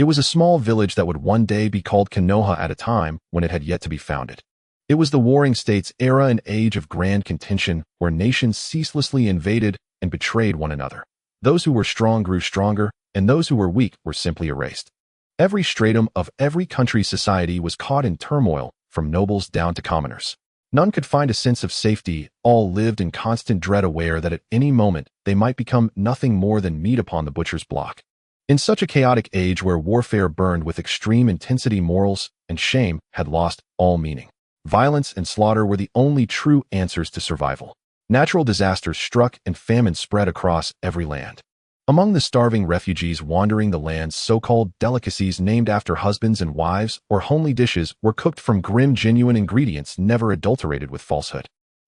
It was a small village that would one day be called Konoha at a time when it had yet to be founded. It was the Warring States era, an age of grand contention where nations ceaselessly invaded and betrayed one another. Those who were strong grew stronger, and those who were weak were simply erased. Every stratum of every country's society was caught in turmoil, from nobles down to commoners. None could find a sense of safety, all lived in constant dread, aware that at any moment they might become nothing more than meat upon the butcher's block. In such a chaotic age where warfare burned with extreme intensity, morals and shame had lost all meaning. Violence and slaughter were the only true answers to survival. Natural disasters struck and famine spread across every land. Among the starving refugees wandering the lands, so-called delicacies named after husbands and wives or homely dishes were cooked from grim, genuine ingredients never adulterated with falsehood.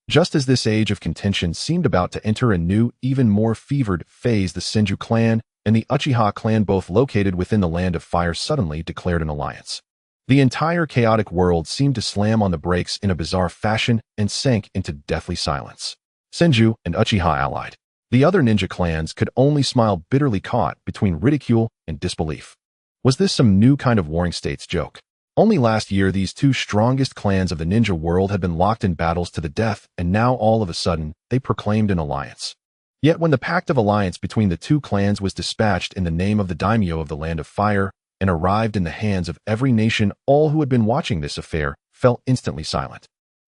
Just as this age of contention seemed about to enter a new, even more fevered phase, the Senju clan and the Uchiha clan, both located within the Land of Fire, suddenly declared an alliance. The entire chaotic world seemed to slam on the brakes in a bizarre fashion and sank into deathly silence. Senju and Uchiha allied. The other ninja clans could only smile, bitterly caught between ridicule and disbelief. Was this some new kind of Warring States joke? Only last year, these two strongest clans of the ninja world had been locked in battles to the death, and now all of a sudden, they proclaimed an alliance. Yet when the pact of alliance between the two clans was dispatched in the name of the daimyo of the Land of Fire and arrived in the hands of every nation, all who had been watching this affair fell instantly silent.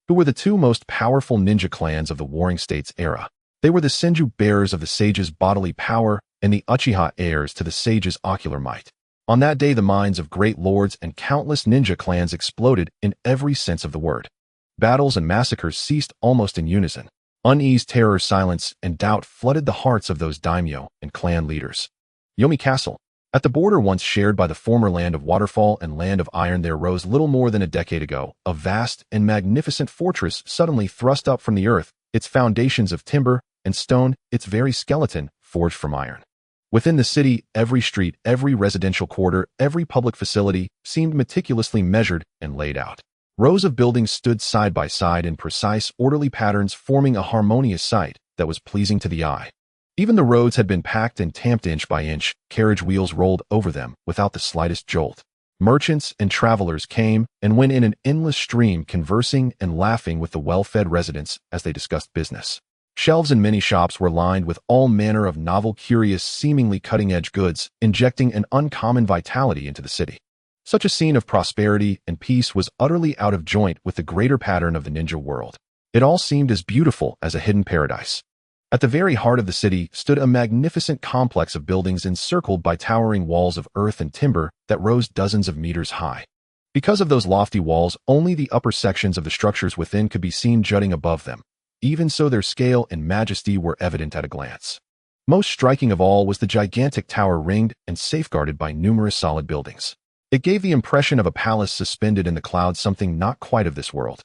Who were the two most powerful ninja clans of the Warring States era? They were the Senju, bearers of the sage's bodily power, and the Uchiha, heirs to the sage's ocular might. On that day, the minds of great lords and countless ninja clans exploded in every sense of the word. Battles and massacres ceased almost in unison. Unease, terror, silence, and doubt flooded the hearts of those daimyo and clan leaders. Yomi Castle. At the border once shared by the former Land of Waterfall and Land of Iron, there rose little more than a decade ago a vast and magnificent fortress suddenly thrust up from the earth, its foundations of timber and stone, its very skeleton forged from iron. Within the city, every street, every residential quarter, every public facility seemed meticulously measured and laid out. Rows of buildings stood side by side in precise, orderly patterns, forming a harmonious sight that was pleasing to the eye. Even the roads had been packed and tamped inch by inch, carriage wheels rolled over them without the slightest jolt. Merchants and travelers came and went in an endless stream, conversing and laughing with the well-fed residents as they discussed business. Shelves in many shops were lined with all manner of novel, curious, seemingly cutting-edge goods, injecting an uncommon vitality into the city. Such a scene of prosperity and peace was utterly out of joint with the greater pattern of the ninja world. It all seemed as beautiful as a hidden paradise. At the very heart of the city stood a magnificent complex of buildings encircled by towering walls of earth and timber that rose dozens of meters high. Because of those lofty walls, only the upper sections of the structures within could be seen jutting above them. Even so, their scale and majesty were evident at a glance. Most striking of all was the gigantic tower, ringed and safeguarded by numerous solid buildings. It gave the impression of a palace suspended in the clouds, something not quite of this world.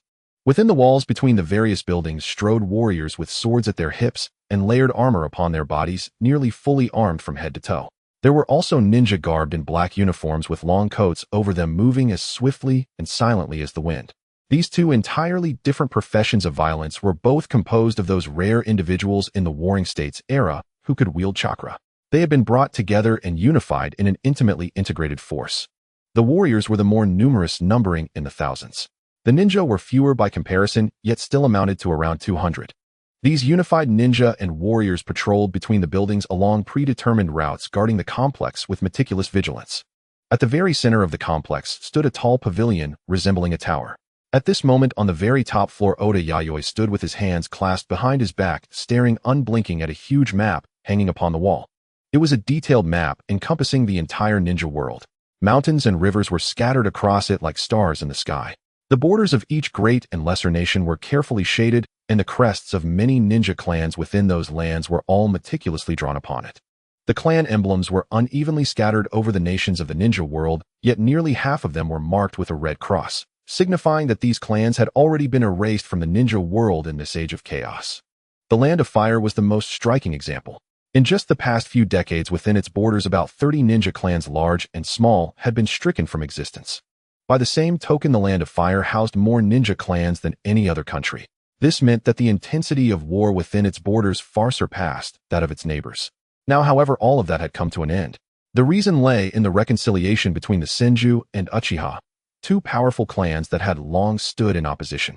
Within the walls between the various buildings strode warriors with swords at their hips and layered armor upon their bodies, nearly fully armed from head to toe. There were also ninja garbed in black uniforms with long coats over them, moving as swiftly and silently as the wind. These two entirely different professions of violence were both composed of those rare individuals in the Warring States era who could wield chakra. They had been brought together and unified in an intimately integrated force. The warriors were the more numerous, numbering in the thousands. The ninja were fewer by comparison, yet still amounted to around 200. These unified ninja and warriors patrolled between the buildings along predetermined routes, guarding the complex with meticulous vigilance. At the very center of the complex stood a tall pavilion resembling a tower. At this moment, on the very top floor, Oda Yayoi stood with his hands clasped behind his back, staring unblinking at a huge map hanging upon the wall. It was a detailed map encompassing the entire ninja world. Mountains and rivers were scattered across it like stars in the sky. The borders of each great and lesser nation were carefully shaded, and the crests of many ninja clans within those lands were all meticulously drawn upon it. The clan emblems were unevenly scattered over the nations of the ninja world, yet nearly half of them were marked with a red cross, signifying that these clans had already been erased from the ninja world in this age of chaos. The Land of Fire was the most striking example. In just the past few decades, within its borders, about 30 ninja clans, large and small, had been stricken from existence. By the same token, the Land of Fire housed more ninja clans than any other country. This meant that the intensity of war within its borders far surpassed that of its neighbors. Now, however, all of that had come to an end. The reason lay in the reconciliation between the Senju and Uchiha, two powerful clans that had long stood in opposition.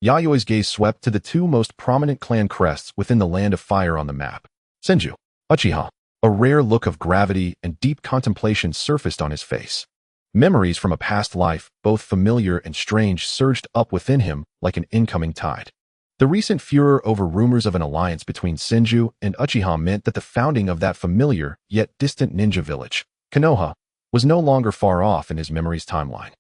Yayoi's gaze swept to the two most prominent clan crests within the Land of Fire on the map. Senju, Uchiha. A rare look of gravity and deep contemplation surfaced on his face. Memories from a past life, both familiar and strange, surged up within him like an incoming tide. The recent furor over rumors of an alliance between Senju and Uchiha meant that the founding of that familiar yet distant ninja village, Konoha, was no longer far off in his memory's timeline.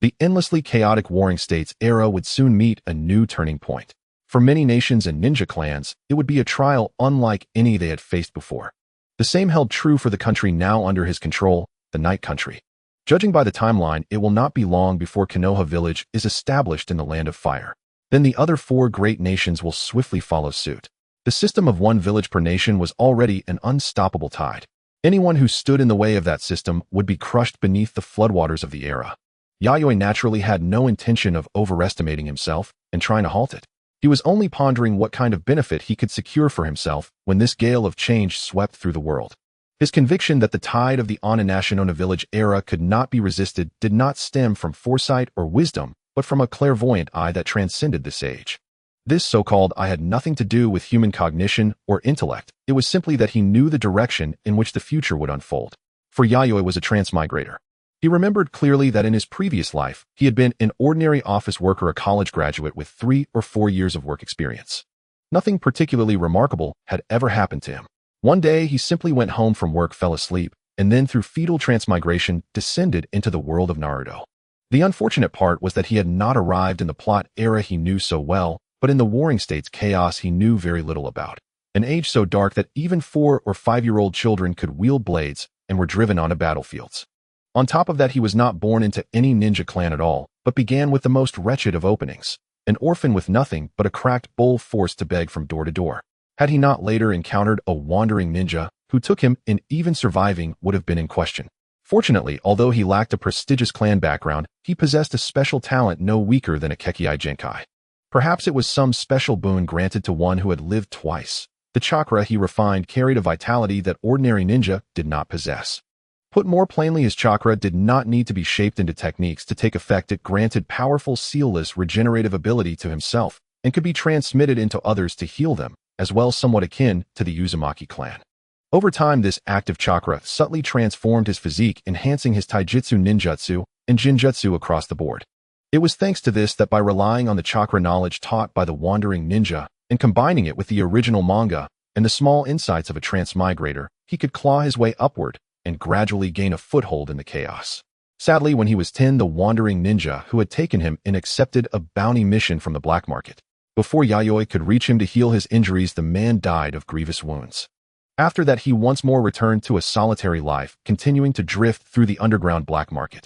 The endlessly chaotic Warring States era would soon meet a new turning point. For many nations and ninja clans, it would be a trial unlike any they had faced before. The same held true for the country now under his control, the Night Country. Judging by the timeline, it will not be long before Konoha Village is established in the Land of Fire. Then the other four great nations will swiftly follow suit. The system of one village per nation was already an unstoppable tide. Anyone who stood in the way of that system would be crushed beneath the floodwaters of the era. Yayoi naturally had no intention of overestimating himself and trying to halt it. He was only pondering what kind of benefit he could secure for himself when this gale of change swept through the world. His conviction that the tide of the Ononashino village era could not be resisted did not stem from foresight or wisdom, but from a clairvoyant eye that transcended this age. This so-called eye had nothing to do with human cognition or intellect. It was simply that he knew the direction in which the future would unfold. For Yayoi was a transmigrator. He remembered clearly that in his previous life, he had been an ordinary office worker, a college graduate with 3 or 4 years of work experience. Nothing particularly remarkable had ever happened to him. One day, he simply went home from work, fell asleep, and then through fetal transmigration descended into the world of Naruto. The unfortunate part was that he had not arrived in the plot era he knew so well, but in the Warring States chaos he knew very little about. An age so dark that even 4 or 5-year-old children could wield blades and were driven onto battlefields. On top of that, he was not born into any ninja clan at all, but began with the most wretched of openings, an orphan with nothing but a cracked bowl forced to beg from door to door. Had he not later encountered a wandering ninja who took him in, even surviving would have been in question. Fortunately, although he lacked a prestigious clan background, he possessed a special talent no weaker than a Kekkei Genkai. Perhaps it was some special boon granted to one who had lived twice. The chakra he refined carried a vitality that ordinary ninja did not possess. Put more plainly, his chakra did not need to be shaped into techniques to take effect. It granted powerful, sealless, regenerative ability to himself and could be transmitted into others to heal them, as well somewhat akin to the Uzumaki clan. Over time, this active chakra subtly transformed his physique, enhancing his taijutsu, ninjutsu, and jinjutsu across the board. It was thanks to this that by relying on the chakra knowledge taught by the wandering ninja and combining it with the original manga and the small insights of a transmigrator, he could claw his way upward and gradually gain a foothold in the chaos. Sadly, when he was 10, the wandering ninja who had taken him in accepted a bounty mission from the black market. Before Yayoi could reach him to heal his injuries, the man died of grievous wounds. After that, he once more returned to a solitary life, continuing to drift through the underground black market.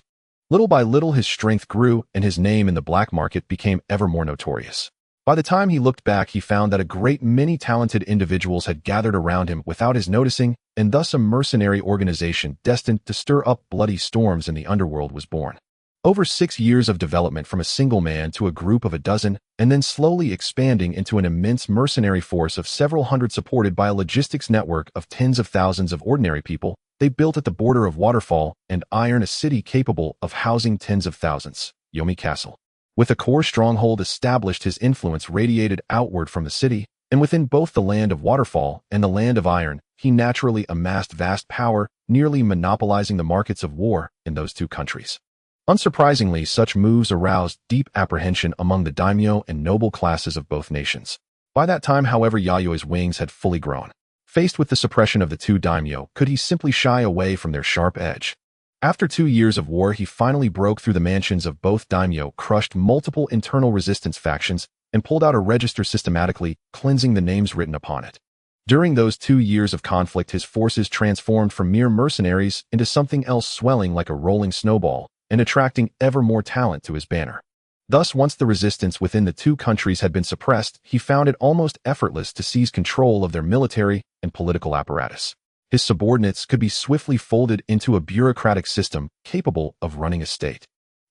Little by little, his strength grew, and his name in the black market became ever more notorious. By the time he looked back, he found that a great many talented individuals had gathered around him without his noticing, and thus a mercenary organization destined to stir up bloody storms in the underworld was born. Over 6 years of development from a single man to a group of a dozen, and then slowly expanding into an immense mercenary force of several hundred supported by a logistics network of tens of thousands of ordinary people, they built at the border of Waterfall and Iron a city capable of housing tens of thousands, Yomi Castle. With a core stronghold established, his influence radiated outward from the city, and within both the land of Waterfall and the land of Iron, he naturally amassed vast power, nearly monopolizing the markets of war in those two countries. Unsurprisingly, such moves aroused deep apprehension among the daimyo and noble classes of both nations. By that time, however, Yayoi's wings had fully grown. Faced with the suppression of the two daimyo, could he simply shy away from their sharp edge? After 2 years of war, he finally broke through the mansions of both daimyo, crushed multiple internal resistance factions, and pulled out a register systematically, cleansing the names written upon it. During those 2 years of conflict, his forces transformed from mere mercenaries into something else, swelling like a rolling snowball and attracting ever more talent to his banner. Thus, once the resistance within the two countries had been suppressed, he found it almost effortless to seize control of their military and political apparatus. His subordinates could be swiftly folded into a bureaucratic system capable of running a state.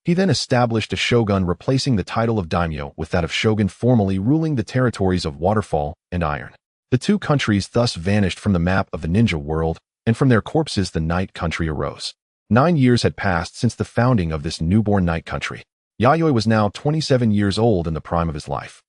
He then established a shogun, replacing the title of daimyo with that of shogun, formally ruling the territories of Waterfall and Iron. The two countries thus vanished from the map of the ninja world, and from their corpses the Night Country arose. 9 years had passed since the founding of this newborn Night Country. Yayoi was now 27 years old in the prime of his life.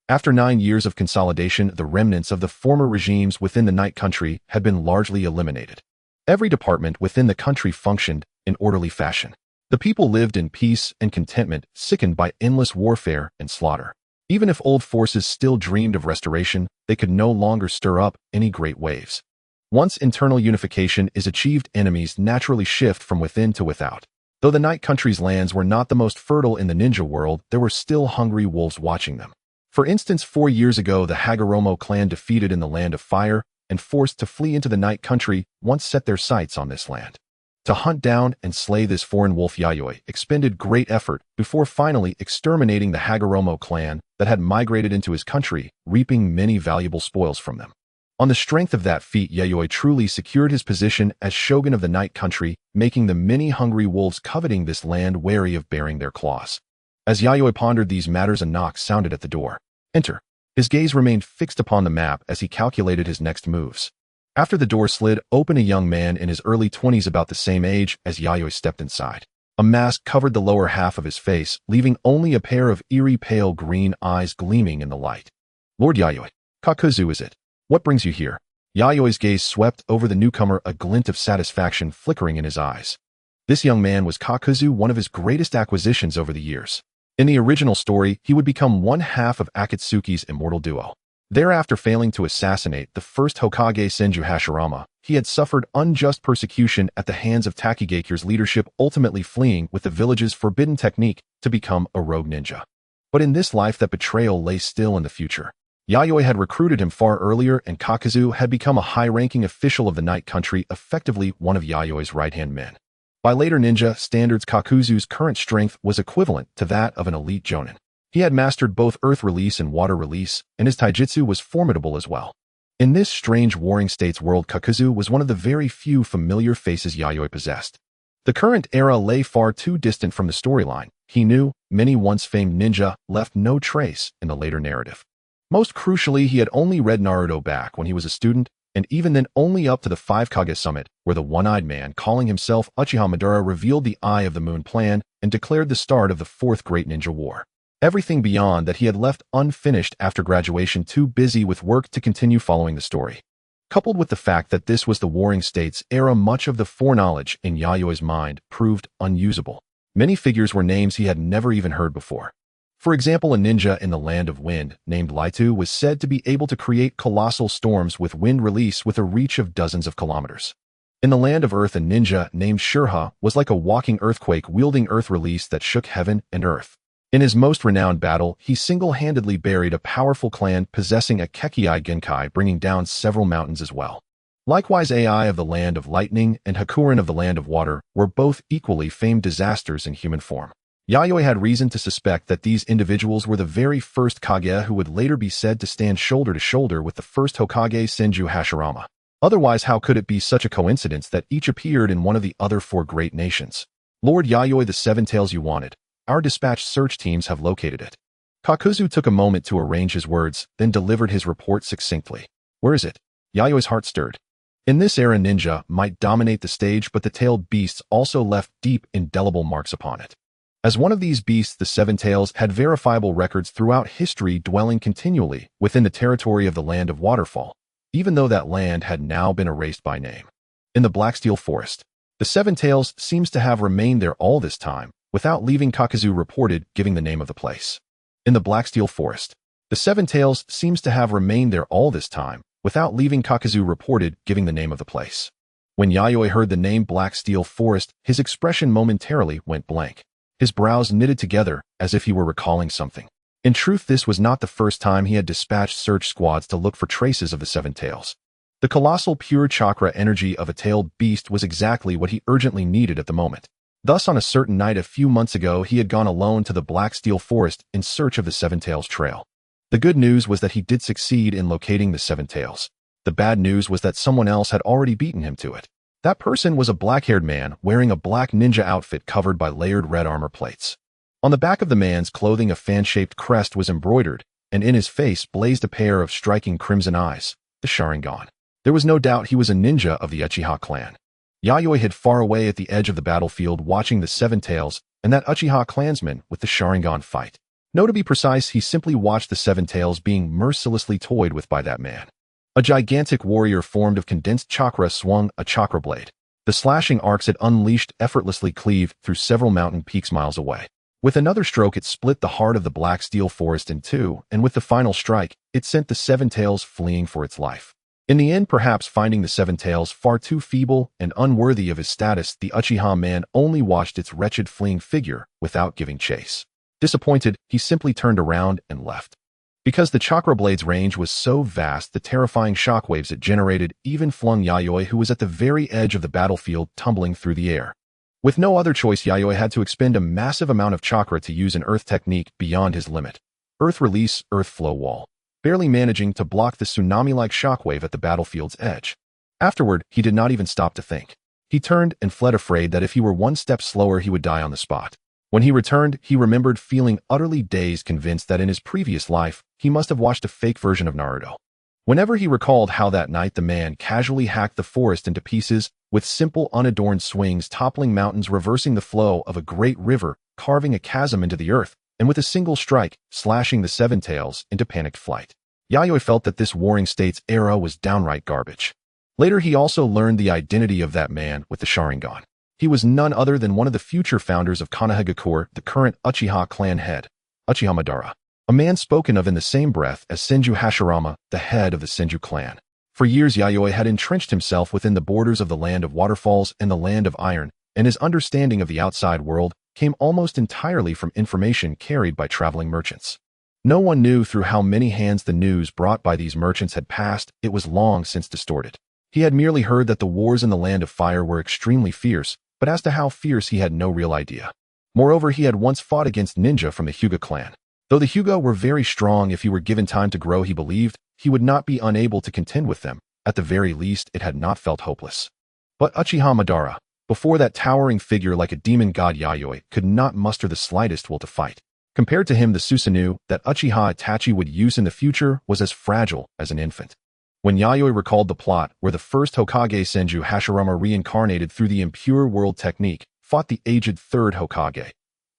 After 9 years of consolidation, the remnants of the former regimes within the Night Country had been largely eliminated. Every department within the country functioned in orderly fashion. The people lived in peace and contentment, sickened by endless warfare and slaughter. Even if old forces still dreamed of restoration, they could no longer stir up any great waves. Once internal unification is achieved, enemies naturally shift from within to without. Though the Night Country's lands were not the most fertile in the ninja world, there were still hungry wolves watching them. For instance, 4 years ago, the Hagoromo clan, defeated in the Land of Fire and forced to flee into the Night Country, once set their sights on this land. To hunt down and slay this foreign wolf, Yayoi expended great effort before finally exterminating the Hagoromo clan that had migrated into his country, reaping many valuable spoils from them. On the strength of that feat, Yayoi truly secured his position as shogun of the Night Country, making the many hungry wolves coveting this land wary of baring their claws. As Yayoi pondered these matters, a knock sounded at the door. "Enter." His gaze remained fixed upon the map as he calculated his next moves. After the door slid open, a young man in his early 20s, about the same age as Yayoi, stepped inside. A mask covered the lower half of his face, leaving only a pair of eerie pale green eyes gleaming in the light. "Lord Yayoi, Kakuzu is it? What brings you here?" Yayoi's gaze swept over the newcomer, a glint of satisfaction flickering in his eyes. This young man was Kakuzu, one of his greatest acquisitions over the years. In the original story, he would become one half of Akatsuki's immortal duo. Thereafter, failing to assassinate the first Hokage Senju Hashirama, he had suffered unjust persecution at the hands of Takigakure's leadership, ultimately fleeing with the village's forbidden technique to become a rogue ninja. But in this life, that betrayal lay still in the future. Yayoi had recruited him far earlier, and Kakuzu had become a high-ranking official of the Night Country, effectively one of Yayoi's right-hand men. By later ninja standards, Kakuzu's current strength was equivalent to that of an elite jonin. He had mastered both earth release and water release, and his taijutsu was formidable as well. In this strange warring states world, Kakuzu was one of the very few familiar faces Yayoi possessed. The current era lay far too distant from the storyline. He knew many once famed ninja left no trace in the later narrative. Most crucially, he had only read Naruto back when he was a student, and even then only up to the 5 Kage summit, where the one-eyed man calling himself Uchiha Madara revealed the Eye of the Moon plan and declared the start of the Fourth Great Ninja War. Everything beyond that he had left unfinished after graduation, too busy with work to continue following the story. Coupled with the fact that this was the Warring States era, much of the foreknowledge in Yayoi's mind proved unusable. Many figures were names he had never even heard before. For example, a ninja in the Land of Wind named Laitu was said to be able to create colossal storms with wind release with a reach of dozens of kilometers. In the Land of Earth, a ninja named Shurha was like a walking earthquake, wielding earth release that shook heaven and earth. In his most renowned battle, he single-handedly buried a powerful clan possessing a Kekkei Genkai, bringing down several mountains as well. Likewise, Ai of the Land of Lightning and Hakuren of the Land of Water were both equally famed disasters in human form. Yayoi had reason to suspect that these individuals were the very first Kage who would later be said to stand shoulder to shoulder with the first Hokage Senju Hashirama. Otherwise, how could it be such a coincidence that each appeared in one of the other 4 great nations? "Lord Yayoi, the 7 tails you wanted. Our dispatched search teams have located it." Kakuzu took a moment to arrange his words, then delivered his report succinctly. "Where is it?" Yayoi's heart stirred. In this era, ninja might dominate the stage, but the tailed beasts also left deep, indelible marks upon it. As one of these beasts, the 7 tails had verifiable records throughout history, dwelling continually within the territory of the Land of Waterfall, even though that land had now been erased by name. In the Blacksteel Forest, the 7 tails seems to have remained there all this time, without leaving. Kakuzu reported, giving the name of the place. In the Blacksteel Forest, the 7 tails seems to have remained there all this time, without leaving. Kakuzu reported, giving the name of the place. When Yayoi heard the name Blacksteel Forest, his expression momentarily went blank. His brows knitted together as if he were recalling something. In truth, this was not the first time he had dispatched search squads to look for traces of the 7 tails. The colossal pure chakra energy of a tailed beast was exactly what he urgently needed at the moment. Thus, on a certain night a few months ago, he had gone alone to the Blacksteel Forest in search of the 7 tails trail. The good news was that he did succeed in locating the 7 tails. The bad news was that someone else had already beaten him to it. That person was a black-haired man wearing a black ninja outfit covered by layered red armor plates. On the back of the man's clothing, a fan-shaped crest was embroidered, and in his face blazed a pair of striking crimson eyes, the Sharingan. There was no doubt he was a ninja of the Uchiha clan. Yayoi hid far away at the edge of the battlefield watching the Seven Tails and that Uchiha clansman with the Sharingan fight. No, to be precise, he simply watched the Seven Tails being mercilessly toyed with by that man. A gigantic warrior formed of condensed chakra swung a chakra blade. The slashing arcs it unleashed effortlessly cleaved through several mountain peaks miles away. With another stroke, it split the heart of the black steel forest in two, and with the final strike, it sent the Seven Tails fleeing for its life. In the end, perhaps finding the Seven Tails far too feeble and unworthy of his status, the Uchiha man only watched its wretched fleeing figure without giving chase. Disappointed, he simply turned around and left. Because the chakra blade's range was so vast, the terrifying shockwaves it generated even flung Yayoi, who was at the very edge of the battlefield, tumbling through the air. With no other choice, Yayoi had to expend a massive amount of chakra to use an earth technique beyond his limit. Earth release, earth flow wall, barely managing to block the tsunami-like shockwave at the battlefield's edge. Afterward, he did not even stop to think. He turned and fled, afraid that if he were one step slower, he would die on the spot. When he returned, he remembered feeling utterly dazed, convinced that in his previous life, he must have watched a fake version of Naruto. Whenever he recalled how that night the man casually hacked the forest into pieces, with simple unadorned swings toppling mountains, reversing the flow of a great river, carving a chasm into the earth, and with a single strike, slashing the Seven Tails into panicked flight. Yayoi felt that this Warring States era was downright garbage. Later, he also learned the identity of that man with the Sharingan. He was none other than one of the future founders of Konohagakure, the current Uchiha clan head, Uchiha Madara, a man spoken of in the same breath as Senju Hashirama, the head of the Senju clan. For years, Yayoi had entrenched himself within the borders of the land of waterfalls and the land of iron, and his understanding of the outside world came almost entirely from information carried by traveling merchants. No one knew through how many hands the news brought by these merchants had passed. It was long since distorted. He had merely heard that the wars in the land of fire were extremely fierce, but as to how fierce he had no real idea. Moreover, he had once fought against ninja from the Hyuga clan. Though the Hyuga were very strong, if he were given time to grow, he believed he would not be unable to contend with them. At the very least, it had not felt hopeless. But Uchiha Madara, before that towering figure like a demon god, Yayoi could not muster the slightest will to fight. Compared to him, the Susanoo that Uchiha Itachi would use in the future was as fragile as an infant. When Yayoi recalled the plot where the first Hokage Senju Hashirama, reincarnated through the impure world technique, fought the aged third Hokage.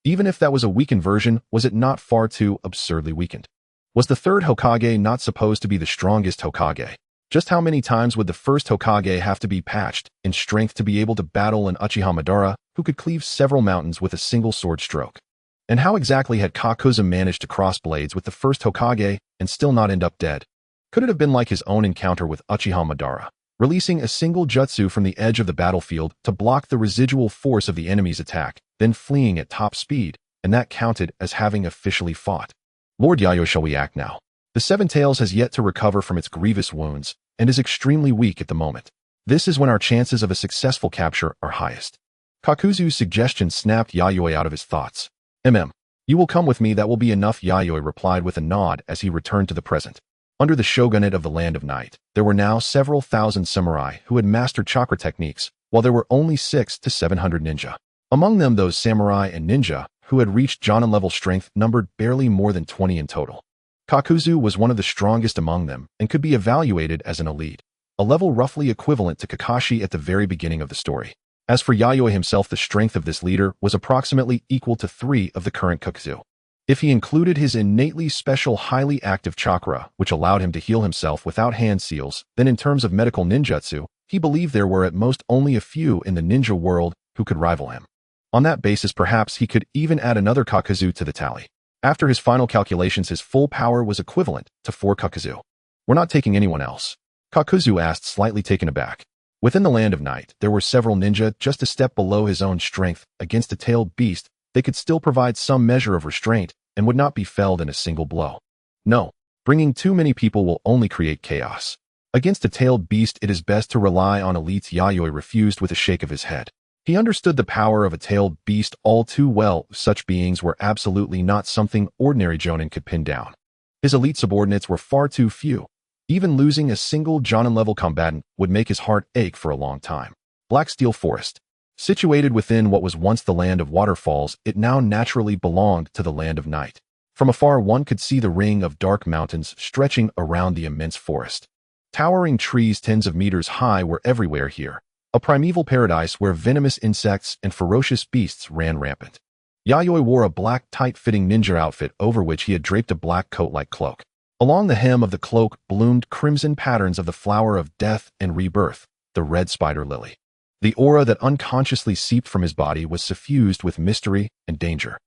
Even if that was a weakened version, was it not far too absurdly weakened? Was the third Hokage not supposed to be the strongest Hokage? Just how many times would the first Hokage have to be patched in strength to be able to battle an Uchiha Madara who could cleave several mountains with a single sword stroke? And how exactly had Kakuzu managed to cross blades with the first Hokage and still not end up dead? Could it have been like his own encounter with Uchiha Madara, releasing a single jutsu from the edge of the battlefield to block the residual force of the enemy's attack, then fleeing at top speed, and that counted as having officially fought? Lord Yayoi, shall we act now? The Seven Tails has yet to recover from its grievous wounds, and is extremely weak at the moment. This is when our chances of a successful capture are highest. Kakuzu's suggestion snapped Yayoi out of his thoughts. You will come with me, that will be enough, Yayoi replied with a nod as he returned to the present. Under the shogunate of the Land of Night, there were now several thousand samurai who had mastered chakra techniques, while there were only 600 to 700 ninja. Among them, those samurai and ninja who had reached Jonin level strength numbered barely more than 20 in total. Kakuzu was one of the strongest among them and could be evaluated as an elite, a level roughly equivalent to Kakashi at the very beginning of the story. As for Yayoi himself, the strength of this leader was approximately equal to 3 of the current Kakuzu. If he included his innately special highly active chakra, which allowed him to heal himself without hand seals, then in terms of medical ninjutsu, he believed there were at most only a few in the ninja world who could rival him. On that basis, perhaps he could even add another Kakuzu to the tally. After his final calculations, his full power was equivalent to 4 Kakuzu. We're not taking anyone else? Kakuzu asked, slightly taken aback. Within the Land of Night, there were several ninja just a step below his own strength. Against a tailed beast, they could still provide some measure of restraint and would not be felled in a single blow. No, bringing too many people will only create chaos. Against a tailed beast, it is best to rely on elites. Yayoi refused with a shake of his head. He understood the power of a tailed beast all too well. Such beings were absolutely not something ordinary jonin could pin down. His elite subordinates were far too few. Even losing a single jonin-level combatant would make his heart ache for a long time. Black Steel Forest. Situated within what was once the Land of Waterfalls, it now naturally belonged to the Land of Night. From afar, one could see the ring of dark mountains stretching around the immense forest. Towering trees tens of meters high were everywhere here, a primeval paradise where venomous insects and ferocious beasts ran rampant. Yayoi wore a black tight-fitting ninja outfit over which he had draped a black coat-like cloak. Along the hem of the cloak bloomed crimson patterns of the flower of death and rebirth, the red spider lily. The aura that unconsciously seeped from his body was suffused with mystery and danger.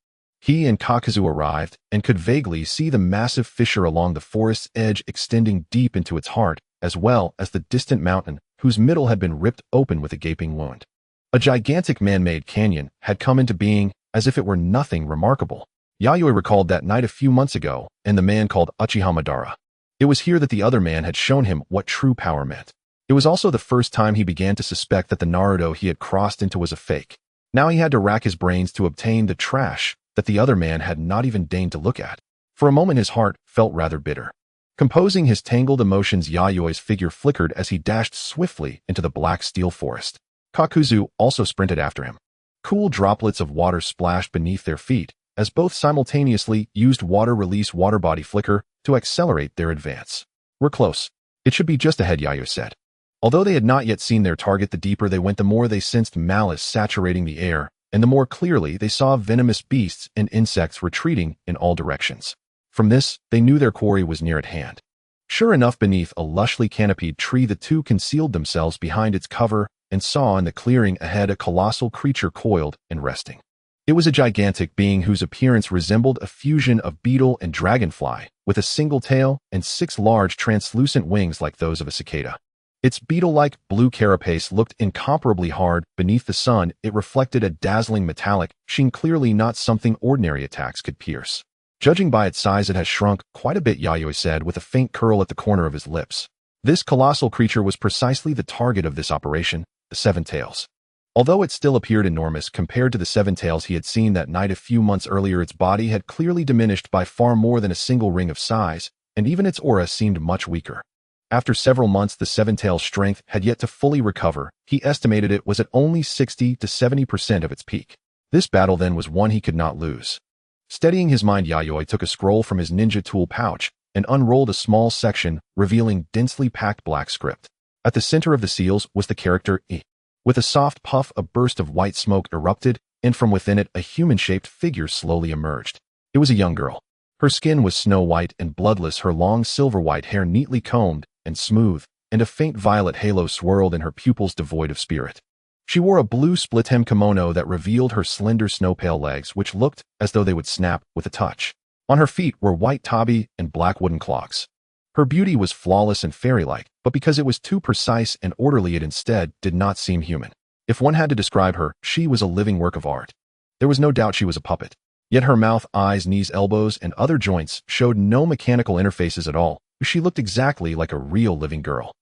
He and Kakuzu arrived and could vaguely see the massive fissure along the forest's edge extending deep into its heart, as well as the distant mountain whose middle had been ripped open with a gaping wound. A gigantic man-made canyon had come into being as if it were nothing remarkable. Yayoi recalled that night a few months ago and the man called Uchiha Madara. It was here that the other man had shown him what true power meant. It was also the first time he began to suspect that the Naruto he had crossed into was a fake. Now he had to rack his brains to obtain the trash that the other man had not even deigned to look at. For a moment his heart felt rather bitter. Composing his tangled emotions, Yayoi's figure flickered as he dashed swiftly into the black steel forest. Kakuzu also sprinted after him. Cool droplets of water splashed beneath their feet, as both simultaneously used water-release water body flicker to accelerate their advance. "We're close. It should be just ahead," Yayoi said. Although they had not yet seen their target, the deeper they went, the more they sensed malice saturating the air, and the more clearly they saw venomous beasts and insects retreating in all directions. From this, they knew their quarry was near at hand. Sure enough, beneath a lushly canopied tree, the two concealed themselves behind its cover and saw in the clearing ahead a colossal creature coiled and resting. It was a gigantic being whose appearance resembled a fusion of beetle and dragonfly, with a single tail and 6 large translucent wings like those of a cicada. Its beetle-like blue carapace looked incomparably hard. Beneath the sun, it reflected a dazzling metallic sheen, clearly not something ordinary attacks could pierce. "Judging by its size, it has shrunk quite a bit," Yayoi said with a faint curl at the corner of his lips. This colossal creature was precisely the target of this operation, the Seven Tails. Although it still appeared enormous compared to the 7 tails he had seen that night a few months earlier, its body had clearly diminished by far more than a single ring of size, and even its aura seemed much weaker. After several months, the 7 tails' strength had yet to fully recover. He estimated it was at only 60 to 70% of its peak. This battle then was one he could not lose. Steadying his mind, Yayoi took a scroll from his ninja tool pouch and unrolled a small section, revealing densely packed black script. At the center of the seals was the character I. With a soft puff, a burst of white smoke erupted, and from within it, a human-shaped figure slowly emerged. It was a young girl. Her skin was snow-white and bloodless, her long silver-white hair neatly combed and smooth, and a faint violet halo swirled in her pupils devoid of spirit. She wore a blue split-hem kimono that revealed her slender snow-pale legs, which looked as though they would snap with a touch. On her feet were white tabi and black wooden clogs. Her beauty was flawless and fairy-like, but because it was too precise and orderly, it instead did not seem human. If one had to describe her, she was a living work of art. There was no doubt she was a puppet. Yet her mouth, eyes, knees, elbows, and other joints showed no mechanical interfaces at all. She looked exactly like a real living girl.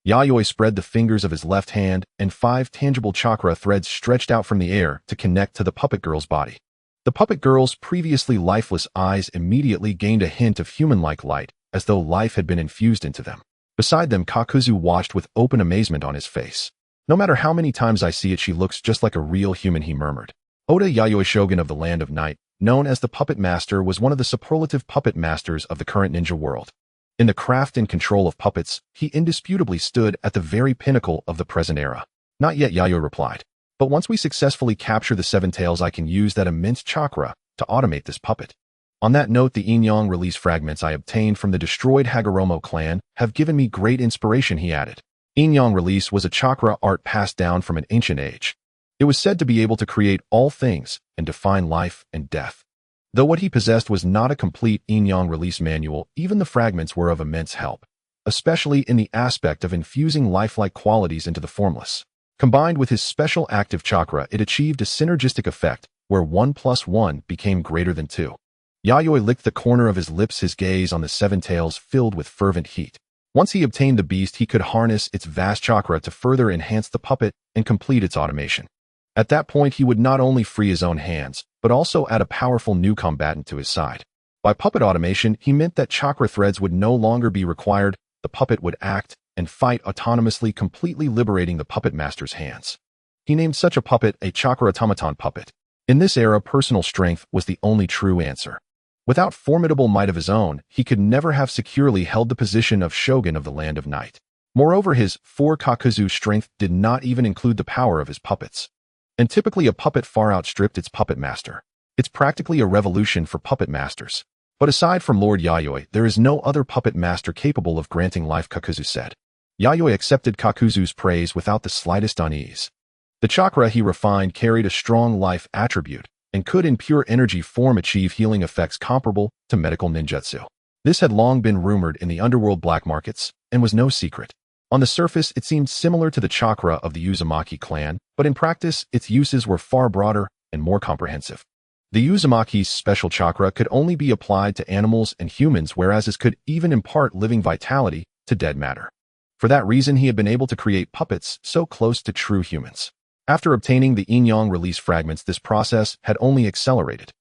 Yayoi spread the fingers of his left hand, and 5 tangible chakra threads stretched out from the air to connect to the puppet girl's body. The puppet girl's previously lifeless eyes immediately gained a hint of human-like light, as though life had been infused into them. Beside them, Kakuzu watched with open amazement on his face. "No matter how many times I see it, she looks just like a real human," he murmured. Oda Yayoi, shogun of the Land of Night, known as the Puppet Master, was one of the superlative puppet masters of the current ninja world. In the craft and control of puppets, he indisputably stood at the very pinnacle of the present era. "Not yet," Yayoi replied. "But once we successfully capture the 7 tails, I can use that immense chakra to automate this puppet. On that note, the Yin-Yang release fragments I obtained from the destroyed Hagoromo clan have given me great inspiration," he added. Yin-Yang release was a chakra art passed down from an ancient age. It was said to be able to create all things and define life and death. Though what he possessed was not a complete Yin-Yang release manual, even the fragments were of immense help, especially in the aspect of infusing lifelike qualities into the formless. Combined with his special active chakra, it achieved a synergistic effect where 1 + 1 became greater than 2. Yayoi licked the corner of his lips, his gaze on the 7 tails filled with fervent heat. Once he obtained the beast, he could harness its vast chakra to further enhance the puppet and complete its automation. At that point, he would not only free his own hands, but also add a powerful new combatant to his side. By puppet automation, he meant that chakra threads would no longer be required. The puppet would act and fight autonomously, completely liberating the puppet master's hands. He named such a puppet a chakra automaton puppet. In this era, personal strength was the only true answer. Without formidable might of his own, he could never have securely held the position of shogun of the Land of Night. Moreover, his 4 Kakuzu strength did not even include the power of his puppets. And typically a puppet far outstripped its puppet master. It's practically a revolution for puppet masters. But aside from Lord Yayoi, there is no other puppet master capable of granting life, Kakuzu said. Yayoi accepted Kakuzu's praise without the slightest unease. The chakra he refined carried a strong life attribute and could in pure energy form achieve healing effects comparable to medical ninjutsu. This had long been rumored in the underworld black markets and was no secret. On the surface, it seemed similar to the chakra of the Uzumaki clan, but in practice, its uses were far broader and more comprehensive. The Uzumaki's special chakra could only be applied to animals and humans, whereas it could even impart living vitality to dead matter. For that reason, he had been able to create puppets so close to true humans. After obtaining the Yin-Yang release fragments, this process had only accelerated.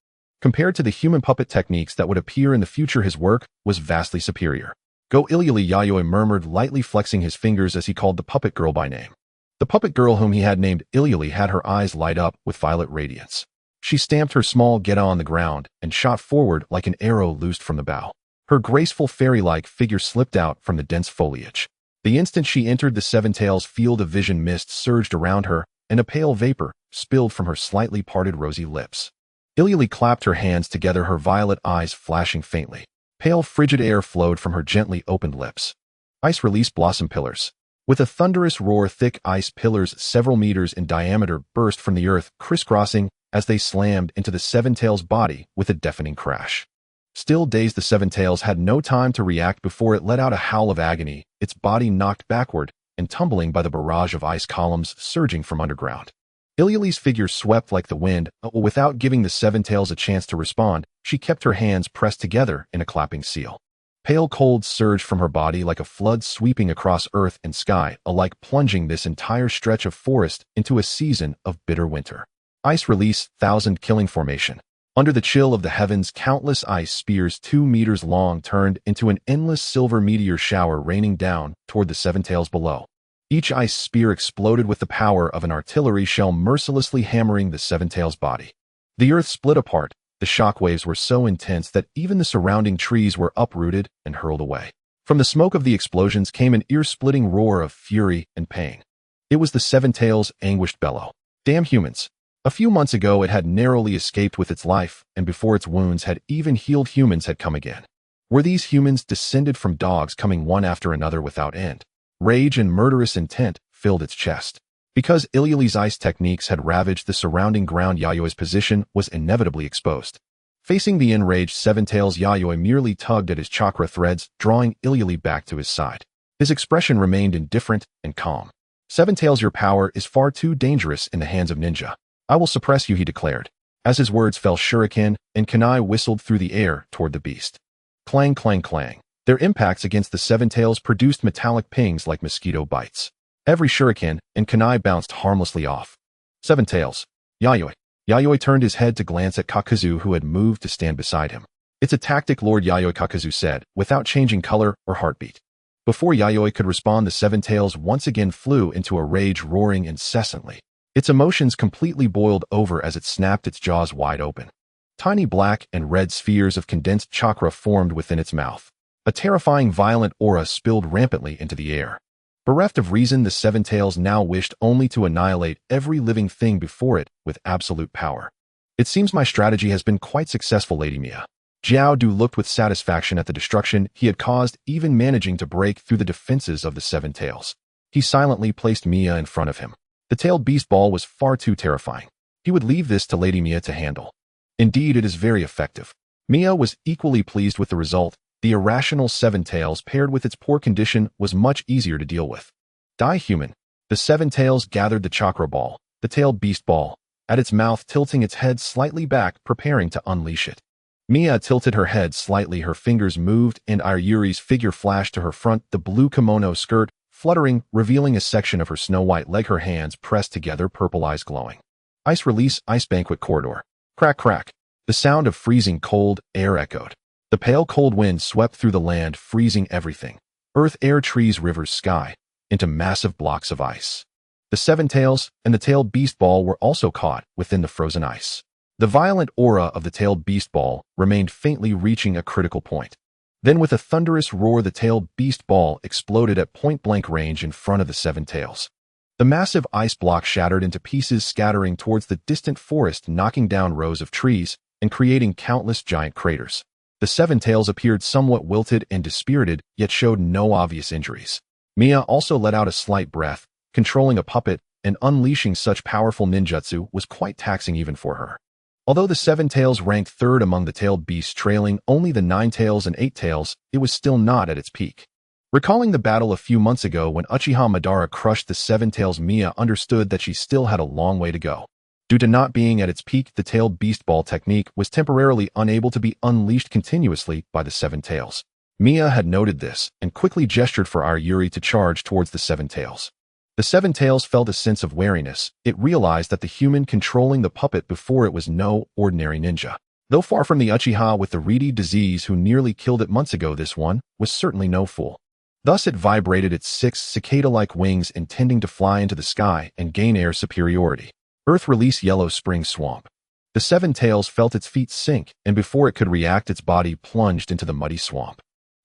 Compared to the human puppet techniques that would appear in the future, his work was vastly superior. Go illegally, Yayoi murmured, lightly flexing his fingers as he called the puppet girl by name. The puppet girl whom he had named illegally had her eyes light up with violet radiance. She stamped her small geta on the ground and shot forward like an arrow loosed from the bow. Her graceful fairy-like figure slipped out from the dense foliage. The instant she entered the Seven Tails field of vision, mist surged around her, and a pale vapor spilled from her slightly parted rosy lips. Illegally clapped her hands together, her violet eyes flashing faintly. Pale, frigid air flowed from her gently opened lips. Ice release blossom pillars. With a thunderous roar, thick ice pillars several meters in diameter burst from the earth, crisscrossing as they slammed into the Seven Tails' body with a deafening crash. Still dazed, the Seven Tails had no time to react before it let out a howl of agony, its body knocked backward and tumbling by the barrage of ice columns surging from underground. Illegally's figure swept like the wind. Without giving the Seven Tails a chance to respond, she kept her hands pressed together in a clapping seal. Pale cold surged from her body like a flood sweeping across earth and sky, alike plunging this entire stretch of forest into a season of bitter winter. Ice release, thousand killing formation. Under the chill of the heavens, countless ice spears 2 meters long turned into an endless silver meteor shower raining down toward the Seven Tails below. Each ice spear exploded with the power of an artillery shell, mercilessly hammering the Seven Tails' body. The earth split apart. The shockwaves were so intense that even the surrounding trees were uprooted and hurled away. From the smoke of the explosions came an ear-splitting roar of fury and pain. It was the Seven Tails' anguished bellow. Damn humans. A few months ago it had narrowly escaped with its life, and before its wounds had even healed, humans had come again. Were these humans descended from dogs coming one after another without end? Rage and murderous intent filled its chest. Because Illegally's ice techniques had ravaged the surrounding ground, Yayoi's position was inevitably exposed. Facing the enraged Seven Tails, Yayoi merely tugged at his chakra threads, drawing Illegally back to his side. His expression remained indifferent and calm. Seven Tails, your power is far too dangerous in the hands of ninja. I will suppress you, he declared. As his words fell, shuriken and kunai whistled through the air toward the beast. Clang, clang, clang. Their impacts against the Seven Tails produced metallic pings like mosquito bites. Every shuriken and kunai bounced harmlessly off. Seven Tails. Yayoi. Yayoi turned his head to glance at Kakuzu, who had moved to stand beside him. It's a tactic, Lord Yayoi, Kakuzu said, without changing color or heartbeat. Before Yayoi could respond, the Seven Tails once again flew into a rage, roaring incessantly. Its emotions completely boiled over as it snapped its jaws wide open. Tiny black and red spheres of condensed chakra formed within its mouth. A terrifying, violent aura spilled rampantly into the air. Bereft of reason, the Seven Tails now wished only to annihilate every living thing before it with absolute power. It seems my strategy has been quite successful, Lady Mia. Jiao Du looked with satisfaction at the destruction he had caused, even managing to break through the defenses of the Seven Tails. He silently placed Mia in front of him. The tailed beast ball was far too terrifying. He would leave this to Lady Mia to handle. Indeed, it is very effective. Mia was equally pleased with the result. The irrational Seven Tails paired with its poor condition was much easier to deal with. Die, human. The Seven Tails gathered the chakra ball, the tailed beast ball, at its mouth, tilting its head slightly back, preparing to unleash it. Mia tilted her head slightly, her fingers moved, and Ayuri's figure flashed to her front, the blue kimono skirt fluttering, revealing a section of her snow-white leg, her hands pressed together, purple eyes glowing. Ice release, ice banquet corridor. Crack, crack. The sound of freezing cold air echoed. The pale cold wind swept through the land, freezing everything. Earth, air, trees, rivers, sky, into massive blocks of ice. The Seven Tails and the tailed beast ball were also caught within the frozen ice. The violent aura of the tailed beast ball remained faintly, reaching a critical point. Then with a thunderous roar, the tailed beast ball exploded at point-blank range in front of the Seven Tails. The massive ice block shattered into pieces, scattering towards the distant forest, knocking down rows of trees and creating countless giant craters. The Seven Tails appeared somewhat wilted and dispirited, yet showed no obvious injuries. Mia also let out a slight breath. Controlling a puppet and unleashing such powerful ninjutsu was quite taxing even for her. Although the Seven Tails ranked third among the tailed beasts, trailing only the Nine Tails and Eight Tails, it was still not at its peak. Recalling the battle a few months ago when Uchiha Madara crushed the Seven Tails, Mia understood that she still had a long way to go. Due to not being at its peak, the tailed beast ball technique was temporarily unable to be unleashed continuously by the Seven Tails. Mia had noted this and quickly gestured for Yayoi to charge towards the Seven Tails. The Seven Tails felt a sense of wariness. It realized that the human controlling the puppet before it was no ordinary ninja. Though far from the Uchiha with the reedy disease who nearly killed it months ago, this one was certainly no fool. Thus it vibrated its 6 cicada-like wings, intending to fly into the sky and gain air superiority. Earth release Yellow Spring Swamp. The Seven Tails felt its feet sink, and before it could react, its body plunged into the muddy swamp.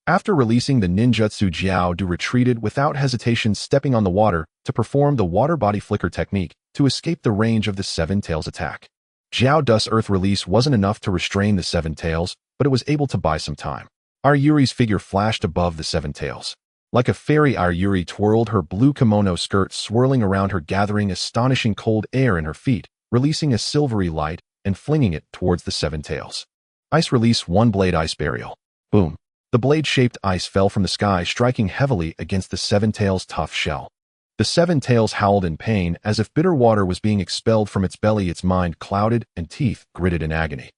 After releasing the ninjutsu, Jiao Du retreated without hesitation, stepping on the water to perform the water body flicker technique to escape the range of the Seven Tails' attack. Jiao Du's earth release wasn't enough to restrain the Seven Tails, but it was able to buy some time. Yayoi's figure flashed above the Seven Tails. Like a fairy, Yayoi twirled her blue kimono skirt, swirling around her, gathering astonishing cold air in her feet, releasing a silvery light and flinging it towards the Seven Tails. Ice release, One Blade Ice Burial. Boom. The blade-shaped ice fell from the sky, striking heavily against the Seven Tails' tough shell. The Seven Tails howled in pain as if bitter water was being expelled from its belly, its mind clouded and teeth gritted in agony.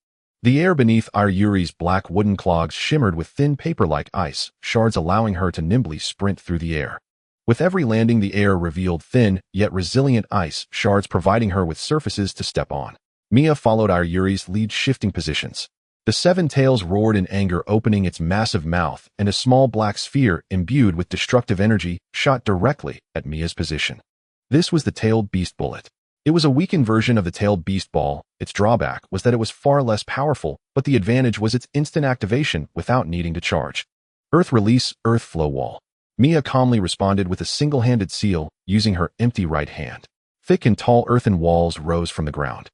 The air beneath Yayoi's black wooden clogs shimmered with thin paper-like ice shards, allowing her to nimbly sprint through the air. With every landing, the air revealed thin yet resilient ice shards, providing her with surfaces to step on. Mia followed Yayoi's lead, shifting positions. The Seven Tails roared in anger, opening its massive mouth, and a small black sphere imbued with destructive energy shot directly at Mia's position. This was the tailed beast bullet. It was a weakened version of the tailed beast ball. Its drawback was that it was far less powerful, but the advantage was its instant activation without needing to charge. Earth release, Earth Flow Wall. Mia calmly responded with a single-handed seal, using her empty right hand. Thick and tall earthen walls rose from the ground.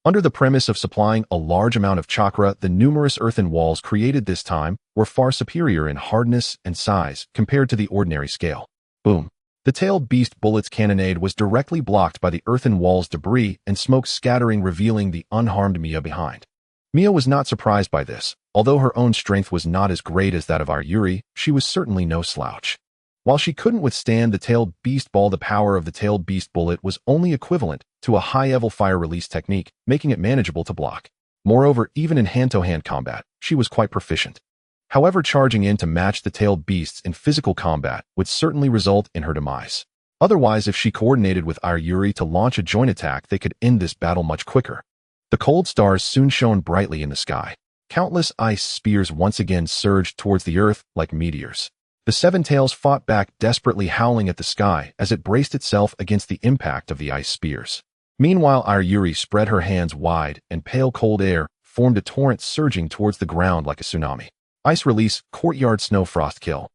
Under the premise of supplying a large amount of chakra, the numerous earthen walls created this time were far superior in hardness and size compared to the ordinary scale. Boom. The tailed beast bullet's cannonade was directly blocked by the earthen wall's debris and smoke scattering, revealing the unharmed Mia behind. Mia was not surprised by this. Although her own strength was not as great as that of Yayoi, she was certainly no slouch. While she couldn't withstand the tailed beast ball, the power of the tailed beast bullet was only equivalent to a high-level fire release technique, making it manageable to block. Moreover, even in hand-to-hand combat, she was quite proficient. However, charging in to match the tailed beasts in physical combat would certainly result in her demise. Otherwise, if she coordinated with Yayoi to launch a joint attack, they could end this battle much quicker. The cold stars soon shone brightly in the sky. Countless ice spears once again surged towards the earth like meteors. The Seven Tails fought back, desperately howling at the sky as it braced itself against the impact of the ice spears. Meanwhile, Yayoi spread her hands wide, and pale cold air formed a torrent surging towards the ground like a tsunami. Ice release, Courtyard Snow Frost Kill.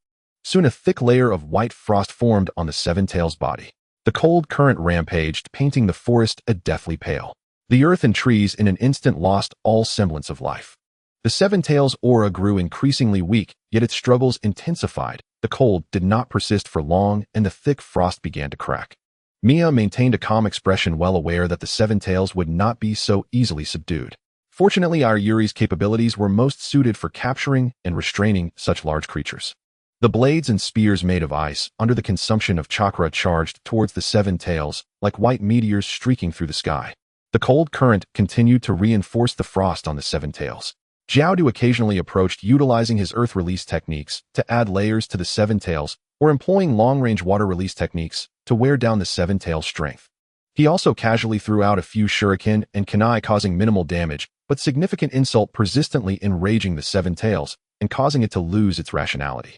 Soon a thick layer of white frost formed on the Seven Tails' body. The cold current rampaged, painting the forest a deathly pale. The earth and trees in an instant lost all semblance of life. The Seven Tails' aura grew increasingly weak, yet its struggles intensified. The cold did not persist for long, and the thick frost began to crack. Mia maintained a calm expression, well aware that the Seven Tails would not be so easily subdued. Fortunately, Yayoi's capabilities were most suited for capturing and restraining such large creatures. The blades and spears made of ice, under the consumption of chakra, charged towards the Seven Tails, like white meteors streaking through the sky. The cold current continued to reinforce the frost on the Seven Tails. Jiao Du occasionally approached, utilizing his earth release techniques to add layers to the Seven Tails, or employing long-range water release techniques to wear down the Seven Tails' strength. He also casually threw out a few shuriken and kunai, causing minimal damage, but significant insult, persistently enraging the Seven Tails and causing it to lose its rationality.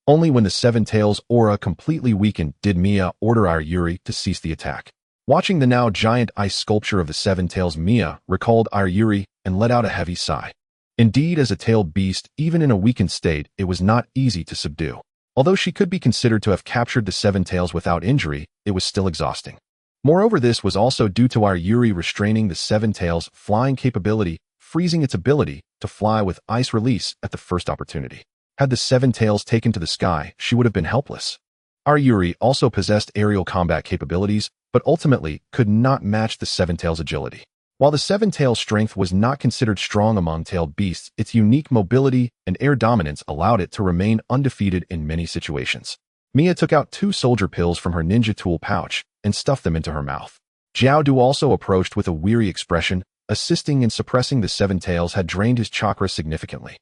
Only when the Seven Tails' aura completely weakened did Mia order Yayoi to cease the attack. Watching the now giant ice sculpture of the Seven Tails, Mia recalled Yayoi and let out a heavy sigh. Indeed, as a tailed beast, even in a weakened state, it was not easy to subdue. Although she could be considered to have captured the seven tails without injury, it was still exhausting. Moreover, this was also due to Yayoi restraining the seven tails' flying capability, freezing its ability to fly with ice release at the first opportunity. Had the seven tails taken to the sky, she would have been helpless. Yayoi also possessed aerial combat capabilities, but ultimately could not match the seven tails' agility. While the seven tails' strength was not considered strong among tailed beasts, its unique mobility and air dominance allowed it to remain undefeated in many situations. Mia took out 2 soldier pills from her ninja tool pouch and stuffed them into her mouth. Jiao Du also approached with a weary expression, assisting in suppressing the seven tails had drained his chakra significantly.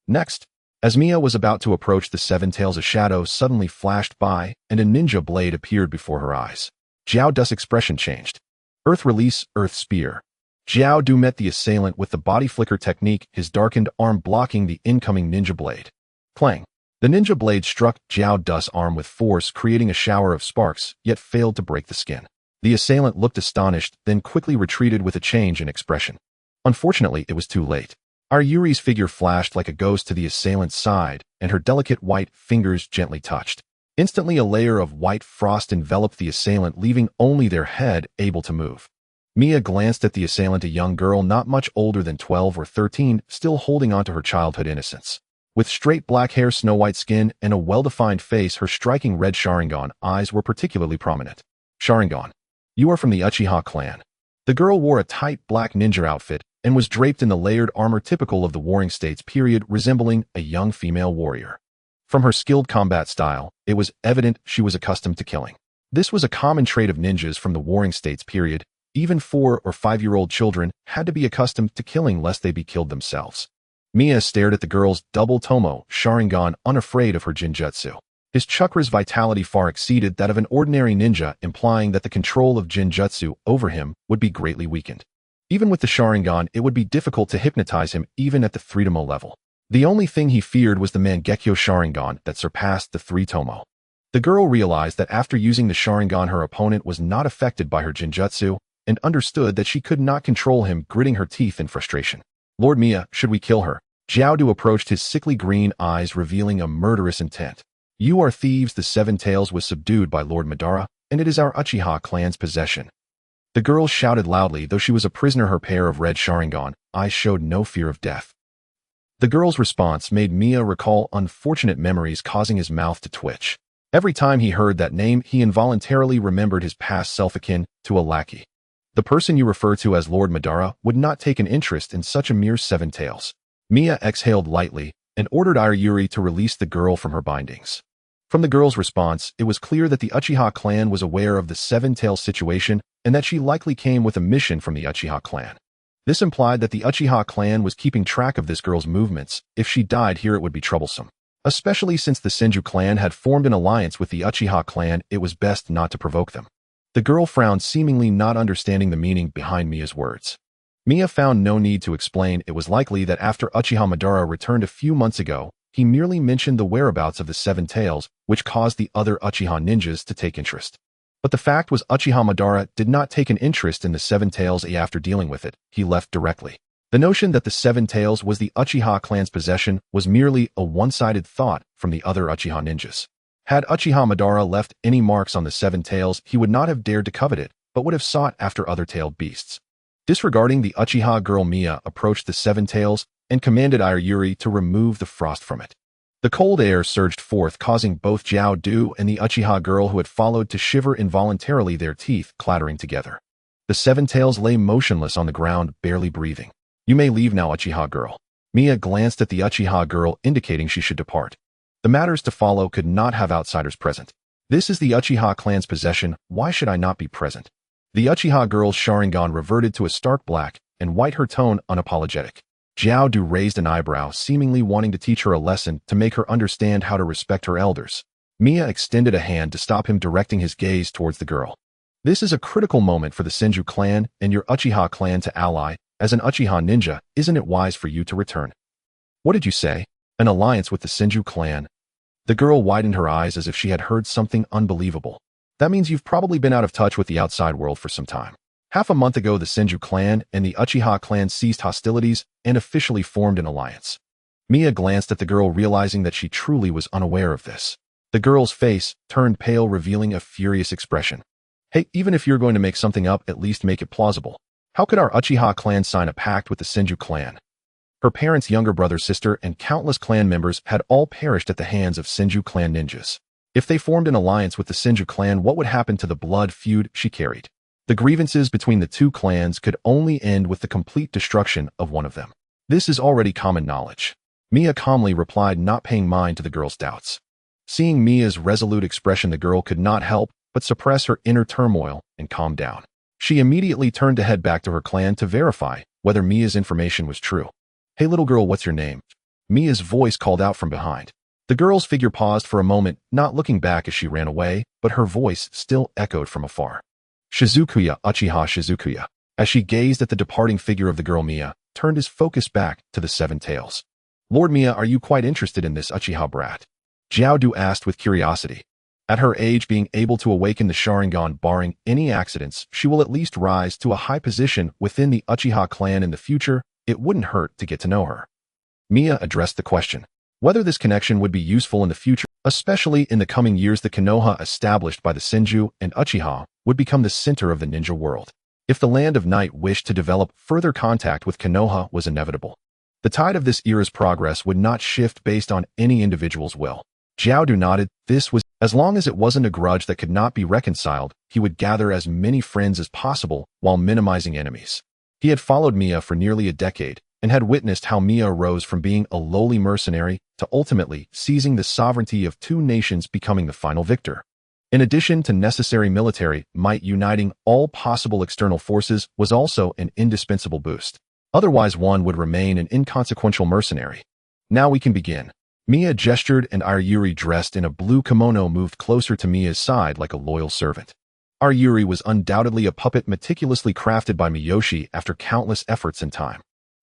Next, as Mia was about to approach the seven tails, a shadow suddenly flashed by and a ninja blade appeared before her eyes. Jiao Du's expression changed. Earth release, earth spear. Jiao Du met the assailant with the body flicker technique, his darkened arm blocking the incoming ninja blade. Clang. The ninja blade struck Jiao Du's arm with force, creating a shower of sparks, yet failed to break the skin. The assailant looked astonished, then quickly retreated with a change in expression. Unfortunately, it was too late. Yayori's figure flashed like a ghost to the assailant's side, and her delicate white fingers gently touched. Instantly, a layer of white frost enveloped the assailant, leaving only their head able to move. Mia glanced at the assailant, a young girl not much older than 12 or 13, still holding on to her childhood innocence. With straight black hair, snow-white skin, and a well-defined face, her striking red Sharingan eyes were particularly prominent. Sharingan. You are from the Uchiha clan. The girl wore a tight black ninja outfit and was draped in the layered armor typical of the Warring States period, resembling a young female warrior. From her skilled combat style, it was evident she was accustomed to killing. This was a common trait of ninjas from the Warring States period. Even 4- or 5-year-old children had to be accustomed to killing lest they be killed themselves. Mia stared at the girl's double Tomo Sharingan, unafraid of her Jinjutsu. His chakra's vitality far exceeded that of an ordinary ninja, implying that the control of Jinjutsu over him would be greatly weakened. Even with the Sharingan, it would be difficult to hypnotize him even at the 3 Tomo level. The only thing he feared was the Mangekyo Sharingan that surpassed the 3 Tomo. The girl realized that after using the Sharingan, her opponent was not affected by her Jinjutsu, and understood that she could not control him, gritting her teeth in frustration. Lord Mia, should we kill her? Jiao Du approached, his sickly green eyes revealing a murderous intent. You are thieves. The seven tails was subdued by Lord Madara, and it is our Uchiha clan's possession. The girl shouted loudly. Though she was a prisoner, her pair of red Sharingan eyes showed no fear of death. The girl's response made Mia recall unfortunate memories, causing his mouth to twitch. Every time he heard that name, he involuntarily remembered his past self, akin to a lackey. The person you refer to as Lord Madara would not take an interest in such a mere seven tails. Mia exhaled lightly and ordered Yayoi to release the girl from her bindings. From the girl's response, it was clear that the Uchiha clan was aware of the seven tails situation and that she likely came with a mission from the Uchiha clan. This implied that the Uchiha clan was keeping track of this girl's movements. If she died here, it would be troublesome. Especially since the Senju clan had formed an alliance with the Uchiha clan, it was best not to provoke them. The girl frowned, seemingly not understanding the meaning behind Mia's words. Mia found no need to explain. It was likely that after Uchiha Madara returned a few months ago, he merely mentioned the whereabouts of the seven tails, which caused the other Uchiha ninjas to take interest. But the fact was, Uchiha Madara did not take an interest in the seven tails. After dealing with it, he left directly. The notion that the seven tails was the Uchiha clan's possession was merely a one-sided thought from the other Uchiha ninjas. Had Uchiha Madara left any marks on the seven tails, he would not have dared to covet it, but would have sought after other tailed beasts. Disregarding the Uchiha girl, Mia approached the seven tails and commanded Yayoi to remove the frost from it. The cold air surged forth, causing both Jiao Du and the Uchiha girl who had followed to shiver involuntarily, their teeth clattering together. The seven tails lay motionless on the ground, barely breathing. You may leave now, Uchiha girl. Mia glanced at the Uchiha girl, indicating she should depart. The matters to follow could not have outsiders present. This is the Uchiha clan's possession. Why should I not be present? The Uchiha girl's Sharingan reverted to a stark black and white, her tone unapologetic. Jiao Du raised an eyebrow, seemingly wanting to teach her a lesson to make her understand how to respect her elders. Mia extended a hand to stop him, directing his gaze towards the girl. This is a critical moment for the Senju clan and your Uchiha clan to ally. As an Uchiha ninja, isn't it wise for you to return? What did you say? An alliance with the Senju clan? The girl widened her eyes as if she had heard something unbelievable. That means you've probably been out of touch with the outside world for some time. Half a month ago, the Senju clan and the Uchiha clan ceased hostilities and officially formed an alliance. Mia glanced at the girl, realizing that she truly was unaware of this. The girl's face turned pale, revealing a furious expression. Hey, even if you're going to make something up, at least make it plausible. How could our Uchiha clan sign a pact with the Senju clan? Her parents' younger brother, sister, and countless clan members had all perished at the hands of Senju clan ninjas. If they formed an alliance with the Senju clan, what would happen to the blood feud she carried? The grievances between the two clans could only end with the complete destruction of one of them. This is already common knowledge. Mia calmly replied, not paying mind to the girl's doubts. Seeing Mia's resolute expression, the girl could not help but suppress her inner turmoil and calm down. She immediately turned to head back to her clan to verify whether Mia's information was true. Hey little girl, what's your name? Mia's voice called out from behind. The girl's figure paused for a moment, not looking back as she ran away, but her voice still echoed from afar. Shizukuya, Uchiha Shizukuya. As she gazed at the departing figure of the girl, Mia turned his focus back to the seven tails. Lord Mia, are you quite interested in this Uchiha brat? Jiaodu asked with curiosity. At her age, being able to awaken the Sharingan barring any accidents, she will at least rise to a high position within the Uchiha clan in the future. It wouldn't hurt to get to know her. Mia addressed the question. Whether this connection would be useful in the future, especially in the coming years, the Konoha established by the Senju and Uchiha would become the center of the ninja world. If the Land of Night wished to develop further contact with Konoha was inevitable. The tide of this era's progress would not shift based on any individual's will. Jiaodu nodded. This was, as long as it wasn't a grudge that could not be reconciled, he would gather as many friends as possible while minimizing enemies. He had followed Mia for nearly a decade and had witnessed how Mia rose from being a lowly mercenary to ultimately seizing the sovereignty of two nations, becoming the final victor. In addition to necessary military might, uniting all possible external forces was also an indispensable boost. Otherwise, one would remain an inconsequential mercenary. Now we can begin. Mia gestured, and Ayuri, dressed in a blue kimono, moved closer to Mia's side like a loyal servant. Ayuri was undoubtedly a puppet meticulously crafted by Miyoshi after countless efforts and time.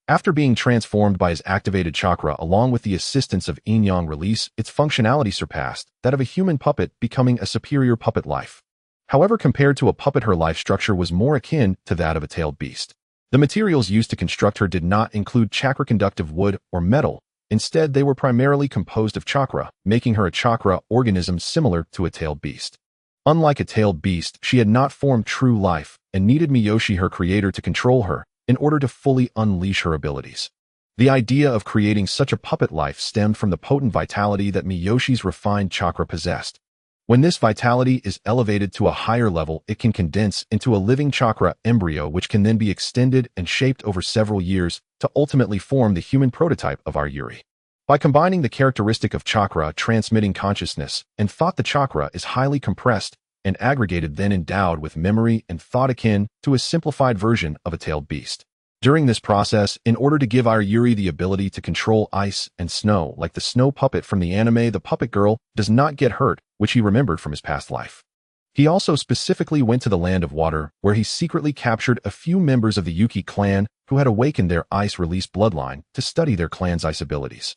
After being transformed by his activated chakra along with the assistance of yin-yang release, its functionality surpassed that of a human puppet, becoming a superior puppet life. However, compared to a puppet, her life structure was more akin to that of a tailed beast. The materials used to construct her did not include chakra-conductive wood or metal. Instead, they were primarily composed of chakra, making her a chakra organism similar to a tailed beast. Unlike a tailed beast, she had not formed true life and needed Miyoshi, her creator, to control her in order to fully unleash her abilities. The idea of creating such a puppet life stemmed from the potent vitality that Miyoshi's refined chakra possessed. When this vitality is elevated to a higher level, it can condense into a living chakra embryo, which can then be extended and shaped over several years to ultimately form the human prototype of Ayuri. By combining the characteristic of chakra transmitting consciousness and thought, the chakra is highly compressed and aggregated, then endowed with memory and thought akin to a simplified version of a tailed beast. During this process, in order to give Ayuri the ability to control ice and snow like the snow puppet from the anime, the puppet girl does not get hurt, which he remembered from his past life. He also specifically went to the Land of Water, where he secretly captured a few members of the Yuki clan who had awakened their ice release bloodline to study their clan's ice abilities.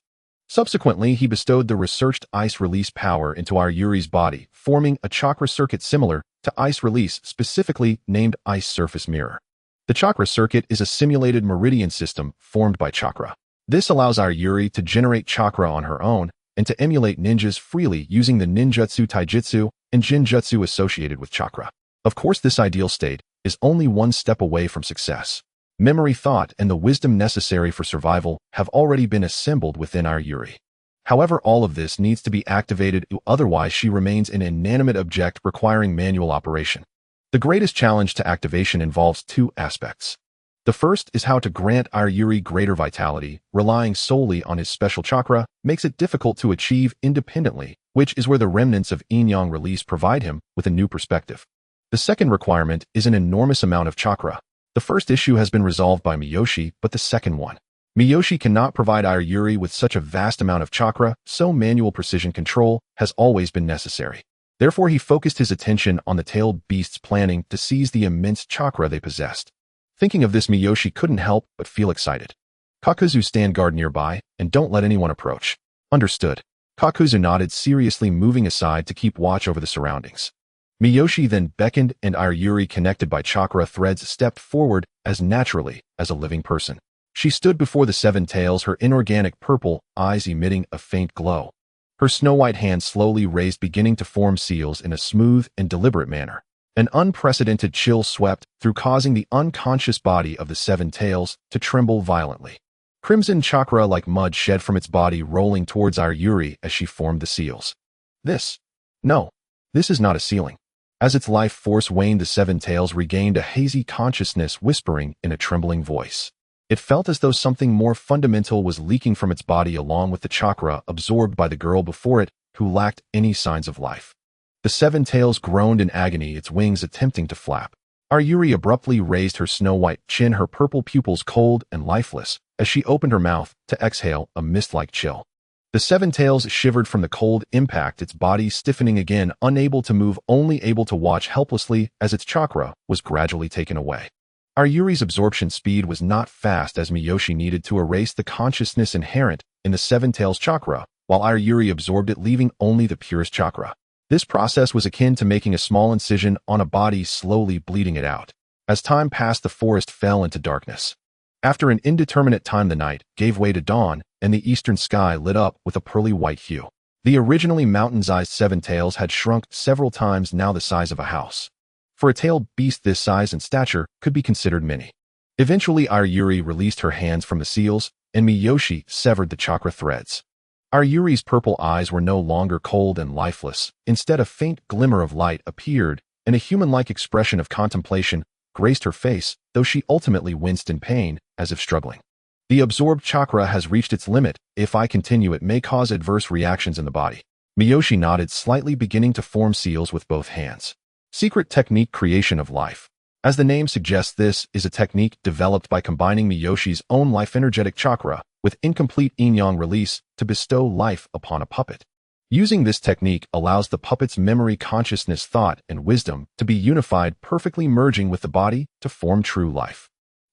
Subsequently, he bestowed the researched ice release power into Ayuri's body, forming a chakra circuit similar to ice release, specifically named Ice Surface Mirror. The chakra circuit is a simulated meridian system formed by chakra. This allows Ayuri to generate chakra on her own and to emulate ninjas freely using the ninjutsu, taijutsu, and jinjutsu associated with chakra. Of course, this ideal state is only one step away from success. Memory, thought, and the wisdom necessary for survival have already been assembled within Ayuri. However, all of this needs to be activated, otherwise she remains an inanimate object requiring manual operation. The greatest challenge to activation involves two aspects. The first is how to grant Ayuri greater vitality. Relying solely on his special chakra makes it difficult to achieve independently, which is where the remnants of yin-yang release provide him with a new perspective. The second requirement is an enormous amount of chakra. The first issue has been resolved by Miyoshi, but the second one. Miyoshi cannot provide Ayuri with such a vast amount of chakra, so manual precision control has always been necessary. Therefore, he focused his attention on the tailed beasts, planning to seize the immense chakra they possessed. Thinking of this, Miyoshi couldn't help but feel excited. Kakuzu, stand guard nearby, and don't let anyone approach. Understood. Kakuzu nodded, seriously moving aside to keep watch over the surroundings. Miyoshi then beckoned and Ayuri, connected by chakra threads, stepped forward as naturally as a living person. She stood before the seven tails, her inorganic purple eyes emitting a faint glow. Her snow-white hand slowly raised, beginning to form seals in a smooth and deliberate manner. An unprecedented chill swept through, causing the unconscious body of the seven tails to tremble violently. Crimson chakra like mud shed from its body, rolling towards Ayuri as she formed the seals. This is not a ceiling. As its life force waned, the seven tails regained a hazy consciousness, whispering in a trembling voice. It felt as though something more fundamental was leaking from its body, along with the chakra absorbed by the girl before it, who lacked any signs of life. The seven tails groaned in agony, its wings attempting to flap. Ayuri abruptly raised her snow-white chin, her purple pupils cold and lifeless, as she opened her mouth to exhale a mist-like chill. The seven tails shivered from the cold impact, its body stiffening again, unable to move, only able to watch helplessly as its chakra was gradually taken away. Ayuri's absorption speed was not fast, as Miyoshi needed to erase the consciousness inherent in the seven tails chakra, while Ayuri absorbed it, leaving only the purest chakra. This process was akin to making a small incision on a body, slowly bleeding it out. As time passed, the forest fell into darkness. After an indeterminate time, the night gave way to dawn, and the eastern sky lit up with a pearly white hue. The originally mountain-sized seven tails had shrunk several times, now the size of a house. For a tailed beast this size and stature could be considered mini. Eventually, Ayuri released her hands from the seals, and Miyoshi severed the chakra threads. Ayuri's purple eyes were no longer cold and lifeless. Instead, a faint glimmer of light appeared, and a human-like expression of contemplation graced her face, though she ultimately winced in pain, as if struggling. The absorbed chakra has reached its limit. If I continue, it may cause adverse reactions in the body. Miyoshi nodded slightly, beginning to form seals with both hands. Secret technique: creation of life. As the name suggests, this is a technique developed by combining Miyoshi's own life energetic chakra with incomplete yin-yang release to bestow life upon a puppet. Using this technique allows the puppet's memory, consciousness, thought, and wisdom to be unified, perfectly merging with the body to form true life.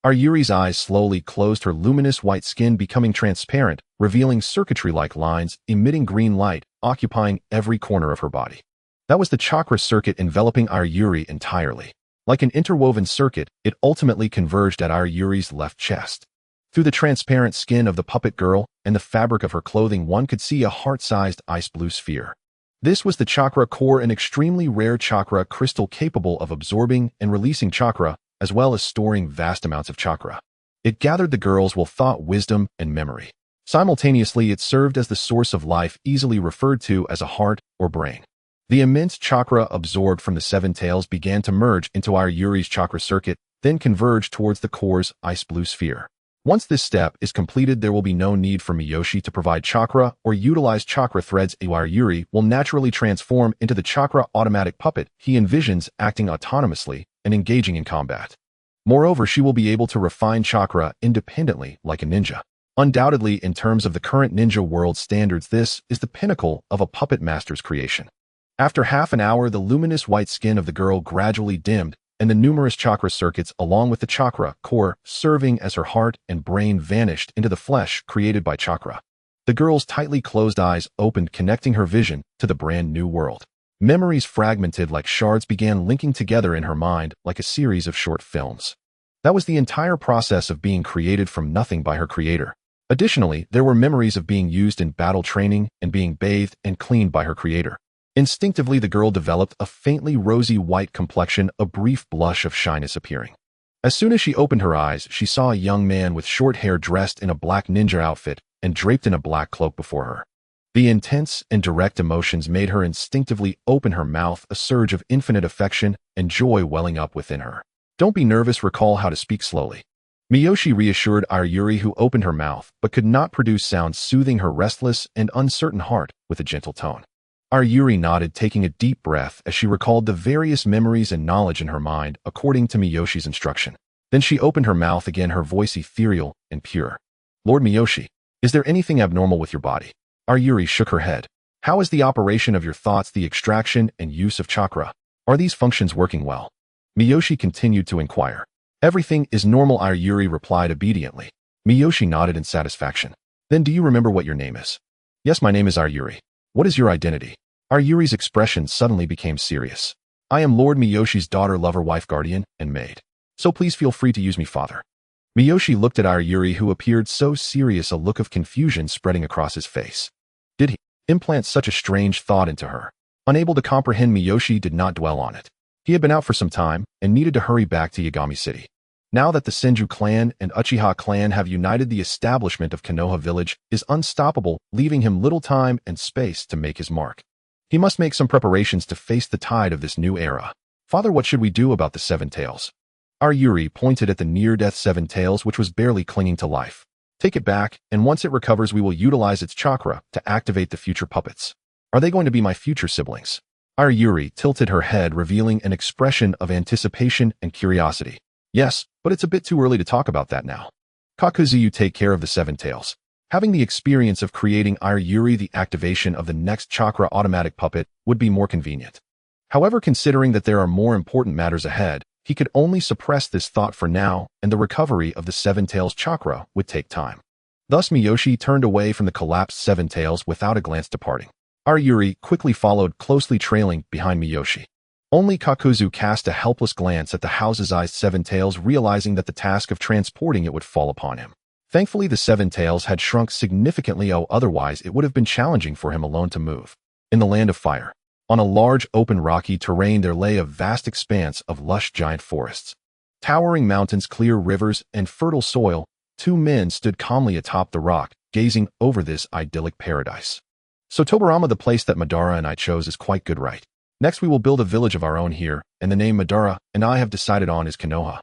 Ayuri's eyes slowly closed, her luminous white skin becoming transparent, revealing circuitry-like lines emitting green light, occupying every corner of her body. That was the chakra circuit enveloping Ayuri entirely. Like an interwoven circuit, it ultimately converged at Ayuri's left chest. Through the transparent skin of the puppet girl and the fabric of her clothing, one could see a heart-sized ice blue sphere. This was the chakra core, an extremely rare chakra crystal capable of absorbing and releasing chakra, as well as storing vast amounts of chakra. It gathered the girl's will, thought, wisdom, and memory. Simultaneously, it served as the source of life, easily referred to as a heart or brain. The immense chakra absorbed from the seven tails began to merge into Ayuri's chakra circuit, then converge towards the core's ice blue sphere. Once this step is completed, there will be no need for Miyoshi to provide chakra or utilize chakra threads. Ayuri will naturally transform into the chakra automatic puppet he envisions, acting autonomously and engaging in combat. Moreover, she will be able to refine chakra independently like a ninja. Undoubtedly, in terms of the current ninja world standards, this is the pinnacle of a puppet master's creation. After half an hour, the luminous white skin of the girl gradually dimmed, and the numerous chakra circuits, along with the chakra core serving as her heart and brain, vanished into the flesh created by chakra. The girl's tightly closed eyes opened, connecting her vision to the brand new world. Memories fragmented like shards began linking together in her mind like a series of short films. That was the entire process of being created from nothing by her creator. Additionally, there were memories of being used in battle training and being bathed and cleaned by her creator. Instinctively, the girl developed a faintly rosy white complexion, a brief blush of shyness appearing. As soon as she opened her eyes, she saw a young man with short hair, dressed in a black ninja outfit and draped in a black cloak before her. The intense and direct emotions made her instinctively open her mouth, a surge of infinite affection and joy welling up within her. Don't be nervous, recall how to speak slowly. Miyoshi reassured Ayuri, who opened her mouth but could not produce sound, soothing her restless and uncertain heart with a gentle tone. Ayuri nodded, taking a deep breath as she recalled the various memories and knowledge in her mind according to Miyoshi's instruction. Then she opened her mouth again, her voice ethereal and pure. Lord Miyoshi, is there anything abnormal with your body? Ayuri shook her head. How is the operation of your thoughts, the extraction and use of chakra? Are these functions working well? Miyoshi continued to inquire. Everything is normal, Ayuri replied obediently. Miyoshi nodded in satisfaction. Then do you remember what your name is? Yes, my name is Ayuri. What is your identity? Ayuri's expression suddenly became serious. I am Lord Miyoshi's daughter, lover, wife, guardian, and maid. So please feel free to use me, father. Miyoshi looked at Yayoi, who appeared so serious, a look of confusion spreading across his face. Did he implant such a strange thought into her? Unable to comprehend, Miyoshi did not dwell on it. He had been out for some time and needed to hurry back to Yagami City. Now that the Senju clan and Uchiha clan have united, the establishment of Konoha village is unstoppable, leaving him little time and space to make his mark. He must make some preparations to face the tide of this new era. Father, what should we do about the Seven Tails? Yayoi pointed at the near-death Seven Tails, which was barely clinging to life. Take it back, and once it recovers, we will utilize its chakra to activate the future puppets. Are they going to be my future siblings? Yayoi tilted her head, revealing an expression of anticipation and curiosity. Yes, but it's a bit too early to talk about that now. Kakuzu, you take care of the Seven Tails. Having the experience of creating Yayoi, the activation of the next chakra automatic puppet would be more convenient. However, considering that there are more important matters ahead, he could only suppress this thought for now, and the recovery of the Seven Tails chakra would take time. Thus, Miyoshi turned away from the collapsed Seven Tails without a glance, departing. Yayoi quickly followed, closely trailing behind Miyoshi. Only Kakuzu cast a helpless glance at the house's Seven Tails, realizing that the task of transporting it would fall upon him. Thankfully, the Seven Tails had shrunk significantly, otherwise it would have been challenging for him alone to move. In the Land of Fire, on a large open rocky terrain, there lay a vast expanse of lush giant forests. Towering mountains, clear rivers, and fertile soil, two men stood calmly atop the rock, gazing over this idyllic paradise. So Tobarama, the place that Madara and I chose, is quite good, right? Next, we will build a village of our own here, and the name Madara and I have decided on is Konoha.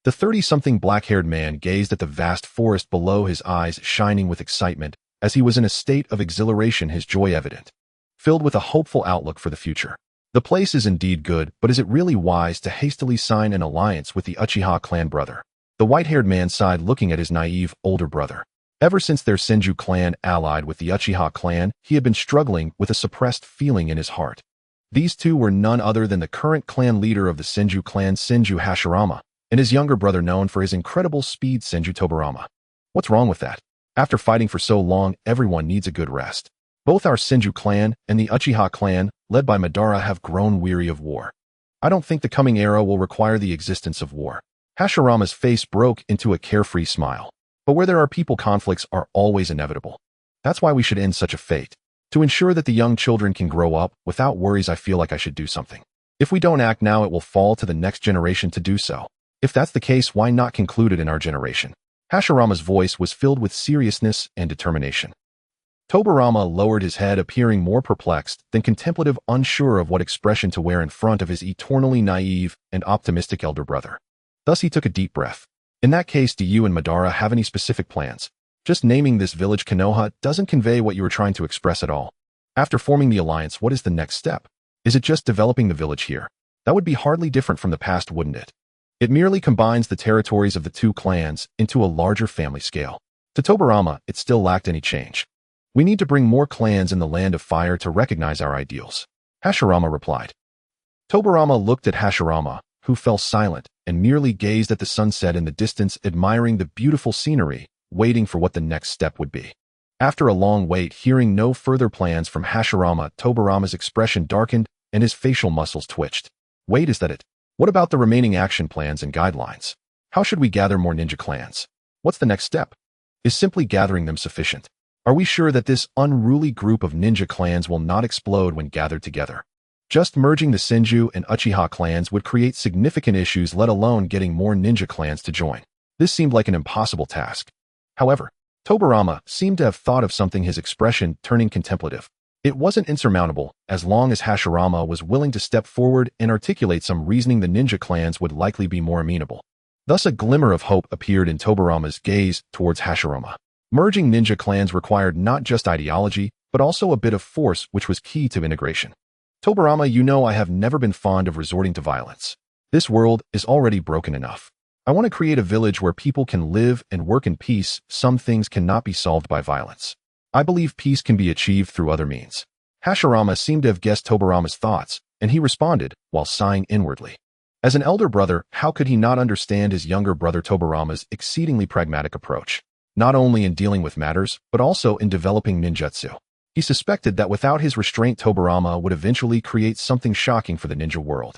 The 30-something black-haired man gazed at the vast forest below, his eyes shining with excitement, as he was in a state of exhilaration, his joy evident. Filled with a hopeful outlook for the future. The place is indeed good, but is it really wise to hastily sign an alliance with the Uchiha clan, brother? The white-haired man sighed, looking at his naive, older brother. Ever since their Senju clan allied with the Uchiha clan, he had been struggling with a suppressed feeling in his heart. These two were none other than the current clan leader of the Senju clan, Senju Hashirama, and his younger brother known for his incredible speed, Senju Tobarama. What's wrong with that? After fighting for so long, everyone needs a good rest. Both our Senju clan and the Uchiha clan, led by Madara, have grown weary of war. I don't think the coming era will require the existence of war. Hashirama's face broke into a carefree smile. But where there are people, conflicts are always inevitable. That's why we should end such a fate. To ensure that the young children can grow up without worries, I feel like I should do something. If we don't act now, it will fall to the next generation to do so. If that's the case, why not conclude it in our generation? Hashirama's voice was filled with seriousness and determination. Tobarama lowered his head, appearing more perplexed than contemplative, unsure of what expression to wear in front of his eternally naive and optimistic elder brother. Thus he took a deep breath. In that case, do you and Madara have any specific plans? Just naming this village Konoha doesn't convey what you were trying to express at all. After forming the alliance, what is the next step? Is it just developing the village here? That would be hardly different from the past, wouldn't it? It merely combines the territories of the two clans into a larger family scale. To Tobarama, it still lacked any change. We need to bring more clans in the Land of Fire to recognize our ideals, Hashirama replied. Tobarama looked at Hashirama, who fell silent and merely gazed at the sunset in the distance, admiring the beautiful scenery, waiting for what the next step would be. After a long wait, hearing no further plans from Hashirama, Tobarama's expression darkened and his facial muscles twitched. Wait, is that it? What about the remaining action plans and guidelines? How should we gather more ninja clans? What's the next step? Is simply gathering them sufficient? Are we sure that this unruly group of ninja clans will not explode when gathered together? Just merging the Senju and Uchiha clans would create significant issues, let alone getting more ninja clans to join. This seemed like an impossible task. However, Tobarama seemed to have thought of something, his expression turning contemplative. It wasn't insurmountable, as long as Hashirama was willing to step forward and articulate some reasoning. The ninja clans would likely be more amenable. Thus a glimmer of hope appeared in Tobarama's gaze towards Hashirama. Merging ninja clans required not just ideology, but also a bit of force, which was key to integration. Tobarama, you know I have never been fond of resorting to violence. This world is already broken enough. I want to create a village where people can live and work in peace. Some things cannot be solved by violence. I believe peace can be achieved through other means. Hashirama seemed to have guessed Tobarama's thoughts, and he responded, while sighing inwardly. As an elder brother, how could he not understand his younger brother Tobarama's exceedingly pragmatic approach? Not only in dealing with matters, but also in developing ninjutsu. He suspected that without his restraint, Tobarama would eventually create something shocking for the ninja world.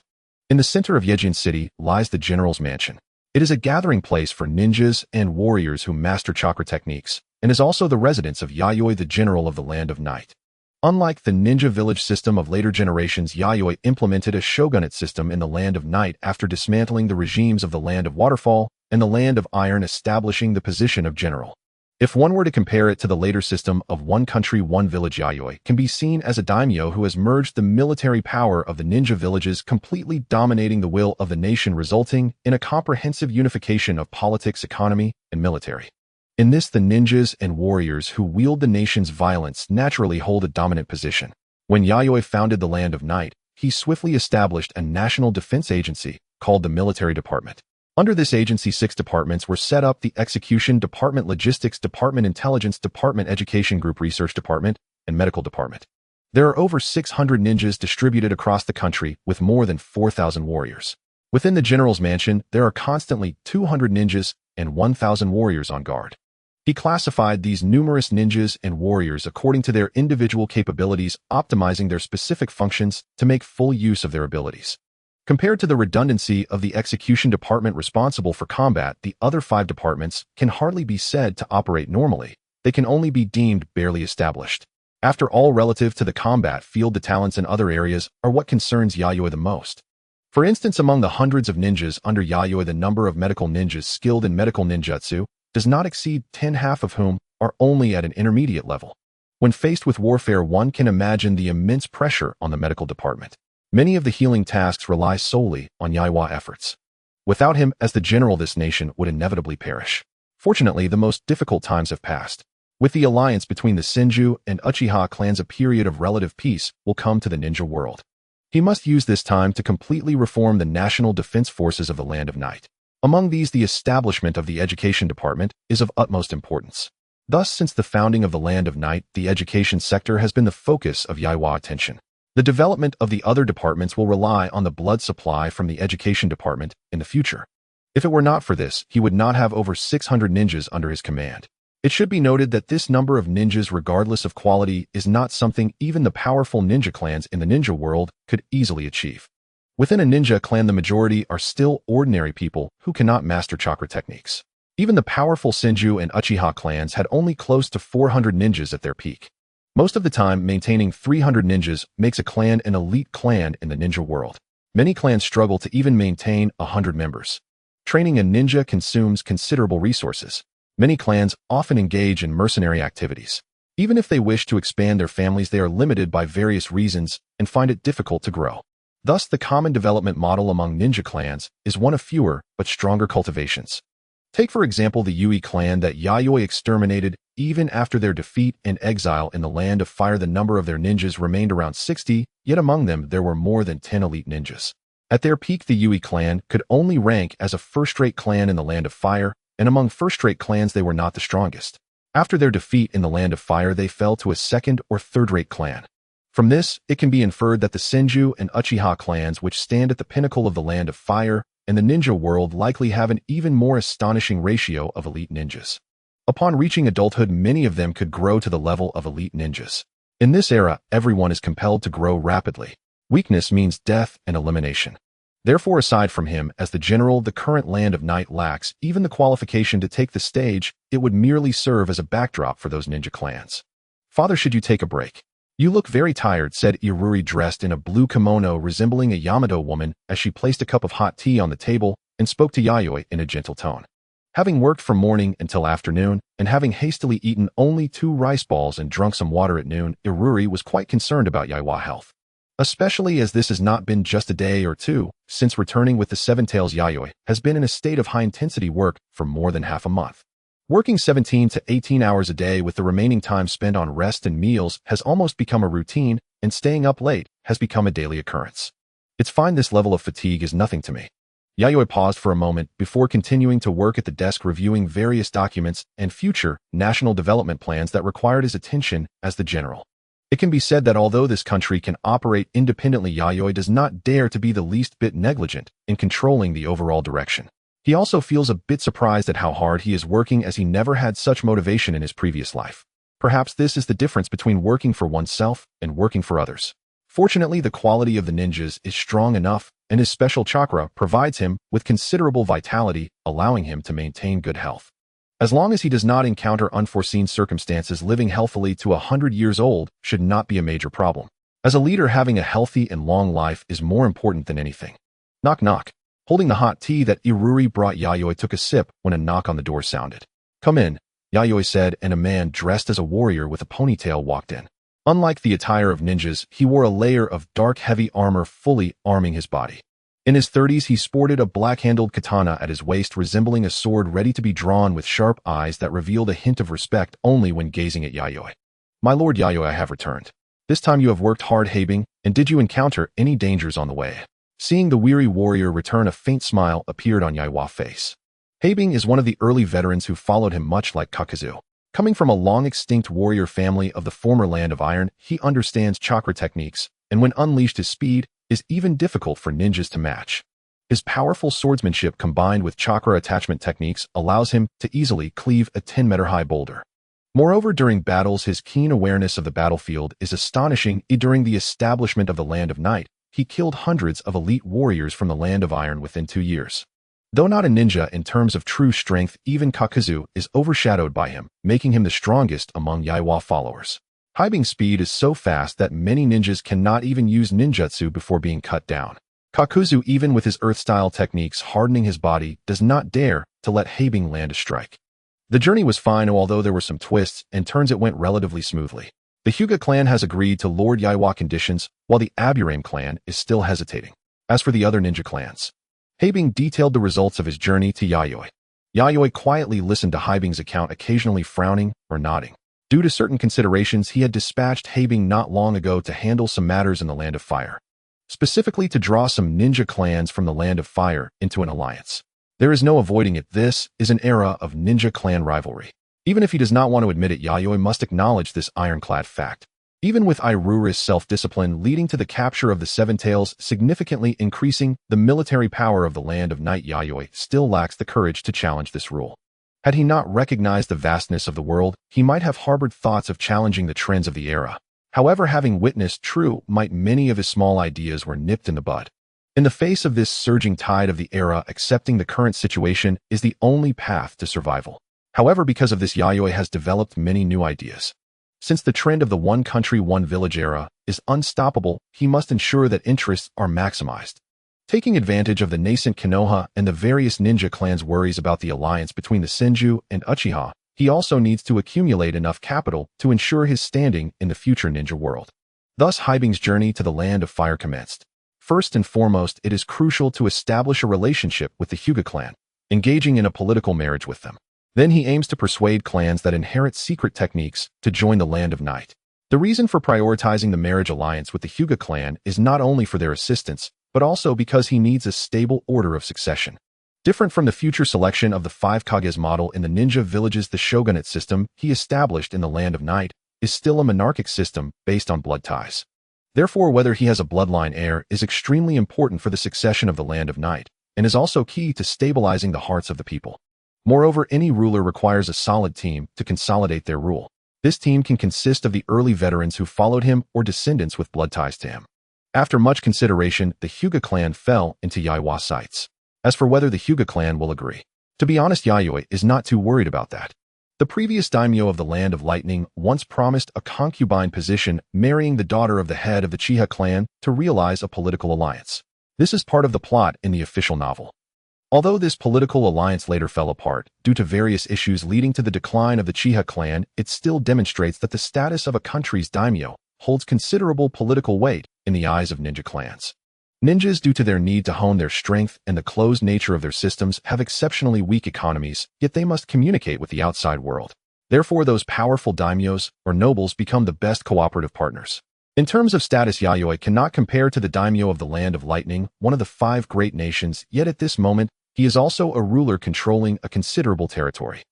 In the center of Yejin City lies the General's Mansion. It is a gathering place for ninjas and warriors who master chakra techniques, and is also the residence of Yayoi, the General of the Land of Night. Unlike the ninja village system of later generations, Yayoi implemented a shogunate system in the Land of Night after dismantling the regimes of the Land of Waterfall and the Land of Iron, establishing the position of general. If one were to compare it to the later system of one country, one village, Yayoi can be seen as a daimyo who has merged the military power of the ninja villages, completely dominating the will of the nation, resulting in a comprehensive unification of politics, economy, and military. In this, the ninjas and warriors who wield the nation's violence naturally hold a dominant position. When Yayoi founded the Land of Night, he swiftly established a national defense agency called the Military Department. Under this agency, 6 departments were set up: the Execution Department, Logistics Department, Intelligence Department, Education Group, Research Department, and Medical Department. There are over 600 ninjas distributed across the country with more than 4,000 warriors. Within the General's Mansion, there are constantly 200 ninjas and 1,000 warriors on guard. He classified these numerous ninjas and warriors according to their individual capabilities, optimizing their specific functions to make full use of their abilities. Compared to the redundancy of the Execution Department responsible for combat, the other 5 departments can hardly be said to operate normally. They can only be deemed barely established. After all, relative to the combat field, the talents in other areas are what concerns Yayoi the most. For instance, among the hundreds of ninjas under Yayoi, the number of medical ninjas skilled in medical ninjutsu does not exceed 10, half of whom are only at an intermediate level. When faced with warfare, one can imagine the immense pressure on the medical department. Many of the healing tasks rely solely on Yayoi efforts. Without him as the general, this nation would inevitably perish. Fortunately, the most difficult times have passed. With the alliance between the Senju and Uchiha clans, a period of relative peace will come to the ninja world. He must use this time to completely reform the national defense forces of the Land of Night. Among these, the establishment of the Education Department is of utmost importance. Thus, since the founding of the Land of Night, the education sector has been the focus of Yayoi attention. The development of the other departments will rely on the blood supply from the Education Department in the future. If it were not for this, he would not have over 600 ninjas under his command. It should be noted that this number of ninjas, regardless of quality, is not something even the powerful ninja clans in the ninja world could easily achieve. Within a ninja clan, the majority are still ordinary people who cannot master chakra techniques. Even the powerful Senju and Uchiha clans had only close to 400 ninjas at their peak. Most of the time, maintaining 300 ninjas makes a clan an elite clan in the ninja world. Many clans struggle to even maintain 100 members. Training a ninja consumes considerable resources. Many clans often engage in mercenary activities. Even if they wish to expand their families, they are limited by various reasons and find it difficult to grow. Thus, the common development model among ninja clans is one of fewer but stronger cultivations. Take, for example, the Yui clan that Yayoi exterminated. Even after their defeat and exile in the Land of Fire, the number of their ninjas remained around 60, yet among them there were more than 10 elite ninjas. At their peak, the Yui clan could only rank as a first-rate clan in the Land of Fire, and among first-rate clans they were not the strongest. After their defeat in the Land of Fire, they fell to a second or third-rate clan. From this, it can be inferred that the Senju and Uchiha clans, which stand at the pinnacle of the Land of Fire and the ninja world, likely have an even more astonishing ratio of elite ninjas. Upon reaching adulthood, many of them could grow to the level of elite ninjas. In this era, everyone is compelled to grow rapidly. Weakness means death and elimination. Therefore, aside from him as the general, the current Land of Night lacks even the qualification to take the stage. It would merely serve as a backdrop for those ninja clans. "Father, should you take a break? You look very tired," said Iruri, dressed in a blue kimono resembling a Yamato woman, as she placed a cup of hot tea on the table and spoke to Yayoi in a gentle tone. Having worked from morning until afternoon, and having hastily eaten only 2 rice balls and drunk some water at noon, Iruri was quite concerned about Yayui's health. Especially as this has not been just a day or two. Since returning with the Seven Tails, Yayoi has been in a state of high-intensity work for more than half a month. Working 17 to 18 hours a day with the remaining time spent on rest and meals has almost become a routine, and staying up late has become a daily occurrence. "It's fine, this level of fatigue is nothing to me." Yayoi paused for a moment before continuing to work at the desk, reviewing various documents and future national development plans that required his attention as the general. It can be said that although this country can operate independently, Yayoi does not dare to be the least bit negligent in controlling the overall direction. He also feels a bit surprised at how hard he is working, as he never had such motivation in his previous life. Perhaps this is the difference between working for oneself and working for others. Fortunately, the quality of the ninjas is strong enough and his special chakra provides him with considerable vitality, allowing him to maintain good health. As long as he does not encounter unforeseen circumstances, living healthily to 100 years old should not be a major problem. As a leader, having a healthy and long life is more important than anything. Knock knock. Holding the hot tea that Iruri brought, Yayoi took a sip when a knock on the door sounded. "Come in," Yayoi said, and a man dressed as a warrior with a ponytail walked in. Unlike the attire of ninjas, he wore a layer of dark, heavy armor fully arming his body. In his 30s, he sported a black-handled katana at his waist, resembling a sword ready to be drawn, with sharp eyes that revealed a hint of respect only when gazing at Yayoi. "My lord Yayoi, I have returned. This time you have worked hard, Habing, and did you encounter any dangers on the way?" Seeing the weary warrior return, a faint smile appeared on Yayua's face. Habing is one of the early veterans who followed him, much like Kakazu. Coming from a long-extinct warrior family of the former Land of Iron, he understands chakra techniques, and when unleashed, his speed is even difficult for ninjas to match. His powerful swordsmanship combined with chakra attachment techniques allows him to easily cleave a 10-meter-high boulder. Moreover, during battles, his keen awareness of the battlefield is astonishing. During the establishment of the Land of Night, he killed hundreds of elite warriors from the Land of Iron within 2 years. Though not a ninja in terms of true strength, even Kakazu is overshadowed by him, making him the strongest among Yayoi followers. Habing's speed is so fast that many ninjas cannot even use ninjutsu before being cut down. Kakazu, even with his earth-style techniques hardening his body, does not dare to let Habing land a strike. The journey was fine, although there were some twists and turns. It went relatively smoothly. The Hyuga clan has agreed to Lord Yayoi conditions, while the Aburame clan is still hesitating. As for the other ninja clans, Habing detailed the results of his journey to Yayoi. Yayoi quietly listened to Habing's account, occasionally frowning or nodding. Due to certain considerations, he had dispatched Habing not long ago to handle some matters in the Land of Fire, specifically to draw some ninja clans from the Land of Fire into an alliance. There is no avoiding it. This is an era of ninja clan rivalry. Even if he does not want to admit it, Yayoi must acknowledge this ironclad fact. Even with Irura's self-discipline leading to the capture of the Seven Tails, significantly increasing the military power of the Land of Night, Yayoi still lacks the courage to challenge this rule. Had he not recognized the vastness of the world, he might have harbored thoughts of challenging the trends of the era. However, having witnessed true might, many of his small ideas were nipped in the bud. In the face of this surging tide of the era, accepting the current situation is the only path to survival. However, because of this, Yayoi has developed many new ideas. Since the trend of the one country, one village era is unstoppable, he must ensure that interests are maximized. Taking advantage of the nascent Konoha and the various ninja clans' worries about the alliance between the Senju and Uchiha, he also needs to accumulate enough capital to ensure his standing in the future ninja world. Thus, Habing's journey to the Land of Fire commenced. First and foremost, it is crucial to establish a relationship with the Hyuga clan, engaging in a political marriage with them. Then he aims to persuade clans that inherit secret techniques to join the Land of Night. The reason for prioritizing the marriage alliance with the Hyuga clan is not only for their assistance, but also because he needs a stable order of succession. Different from the future selection of the 5 Kages model in the ninja villages, the shogunate system he established in the Land of Night is still a monarchic system based on blood ties. Therefore, whether he has a bloodline heir is extremely important for the succession of the Land of Night, and is also key to stabilizing the hearts of the people. Moreover, any ruler requires a solid team to consolidate their rule. This team can consist of the early veterans who followed him or descendants with blood ties to him. After much consideration, the Hyuga clan fell into Yayui's sights. As for whether the Hyuga clan will agree, to be honest, Yayoi is not too worried about that. The previous daimyo of the Land of Lightning once promised a concubine position, marrying the daughter of the head of the Chiha clan to realize a political alliance. This is part of the plot in the official novel. Although this political alliance later fell apart due to various issues leading to the decline of the Chiha clan, it still demonstrates that the status of a country's daimyo holds considerable political weight in the eyes of ninja clans. Ninjas, due to their need to hone their strength and the closed nature of their systems, have exceptionally weak economies, yet they must communicate with the outside world. Therefore, those powerful daimyos or nobles become the best cooperative partners. In terms of status, Yayoi cannot compare to the daimyo of the Land of Lightning, one of the 5 great nations, yet at this moment, he is also a ruler controlling a considerable territory.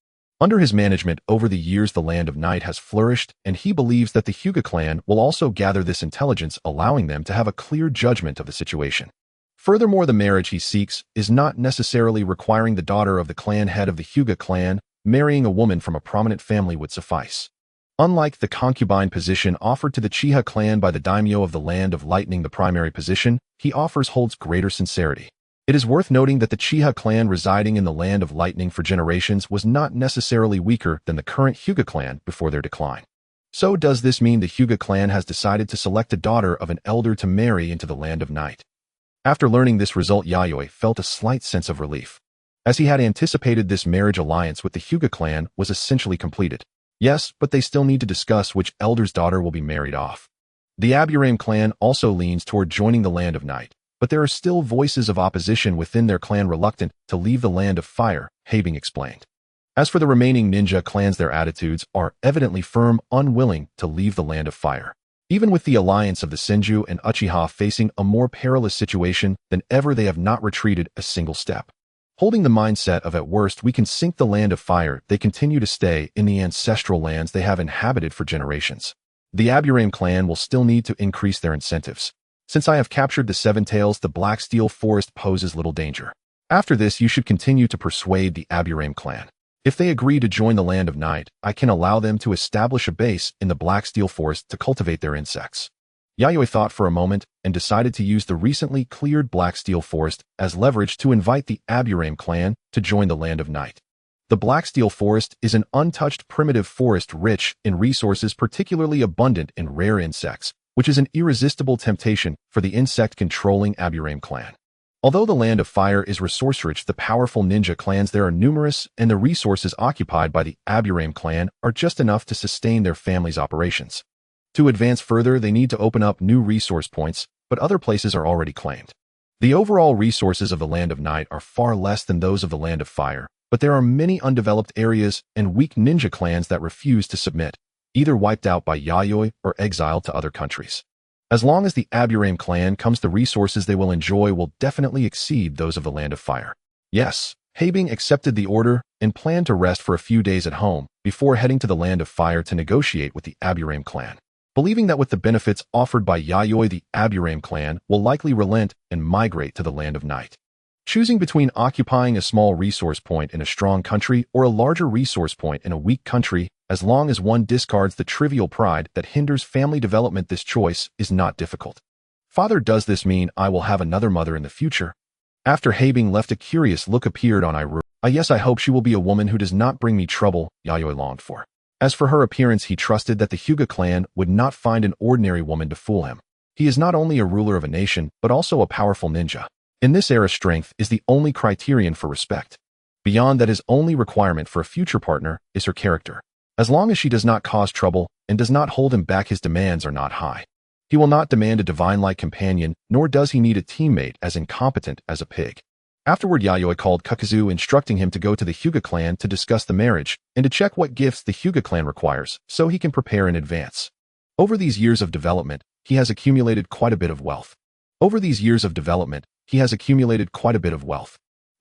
Under his management, over the years the Land of Night has flourished, and he believes that the Hyuga clan will also gather this intelligence, allowing them to have a clear judgment of the situation. Furthermore, the marriage he seeks is not necessarily requiring the daughter of the clan head of the Hyuga clan. Marrying a woman from a prominent family would suffice. Unlike the concubine position offered to the Chiha clan by the daimyo of the Land of Lightning, the primary position he offers holds greater sincerity. It is worth noting that the Chiha clan residing in the Land of Lightning for generations was not necessarily weaker than the current Hyuga clan before their decline. So does this mean the Hyuga clan has decided to select a daughter of an elder to marry into the Land of Night? After learning this result, Yayoi felt a slight sense of relief, as he had anticipated this marriage alliance with the Hyuga clan was essentially completed. Yes, but they still need to discuss which elder's daughter will be married off. The Aburame clan also leans toward joining the Land of Night, but there are still voices of opposition within their clan reluctant to leave the Land of Fire, Habing explained. As for the remaining ninja clans, their attitudes are evidently firm, unwilling to leave the Land of Fire. Even with the alliance of the Senju and Uchiha facing a more perilous situation than ever, they have not retreated a single step. Holding the mindset of at worst we can sink the Land of Fire, they continue to stay in the ancestral lands they have inhabited for generations. The Aburame clan will still need to increase their incentives. Since I have captured the Seven Tails, the Black Steel Forest poses little danger. After this, you should continue to persuade the Aburame clan. If they agree to join the Land of Night, I can allow them to establish a base in the Black Steel Forest to cultivate their insects. Yayoi thought for a moment and decided to use the recently cleared Black Steel Forest as leverage to invite the Aburame clan to join the Land of Night. The Black Steel Forest is an untouched primitive forest rich in resources, particularly abundant in rare insects, which is an irresistible temptation for the insect-controlling Aburame clan. Although the Land of Fire is resource-rich, the powerful ninja clans there are numerous, and the resources occupied by the Aburame clan are just enough to sustain their family's operations. To advance further, they need to open up new resource points, but other places are already claimed. The overall resources of the Land of Night are far less than those of the Land of Fire, but there are many undeveloped areas and weak ninja clans that refuse to submit, either wiped out by Yayoi or exiled to other countries. As long as the Aburame clan comes, the resources they will enjoy will definitely exceed those of the Land of Fire. Yes, Habing accepted the order and planned to rest for a few days at home before heading to the Land of Fire to negotiate with the Aburame clan. Believing that with the benefits offered by Yayoi, the Aburame clan will likely relent and migrate to the Land of Night. Choosing between occupying a small resource point in a strong country or a larger resource point in a weak country, as long as one discards the trivial pride that hinders family development, this choice is not difficult. Father, does this mean I will have another mother in the future? After Habing left, a curious look appeared on Iru. Yes, I hope she will be a woman who does not bring me trouble, Yayoi longed for. As for her appearance, he trusted that the Hyuga clan would not find an ordinary woman to fool him. He is not only a ruler of a nation, but also a powerful ninja. In this era, strength is the only criterion for respect. Beyond that, his only requirement for a future partner is her character. As long as she does not cause trouble and does not hold him back, his demands are not high. He will not demand a divine-like companion, nor does he need a teammate as incompetent as a pig. Afterward, Yayoi called Kukazu, instructing him to go to the Hyuga clan to discuss the marriage and to check what gifts the Hyuga clan requires so he can prepare in advance. Over these years of development, he has accumulated quite a bit of wealth.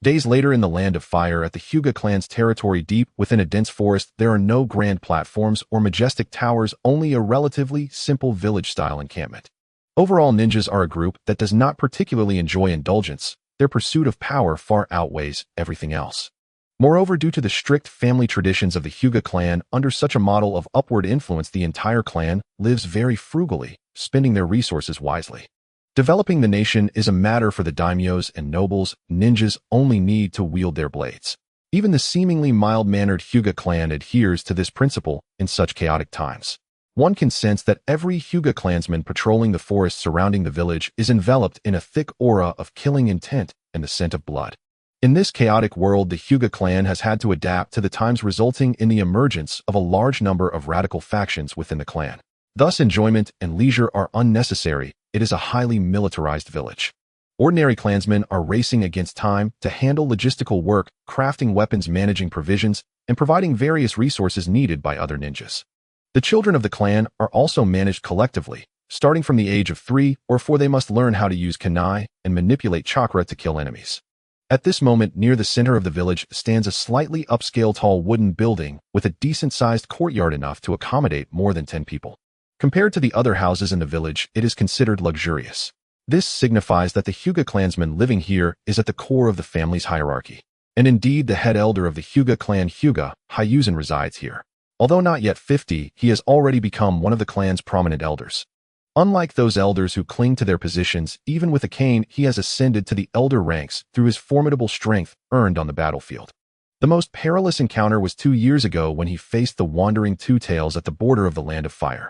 Days later, in the Land of Fire, at the Hyuga clan's territory deep within a dense forest, there are no grand platforms or majestic towers, only a relatively simple village-style encampment. Overall, ninjas are a group that does not particularly enjoy indulgence. Their pursuit of power far outweighs everything else. Moreover, due to the strict family traditions of the Hyuga clan, under such a model of upward influence, the entire clan lives very frugally, spending their resources wisely. Developing the nation is a matter for the daimyos and nobles. Ninjas only need to wield their blades. Even the seemingly mild-mannered Hyuga clan adheres to this principle in such chaotic times. One can sense that every Hyuga clansman patrolling the forest surrounding the village is enveloped in a thick aura of killing intent and the scent of blood. In this chaotic world, the Hyuga clan has had to adapt to the times, resulting in the emergence of a large number of radical factions within the clan. Thus, enjoyment and leisure are unnecessary. It is a highly militarized village. Ordinary clansmen are racing against time to handle logistical work, crafting weapons, managing provisions, and providing various resources needed by other ninjas. The children of the clan are also managed collectively. Starting from the age of 3 or 4, they must learn how to use kunai and manipulate chakra to kill enemies. At this moment, near the center of the village stands a slightly upscale tall wooden building with a decent-sized courtyard enough to accommodate more than 10 people. Compared to the other houses in the village, it is considered luxurious. This signifies that the Hyuga clansman living here is at the core of the family's hierarchy. And indeed, the head elder of the Hyuga clan, Hyuga Hyuzen, resides here. Although not yet 50, he has already become one of the clan's prominent elders. Unlike those elders who cling to their positions, even with a cane, he has ascended to the elder ranks through his formidable strength earned on the battlefield. The most perilous encounter was 2 years ago when he faced the wandering Two-Tails at the border of the Land of Fire.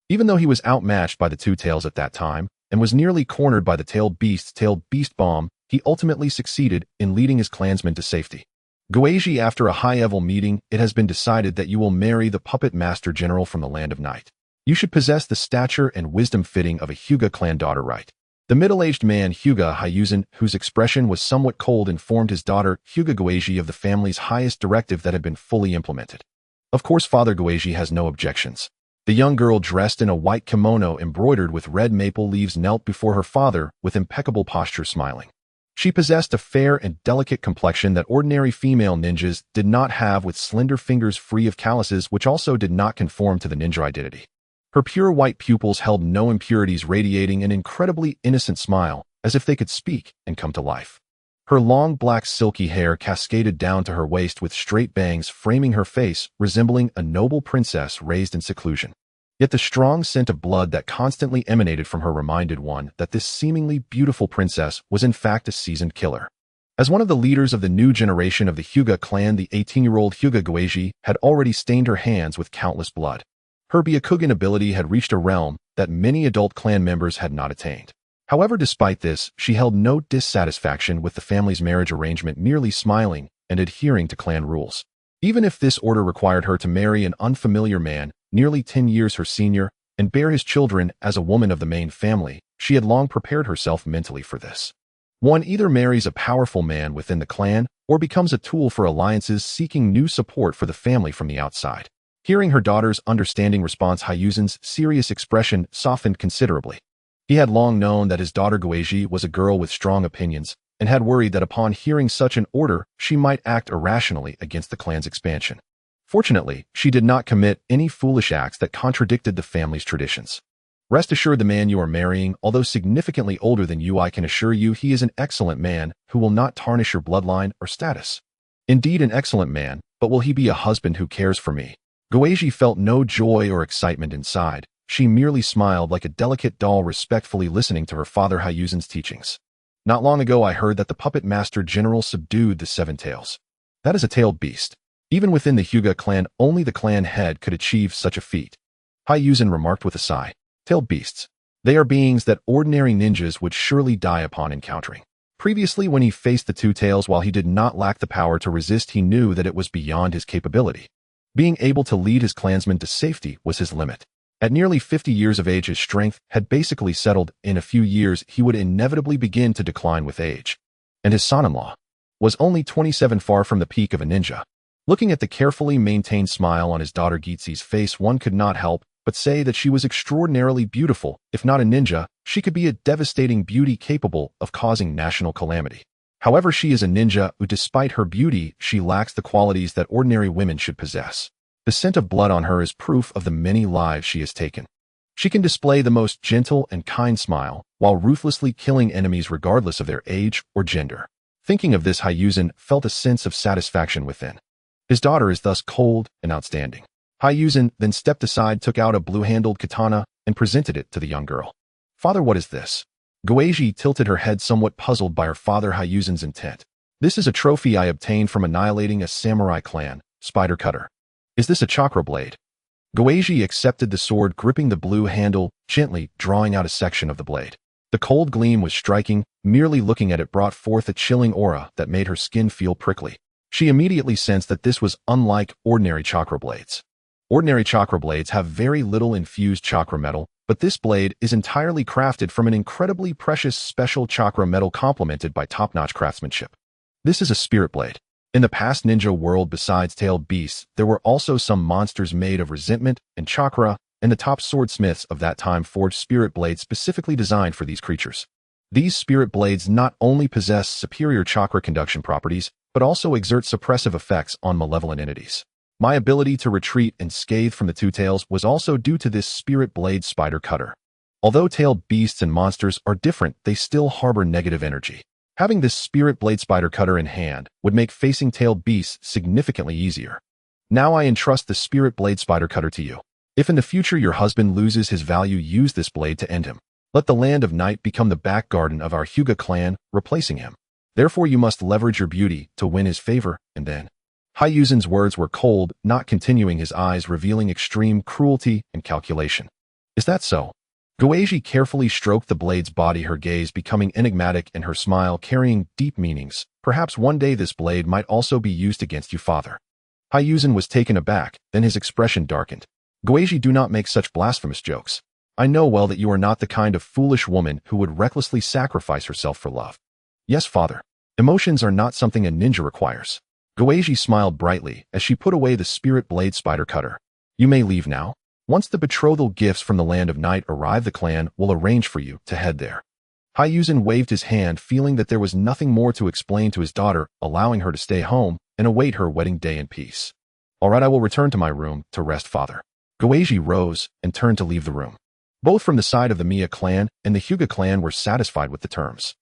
Even though he was outmatched by the Two-Tails at that time, and was nearly cornered by the tailed beast bomb, he ultimately succeeded in leading his clansmen to safety. Goeiji, after a high-level meeting, it has been decided that you will marry the puppet master general from the Land of Night. You should possess the stature and wisdom fitting of a Hyuga clan daughter, right? The middle-aged man Hyuga Hyuzen, whose expression was somewhat cold, informed his daughter Hyuga Goeiji of the family's highest directive that had been fully implemented. Of course, Father Goeiji has no objections. The young girl, dressed in a white kimono embroidered with red maple leaves, knelt before her father with impeccable posture, smiling. She possessed a fair and delicate complexion that ordinary female ninjas did not have, with slender fingers free of calluses which also did not conform to the ninja identity. Her pure white pupils held no impurities, radiating an incredibly innocent smile, as if they could speak and come to life. Her long black silky hair cascaded down to her waist with straight bangs framing her face, resembling a noble princess raised in seclusion. Yet the strong scent of blood that constantly emanated from her reminded one that this seemingly beautiful princess was in fact a seasoned killer. As one of the leaders of the new generation of the Hyuga clan, the 18-year-old Hyuga Goeiji had already stained her hands with countless blood. Her Byakugan ability had reached a realm that many adult clan members had not attained. However, despite this, she held no dissatisfaction with the family's marriage arrangement, merely smiling and adhering to clan rules. Even if this order required her to marry an unfamiliar man, nearly 10 years her senior, and bear his children as a woman of the main family, she had long prepared herself mentally for this. One either marries a powerful man within the clan or becomes a tool for alliances seeking new support for the family from the outside. Hearing her daughter's understanding response, Hyuzen's serious expression softened considerably. He had long known that his daughter Goeiji was a girl with strong opinions, and had worried that upon hearing such an order, she might act irrationally against the clan's expansion. Fortunately, she did not commit any foolish acts that contradicted the family's traditions. Rest assured, the man you are marrying, although significantly older than you, I can assure you he is an excellent man who will not tarnish your bloodline or status. Indeed, an excellent man, but will he be a husband who cares for me? Goeiji felt no joy or excitement inside. She merely smiled like a delicate doll, respectfully listening to her father Hyuzen's teachings. Not long ago I heard that the puppet master general subdued the 7 tails. That is a tailed beast. Even within the Hyuga clan, only the clan head could achieve such a feat. Hyuzen remarked with a sigh. Tailed beasts. They are beings that ordinary ninjas would surely die upon encountering. Previously, when he faced the 2 tails, while he did not lack the power to resist, he knew that it was beyond his capability. Being able to lead his clansmen to safety was his limit. At nearly 50 years of age, his strength had basically settled. In a few years, he would inevitably begin to decline with age. And his son-in-law was only 27, far from the peak of a ninja. Looking at the carefully maintained smile on his daughter Gitzi's face, one could not help but say that she was extraordinarily beautiful. If not a ninja, she could be a devastating beauty capable of causing national calamity. However, she is a ninja who, despite her beauty, she lacks the qualities that ordinary women should possess. The scent of blood on her is proof of the many lives she has taken. She can display the most gentle and kind smile, while ruthlessly killing enemies regardless of their age or gender. Thinking of this, Hyuzen felt a sense of satisfaction within. His daughter is thus cold and outstanding. Hyuzen then stepped aside, took out a blue-handled katana, and presented it to the young girl. Father, what is this? Goeiji tilted her head, somewhat puzzled by her father Hyuzen's intent. This is a trophy I obtained from annihilating a samurai clan, Spider Cutter. Is this a chakra blade? Goeiji accepted the sword, gripping the blue handle, gently drawing out a section of the blade. The cold gleam was striking. Merely looking at it brought forth a chilling aura that made her skin feel prickly. She immediately sensed that this was unlike ordinary chakra blades. Ordinary chakra blades have very little infused chakra metal, but this blade is entirely crafted from an incredibly precious special chakra metal complemented by top-notch craftsmanship. This is a spirit blade. In the past ninja world, besides tailed beasts, there were also some monsters made of resentment and chakra, and the top swordsmiths of that time forged spirit blades specifically designed for these creatures. These spirit blades not only possess superior chakra conduction properties, but also exert suppressive effects on malevolent entities. My ability to retreat unscathed from the 2 tails was also due to this spirit blade Spider Cutter. Although tailed beasts and monsters are different, they still harbor negative energy. Having this spirit blade Spider Cutter in hand would make facing tailed beasts significantly easier. Now I entrust the spirit blade spider cutter to you. If in the future your husband loses his value, use this blade to end him. Let the land of night become the back garden of our Hyuga clan, replacing him. Therefore you must leverage your beauty to win his favor, and then. Hyuzen's words were cold, not continuing, his eyes revealing extreme cruelty and calculation. Is that so? Goeji carefully stroked the blade's body, her gaze becoming enigmatic and her smile carrying deep meanings. Perhaps one day this blade might also be used against you, father. Hyuzen was taken aback, then his expression darkened. Goeji, do not make such blasphemous jokes. I know well that you are not the kind of foolish woman who would recklessly sacrifice herself for love. Yes, father. Emotions are not something a ninja requires. Goeji smiled brightly as she put away the spirit blade spider cutter. You may leave now. Once the betrothal gifts from the land of night arrive, the clan will arrange for you to head there. Hyuzen waved his hand, feeling that there was nothing more to explain to his daughter, allowing her to stay home and await her wedding day in peace. All right, I will return to my room to rest, father. Goeji rose and turned to leave the room. Both from the side of the Mia clan and the Hyuga clan were satisfied with the terms.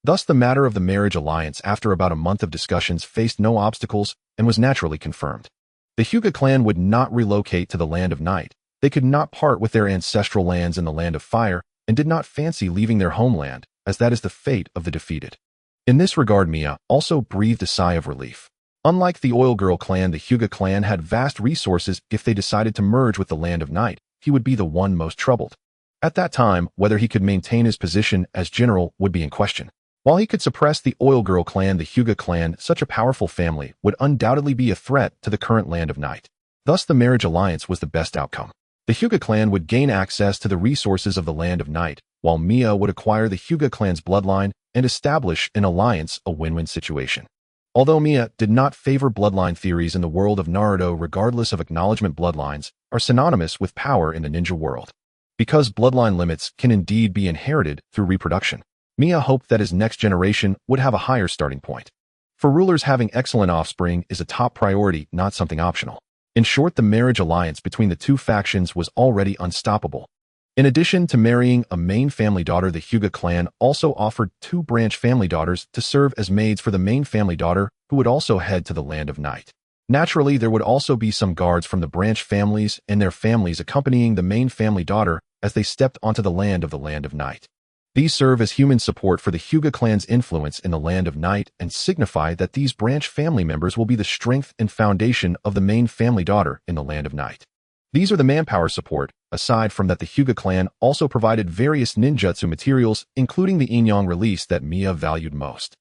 Thus the matter of the marriage alliance, after about a month of discussions, faced no obstacles and was naturally confirmed. The Hyuga clan would not relocate to the land of night. They could not part with their ancestral lands in the land of fire and did not fancy leaving their homeland, as that is the fate of the defeated. In this regard, Mia also breathed a sigh of relief. Unlike the Oil Girl clan, the Hyuga clan had vast resources. If they decided to merge with the land of night, he would be the one most troubled. At that time, whether he could maintain his position as general would be in question. While he could suppress the Oil Girl clan, the Hyuga clan, such a powerful family, would undoubtedly be a threat to the current land of night. Thus the marriage alliance was the best outcome. The Hyuga clan would gain access to the resources of the land of night, while Mia would acquire the Hyuga clan's bloodline and establish an alliance, a win-win situation. Although Mia did not favor bloodline theories in the world of Naruto, regardless of acknowledgement, bloodlines are synonymous with power in the ninja world. Because bloodline limits can indeed be inherited through reproduction, Mia hoped that his next generation would have a higher starting point. For rulers, having excellent offspring is a top priority, not something optional. In short, the marriage alliance between the two factions was already unstoppable. In addition to marrying a main family daughter, the Hyuga clan also offered 2 branch family daughters to serve as maids for the main family daughter, who would also head to the land of night. Naturally, there would also be some guards from the branch families and their families accompanying the main family daughter as they stepped onto the land of night. These serve as human support for the Hyuga clan's influence in the land of night and signify that these branch family members will be the strength and foundation of the main family daughter in the land of night. These are the manpower support. Aside from that, the Hyuga clan also provided various ninjutsu materials, including the Inyang release that Mia valued most.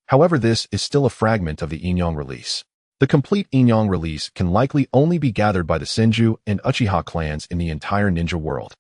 However, this is still a fragment of the Inyang release. The complete Inyang release can likely only be gathered by the Senju and Uchiha clans in the entire ninja world.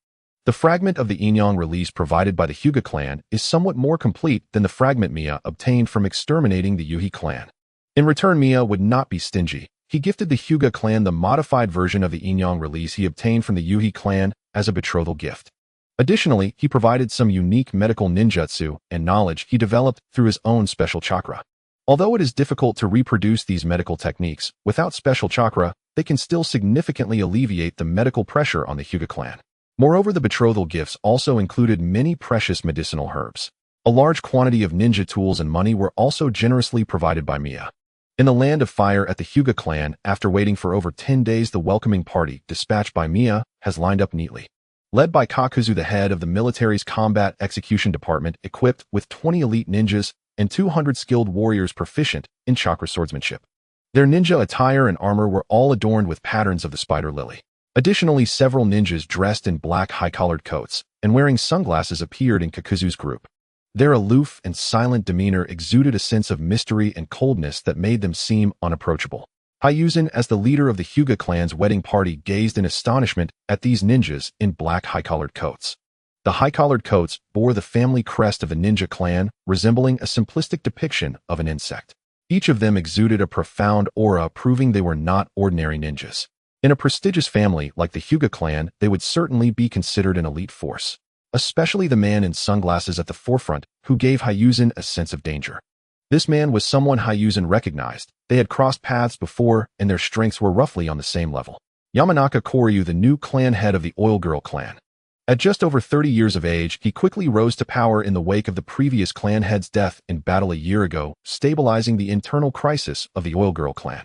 The fragment of the Inyang release provided by the Hyuga clan is somewhat more complete than the fragment Mia obtained from exterminating the Yuhi clan. In return, Mia would not be stingy. He gifted the Hyuga clan the modified version of the Inyang release he obtained from the Yuhi clan as a betrothal gift. Additionally, he provided some unique medical ninjutsu and knowledge he developed through his own special chakra. Although it is difficult to reproduce these medical techniques without special chakra, they can still significantly alleviate the medical pressure on the Hyuga clan. Moreover, the betrothal gifts also included many precious medicinal herbs. A large quantity of ninja tools and money were also generously provided by Mia. In the land of fire at the Hyuga clan, after waiting for over 10 days, the welcoming party, dispatched by Mia, has lined up neatly. Led by Kakuzu, the head of the military's combat execution department, equipped with 20 elite ninjas and 200 skilled warriors proficient in chakra swordsmanship. Their ninja attire and armor were all adorned with patterns of the spider lily. Additionally, several ninjas dressed in black high-collared coats and wearing sunglasses appeared in Kakuzu's group. Their aloof and silent demeanor exuded a sense of mystery and coldness that made them seem unapproachable. Hyuzen, as the leader of the Hyuga clan's wedding party, gazed in astonishment at these ninjas in black high-collared coats. The high-collared coats bore the family crest of the ninja clan, resembling a simplistic depiction of an insect. Each of them exuded a profound aura, proving they were not ordinary ninjas. In a prestigious family like the Hyuga clan, they would certainly be considered an elite force. Especially the man in sunglasses at the forefront, who gave Hyuzen a sense of danger. This man was someone Hyuzen recognized. They had crossed paths before, and their strengths were roughly on the same level. Yamanaka Koryu, the new clan head of the Oil Girl clan. At just over 30 years of age, he quickly rose to power in the wake of the previous clan head's death in battle a year ago, stabilizing the internal crisis of the Oil Girl clan.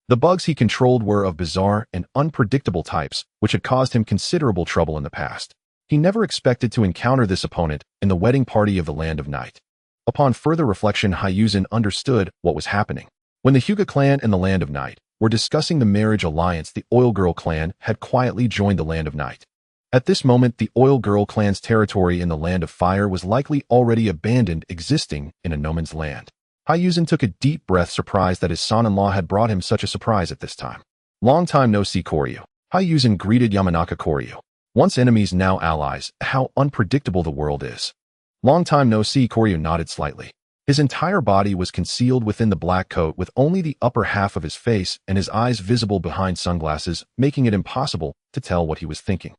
The bugs he controlled were of bizarre and unpredictable types, which had caused him considerable trouble in the past. He never expected to encounter this opponent in the wedding party of the Land of Night. Upon further reflection, Hyuzen understood what was happening. When the Hyuga clan and the Land of Night were discussing the marriage alliance, the Oil Girl clan had quietly joined the Land of Night. At this moment, the Oil Girl clan's territory in the Land of Fire was likely already abandoned, existing in a no man's land. Hyuzen took a deep breath, surprised that his son-in-law had brought him such a surprise at this time. Long time no see, Koryu. Hyuzen greeted Yamanaka Koryu. Once enemies, now allies. How unpredictable the world is. Long time no see, Koryu nodded slightly. His entire body was concealed within the black coat, with only the upper half of his face and his eyes visible behind sunglasses, making it impossible to tell what he was thinking.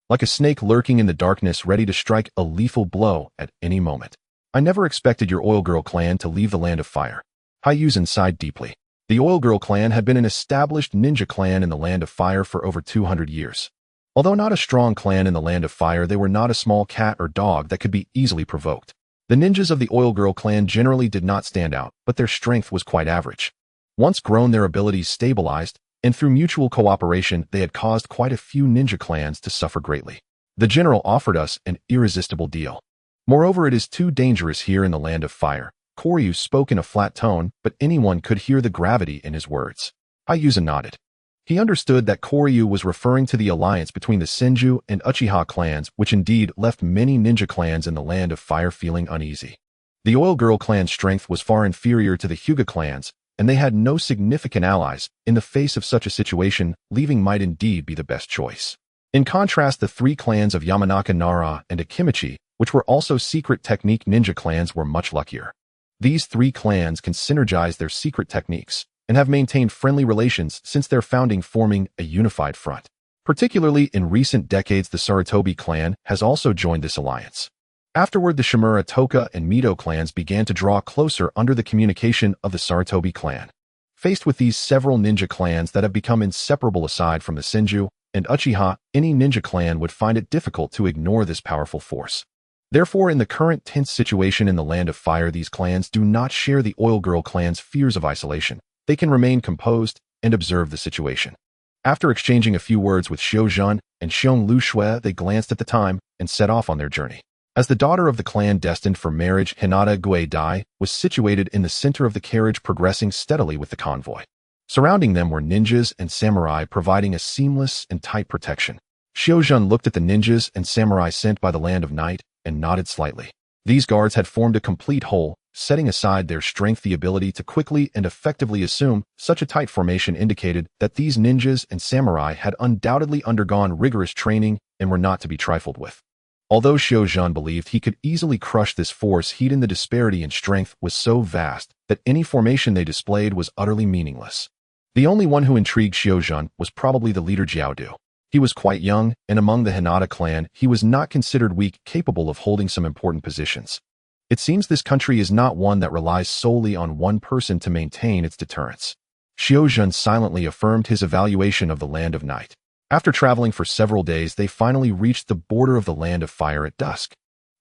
Like a snake lurking in the darkness, ready to strike a lethal blow at any moment. I never expected your Oil Girl clan to leave the Land of Fire. Hyuzen sighed deeply. The Oil Girl clan had been an established ninja clan in the Land of Fire for over 200 years. Although not a strong clan in the Land of Fire, they were not a small cat or dog that could be easily provoked. The ninjas of the Oil Girl clan generally did not stand out, but their strength was quite average. Once grown, their abilities stabilized, and through mutual cooperation, they had caused quite a few ninja clans to suffer greatly. The general offered us an irresistible deal. Moreover, it is too dangerous here in the Land of Fire. Koryu spoke in a flat tone, but anyone could hear the gravity in his words. Hyuzen nodded. He understood that Koryu was referring to the alliance between the Senju and Uchiha clans, which indeed left many ninja clans in the Land of Fire feeling uneasy. The Oil Girl clan's strength was far inferior to the Hyuga clans, and they had no significant allies. In the face of such a situation, leaving might indeed be the best choice. In contrast, the three clans of Yamanaka, Nara, and Akimichi, which were also secret technique ninja clans, were much luckier. These three clans can synergize their secret techniques and have maintained friendly relations since their founding, forming a unified front. Particularly in recent decades, the Sarutobi clan has also joined this alliance. Afterward, the Shimura, Toka, and Mito clans began to draw closer under the communication of the Sarutobi clan. Faced with these several ninja clans that have become inseparable aside from the Senju and Uchiha, any ninja clan would find it difficult to ignore this powerful force. Therefore, in the current tense situation in the Land of Fire, these clans do not share the Oil Girl clan's fears of isolation. They can remain composed and observe the situation. After exchanging a few words with Xiuzhen and Xiong Lu Shui, they glanced at the time and set off on their journey. As the daughter of the clan destined for marriage, Hinata Gue Dai was situated in the center of the carriage, progressing steadily with the convoy. Surrounding them were ninjas and samurai, providing a seamless and tight protection. Xiuzhen looked at the ninjas and samurai sent by the Land of Night and nodded slightly. These guards had formed a complete whole, setting aside their strength. The ability to quickly and effectively assume such a tight formation indicated that these ninjas and samurai had undoubtedly undergone rigorous training and were not to be trifled with. Although Xiuzhen believed he could easily crush this force, the disparity in strength was so vast that any formation they displayed was utterly meaningless. The only one who intrigued Xiuzhen was probably the leader Jiaodu. He was quite young, and among the Hinata clan, he was not considered weak, capable of holding some important positions. It seems this country is not one that relies solely on one person to maintain its deterrence. Xiuzhen silently affirmed his evaluation of the Land of Night. After traveling for several days, they finally reached the border of the Land of Fire at dusk.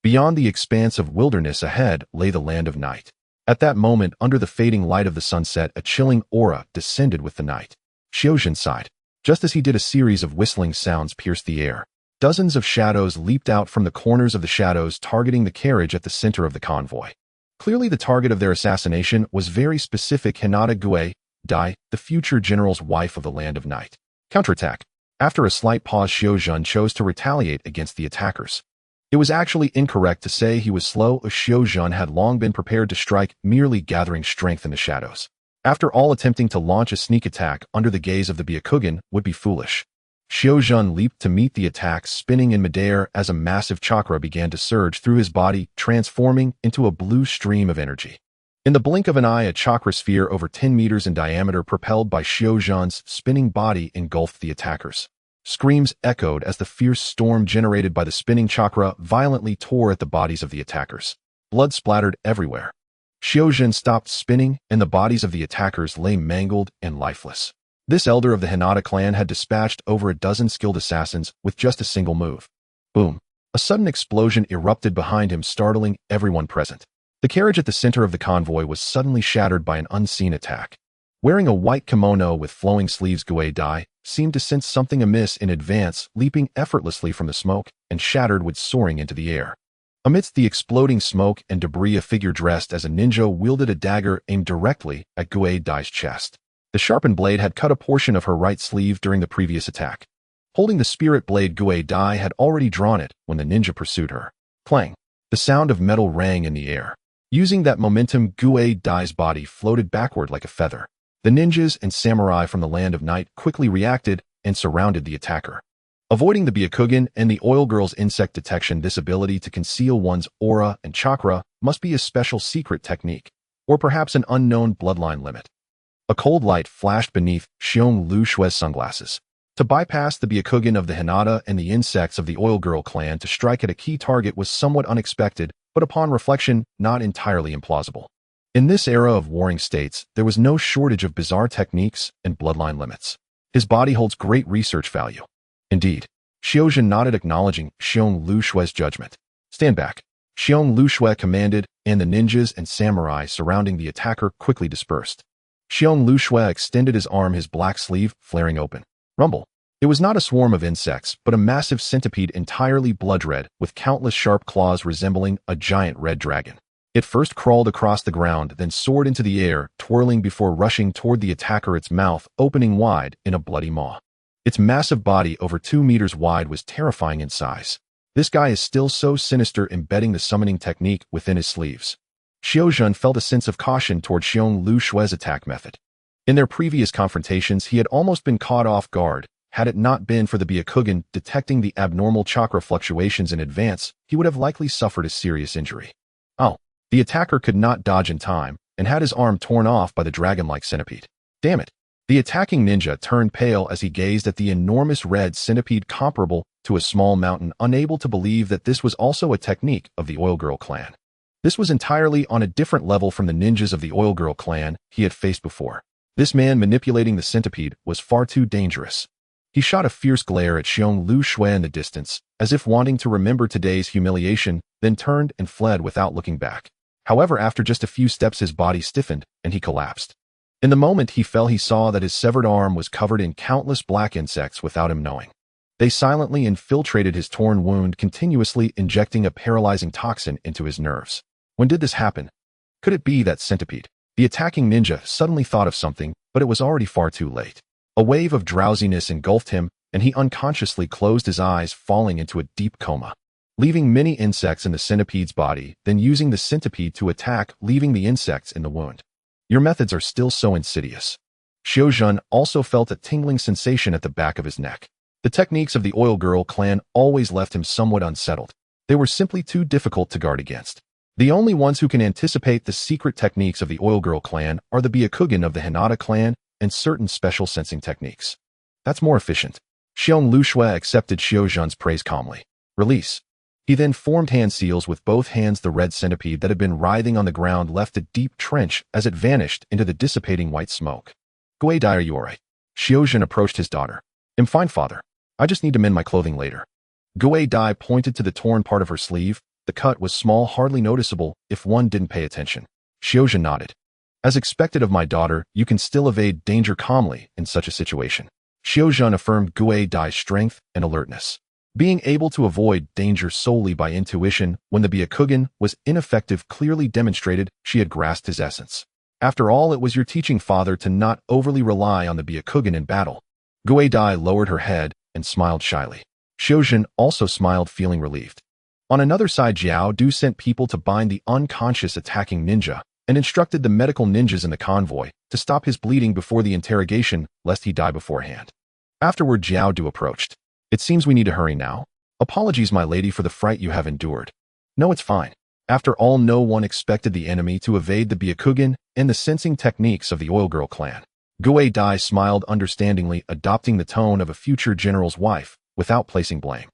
Beyond the expanse of wilderness ahead lay the Land of Night. At that moment, under the fading light of the sunset, a chilling aura descended with the night. Xiuzhen sighed. Just as he did, a series of whistling sounds pierced the air. Dozens of shadows leaped out from the corners of the shadows, targeting the carriage at the center of the convoy. Clearly, the target of their assassination was very specific: Hinata Gue Dai, the future general's wife of the Land of Night. Counterattack. After a slight pause, Xiuzhen chose to retaliate against the attackers. It was actually incorrect to say he was slow, as Xiuzhen had long been prepared to strike, merely gathering strength in the shadows. After all, attempting to launch a sneak attack under the gaze of the Byakugan would be foolish. Xiuzhen leaped to meet the attack, spinning in midair as a massive chakra began to surge through his body, transforming into a blue stream of energy. In the blink of an eye, a chakra sphere over 10 meters in diameter, propelled by Xiuzhen's spinning body, engulfed the attackers. Screams echoed as the fierce storm generated by the spinning chakra violently tore at the bodies of the attackers. Blood splattered everywhere. Xiuzhen stopped spinning, and the bodies of the attackers lay mangled and lifeless. This elder of the Hinata clan had dispatched over a dozen skilled assassins with just a single move. Boom! A sudden explosion erupted behind him, startling everyone present. The carriage at the center of the convoy was suddenly shattered by an unseen attack. Wearing a white kimono with flowing sleeves, Gue Dai seemed to sense something amiss in advance, leaping effortlessly from the smoke and shattered wood soaring into the air. Amidst the exploding smoke and debris, a figure dressed as a ninja wielded a dagger aimed directly at Gue Dai's chest. The sharpened blade had cut a portion of her right sleeve during the previous attack. Holding the spirit blade, Gue Dai had already drawn it when the ninja pursued her. Clang! The sound of metal rang in the air. Using that momentum, Gue Dai's body floated backward like a feather. The ninjas and samurai from the Land of Night quickly reacted and surrounded the attacker. Avoiding the Byakugan and the Oil Girl's insect detection, this ability to conceal one's aura and chakra must be a special secret technique, or perhaps an unknown bloodline limit. A cold light flashed beneath Xiong Lu Shue's sunglasses. To bypass the Byakugan of the Hinata and the insects of the Oil Girl clan to strike at a key target was somewhat unexpected, but upon reflection, not entirely implausible. In this era of warring states, there was no shortage of bizarre techniques and bloodline limits. His body holds great research value. Indeed. Xiozhen nodded, acknowledging Xiong Lu Shue's judgment. Stand back. Xiong Lu Shue commanded, and the ninjas and samurai surrounding the attacker quickly dispersed. Xiong Lu Shue extended his arm, his black sleeve flaring open. Rumble. It was not a swarm of insects, but a massive centipede entirely blood red, with countless sharp claws resembling a giant red dragon. It first crawled across the ground, then soared into the air, twirling before rushing toward the attacker, its mouth opening wide in a bloody maw. Its massive body, over 2 meters wide, was terrifying in size. This guy is still so sinister, embedding the summoning technique within his sleeves. Xiozhen felt a sense of caution toward Xiong Lu Shue's attack method. In their previous confrontations, he had almost been caught off guard. Had it not been for the Byakugan detecting the abnormal chakra fluctuations in advance, he would have likely suffered a serious injury. Oh, the attacker could not dodge in time, and had his arm torn off by the dragon-like centipede. Damn it. The attacking ninja turned pale as he gazed at the enormous red centipede comparable to a small mountain, unable to believe that this was also a technique of the Oil Girl clan. This was entirely on a different level from the ninjas of the Oil Girl clan he had faced before. This man manipulating the centipede was far too dangerous. He shot a fierce glare at Xiong Lu Shue in the distance, as if wanting to remember today's humiliation, then turned and fled without looking back. However, after just a few steps, his body stiffened, and he collapsed. In the moment he fell, he saw that his severed arm was covered in countless black insects without him knowing. They silently infiltrated his torn wound, continuously injecting a paralyzing toxin into his nerves. When did this happen? Could it be that centipede? The attacking ninja suddenly thought of something, but it was already far too late. A wave of drowsiness engulfed him, and he unconsciously closed his eyes, falling into a deep coma. Leaving many insects in the centipede's body, then using the centipede to attack, leaving the insects in the wound. Your methods are still so insidious. Xiozhen also felt a tingling sensation at the back of his neck. The techniques of the Oil Girl clan always left him somewhat unsettled. They were simply too difficult to guard against. The only ones who can anticipate the secret techniques of the Oil Girl clan are the Byakugan of the Hinata clan and certain special sensing techniques. That's more efficient. Xiong Lu Shue accepted Xiozhen's praise calmly. Release. He then formed hand seals with both hands. The red centipede that had been writhing on the ground left a deep trench as it vanished into the dissipating white smoke. Gue Dai, are you alright? Xiozhen approached his daughter. I'm fine, father. I just need to mend my clothing later. Gue Dai pointed to the torn part of her sleeve. The cut was small, hardly noticeable if one didn't pay attention. Xiozhen nodded. As expected of my daughter, you can still evade danger calmly in such a situation. Xiozhen affirmed Gue Dai's strength and alertness. Being able to avoid danger solely by intuition when the Byakugan was ineffective clearly demonstrated she had grasped his essence. After all, it was your teaching, father, to not overly rely on the Byakugan in battle. Gue Dai lowered her head and smiled shyly. Xiozhen also smiled, feeling relieved. On another side, Jiao Du sent people to bind the unconscious attacking ninja and instructed the medical ninjas in the convoy to stop his bleeding before the interrogation, lest he die beforehand. Afterward, Jiao Du approached. It seems we need to hurry now. Apologies, my lady, for the fright you have endured. No, it's fine. After all, no one expected the enemy to evade the Byakugan and the sensing techniques of the Oil Girl clan. Gue Dai smiled understandingly, adopting the tone of a future general's wife, without placing blame.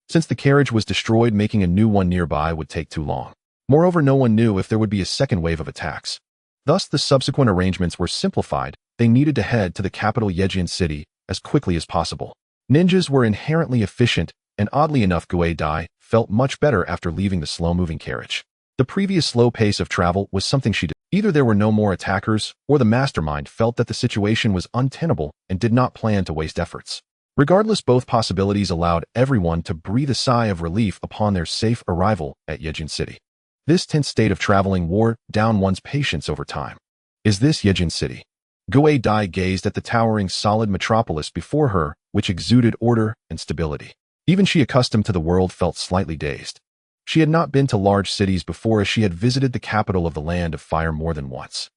Since the carriage was destroyed, making a new one nearby would take too long. Moreover, no one knew if there would be a second wave of attacks. Thus, the subsequent arrangements were simplified. They needed to head to the capital Yejian city as quickly as possible. Ninjas were inherently efficient, and oddly enough, Gue Dai felt much better after leaving the slow-moving carriage. The previous slow pace of travel was something she Either there were no more attackers, or the mastermind felt that the situation was untenable and did not plan to waste efforts. Regardless, both possibilities allowed everyone to breathe a sigh of relief upon their safe arrival at Yejin City. This tense state of traveling wore down one's patience over time. Is this Yejin City? Gue Dai gazed at the towering solid metropolis before her, which exuded order and stability. Even she, accustomed to the world, felt slightly dazed. She had not been to large cities before, as she had visited the capital of the Land of Fire more than once.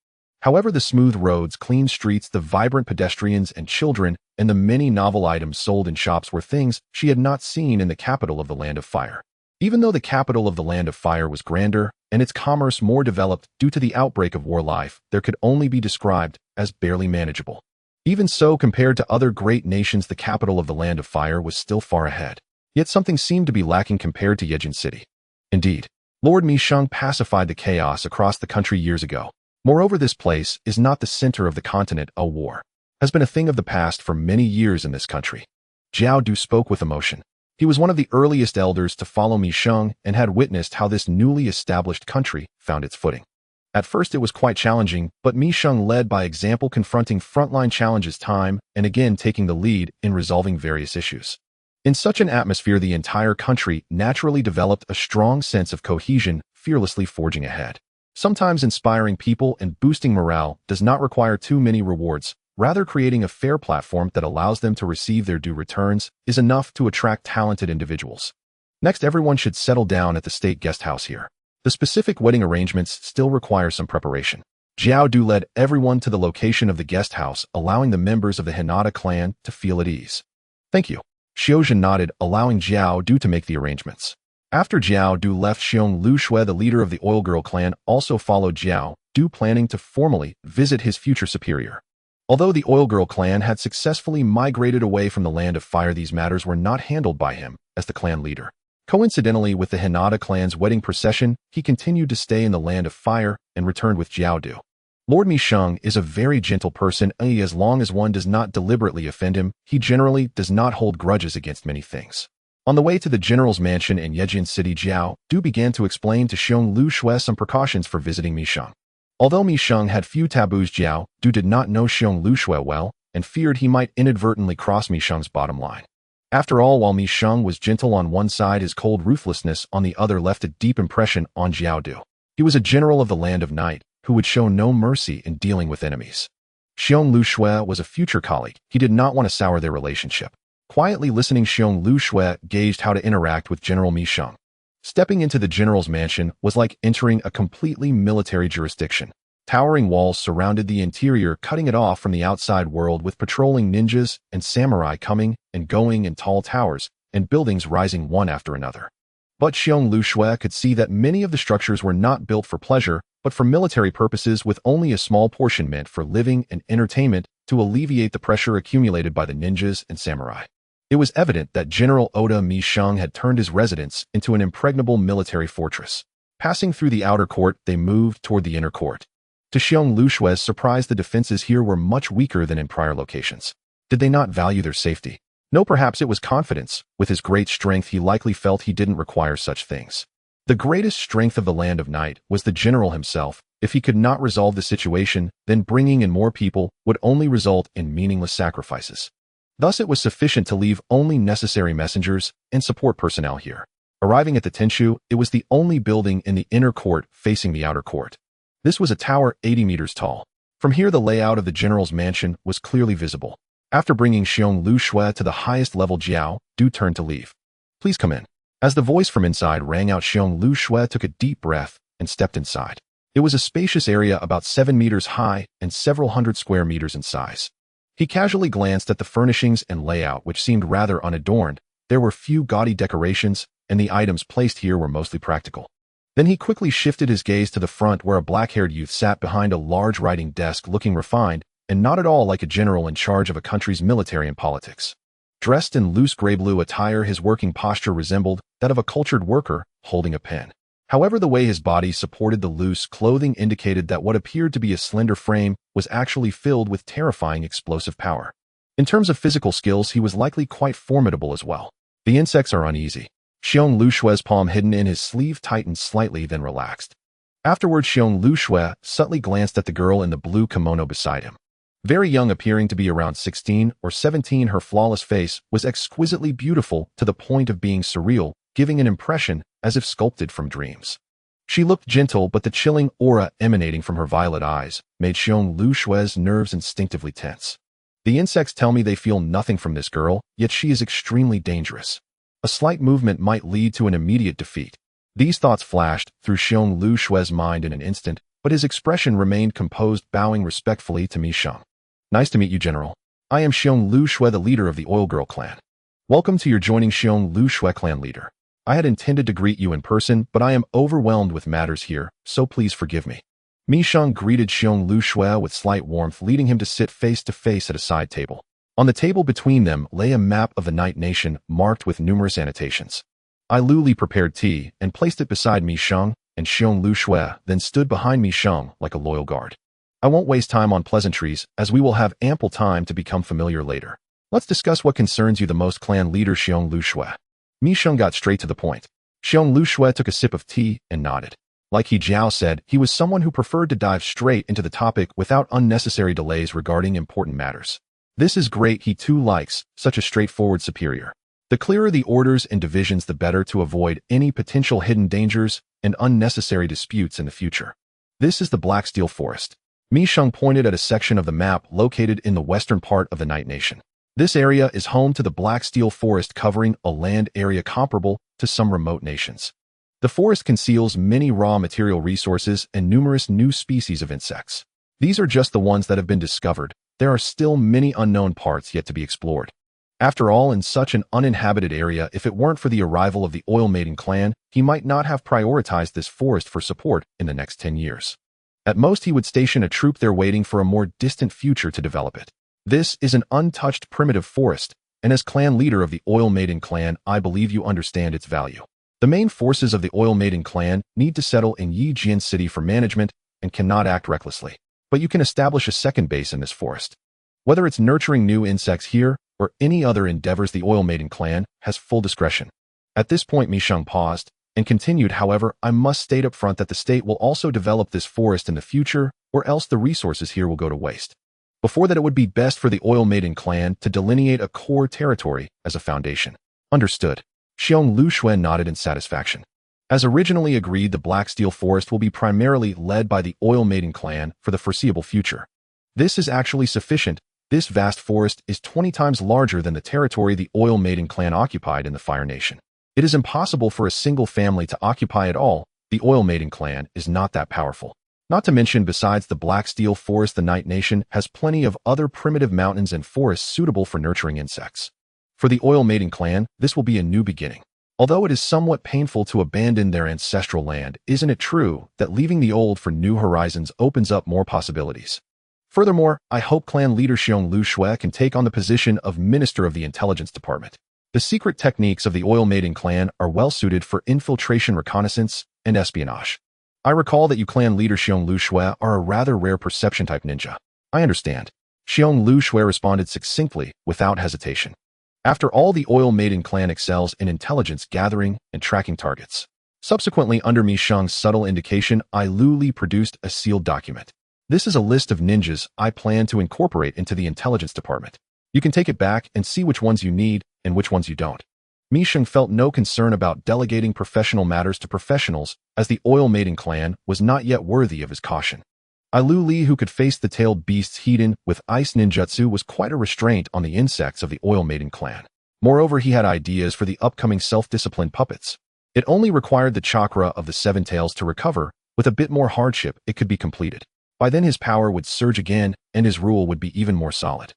However, the smooth roads, clean streets, the vibrant pedestrians and children, and the many novel items sold in shops were things she had not seen in the capital of the Land of Fire. Even though the capital of the Land of Fire was grander and its commerce more developed due to the outbreak of war, life there could only be described as barely manageable. Even so, compared to other great nations, the capital of the Land of Fire was still far ahead. Yet something seemed to be lacking compared to Yejin City. Indeed, Lord Mi Sheng pacified the chaos across the country years ago. Moreover, this place is not the center of the continent. A war has been a thing of the past for many years in this country. Jiao Du spoke with emotion. He was one of the earliest elders to follow Mi Sheng and had witnessed how this newly established country found its footing. At first it was quite challenging, but Mi Sheng led by example, confronting frontline challenges time and again, taking the lead in resolving various issues. In such an atmosphere, the entire country naturally developed a strong sense of cohesion, fearlessly forging ahead. Sometimes inspiring people and boosting morale does not require too many rewards. Rather, creating a fair platform that allows them to receive their due returns is enough to attract talented individuals. Next, everyone should settle down at the state guest house here. The specific wedding arrangements still require some preparation. Jiao Du led everyone to the location of the guest house, allowing the members of the Hinata clan to feel at ease. Thank you. Xiaozhen nodded, allowing Jiao Du to make the arrangements. After Jiao Du left, Xiong Lu Shui, the leader of the Oil Girl clan, also followed Jiao Du, planning to formally visit his future superior. Although the Oil Girl clan had successfully migrated away from the Land of Fire, these matters were not handled by him as the clan leader. Coincidentally, with the Hinata clan's wedding procession, he continued to stay in the Land of Fire and returned with Jiao Du. Lord Mi Sheng is a very gentle person, as long as one does not deliberately offend him. He generally does not hold grudges against many things. On the way to the general's mansion in Yejin City, Jiao Du began to explain to Xiong Lu Shui some precautions for visiting Mi Sheng. Although Mi Sheng had few taboos, Jiao Du did not know Xiong Lu Shui well and feared he might inadvertently cross Mi Sheng's bottom line. After all, while Mi Sheng was gentle on one side, his cold ruthlessness on the other left a deep impression on Jiao Du. He was a general of the Land of Night who would show no mercy in dealing with enemies. Xiong Lu Shui was a future colleague. He did not want to sour their relationship. Quietly listening, Xiong Lu Shui gauged how to interact with General Mi Sheng. Stepping into the general's mansion was like entering a completely military jurisdiction. Towering walls surrounded the interior, cutting it off from the outside world, with patrolling ninjas and samurai coming and going in tall towers and buildings rising one after another. But Xiong Lu Shui could see that many of the structures were not built for pleasure, but for military purposes, with only a small portion meant for living and entertainment to alleviate the pressure accumulated by the ninjas and samurai. It was evident that General Oda Mi Sheng had turned his residence into an impregnable military fortress. Passing through the outer court, they moved toward the inner court. To Xiong Lu Shui's surprise, the defenses here were much weaker than in prior locations. Did they not value their safety? No, perhaps it was confidence. With his great strength, he likely felt he didn't require such things. The greatest strength of the Land of Night was the general himself. If he could not resolve the situation, then bringing in more people would only result in meaningless sacrifices. Thus, it was sufficient to leave only necessary messengers and support personnel here. Arriving at the Tenshu, it was the only building in the inner court facing the outer court. This was a tower 80 meters tall. From here, the layout of the general's mansion was clearly visible. After bringing Xiong Lu Shui to the highest level, Jiao Du turned to leave. Please come in. As the voice from inside rang out, Xiong Lu Shui took a deep breath and stepped inside. It was a spacious area about 7 meters high and several hundred square meters in size. He casually glanced at the furnishings and layout, which seemed rather unadorned. There were few gaudy decorations, and the items placed here were mostly practical. Then he quickly shifted his gaze to the front, where a black-haired youth sat behind a large writing desk, looking refined and not at all like a general in charge of a country's military and politics. Dressed in loose gray-blue attire, his working posture resembled that of a cultured worker holding a pen. However, the way his body supported the loose clothing indicated that what appeared to be a slender frame was actually filled with terrifying explosive power. In terms of physical skills, he was likely quite formidable as well. The insects are uneasy. Xiong Lu Shui's palm hidden in his sleeve tightened slightly, then relaxed. Afterwards, Xiong Luxue subtly glanced at the girl in the blue kimono beside him. Very young, appearing to be around 16 or 17, her flawless face was exquisitely beautiful to the point of being surreal, giving an impression as if sculpted from dreams. She looked gentle, but the chilling aura emanating from her violet eyes made Xiong Luxue's nerves instinctively tense. The insects tell me they feel nothing from this girl, yet she is extremely dangerous. A slight movement might lead to an immediate defeat. These thoughts flashed through Xiong Luxue's mind in an instant, but his expression remained composed, bowing respectfully to Mi Sheng. Nice to meet you, General. I am Xiong Luxue, the leader of the Oil Girl clan. Welcome to your joining Xiong Luxue clan leader. I had intended to greet you in person, but I am overwhelmed with matters here, so please forgive me. Mi Sheng greeted Xiong Luxue with slight warmth, leading him to sit face to face at a side table. On the table between them lay a map of the Night Nation marked with numerous annotations. I Luli prepared tea and placed it beside Mi Sheng, and Xiong Luxue then stood behind Mi Sheng like a loyal guard. I won't waste time on pleasantries, as we will have ample time to become familiar later. Let's discuss what concerns you the most, clan leader Xiong Luxue. Mi Sheng got straight to the point. Xiong Luxue took a sip of tea and nodded. Like He Jiao said, he was someone who preferred to dive straight into the topic without unnecessary delays regarding important matters. This is great, he too likes such a straightforward superior. The clearer the orders and divisions, the better, to avoid any potential hidden dangers and unnecessary disputes in the future. This is the Black Steel Forest. Mi Sheng pointed at a section of the map located in the western part of the Night Nation. This area is home to the Black Steel Forest, covering a land area comparable to some remote nations. The forest conceals many raw material resources and numerous new species of insects. These are just the ones that have been discovered. There are still many unknown parts yet to be explored. After all, in such an uninhabited area, if it weren't for the arrival of the Oil Maiden clan, he might not have prioritized this forest for support in the next 10 years. At most, he would station a troop there waiting for a more distant future to develop it. This is an untouched primitive forest, and as clan leader of the Oil Maiden clan, I believe you understand its value. The main forces of the Oil Maiden clan need to settle in Yijian City for management and cannot act recklessly. But you can establish a second base in this forest. Whether it's nurturing new insects here or any other endeavors, the Oil Maiden clan has full discretion. At this point, Mi Sheng paused and continued, however, I must state up front that the state will also develop this forest in the future, or else the resources here will go to waste. Before that, it would be best for the Oil Maiden clan to delineate a core territory as a foundation. Understood. Xiong Luxue nodded in satisfaction. As originally agreed, the Black Steel Forest will be primarily led by the Oil Maiden clan for the foreseeable future. This is actually sufficient. This vast forest is 20 times larger than the territory the Oil Maiden clan occupied in the Fire Nation. It is impossible for a single family to occupy it all. The Oil Maiden clan is not that powerful. Not to mention, besides the Black Steel Forest, the Night Nation has plenty of other primitive mountains and forests suitable for nurturing insects. For the Oil Maiden clan, this will be a new beginning. Although it is somewhat painful to abandon their ancestral land, isn't it true that leaving the old for new horizons opens up more possibilities? Furthermore, I hope clan leader Xiong Luxue can take on the position of Minister of the Intelligence Department. The secret techniques of the Oil Maiden clan are well suited for infiltration, reconnaissance, and espionage. I recall that you, clan leader Xiong Luxue, are a rather rare perception-type ninja. I understand. Xiong Luxue responded succinctly, without hesitation. After all, the Oil Maiden clan excels in intelligence gathering and tracking targets. Subsequently, under Mi Sheng's subtle indication, I Luli produced a sealed document. This is a list of ninjas I plan to incorporate into the intelligence department. You can take it back and see which ones you need and which ones you don't. Mi Sheng felt no concern about delegating professional matters to professionals, as the Oil Maiden clan was not yet worthy of his caution. Ailu Li, who could face the tailed beasts Heiden with ice ninjutsu, was quite a restraint on the insects of the Oil Maiden clan. Moreover, he had ideas for the upcoming self-disciplined puppets. It only required the chakra of the seven tails to recover. With a bit more hardship, it could be completed. By then his power would surge again, and his rule would be even more solid.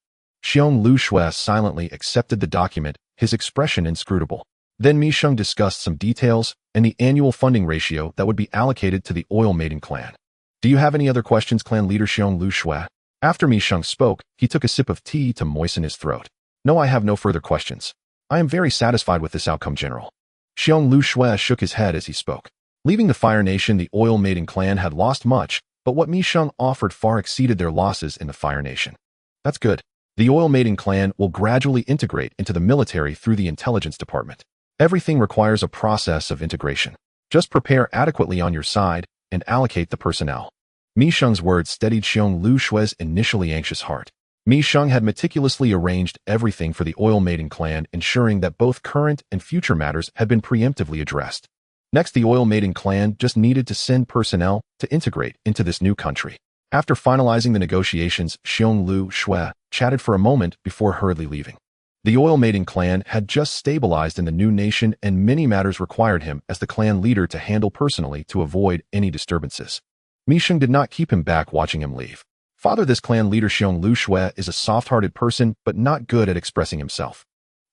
Xiong Luxue silently accepted the document, his expression inscrutable. Then Mi Sheng discussed some details and the annual funding ratio that would be allocated to the Oil Maiden clan. Do you have any other questions, clan leader Xiong Luxue? After Mi Sheng spoke, he took a sip of tea to moisten his throat. No, I have no further questions. I am very satisfied with this outcome, General. Xiong Luxue shook his head as he spoke. Leaving the Fire Nation, the Oil Maiden clan had lost much, but what Mi Sheng offered far exceeded their losses in the Fire Nation. That's good. The Oil Maiden clan will gradually integrate into the military through the intelligence department. Everything requires a process of integration. Just prepare adequately on your side, and allocate the personnel. Mi Sheng's words steadied Xiong Lu Shue's initially anxious heart. Mi Sheng had meticulously arranged everything for the Oil Maiden clan, ensuring that both current and future matters had been preemptively addressed. Next, the Oil Maiden clan just needed to send personnel to integrate into this new country. After finalizing the negotiations, Xiong Lu Shue chatted for a moment before hurriedly leaving. The Oil Maiden clan had just stabilized in the new nation, and many matters required him as the clan leader to handle personally to avoid any disturbances. Mi Sheng did not keep him back watching him leave. Father, this clan leader Xiong Lu Shue is a soft-hearted person, but not good at expressing himself.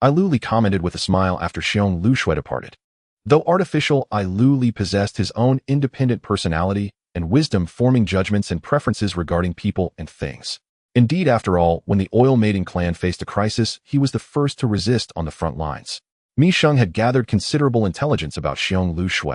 Ai Lu commented with a smile after Xiong Lu Shue departed. Though artificial, Ai Lu possessed his own independent personality and wisdom, forming judgments and preferences regarding people and things. Indeed, after all, when the Oil Maiden clan faced a crisis, he was the first to resist on the front lines. Mi Sheng had gathered considerable intelligence about Xiong Lu Shue.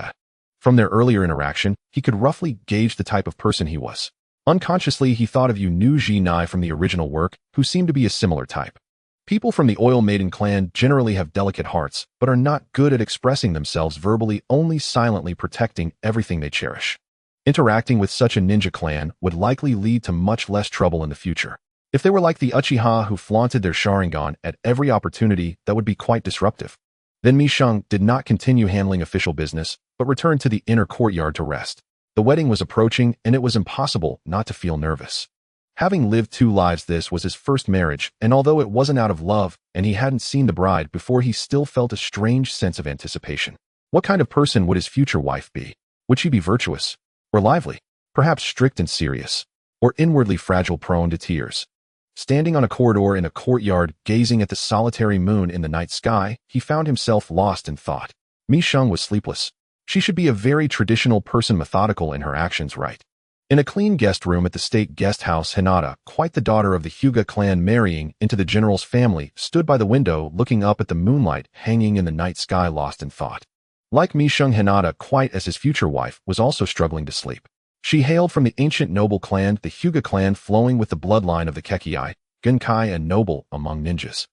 From their earlier interaction, he could roughly gauge the type of person he was. Unconsciously, he thought of Yu Nu Ji Nai from the original work, who seemed to be a similar type. People from the Oil Maiden clan generally have delicate hearts, but are not good at expressing themselves verbally, only silently protecting everything they cherish. Interacting with such a ninja clan would likely lead to much less trouble in the future. If they were like the Uchiha who flaunted their Sharingan at every opportunity, that would be quite disruptive. Then Mi Sheng did not continue handling official business, but returned to the inner courtyard to rest. The wedding was approaching, and it was impossible not to feel nervous. Having lived 2 lives, this was his first marriage, and although it wasn't out of love, and he hadn't seen the bride before, he still felt a strange sense of anticipation. What kind of person would his future wife be? Would she be virtuous? Or lively? Perhaps strict and serious? Or inwardly fragile, prone to tears? Standing on a corridor in a courtyard, gazing at the solitary moon in the night sky, he found himself lost in thought. Mi Sheng was sleepless. She should be a very traditional person, methodical in her actions, right? In a clean guest room at the state guest house, Hinata, quite the daughter of the Hyuga clan marrying into the general's family, stood by the window looking up at the moonlight hanging in the night sky, lost in thought. Like Mi Sheng, Hinata, quite as his future wife, was also struggling to sleep. She hailed from the ancient noble clan, the Hyuga clan, flowing with the bloodline of the Kekkei, Genkai, and noble among ninjas.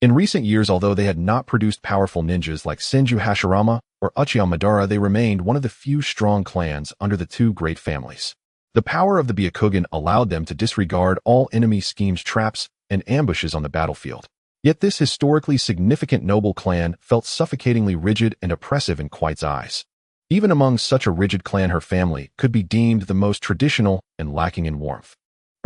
In recent years, although they had not produced powerful ninjas like Senju Hashirama or Uchiha Madara, they remained one of the few strong clans under the 2 great families. The power of the Byakugan allowed them to disregard all enemy schemes, traps, and ambushes on the battlefield. Yet this historically significant noble clan felt suffocatingly rigid and oppressive in Quite's eyes. Even among such a rigid clan, her family could be deemed the most traditional and lacking in warmth.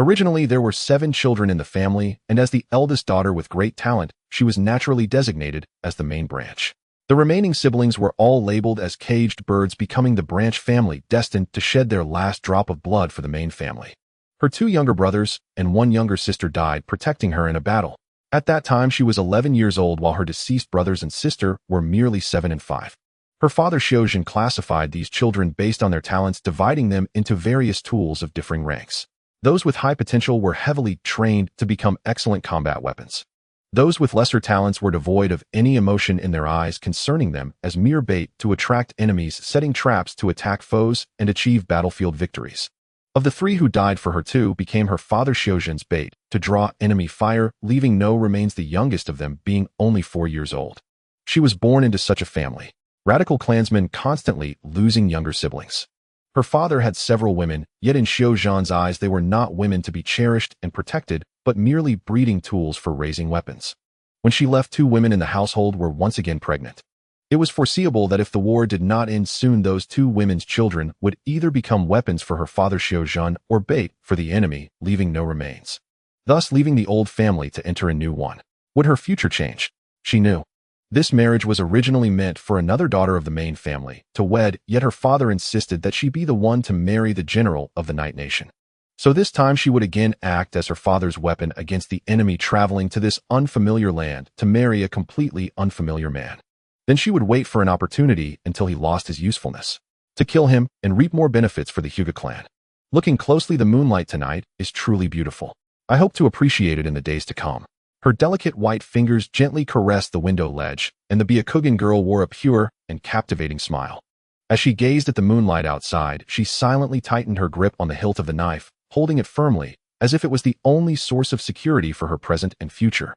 Originally, there were 7 children in the family, and as the eldest daughter with great talent, she was naturally designated as the main branch. The remaining siblings were all labeled as caged birds, becoming the branch family destined to shed their last drop of blood for the main family. Her 2 younger brothers and 1 younger sister died protecting her in a battle. At that time, she was 11 years old, while her deceased brothers and sister were merely 7 and 5. Her father Xiojin classified these children based on their talents, dividing them into various tools of differing ranks. Those with high potential were heavily trained to become excellent combat weapons. Those with lesser talents were devoid of any emotion in their eyes, concerning them as mere bait to attract enemies, setting traps to attack foes and achieve battlefield victories. Of the 3 who died for her, 2 became her father Xiojin's bait to draw enemy fire, leaving no remains, the youngest of them being only 4 years old. She was born into such a family. Radical clansmen constantly losing younger siblings. Her father had several women, yet in Xiojin's eyes they were not women to be cherished and protected, but merely breeding tools for raising weapons. When she left, 2 women in the household were once again pregnant. It was foreseeable that if the war did not end soon, those 2 women's children would either become weapons for her father Xiojin or bait for the enemy, leaving no remains. Thus leaving the old family to enter a new one. Would her future change? She knew. This marriage was originally meant for another daughter of the main family to wed, yet her father insisted that she be the one to marry the general of the Night Nation. So this time she would again act as her father's weapon against the enemy, traveling to this unfamiliar land to marry a completely unfamiliar man. Then she would wait for an opportunity until he lost his usefulness, to kill him and reap more benefits for the Hyuga clan. Looking closely, the moonlight tonight is truly beautiful. I hope to appreciate it in the days to come. Her delicate white fingers gently caressed the window ledge, and the Byakugan girl wore a pure and captivating smile. As she gazed at the moonlight outside, she silently tightened her grip on the hilt of the knife, holding it firmly, as if it was the only source of security for her present and future.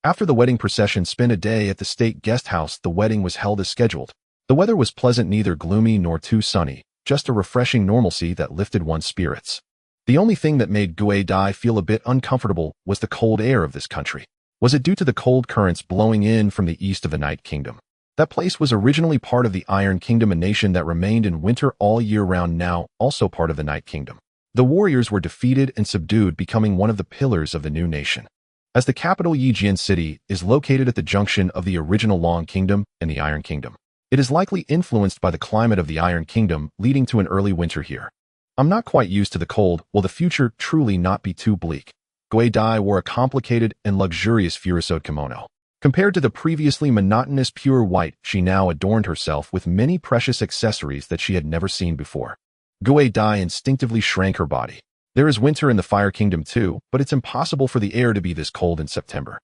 After the wedding procession spent a day at the state guest house, the wedding was held as scheduled. The weather was pleasant, neither gloomy nor too sunny, just a refreshing normalcy that lifted one's spirits. The only thing that made Gue Dai feel a bit uncomfortable was the cold air of this country. Was it due to the cold currents blowing in from the east of the Night Kingdom? That place was originally part of the Iron Kingdom, a nation that remained in winter all year round, now also part of the Night Kingdom. The warriors were defeated and subdued, becoming one of the pillars of the new nation. As the capital, Yijian City is located at the junction of the original Long Kingdom and the Iron Kingdom. It is likely influenced by the climate of the Iron Kingdom, leading to an early winter here. I'm not quite used to the cold. Will the future truly not be too bleak? Gue Dai wore a complicated and luxurious furisode kimono. Compared to the previously monotonous pure white, she now adorned herself with many precious accessories that she had never seen before. Gue Dai instinctively shrank her body. There is winter in the Fire Kingdom too, but it's impossible for the air to be this cold in September.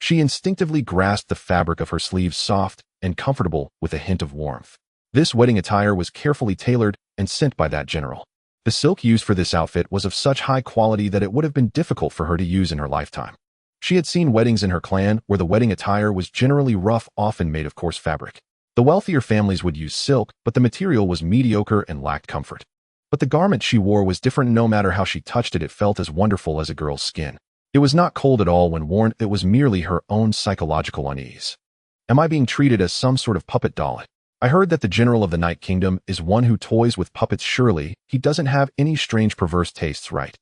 She instinctively grasped the fabric of her sleeves, soft and comfortable with a hint of warmth. This wedding attire was carefully tailored and sent by that general. The silk used for this outfit was of such high quality that it would have been difficult for her to use in her lifetime. She had seen weddings in her clan where the wedding attire was generally rough, often made of coarse fabric. The wealthier families would use silk, but the material was mediocre and lacked comfort. But the garment she wore was different. No matter how she touched it, it felt as wonderful as a girl's skin. It was not cold at all when worn, it was merely her own psychological unease. Am I being treated as some sort of puppet doll? I heard that the general of the Night Kingdom is one who toys with puppets. Surely, he doesn't have any strange perverse tastes, right?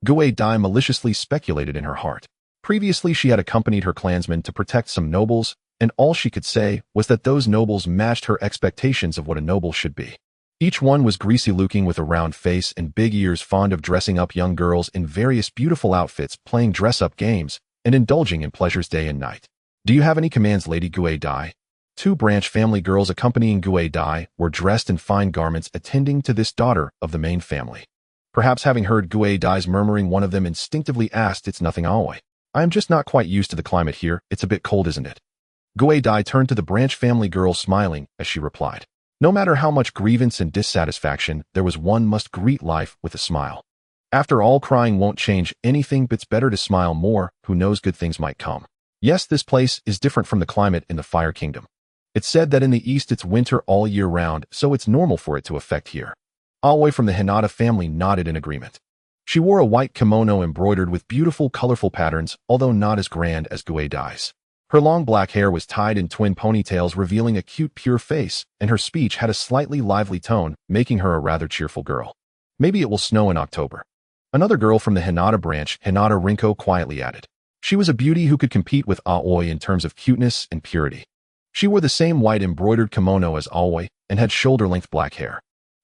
Gue Dai maliciously speculated in her heart. Previously, she had accompanied her clansmen to protect some nobles, and all she could say was that those nobles matched her expectations of what a noble should be. Each one was greasy-looking with a round face and big ears, fond of dressing up young girls in various beautiful outfits, playing dress-up games, and indulging in pleasures day and night. Do you have any commands, Lady Gue Dai? 2 branch family girls accompanying Gue Dai were dressed in fine garments, attending to this daughter of the main family. Perhaps having heard Gue Dai's murmuring, one of them instinctively asked, "It's nothing, Aoi. I am just not quite used to the climate here. It's a bit cold, isn't it?" Gue Dai turned to the branch family girl, smiling as she replied. No matter how much grievance and dissatisfaction, there was one must greet life with a smile. After all, crying won't change anything, but it's better to smile more. Who knows, good things might come. Yes, this place is different from the climate in the Fire Kingdom. It's said that in the east it's winter all year round, so it's normal for it to affect here. Aoi from the Hinata family nodded in agreement. She wore a white kimono embroidered with beautiful, colorful patterns, although not as grand as Gue Dai's. Her long black hair was tied in twin ponytails, revealing a cute, pure face, and her speech had a slightly lively tone, making her a rather cheerful girl. Maybe it will snow in October. Another girl from the Hinata branch, Hinata Rinko, quietly added. She was a beauty who could compete with Aoi in terms of cuteness and purity. She wore the same white embroidered kimono as Aoi and had shoulder-length black hair.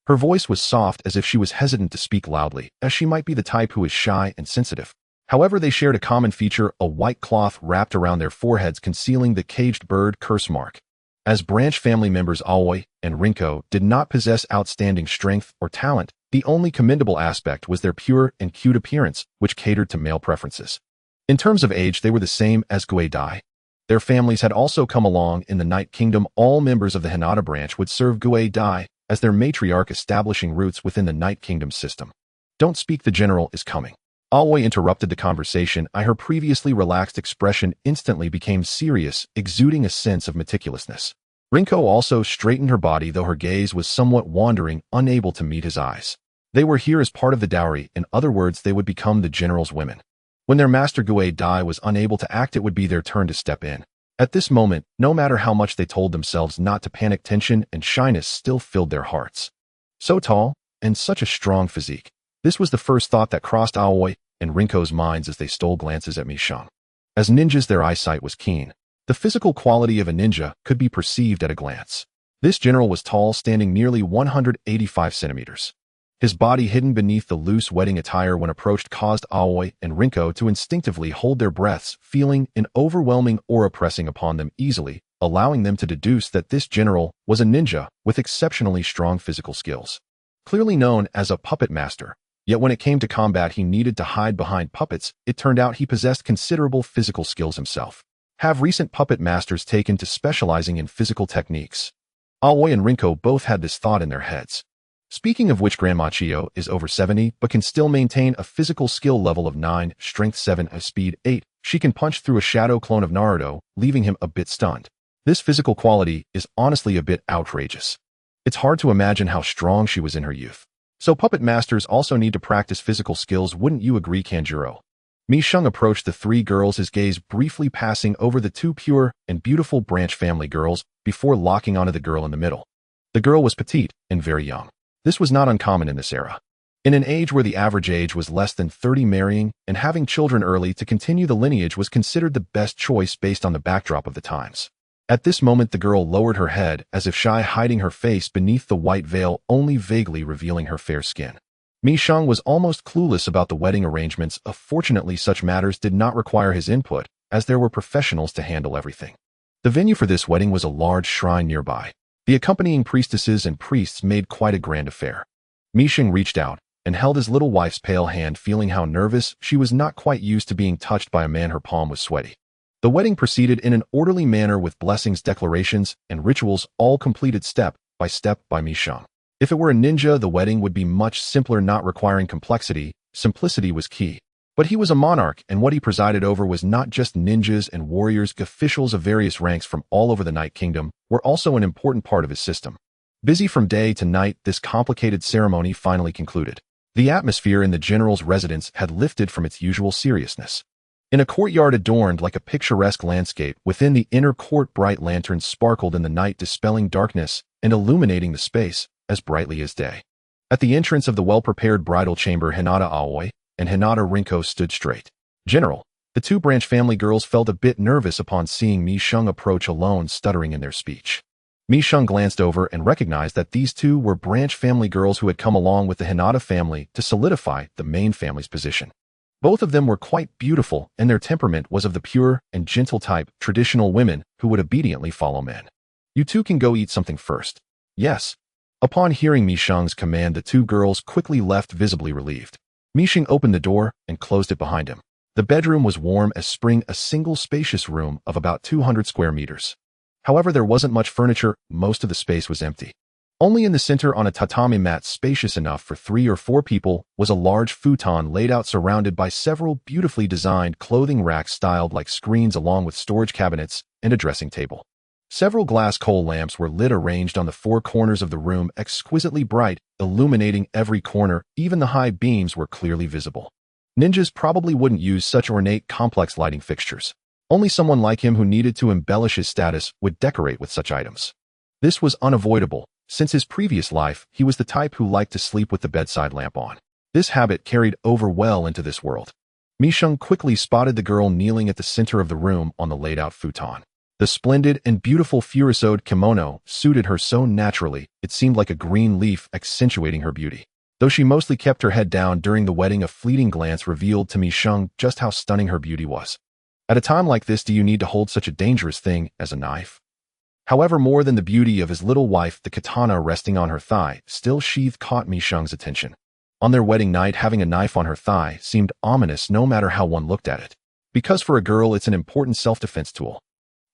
Her voice was soft, as if she was hesitant to speak loudly, as she might be the type who is shy and sensitive. However, they shared a common feature, a white cloth wrapped around their foreheads concealing the caged bird curse mark. As branch family members, Aoi and Rinko did not possess outstanding strength or talent. The only commendable aspect was their pure and cute appearance, which catered to male preferences. In terms of age, they were the same as Gue Dai. Their families had also come along in the Night Kingdom. All members of the Hinata branch would serve Gue Dai as their matriarch, establishing roots within the Night Kingdom system. Don't speak, the general is coming. Aoi interrupted the conversation. Her previously relaxed expression instantly became serious, exuding a sense of meticulousness. Rinko also straightened her body, though her gaze was somewhat wandering, unable to meet his eyes. They were here as part of the dowry. In other words, they would become the general's women. When their master Gue Dai was unable to act, it would be their turn to step in. At this moment, no matter how much they told themselves not to panic, tension and shyness still filled their hearts. So tall, and such a strong physique. This was the first thought that crossed Aoi and Rinko's minds as they stole glances at Mishang. As ninjas, their eyesight was keen. The physical quality of a ninja could be perceived at a glance. This general was tall, standing nearly 185 centimeters. His body hidden beneath the loose wedding attire when approached caused Aoi and Rinko to instinctively hold their breaths, feeling an overwhelming aura pressing upon them easily, allowing them to deduce that this general was a ninja with exceptionally strong physical skills. Clearly known as a puppet master, yet when it came to combat he needed to hide behind puppets, it turned out he possessed considerable physical skills himself. Have recent puppet masters taken to specializing in physical techniques? Aoi and Rinko both had this thought in their heads. Speaking of which, Grandma Chiyo is over 70 but can still maintain a physical skill level of 9, strength 7, and speed 8. She can punch through a shadow clone of Naruto, leaving him a bit stunned. This physical quality is honestly a bit outrageous. It's hard to imagine how strong she was in her youth. So puppet masters also need to practice physical skills, wouldn't you agree, Kanjuro? Mi Sheng approached the three girls, his gaze briefly passing over the two pure and beautiful branch family girls before locking onto the girl in the middle. The girl was petite and very young. This was not uncommon in this era. In an age where the average age was less than 30, marrying and having children early to continue the lineage was considered the best choice based on the backdrop of the times. At this moment, the girl lowered her head as if shy, hiding her face beneath the white veil, only vaguely revealing her fair skin. Mi Sheng was almost clueless about the wedding arrangements. Fortunately, such matters did not require his input, as there were professionals to handle everything. The venue for this wedding was a large shrine nearby. The accompanying priestesses and priests made quite a grand affair. Mi Sheng reached out and held his little wife's pale hand, feeling how nervous she was, not quite used to being touched by a man. Her palm was sweaty. The wedding proceeded in an orderly manner with blessings, declarations, and rituals, all completed step by Mi Sheng. If it were a ninja, the wedding would be much simpler, not requiring complexity. Simplicity was key. But he was a monarch, and what he presided over was not just ninjas and warriors. Officials of various ranks from all over the Night Kingdom were also an important part of his system. Busy from day to night, this complicated ceremony finally concluded. The atmosphere in the general's residence had lifted from its usual seriousness. In a courtyard adorned like a picturesque landscape, within the inner court bright lanterns sparkled in the night, dispelling darkness and illuminating the space as brightly as day. At the entrance of the well-prepared bridal chamber, Hinata Aoi and Hinata Rinko stood straight. General, the two branch family girls felt a bit nervous upon seeing Mi Sheng approach alone, stuttering in their speech. Mi Sheng glanced over and recognized that these two were branch family girls who had come along with the Hinata family to solidify the main family's position. Both of them were quite beautiful, and their temperament was of the pure and gentle type, traditional women who would obediently follow men. You two can go eat something first. Yes. Upon hearing Mi Sheng's command, the two girls quickly left, visibly relieved. Mi Sheng opened the door and closed it behind him. The bedroom was warm as spring, a single spacious room of about 200 square meters. However, there wasn't much furniture. Most of the space was empty. Only in the center, on a tatami mat spacious enough for 3 or 4 people, was a large futon laid out, surrounded by several beautifully designed clothing racks styled like screens, along with storage cabinets and a dressing table. Several glass coal lamps were lit, arranged on the 4 corners of the room, exquisitely bright, illuminating every corner. Even the high beams were clearly visible. Ninjas probably wouldn't use such ornate, complex lighting fixtures. Only someone like him, who needed to embellish his status, would decorate with such items. This was unavoidable. Since his previous life, he was the type who liked to sleep with the bedside lamp on. This habit carried over well into this world. Mi Sheng quickly spotted the girl kneeling at the center of the room on the laid-out futon. The splendid and beautiful furisode kimono suited her so naturally, it seemed like a green leaf, accentuating her beauty. Though she mostly kept her head down during the wedding, a fleeting glance revealed to Mi Sheng just how stunning her beauty was. At a time like this, do you need to hold such a dangerous thing as a knife? However, more than the beauty of his little wife, the katana resting on her thigh, still sheathed, caught Mi Sheng's attention. On their wedding night, having a knife on her thigh seemed ominous, no matter how one looked at it. Because for a girl, it's an important self-defense tool.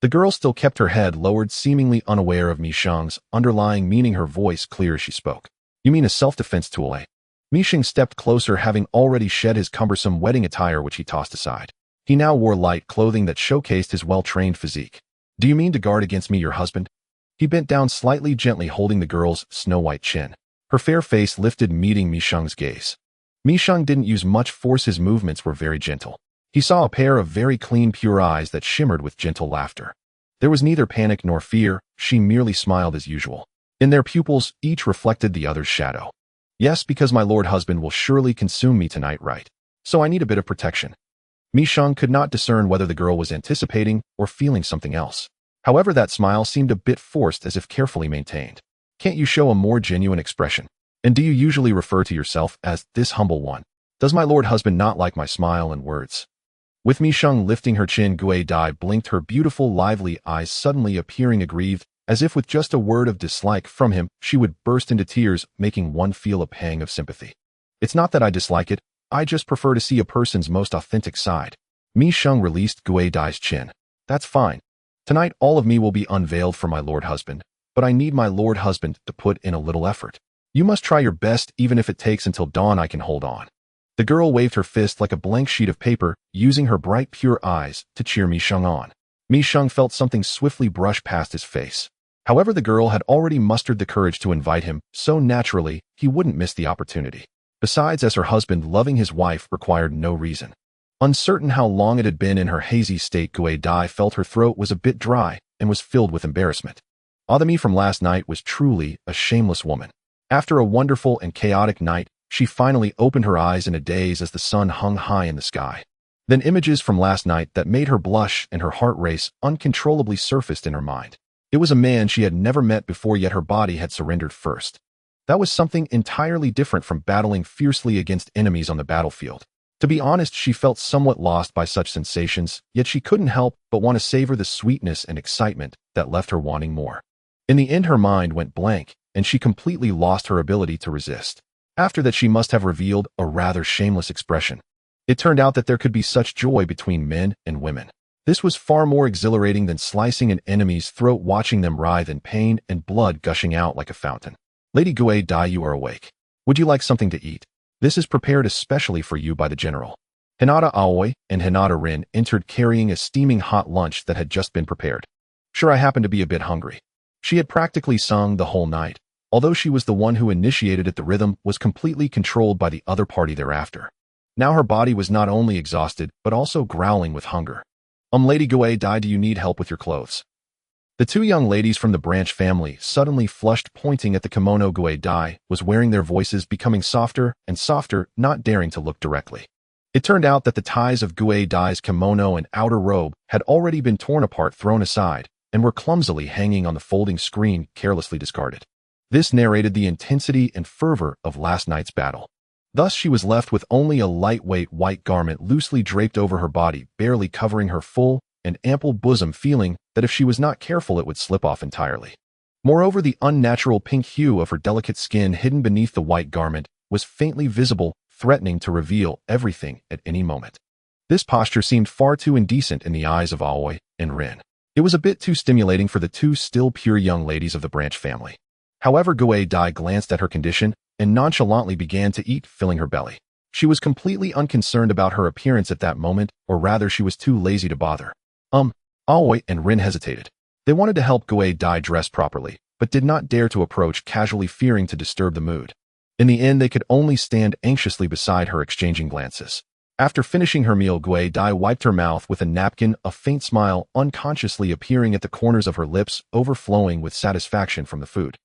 The girl still kept her head lowered, seemingly unaware of Mi Sheng's underlying meaning, her voice clear as she spoke. You mean a self-defense tool, eh? Mi Sheng stepped closer, having already shed his cumbersome wedding attire, which he tossed aside. He now wore light clothing that showcased his well-trained physique. Do you mean to guard against me, your husband? He bent down slightly, gently holding the girl's snow-white chin. Her fair face lifted, meeting Mi Sheng's gaze. Mi Sheng didn't use much force. His movements were very gentle. He saw a pair of very clean, pure eyes that shimmered with gentle laughter. There was neither panic nor fear. She merely smiled as usual. In their pupils, each reflected the other's shadow. Yes, because my lord husband will surely consume me tonight, right? So I need a bit of protection. Mi Sheng could not discern whether the girl was anticipating or feeling something else. However, that smile seemed a bit forced, as if carefully maintained. Can't you show a more genuine expression? And do you usually refer to yourself as this humble one? Does my lord husband not like my smile and words? With Mi Sheng lifting her chin, Gui Dai blinked, her beautiful, lively eyes suddenly appearing aggrieved, as if with just a word of dislike from him, she would burst into tears, making one feel a pang of sympathy. It's not that I dislike it. I just prefer to see a person's most authentic side. Mi Sheng released Gui Dai's chin. That's fine. Tonight all of me will be unveiled for my lord husband, but I need my lord husband to put in a little effort. You must try your best, even if it takes until dawn. I can hold on. The girl waved her fist like a blank sheet of paper, using her bright, pure eyes to cheer Mi Sheng on. Mi Sheng felt something swiftly brush past his face. However, the girl had already mustered the courage to invite him, so naturally, he wouldn't miss the opportunity. Besides, as her husband, loving his wife required no reason. Uncertain how long it had been in her hazy state, Dai felt her throat was a bit dry and was filled with embarrassment. Adami from last night was truly a shameless woman. After a wonderful and chaotic night, she finally opened her eyes in a daze as the sun hung high in the sky. Then images from last night that made her blush and her heart race uncontrollably surfaced in her mind. It was a man she had never met before, yet her body had surrendered first. That was something entirely different from battling fiercely against enemies on the battlefield. To be honest, she felt somewhat lost by such sensations, yet she couldn't help but want to savor the sweetness and excitement that left her wanting more. In the end, her mind went blank, and she completely lost her ability to resist. After that, she must have revealed a rather shameless expression. It turned out that there could be such joy between men and women. This was far more exhilarating than slicing an enemy's throat, watching them writhe in pain and blood gushing out like a fountain. Lady Dai, you are awake. Would you like something to eat? This is prepared especially for you by the general. Hinata Aoi and Hinata Rin entered carrying a steaming hot lunch that had just been prepared. Sure, I happen to be a bit hungry. She had practically sung the whole night. Although she was the one who initiated it, the rhythm was completely controlled by the other party thereafter. Now her body was not only exhausted, but also growling with hunger. Lady Dai, do you need help with your clothes? The two young ladies from the branch family suddenly flushed, pointing at the kimono Dai was wearing, their voices becoming softer and softer, not daring to look directly. It turned out that the ties of Dai's kimono and outer robe had already been torn apart, thrown aside, and were clumsily hanging on the folding screen, carelessly discarded. This narrated the intensity and fervor of last night's battle. Thus, she was left with only a lightweight white garment loosely draped over her body, barely covering her full and ample bosom, feeling that if she was not careful it would slip off entirely. Moreover, the unnatural pink hue of her delicate skin hidden beneath the white garment was faintly visible, threatening to reveal everything at any moment. This posture seemed far too indecent in the eyes of Aoi and Rin. It was a bit too stimulating for the two still pure young ladies of the branch family. However, Dai glanced at her condition and nonchalantly began to eat, filling her belly. She was completely unconcerned about her appearance at that moment, or rather she was too lazy to bother. Aoi and Rin hesitated. They wanted to help Dai dress properly, but did not dare to approach casually, fearing to disturb the mood. In the end, they could only stand anxiously beside her, exchanging glances. After finishing her meal, Dai wiped her mouth with a napkin, a faint smile unconsciously appearing at the corners of her lips, overflowing with satisfaction from the food.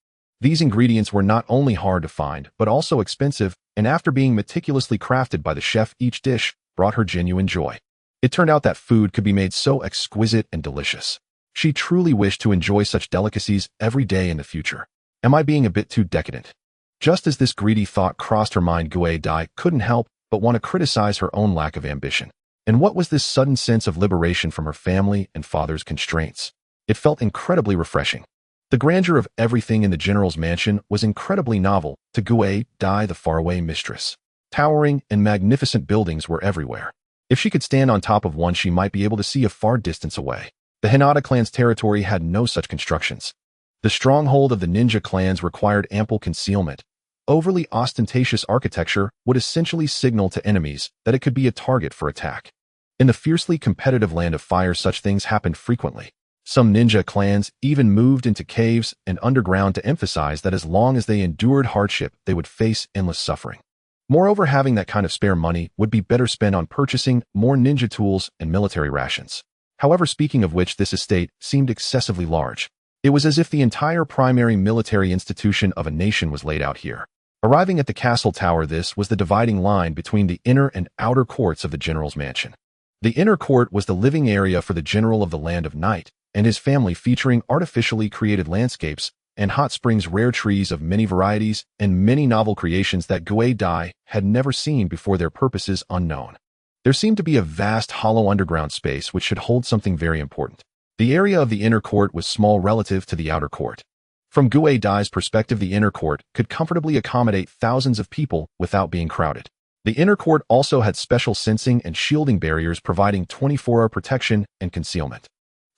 These ingredients were not only hard to find, but also expensive, and after being meticulously crafted by the chef, each dish brought her genuine joy. It turned out that food could be made so exquisite and delicious. She truly wished to enjoy such delicacies every day in the future. Am I being a bit too decadent? Just as this greedy thought crossed her mind, Dai couldn't help but want to criticize her own lack of ambition. And what was this sudden sense of liberation from her family and father's constraints? It felt incredibly refreshing. The grandeur of everything in the general's mansion was incredibly novel to Dai, the faraway mistress. Towering and magnificent buildings were everywhere. If she could stand on top of one, she might be able to see a far distance away. The Hinata clan's territory had no such constructions. The stronghold of the ninja clans required ample concealment. Overly ostentatious architecture would essentially signal to enemies that it could be a target for attack. In the fiercely competitive land of fire, such things happened frequently. Some ninja clans even moved into caves and underground to emphasize that as long as they endured hardship, they would face endless suffering. Moreover, having that kind of spare money would be better spent on purchasing more ninja tools and military rations. However, speaking of which, this estate seemed excessively large. It was as if the entire primary military institution of a nation was laid out here. Arriving at the castle tower, this was the dividing line between the inner and outer courts of the general's mansion. The inner court was the living area for the general of the Land of Night and his family, featuring artificially created landscapes and hot springs, rare trees of many varieties, and many novel creations that Dai had never seen before, their purposes unknown. There seemed to be a vast hollow underground space which should hold something very important. The area of the inner court was small relative to the outer court. From Dai's perspective, the inner court could comfortably accommodate thousands of people without being crowded. The inner court also had special sensing and shielding barriers providing 24-hour protection and concealment.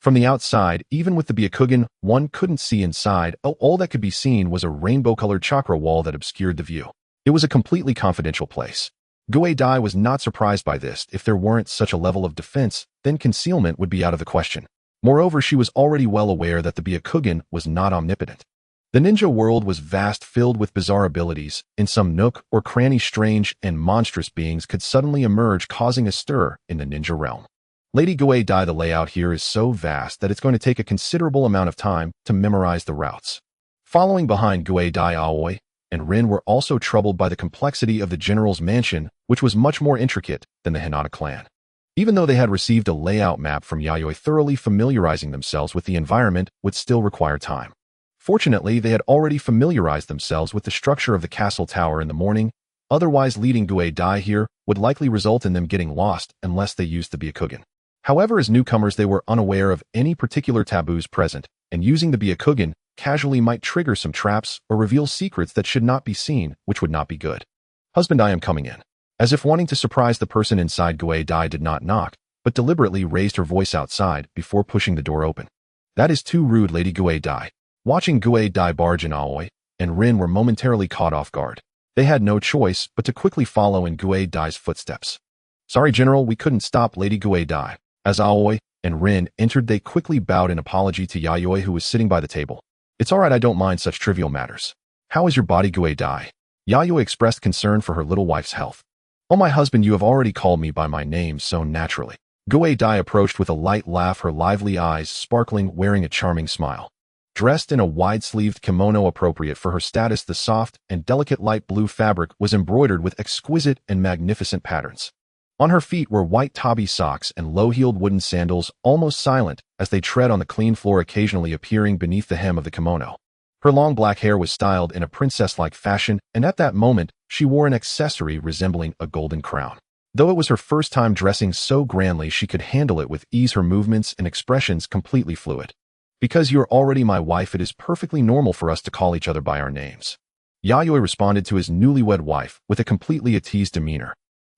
From the outside, even with the Byakugan, one couldn't see inside. All that could be seen was a rainbow-colored chakra wall that obscured the view. It was a completely confidential place. Dai was not surprised by this. If there weren't such a level of defense, then concealment would be out of the question. Moreover, she was already well aware that the Byakugan was not omnipotent. The ninja world was vast, filled with bizarre abilities. In some nook or cranny, strange and monstrous beings could suddenly emerge, causing a stir in the ninja realm. Lady Guei Dai, the layout here is so vast that it's going to take a considerable amount of time to memorize the routes. Following behind Guei Dai, Aoi and Rin were also troubled by the complexity of the general's mansion, which was much more intricate than the Hinata clan. Even though they had received a layout map from Yayoi, thoroughly familiarizing themselves with the environment would still require time. Fortunately, they had already familiarized themselves with the structure of the castle tower in the morning. Otherwise, leading Guei Dai here would likely result in them getting lost unless they used the Byakugan. However, as newcomers, they were unaware of any particular taboos present, and using the Byakugan casually might trigger some traps or reveal secrets that should not be seen, which would not be good. Husband, I am coming in. As if wanting to surprise the person inside, Guei Dai did not knock, but deliberately raised her voice outside before pushing the door open. That is too rude, Lady Guei Dai. Watching Guei Dai barge in, Aoi and Rin were momentarily caught off guard. They had no choice but to quickly follow in Guei Dai's footsteps. Sorry, General, we couldn't stop Lady Guei Dai. As Aoi and Rin entered, they quickly bowed in apology to Yayoi, who was sitting by the table. It's all right, I don't mind such trivial matters. How is your body, Guei Dai? Yayoi expressed concern for her little wife's health. Oh, my husband, you have already called me by my name so naturally. Guei Dai approached with a light laugh, her lively eyes sparkling, wearing a charming smile. Dressed in a wide-sleeved kimono appropriate for her status, the soft and delicate light blue fabric was embroidered with exquisite and magnificent patterns. On her feet were white tabi socks and low-heeled wooden sandals, almost silent as they tread on the clean floor, occasionally appearing beneath the hem of the kimono. Her long black hair was styled in a princess-like fashion, and at that moment, she wore an accessory resembling a golden crown. Though it was her first time dressing so grandly, she could handle it with ease, her movements and expressions completely fluid. Because you're already my wife, it is perfectly normal for us to call each other by our names. Yayoi responded to his newlywed wife with a completely at ease demeanor.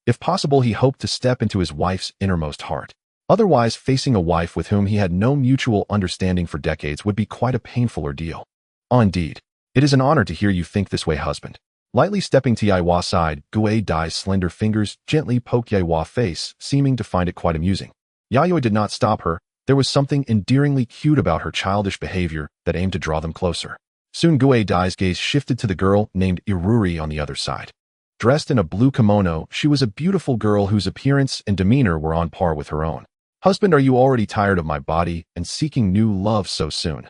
If possible, he hoped to step into his wife's innermost heart. Otherwise, facing a wife with whom he had no mutual understanding for decades would be quite a painful ordeal. Oh, indeed. It is an honor to hear you think this way, husband. Lightly stepping to Yaiwa's side, Guei Dai's slender fingers gently poked Yaiwa's face, seeming to find it quite amusing. Yayoi did not stop her. There was something endearingly cute about her childish behavior that aimed to draw them closer. Soon Guei Dai's gaze shifted to the girl named Iruri on the other side. Dressed in a blue kimono, she was a beautiful girl whose appearance and demeanor were on par with her own. Husband, are you already tired of my body and seeking new love so soon?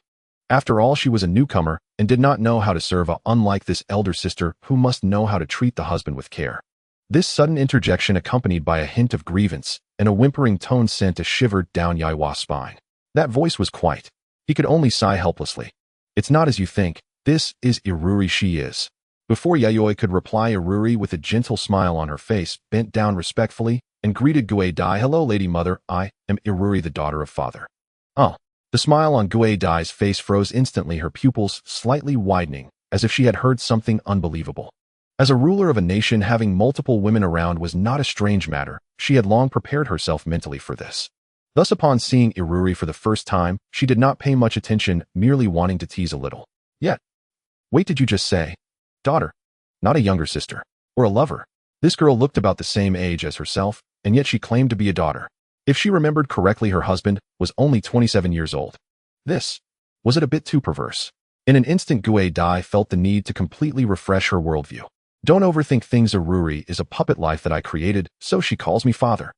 After all, she was a newcomer and did not know how to serve, unlike this elder sister who must know how to treat the husband with care. This sudden interjection, accompanied by a hint of grievance and a whimpering tone, sent a shiver down Yaiwa's spine. That voice was quiet. He could only sigh helplessly. It's not as you think. This is Iruri, she is. Before Yayoi could reply, Iruri, with a gentle smile on her face, bent down respectfully and greeted Guei Dai. Hello, Lady Mother. I am Iruri, the daughter of Father. Oh. The smile on Guei Dai's face froze instantly, her pupils slightly widening, as if she had heard something unbelievable. As a ruler of a nation, having multiple women around was not a strange matter. She had long prepared herself mentally for this. Thus, upon seeing Iruri for the first time, she did not pay much attention, merely wanting to tease a little. Yet, wait, did you just say daughter? Not a younger sister or a lover. This girl looked about the same age as herself, and yet she claimed to be a daughter. If she remembered correctly, her husband was only 27 years old. Was it a bit too perverse? In an instant, Guei Dai felt the need to completely refresh her worldview. Don't overthink things. Iruri is a puppet life that I created, so she calls me father.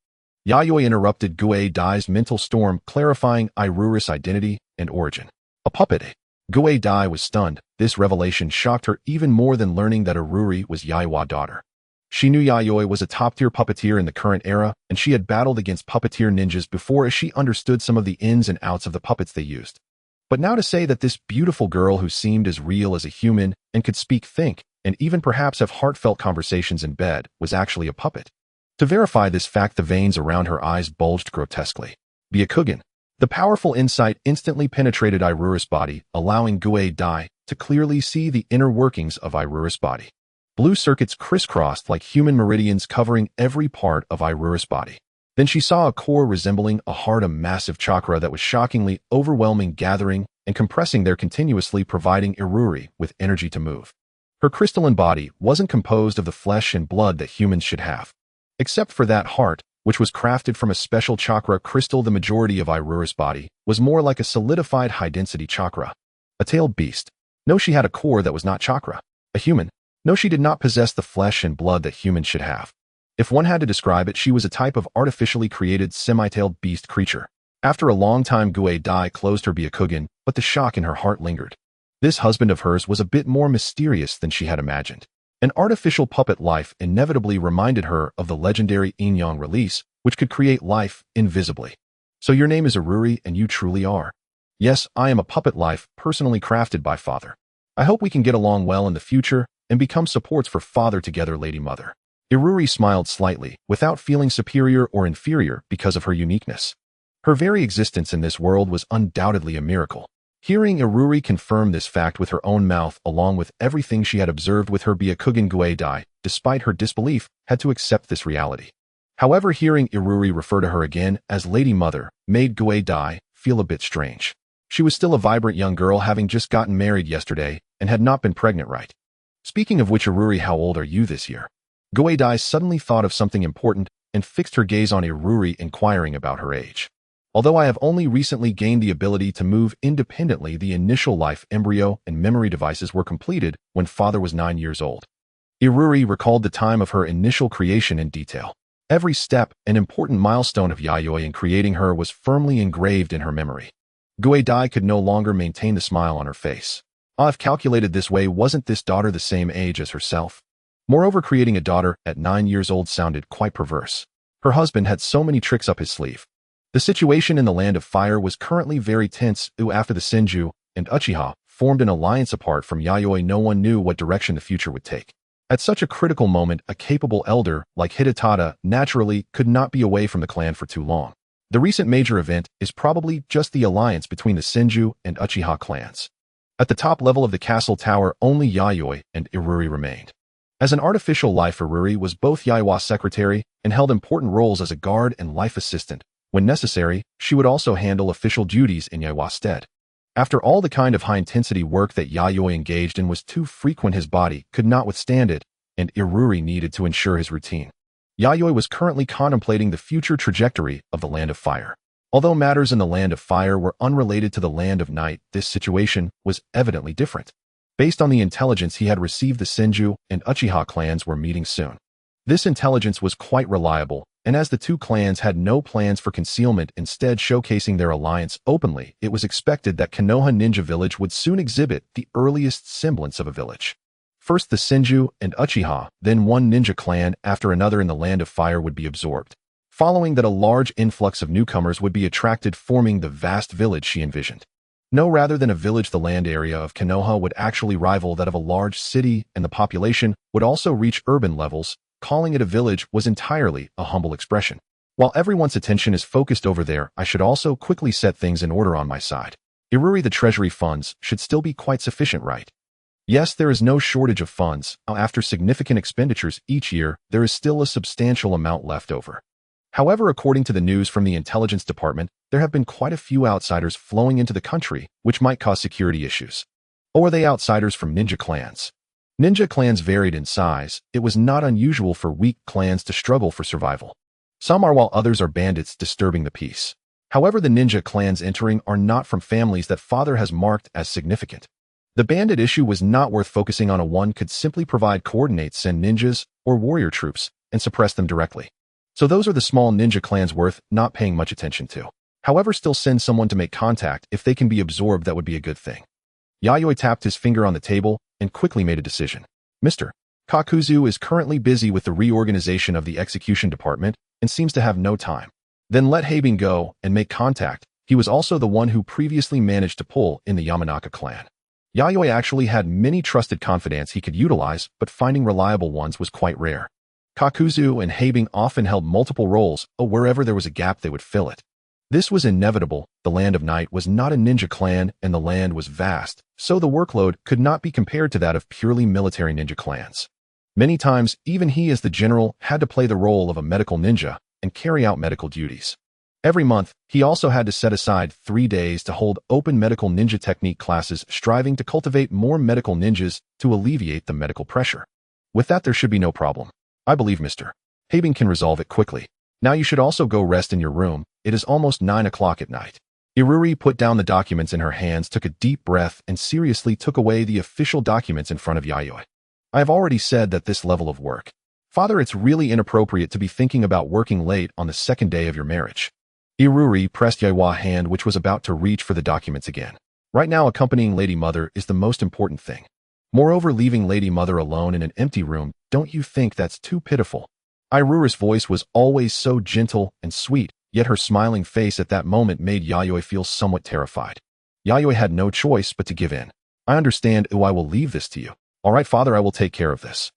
Yayoi interrupted Guei Dai's mental storm, clarifying Iruri's identity and origin. A puppet, eh? Guei Dai was stunned. This revelation shocked her even more than learning that Iruri was Yaiwa's daughter. She knew Yayoi was a top-tier puppeteer in the current era, and she had battled against puppeteer ninjas before, as she understood some of the ins and outs of the puppets they used. But now to say that this beautiful girl who seemed as real as a human and could speak, think, and even perhaps have heartfelt conversations in bed was actually a puppet. To verify this fact, the veins around her eyes bulged grotesquely. Byakugan. The powerful insight instantly penetrated Iruri's body, allowing Guei Dai to clearly see the inner workings of Iruri's body. Blue circuits crisscrossed like human meridians, covering every part of Iruri's body. Then she saw a core resembling a heart, a massive chakra that was shockingly overwhelming, gathering and compressing there continuously, providing Iruri with energy to move. Her crystalline body wasn't composed of the flesh and blood that humans should have. Except for that heart, which was crafted from a special chakra crystal. The majority of Irura's body was more like a solidified high-density chakra. A tailed beast. No, she had a core that was not chakra. A human. No, she did not possess the flesh and blood that humans should have. If one had to describe it, she was a type of artificially created semi-tailed beast creature. After a long time, Gue Dai closed her Byakugan, but the shock in her heart lingered. This husband of hers was a bit more mysterious than she had imagined. An artificial puppet life inevitably reminded her of the legendary Yin-Yang release, which could create life invisibly. So your name is Iruri, and you truly are. Yes, I am a puppet life, personally crafted by Father. I hope we can get along well in the future and become supports for Father together, Lady Mother. Iruri smiled slightly, without feeling superior or inferior because of her uniqueness. Her very existence in this world was undoubtedly a miracle. Hearing Iruri confirm this fact with her own mouth, along with everything she had observed with her Byakugan, Gue Dai, despite her disbelief, had to accept this reality. However, hearing Iruri refer to her again as Lady Mother made Gue Dai feel a bit strange. She was still a vibrant young girl, having just gotten married yesterday and had not been pregnant, right? Speaking of which, Iruri, how old are you this year? Gue Dai suddenly thought of something important and fixed her gaze on Iruri, inquiring about her age. Although I have only recently gained the ability to move independently, the initial life embryo and memory devices were completed when Father was 9 years old. Iruri recalled the time of her initial creation in detail. Every step, an important milestone of Yayoi in creating her, was firmly engraved in her memory. Gue Dai could no longer maintain the smile on her face. I've calculated this way, wasn't this daughter the same age as herself? Moreover, creating a daughter at 9 years old sounded quite perverse. Her husband had so many tricks up his sleeve. The situation in the Land of Fire was currently very tense. After the Senju and Uchiha formed an alliance apart from Yayoi, no one knew what direction the future would take. At such a critical moment, a capable elder like Hidetada naturally could not be away from the clan for too long. The recent major event is probably just the alliance between the Senju and Uchiha clans. At the top level of the castle tower, only Yayoi and Iruri remained. As an artificial life, Iruri was both Yayua's secretary and held important roles as a guard and life assistant. When necessary, she would also handle official duties in Yayua's stead. After all, the kind of high-intensity work that Yayoi engaged in was too frequent, his body could not withstand it, and Iruri needed to ensure his routine. Yayoi was currently contemplating the future trajectory of the Land of Fire. Although matters in the Land of Fire were unrelated to the Land of Night, this situation was evidently different. Based on the intelligence he had received, the Senju and Uchiha clans were meeting soon. This intelligence was quite reliable, and as the two clans had no plans for concealment, instead showcasing their alliance openly, it was expected that Konoha Ninja Village would soon exhibit the earliest semblance of a village. First the Senju and Uchiha, then one ninja clan after another in the Land of Fire would be absorbed. Following that, a large influx of newcomers would be attracted, forming the vast village she envisioned. No, rather than a village, the land area of Konoha would actually rival that of a large city, and the population would also reach urban levels. Calling it a village was entirely a humble expression. While everyone's attention is focused over there, I should also quickly set things in order on my side. Iruri, the treasury funds should still be quite sufficient, right? Yes, there is no shortage of funds. After significant expenditures each year, there is still a substantial amount left over. However, according to the news from the intelligence department, there have been quite a few outsiders flowing into the country, which might cause security issues. Or are they outsiders from ninja clans? Ninja clans varied in size. It was not unusual for weak clans to struggle for survival. Some are, while others are bandits disturbing the peace. However, the ninja clans entering are not from families that Father has marked as significant. The bandit issue was not worth focusing on. One could simply provide coordinates, send ninjas or warrior troops, and suppress them directly. So those are the small ninja clans worth not paying much attention to. However, still send someone to make contact. If they can be absorbed, that would be a good thing. Yayoi tapped his finger on the table and quickly made a decision. Mr. Kakuzu is currently busy with the reorganization of the execution department and seems to have no time. Then let Haben go and make contact. He was also the one who previously managed to pull in the Yamanaka clan. Yayoi actually had many trusted confidants he could utilize, but finding reliable ones was quite rare. Kakuzu and Haben often held multiple roles, wherever there was a gap they would fill it. This was inevitable. The Land of Night was not a ninja clan, and the land was vast, so the workload could not be compared to that of purely military ninja clans. Many times, even he as the general had to play the role of a medical ninja and carry out medical duties. Every month, he also had to set aside 3 days to hold open medical ninja technique classes, striving to cultivate more medical ninjas to alleviate the medical pressure. With that, there should be no problem. I believe Mr. Haben can resolve it quickly. Now you should also go rest in your room. It is almost 9 o'clock at night. Iruri put down the documents in her hands, took a deep breath, and seriously took away the official documents in front of Yayoi. I have already said that this level of work. Father, it's really inappropriate to be thinking about working late on the second day of your marriage. Iruri pressed Yayoi's hand, which was about to reach for the documents again. Right now, accompanying Lady Mother is the most important thing. Moreover, leaving Lady Mother alone in an empty room, don't you think that's too pitiful? Iruri's voice was always so gentle and sweet, yet her smiling face at that moment made Yayoi feel somewhat terrified. Yayoi had no choice but to give in. I understand, I will leave this to you. All right, Father, I will take care of this.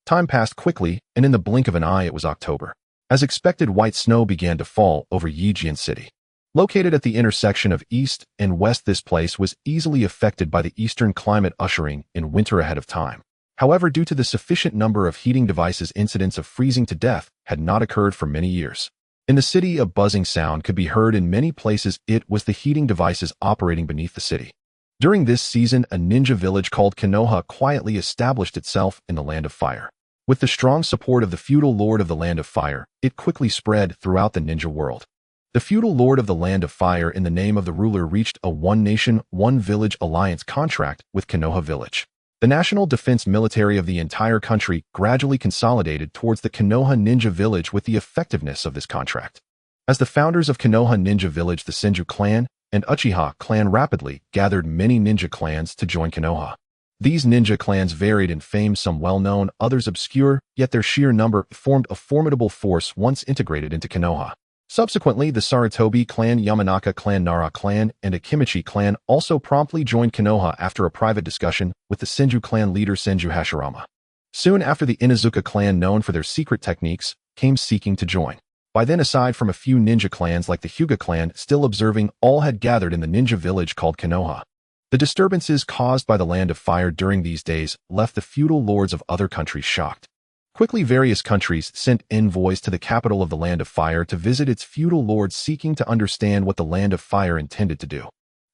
Time passed quickly, and in the blink of an eye it was October. As expected, white snow began to fall over Yijian City. Located at the intersection of east and west, this place was easily affected by the eastern climate, ushering in winter ahead of time. However, due to the sufficient number of heating devices, incidents of freezing to death had not occurred for many years. In the city, a buzzing sound could be heard in many places. It was the heating devices operating beneath the city. During this season, a ninja village called Konoha quietly established itself in the Land of Fire. With the strong support of the feudal lord of the Land of Fire, it quickly spread throughout the ninja world. The feudal lord of the Land of Fire, in the name of the ruler, reached a one nation, one village alliance contract with Konoha Village. The national defense military of the entire country gradually consolidated towards the Konoha Ninja Village with the effectiveness of this contract. As the founders of Konoha Ninja Village, the Senju clan and Uchiha clan rapidly gathered many ninja clans to join Konoha. These ninja clans varied in fame, some well-known, others obscure, yet their sheer number formed a formidable force once integrated into Konoha. Subsequently, the Sarutobi clan, Yamanaka clan, Nara clan, and Akimichi clan also promptly joined Konoha after a private discussion with the Senju clan leader Senju Hashirama. Soon after, the Inazuka clan, known for their secret techniques, came seeking to join. By then, aside from a few ninja clans like the Hyuga clan still observing, all had gathered in the ninja village called Konoha. The disturbances caused by the Land of Fire during these days left the feudal lords of other countries shocked. Quickly, various countries sent envoys to the capital of the Land of Fire to visit its feudal lords, seeking to understand what the Land of Fire intended to do.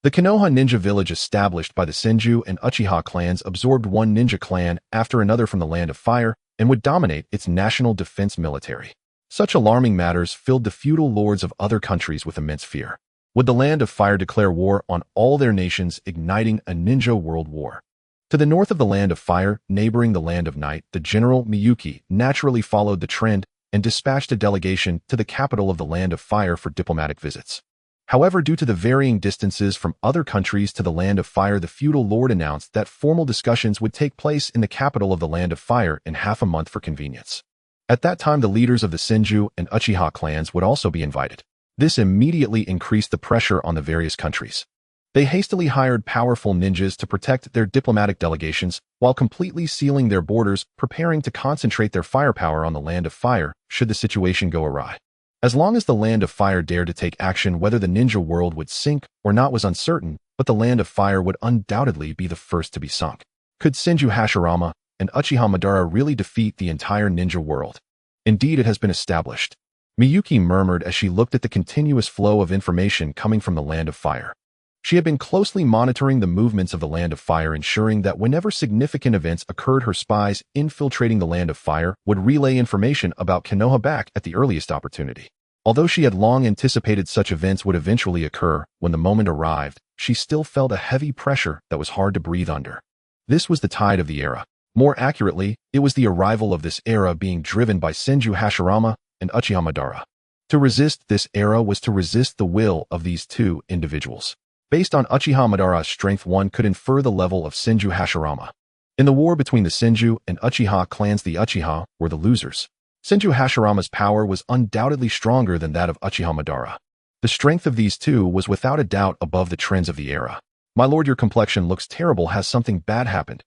The Konoha ninja village, established by the Senju and Uchiha clans, absorbed one ninja clan after another from the Land of Fire and would dominate its national defense military. Such alarming matters filled the feudal lords of other countries with immense fear. Would the Land of Fire declare war on all their nations, igniting a ninja world war? To the north of the Land of Fire, neighboring the Land of Night, the General Miyuki naturally followed the trend and dispatched a delegation to the capital of the Land of Fire for diplomatic visits. However, due to the varying distances from other countries to the Land of Fire, the feudal lord announced that formal discussions would take place in the capital of the Land of Fire in half a month for convenience. At that time, the leaders of the Senju and Uchiha clans would also be invited. This immediately increased the pressure on the various countries. They hastily hired powerful ninjas to protect their diplomatic delegations while completely sealing their borders, preparing to concentrate their firepower on the Land of Fire should the situation go awry. As long as the Land of Fire dared to take action, whether the ninja world would sink or not was uncertain, but the Land of Fire would undoubtedly be the first to be sunk. Could Senju Hashirama and Uchiha Madara really defeat the entire ninja world? Indeed, it has been established. Miyuki murmured as she looked at the continuous flow of information coming from the Land of Fire. She had been closely monitoring the movements of the Land of Fire, ensuring that whenever significant events occurred, her spies infiltrating the Land of Fire would relay information about Konoha back at the earliest opportunity. Although she had long anticipated such events would eventually occur, when the moment arrived, she still felt a heavy pressure that was hard to breathe under. This was the tide of the era. More accurately, it was the arrival of this era being driven by Senju Hashirama and Uchiha Madara. To resist this era was to resist the will of these two individuals. Based on Uchiha Madara's strength, one could infer the level of Senju Hashirama. In the war between the Senju and Uchiha clans, the Uchiha were the losers. Senju Hashirama's power was undoubtedly stronger than that of Uchiha Madara. The strength of these two was without a doubt above the trends of the era. My lord, your complexion looks terrible. Has something bad happened?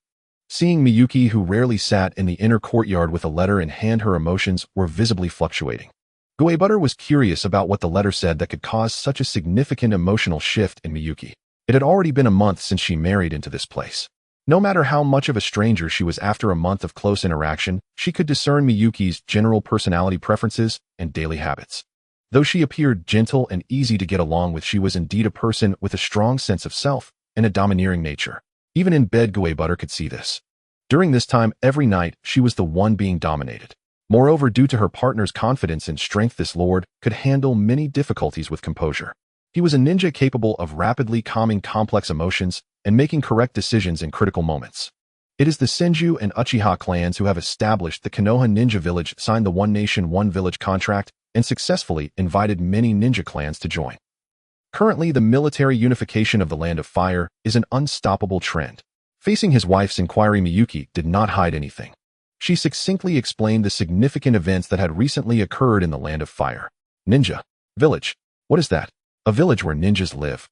Seeing Miyuki, who rarely sat in the inner courtyard with a letter in hand, her emotions were visibly fluctuating. Goebutter was curious about what the letter said that could cause such a significant emotional shift in Miyuki. It had already been a month since she married into this place. No matter how much of a stranger she was, after a month of close interaction, she could discern Miyuki's general personality preferences and daily habits. Though she appeared gentle and easy to get along with, she was indeed a person with a strong sense of self and a domineering nature. Even in bed, Goebutter could see this. During this time, every night, she was the one being dominated. Moreover, due to her partner's confidence and strength, this lord could handle many difficulties with composure. He was a ninja capable of rapidly calming complex emotions and making correct decisions in critical moments. It is the Senju and Uchiha clans who have established the Konoha Ninja Village, signed the One Nation, One Village contract, and successfully invited many ninja clans to join. Currently, the military unification of the Land of Fire is an unstoppable trend. Facing his wife's inquiry, Miyuki did not hide anything. She succinctly explained the significant events that had recently occurred in the Land of Fire. Ninja Village. What is that? A village where ninjas live.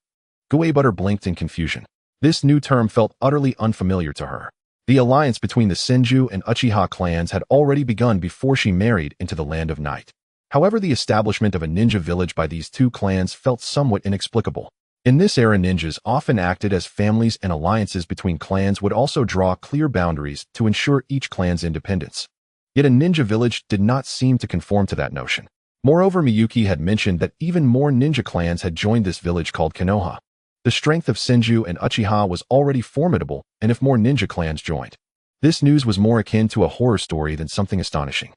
Guebutter blinked in confusion. This new term felt utterly unfamiliar to her. The alliance between the Senju and Uchiha clans had already begun before she married into the Land of Night. However, the establishment of a ninja village by these two clans felt somewhat inexplicable. In this era, ninjas often acted as families, and alliances between clans would also draw clear boundaries to ensure each clan's independence. Yet a ninja village did not seem to conform to that notion. Moreover, Miyuki had mentioned that even more ninja clans had joined this village called Konoha. The strength of Senju and Uchiha was already formidable, and if more ninja clans joined, this news was more akin to a horror story than something astonishing.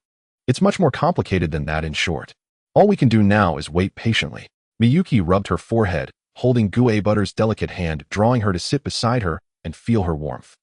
It's much more complicated than that, in short. All we can do now is wait patiently. Miyuki rubbed her forehead, holding Guebutter's delicate hand, drawing her to sit beside her and feel her warmth.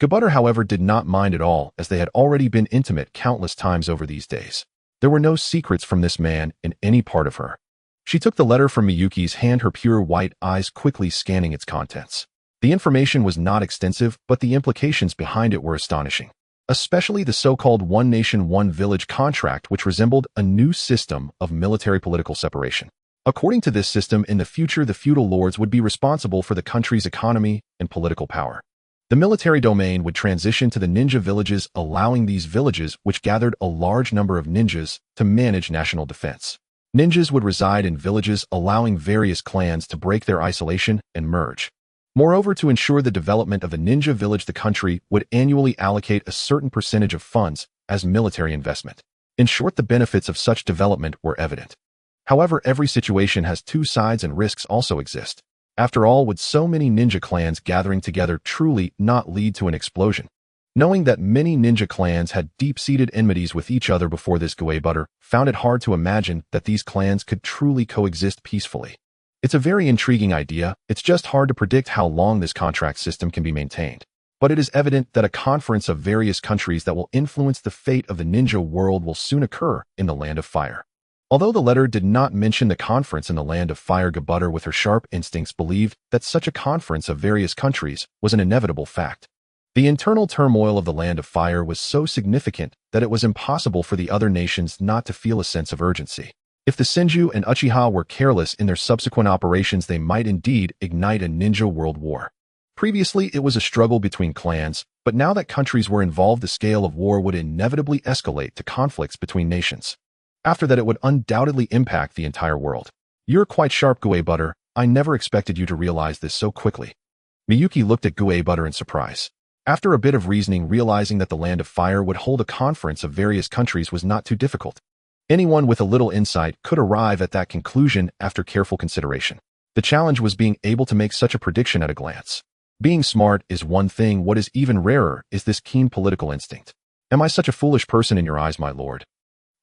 Guebutter, however, did not mind at all, as they had already been intimate countless times over these days. There were no secrets from this man in any part of her. She took the letter from Miyuki's hand, her pure white eyes quickly scanning its contents. The information was not extensive, but the implications behind it were astonishing. Especially the so-called One Nation, One Village contract, which resembled a new system of military-political separation. According to this system, in the future, the feudal lords would be responsible for the country's economy and political power. The military domain would transition to the ninja villages, allowing these villages, which gathered a large number of ninjas, to manage national defense. Ninjas would reside in villages, allowing various clans to break their isolation and merge. Moreover, to ensure the development of the ninja village, the country would annually allocate a certain percentage of funds as military investment. In short, the benefits of such development were evident. However, every situation has two sides, and risks also exist. After all, would so many ninja clans gathering together truly not lead to an explosion? Knowing that many ninja clans had deep-seated enmities with each other before this, Guebutter found it hard to imagine that these clans could truly coexist peacefully. It's a very intriguing idea. It's just hard to predict how long this contract system can be maintained. But it is evident that a conference of various countries that will influence the fate of the ninja world will soon occur in the Land of Fire. Although the letter did not mention the conference in the Land of Fire, Guebutter, with her sharp instincts, believed that such a conference of various countries was an inevitable fact. The internal turmoil of the Land of Fire was so significant that it was impossible for the other nations not to feel a sense of urgency. If the Senju and Uchiha were careless in their subsequent operations, they might indeed ignite a ninja world war. Previously, it was a struggle between clans, but now that countries were involved, the scale of war would inevitably escalate to conflicts between nations. After that, it would undoubtedly impact the entire world. You're quite sharp, Guebutter. I never expected you to realize this so quickly. Miyuki looked at Guebutter in surprise. After a bit of reasoning, realizing that the Land of Fire would hold a conference of various countries was not too difficult. Anyone with a little insight could arrive at that conclusion after careful consideration. The challenge was being able to make such a prediction at a glance. Being smart is one thing. What is even rarer is this keen political instinct. Am I such a foolish person in your eyes, my lord?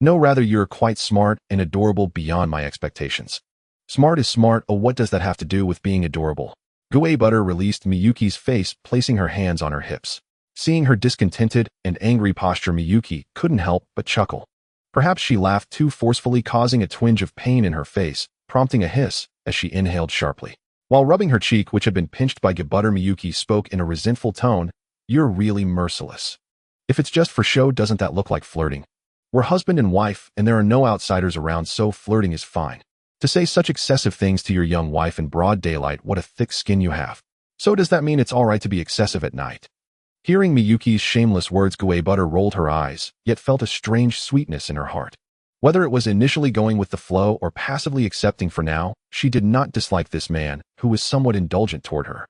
No, rather, you're quite smart and adorable beyond my expectations. Smart is smart. Oh, what does that have to do with being adorable? Guebutter released Miyuki's face, placing her hands on her hips. Seeing her discontented and angry posture, Miyuki couldn't help but chuckle. Perhaps she laughed too forcefully, causing a twinge of pain in her face, prompting a hiss as she inhaled sharply. While rubbing her cheek, which had been pinched by Guebutter, Miyuki spoke in a resentful tone. You're really merciless. If it's just for show, doesn't that look like flirting? We're husband and wife, and there are no outsiders around, so flirting is fine. To say such excessive things to your young wife in broad daylight, what a thick skin you have. So does that mean it's all right to be excessive at night? Hearing Miyuki's shameless words, Guebutter rolled her eyes, yet felt a strange sweetness in her heart. Whether it was initially going with the flow or passively accepting for now, she did not dislike this man, who was somewhat indulgent toward her.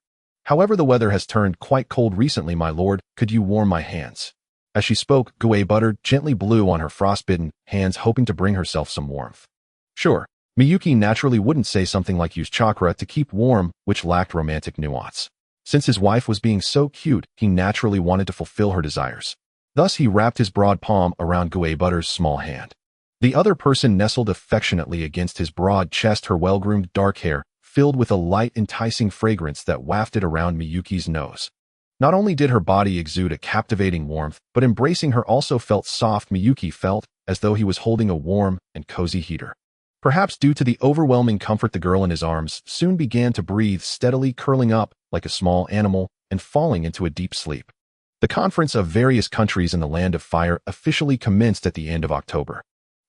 However, the weather has turned quite cold recently, my lord. Could you warm my hands? As she spoke, Guebutter gently blew on her frostbitten hands, hoping to bring herself some warmth. Sure. Miyuki naturally wouldn't say something like use chakra to keep warm, which lacked romantic nuance. Since his wife was being so cute, he naturally wanted to fulfill her desires. Thus he wrapped his broad palm around Guebutter's small hand. The other person nestled affectionately against his broad chest, her well-groomed dark hair filled with a light, enticing fragrance that wafted around Miyuki's nose. Not only did her body exude a captivating warmth, but embracing her also felt soft. Miyuki felt as though he was holding a warm and cozy heater. Perhaps due to the overwhelming comfort, the girl in his arms soon began to breathe steadily, curling up like a small animal and falling into a deep sleep. The conference of various countries in the Land of Fire officially commenced at the end of October.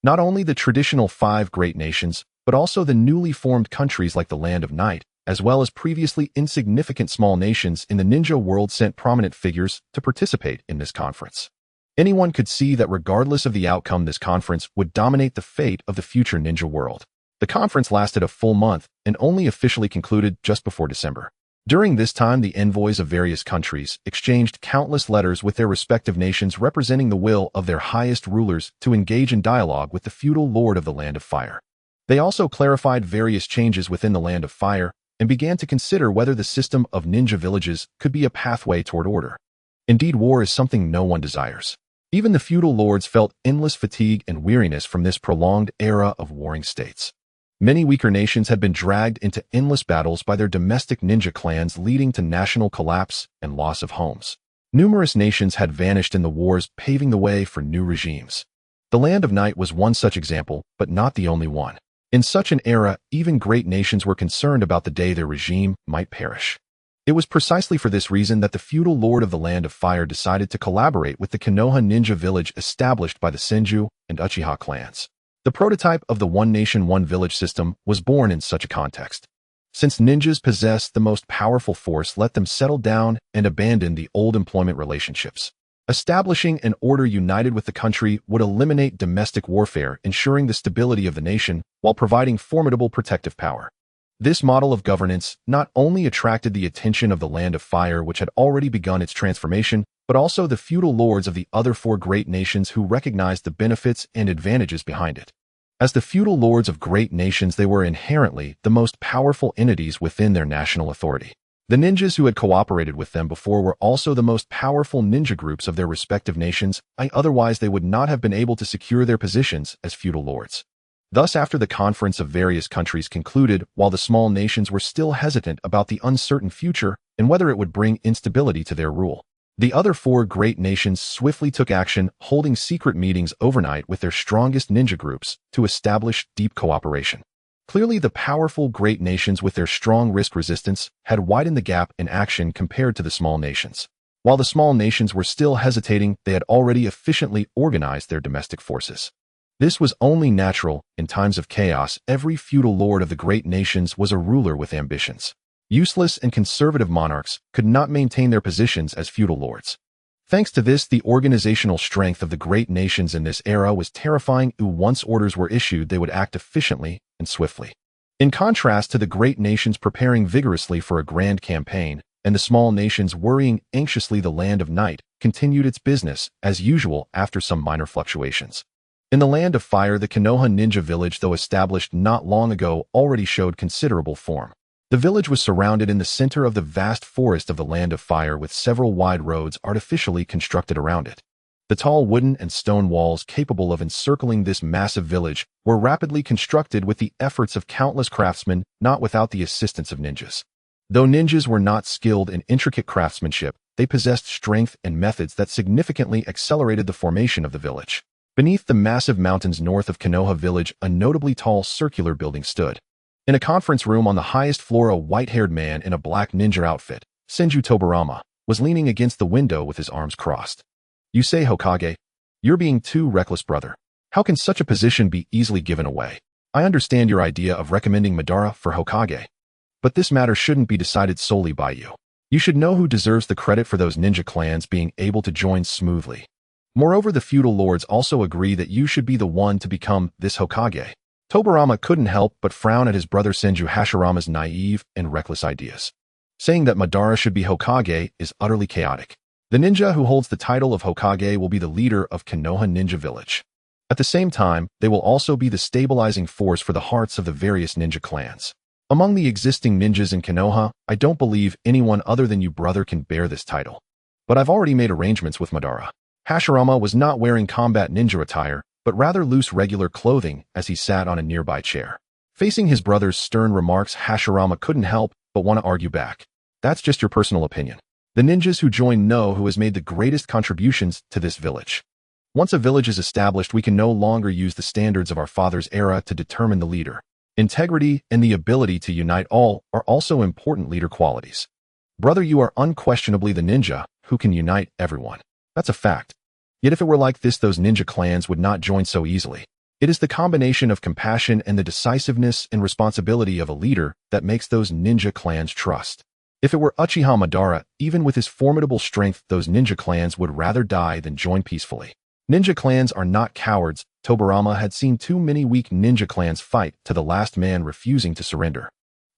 Not only the traditional 5 great nations, but also the newly formed countries like the Land of Night, as well as previously insignificant small nations in the ninja world, sent prominent figures to participate in this conference. Anyone could see that regardless of the outcome, this conference would dominate the fate of the future ninja world. The conference lasted a full month and only officially concluded just before December. During this time, the envoys of various countries exchanged countless letters with their respective nations representing the will of their highest rulers to engage in dialogue with the feudal lord of the Land of Fire. They also clarified various changes within the Land of Fire and began to consider whether the system of ninja villages could be a pathway toward order. Indeed, war is something no one desires. Even the feudal lords felt endless fatigue and weariness from this prolonged era of warring states. Many weaker nations had been dragged into endless battles by their domestic ninja clans, leading to national collapse and loss of homes. Numerous nations had vanished in the wars, paving the way for new regimes. The Land of Night was one such example, but not the only one. In such an era, even great nations were concerned about the day their regime might perish. It was precisely for this reason that the feudal lord of the Land of Fire decided to collaborate with the Konoha ninja village established by the Senju and Uchiha clans. The prototype of the one nation, one village system was born in such a context. Since ninjas possessed the most powerful force, let them settle down and abandon the old employment relationships. Establishing an order united with the country would eliminate domestic warfare, ensuring the stability of the nation while providing formidable protective power. This model of governance not only attracted the attention of the Land of Fire, which had already begun its transformation, but also the feudal lords of the other 4 great nations who recognized the benefits and advantages behind it. As the feudal lords of great nations, they were inherently the most powerful entities within their national authority. The ninjas who had cooperated with them before were also the most powerful ninja groups of their respective nations, otherwise they would not have been able to secure their positions as feudal lords. Thus, after the conference of various countries concluded, while the small nations were still hesitant about the uncertain future and whether it would bring instability to their rule, the other 4 great nations swiftly took action, holding secret meetings overnight with their strongest ninja groups to establish deep cooperation. Clearly, the powerful great nations with their strong risk resistance had widened the gap in action compared to the small nations. While the small nations were still hesitating, they had already efficiently organized their domestic forces. This was only natural. In times of chaos, every feudal lord of the great nations was a ruler with ambitions. Useless and conservative monarchs could not maintain their positions as feudal lords. Thanks to this, the organizational strength of the great nations in this era was terrifying. Once orders were issued, they would act efficiently and swiftly. In contrast to the great nations preparing vigorously for a grand campaign, and the small nations worrying anxiously, the Land of Night continued its business as usual after some minor fluctuations. In the Land of Fire, the Konoha ninja village, though established not long ago, already showed considerable form. The village was surrounded in the center of the vast forest of the Land of Fire with several wide roads artificially constructed around it. The tall wooden and stone walls capable of encircling this massive village were rapidly constructed with the efforts of countless craftsmen, not without the assistance of ninjas. Though ninjas were not skilled in intricate craftsmanship, they possessed strength and methods that significantly accelerated the formation of the village. Beneath the massive mountains north of Konoha village, a notably tall circular building stood. In a conference room on the highest floor, a white-haired man in a black ninja outfit, Senju Tobarama, was leaning against the window with his arms crossed. "You say, Hokage? You're being too reckless, brother. How can such a position be easily given away? I understand your idea of recommending Madara for Hokage, but this matter shouldn't be decided solely by you. You should know who deserves the credit for those ninja clans being able to join smoothly. Moreover, the feudal lords also agree that you should be the one to become this Hokage." Tobarama couldn't help but frown at his brother Senju Hashirama's naive and reckless ideas. Saying that Madara should be Hokage is utterly chaotic. The ninja who holds the title of Hokage will be the leader of Konoha Ninja Village. At the same time, they will also be the stabilizing force for the hearts of the various ninja clans. Among the existing ninjas in Konoha, I don't believe anyone other than you, brother, can bear this title. But I've already made arrangements with Madara. Hashirama was not wearing combat ninja attire, but rather loose regular clothing as he sat on a nearby chair. Facing his brother's stern remarks, Hashirama couldn't help but want to argue back. That's just your personal opinion. The ninjas who join know who has made the greatest contributions to this village. Once a village is established, we can no longer use the standards of our father's era to determine the leader. Integrity and the ability to unite all are also important leader qualities. Brother, you are unquestionably the ninja who can unite everyone. That's a fact. Yet if it were like this, those ninja clans would not join so easily. It is the combination of compassion and the decisiveness and responsibility of a leader that makes those ninja clans trust. If it were Uchiha Madara, even with his formidable strength, those ninja clans would rather die than join peacefully. Ninja clans are not cowards. Tobirama had seen too many weak ninja clans fight to the last man refusing to surrender.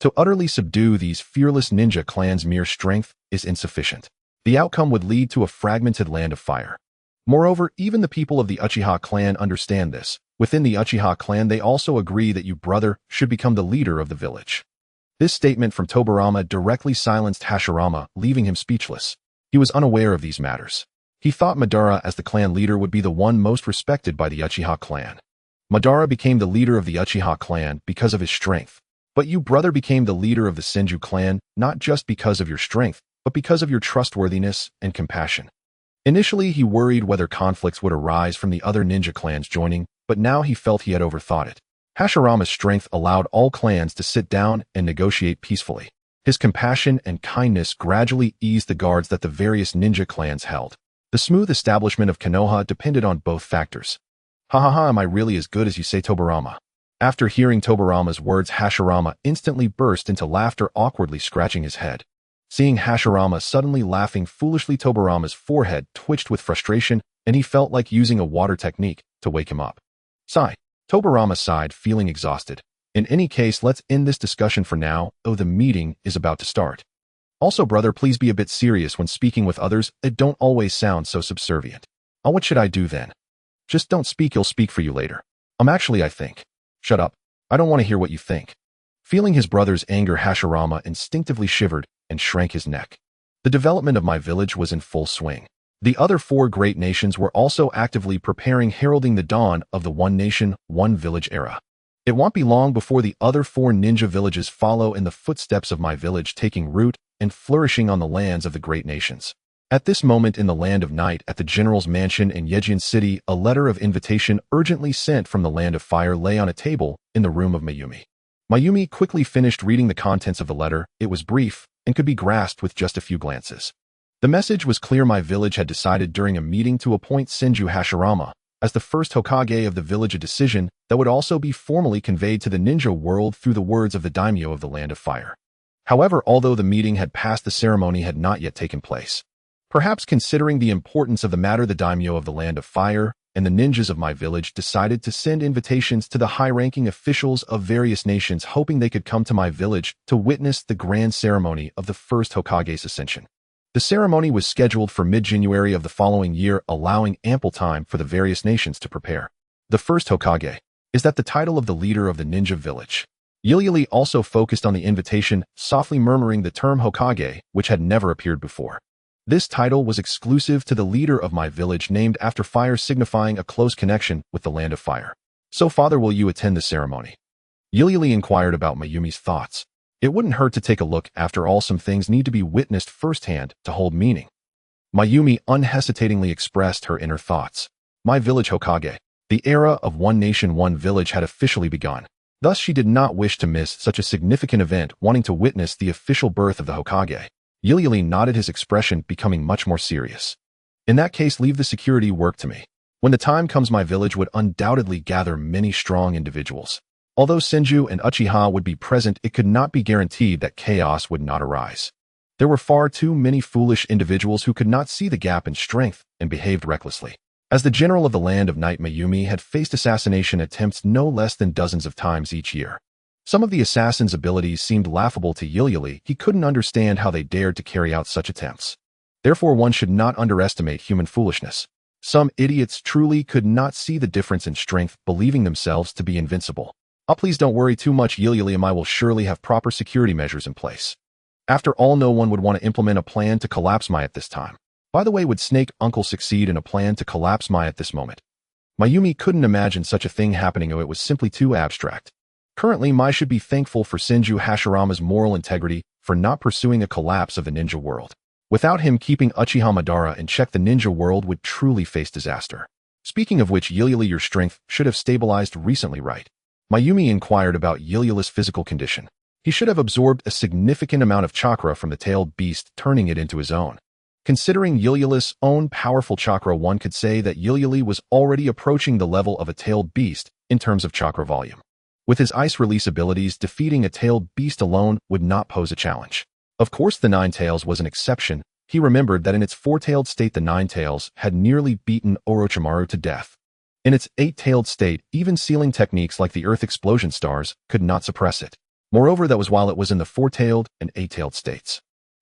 To utterly subdue these fearless ninja clans, mere strength is insufficient. The outcome would lead to a fragmented land of fire. Moreover, even the people of the Uchiha clan understand this. Within the Uchiha clan, they also agree that you, brother, should become the leader of the village. This statement from Tobirama directly silenced Hashirama, leaving him speechless. He was unaware of these matters. He thought Madara as the clan leader would be the one most respected by the Uchiha clan. Madara became the leader of the Uchiha clan because of his strength. But you, brother, became the leader of the Senju clan, not just because of your strength, but because of your trustworthiness and compassion. Initially, he worried whether conflicts would arise from the other ninja clans joining, but now he felt he had overthought it. Hashirama's strength allowed all clans to sit down and negotiate peacefully. His compassion and kindness gradually eased the guards that the various ninja clans held. The smooth establishment of Konoha depended on both factors. Ha ha ha, am I really as good as you say, Tobirama? After hearing Tobirama's words, Hashirama instantly burst into laughter, awkwardly scratching his head. Seeing Hashirama suddenly laughing foolishly, Tobirama's forehead twitched with frustration, and he felt like using a water technique to wake him up. Sigh. Tobirama sighed, feeling exhausted. In any case, let's end this discussion for now, though the meeting is about to start. Also, brother, please be a bit serious when speaking with others. It don't always sound so subservient. Oh, what should I do then? Just don't speak, he'll speak for you later. Actually, I think. Shut up. I don't want to hear what you think. Feeling his brother's anger, Hashirama instinctively shivered and shrank his neck. The development of my village was in full swing. The other four great nations were also actively preparing, heralding the dawn of the one nation, one village era. It won't be long before the other four ninja villages follow in the footsteps of my village, taking root and flourishing on the lands of the great nations. At this moment in the land of night, at the general's mansion in Yejin City, a letter of invitation urgently sent from the land of fire lay on a table in the room of Mayumi. Mayumi quickly finished reading the contents of the letter. It was brief and could be grasped with just a few glances. The message was clear. My village had decided during a meeting to appoint Senju Hashirama as the first Hokage of the village, a decision that would also be formally conveyed to the ninja world through the words of the daimyo of the land of fire. However, although the meeting had passed, the ceremony had not yet taken place. Perhaps considering the importance of the matter, the daimyo of the land of fire and the ninjas of my village decided to send invitations to the high-ranking officials of various nations, hoping they could come to my village to witness the grand ceremony of the first Hokage's ascension. The ceremony was scheduled for mid-January of the following year, allowing ample time for the various nations to prepare. The first Hokage. Is that the title of the leader of the ninja village? Yayoi also focused on the invitation, softly murmuring the term Hokage, which had never appeared before. This title was exclusive to the leader of my village, named after fire, signifying a close connection with the land of fire. So, father, will you attend the ceremony? Yayoi inquired about Mayumi's thoughts. It wouldn't hurt to take a look. After all, some things need to be witnessed firsthand to hold meaning. Mayumi unhesitatingly expressed her inner thoughts. My village Hokage. The era of one nation, one village had officially begun. Thus, she did not wish to miss such a significant event, wanting to witness the official birth of the Hokage. Yayoi nodded, his expression becoming much more serious. In that case, leave the security work to me. When the time comes, my village would undoubtedly gather many strong individuals. Although Senju and Uchiha would be present, it could not be guaranteed that chaos would not arise. There were far too many foolish individuals who could not see the gap in strength and behaved recklessly. As the general of the land of night, Mayumi had faced assassination attempts no less than dozens of times each year. Some of the assassins' abilities seemed laughable to Yayoi. He couldn't understand how they dared to carry out such attempts. Therefore, one should not underestimate human foolishness. Some idiots truly could not see the difference in strength, believing themselves to be invincible. Oh, please don't worry too much. Yayoi and I will surely have proper security measures in place. After all, no one would want to implement a plan to collapse my at this time. By the way, would Snake Uncle succeed in a plan to collapse Mai at this moment? Mayumi couldn't imagine such a thing happening, or it was simply too abstract. Currently, Mai should be thankful for Senju Hashirama's moral integrity for not pursuing a collapse of the ninja world. Without him keeping Uchiha Madara in check, the ninja world would truly face disaster. Speaking of which, Yayoi, your strength should have stabilized recently, right? Mayumi inquired about Yayoui's physical condition. He should have absorbed a significant amount of chakra from the tailed beast, turning it into his own. Considering Yayoui's own powerful chakra, one could say that Yayoi was already approaching the level of a tailed beast in terms of chakra volume. With his ice release abilities, defeating a tailed beast alone would not pose a challenge. Of course, the Nine Tails was an exception. He remembered that in its four-tailed state, the Nine Tails had nearly beaten Orochimaru to death. In its eight-tailed state, even sealing techniques like the Earth Explosion Stars could not suppress it. Moreover, that was while it was in the four-tailed and eight-tailed states.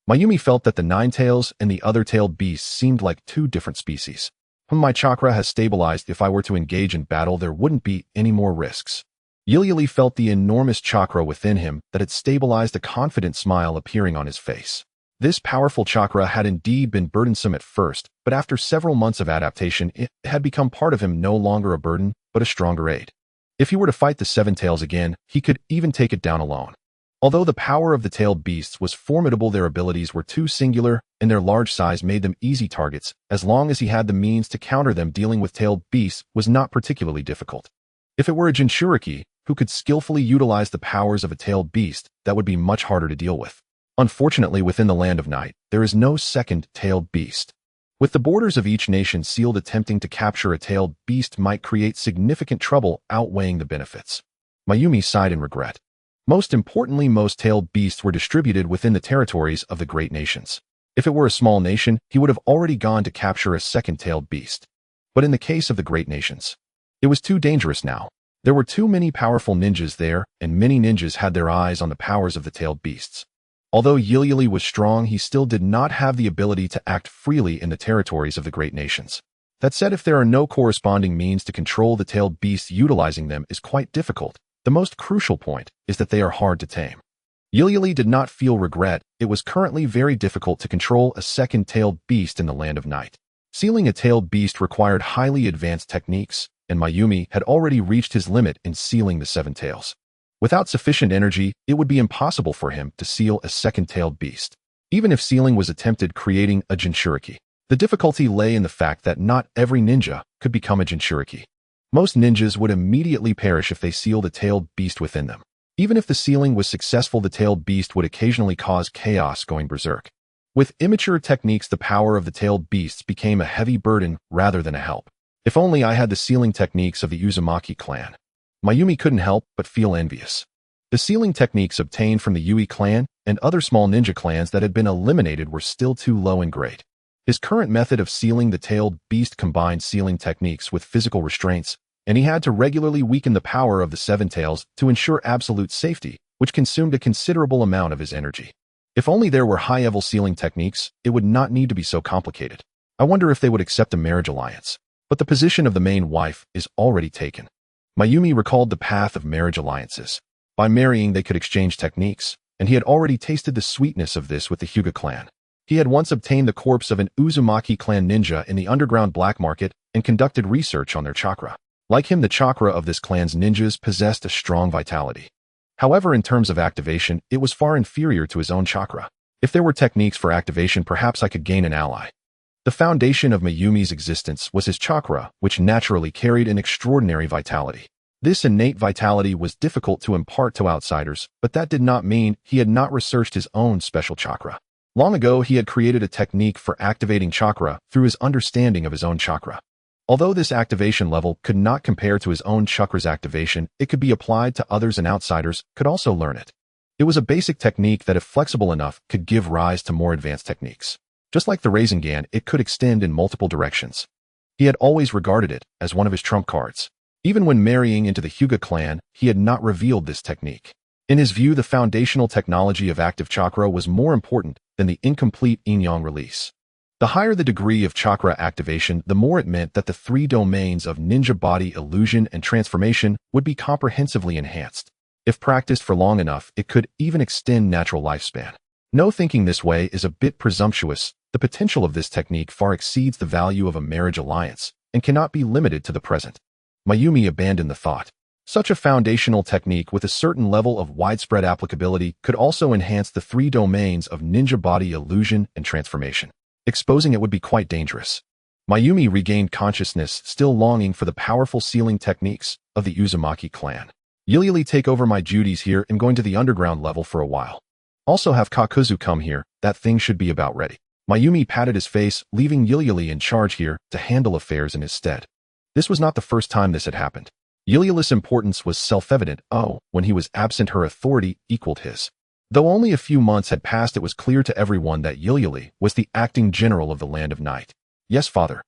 Mayumi felt that the Nine Tails and the other tailed beasts seemed like two different species. My chakra has stabilized. If I were to engage in battle, there wouldn't be any more risks. Yayoi felt the enormous chakra within him that had stabilized, a confident smile appearing on his face. This powerful chakra had indeed been burdensome at first, but after several months of adaptation, it had become part of him, no longer a burden, but a stronger aid. If he were to fight the Seven Tails again, he could even take it down alone. Although the power of the tailed beasts was formidable, their abilities were too singular, and their large size made them easy targets. As long as he had the means to counter them, dealing with tailed beasts was not particularly difficult. If it were a Jinchuriki who could skillfully utilize the powers of a tailed beast, that would be much harder to deal with. Unfortunately, within the Land of Night, there is no second tailed beast. With the borders of each nation sealed, attempting to capture a tailed beast might create significant trouble, outweighing the benefits. Mayumi sighed in regret. Most importantly, most tailed beasts were distributed within the territories of the great nations. If it were a small nation, he would have already gone to capture a second tailed beast. But in the case of the great nations, it was too dangerous now. There were too many powerful ninjas there, and many ninjas had their eyes on the powers of the tailed beasts. Although Yayoi was strong, he still did not have the ability to act freely in the territories of the great nations. That said, if there are no corresponding means to control the tailed beasts, utilizing them is quite difficult. The most crucial point is that they are hard to tame. Yayoi did not feel regret. It was currently very difficult to control a second tailed beast in the Land of Night. Sealing a tailed beast required highly advanced techniques, and Mayumi had already reached his limit in sealing the Seven Tails. Without sufficient energy, it would be impossible for him to seal a second-tailed beast. Even if sealing was attempted, creating a Jinchuriki, the difficulty lay in the fact that not every ninja could become a Jinchuriki. Most ninjas would immediately perish if they sealed a tailed beast within them. Even if the sealing was successful, the tailed beast would occasionally cause chaos, going berserk. With immature techniques, the power of the tailed beasts became a heavy burden rather than a help. If only I had the sealing techniques of the Uzumaki clan. Mayumi couldn't help but feel envious. The sealing techniques obtained from the Yui clan and other small ninja clans that had been eliminated were still too low and great. His current method of sealing the tailed beast combined sealing techniques with physical restraints, and he had to regularly weaken the power of the Seven Tails to ensure absolute safety, which consumed a considerable amount of his energy. If only there were high-level sealing techniques, it would not need to be so complicated. I wonder if they would accept a marriage alliance. But the position of the main wife is already taken. Mayumi recalled the path of marriage alliances. By marrying, they could exchange techniques, and he had already tasted the sweetness of this with the Hyuga clan. He had once obtained the corpse of an Uzumaki clan ninja in the underground black market and conducted research on their chakra. Like him, the chakra of this clan's ninjas possessed a strong vitality. However, in terms of activation, it was far inferior to his own chakra. If there were techniques for activation, perhaps I could gain an ally. The foundation of Mayumi's existence was his chakra, which naturally carried an extraordinary vitality. This innate vitality was difficult to impart to outsiders, but that did not mean he had not researched his own special chakra. Long ago, he had created a technique for activating chakra through his understanding of his own chakra. Although this activation level could not compare to his own chakra's activation, it could be applied to others, and outsiders could also learn it. It was a basic technique that, if flexible enough, could give rise to more advanced techniques. Just like the Rasengan, it could extend in multiple directions. He had always regarded it as one of his trump cards. Even when marrying into the Hyuga clan, he had not revealed this technique. In his view, the foundational technology of active chakra was more important than the incomplete yin-yang release. The higher the degree of chakra activation, the more it meant that the three domains of ninja body, illusion, and transformation would be comprehensively enhanced. If practiced for long enough, it could even extend natural lifespan. No, thinking this way is a bit presumptuous. The potential of this technique far exceeds the value of a marriage alliance and cannot be limited to the present. Mayumi abandoned the thought. Such a foundational technique with a certain level of widespread applicability could also enhance the three domains of ninja body illusion and transformation. Exposing it would be quite dangerous. Mayumi regained consciousness, still longing for the powerful sealing techniques of the Uzumaki clan. Yuli, take over my duties here and going to the underground level for a while. Also have Kakuzu come here, that thing should be about ready. Mayumi patted his face, leaving Yuli in charge here to handle affairs in his stead. This was not the first time this had happened. Yuli's importance was self-evident. When he was absent, her authority equaled his. Though only a few months had passed, it was clear to everyone that Yuli was the acting general of the Land of Night. Yes, father.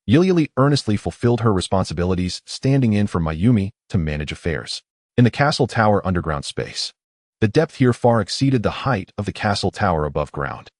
Yuli earnestly fulfilled her responsibilities, standing in for Mayumi to manage affairs. In the castle tower underground space. The depth here far exceeded the height of the castle tower above ground.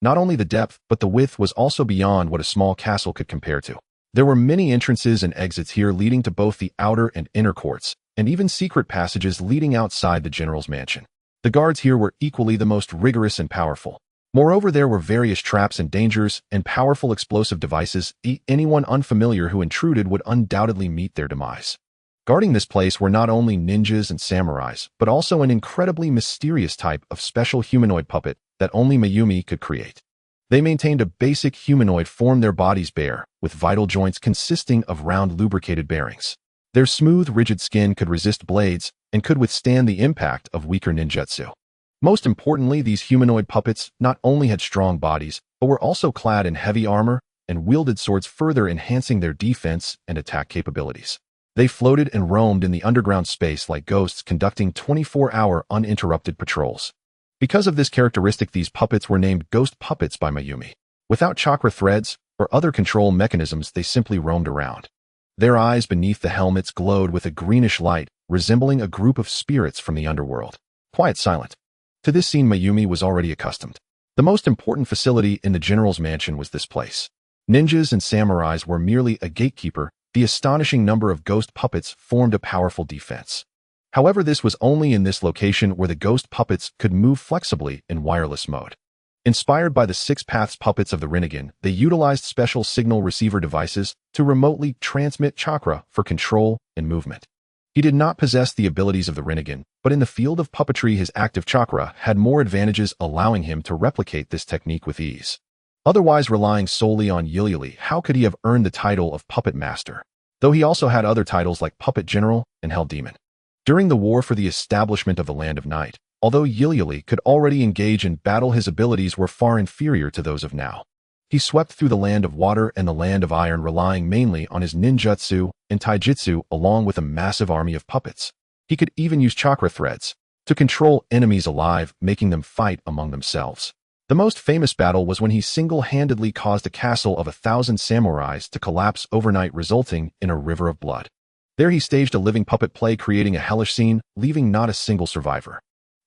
Not only the depth, but the width was also beyond what a small castle could compare to. There were many entrances and exits here leading to both the outer and inner courts, and even secret passages leading outside the general's mansion. The guards here were equally the most rigorous and powerful. Moreover, there were various traps and dangers and powerful explosive devices. Anyone unfamiliar who intruded would undoubtedly meet their demise. Guarding this place were not only ninjas and samurais, but also an incredibly mysterious type of special humanoid puppet that only Mayumi could create. They maintained a basic humanoid form, their bodies bare, with vital joints consisting of round lubricated bearings. Their smooth, rigid skin could resist blades and could withstand the impact of weaker ninjutsu. Most importantly, these humanoid puppets not only had strong bodies, but were also clad in heavy armor and wielded swords, further enhancing their defense and attack capabilities. They floated and roamed in the underground space like ghosts, conducting 24-hour uninterrupted patrols. Because of this characteristic, these puppets were named ghost puppets by Mayumi. Without chakra threads or other control mechanisms, they simply roamed around. Their eyes beneath the helmets glowed with a greenish light, resembling a group of spirits from the underworld. Quiet, silent. To this scene Mayumi was already accustomed. The most important facility in the general's mansion was this place. Ninjas and samurais were merely a gatekeeper. The astonishing number of ghost puppets formed a powerful defense. However, this was only in this location where the ghost puppets could move flexibly in wireless mode. Inspired by the Six Paths puppets of the Rinnegan, they utilized special signal receiver devices to remotely transmit chakra for control and movement. He did not possess the abilities of the Rinnegan, but in the field of puppetry his active chakra had more advantages, allowing him to replicate this technique with ease. Otherwise, relying solely on Yuli, how could he have earned the title of Puppet Master? Though he also had other titles like Puppet General and Hell Demon. During the war for the establishment of the Land of Night, although Yuli could already engage in battle, his abilities were far inferior to those of now. He swept through the Land of Water and the Land of Iron, relying mainly on his ninjutsu and taijutsu along with a massive army of puppets. He could even use chakra threads to control enemies alive, making them fight among themselves. The most famous battle was when he single-handedly caused a castle of 1,000 samurais to collapse overnight, resulting in a river of blood. There he staged a living puppet play, creating a hellish scene, leaving not a single survivor.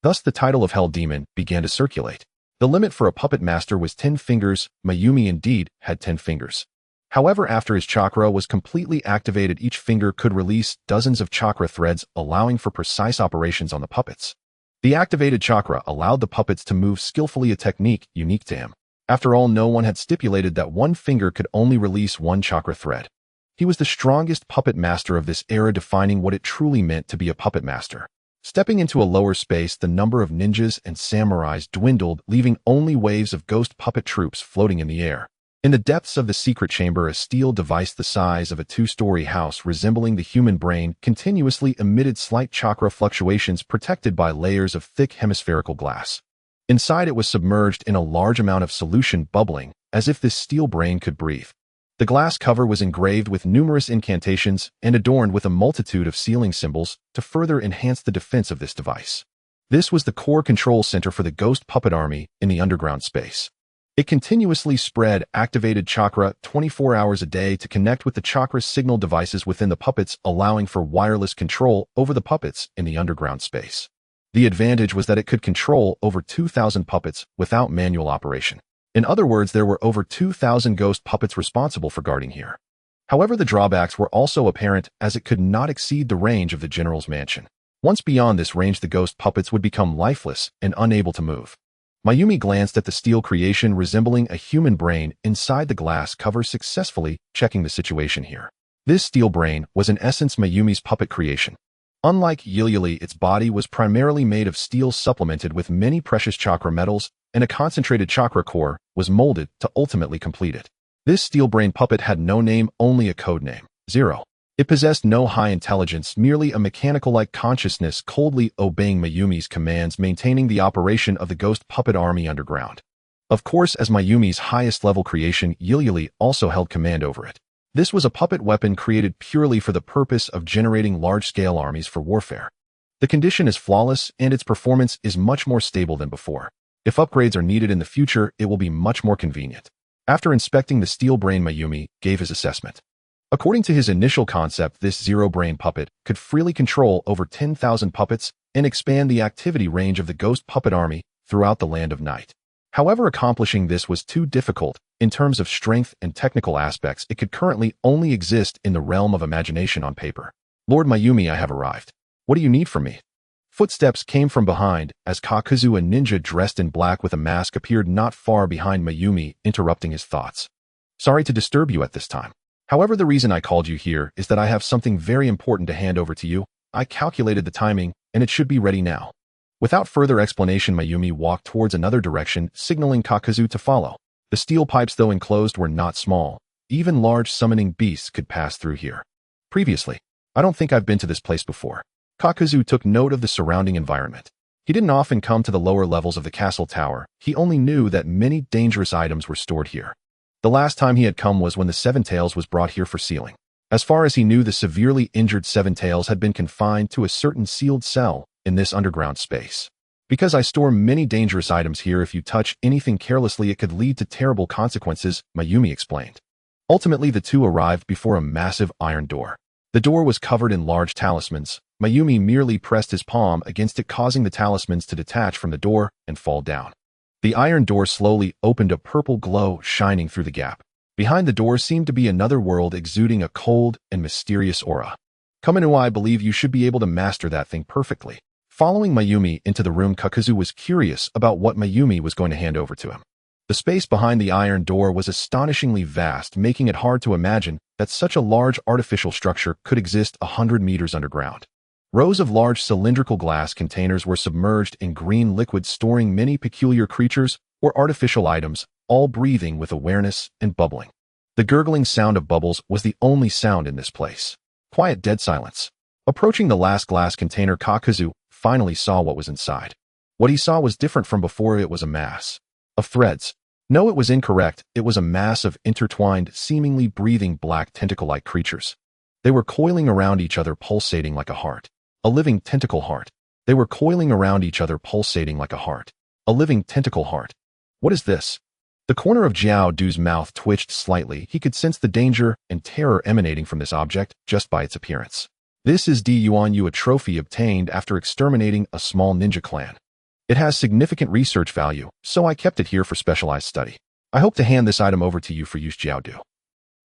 Thus the title of Hell Demon began to circulate. The limit for a puppet master was 10 fingers. Mayumi indeed had 10 fingers. However, after his chakra was completely activated, each finger could release dozens of chakra threads, allowing for precise operations on the puppets. The activated chakra allowed the puppets to move skillfully, a technique unique to him. After all, no one had stipulated that one finger could only release one chakra thread. He was the strongest puppet master of this era, defining what it truly meant to be a puppet master. Stepping into a lower space, the number of ninjas and samurais dwindled, leaving only waves of ghost puppet troops floating in the air. In the depths of the secret chamber, a steel device the size of a 2-story house, resembling the human brain, continuously emitted slight chakra fluctuations protected by layers of thick hemispherical glass. Inside, it was submerged in a large amount of solution, bubbling, as if this steel brain could breathe. The glass cover was engraved with numerous incantations and adorned with a multitude of sealing symbols to further enhance the defense of this device. This was the core control center for the ghost puppet army in the underground space. It continuously spread activated chakra 24 hours a day to connect with the chakra signal devices within the puppets, allowing for wireless control over the puppets in the underground space. The advantage was that it could control over 2,000 puppets without manual operation. In other words, there were over 2,000 ghost puppets responsible for guarding here. However, the drawbacks were also apparent, as it could not exceed the range of the general's mansion. Once beyond this range, the ghost puppets would become lifeless and unable to move. Mayumi glanced at the steel creation resembling a human brain inside the glass cover, successfully checking the situation here. This steel brain was in essence Mayumi's puppet creation. Unlike Yayoi, its body was primarily made of steel supplemented with many precious chakra metals, and a concentrated chakra core was molded to ultimately complete it. This steel brain puppet had no name, only a code name, Zero. It possessed no high intelligence, merely a mechanical-like consciousness coldly obeying Mayumi's commands, maintaining the operation of the ghost puppet army underground. Of course, as Mayumi's highest-level creation, Yayoi also held command over it. This was a puppet weapon created purely for the purpose of generating large-scale armies for warfare. The condition is flawless, and its performance is much more stable than before. If upgrades are needed in the future, it will be much more convenient. After inspecting the steel brain, Mayumi gave his assessment. According to his initial concept, this zero-brain puppet could freely control over 10,000 puppets and expand the activity range of the ghost puppet army throughout the Land of Night. However, accomplishing this was too difficult. In terms of strength and technical aspects, it could currently only exist in the realm of imagination on paper. Lord Mayumi, I have arrived. What do you need from me? Footsteps came from behind as Kakuzu, a ninja dressed in black with a mask, appeared not far behind Mayumi, interrupting his thoughts. Sorry to disturb you at this time. However, the reason I called you here is that I have something very important to hand over to you. I calculated the timing, and it should be ready now. Without further explanation, Mayumi walked towards another direction, signaling Kakuzu to follow. The steel pipes, though enclosed, were not small. Even large summoning beasts could pass through here. Previously, I don't think I've been to this place before. Kakuzu took note of the surrounding environment. He didn't often come to the lower levels of the castle tower. He only knew that many dangerous items were stored here. The last time he had come was when the Seven Tails was brought here for sealing. As far as he knew, the severely injured Seven Tails had been confined to a certain sealed cell in this underground space. Because I store many dangerous items here, if you touch anything carelessly, it could lead to terrible consequences, Mayumi explained. Ultimately, the two arrived before a massive iron door. The door was covered in large talismans. Mayumi merely pressed his palm against it, causing the talismans to detach from the door and fall down. The iron door slowly opened, a purple glow shining through the gap. Behind the door seemed to be another world exuding a cold and mysterious aura. Come in, I believe you should be able to master that thing perfectly. Following Mayumi into the room, Kakuzu was curious about what Mayumi was going to hand over to him. The space behind the iron door was astonishingly vast, making it hard to imagine that such a large artificial structure could exist 100 meters underground. Rows of large cylindrical glass containers were submerged in green liquid, storing many peculiar creatures or artificial items, all breathing with awareness and bubbling. The gurgling sound of bubbles was the only sound in this place. Quiet, dead silence. Approaching the last glass container, Kakuzu finally saw what was inside. What he saw was different from before. It was a mass of threads. No, it was incorrect. It was a mass of intertwined, seemingly breathing black tentacle-like creatures. They were coiling around each other, pulsating like a heart. A living tentacle heart. They were coiling around each other, pulsating like a heart. A living tentacle heart. What is this? The corner of Jiao Du's mouth twitched slightly. He could sense the danger and terror emanating from this object just by its appearance. This is Di Yuanyu, a trophy obtained after exterminating a small ninja clan. It has significant research value, so I kept it here for specialized study. I hope to hand this item over to you for use, Jiao Du.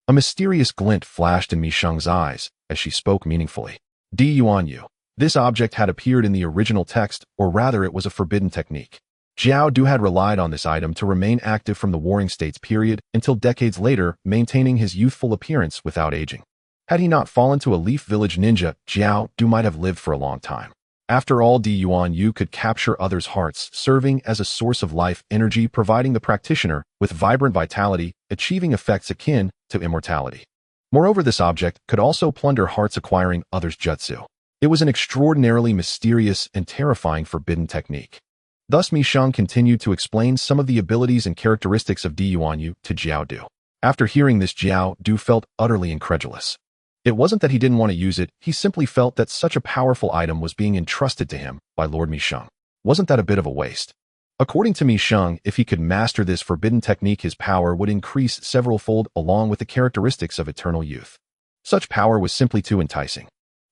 A mysterious glint flashed in Mi Sheng's eyes as she spoke meaningfully. Di Yuanyu. This object had appeared in the original text, or rather it was a forbidden technique. Jiao Du had relied on this item to remain active from the Warring States period until decades later, maintaining his youthful appearance without aging. Had he not fallen to a Leaf Village ninja, Jiao Du might have lived for a long time. After all, Di Yuanyu could capture others' hearts, serving as a source of life energy, providing the practitioner with vibrant vitality, achieving effects akin to immortality. Moreover, this object could also plunder hearts, acquiring others' jutsu. It was an extraordinarily mysterious and terrifying forbidden technique. Thus, Mi Sheng continued to explain some of the abilities and characteristics of Di Yuanyu to Jiao Du. After hearing this, Jiao Du felt utterly incredulous. It wasn't that he didn't want to use it, he simply felt that such a powerful item was being entrusted to him by Lord Mi Sheng. Wasn't that a bit of a waste? According to Mi Sheng, if he could master this forbidden technique, his power would increase several-fold along with the characteristics of eternal youth. Such power was simply too enticing.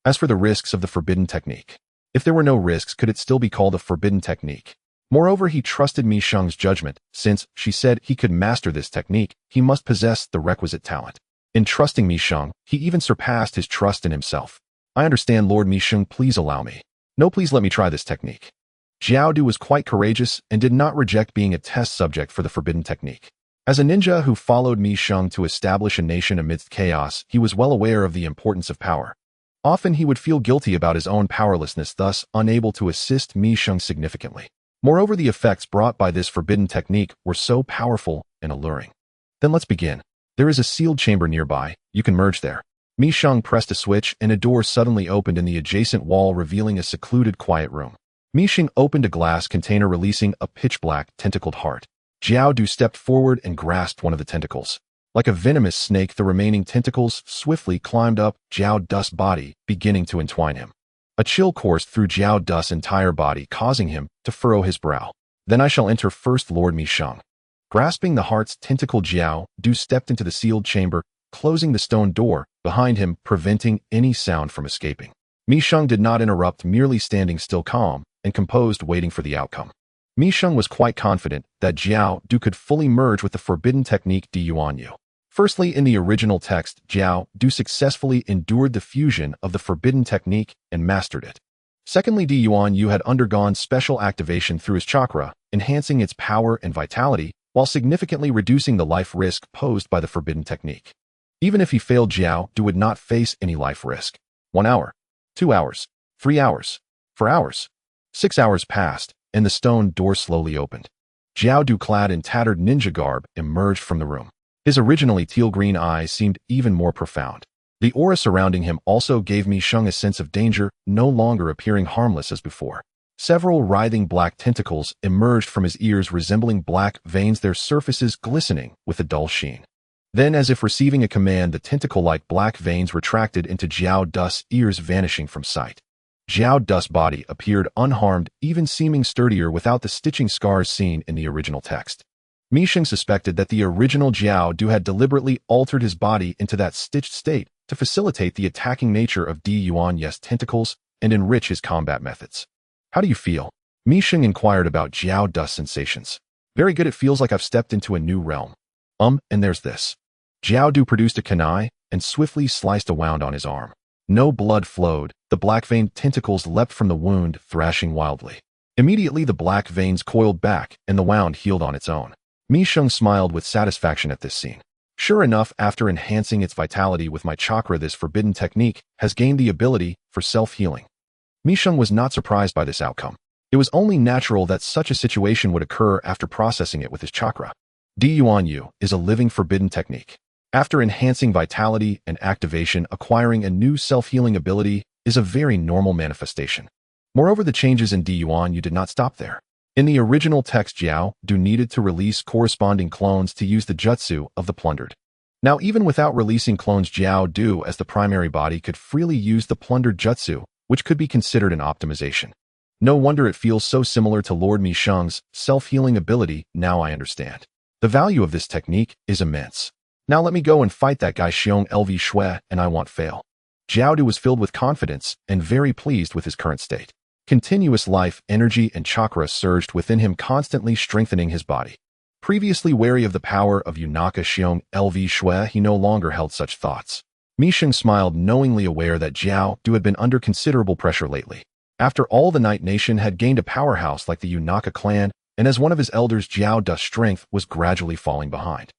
As for the risks of the forbidden technique, if there were no risks, could it still be called a forbidden technique? Moreover, he trusted Mi Sheng's judgment, since she said he could master this technique, he must possess the requisite talent. In trusting Mi Sheng, he even surpassed his trust in himself. I understand, Lord Mi Sheng, please allow me. No, please let me try this technique. Jiao Du was quite courageous and did not reject being a test subject for the forbidden technique. As a ninja who followed Mi Sheng to establish a nation amidst chaos, he was well aware of the importance of power. Often he would feel guilty about his own powerlessness, thus unable to assist Mi Sheng significantly. Moreover, the effects brought by this forbidden technique were so powerful and alluring. Then let's begin. There is a sealed chamber nearby. You can merge there. Mi Sheng pressed a switch and a door suddenly opened in the adjacent wall, revealing a secluded, quiet room. Mi Sheng opened a glass container, releasing a pitch-black, tentacled heart. Jiao Du stepped forward and grasped one of the tentacles. Like a venomous snake, the remaining tentacles swiftly climbed up Jiao Du's body, beginning to entwine him. A chill coursed through Jiao Du's entire body, causing him to furrow his brow. Then I shall enter first, Lord Mi Sheng. Grasping the heart's tentacle, Jiao Du stepped into the sealed chamber, closing the stone door behind him, preventing any sound from escaping. Mi Sheng did not interrupt, merely standing still, calm and composed, waiting for the outcome. Mi Sheng was quite confident that Jiao Du could fully merge with the forbidden technique Di Yuan Yu. Firstly, in the original text, Jiao Du successfully endured the fusion of the forbidden technique and mastered it. Secondly, Di Yuan Yu had undergone special activation through his chakra, enhancing its power and vitality, while significantly reducing the life risk posed by the forbidden technique. Even if he failed, Jiao Du would not face any life risk. 1 hour, 2 hours, 3 hours, 4 hours. 6 hours passed, and the stone door slowly opened. Jiao Du, clad in tattered ninja garb, emerged from the room. His originally teal-green eyes seemed even more profound. The aura surrounding him also gave Mi Sheng a sense of danger, no longer appearing harmless as before. Several writhing black tentacles emerged from his ears, resembling black veins, their surfaces glistening with a dull sheen. Then, as if receiving a command, the tentacle-like black veins retracted into Jiao Du's ears, vanishing from sight. Jiao Du's body appeared unharmed, even seeming sturdier without the stitching scars seen in the original text. Mi Sheng suspected that the original Jiao Du had deliberately altered his body into that stitched state to facilitate the attacking nature of Di Yuan Yu's tentacles and enrich his combat methods. How do you feel? Mi Sheng inquired about Jiao Du's sensations. Very good, it feels like I've stepped into a new realm. And there's this. Jiao Du produced a kunai and swiftly sliced a wound on his arm. No blood flowed. The black-veined tentacles leapt from the wound, thrashing wildly. Immediately, the black veins coiled back, and the wound healed on its own. Mi Sheng smiled with satisfaction at this scene. Sure enough, after enhancing its vitality with my chakra, this forbidden technique has gained the ability for self-healing. Mi Sheng was not surprised by this outcome. It was only natural that such a situation would occur after processing it with his chakra. Di Yuan Yu is a living forbidden technique. After enhancing vitality and activation, acquiring a new self-healing ability is a very normal manifestation. Moreover, the changes in Di Yuan Yu did not stop there. In the original text, Jiao Du needed to release corresponding clones to use the jutsu of the plundered. Now, even without releasing clones, Jiao Du as the primary body could freely use the plundered jutsu, which could be considered an optimization. No wonder it feels so similar to Lord Mi Sheng's self-healing ability. Now I understand. The value of this technique is immense. Now let me go and fight that guy Xiong LV Shui, and I won't fail. Jiao Du was filled with confidence and very pleased with his current state. Continuous life, energy, and chakra surged within him, constantly strengthening his body. Previously wary of the power of Yunaka Xiong LV Shui, he no longer held such thoughts. Mi Sheng smiled, knowingly aware that Jiao Du had been under considerable pressure lately. After all, the Night Nation had gained a powerhouse like the Yunaka clan, and as one of his elders, Jiao Du's strength was gradually falling behind.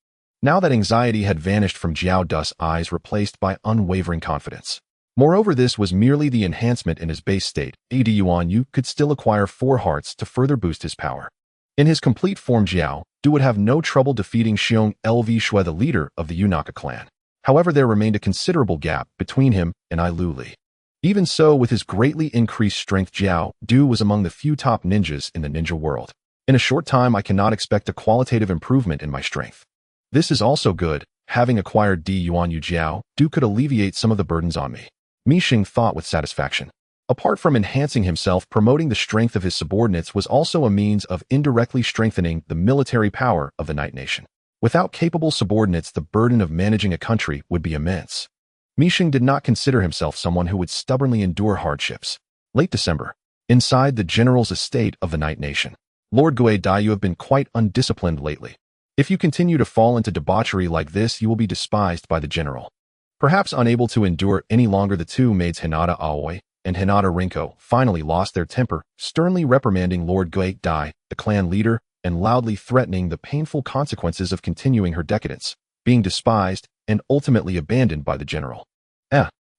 Now that anxiety had vanished from Jiao Du's eyes, replaced by unwavering confidence. Moreover, this was merely the enhancement in his base state. Di Yuan Yu could still acquire 4 hearts to further boost his power. In his complete form, Jiao Du would have no trouble defeating Xiong LV Shui, the leader of the Yunaka clan. However, there remained a considerable gap between him and Ai Li. Even so, with his greatly increased strength, Jiao Du was among the few top ninjas in the ninja world. In a short time, I cannot expect a qualitative improvement in my strength. This is also good. Having acquired Di Yuan Yu, Jiao Du could alleviate some of the burdens on me. Mi Sheng thought with satisfaction. Apart from enhancing himself, promoting the strength of his subordinates was also a means of indirectly strengthening the military power of the Night Nation. Without capable subordinates, the burden of managing a country would be immense. Mi Sheng did not consider himself someone who would stubbornly endure hardships. Late December. Inside the general's estate of the Night Nation. Lord Gui Dai, you have been quite undisciplined lately. If you continue to fall into debauchery like this, you will be despised by the general. Perhaps unable to endure any longer, the two maids Hinata Aoi and Hinata Rinko finally lost their temper, sternly reprimanding Lord Yayoi, the clan leader, and loudly threatening the painful consequences of continuing her decadence, being despised, and ultimately abandoned by the general.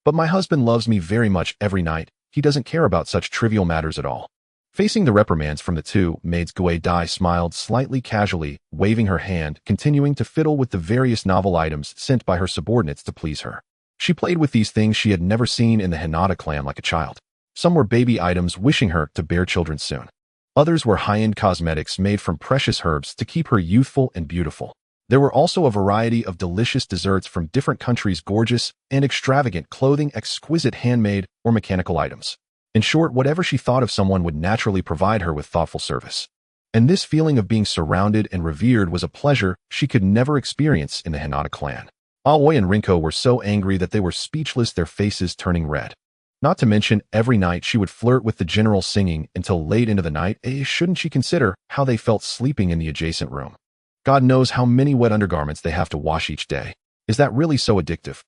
But my husband loves me very much every night. He doesn't care about such trivial matters at all. Facing the reprimands from the two maids, Yayoi smiled slightly casually, waving her hand, continuing to fiddle with the various novel items sent by her subordinates to please her. She played with these things she had never seen in the Hinata clan like a child. Some were baby items wishing her to bear children soon. Others were high-end cosmetics made from precious herbs to keep her youthful and beautiful. There were also a variety of delicious desserts from different countries, gorgeous and extravagant clothing, exquisite handmade or mechanical items. In short, whatever she thought of someone would naturally provide her with thoughtful service. And this feeling of being surrounded and revered was a pleasure she could never experience in the Hinata clan. Aoi and Rinko were so angry that they were speechless, their faces turning red. Not to mention, every night she would flirt with the general, singing until late into the night. Shouldn't she consider how they felt sleeping in the adjacent room? God knows how many wet undergarments they have to wash each day. Is that really so addictive?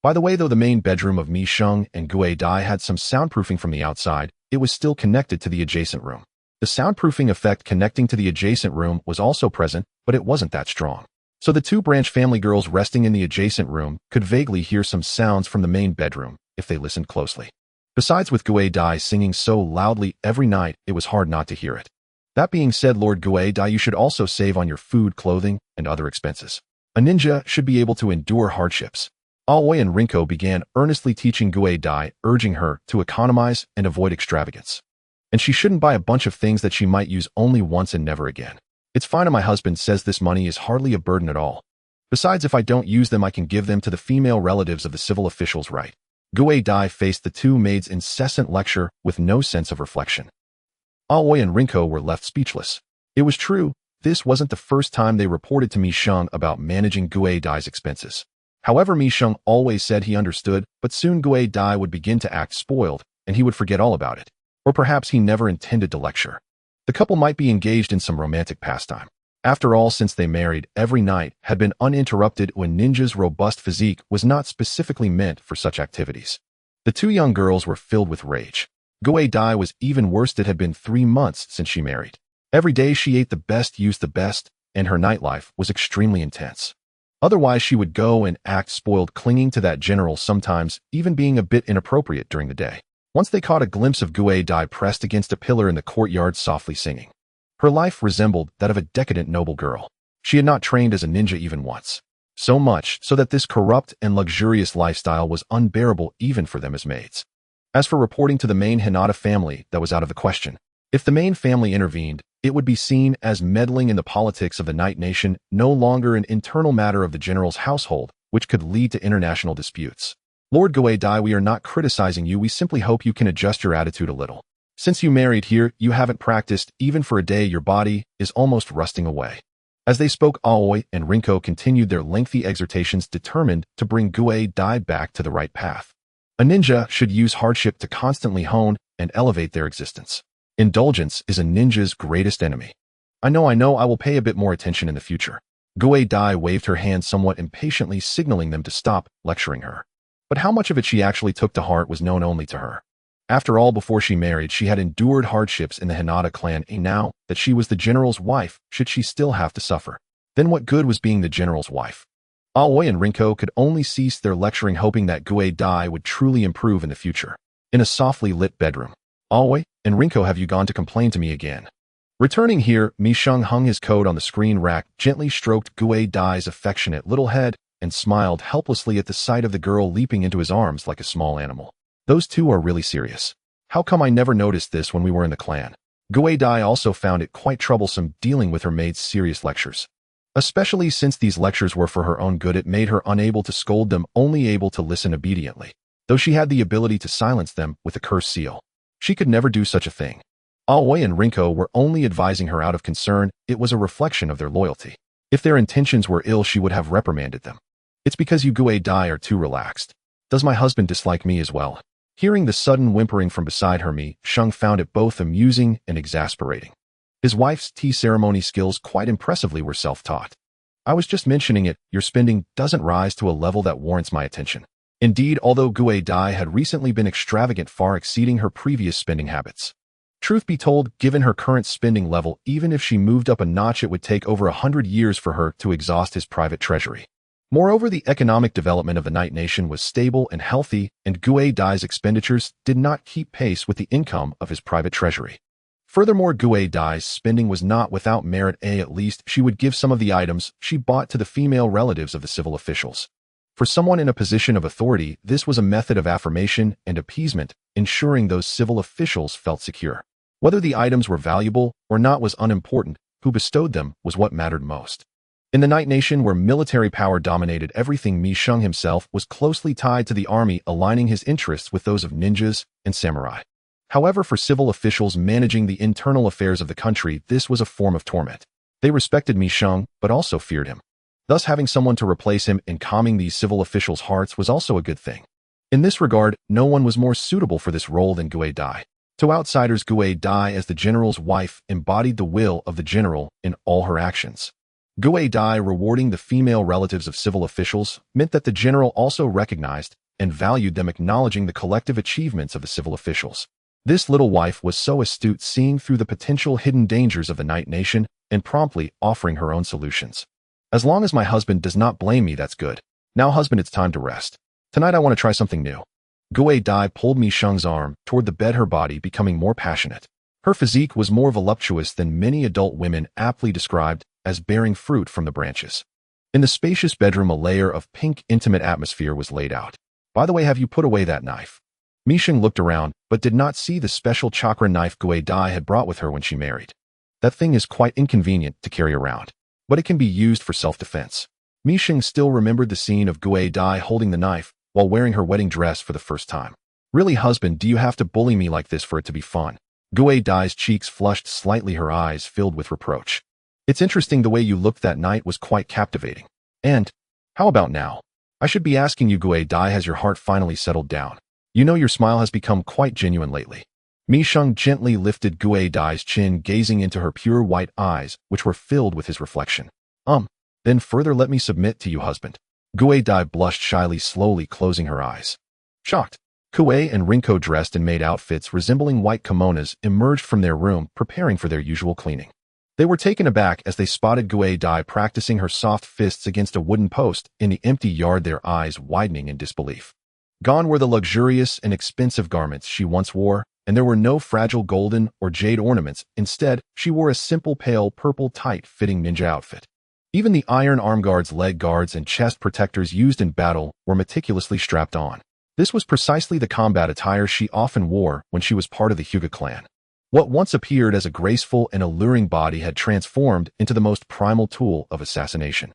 By the way, though the main bedroom of Mi Sheng and Yayoi had some soundproofing from the outside, it was still connected to the adjacent room. The soundproofing effect connecting to the adjacent room was also present, but it wasn't that strong. So the two Branch family girls resting in the adjacent room could vaguely hear some sounds from the main bedroom if they listened closely. Besides, with Yayoi singing so loudly every night, it was hard not to hear it. That being said, Lord Yayoi, you should also save on your food, clothing, and other expenses. A ninja should be able to endure hardships. Aoi and Rinko began earnestly teaching Yayoi, urging her to economize and avoid extravagance. And she shouldn't buy a bunch of things that she might use only once and never again. It's fine, and my husband says this money is hardly a burden at all. Besides, if I don't use them, I can give them to the female relatives of the civil officials, right? Yayoi faced the two maids' incessant lecture with no sense of reflection. Aoi and Rinko were left speechless. It was true, this wasn't the first time they reported to Mi Sheng about managing Yayoi's expenses. However, Mi Sheng always said he understood, but soon Yayoi would begin to act spoiled, and he would forget all about it. Or perhaps he never intended to lecture. The couple might be engaged in some romantic pastime. After all, since they married, every night had been uninterrupted when Ninja's robust physique was not specifically meant for such activities. The two young girls were filled with rage. Yayoi was even worse. It had been 3 months since she married. Every day she ate the best, used the best, and her nightlife was extremely intense. Otherwise, she would go and act spoiled, clinging to that general, sometimes even being a bit inappropriate during the day. Once they caught a glimpse of Yayoi pressed against a pillar in the courtyard, softly singing. Her life resembled that of a decadent noble girl. She had not trained as a ninja even once. So much so that this corrupt and luxurious lifestyle was unbearable even for them as maids. As for reporting to the main Hinata family, that was out of the question. If the main family intervened, it would be seen as meddling in the politics of the Night Nation, no longer an internal matter of the general's household, which could lead to international disputes. Lord Yayoi, we are not criticizing you, we simply hope you can adjust your attitude a little. Since you married here, you haven't practiced, even for a day, your body is almost rusting away. As they spoke, Aoi and Rinko continued their lengthy exhortations, determined to bring Yayoi back to the right path. A ninja should use hardship to constantly hone and elevate their existence. Indulgence is a ninja's greatest enemy. I know, I will pay a bit more attention in the future. Yayoi waved her hand somewhat impatiently, signaling them to stop lecturing her. But how much of it she actually took to heart was known only to her. After all, before she married, she had endured hardships in the Hinata clan, and now that she was the general's wife, should she still have to suffer? Then what good was being the general's wife? Aoi and Rinko could only cease their lecturing, hoping that Yayoi would truly improve in the future. In a softly lit bedroom. Aoi and Rinko, have you gone to complain to me again? Returning here, Mi Sheng hung his coat on the screen rack, gently stroked Yayoi's affectionate little head, and smiled helplessly at the sight of the girl leaping into his arms like a small animal. Those two are really serious. How come I never noticed this when we were in the clan? Yayoi also found it quite troublesome dealing with her maid's serious lectures. Especially since these lectures were for her own good, it made her unable to scold them, only able to listen obediently. Though she had the ability to silence them with a curse seal. She could never do such a thing. Aoi and Rinko were only advising her out of concern. It was a reflection of their loyalty. If their intentions were ill, she would have reprimanded them. It's because you Yayoi are too relaxed. Does my husband dislike me as well? Hearing the sudden whimpering from beside her, Mi Sheng found it both amusing and exasperating. His wife's tea ceremony skills quite impressively were self-taught. I was just mentioning it, your spending doesn't rise to a level that warrants my attention. Indeed, although Gue Dai had recently been extravagant, far exceeding her previous spending habits. Truth be told, given her current spending level, even if she moved up a notch, it would take over 100 years for her to exhaust his private treasury. Moreover, the economic development of the Night Nation was stable and healthy, and Gue Dai's expenditures did not keep pace with the income of his private treasury. Furthermore, Gue Dai's spending was not without merit. At least she would give some of the items she bought to the female relatives of the civil officials. For someone in a position of authority, this was a method of affirmation and appeasement, ensuring those civil officials felt secure. Whether the items were valuable or not was unimportant, who bestowed them was what mattered most. In the Night Nation, where military power dominated everything, Mi Sheng himself was closely tied to the army, aligning his interests with those of ninjas and samurai. However, for civil officials managing the internal affairs of the country, this was a form of torment. They respected Mi Sheng, but also feared him. Thus, having someone to replace him in calming these civil officials' hearts was also a good thing. In this regard, no one was more suitable for this role than Gue Dai. To outsiders, Gue Dai, as the general's wife, embodied the will of the general in all her actions. Gue Dai rewarding the female relatives of civil officials meant that the general also recognized and valued them, acknowledging the collective achievements of the civil officials. This little wife was so astute, seeing through the potential hidden dangers of the Night Nation and promptly offering her own solutions. As long as my husband does not blame me, that's good. Now, husband, it's time to rest. Tonight I want to try something new. Gue Dai pulled Mi Sheng's arm toward the bed, her body becoming more passionate. Her physique was more voluptuous than many adult women, aptly described as bearing fruit from the branches. In the spacious bedroom, a layer of pink, intimate atmosphere was laid out. By the way, have you put away that knife? Mi Sheng looked around, but did not see the special chakra knife Gue Dai had brought with her when she married. That thing is quite inconvenient to carry around, but it can be used for self-defense. Mi Sheng still remembered the scene of Gue Dai holding the knife while wearing her wedding dress for the first time. Really, husband, do you have to bully me like this for it to be fun? Gue Dai's cheeks flushed slightly, her eyes filled with reproach. It's interesting, the way you looked that night was quite captivating. And how about now? I should be asking you, Gue Dai, has your heart finally settled down? You know, your smile has become quite genuine lately. Mi Sheng gently lifted Gue Dai's chin, gazing into her pure white eyes, which were filled with his reflection. Then further, let me submit to you, husband. Gue Dai blushed shyly, slowly closing her eyes. Shocked, Kue and Rinko, dressed in maid outfits resembling white kimonos, emerged from their room, preparing for their usual cleaning. They were taken aback as they spotted Gue Dai practicing her soft fists against a wooden post in the empty yard, their eyes widening in disbelief. Gone were the luxurious and expensive garments she once wore, and there were no fragile golden or jade ornaments. Instead, she wore a simple pale purple tight-fitting ninja outfit. Even the iron arm guards, leg guards, and chest protectors used in battle were meticulously strapped on. This was precisely the combat attire she often wore when she was part of the Hyuga clan. What once appeared as a graceful and alluring body had transformed into the most primal tool of assassination.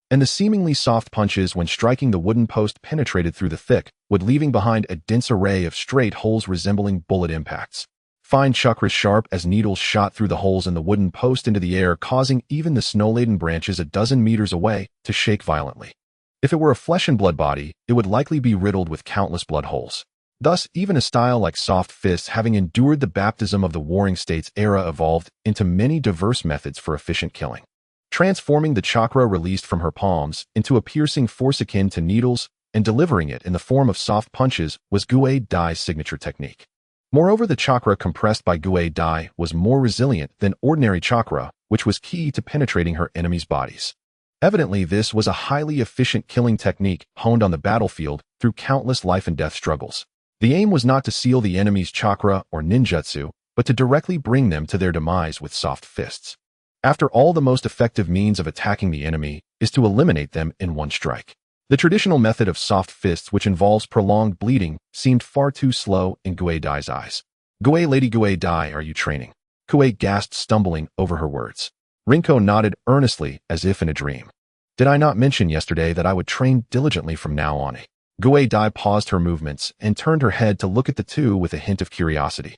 And the seemingly soft punches when striking the wooden post penetrated through the thick wood, leaving behind a dense array of straight holes resembling bullet impacts. Fine chakras sharp as needles shot through the holes in the wooden post into the air, causing even the snow-laden branches a dozen meters away to shake violently. If it were a flesh and blood body, it would likely be riddled with countless blood holes. Thus, even a style like soft fists, having endured the baptism of the Warring States era, evolved into many diverse methods for efficient killing, transforming the chakra released from her palms into a piercing force akin to needles and delivering it in the form of soft punches was Gue Dai's signature technique. Moreover, the chakra compressed by Gue Dai was more resilient than ordinary chakra, which was key to penetrating her enemies' bodies. Evidently, this was a highly efficient killing technique honed on the battlefield through countless life and death struggles. The aim was not to seal the enemy's chakra or ninjutsu, but to directly bring them to their demise with soft fists. After all, the most effective means of attacking the enemy is to eliminate them in one strike. The traditional method of soft fists, which involves prolonged bleeding, seemed far too slow in Gue Dai's eyes. Lady Gue Dai, are you training? Kue gasped, stumbling over her words. Rinko nodded earnestly, as if in a dream. Did I not mention yesterday that I would train diligently from now on? Gue Dai paused her movements and turned her head to look at the two with a hint of curiosity.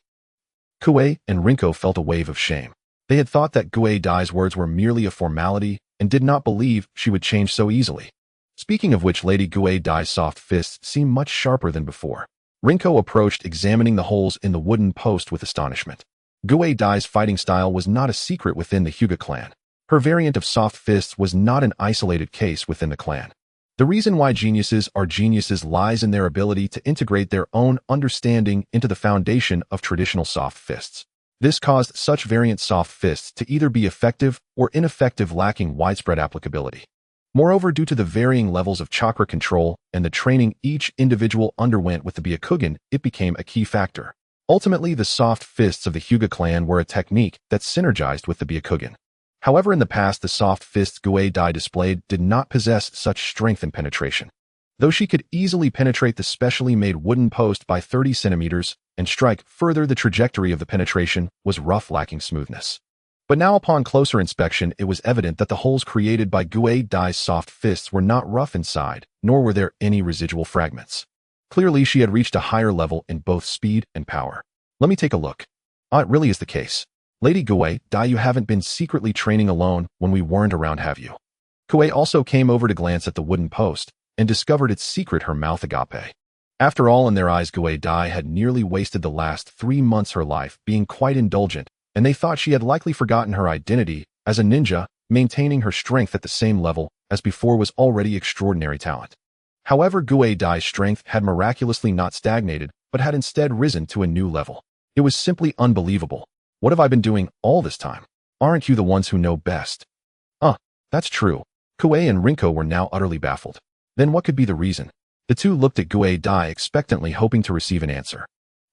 Kue and Rinko felt a wave of shame. They had thought that Gue Dai's words were merely a formality and did not believe she would change so easily. Speaking of which, Lady Gue Dai's soft fists seemed much sharper than before. Rinko approached, examining the holes in the wooden post with astonishment. Gue Dai's fighting style was not a secret within the Hyuga clan. Her variant of soft fists was not an isolated case within the clan. The reason why geniuses are geniuses lies in their ability to integrate their own understanding into the foundation of traditional soft fists. This caused such variant soft fists to either be effective or ineffective, lacking widespread applicability. Moreover, due to the varying levels of chakra control and the training each individual underwent with the Byakugan, it became a key factor. Ultimately, the soft fists of the Hyuga clan were a technique that synergized with the Byakugan. However, in the past, the soft fists Guei-dai displayed did not possess such strength and penetration. Though she could easily penetrate the specially made wooden post by 30 centimeters and strike further, the trajectory of the penetration was rough, lacking smoothness. But now, upon closer inspection, it was evident that the holes created by Guei-dai's soft fists were not rough inside, nor were there any residual fragments. Clearly, she had reached a higher level in both speed and power. Let me take a look. It really is the case. Lady Guei-dai, you haven't been secretly training alone when we weren't around, have you? Guei also came over to glance at the wooden post and discovered its secret, her mouth agape. After all, in their eyes, Guei-dai had nearly wasted the last 3 months of her life being quite indulgent, and they thought she had likely forgotten her identity as a ninja. Maintaining her strength at the same level as before was already extraordinary talent. However, Guei-dai's strength had miraculously not stagnated, but had instead risen to a new level. It was simply unbelievable. What have I been doing all this time? Aren't you the ones who know best? That's true. Guei and Rinko were now utterly baffled. Then what could be the reason? The two looked at Guei-dai expectantly, hoping to receive an answer.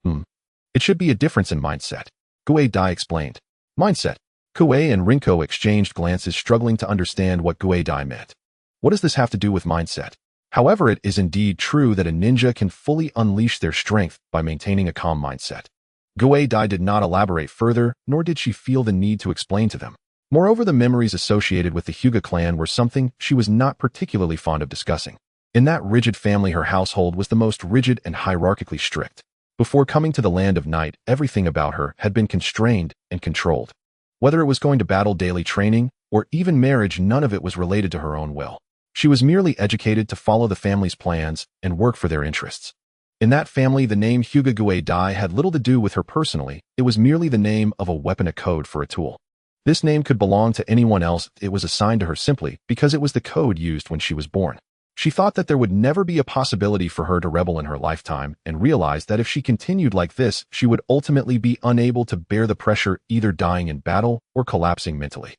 It should be a difference in mindset. Guei-dai explained. Mindset. Guei and Rinko exchanged glances, struggling to understand what Guei-dai meant. What does this have to do with mindset? However, it is indeed true that a ninja can fully unleash their strength by maintaining a calm mindset. Guei-dai did not elaborate further, nor did she feel the need to explain to them. Moreover, the memories associated with the Hyuga clan were something she was not particularly fond of discussing. In that rigid family, her household was the most rigid and hierarchically strict. Before coming to the land of night, everything about her had been constrained and controlled. Whether it was going to battle, daily training, or even marriage, none of it was related to her own will. She was merely educated to follow the family's plans and work for their interests. In that family, the name Hyuga Guei-dai had little to do with her personally. It was merely the name of a weapon, a code for a tool. This name could belong to anyone else. It was assigned to her simply because it was the code used when she was born. She thought that there would never be a possibility for her to rebel in her lifetime, and realized that if she continued like this, she would ultimately be unable to bear the pressure, either dying in battle or collapsing mentally.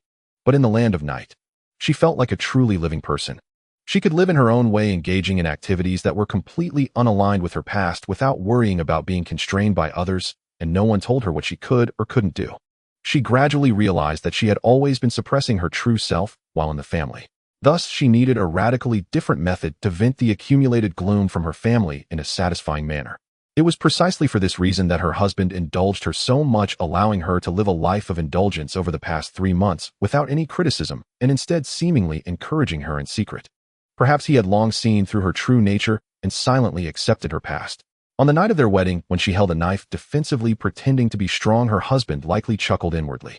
But in the land of night, she felt like a truly living person. She could live in her own way, engaging in activities that were completely unaligned with her past without worrying about being constrained by others, and no one told her what she could or couldn't do. She gradually realized that she had always been suppressing her true self while in the family. Thus, she needed a radically different method to vent the accumulated gloom from her family in a satisfying manner. It was precisely for this reason that her husband indulged her so much, allowing her to live a life of indulgence over the past 3 months without any criticism, and instead seemingly encouraging her in secret. Perhaps he had long seen through her true nature and silently accepted her past. On the night of their wedding, when she held a knife, defensively pretending to be strong, her husband likely chuckled inwardly.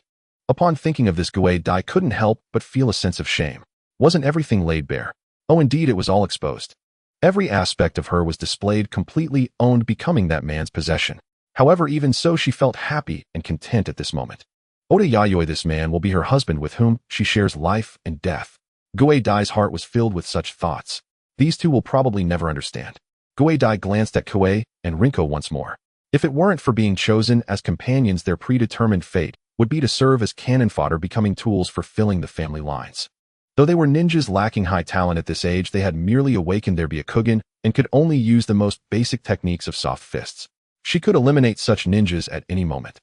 Upon thinking of this, Guei-dai couldn't help but feel a sense of shame. Wasn't everything laid bare? Oh, indeed, it was all exposed. Every aspect of her was displayed, completely owned, becoming that man's possession. However, even so, she felt happy and content at this moment. Oda Yayoi, this man will be her husband with whom she shares life and death. Guei-dai's heart was filled with such thoughts. These two will probably never understand. Guei-dai glanced at Guei and Rinko once more. If it weren't for being chosen as companions, their predetermined fate would be to serve as cannon fodder, becoming tools for filling the family lines. Though they were ninjas lacking high talent at this age, they had merely awakened their Byakugan and could only use the most basic techniques of soft fists. She could eliminate such ninjas at any moment.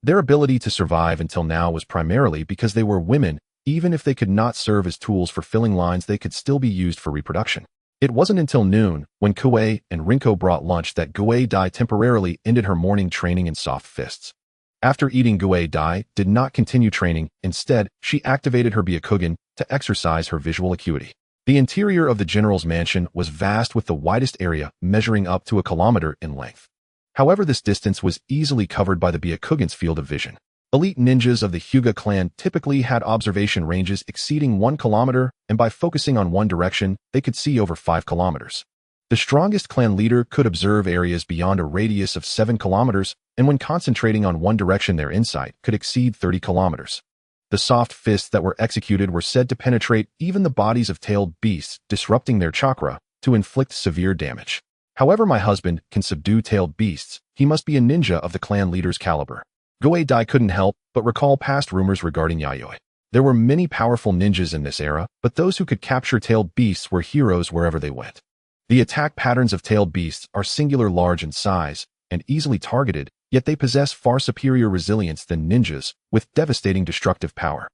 Their ability to survive until now was primarily because they were women. Even if they could not serve as tools for filling lines, they could still be used for reproduction. It wasn't until noon, when Guei and Rinko brought lunch, that Guei-dai temporarily ended her morning training in soft fists. After eating, Guei-dai did not continue training. Instead, she activated her Byakugan to exercise her visual acuity. The interior of the general's mansion was vast, with the widest area measuring up to 1 kilometer in length. However, this distance was easily covered by the Byakugan's field of vision. Elite ninjas of the Hyuga clan typically had observation ranges exceeding 1 kilometer, and by focusing on one direction, they could see over 5 kilometers. The strongest clan leader could observe areas beyond a radius of 7 kilometers, and when concentrating on one direction, their insight could exceed 30 kilometers. The soft fists that were executed were said to penetrate even the bodies of tailed beasts, disrupting their chakra to inflict severe damage. However my husband can subdue tailed beasts, he must be a ninja of the clan leader's caliber. Go-Dai couldn't help but recall past rumors regarding Yayoi. There were many powerful ninjas in this era, but those who could capture tailed beasts were heroes wherever they went. The attack patterns of tailed beasts are singular large in size and easily targeted, yet they possess far superior resilience than ninjas with devastating destructive power.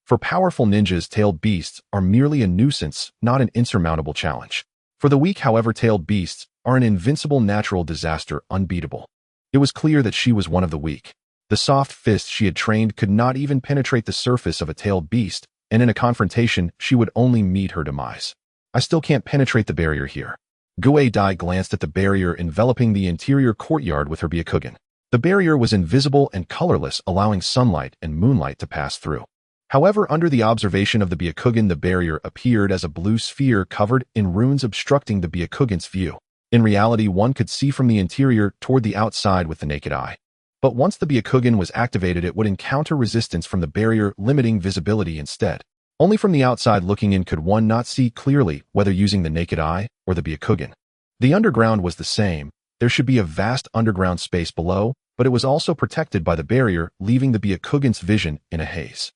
For powerful ninjas, tailed beasts are merely a nuisance, not an insurmountable challenge. For the weak, however, tailed beasts are an invincible natural disaster, unbeatable. It was clear that she was one of the weak. The soft fists she had trained could not even penetrate the surface of a tailed beast, and in a confrontation, she would only meet her demise. I still can't penetrate the barrier here. Go-Dai glanced at the barrier enveloping the interior courtyard with her Byakugan. The barrier was invisible and colorless, allowing sunlight and moonlight to pass through. However, under the observation of the Byakugan, the barrier appeared as a blue sphere covered in runes obstructing the Byakugan's view. In reality, one could see from the interior toward the outside with the naked eye. But once the Byakugan was activated, it would encounter resistance from the barrier, limiting visibility instead. Only from the outside looking in could one not see clearly, whether using the naked eye or the Byakugan. The underground was the same. There should be a vast underground space below, but it was also protected by the barrier, leaving the Byakugan's vision in a haze.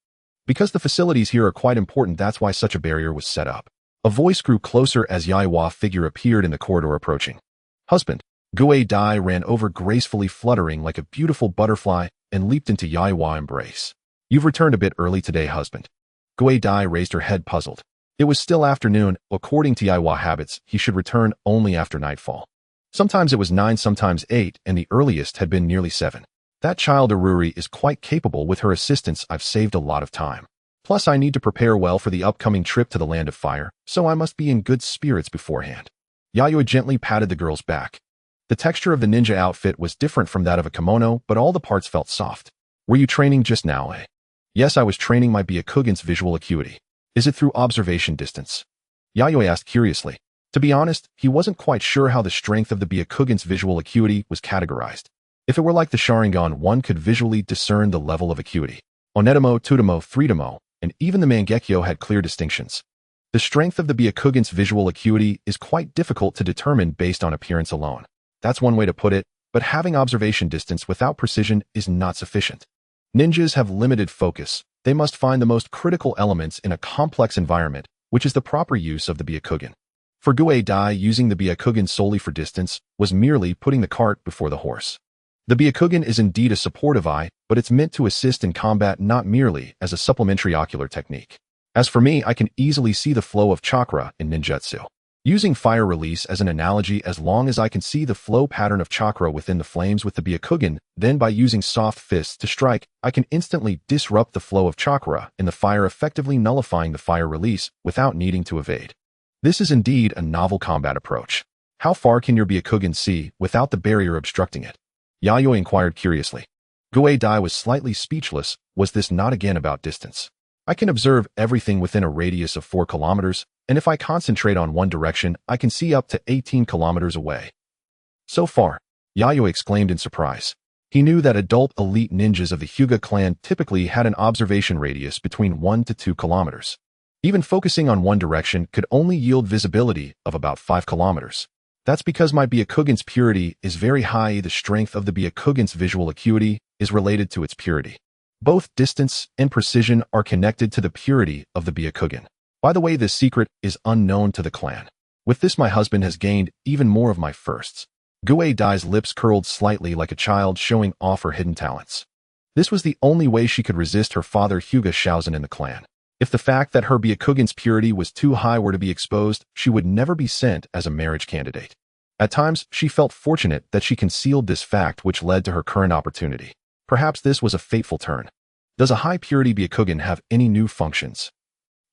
Because the facilities here are quite important, that's why such a barrier was set up. A voice grew closer as Yayoi figure appeared in the corridor approaching. Husband. Go-Dai ran over gracefully, fluttering like a beautiful butterfly, and leaped into Yayoi embrace. You've returned a bit early today, husband. Go-Dai raised her head, puzzled. It was still afternoon. According to Yayoi habits, he should return only after nightfall. Sometimes it was 9, sometimes 8, and the earliest had been nearly 7. That child Aruri is quite capable. With her assistance, I've saved a lot of time. Plus, I need to prepare well for the upcoming trip to the Land of Fire, so I must be in good spirits beforehand. Yayoi gently patted the girl's back. The texture of the ninja outfit was different from that of a kimono, but all the parts felt soft. Were you training just now, eh? Yes, I was training my Byakugan's visual acuity. Is it through observation distance? Yayoi asked curiously. To be honest, he wasn't quite sure how the strength of the Byakugan's visual acuity was categorized. If it were like the Sharingan, one could visually discern the level of acuity. Onetamo, Tutamo, Threetamo, and even the Mangekyo had clear distinctions. The strength of the Byakugan's visual acuity is quite difficult to determine based on appearance alone. That's one way to put it, but having observation distance without precision is not sufficient. Ninjas have limited focus. They must find the most critical elements in a complex environment, which is the proper use of the Byakugan. For Go-Dai, using the Byakugan solely for distance was merely putting the cart before the horse. The Byakugan is indeed a supportive eye, but it's meant to assist in combat, not merely as a supplementary ocular technique. As for me, I can easily see the flow of chakra in ninjutsu. Using fire release as an analogy, as long as I can see the flow pattern of chakra within the flames with the Byakugan, then by using soft fists to strike, I can instantly disrupt the flow of chakra in the fire, effectively nullifying the fire release without needing to evade. This is indeed a novel combat approach. How far can your Byakugan see without the barrier obstructing it? Yayoi inquired curiously. Go-Dai was slightly speechless. Was this not again about distance? I can observe everything within a radius of 4 kilometers, and if I concentrate on one direction, I can see up to 18 kilometers away. So far, Yayoi exclaimed in surprise. He knew that adult elite ninjas of the Hyuga clan typically had an observation radius between 1 to 2 kilometers. Even focusing on one direction could only yield visibility of about 5 kilometers. That's because my Byakugan's purity is very high. The strength of the Byakugan's visual acuity is related to its purity. Both distance and precision are connected to the purity of the Byakugan. By the way, this secret is unknown to the clan. With this, my husband has gained even more of my firsts. Go-Dai's lips curled slightly like a child, showing off her hidden talents. This was the only way she could resist her father Hyuga Shaozen in the clan. If the fact that her Byakugan's purity was too high were to be exposed, she would never be sent as a marriage candidate. At times, she felt fortunate that she concealed this fact, which led to her current opportunity. Perhaps this was a fateful turn. Does a high-purity Byakugan have any new functions?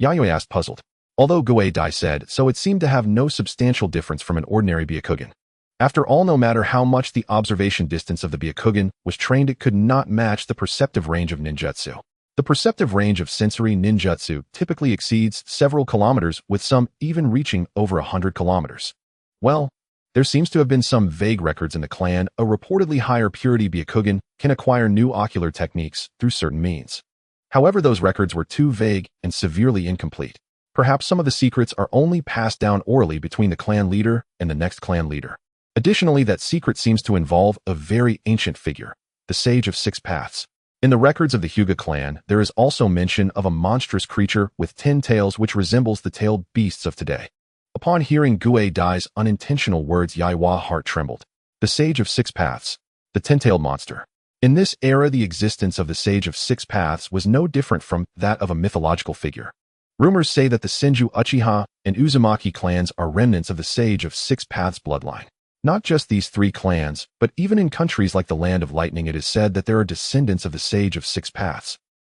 Yayoi asked, puzzled. Although Go-Dai said so, it seemed to have no substantial difference from an ordinary Byakugan. After all, no matter how much the observation distance of the Byakugan was trained, it could not match the perceptive range of ninjutsu. The perceptive range of sensory ninjutsu typically exceeds several kilometers, with some even reaching over 100 kilometers. Well, there seems to have been some vague records in the clan. A reportedly higher purity Byakugan can acquire new ocular techniques through certain means. However, those records were too vague and severely incomplete. Perhaps some of the secrets are only passed down orally between the clan leader and the next clan leader. Additionally, that secret seems to involve a very ancient figure, the Sage of Six Paths. In the records of the Hyuga clan, there is also mention of a monstrous creature with 10 tails which resembles the tailed beasts of today. Upon hearing Gue Dai's unintentional words, Yaiwa's heart trembled. The Sage of Six Paths, the 10-tailed monster. In this era, the existence of the Sage of Six Paths was no different from that of a mythological figure. Rumors say that the Senju Uchiha and Uzumaki clans are remnants of the Sage of Six Paths bloodline. Not just these three clans, but even in countries like the Land of Lightning, it is said that there are descendants of the Sage of Six Paths.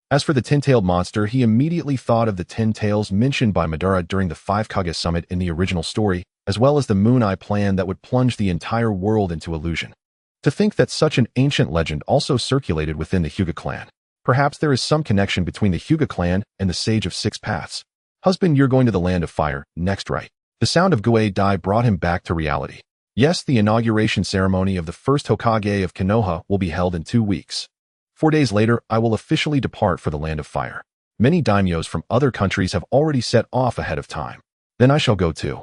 As for the 10-tailed monster, he immediately thought of the 10 tails mentioned by Madara during the Five Kage summit in the original story, as well as the Moon Eye plan that would plunge the entire world into illusion. To think that such an ancient legend also circulated within the Hyuga clan. Perhaps there is some connection between the Hyuga clan and the Sage of Six Paths. Husband, you're going to the Land of Fire, next, right? The sound of Gue Dai brought him back to reality. Yes, the inauguration ceremony of the first Hokage of Konoha will be held in 2 weeks. 4 days later, I will officially depart for the Land of Fire. Many daimyos from other countries have already set off ahead of time. Then I shall go too.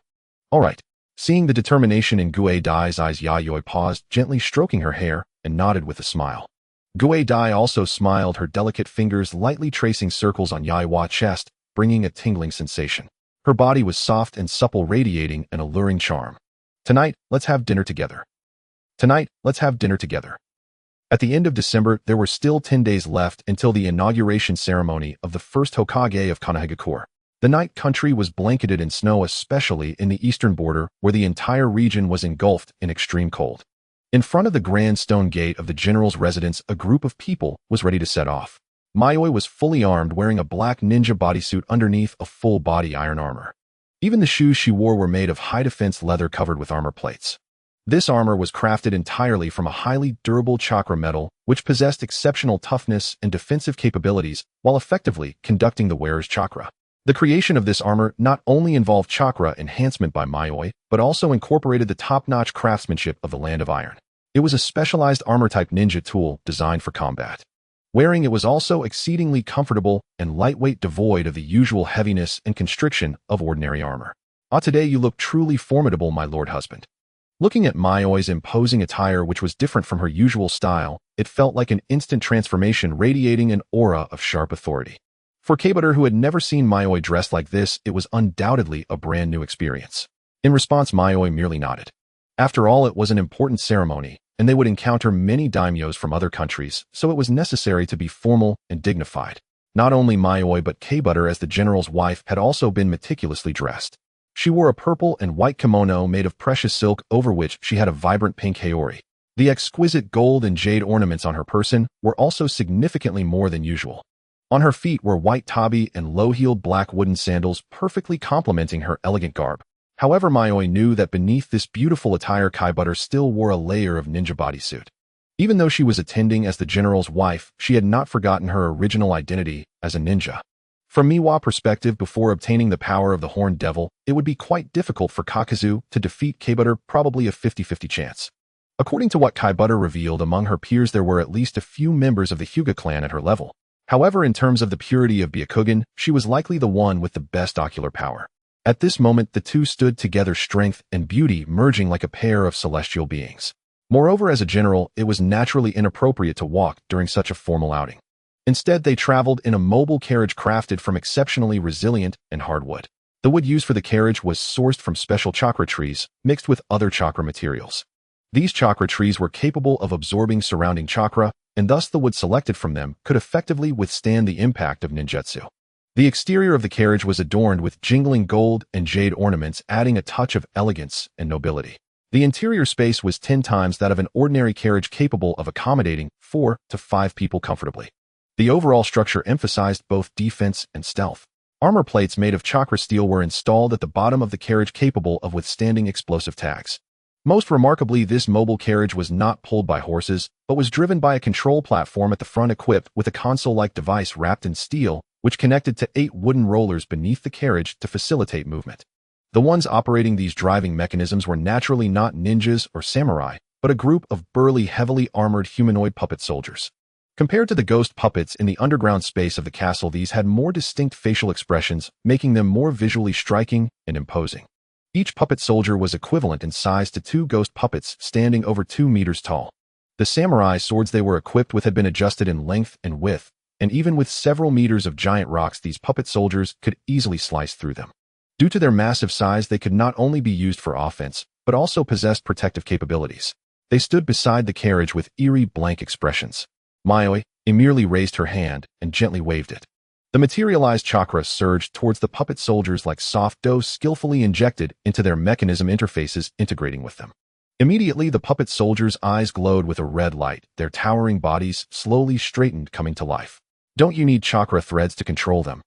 All right. Seeing the determination in Gue Dai's eyes, Yayoi paused, gently stroking her hair, and nodded with a smile. Gue Dai also smiled, her delicate fingers lightly tracing circles on Yaiwa's chest, bringing a tingling sensation. Her body was soft and supple, radiating an alluring charm. Tonight, let's have dinner together. Tonight, let's have dinner together. At the end of December, there were still 10 days left until the inauguration ceremony of the first Hokage of Konohagakure. The night country was blanketed in snow, especially in the eastern border, where the entire region was engulfed in extreme cold. In front of the grand stone gate of the general's residence, a group of people was ready to set off. Mayoi was fully armed, wearing a black ninja bodysuit underneath a full-body iron armor. Even the shoes she wore were made of high-defense leather covered with armor plates. This armor was crafted entirely from a highly durable chakra metal, which possessed exceptional toughness and defensive capabilities while effectively conducting the wearer's chakra. The creation of this armor not only involved chakra enhancement by Mayoi, but also incorporated the top-notch craftsmanship of the Land of Iron. It was a specialized armor-type ninja tool designed for combat. Wearing it was also exceedingly comfortable and lightweight, devoid of the usual heaviness and constriction of ordinary armor. Ah, today you look truly formidable, my lord husband. Looking at Mayoi's imposing attire, which was different from her usual style, it felt like an instant transformation, radiating an aura of sharp authority. For K-Butter, who had never seen Mayoi dressed like this, it was undoubtedly a brand new experience. In response, Mayoi merely nodded. After all, it was an important ceremony, and they would encounter many daimyos from other countries, so it was necessary to be formal and dignified. Not only Mayoi but K-Butter, as the general's wife, had also been meticulously dressed. She wore a purple and white kimono made of precious silk, over which she had a vibrant pink haori. The exquisite gold and jade ornaments on her person were also significantly more than usual. On her feet were white tabi and low-heeled black wooden sandals, perfectly complementing her elegant garb. However, Mayoi knew that beneath this beautiful attire, K-Butter still wore a layer of ninja bodysuit. Even though she was attending as the general's wife, she had not forgotten her original identity as a ninja. From Miwa's perspective, before obtaining the power of the Horned Devil, it would be quite difficult for Kakazu to defeat K-Butter, probably a 50-50 chance. According to what K-Butter revealed, among her peers there were at least a few members of the Hyuga clan at her level. However, in terms of the purity of Byakugan, she was likely the one with the best ocular power. At this moment, the two stood together, strength and beauty merging like a pair of celestial beings. Moreover, as a general, it was naturally inappropriate to walk during such a formal outing. Instead, they traveled in a mobile carriage crafted from exceptionally resilient and hard wood. The wood used for the carriage was sourced from special chakra trees, mixed with other chakra materials. These chakra trees were capable of absorbing surrounding chakra, and thus the wood selected from them could effectively withstand the impact of ninjutsu. The exterior of the carriage was adorned with jingling gold and jade ornaments, adding a touch of elegance and nobility. The interior space was 10 times that of an ordinary carriage, capable of accommodating 4 to 5 people comfortably. The overall structure emphasized both defense and stealth. Armor plates made of chakra steel were installed at the bottom of the carriage, capable of withstanding explosive attacks. Most remarkably, this mobile carriage was not pulled by horses, but was driven by a control platform at the front, equipped with a console-like device wrapped in steel, which connected to 8 wooden rollers beneath the carriage to facilitate movement. The ones operating these driving mechanisms were naturally not ninjas or samurai, but a group of burly, heavily armored humanoid puppet soldiers. Compared to the ghost puppets in the underground space of the castle, these had more distinct facial expressions, making them more visually striking and imposing. Each puppet soldier was equivalent in size to 2 ghost puppets standing over 2 meters tall. The samurai swords they were equipped with had been adjusted in length and width, and even with several meters of giant rocks, these puppet soldiers could easily slice through them. Due to their massive size, they could not only be used for offense, but also possessed protective capabilities. They stood beside the carriage with eerie, blank expressions. Yayoi merely raised her hand and gently waved it. The materialized chakra surged towards the puppet soldiers like soft dough skillfully injected into their mechanism interfaces, integrating with them. Immediately, the puppet soldiers' eyes glowed with a red light, their towering bodies slowly straightened, coming to life. Don't you need chakra threads to control them?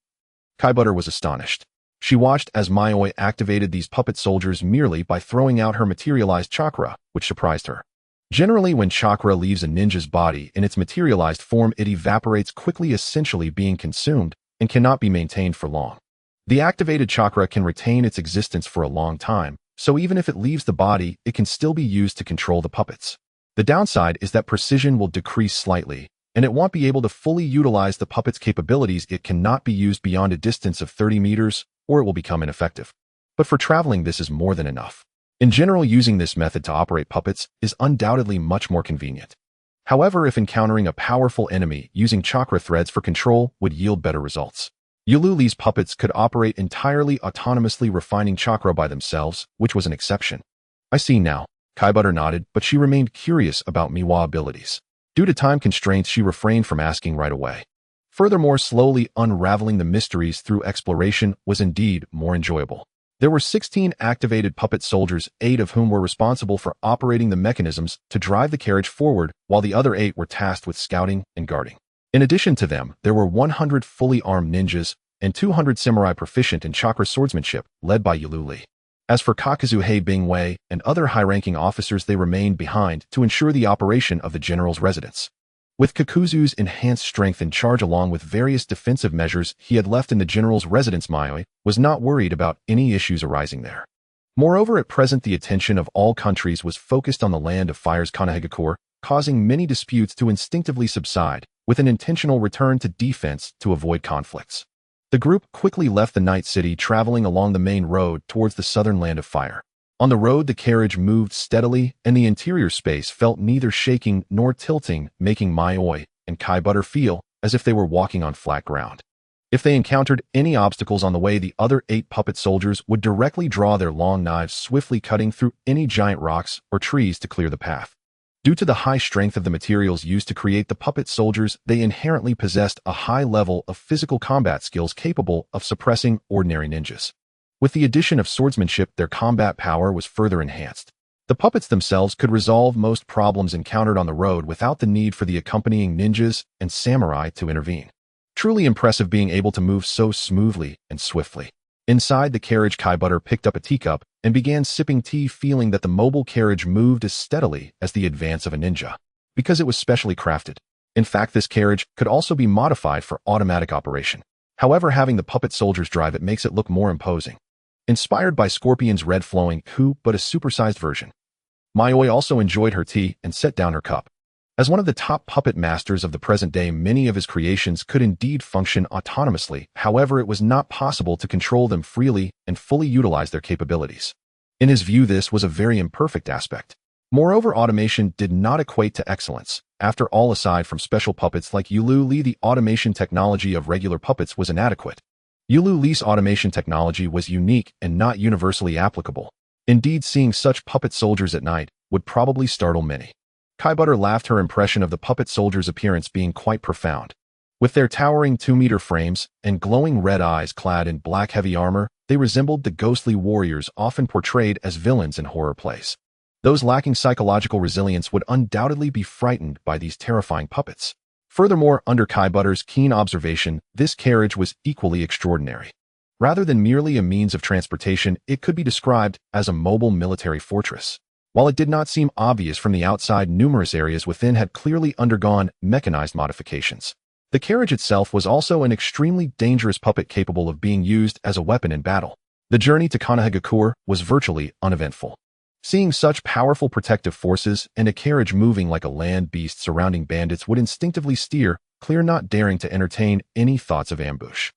Kaibutter was astonished. She watched as Yayoi activated these puppet soldiers merely by throwing out her materialized chakra, which surprised her. Generally, when chakra leaves a ninja's body in its materialized form, it evaporates quickly, essentially being consumed, and cannot be maintained for long. The activated chakra can retain its existence for a long time, so even if it leaves the body, it can still be used to control the puppets. The downside is that precision will decrease slightly, and it won't be able to fully utilize the puppet's capabilities. It cannot be used beyond a distance of 30 meters, or it will become ineffective. But for traveling, this is more than enough. In general, using this method to operate puppets is undoubtedly much more convenient. However, if encountering a powerful enemy, using chakra threads for control would yield better results. Yululi's puppets could operate entirely autonomously, refining chakra by themselves, which was an exception. I see now. Kaibutter nodded, but she remained curious about Miwa abilities. Due to time constraints, she refrained from asking right away. Furthermore, slowly unraveling the mysteries through exploration was indeed more enjoyable. There were 16 activated puppet soldiers, 8 of whom were responsible for operating the mechanisms to drive the carriage forward, while the other 8 were tasked with scouting and guarding. In addition to them, there were 100 fully armed ninjas and 200 samurai proficient in chakra swordsmanship, led by Yululi. As for Kakuzuhei Bingwei and other high-ranking officers, they remained behind to ensure the operation of the general's residence. With Kakuzu's enhanced strength in charge, along with various defensive measures he had left in the general's residence, Yayoi was not worried about any issues arising there. Moreover, at present the attention of all countries was focused on the land of Fire's Konohagakure, causing many disputes to instinctively subside, with an intentional return to defense to avoid conflicts. The group quickly left the night city, traveling along the main road towards the southern land of Fire. On the road, the carriage moved steadily, and the interior space felt neither shaking nor tilting, making Yayoi and Kaibutter feel as if they were walking on flat ground. If they encountered any obstacles on the way, the other 8 puppet soldiers would directly draw their long knives, swiftly cutting through any giant rocks or trees to clear the path. Due to the high strength of the materials used to create the puppet soldiers, they inherently possessed a high level of physical combat skills capable of suppressing ordinary ninjas. With the addition of swordsmanship, their combat power was further enhanced. The puppets themselves could resolve most problems encountered on the road without the need for the accompanying ninjas and samurai to intervene. Truly impressive, being able to move so smoothly and swiftly. Inside the carriage, Kaibutter picked up a teacup and began sipping tea, feeling that the mobile carriage moved as steadily as the advance of a ninja, because it was specially crafted. In fact, this carriage could also be modified for automatic operation. However, having the puppet soldiers drive it makes it look more imposing. Inspired by Scorpion's red flowing hue, but a supersized version. Yayoi also enjoyed her tea and set down her cup. As one of the top puppet masters of the present day, many of his creations could indeed function autonomously. However, it was not possible to control them freely and fully utilize their capabilities. In his view, this was a very imperfect aspect. Moreover, automation did not equate to excellence. After all, aside from special puppets like Yulu, the automation technology of regular puppets was inadequate. Yululi's automation technology was unique and not universally applicable. Indeed, seeing such puppet soldiers at night would probably startle many. Kaibutter laughed, her impression of the puppet soldiers' appearance being quite profound. With their towering 2-meter frames and glowing red eyes clad in black heavy armor, they resembled the ghostly warriors often portrayed as villains in horror plays. Those lacking psychological resilience would undoubtedly be frightened by these terrifying puppets. Furthermore, under Kaibutter's keen observation, this carriage was equally extraordinary. Rather than merely a means of transportation, it could be described as a mobile military fortress. While it did not seem obvious from the outside, numerous areas within had clearly undergone mechanized modifications. The carriage itself was also an extremely dangerous puppet capable of being used as a weapon in battle. The journey to Konohagakure was virtually uneventful. Seeing such powerful protective forces and a carriage moving like a land beast surrounding bandits would instinctively steer clear, not daring to entertain any thoughts of ambush.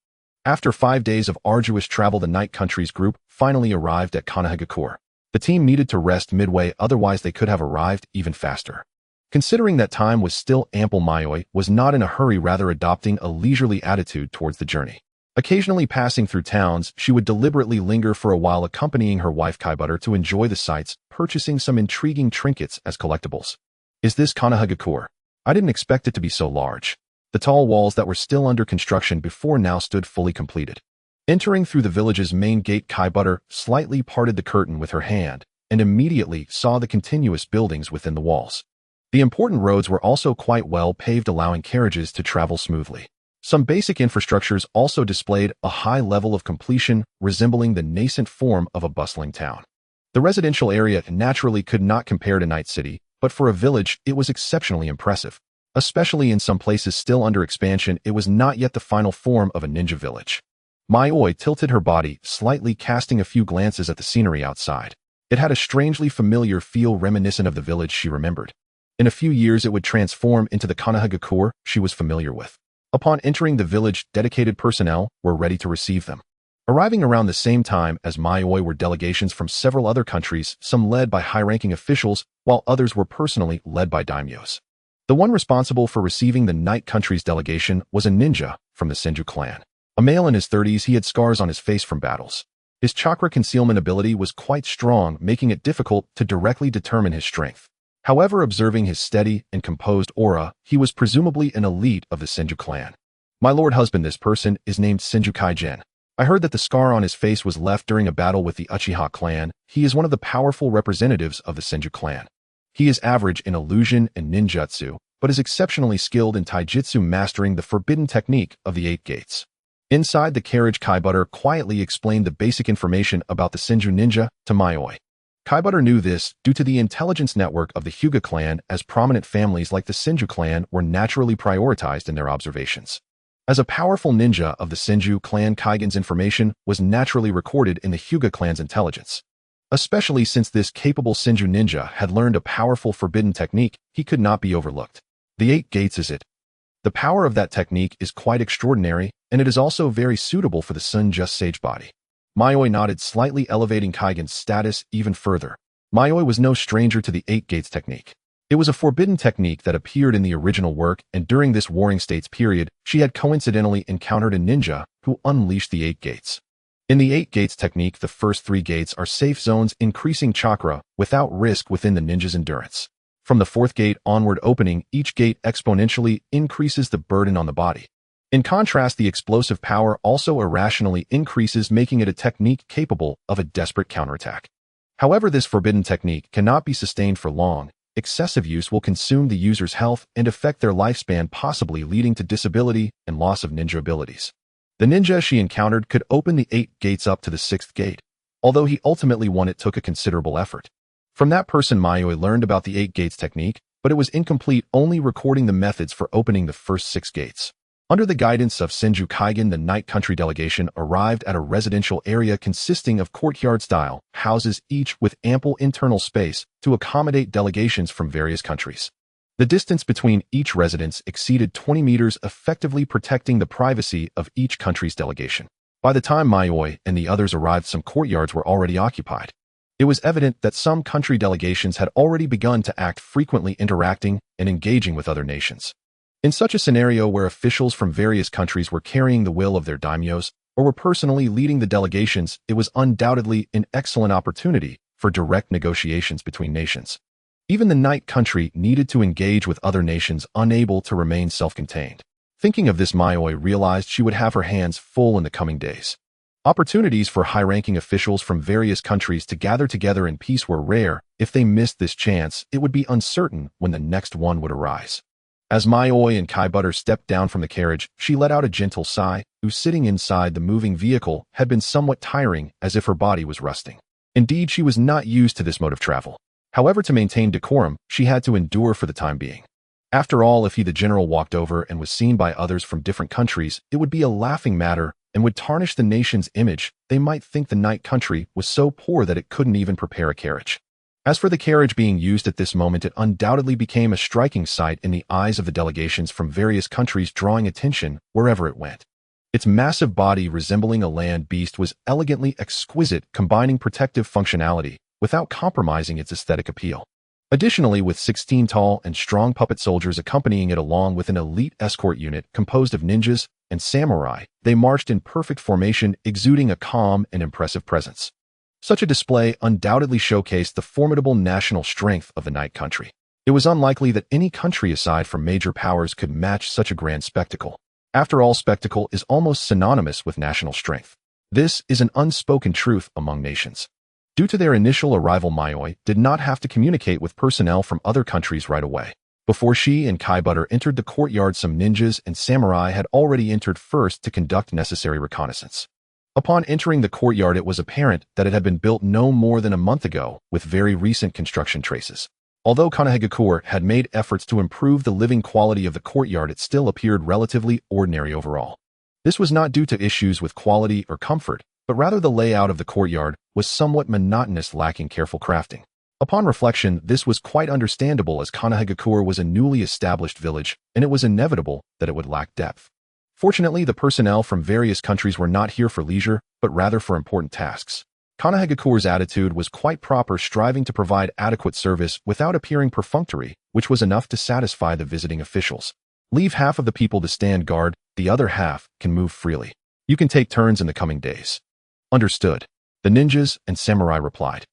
After 5 days of arduous travel, the Night Countries group finally arrived at Kanahagakure. The team needed to rest midway, otherwise they could have arrived even faster. Considering that time was still ample, Yayoi was not in a hurry, rather adopting a leisurely attitude towards the journey. Occasionally passing through towns, she would deliberately linger for a while, accompanying her wife Kaibutter to enjoy the sights, purchasing some intriguing trinkets as collectibles. Is this Kanahagakure? I didn't expect it to be so large. The tall walls that were still under construction before now stood fully completed. Entering through the village's main gate, Kaibutter slightly parted the curtain with her hand and immediately saw the continuous buildings within the walls. The important roads were also quite well paved, allowing carriages to travel smoothly. Some basic infrastructures also displayed a high level of completion, resembling the nascent form of a bustling town. The residential area naturally could not compare to Night City, but for a village, it was exceptionally impressive. Especially in some places still under expansion, it was not yet the final form of a ninja village. Yayoi tilted her body slightly, casting a few glances at the scenery outside. It had a strangely familiar feel, reminiscent of the village she remembered. In a few years, it would transform into the Kanahagakure she was familiar with. Upon entering the village, dedicated personnel were ready to receive them. Arriving around the same time as Yayoi were delegations from several other countries, some led by high-ranking officials, while others were personally led by daimyos. The one responsible for receiving the Night Countries delegation was a ninja from the Senju clan. A male in his 30s, he had scars on his face from battles. His chakra concealment ability was quite strong, making it difficult to directly determine his strength. However, observing his steady and composed aura, he was presumably an elite of the Senju clan. My lord husband, this person is named Senju Kaigen. I heard that the scar on his face was left during a battle with the Uchiha clan. He is one of the powerful representatives of the Senju clan. He is average in illusion and ninjutsu, but is exceptionally skilled in taijutsu, mastering the forbidden technique of the 8 gates. Inside the carriage, Kaibutter quietly explained the basic information about the Senju ninja to Yayoi. Kaibutter knew this due to the intelligence network of the Hyuga clan, as prominent families like the Senju clan were naturally prioritized in their observations. As a powerful ninja of the Senju clan, Kaigen's information was naturally recorded in the Hyuga clan's intelligence. Especially since this capable Senju ninja had learned a powerful forbidden technique, he could not be overlooked. The 8 gates is it. The power of that technique is quite extraordinary, and it is also very suitable for the Sun Just Sage body. Yayoi nodded, slightly elevating Kaigen's status even further. Yayoi was no stranger to the 8 gates technique. It was a forbidden technique that appeared in the original work, and during this Warring States period, she had coincidentally encountered a ninja who unleashed the 8 gates. In the 8 gates technique, the first 3 gates are safe zones, increasing chakra without risk within the ninja's endurance. From the 4th gate onward opening, each gate exponentially increases the burden on the body. In contrast, the explosive power also irrationally increases, making it a technique capable of a desperate counterattack. However, this forbidden technique cannot be sustained for long. Excessive use will consume the user's health and affect their lifespan, possibly leading to disability and loss of ninja abilities. The ninja she encountered could open the 8 gates up to the 6th gate, although he ultimately won. It took a considerable effort. From that person, Yayoi learned about the 8 gates technique, but it was incomplete, only recording the methods for opening the first 6 gates. Under the guidance of Senju Kaigen, the Night Country delegation arrived at a residential area consisting of courtyard-style houses, each with ample internal space to accommodate delegations from various countries. The distance between each residence exceeded 20 meters, effectively protecting the privacy of each country's delegation. By the time Yayoi and the others arrived, some courtyards were already occupied. It was evident that some country delegations had already begun to act, frequently interacting and engaging with other nations. In such a scenario where officials from various countries were carrying the will of their daimyos or were personally leading the delegations, it was undoubtedly an excellent opportunity for direct negotiations between nations. Even the Night Country needed to engage with other nations, unable to remain self-contained. Thinking of this, Yayoi realized she would have her hands full in the coming days. Opportunities for high-ranking officials from various countries to gather together in peace were rare. If they missed this chance, it would be uncertain when the next one would arise. As Yayoi and Kaibutter stepped down from the carriage, she let out a gentle sigh, who sitting inside the moving vehicle had been somewhat tiring, as if her body was rusting. Indeed, she was not used to this mode of travel. However, to maintain decorum, she had to endure for the time being. After all, if he, the general, walked over and was seen by others from different countries, it would be a laughing matter and would tarnish the nation's image. They might think the Night Country was so poor that it couldn't even prepare a carriage. As for the carriage being used at this moment, it undoubtedly became a striking sight in the eyes of the delegations from various countries, drawing attention wherever it went. Its massive body, resembling a land beast, was elegantly exquisite, combining protective functionality without compromising its aesthetic appeal. Additionally, with 16 tall and strong puppet soldiers accompanying it along with an elite escort unit composed of ninjas and samurai, they marched in perfect formation, exuding a calm and impressive presence. Such a display undoubtedly showcased the formidable national strength of the Night Country. It was unlikely that any country aside from major powers could match such a grand spectacle. After all, spectacle is almost synonymous with national strength. This is an unspoken truth among nations. Due to their initial arrival, Yayoi did not have to communicate with personnel from other countries right away. Before she and Kai Butter entered the courtyard, some ninjas and samurai had already entered first to conduct necessary reconnaissance. Upon entering the courtyard, it was apparent that it had been built no more than a month ago, with very recent construction traces. Although Konohagakure had made efforts to improve the living quality of the courtyard, it still appeared relatively ordinary overall. This was not due to issues with quality or comfort, but rather the layout of the courtyard was somewhat monotonous, lacking careful crafting. Upon reflection, this was quite understandable, as Konohagakure was a newly established village, and it was inevitable that it would lack depth. Fortunately, the personnel from various countries were not here for leisure, but rather for important tasks. Konohagakure's attitude was quite proper, striving to provide adequate service without appearing perfunctory, which was enough to satisfy the visiting officials. Leave half of the people to stand guard, the other half can move freely. You can take turns in the coming days. Understood. The ninjas and samurai replied.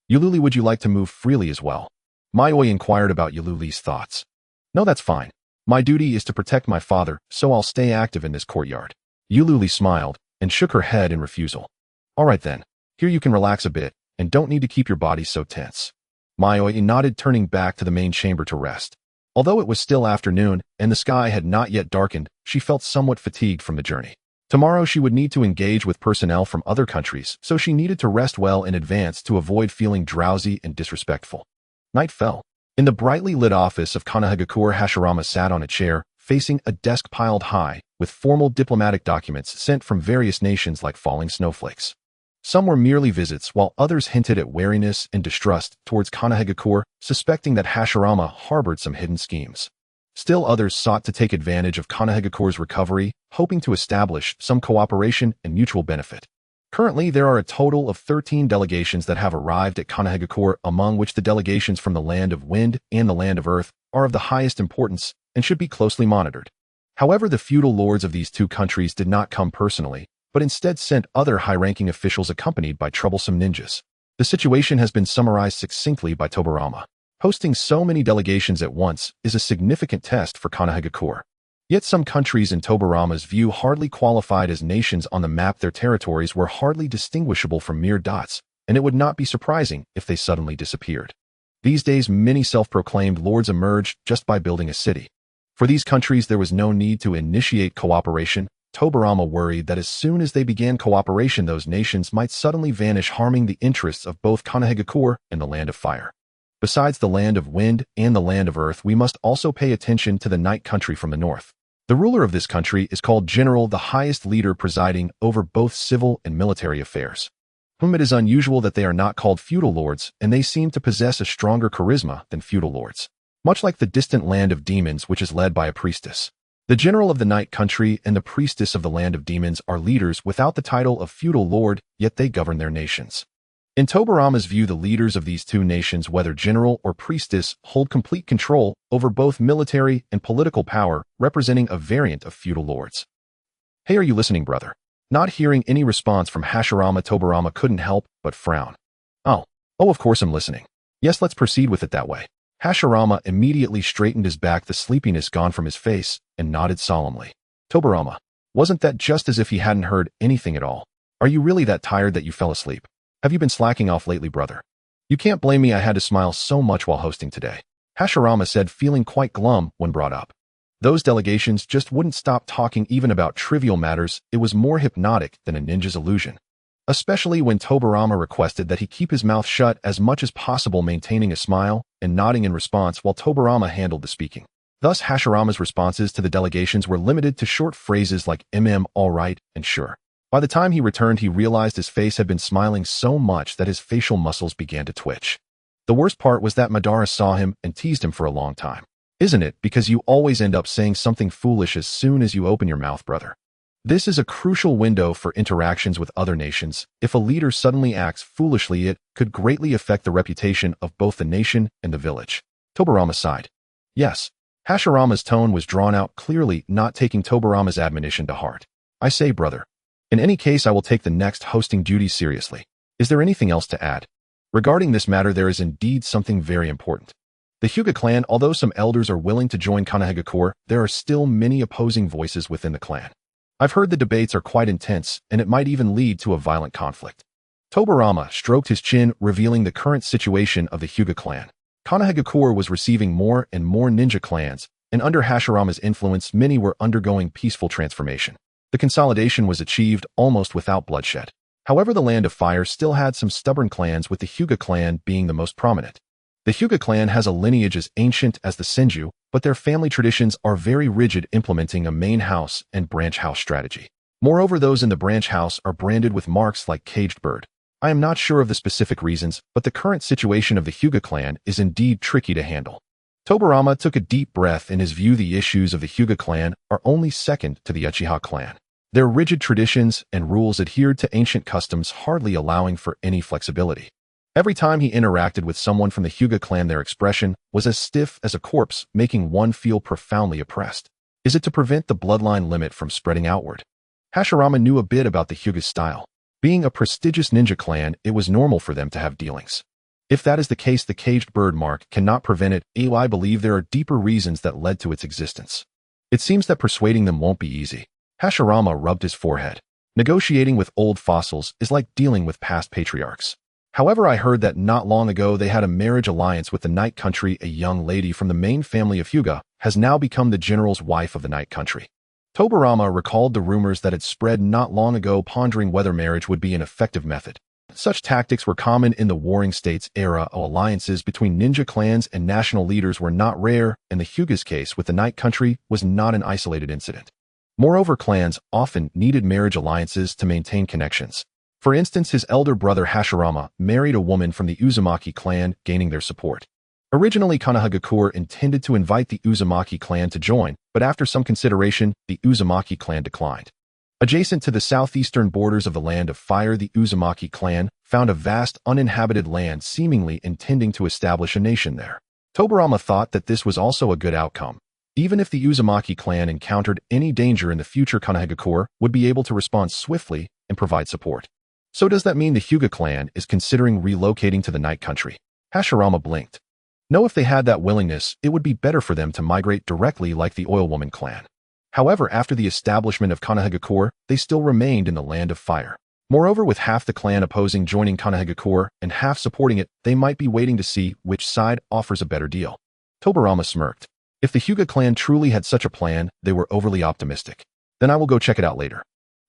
Yululi, would you like to move freely as well? Yayoi inquired about Yululi's thoughts. No, that's fine. My duty is to protect my father, so I'll stay active in this courtyard. Yululi smiled and shook her head in refusal. All right then, here you can relax a bit and don't need to keep your body so tense. Yayoi nodded, turning back to the main chamber to rest. Although it was still afternoon and the sky had not yet darkened, she felt somewhat fatigued from the journey. Tomorrow she would need to engage with personnel from other countries, so she needed to rest well in advance to avoid feeling drowsy and disrespectful. Night fell. In the brightly lit office of Konohagakure, Hashirama sat on a chair, facing a desk piled high, with formal diplomatic documents sent from various nations like falling snowflakes. Some were merely visits, while others hinted at wariness and distrust towards Konohagakure, suspecting that Hashirama harbored some hidden schemes. Still others sought to take advantage of Konohagakure's recovery, hoping to establish some cooperation and mutual benefit. Currently, there are a total of 13 delegations that have arrived at Konohagakure, among which the delegations from the Land of Wind and the Land of Earth are of the highest importance and should be closely monitored. However, the feudal lords of these two countries did not come personally, but instead sent other high-ranking officials accompanied by troublesome ninjas. The situation has been summarized succinctly by Tobarama. Hosting so many delegations at once is a significant test for Konohagakure. Yet some countries in Tobarama's view hardly qualified as nations on the map. Their territories were hardly distinguishable from mere dots, and it would not be surprising if they suddenly disappeared. These days, many self-proclaimed lords emerged just by building a city. For these countries, there was no need to initiate cooperation. Tobarama worried that as soon as they began cooperation, those nations might suddenly vanish, harming the interests of both Konohagakure and the Land of Fire. Besides the Land of Wind and the Land of Earth, we must also pay attention to the Night Country from the north. The ruler of this country is called General, the highest leader presiding over both civil and military affairs. It is unusual that they are not called feudal lords, and they seem to possess a stronger charisma than feudal lords. Much like the distant Land of Demons, which is led by a priestess. The General of the Night Country and the Priestess of the Land of Demons are leaders without the title of feudal lord, yet they govern their nations. In Tobarama's view, the leaders of these two nations, whether general or priestess, hold complete control over both military and political power, representing a variant of feudal lords. Hey, are you listening, brother? Not hearing any response from Hashirama, Tobarama couldn't help but frown. Oh, of course I'm listening. Yes, let's proceed with it that way. Hashirama immediately straightened his back, the sleepiness gone from his face, and nodded solemnly. Tobarama, wasn't that just as if he hadn't heard anything at all? Are you really that tired that you fell asleep? Have you been slacking off lately, brother? You can't blame me, I had to smile so much while hosting today. Hashirama said, feeling quite glum when brought up. Those delegations just wouldn't stop talking even about trivial matters. It was more hypnotic than a ninja's illusion. Especially when Tobarama requested that he keep his mouth shut as much as possible, maintaining a smile and nodding in response while Tobarama handled the speaking. Thus, Hashirama's responses to the delegations were limited to short phrases like all right, and sure. By the time he returned, he realized his face had been smiling so much that his facial muscles began to twitch. The worst part was that Madara saw him and teased him for a long time. Isn't it, because you always end up saying something foolish as soon as you open your mouth, brother? This is a crucial window for interactions with other nations. If a leader suddenly acts foolishly, it could greatly affect the reputation of both the nation and the village. Tobirama sighed. Yes. Hashirama's tone was drawn out, clearly not taking Tobirama's admonition to heart. I say, brother. In any case, I will take the next hosting duties seriously. Is there anything else to add? Regarding this matter, there is indeed something very important. The Hyuga clan, although some elders are willing to join Konohagakure, there are still many opposing voices within the clan. I've heard the debates are quite intense, and it might even lead to a violent conflict. Tobirama stroked his chin, revealing the current situation of the Hyuga clan. Konohagakure was receiving more and more ninja clans, and under Hashirama's influence, many were undergoing peaceful transformation. The consolidation was achieved almost without bloodshed. However, the Land of Fire still had some stubborn clans, with the Hyuga clan being the most prominent. The Hyuga clan has a lineage as ancient as the Senju, but their family traditions are very rigid, implementing a main house and branch house strategy. Moreover, those in the branch house are branded with marks like caged bird. I am not sure of the specific reasons, but the current situation of the Hyuga clan is indeed tricky to handle. Tobirama took a deep breath. In his view, the issues of the Hyuga clan are only second to the Uchiha clan. Their rigid traditions and rules adhered to ancient customs, hardly allowing for any flexibility. Every time he interacted with someone from the Hyuga clan, their expression was as stiff as a corpse, making one feel profoundly oppressed. Is it to prevent the bloodline limit from spreading outward? Hashirama knew a bit about the Hyuga style. Being a prestigious ninja clan, it was normal for them to have dealings. If that is the case, the caged bird mark cannot prevent it. I believe there are deeper reasons that led to its existence. It seems that persuading them won't be easy. Hashirama rubbed his forehead. Negotiating with old fossils is like dealing with past patriarchs. However, I heard that not long ago they had a marriage alliance with the Night Country. A young lady from the main family of Hyuga has now become the general's wife of the Night Country. Tobirama recalled the rumors that had spread not long ago, pondering whether marriage would be an effective method. Such tactics were common in the Warring States era. Alliances between ninja clans and national leaders were not rare, and the Hyuga's case with the Night Country was not an isolated incident. Moreover, clans often needed marriage alliances to maintain connections. For instance, his elder brother Hashirama married a woman from the Uzumaki clan, gaining their support. Originally, Konohagakure intended to invite the Uzumaki clan to join, but after some consideration, the Uzumaki clan declined. Adjacent to the southeastern borders of the Land of Fire, the Uzumaki clan found a vast uninhabited land, seemingly intending to establish a nation there. Tobirama thought that this was also a good outcome. Even if the Uzumaki clan encountered any danger in the future, Konohagakure would be able to respond swiftly and provide support. So does that mean the Hyuga clan is considering relocating to the Night Country? Hashirama blinked. No, if they had that willingness, it would be better for them to migrate directly like the Oilwoman clan. However, after the establishment of Konohagakure, they still remained in the Land of Fire. Moreover, with half the clan opposing joining Konohagakure and half supporting it, they might be waiting to see which side offers a better deal. Tobirama smirked. If the Hyuga clan truly had such a plan, they were overly optimistic. Then I will go check it out later.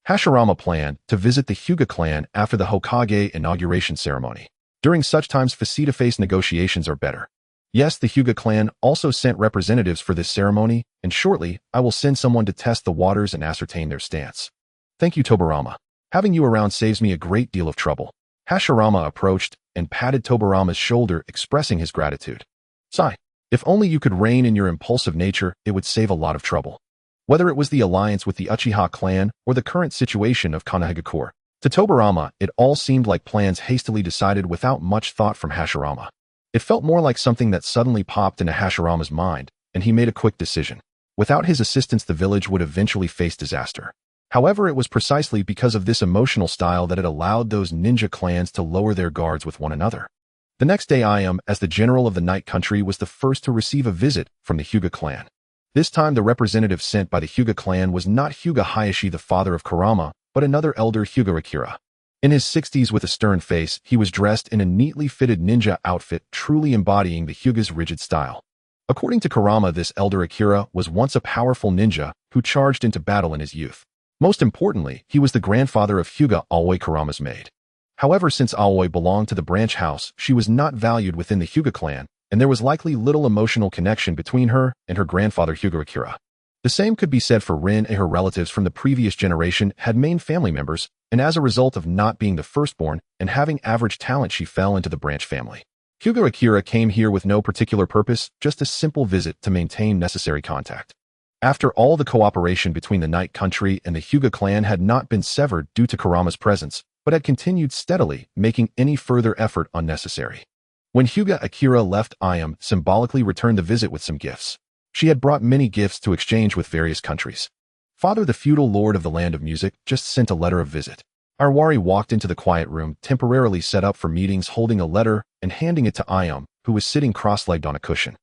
Hashirama planned to visit the Hyuga clan after the Hokage inauguration ceremony. During such times, face-to-face negotiations are better. Yes, the Hyuga clan also sent representatives for this ceremony, and shortly, I will send someone to test the waters and ascertain their stance. Thank you, Tobirama. Having you around saves me a great deal of trouble. Hashirama approached and patted Tobirama's shoulder, expressing his gratitude. Sigh. If only you could rein in your impulsive nature, it would save a lot of trouble. Whether it was the alliance with the Uchiha clan or the current situation of Konohagakure, to Tobirama, it all seemed like plans hastily decided without much thought from Hashirama. It felt more like something that suddenly popped into Hashirama's mind, and he made a quick decision. Without his assistance, the village would eventually face disaster. However, it was precisely because of this emotional style that it allowed those ninja clans to lower their guards with one another. The next day, I as the general of the Night Country, was the first to receive a visit from the Hyuga clan. This time, the representative sent by the Hyuga clan was not Hyuga Hayashi, the father of Kurama, but another elder, Hyuga Akira. In his 60s, with a stern face, he was dressed in a neatly fitted ninja outfit, truly embodying the Hyuga's rigid style. According to Kurama, this elder Akira was once a powerful ninja who charged into battle in his youth. Most importantly, he was the grandfather of Hyuga Aoi, Kurama's maid. However, since Aoi belonged to the branch house, she was not valued within the Hyuga clan, and there was likely little emotional connection between her and her grandfather Hyuga Akira. The same could be said for Rin, and her relatives from the previous generation had main family members, and as a result of not being the firstborn and having average talent, she fell into the branch family. Hyuga Akira came here with no particular purpose, just a simple visit to maintain necessary contact. After all, the cooperation between the Night Country and the Hyuga clan had not been severed due to Kurama's presence, but had continued steadily, making any further effort unnecessary. When Hyuga Akira left, Ayam symbolically returned the visit with some gifts. She had brought many gifts to exchange with various countries. Father, the feudal lord of the Land of Music, just sent a letter of visit. Arwari walked into the quiet room, temporarily set up for meetings, holding a letter and handing it to Ayam, who was sitting cross-legged on a cushion.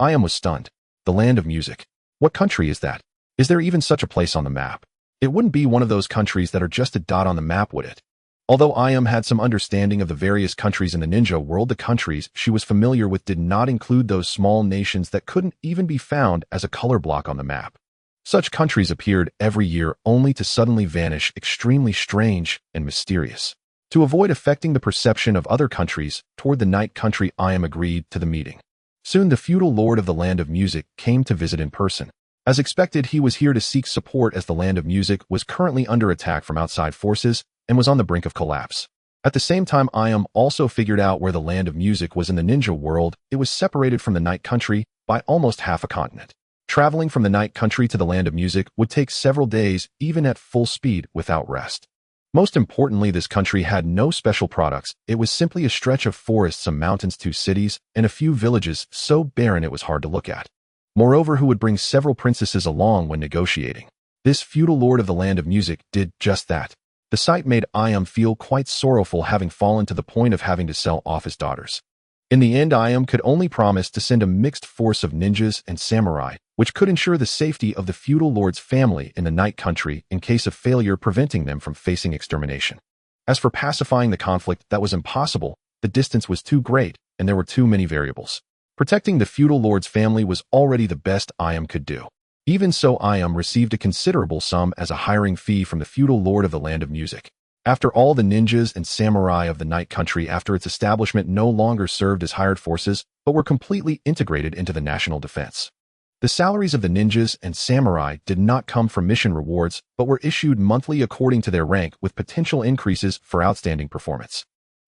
Ayam was stunned. The Land of Music. What country is that? Is there even such a place on the map? It wouldn't be one of those countries that are just a dot on the map, would it? Although Ayam had some understanding of the various countries in the ninja world, the countries she was familiar with did not include those small nations that couldn't even be found as a color block on the map. Such countries appeared every year only to suddenly vanish, extremely strange and mysterious. To avoid affecting the perception of other countries toward the Night Country, Ayam agreed to the meeting. Soon the feudal lord of the Land of Music came to visit in person. As expected, he was here to seek support as the Land of Music was currently under attack from outside forces and was on the brink of collapse. At the same time, Ayam also figured out where the Land of Music was in the ninja world. It was separated from the Night Country by almost half a continent. Traveling from the Night Country to the Land of Music would take several days, even at full speed, without rest. Most importantly, this country had no special products. It was simply a stretch of forests, some mountains, 2 cities, and a few villages, so barren it was hard to look at. Moreover, who would bring several princesses along when negotiating. This feudal lord of the Land of Music did just that. The sight made Ayam feel quite sorrowful, having fallen to the point of having to sell off his daughters. In the end, Ayam could only promise to send a mixed force of ninjas and samurai, which could ensure the safety of the feudal lord's family in the Night Country in case of failure, preventing them from facing extermination. As for pacifying the conflict, that was impossible. The distance was too great, and there were too many variables. Protecting the feudal lord's family was already the best Ayam could do. Even so, Ayam received a considerable sum as a hiring fee from the feudal lord of the Land of Music. After all, the ninjas and samurai of the Night Country after its establishment no longer served as hired forces, but were completely integrated into the national defense. The salaries of the ninjas and samurai did not come from mission rewards, but were issued monthly according to their rank, with potential increases for outstanding performance.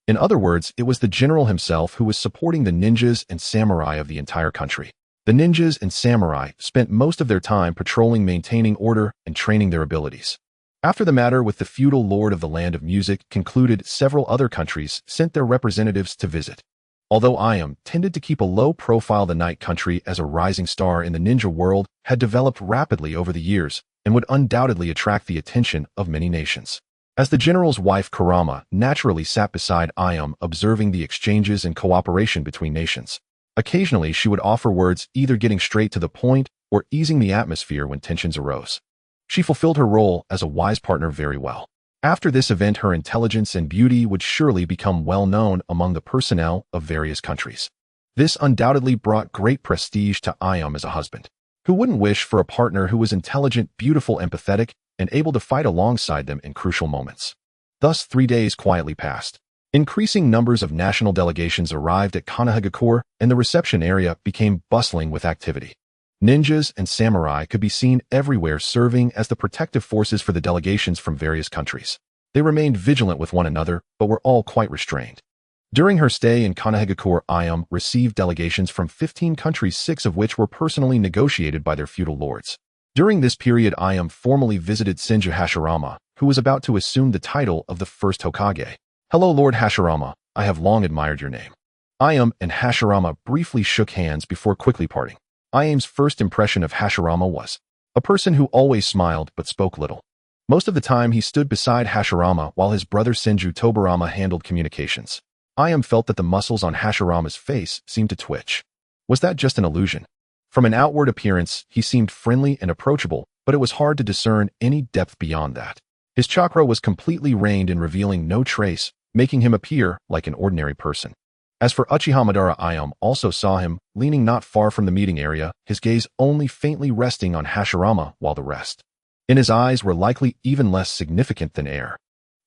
In other words, it was the general himself who was supporting the ninjas and samurai of the entire country. The ninjas and samurai spent most of their time patrolling, maintaining order, and training their abilities. After the matter with the feudal lord of the Land of Music concluded, several other countries sent their representatives to visit. Although Ayam tended to keep a low profile, the Night Country, as a rising star in the ninja world, had developed rapidly over the years and would undoubtedly attract the attention of many nations. As the general's wife, Kurama naturally sat beside Ayam, observing the exchanges and cooperation between nations. Occasionally, she would offer words, either getting straight to the point or easing the atmosphere when tensions arose. She fulfilled her role as a wise partner very well. After this event, her intelligence and beauty would surely become well known among the personnel of various countries. This undoubtedly brought great prestige to Ayam as a husband. Who wouldn't wish for a partner who was intelligent, beautiful, empathetic, and able to fight alongside them in crucial moments? Thus 3 days quietly passed. Increasing numbers of national delegations arrived at Kanahagakure, and the reception area became bustling with activity. Ninjas and samurai could be seen everywhere, serving as the protective forces for the delegations from various countries. They remained vigilant with one another, but were all quite restrained. During her stay in Kanahagakure, Ayam received delegations from 15 countries, 6 of which were personally negotiated by their feudal lords. During this period, Ayam formally visited Senju Hashirama, who was about to assume the title of the first Hokage. "Hello, Lord Hashirama. I have long admired your name." Ayam and Hashirama briefly shook hands before quickly parting. Ayam's first impression of Hashirama was a person who always smiled but spoke little. Most of the time, he stood beside Hashirama while his brother Senju Tobarama handled communications. Ayam felt that the muscles on Hashirama's face seemed to twitch. Was that just an illusion? From an outward appearance, he seemed friendly and approachable, but it was hard to discern any depth beyond that. His chakra was completely drained and revealing no trace, making him appear like an ordinary person. As for Uchiha Madara, Ayam also saw him, leaning not far from the meeting area, his gaze only faintly resting on Hashirama, while the rest in his eyes were likely even less significant than air.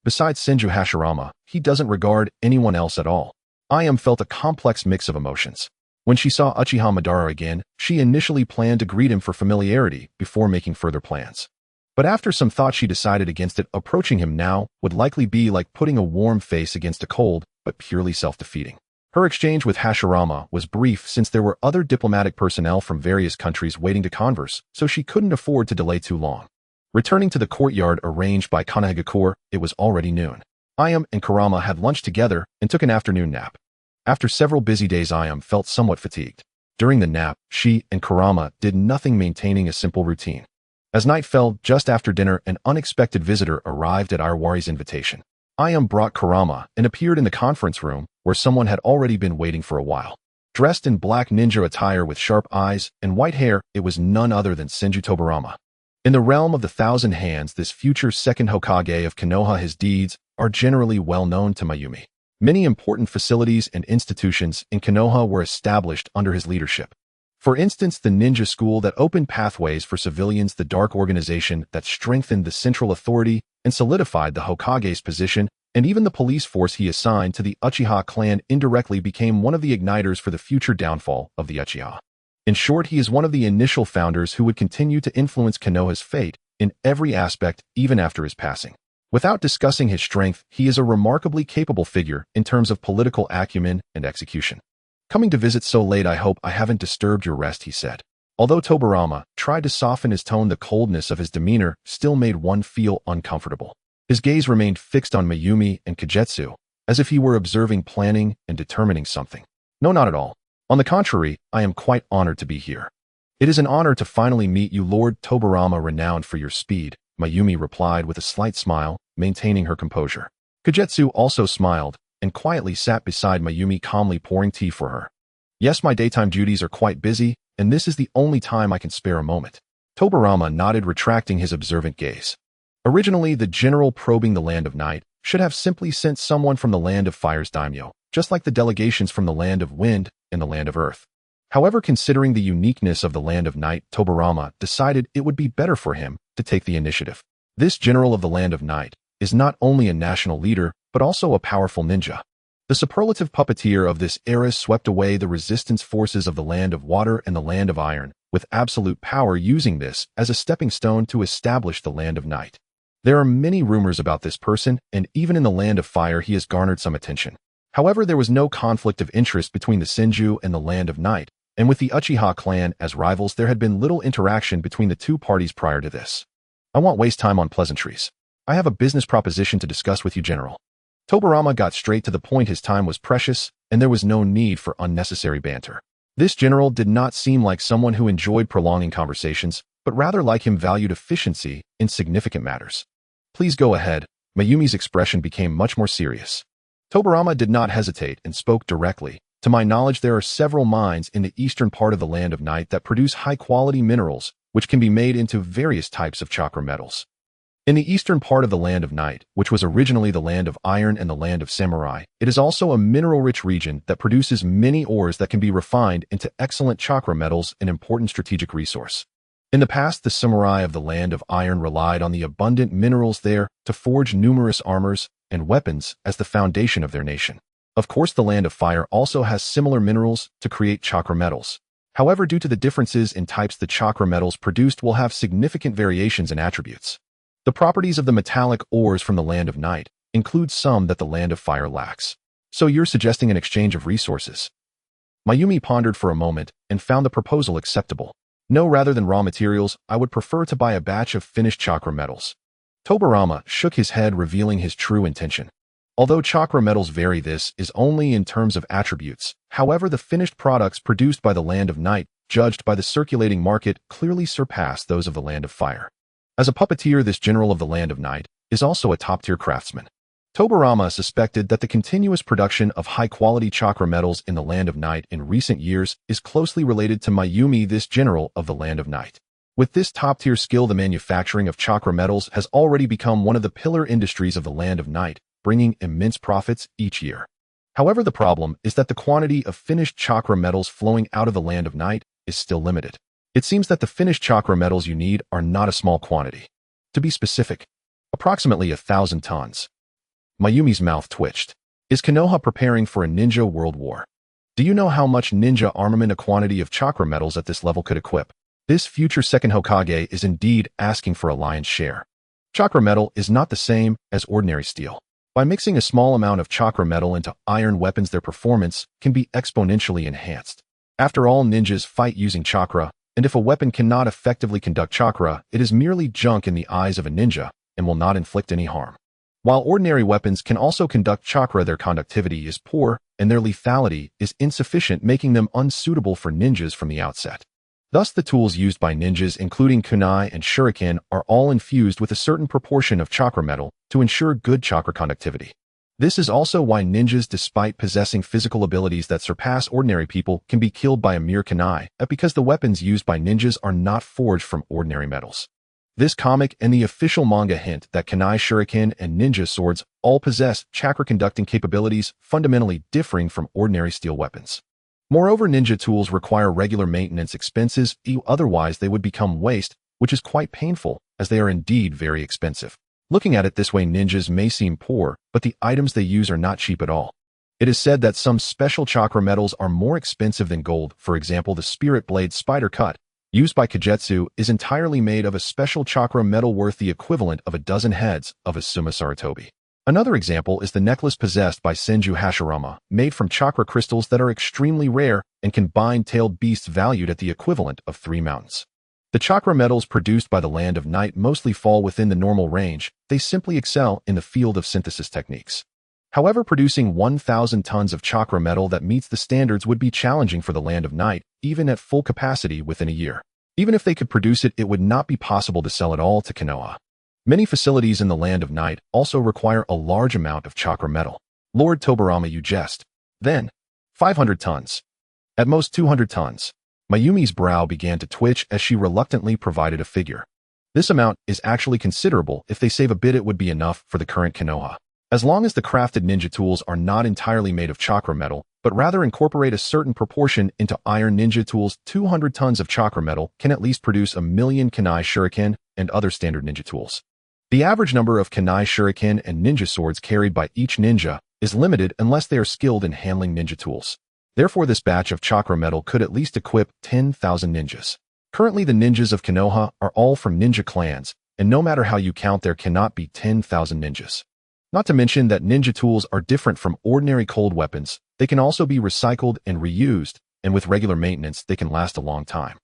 Besides Senju Hashirama, he doesn't regard anyone else at all. Ayam felt a complex mix of emotions. When she saw Uchiha Madara again, she initially planned to greet him for familiarity before making further plans. But after some thought, she decided against it. Approaching him now would likely be like putting a warm face against a cold, but purely self-defeating. Her exchange with Hashirama was brief since there were other diplomatic personnel from various countries waiting to converse, so she couldn't afford to delay too long. Returning to the courtyard arranged by Kanehagakure, it was already noon. Ayame and Kurama had lunch together and took an afternoon nap. After several busy days, Ayame felt somewhat fatigued. During the nap, she and Kurama did nothing, maintaining a simple routine. As night fell, just after dinner, an unexpected visitor arrived at Iwari's invitation. Ayame brought Kurama and appeared in the conference room, where someone had already been waiting for a while. Dressed in black ninja attire with sharp eyes and white hair, it was none other than Senju Tobarama. In the realm of the Thousand Hands, this future second Hokage of Konoha, his deeds are generally well known to Mayumi. Many important facilities and institutions in Konoha were established under his leadership. For instance, the ninja school that opened pathways for civilians, the dark organization that strengthened the central authority and solidified the Hokage's position, and even the police force he assigned to the Uchiha clan indirectly became one of the igniters for the future downfall of the Uchiha. In short, he is one of the initial founders who would continue to influence Konoha's fate in every aspect even after his passing. Without discussing his strength, he is a remarkably capable figure in terms of political acumen and execution. "Coming to visit so late, I hope I haven't disturbed your rest," he said. Although Tobarama tried to soften his tone, the coldness of his demeanor still made one feel uncomfortable. His gaze remained fixed on Mayumi and Kagetsu, as if he were observing, planning, and determining something. "No, not at all. On the contrary, I am quite honored to be here." "It is an honor to finally meet you, Lord Tobarama, renowned for your speed," Mayumi replied with a slight smile, maintaining her composure. Kagetsu also smiled and quietly sat beside Mayumi, calmly pouring tea for her. "Yes, my daytime duties are quite busy, and this is the only time I can spare a moment." Tobarama nodded, retracting his observant gaze. Originally, the general probing the Land of Night should have simply sent someone from the Land of Fire's daimyo, just like the delegations from the Land of Wind and the Land of Earth. However, considering the uniqueness of the Land of Night, Tobarama decided it would be better for him to take the initiative. This general of the Land of Night is not only a national leader, but also a powerful ninja. The superlative puppeteer of this era swept away the resistance forces of the Land of Water and the Land of Iron, with absolute power, using this as a stepping stone to establish the Land of Night. There are many rumors about this person, and even in the Land of Fire he has garnered some attention. However, there was no conflict of interest between the Senju and the Land of Night, and with the Uchiha clan as rivals, there had been little interaction between the two parties prior to this. "I won't waste time on pleasantries. I have a business proposition to discuss with you, General." Tobarama got straight to the point. His time was precious, and there was no need for unnecessary banter. This general did not seem like someone who enjoyed prolonging conversations, but rather like him valued efficiency in significant matters. "Please go ahead." Mayumi's expression became much more serious. Tobarama did not hesitate and spoke directly. "To my knowledge, there are several mines in the eastern part of the Land of Night that produce high-quality minerals, which can be made into various types of chakra metals. In the eastern part of the Land of Night, which was originally the Land of Iron and the Land of Samurai, it is also a mineral-rich region that produces many ores that can be refined into excellent chakra metals, an important strategic resource. In the past, the samurai of the Land of Iron relied on the abundant minerals there to forge numerous armors and weapons as the foundation of their nation. Of course, the Land of Fire also has similar minerals to create chakra metals. However, due to the differences in types, the chakra metals produced will have significant variations in attributes. The properties of the metallic ores from the Land of Night include some that the Land of Fire lacks. "So you're suggesting an exchange of resources?" Mayumi pondered for a moment and found the proposal acceptable. "No, rather than raw materials, I would prefer to buy a batch of finished chakra metals." Tobarama shook his head, revealing his true intention. Although chakra metals vary, this is only in terms of attributes. However, the finished products produced by the Land of Night, judged by the circulating market, clearly surpass those of the Land of Fire. As a puppeteer, this general of the Land of Night is also a top-tier craftsman. Tobarama suspected that the continuous production of high-quality chakra metals in the Land of Night in recent years is closely related to Mayumi, this general of the Land of Night. With this top-tier skill, the manufacturing of chakra metals has already become one of the pillar industries of the Land of Night, bringing immense profits each year. However, the problem is that the quantity of finished chakra metals flowing out of the Land of Night is still limited. It seems that the finished chakra metals you need are not a small quantity. To be specific, approximately 1,000 tons. Mayumi's mouth twitched. "Is Konoha preparing for a ninja world war? Do you know how much ninja armament a quantity of chakra metals at this level could equip? This future second Hokage is indeed asking for a lion's share. Chakra metal is not the same as ordinary steel. By mixing a small amount of chakra metal into iron weapons, their performance can be exponentially enhanced. After all, ninjas fight using chakra, and if a weapon cannot effectively conduct chakra, it is merely junk in the eyes of a ninja and will not inflict any harm. While ordinary weapons can also conduct chakra, their conductivity is poor and their lethality is insufficient, making them unsuitable for ninjas from the outset. Thus, the tools used by ninjas, including kunai and shuriken, are all infused with a certain proportion of chakra metal to ensure good chakra conductivity. This is also why ninjas, despite possessing physical abilities that surpass ordinary people, can be killed by a mere kunai, because the weapons used by ninjas are not forged from ordinary metals. This comic and the official manga hint that kunai, shuriken, and ninja swords all possess chakra-conducting capabilities fundamentally differing from ordinary steel weapons. Moreover, ninja tools require regular maintenance expenses, otherwise they would become waste, which is quite painful, as they are indeed very expensive. Looking at it this way, ninjas may seem poor, but the items they use are not cheap at all. It is said that some special chakra metals are more expensive than gold. For example, the spirit blade spider cut, used by Kagetsu, is entirely made of a special chakra metal worth the equivalent of a dozen heads of a Suma Sarutobi. Another example is the necklace possessed by Senju Hashirama, made from chakra crystals that are extremely rare and can bind tailed beasts valued at the equivalent of 3 mountains. The chakra metals produced by the Land of Night mostly fall within the normal range. They simply excel in the field of synthesis techniques. However, producing 1,000 tons of chakra metal that meets the standards would be challenging for the Land of Night, even at full capacity within a year. Even if they could produce it, it would not be possible to sell it all to Konoha. Many facilities in the Land of Night also require a large amount of chakra metal. Lord Tobarama, you jest. Then, 500 tons. At most 200 tons. Mayumi's brow began to twitch as she reluctantly provided a figure. This amount is actually considerable. If they save a bit, it would be enough for the current Konoha. As long as the crafted ninja tools are not entirely made of chakra metal, but rather incorporate a certain proportion into iron, ninja tools, 200 tons of chakra metal can at least produce 1,000,000 kunai shuriken and other standard ninja tools. The average number of kunai shuriken and ninja swords carried by each ninja is limited unless they are skilled in handling ninja tools. Therefore, this batch of chakra metal could at least equip 10,000 ninjas. Currently, the ninjas of Konoha are all from ninja clans, and no matter how you count, there cannot be 10,000 ninjas. Not to mention that ninja tools are different from ordinary cold weapons. They can also be recycled and reused, and with regular maintenance, they can last a long time.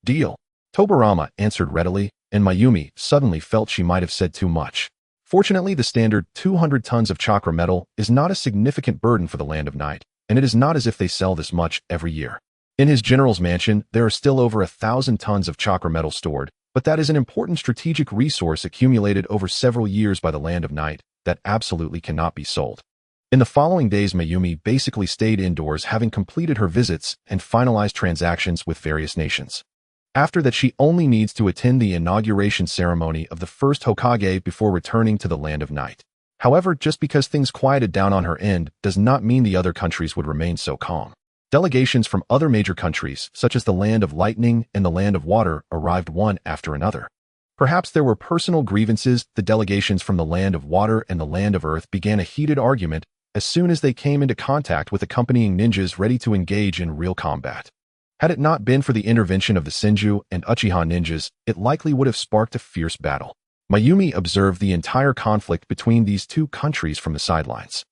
Deal. Tobarama answered readily, and Mayumi suddenly felt she might have said too much. Fortunately, the standard 200 tons of chakra metal is not a significant burden for the Land of Night, and it is not as if they sell this much every year. In his general's mansion, there are still over 1,000 tons of chakra metal stored, but that is an important strategic resource accumulated over several years by the Land of Night that absolutely cannot be sold. In the following days, Mayumi basically stayed indoors, having completed her visits and finalized transactions with various nations. After that, she only needs to attend the inauguration ceremony of the first Hokage before returning to the Land of Night. However, just because things quieted down on her end does not mean the other countries would remain so calm. Delegations from other major countries, such as the Land of Lightning and the Land of Water, arrived one after another. Perhaps there were personal grievances. The delegations from the Land of Water and the Land of Earth began a heated argument as soon as they came into contact with accompanying ninjas ready to engage in real combat. Had it not been for the intervention of the Senju and Uchiha ninjas, it likely would have sparked a fierce battle. Mayumi observed the entire conflict between these two countries from the sidelines.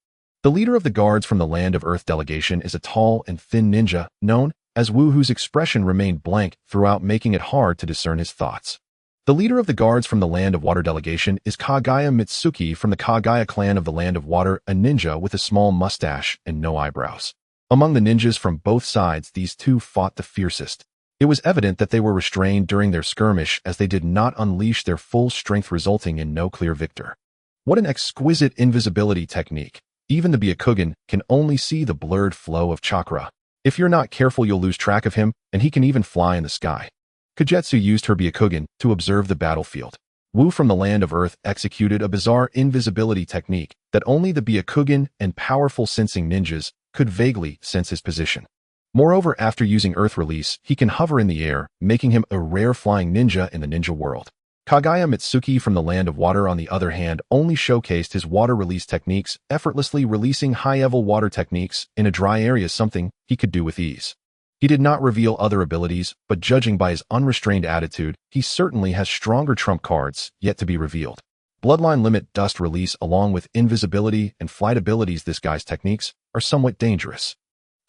The leader of the guards from the Land of Earth delegation is a tall and thin ninja known as Wu, whose expression remained blank throughout, making it hard to discern his thoughts. The leader of the guards from the Land of Water delegation is Kagaya Mitsuki from the Kagaya clan of the Land of Water, a ninja with a small mustache and no eyebrows. Among the ninjas from both sides, these two fought the fiercest. It was evident that they were restrained during their skirmish as they did not unleash their full strength, resulting in no clear victor. What an exquisite invisibility technique. Even the Byakugan can only see the blurred flow of chakra. If you're not careful, you'll lose track of him, and he can even fly in the sky. Kagetsu used her Byakugan to observe the battlefield. Wu from the Land of Earth executed a bizarre invisibility technique that only the Byakugan and powerful sensing ninjas could vaguely sense his position. Moreover, after using Earth Release, he can hover in the air, making him a rare flying ninja in the ninja world. Kagaya Mitsuki from the Land of Water, on the other hand, only showcased his water release techniques, effortlessly releasing high-level water techniques in a dry area, something he could do with ease. He did not reveal other abilities, but judging by his unrestrained attitude, he certainly has stronger trump cards yet to be revealed. Bloodline limit dust release along with invisibility and flight abilities. This guy's techniques are somewhat dangerous.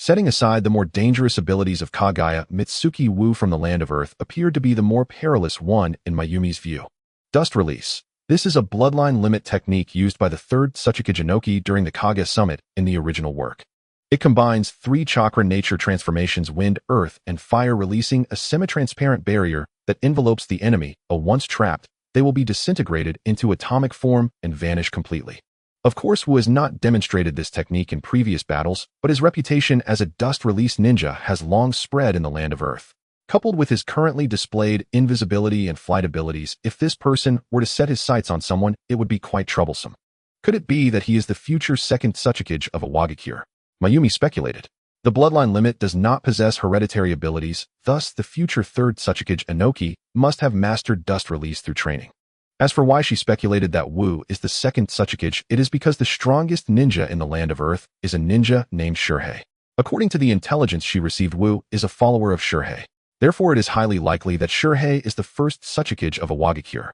Setting aside the more dangerous abilities of Kaguya, Mitsuki Wu from the Land of Earth appeared to be the more perilous one in Mayumi's view. Dust release. This is a bloodline limit technique used by the third Tsuchika Jinoki during the Kage Summit in the original work. It combines 3 chakra nature transformations: wind, earth, and fire, releasing a semi-transparent barrier that envelopes the enemy. Once trapped, they will be disintegrated into atomic form and vanish completely. Of course, Wu has not demonstrated this technique in previous battles, but his reputation as a dust release ninja has long spread in the Land of Earth. Coupled with his currently displayed invisibility and flight abilities, if this person were to set his sights on someone, it would be quite troublesome. Could it be that he is the future second Tsuchikage of Awagakure? Mayumi speculated. The bloodline limit does not possess hereditary abilities, thus the future third Tsuchikage Inoki must have mastered dust release through training. As for why she speculated that Wu is the second Tsuchikage, it is because the strongest ninja in the Land of Earth is a ninja named Shurhei. According to the intelligence she received, Wu is a follower of Shurhei. Therefore, it is highly likely that Shurhei is the first Tsuchikage of Awagakure.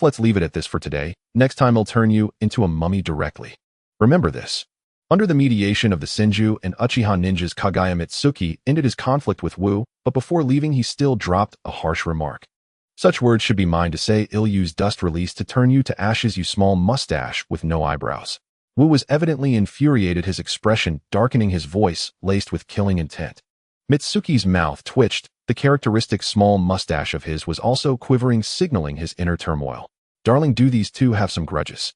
Let's leave it at this for today. Next time I'll turn you into a mummy directly. Remember this. Under the mediation of the Senju and Uchiha ninjas, Kaguya Mitsuki ended his conflict with Wu, but before leaving he still dropped a harsh remark. Such words should be mine to say: "I'll use dust release to turn you to ashes, you small mustache with no eyebrows." Wu was evidently infuriated, his expression darkening, his voice laced with killing intent. Mitsuki's mouth twitched. The characteristic small mustache of his was also quivering, signaling his inner turmoil. Darling, do these two have some grudges?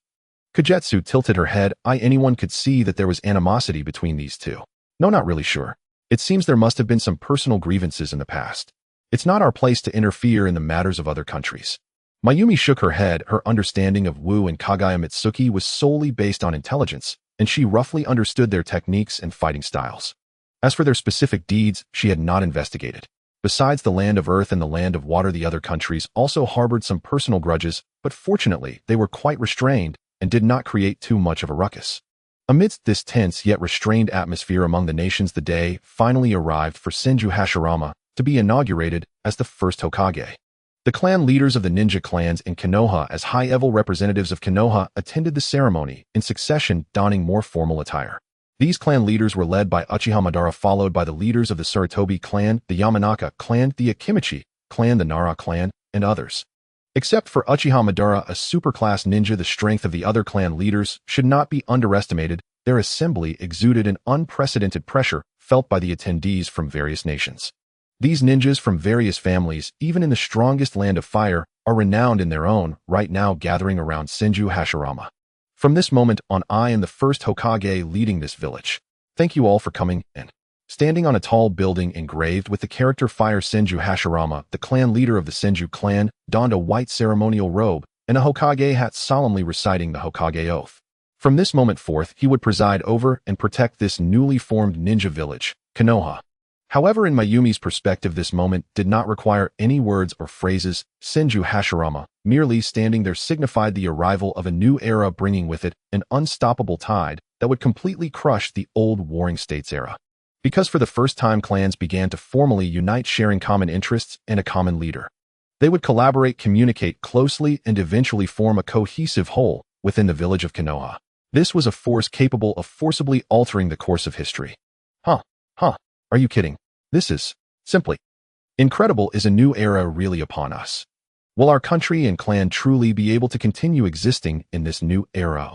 Kagetsu tilted her head. Anyone could see that there was animosity between these two. No, not really sure. It seems there must have been some personal grievances in the past. It's not our place to interfere in the matters of other countries. Mayumi shook her head. Her understanding of Wu and Kaguya Mitsuki was solely based on intelligence, and she roughly understood their techniques and fighting styles. As for their specific deeds, she had not investigated. Besides the Land of Earth and the Land of Water, the other countries also harbored some personal grudges, but fortunately they were quite restrained and did not create too much of a ruckus. Amidst this tense yet restrained atmosphere among the nations, the day finally arrived for Senju Hashirama to be inaugurated as the first Hokage. The clan leaders of the ninja clans in Konoha, as high-level representatives of Konoha, attended the ceremony in succession, donning more formal attire. These clan leaders were led by Uchiha Madara, followed by the leaders of the Sarutobi clan, the Yamanaka clan, the Akimichi clan, the Nara clan, and others. Except for Uchiha Madara, a superclass ninja, the strength of the other clan leaders should not be underestimated. Their assembly exuded an unprecedented pressure felt by the attendees from various nations. These ninjas from various families, even in the strongest Land of Fire, are renowned in their own right, now gathering around Senju Hashirama. From this moment on, I am the first Hokage leading this village. Thank you all for coming in. Standing on a tall building engraved with the character Fire, Senju Hashirama, the clan leader of the Senju clan, donned a white ceremonial robe and a Hokage hat, solemnly reciting the Hokage oath. From this moment forth, he would preside over and protect this newly formed ninja village, Konoha. However, in Mayumi's perspective, this moment did not require any words or phrases. Senju Hashirama, merely standing there, signified the arrival of a new era, bringing with it an unstoppable tide that would completely crush the old Warring States era. Because for the first time, clans began to formally unite, sharing common interests and a common leader. They would collaborate, communicate closely, and eventually form a cohesive whole within the village of Konoha. This was a force capable of forcibly altering the course of history. Are you kidding? This is simply incredible. Is a new era really upon us? Will our country and clan truly be able to continue existing in this new era?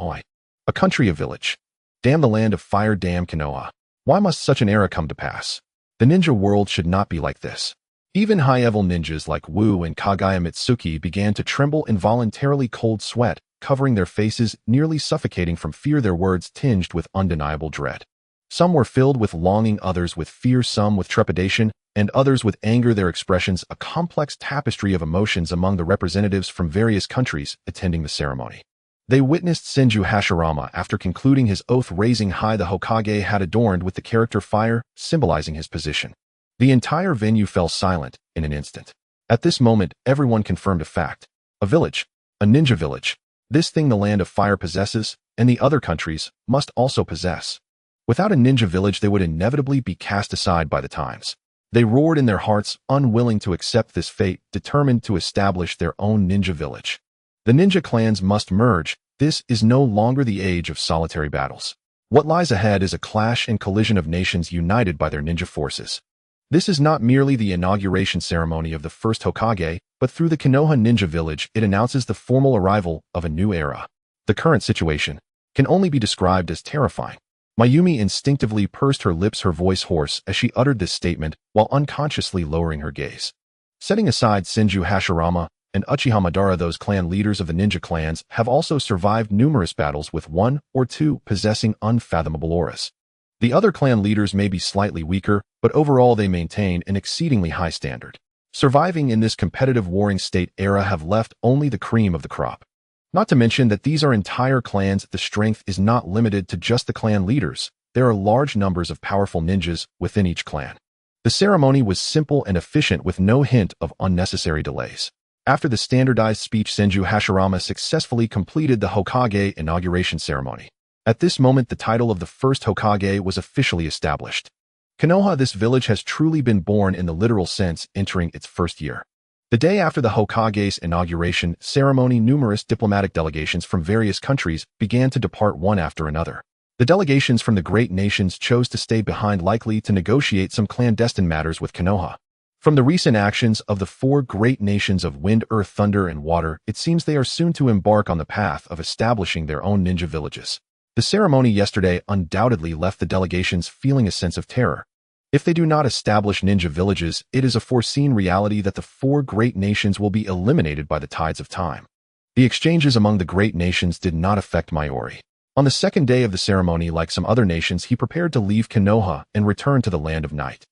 A country, a village. Damn the Land of Fire, damn Konoha. Why must such an era come to pass? The ninja world should not be like this. Even high-level ninjas like Wu and Kaguya Mitsuki began to tremble, involuntarily, cold sweat covering their faces, nearly suffocating from fear, their words tinged with undeniable dread. Some were filled with longing, others with fear, some with trepidation, and others with anger, their expressions a complex tapestry of emotions among the representatives from various countries attending the ceremony. They witnessed Senju Hashirama after concluding his oath, raising high the Hokage hat adorned with the character Fire, symbolizing his position. The entire venue fell silent in an instant. At this moment, everyone confirmed a fact. A village. A ninja village. This thing the Land of Fire possesses, and the other countries must also possess. Without a ninja village, they would inevitably be cast aside by the times. They roared in their hearts, unwilling to accept this fate, determined to establish their own ninja village. The ninja clans must merge. This is no longer the age of solitary battles. What lies ahead is a clash and collision of nations united by their ninja forces. This is not merely the inauguration ceremony of the first Hokage, but through the Konoha Ninja Village, it announces the formal arrival of a new era. The current situation can only be described as terrifying. Mayumi instinctively pursed her lips, her voice hoarse, as she uttered this statement while unconsciously lowering her gaze. Setting aside Senju Hashirama and Uchiha Madara, those clan leaders of the ninja clans have also survived numerous battles with one or two possessing unfathomable auras. The other clan leaders may be slightly weaker, but overall they maintain an exceedingly high standard. Surviving in this competitive warring state era have left only the cream of the crop. Not to mention that these are entire clans. The strength is not limited to just the clan leaders. There are large numbers of powerful ninjas within each clan. The ceremony was simple and efficient with no hint of unnecessary delays. After the standardized speech, Senju Hashirama successfully completed the Hokage inauguration ceremony. At this moment, the title of the first Hokage was officially established. Konoha, this village has truly been born in the literal sense, entering its first year. The day after the Hokage's inauguration ceremony, numerous diplomatic delegations from various countries began to depart one after another. The delegations from the great nations chose to stay behind, likely to negotiate some clandestine matters with Konoha. From the recent actions of the four great nations of Wind, Earth, Thunder, and Water, it seems they are soon to embark on the path of establishing their own ninja villages. The ceremony yesterday undoubtedly left the delegations feeling a sense of terror. If they do not establish ninja villages, it is a foreseen reality that the four great nations will be eliminated by the tides of time. The exchanges among the great nations did not affect Mayuri. On the second day of the ceremony, like some other nations, he prepared to leave Konoha and return to the Land of Night.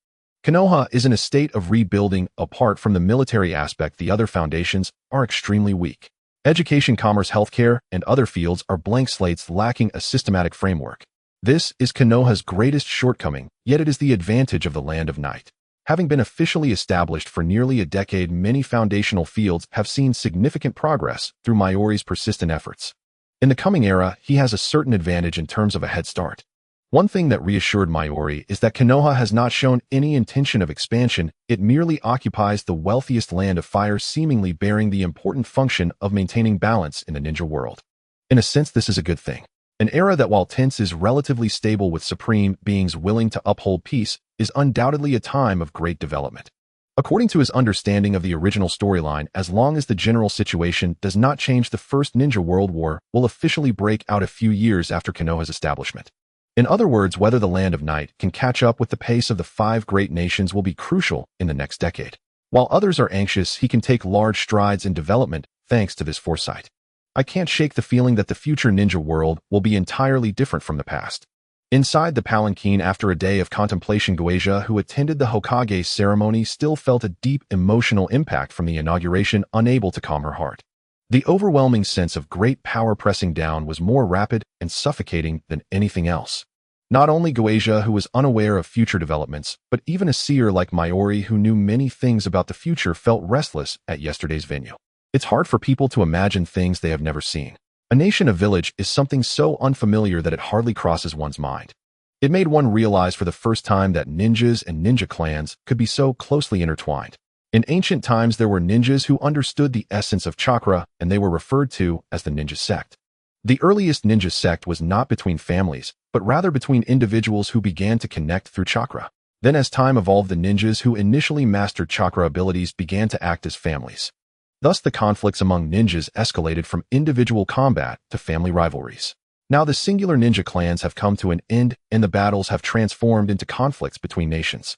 Konoha is in a state of rebuilding. Apart from the military aspect, the other foundations are extremely weak. Education, commerce, healthcare, and other fields are blank slates lacking a systematic framework. This is Konoha's greatest shortcoming, yet it is the advantage of the Land of Night. Having been officially established for nearly a decade, many foundational fields have seen significant progress through Mayuri's persistent efforts. In the coming era, he has a certain advantage in terms of a head start. One thing that reassured Mayuri is that Konoha has not shown any intention of expansion. It merely occupies the wealthiest land of fire, seemingly bearing the important function of maintaining balance in the ninja world. In a sense, this is a good thing. An era that, while tense, is relatively stable with supreme beings willing to uphold peace, is undoubtedly a time of great development. According to his understanding of the original storyline, as long as the general situation does not change, the First Ninja World War will officially break out a few years after Konoha's establishment. In other words, whether the Land of Night can catch up with the pace of the five great nations will be crucial in the next decade. While others are anxious, he can take large strides in development thanks to this foresight. I can't shake the feeling that the future ninja world will be entirely different from the past. Inside the palanquin, after a day of contemplation, Goeja, who attended the Hokage ceremony, still felt a deep emotional impact from the inauguration, unable to calm her heart. The overwhelming sense of great power pressing down was more rapid and suffocating than anything else. Not only Goeja, who was unaware of future developments, but even a seer like Mayuri, who knew many things about the future, felt restless at yesterday's venue. It's hard for people to imagine things they have never seen. A nation, a village, is something so unfamiliar that it hardly crosses one's mind. It made one realize for the first time that ninjas and ninja clans could be so closely intertwined. In ancient times, there were ninjas who understood the essence of chakra, and they were referred to as the ninja sect. The earliest ninja sect was not between families, but rather between individuals who began to connect through chakra. Then, as time evolved, the ninjas who initially mastered chakra abilities began to act as families. Thus, the conflicts among ninjas escalated from individual combat to family rivalries. Now, the singular ninja clans have come to an end, and the battles have transformed into conflicts between nations.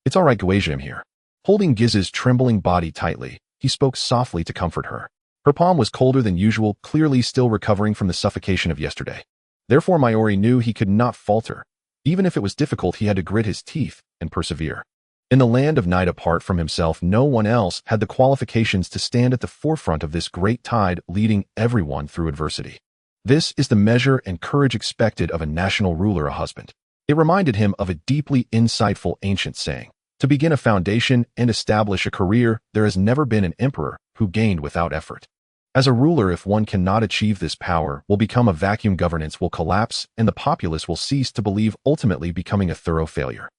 It's all right, Goeja, I'm here. Holding Giz's trembling body tightly, he spoke softly to comfort her. Her palm was colder than usual, clearly still recovering from the suffocation of yesterday. Therefore, Mayuri knew he could not falter. Even if it was difficult, he had to grit his teeth and persevere. In the Land of Night, apart from himself, no one else had the qualifications to stand at the forefront of this great tide, leading everyone through adversity. This is the measure and courage expected of a national ruler, a husband. It reminded him of a deeply insightful ancient saying. To begin a foundation and establish a career, there has never been an emperor who gained without effort. As a ruler, if one cannot achieve this, power will become a vacuum, governance will collapse, and the populace will cease to believe, ultimately becoming a thorough failure.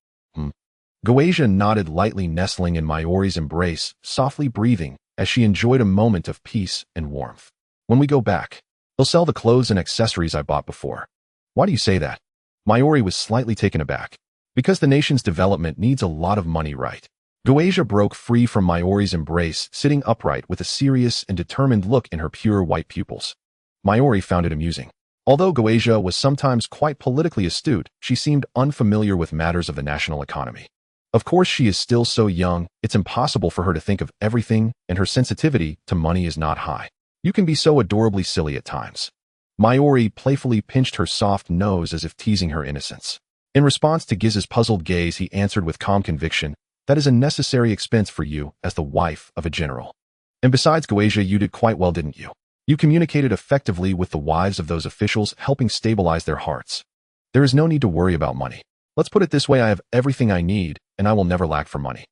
Goeja nodded lightly, nestling in Mayuri's embrace, softly breathing as she enjoyed a moment of peace and warmth. When we go back, they'll sell the clothes and accessories I bought before. Why do you say that? Mayuri was slightly taken aback. Because the nation's development needs a lot of money, right? Goetia broke free from Mayuri's embrace, sitting upright with a serious and determined look in her pure white pupils. Mayuri found it amusing. Although Goetia was sometimes quite politically astute, she seemed unfamiliar with matters of the national economy. Of course, she is still so young, it's impossible for her to think of everything, and her sensitivity to money is not high. You can be so adorably silly at times. Mayuri playfully pinched her soft nose as if teasing her innocence. In response to Giz's puzzled gaze, he answered with calm conviction, "That is a necessary expense for you as the wife of a general. And besides, Goetia, you did quite well, didn't you? You communicated effectively with the wives of those officials, helping stabilize their hearts. There is no need to worry about money. Let's put it this way, I have everything I need, and I will never lack for money."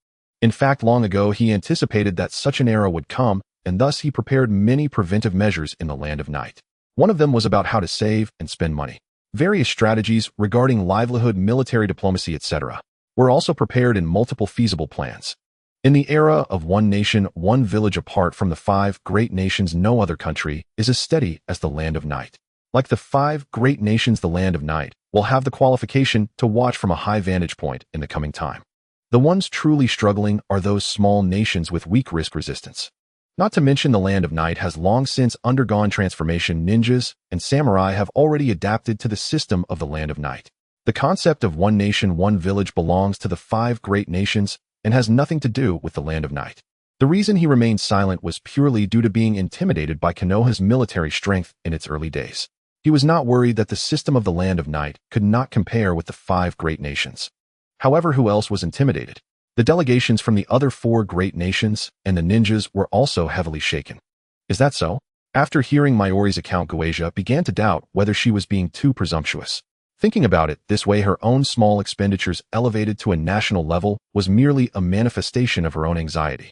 In fact, long ago he anticipated that such an era would come, and thus he prepared many preventive measures in the Land of Night. One of them was about how to save and spend money. Various strategies regarding livelihood, military diplomacy, etc. were also prepared in multiple feasible plans. In the era of one nation, one village, apart from the 5 great nations, no other country is as steady as the Land of Night. Like the 5 great nations, the Land of Night will have the qualification to watch from a high vantage point in the coming time. The ones truly struggling are those small nations with weak risk resistance. Not to mention the Land of Night has long since undergone transformation. Ninjas and samurai have already adapted to the system of the Land of Night. The concept of one nation, one village belongs to the 5 great nations and has nothing to do with the Land of Night. The reason he remained silent was purely due to being intimidated by Konoha's military strength in its early days. He was not worried that the system of the Land of Night could not compare with the 5 great nations. However, who else was intimidated? The delegations from the other 4 great nations and the ninjas were also heavily shaken. Is that so? After hearing Mayuri's account, Goetia began to doubt whether she was being too presumptuous. Thinking about it this way, her own small expenditures elevated to a national level was merely a manifestation of her own anxiety.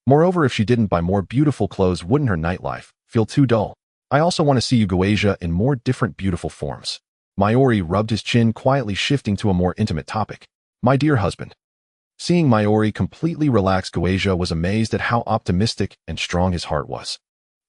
Moreover, if she didn't buy more beautiful clothes, wouldn't her nightlife feel too dull? I also want to see you, Goetia, in more different beautiful forms. Mayuri rubbed his chin, quietly shifting to a more intimate topic. My dear husband. Seeing Mayuri completely relax, Goetia was amazed at how optimistic and strong his heart was.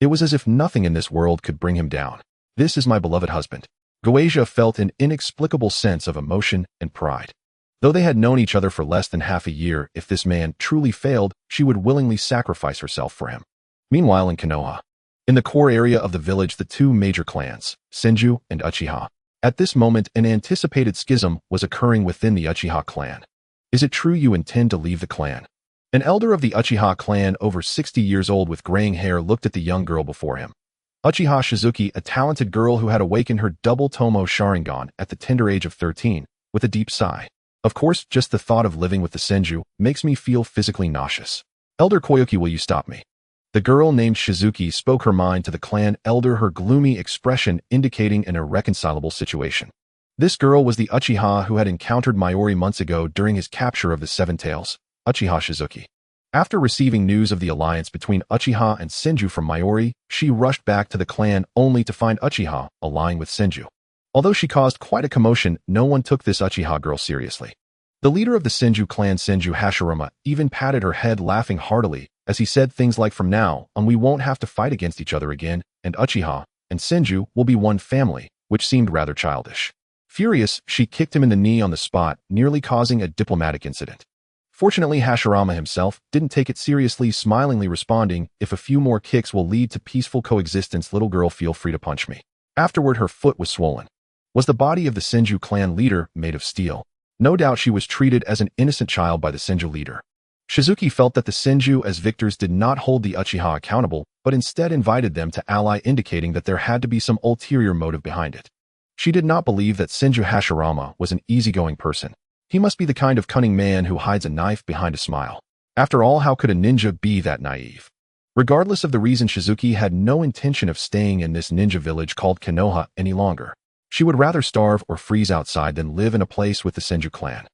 It was as if nothing in this world could bring him down. This is my beloved husband. Goetia felt an inexplicable sense of emotion and pride. Though they had known each other for less than half a year, if this man truly failed, she would willingly sacrifice herself for him. Meanwhile, in Konoha, in the core area of the village, the 2 major clans, Senju and Uchiha. At this moment, an anticipated schism was occurring within the Uchiha clan. Is it true you intend to leave the clan? An elder of the Uchiha clan, over 60 years old with graying hair, looked at the young girl before him. Uchiha Shizuki, a talented girl who had awakened her double Tomo Sharingan at the tender age of 13, with a deep sigh. Of course, just the thought of living with the Senju makes me feel physically nauseous. Elder Koyuki, will you stop me? The girl named Shizuki spoke her mind to the clan elder, her gloomy expression indicating an irreconcilable situation. This girl was the Uchiha who had encountered Mayuri months ago during his capture of the 7 Tails, Uchiha Shizuki. After receiving news of the alliance between Uchiha and Senju from Mayuri, she rushed back to the clan only to find Uchiha allying with Senju. Although she caused quite a commotion, no one took this Uchiha girl seriously. The leader of the Senju clan, Senju Hashirama, even patted her head, laughing heartily, as he said things like, "From now on we won't have to fight against each other again, and Uchiha and Senju will be one family," which seemed rather childish. Furious, she kicked him in the knee on the spot, nearly causing a diplomatic incident. Fortunately, Hashirama himself didn't take it seriously, smilingly responding, "If a few more kicks will lead to peaceful coexistence, little girl, feel free to punch me." Afterward, her foot was swollen. Was the body of the Senju clan leader made of steel? No doubt she was treated as an innocent child by the Senju leader. Shizuki felt that the Senju as victors did not hold the Uchiha accountable, but instead invited them to ally, indicating that there had to be some ulterior motive behind it. She did not believe that Senju Hashirama was an easygoing person. He must be the kind of cunning man who hides a knife behind a smile. After all, how could a ninja be that naive? Regardless of the reason, Shizuki had no intention of staying in this ninja village called Konoha any longer. She would rather starve or freeze outside than live in a place with the Senju clan.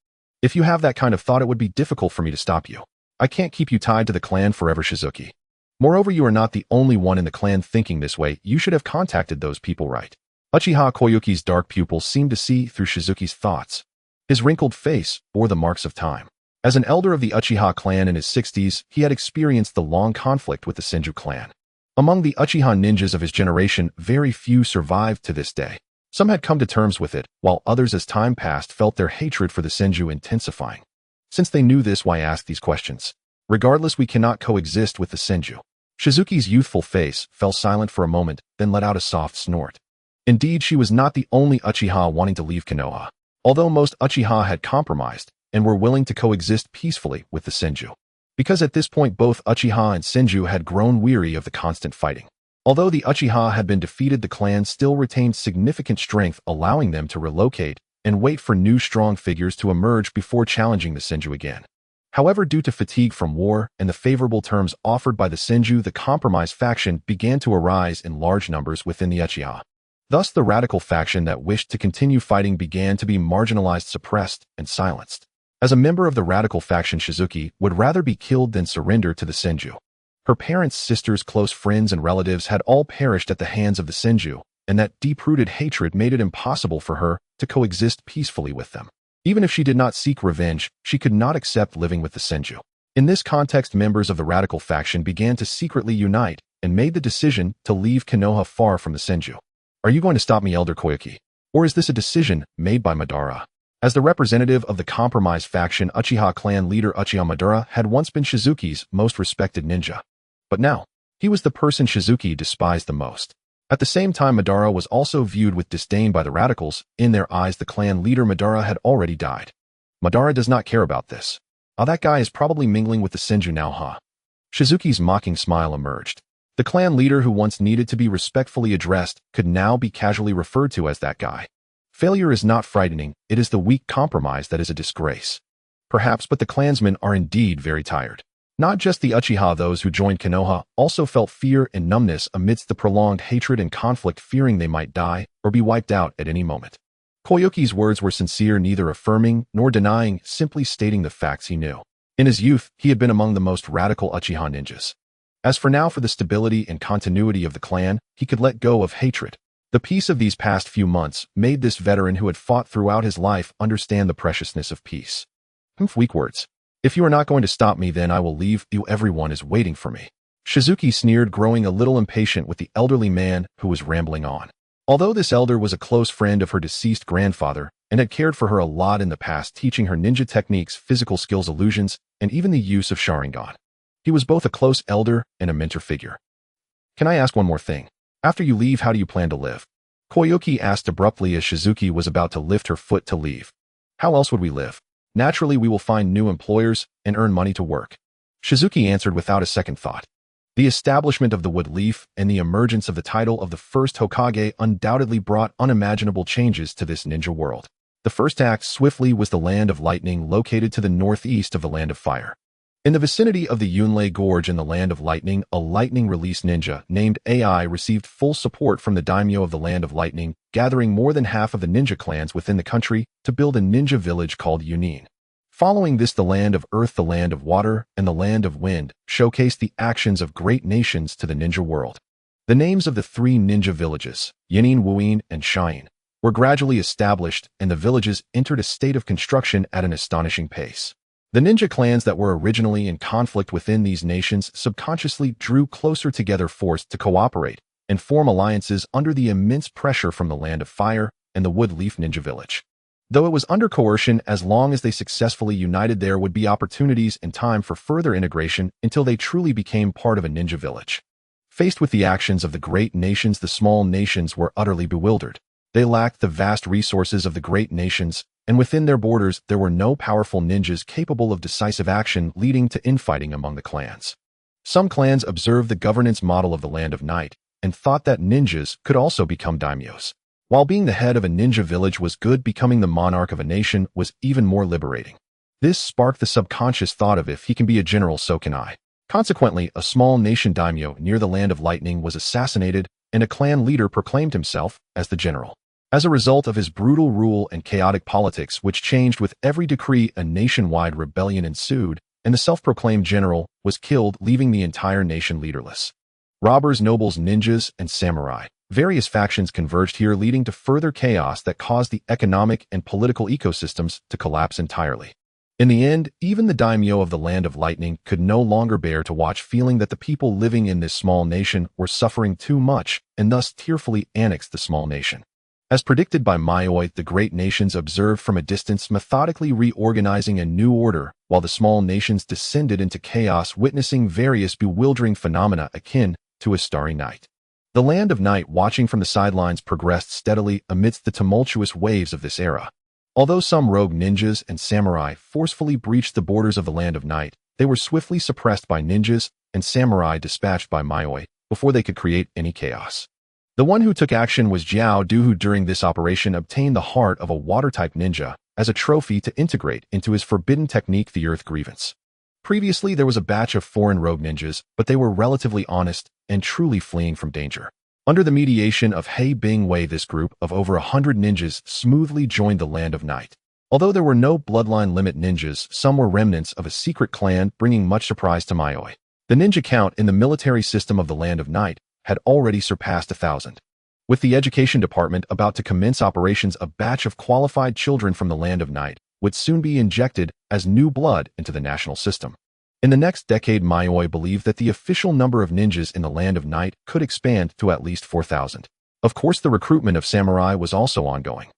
If you have that kind of thought, it would be difficult for me to stop you. I can't keep you tied to the clan forever, Shizuki. Moreover, you are not the only one in the clan thinking this way. You should have contacted those people, right? Uchiha Koyuki's dark pupils seemed to see through Shizuki's thoughts. His wrinkled face bore the marks of time. As an elder of the Uchiha clan in his 60s, he had experienced the long conflict with the Senju clan. Among the Uchiha ninjas of his generation, very few survived to this day. Some had come to terms with it, while others as time passed felt their hatred for the Senju intensifying. Since they knew this, why ask these questions? Regardless, we cannot coexist with the Senju. Shizuki's youthful face fell silent for a moment, then let out a soft snort. Indeed, she was not the only Uchiha wanting to leave Konoha. Although most Uchiha had compromised and were willing to coexist peacefully with the Senju. Because at this point both Uchiha and Senju had grown weary of the constant fighting. Although the Uchiha had been defeated, the clan still retained significant strength, allowing them to relocate and wait for new strong figures to emerge before challenging the Senju again. However, due to fatigue from war and the favorable terms offered by the Senju, the compromised faction began to arise in large numbers within the Uchiha. Thus, the radical faction that wished to continue fighting began to be marginalized, suppressed, and silenced. As a member of the radical faction, Shizuki would rather be killed than surrender to the Senju. Her parents, sisters, close friends, and relatives had all perished at the hands of the Senju, and that deep-rooted hatred made it impossible for her to coexist peacefully with them. Even if she did not seek revenge, she could not accept living with the Senju. In this context, members of the radical faction began to secretly unite and made the decision to leave Konoha far from the Senju. Are you going to stop me, Elder Koyuki? Or is this a decision made by Madara? As the representative of the compromised faction, Uchiha clan leader Uchiha Madara had once been Shizuki's most respected ninja. But now, he was the person Shizuki despised the most. At the same time, Madara was also viewed with disdain by the radicals. In their eyes, the clan leader Madara had already died. Madara does not care about this. Oh, that guy is probably mingling with the Senju now, huh? Shizuki's mocking smile emerged. The clan leader who once needed to be respectfully addressed could now be casually referred to as that guy. Failure is not frightening, it is the weak compromise that is a disgrace. Perhaps, but the clansmen are indeed very tired. Not just the Uchiha, those who joined Konoha also felt fear and numbness amidst the prolonged hatred and conflict, fearing they might die or be wiped out at any moment. Koyuki's words were sincere, neither affirming nor denying, simply stating the facts he knew. In his youth, he had been among the most radical Uchiha ninjas. As for now, for the stability and continuity of the clan, he could let go of hatred. The peace of these past few months made this veteran who had fought throughout his life understand the preciousness of peace. Weak words. If you are not going to stop me, then I will leave you. Everyone is waiting for me. Shizuki sneered, growing a little impatient with the elderly man who was rambling on. Although this elder was a close friend of her deceased grandfather and had cared for her a lot in the past, teaching her ninja techniques, physical skills, illusions, and even the use of Sharingan. He was both a close elder and a mentor figure. Can I ask one more thing? After you leave, how do you plan to live? Koyuki asked abruptly as Shizuki was about to lift her foot to leave. How else would we live? Naturally, we will find new employers and earn money to work. Shizuki answered without a second thought. The establishment of the Wood Leaf and the emergence of the title of the first Hokage undoubtedly brought unimaginable changes to this ninja world. The first act swiftly was the Land of Lightning, located to the northeast of the Land of Fire. In the vicinity of the Yunlei Gorge in the Land of Lightning, a lightning release ninja named AI received full support from the daimyo of the Land of Lightning, gathering more than half of the ninja clans within the country to build a ninja village called Yunin. Following this, the Land of Earth, the Land of Water, and the Land of Wind showcased the actions of great nations to the ninja world. The names of the three ninja villages, Yunin, Wuyin, and Shiin, were gradually established, and the villages entered a state of construction at an astonishing pace. The ninja clans that were originally in conflict within these nations subconsciously drew closer together, forced to cooperate and form alliances under the immense pressure from the Land of Fire and the Wood Leaf Ninja Village. Though it was under coercion, as long as they successfully united, there would be opportunities and time for further integration until they truly became part of a ninja village. Faced with the actions of the great nations, the small nations were utterly bewildered. They lacked the vast resources of the great nations, and within their borders there were no powerful ninjas capable of decisive action, leading to infighting among the clans. Some clans observed the governance model of the Land of Night and thought that ninjas could also become daimyos. While being the head of a ninja village was good, becoming the monarch of a nation was even more liberating. This sparked the subconscious thought of, if he can be a general, so can I. Consequently, a small nation daimyo near the Land of Lightning was assassinated, and a clan leader proclaimed himself as the general. As a result of his brutal rule and chaotic politics, which changed with every decree, a nationwide rebellion ensued, and the self-proclaimed general was killed, leaving the entire nation leaderless. Robbers, nobles, ninjas, and samurai. Various factions converged here, leading to further chaos that caused the economic and political ecosystems to collapse entirely. In the end, even the daimyo of the Land of Lightning could no longer bear to watch, feeling that the people living in this small nation were suffering too much, and thus tearfully annexed the small nation. As predicted by Yayoi, the great nations observed from a distance, methodically reorganizing a new order, while the small nations descended into chaos, witnessing various bewildering phenomena akin to a starry night. The Land of Night, watching from the sidelines, progressed steadily amidst the tumultuous waves of this era. Although some rogue ninjas and samurai forcefully breached the borders of the Land of Night, they were swiftly suppressed by ninjas and samurai dispatched by Yayoi before they could create any chaos. The one who took action was Jiao Du, who during this operation obtained the heart of a water-type ninja as a trophy to integrate into his forbidden technique, the Earth Grievance. Previously, there was a batch of foreign rogue ninjas, but they were relatively honest and truly fleeing from danger. Under the mediation of He Bingwei, this group of over 100 ninjas smoothly joined the Land of Night. Although there were no bloodline limit ninjas, some were remnants of a secret clan, bringing much surprise to Yayoi. The ninja count in the military system of the Land of Night had already surpassed 1,000. With the education department about to commence operations, a batch of qualified children from the Land of Night would soon be injected as new blood into the national system. In the next decade, Yayoi believed that the official number of ninjas in the Land of Night could expand to at least 4,000. Of course, the recruitment of samurai was also ongoing.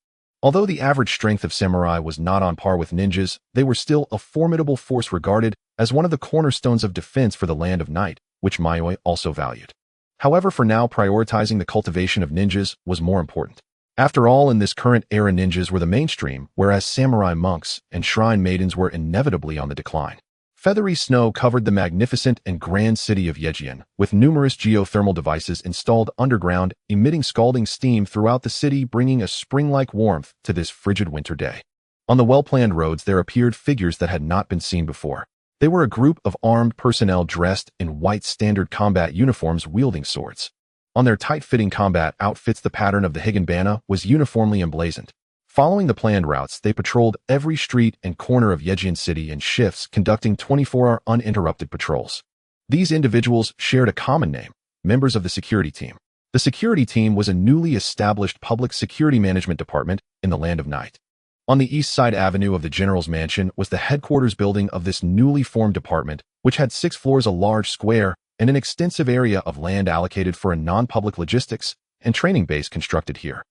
Although the average strength of samurai was not on par with ninjas, they were still a formidable force, regarded as one of the cornerstones of defense for the Land of Night, which Yayoi also valued. However, for now, prioritizing the cultivation of ninjas was more important. After all, in this current era, ninjas were the mainstream, whereas samurai monks and shrine maidens were inevitably on the decline. Feathery snow covered the magnificent and grand city of Yejian, with numerous geothermal devices installed underground, emitting scalding steam throughout the city, bringing a spring-like warmth to this frigid winter day. On the well-planned roads, there appeared figures that had not been seen before. They were a group of armed personnel dressed in white standard combat uniforms, wielding swords. On their tight-fitting combat outfits, the pattern of the Higanbana was uniformly emblazoned. Following the planned routes, they patrolled every street and corner of Yejian City in shifts, conducting 24-hour uninterrupted patrols. These individuals shared a common name: members of the security team. The security team was a newly established public security management department in the Land of Night. On the east side avenue of the General's Mansion was the headquarters building of this newly formed department, which had 6 floors, a large square, and an extensive area of land allocated for a non-public logistics and training base constructed here.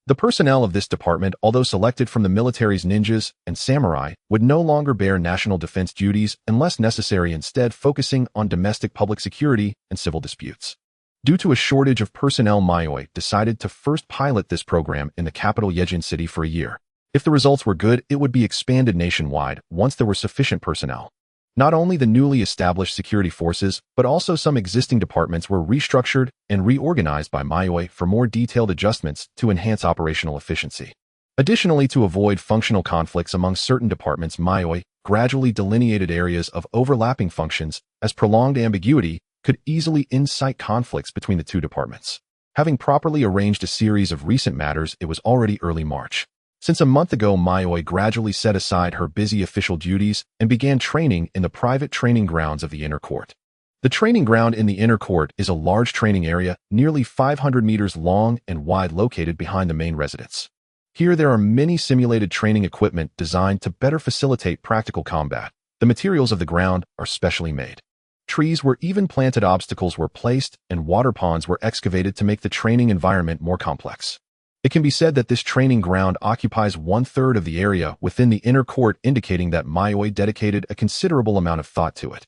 The personnel of this department, although selected from the military's ninjas and samurai, would no longer bear national defense duties unless necessary, instead focusing on domestic public security and civil disputes. Due to a shortage of personnel, Yayoi decided to first pilot this program in the capital Yejian City for a year. If the results were good, it would be expanded nationwide once there were sufficient personnel. Not only the newly established security forces, but also some existing departments were restructured and reorganized by Yayoi for more detailed adjustments to enhance operational efficiency. Additionally, to avoid functional conflicts among certain departments, Yayoi gradually delineated areas of overlapping functions, as prolonged ambiguity could easily incite conflicts between the two departments. Having properly arranged a series of recent matters, it was already early March. Since a month ago, Yayoi gradually set aside her busy official duties and began training in the private training grounds of the Inner Court. The training ground in the Inner Court is a large training area, nearly 500 meters long and wide, located behind the main residence. Here there are many simulated training equipment designed to better facilitate practical combat. The materials of the ground are specially made. Trees were even planted, obstacles were placed, and water ponds were excavated to make the training environment more complex. It can be said that this training ground occupies 1/3 of the area within the Inner Court, indicating that Yayoi dedicated a considerable amount of thought to it.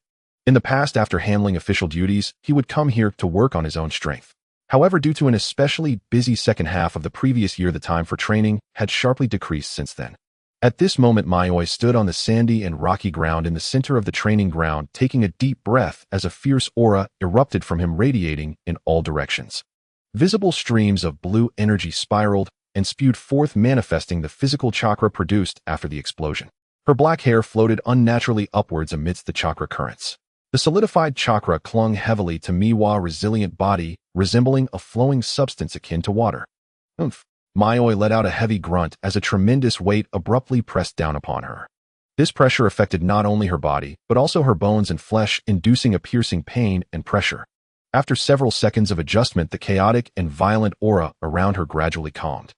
In the past, after handling official duties, he would come here to work on his own strength. However, due to an especially busy second half of the previous year, the time for training had sharply decreased since then. At this moment, Yayoi stood on the sandy and rocky ground in the center of the training ground, taking a deep breath as a fierce aura erupted from him, radiating in all directions. Visible streams of blue energy spiraled and spewed forth, manifesting the physical chakra produced after the explosion. Her black hair floated unnaturally upwards amidst the chakra currents. The solidified chakra clung heavily to Miwa's resilient body, resembling a flowing substance akin to water. Oomph! Yayoi let out a heavy grunt as a tremendous weight abruptly pressed down upon her. This pressure affected not only her body, but also her bones and flesh, inducing a piercing pain and pressure. After several seconds of adjustment, the chaotic and violent aura around her gradually calmed.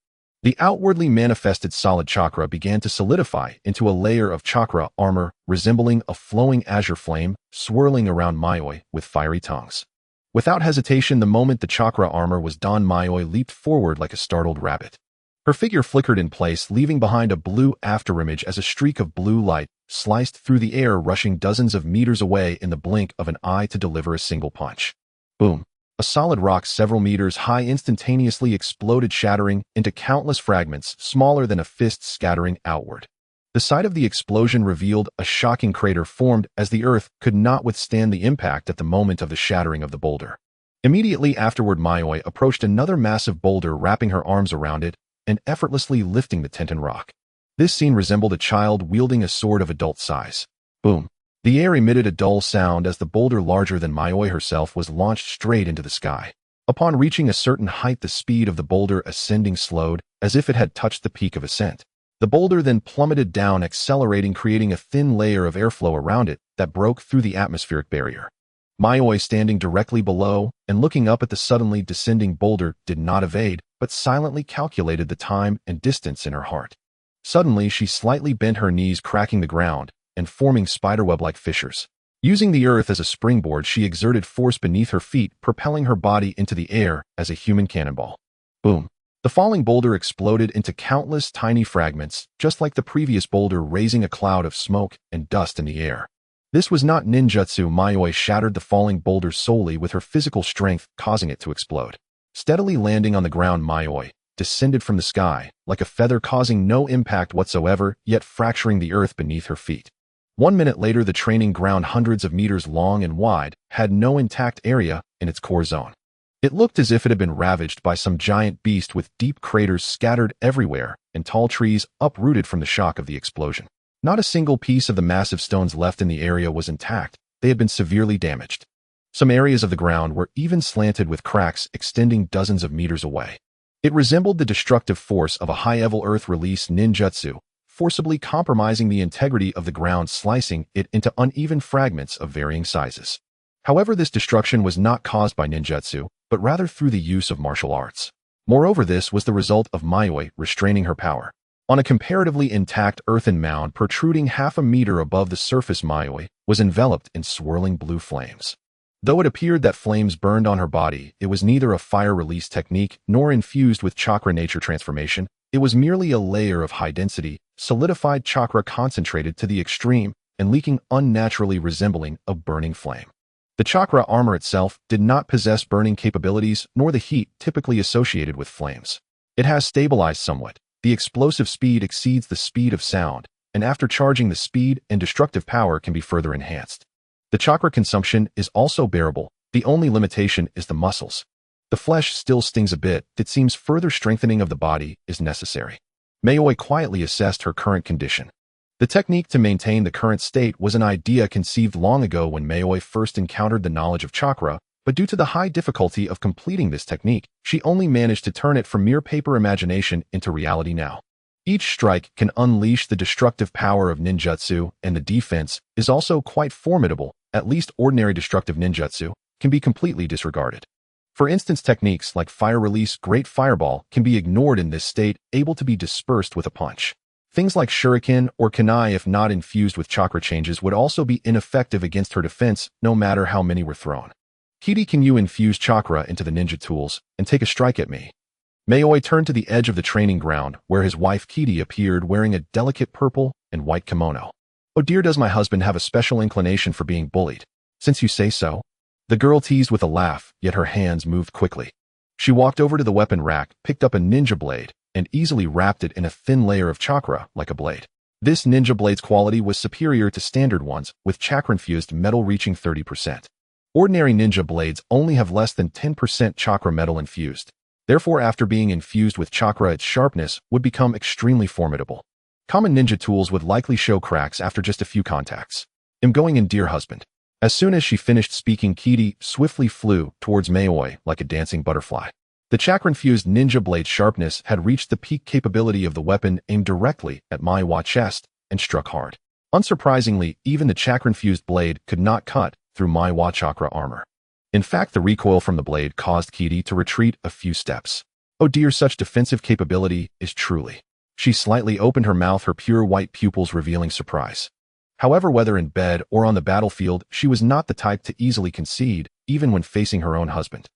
The outwardly manifested solid chakra began to solidify into a layer of chakra armor resembling a flowing azure flame swirling around Mayoi with fiery tongues. Without hesitation, the moment the chakra armor was donned, Mayoi leaped forward like a startled rabbit. Her figure flickered in place, leaving behind a blue afterimage as a streak of blue light sliced through the air, rushing dozens of meters away in the blink of an eye to deliver a single punch. Boom! A solid rock several meters high instantaneously exploded, shattering into countless fragments smaller than a fist scattering outward. The site of the explosion revealed a shocking crater formed as the earth could not withstand the impact at the moment of the shattering of the boulder. Immediately afterward, Mayoi approached another massive boulder, wrapping her arms around it and effortlessly lifting the Tenten rock. This scene resembled a child wielding a sword of adult size. Boom! The air emitted a dull sound as the boulder, larger than Mayoi herself, was launched straight into the sky. Upon reaching a certain height, the speed of the boulder ascending slowed, as if it had touched the peak of ascent. The boulder then plummeted down, accelerating, creating a thin layer of airflow around it that broke through the atmospheric barrier. Mayoi, standing directly below and looking up at the suddenly descending boulder, did not evade, but silently calculated the time and distance in her heart. Suddenly, she slightly bent her knees, cracking the ground and forming spiderweb-like fissures. Using the earth as a springboard, she exerted force beneath her feet, propelling her body into the air as a human cannonball. Boom! The falling boulder exploded into countless tiny fragments, just like the previous boulder, raising a cloud of smoke and dust in the air. This was not ninjutsu. Mayoi shattered the falling boulder solely with her physical strength, causing it to explode. Steadily landing on the ground, Mayoi descended from the sky like a feather, causing no impact whatsoever, yet fracturing the earth beneath her feet. 1 minute later, the training ground, hundreds of meters long and wide, had no intact area in its core zone. It looked as if it had been ravaged by some giant beast, with deep craters scattered everywhere and tall trees uprooted from the shock of the explosion. Not a single piece of the massive stones left in the area was intact. They had been severely damaged. Some areas of the ground were even slanted, with cracks extending dozens of meters away. It resembled the destructive force of a high-level earth release ninjutsu, forcibly compromising the integrity of the ground, slicing it into uneven fragments of varying sizes. However, this destruction was not caused by ninjutsu, but rather through the use of martial arts. Moreover, this was the result of Mayoi restraining her power. On a comparatively intact earthen mound protruding half a meter above the surface, Mayoi was enveloped in swirling blue flames. Though it appeared that flames burned on her body, it was neither a fire release technique nor infused with chakra nature transformation. It was merely a layer of high-density, solidified chakra concentrated to the extreme and leaking unnaturally, resembling a burning flame. The chakra armor itself did not possess burning capabilities nor the heat typically associated with flames. It has stabilized somewhat. The explosive speed exceeds the speed of sound, and after charging, the speed and destructive power can be further enhanced. The chakra consumption is also bearable. The only limitation is the muscles. The flesh still stings a bit. It seems further strengthening of the body is necessary. Mayoi quietly assessed her current condition. The technique to maintain the current state was an idea conceived long ago when Mayoi first encountered the knowledge of chakra, but due to the high difficulty of completing this technique, she only managed to turn it from mere paper imagination into reality now. Each strike can unleash the destructive power of ninjutsu, and the defense is also quite formidable. At least ordinary destructive ninjutsu can be completely disregarded. For instance, techniques like fire release, great fireball, can be ignored in this state, able to be dispersed with a punch. Things like shuriken or kunai, if not infused with chakra changes, would also be ineffective against her defense, no matter how many were thrown. Kitty, can you infuse chakra into the ninja tools and take a strike at me? Mayoi turned to the edge of the training ground, where his wife Kitty appeared, wearing a delicate purple and white kimono. Oh dear, does my husband have a special inclination for being bullied? Since you say so. The girl teased with a laugh, yet her hands moved quickly. She walked over to the weapon rack, picked up a ninja blade, and easily wrapped it in a thin layer of chakra like a blade. This ninja blade's quality was superior to standard ones, with chakra-infused metal reaching 30%. Ordinary ninja blades only have less than 10% chakra metal infused. Therefore, after being infused with chakra, its sharpness would become extremely formidable. Common ninja tools would likely show cracks after just a few contacts. I'm going in, dear husband. As soon as she finished speaking, Kitty swiftly flew towards Mayoi like a dancing butterfly. The chakra-infused ninja blade's sharpness had reached the peak capability of the weapon, aimed directly at Maiwa's chest, and struck hard. Unsurprisingly, even the chakra-infused blade could not cut through Maiwa's chakra armor. In fact, the recoil from the blade caused Kitty to retreat a few steps. Oh dear, such defensive capability is truly. She slightly opened her mouth, her pure white pupils revealing surprise. However, whether in bed or on the battlefield, she was not the type to easily concede, even when facing her own husband.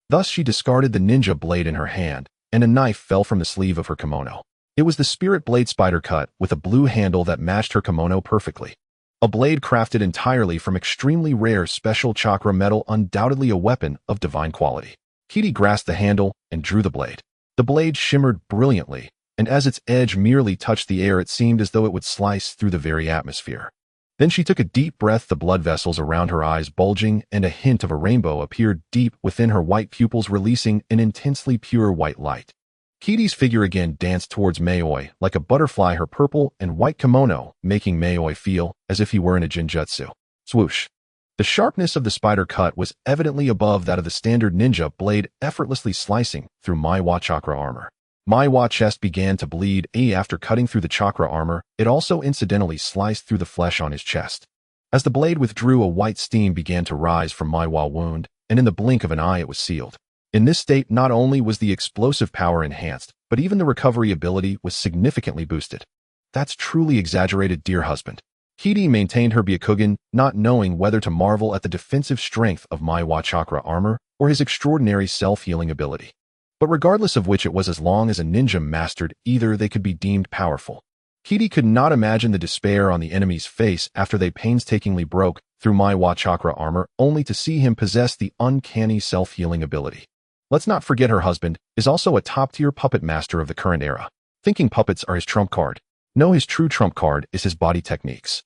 Thus, she discarded the ninja blade in her hand, and a knife fell from the sleeve of her kimono. It was the spirit blade spider cut with a blue handle that matched her kimono perfectly. A blade crafted entirely from extremely rare special chakra metal, undoubtedly a weapon of divine quality. Kitty grasped the handle and drew the blade. The blade shimmered brilliantly, and as its edge merely touched the air, it seemed as though it would slice through the very atmosphere. Then she took a deep breath, the blood vessels around her eyes bulging, and a hint of a rainbow appeared deep within her white pupils, releasing an intensely pure white light. Kitty's figure again danced towards Mayoi like a butterfly, her purple and white kimono making Mayoi feel as if he were in a jinjutsu. Swoosh! The sharpness of the spider cut was evidently above that of the standard ninja blade, effortlessly slicing through Maiwa chakra armor. Maiwa chest began to bleed. After cutting through the chakra armor, it also incidentally sliced through the flesh on his chest. As the blade withdrew, a white steam began to rise from Maiwa wound, and in the blink of an eye it was sealed. In this state, not only was the explosive power enhanced, but even the recovery ability was significantly boosted. That's truly exaggerated, dear husband. Kitty maintained her Byakugan, not knowing whether to marvel at the defensive strength of Maiwa chakra armor or his extraordinary self-healing ability. But regardless of which it was, as long as a ninja mastered either, they could be deemed powerful. Kitty could not imagine the despair on the enemy's face after they painstakingly broke through Maiwa chakra armor, only to see him possess the uncanny self-healing ability. Let's not forget her husband is also a top-tier puppet master of the current era. Thinking puppets are his trump card. No, his true trump card is his body techniques.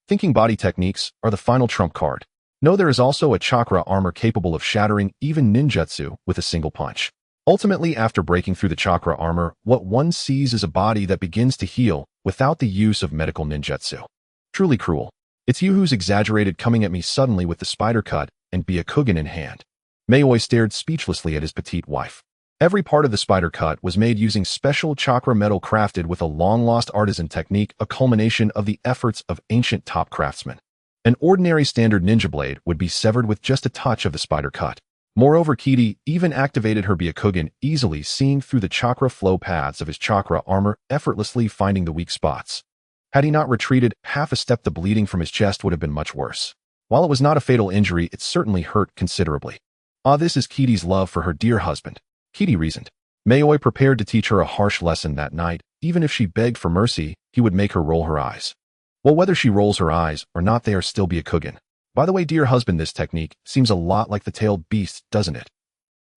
Thinking body techniques are the final trump card. No, there is also a chakra armor capable of shattering even ninjutsu with a single punch. Ultimately, after breaking through the chakra armor, what one sees is a body that begins to heal without the use of medical ninjutsu. Truly cruel. It's you who's exaggerated, coming at me suddenly with the spider cut and Byakugan in hand. Mayoi stared speechlessly at his petite wife. Every part of the spider cut was made using special chakra metal crafted with a long-lost artisan technique, a culmination of the efforts of ancient top craftsmen. An ordinary standard ninja blade would be severed with just a touch of the spider cut. Moreover, Kitty even activated her Byakugan, easily seeing through the chakra flow paths of his chakra armor, effortlessly finding the weak spots. Had he not retreated half a step, the bleeding from his chest would have been much worse. While it was not a fatal injury, it certainly hurt considerably. This is Kitty's love for her dear husband, Kitty reasoned. Mayoi prepared to teach her a harsh lesson that night. Even if she begged for mercy, he would make her roll her eyes. Well, whether she rolls her eyes or not, they are still Byakugan. By the way, dear husband, this technique seems a lot like the tailed beast, doesn't it?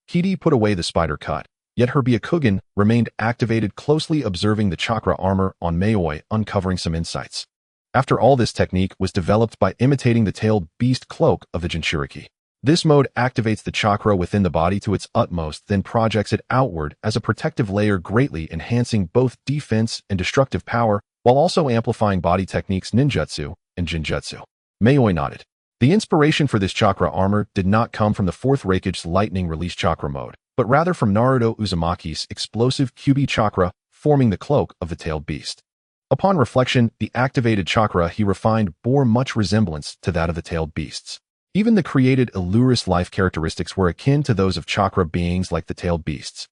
Kitty put away the spider cut, yet her Byakugan remained activated, closely observing the chakra armor on Mayoi, uncovering some insights. After all, this technique was developed by imitating the tailed beast cloak of the Jinchuriki. This mode activates the chakra within the body to its utmost, then projects it outward as a protective layer, greatly enhancing both defense and destructive power, while also amplifying body techniques ninjutsu and jinjutsu. Mayoi nodded. The inspiration for this chakra armor did not come from the fourth Raikage's lightning release chakra mode, but rather from Naruto Uzumaki's explosive Kyuubi chakra, forming the cloak of the tailed beast. Upon reflection, the activated chakra he refined bore much resemblance to that of the tailed beasts. Even the created Illurus life characteristics were akin to those of chakra beings like the tailed beasts.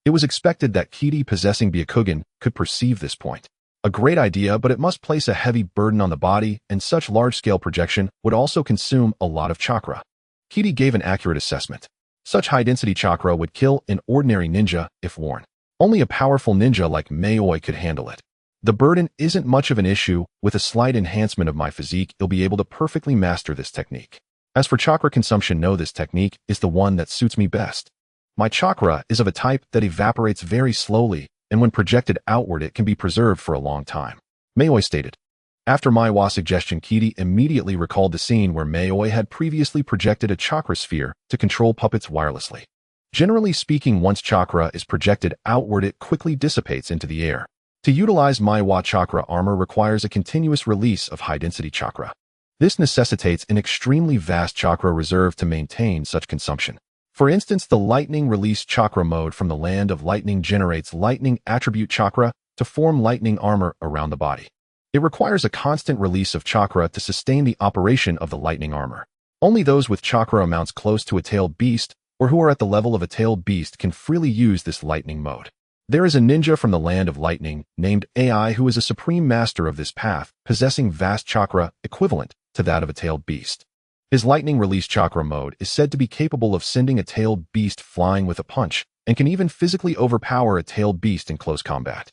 It was expected that Kitty, possessing Byakugan, could perceive this point. A great idea, but it must place a heavy burden on the body, and such large-scale projection would also consume a lot of chakra. Kitty gave an accurate assessment. Such high-density chakra would kill an ordinary ninja if worn. Only a powerful ninja like Mayoi could handle it. The burden isn't much of an issue. With a slight enhancement of my physique, you'll be able to perfectly master this technique. As for chakra consumption, no, this technique is the one that suits me best. My chakra is of a type that evaporates very slowly, and when projected outward it can be preserved for a long time, Mayoi stated. After Maiwa's suggestion, Kitty immediately recalled the scene where Mayoi had previously projected a chakra sphere to control puppets wirelessly. Generally speaking, once chakra is projected outward, it quickly dissipates into the air. To utilize Maiwa chakra armor requires a continuous release of high-density chakra. This necessitates an extremely vast chakra reserve to maintain such consumption. For instance, the lightning release chakra mode from the land of lightning generates lightning attribute chakra to form lightning armor around the body. It requires a constant release of chakra to sustain the operation of the lightning armor. Only those with chakra amounts close to a tailed beast or who are at the level of a tailed beast can freely use this lightning mode. There is a ninja from the land of lightning named Ai who is a supreme master of this path, possessing vast chakra equivalent to that of a tailed beast. His lightning release chakra mode is said to be capable of sending a tailed beast flying with a punch, and can even physically overpower a tailed beast in close combat.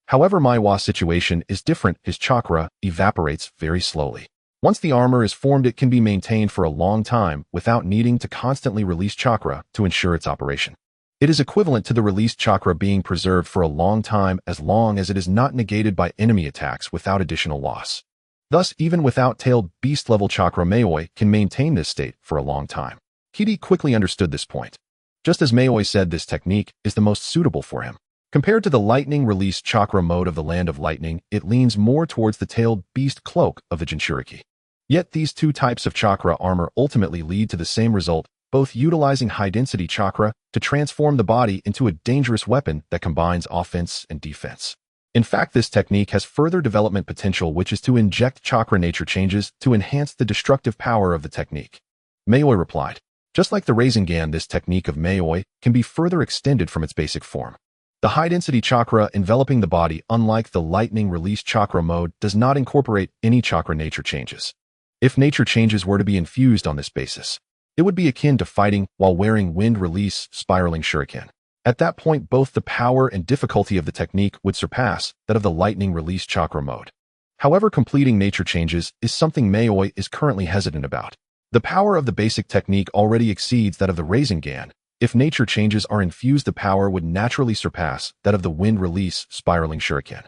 However, Maiwa's situation is different. His chakra evaporates very slowly. Once the armor is formed, it can be maintained for a long time without needing to constantly release chakra to ensure its operation. It is equivalent to the released chakra being preserved for a long time as long as it is not negated by enemy attacks without additional loss. Thus, even without tailed beast-level chakra, Yayoi can maintain this state for a long time. Kitty quickly understood this point. Just as Yayoi said, this technique is the most suitable for him. Compared to the lightning release chakra mode of the Land of Lightning, it leans more towards the tailed beast cloak of the Jinchuriki. Yet these two types of chakra armor ultimately lead to the same result, both utilizing high-density chakra to transform the body into a dangerous weapon that combines offense and defense. In fact, this technique has further development potential, which is to inject chakra nature changes to enhance the destructive power of the technique. Yayoi replied, just like the Rasengan, this technique of Yayoi can be further extended from its basic form. The high-density chakra enveloping the body, unlike the lightning release chakra mode, does not incorporate any chakra nature changes. If nature changes were to be infused on this basis, it would be akin to fighting while wearing wind release spiraling shuriken. At that point, both the power and difficulty of the technique would surpass that of the lightning release chakra mode. However, completing nature changes is something Yayoi is currently hesitant about. The power of the basic technique already exceeds that of the Rasengan. If nature changes are infused, the power would naturally surpass that of the wind release spiraling shuriken.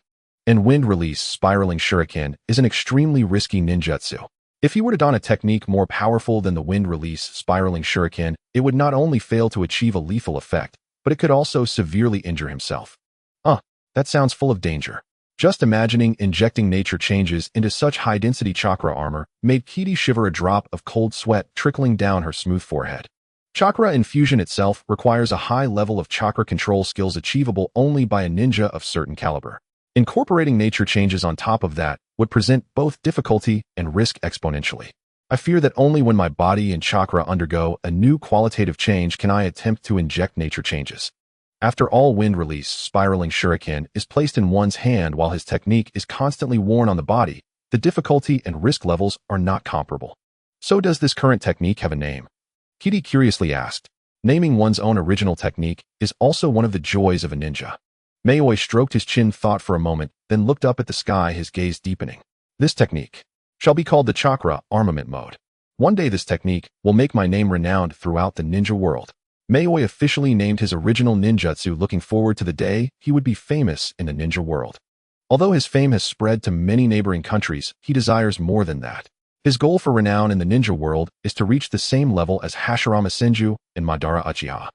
And wind release spiraling shuriken is an extremely risky ninjutsu. If he were to don a technique more powerful than the wind release spiraling shuriken, it would not only fail to achieve a lethal effect, but it could also severely injure himself. That sounds full of danger. Just imagining injecting nature changes into such high-density chakra armor made Kitty shiver, a drop of cold sweat trickling down her smooth forehead. Chakra infusion itself requires a high level of chakra control skills achievable only by a ninja of certain caliber. Incorporating nature changes on top of that would present both difficulty and risk exponentially. I fear that only when my body and chakra undergo a new qualitative change can I attempt to inject nature changes. After all, wind release spiraling shuriken is placed in one's hand while his technique is constantly worn on the body, the difficulty and risk levels are not comparable. So does this current technique have a name? Kitty curiously asked. Naming one's own original technique is also one of the joys of a ninja. Yayoi stroked his chin, thought for a moment, then looked up at the sky, his gaze deepening. This technique shall be called the chakra armament mode. One day this technique will make my name renowned throughout the ninja world. Yayoi officially named his original ninjutsu, looking forward to the day he would be famous in the ninja world. Although his fame has spread to many neighboring countries, he desires more than that. His goal for renown in the ninja world is to reach the same level as Hashirama Senju and Madara Uchiha.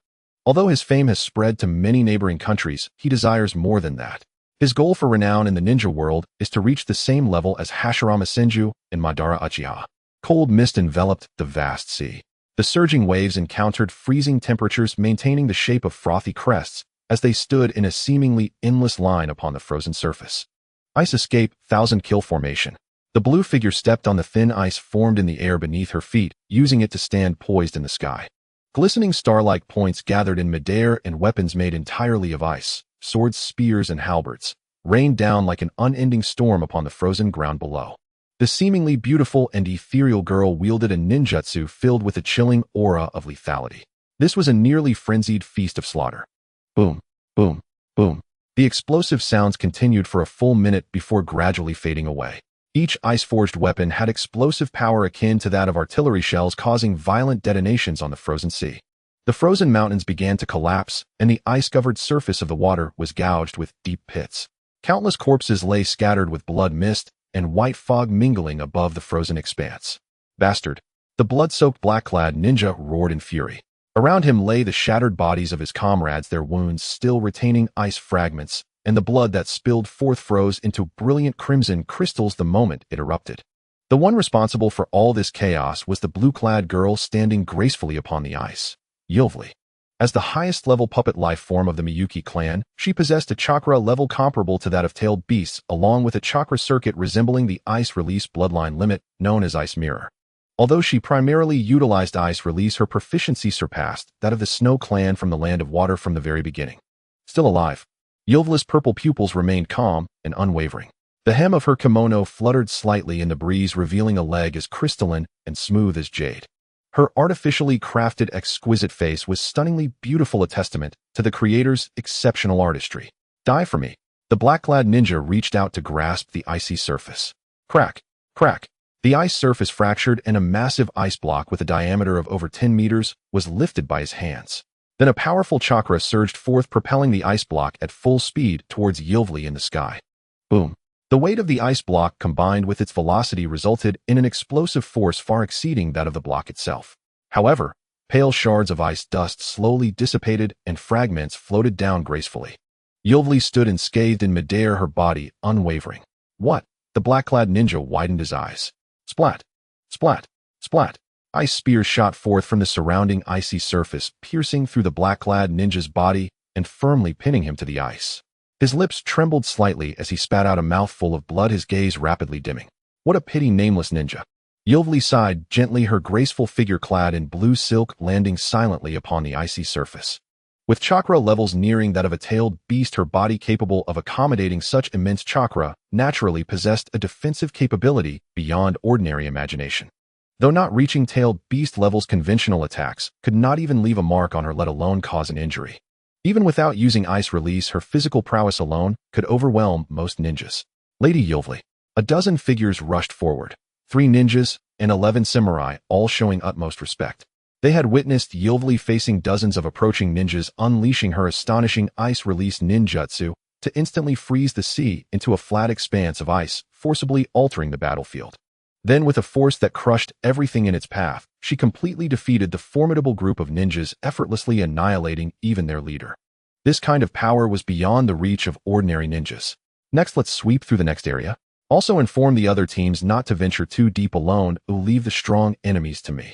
Although his fame has spread to many neighboring countries, he desires more than that. His goal for renown in the ninja world is to reach the same level as Hashirama Senju and Madara Uchiha. Cold mist enveloped the vast sea. The surging waves encountered freezing temperatures, maintaining the shape of frothy crests as they stood in a seemingly endless line upon the frozen surface. Ice escape, thousand kill formation. The blue figure stepped on the thin ice formed in the air beneath her feet, using it to stand poised in the sky. Glistening star-like points gathered in midair, and weapons made entirely of ice, swords, spears, and halberds, rained down like an unending storm upon the frozen ground below. The seemingly beautiful and ethereal girl wielded a ninjutsu filled with a chilling aura of lethality. This was a nearly frenzied feast of slaughter. Boom, boom, boom. The explosive sounds continued for a full minute before gradually fading away. Each ice-forged weapon had explosive power akin to that of artillery shells, causing violent detonations on the frozen sea. The frozen mountains began to collapse, and the ice-covered surface of the water was gouged with deep pits. Countless corpses lay scattered with blood mist and white fog mingling above the frozen expanse. Bastard! The blood-soaked black-clad ninja roared in fury. Around him lay the shattered bodies of his comrades, their wounds still retaining ice fragments, and the blood that spilled forth froze into brilliant crimson crystals the moment it erupted. The one responsible for all this chaos was the blue-clad girl standing gracefully upon the ice. Yilvli. As the highest-level puppet life form of the Miyuki clan, she possessed a chakra level comparable to that of tailed beasts, along with a chakra circuit resembling the ice release bloodline limit known as Ice Mirror. Although she primarily utilized ice release, her proficiency surpassed that of the Snow Clan from the Land of Water from the very beginning. Still alive, Yovla's purple pupils remained calm and unwavering. The hem of her kimono fluttered slightly in the breeze, revealing a leg as crystalline and smooth as jade. Her artificially crafted, exquisite face was stunningly beautiful, a testament to the creator's exceptional artistry. Die for me. The black-clad ninja reached out to grasp the icy surface. Crack, crack. The ice surface fractured and a massive ice block with a diameter of over 10 meters was lifted by his hands. Then a powerful chakra surged forth, propelling the ice block at full speed towards Yovli in the sky. Boom. The weight of the ice block combined with its velocity resulted in an explosive force far exceeding that of the block itself. However, pale shards of ice dust slowly dissipated and fragments floated down gracefully. Yovli stood unscathed in midair, her body unwavering. What? The black-clad ninja widened his eyes. Splat! Splat! Splat! Ice spears shot forth from the surrounding icy surface, piercing through the black-clad ninja's body and firmly pinning him to the ice. His lips trembled slightly as he spat out a mouthful of blood, his gaze rapidly dimming. What a pity, nameless ninja. Yovli sighed gently, her graceful figure clad in blue silk landing silently upon the icy surface. With chakra levels nearing that of a tailed beast, her body capable of accommodating such immense chakra naturally possessed a defensive capability beyond ordinary imagination. Though not reaching tailed beast levels, conventional attacks could not even leave a mark on her, let alone cause an injury. Even without using ice release, her physical prowess alone could overwhelm most ninjas. Lady Yovli. A dozen figures rushed forward. 3 ninjas and 11 samurai, all showing utmost respect. They had witnessed Yovli facing dozens of approaching ninjas, unleashing her astonishing ice release ninjutsu to instantly freeze the sea into a flat expanse of ice, forcibly altering the battlefield. Then, with a force that crushed everything in its path, she completely defeated the formidable group of ninjas, effortlessly annihilating even their leader. This kind of power was beyond the reach of ordinary ninjas. Next, let's sweep through the next area. Also inform the other teams not to venture too deep alone, or leave the strong enemies to me.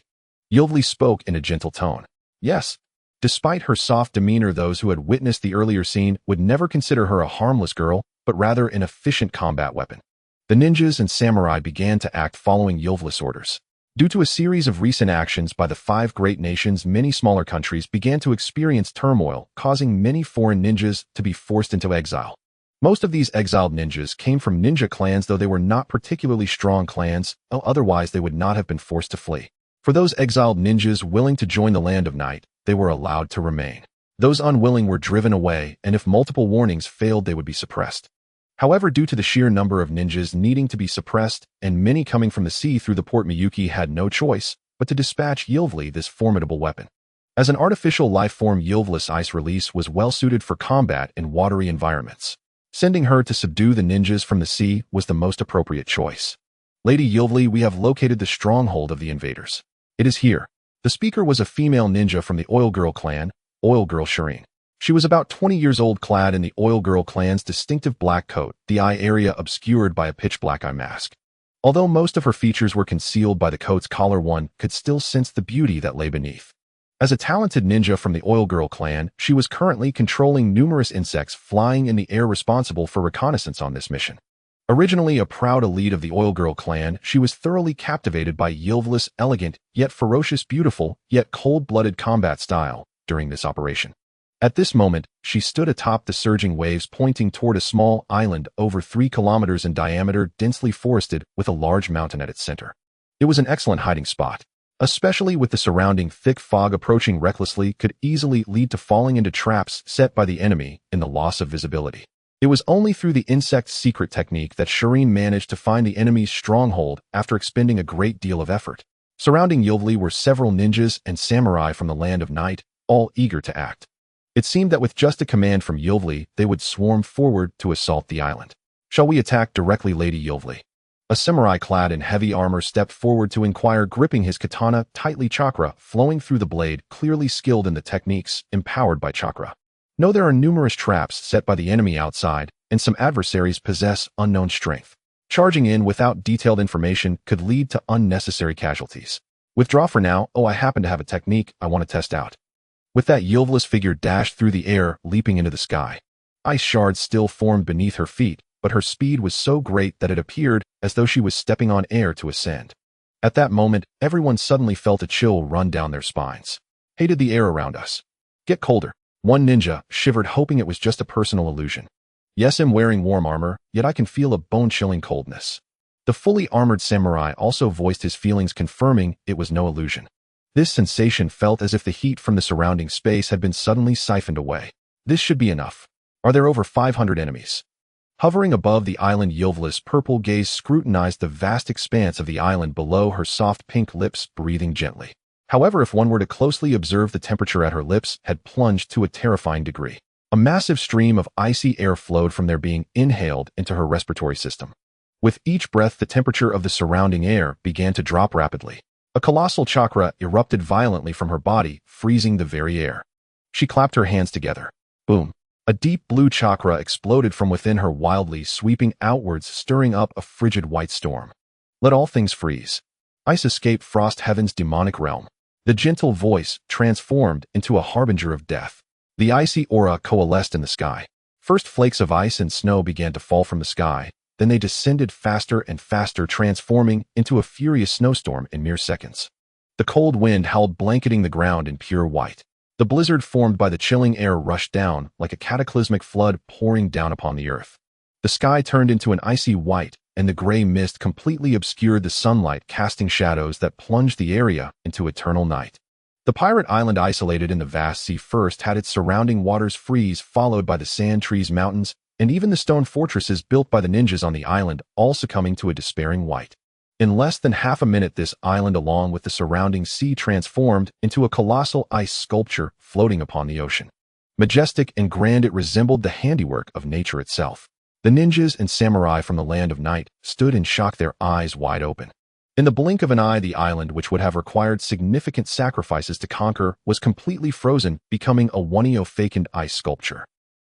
Yovli spoke in a gentle tone. Yes. Despite her soft demeanor, those who had witnessed the earlier scene would never consider her a harmless girl, but rather an efficient combat weapon. The ninjas and samurai began to act following Yovli's orders. Due to a series of recent actions by the 5 great nations, many smaller countries began to experience turmoil, causing many foreign ninjas to be forced into exile. Most of these exiled ninjas came from ninja clans, though they were not particularly strong clans, otherwise they would not have been forced to flee. For those exiled ninjas willing to join the Land of Night, they were allowed to remain. Those unwilling were driven away, and if multiple warnings failed, they would be suppressed. However, due to the sheer number of ninjas needing to be suppressed, and many coming from the sea through the port, Miyuki had no choice but to dispatch Yovli, this formidable weapon. As an artificial life form, Yovli's ice release was well suited for combat in watery environments. Sending her to subdue the ninjas from the sea was the most appropriate choice. Lady Yovli, we have located the stronghold of the invaders. It is here. The speaker was a female ninja from the Oil Girl clan, Oil Girl Shireen. She was about 20 years old, clad in the Oil Girl clan's distinctive black coat, the eye area obscured by a pitch-black eye mask. Although most of her features were concealed by the coat's collar, one could still sense the beauty that lay beneath. As a talented ninja from the Oil Girl clan, she was currently controlling numerous insects flying in the air, responsible for reconnaissance on this mission. Originally a proud elite of the Oil Girl clan, she was thoroughly captivated by Yovli's elegant, yet ferocious, beautiful, yet cold-blooded combat style during this operation. At this moment, she stood atop the surging waves, pointing toward a small island over 3 kilometers in diameter, densely forested with a large mountain at its center. It was an excellent hiding spot, especially with the surrounding thick fog. Approaching recklessly could easily lead to falling into traps set by the enemy in the loss of visibility. It was only through the insect's secret technique that Shireen managed to find the enemy's stronghold after expending a great deal of effort. Surrounding Yovli were several ninjas and samurai from the Land of Night, all eager to act. It seemed that with just a command from Yovli, they would swarm forward to assault the island. Shall we attack directly, Lady Yovli? A samurai clad in heavy armor stepped forward to inquire, gripping his katana tightly, chakra flowing through the blade, clearly skilled in the techniques empowered by chakra. No, there are numerous traps set by the enemy outside, and some adversaries possess unknown strength. Charging in without detailed information could lead to unnecessary casualties. Withdraw for now. I happen to have a technique I want to test out. With that, Yovli's figure dashed through the air, leaping into the sky. Ice shards still formed beneath her feet, but her speed was so great that it appeared as though she was stepping on air to ascend. At that moment, everyone suddenly felt a chill run down their spines. Hated the air around us. Get colder. One ninja shivered, hoping it was just a personal illusion. Yes, I'm wearing warm armor, yet I can feel a bone-chilling coldness. The fully armored samurai also voiced his feelings, confirming it was no illusion. This sensation felt as if the heat from the surrounding space had been suddenly siphoned away. This should be enough. Are there over 500 enemies? Hovering above the island, Yilvla's purple gaze scrutinized the vast expanse of the island below, her soft pink lips breathing gently. However, if one were to closely observe, the temperature at her lips had plunged to a terrifying degree. A massive stream of icy air flowed from their being inhaled into her respiratory system. With each breath, the temperature of the surrounding air began to drop rapidly. A colossal chakra erupted violently from her body, freezing the very air. She clapped her hands together. Boom! A deep blue chakra exploded from within her, wildly sweeping outwards, stirring up a frigid white storm. Let all things freeze. Ice escape Frost Heaven's demonic realm. The gentle voice transformed into a harbinger of death. The icy aura coalesced in the sky. First, flakes of ice and snow began to fall from the sky. Then they descended faster and faster, transforming into a furious snowstorm in mere seconds. The cold wind howled, blanketing the ground in pure white. The blizzard formed by the chilling air rushed down like a cataclysmic flood, pouring down upon the earth. The sky turned into an icy white, and the gray mist completely obscured the sunlight, casting shadows that plunged the area into eternal night. The pirate island, isolated in the vast sea, first had its surrounding waters freeze, followed by the sand trees, mountains, and even the stone fortresses built by the ninjas on the island, all succumbing to a despairing white. In less than half a minute, this island, along with the surrounding sea, transformed into a colossal ice sculpture floating upon the ocean. Majestic and grand, it resembled the handiwork of nature itself. The ninjas and samurai from the land of night stood in shock, their eyes wide open. In the blink of an eye, the island, which would have required significant sacrifices to conquer, was completely frozen, becoming a one-fakened ice sculpture.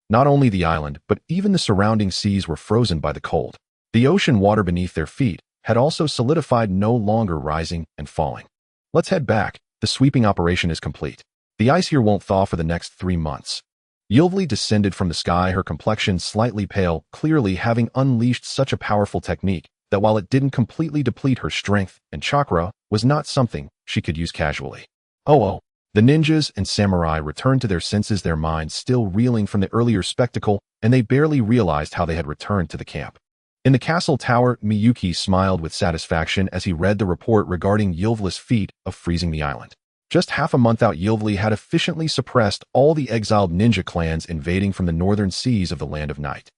Not only the island, but even the surrounding seas were frozen by the cold. The ocean water beneath their feet had also solidified, no longer rising and falling. Let's head back. The sweeping operation is complete. The ice here won't thaw for the next 3 months. Yilvli descended from the sky, her complexion slightly pale, clearly having unleashed such a powerful technique that while it didn't completely deplete her strength and chakra, was not something she could use casually. Oh. The ninjas and samurai returned to their senses, their minds still reeling from the earlier spectacle, and they barely realized how they had returned to the camp. In the castle tower, Miyuki smiled with satisfaction as he read the report regarding Yilvla's feat of freezing the island. Just half a month out, Yilvli had efficiently suppressed all the exiled ninja clans invading from the northern seas of the Land of Night.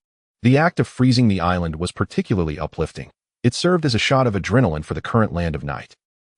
The act of freezing the island was particularly uplifting. It served as a shot of adrenaline for the current Land of Night.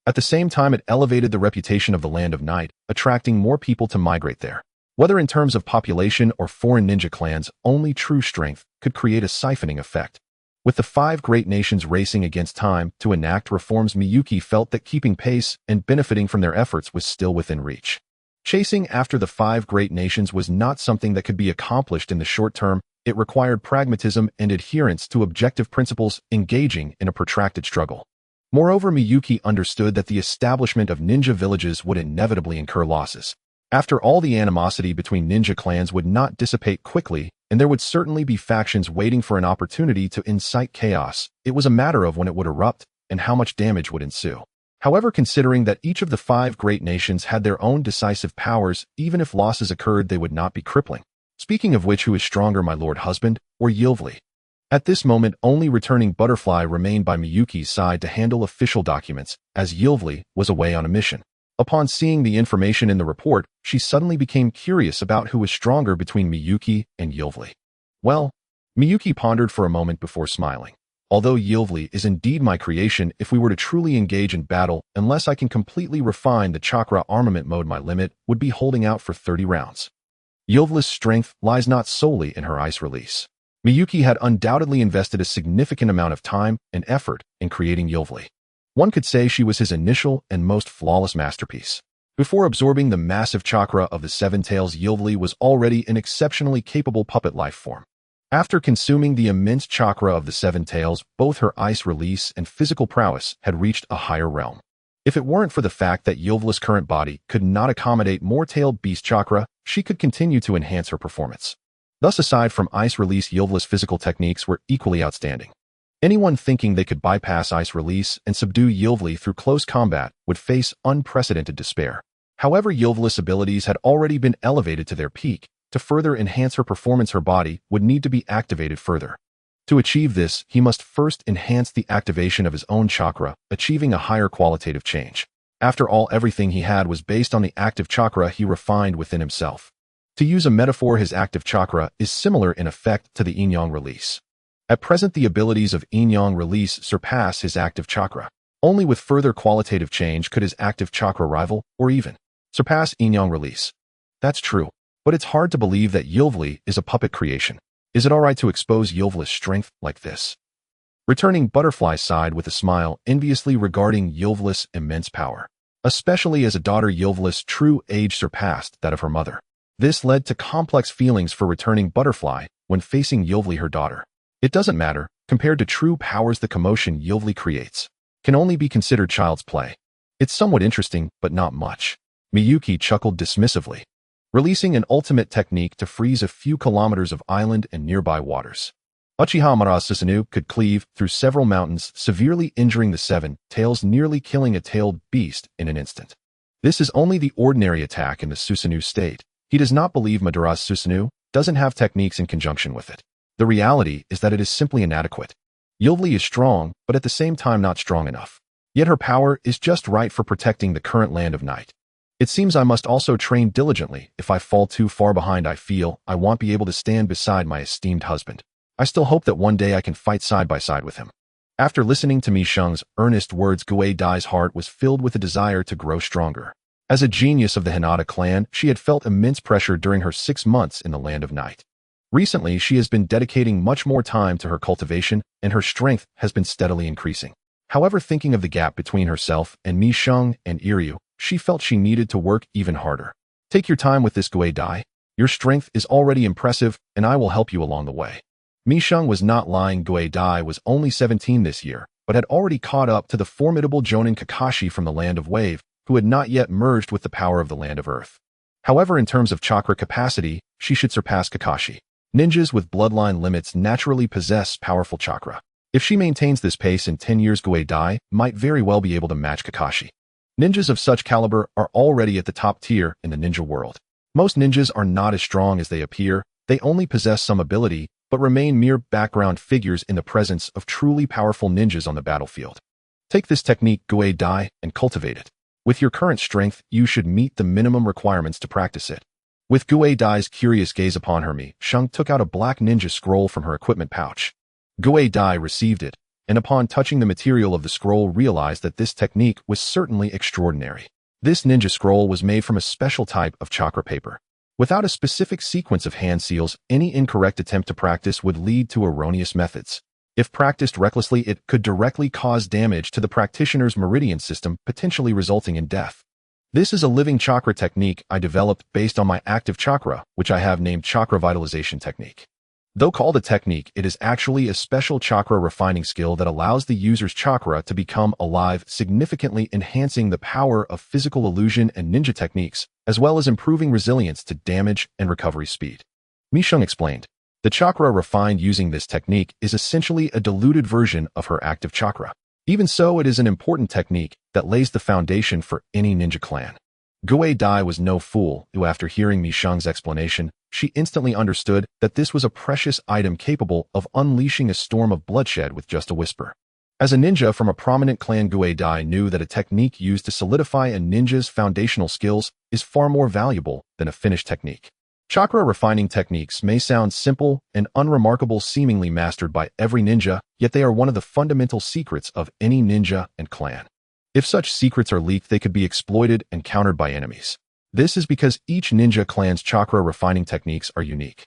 At the same time, it elevated the reputation of the Land of Night, attracting more people to migrate there. Whether in terms of population or foreign ninja clans, only true strength could create a siphoning effect. With the 5 great nations racing against time to enact reforms, Miyuki felt that keeping pace and benefiting from their efforts was still within reach. Chasing after the 5 great nations was not something that could be accomplished in the short term. It required pragmatism and adherence to objective principles, engaging in a protracted struggle. Moreover, Miyuki understood that the establishment of ninja villages would inevitably incur losses. After all, the animosity between ninja clans would not dissipate quickly, and there would certainly be factions waiting for an opportunity to incite chaos. It was a matter of when it would erupt and how much damage would ensue. However, considering that each of the 5 great nations had their own decisive powers, even if losses occurred, they would not be crippling. Speaking of which, who is stronger, my lord husband or Yilvli? At this moment, only returning Butterfly remained by Miyuki's side to handle official documents, as Yilvli was away on a mission. Upon seeing the information in the report, she suddenly became curious about who was stronger between Miyuki and Yilvli. Well, Miyuki pondered for a moment before smiling. Although Yilvli is indeed my creation, if we were to truly engage in battle, unless I can completely refine the chakra armament mode, my limit would be holding out for 30 rounds. Yilvli's strength lies not solely in her ice release. Miyuki had undoubtedly invested a significant amount of time and effort in creating Yilvli. One could say she was his initial and most flawless masterpiece. Before absorbing the massive chakra of the 7 tails, Yilvli was already an exceptionally capable puppet life form. After consuming the immense chakra of the 7 tails, both her ice release and physical prowess had reached a higher realm. If it weren't for the fact that Yilvli's current body could not accommodate more tailed beast chakra, she could continue to enhance her performance. Thus, aside from ice release, Yilvli's physical techniques were equally outstanding. Anyone thinking they could bypass ice release and subdue Yilvli through close combat would face unprecedented despair. However, Yilvli's abilities had already been elevated to their peak. To further enhance her performance, her body would need to be activated further. To achieve this, he must first enhance the activation of his own chakra, achieving a higher qualitative change. After all, everything he had was based on the active chakra he refined within himself. To use a metaphor, his active chakra is similar in effect to the yin-yang release. At present, the abilities of yin-yang release surpass his active chakra. Only with further qualitative change could his active chakra rival, or even surpass yin-yang release. That's true, but it's hard to believe that Yilvli is a puppet creation. Is it alright to expose Yilvli's strength like this? Returning Butterfly sighed with a smile, enviously regarding Yilvli's immense power. Especially as a daughter, Yilvli's true age surpassed that of her mother. This led to complex feelings for Returning Butterfly when facing Yilvli, her daughter. It doesn't matter, compared to true powers, the commotion Yilvli creates can only be considered child's play. It's somewhat interesting, but not much. Miyuki chuckled dismissively, releasing an ultimate technique to freeze a few kilometers of island and nearby waters. Uchiha Madara Susanoo could cleave through several mountains, severely injuring the seven tails, nearly killing a tailed beast in an instant. This is only the ordinary attack in the Susanoo state. He does not believe Madara's Susanoo doesn't have techniques in conjunction with it. The reality is that it is simply inadequate. Yilvli is strong, but at the same time not strong enough. Yet her power is just right for protecting the current land of night. It seems I must also train diligently. If I fall too far behind, I feel I won't be able to stand beside my esteemed husband. I still hope that one day I can fight side by side with him. After listening to Mi Sheng's earnest words, Gue Dai's heart was filled with a desire to grow stronger. As a genius of the Hinata clan, she had felt immense pressure during her 6 months in the Land of Night. Recently, she has been dedicating much more time to her cultivation, and her strength has been steadily increasing. However, thinking of the gap between herself and Mi Sheng and Iryu, she felt she needed to work even harder. Take your time with this, Gue Dai. Your strength is already impressive, and I will help you along the way. Mi Sheng was not lying. Gue Dai was only 17 this year, but had already caught up to the formidable Jonin Kakashi from the Land of Wave, who had not yet merged with the power of the Land of Earth. However, in terms of chakra capacity, she should surpass Kakashi. Ninjas with bloodline limits naturally possess powerful chakra. If she maintains this pace in 10 years, Gue Dai might very well be able to match Kakashi. Ninjas of such caliber are already at the top tier in the ninja world. Most ninjas are not as strong as they appear. They only possess some ability, but remain mere background figures in the presence of truly powerful ninjas on the battlefield. Take this technique, Gue Dai, and cultivate it. With your current strength, you should meet the minimum requirements to practice it. With Gue Dai's curious gaze upon her, Mi Sheng took out a black ninja scroll from her equipment pouch. Gue Dai received it, and upon touching the material of the scroll realized that this technique was certainly extraordinary. This ninja scroll was made from a special type of chakra paper. Without a specific sequence of hand seals, any incorrect attempt to practice would lead to erroneous methods. If practiced recklessly, it could directly cause damage to the practitioner's meridian system, potentially resulting in death. This is a living chakra technique I developed based on my active chakra, which I have named Chakra Vitalization Technique. Though called a technique, it is actually a special chakra refining skill that allows the user's chakra to become alive, significantly enhancing the power of physical illusion and ninja techniques, as well as improving resilience to damage and recovery speed. Mi Sheng explained. The chakra refined using this technique is essentially a diluted version of her active chakra. Even so, it is an important technique that lays the foundation for any ninja clan. Gue Dai was no fool, who after hearing Mi Sheng's explanation, she instantly understood that this was a precious item capable of unleashing a storm of bloodshed with just a whisper. As a ninja from a prominent clan, Gue Dai knew that a technique used to solidify a ninja's foundational skills is far more valuable than a finished technique. Chakra refining techniques may sound simple and unremarkable, seemingly mastered by every ninja, yet they are one of the fundamental secrets of any ninja and clan. If such secrets are leaked, they could be exploited and countered by enemies. This is because each ninja clan's chakra refining techniques are unique.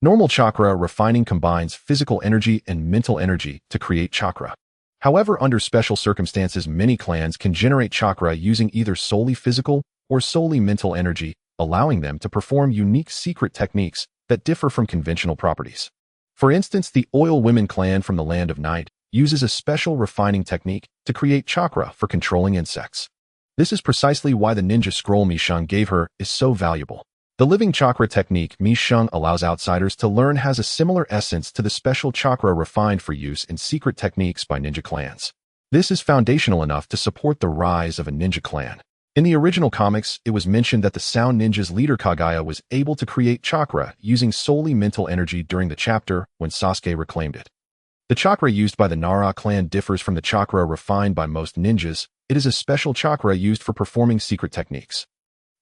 Normal chakra refining combines physical energy and mental energy to create chakra. However, under special circumstances, many clans can generate chakra using either solely physical or solely mental energy, allowing them to perform unique secret techniques that differ from conventional properties. For instance, the Oil Women clan from the Land of Night uses a special refining technique to create chakra for controlling insects. This is precisely why the ninja scroll Mi Sheng gave her is so valuable. The living chakra technique Mi Sheng allows outsiders to learn has a similar essence to the special chakra refined for use in secret techniques by ninja clans. This is foundational enough to support the rise of a ninja clan. In the original comics, it was mentioned that the Sound Ninja's leader Kagaya was able to create chakra using solely mental energy during the chapter when Sasuke reclaimed it. The chakra used by the Nara clan differs from the chakra refined by most ninjas. It is a special chakra used for performing secret techniques.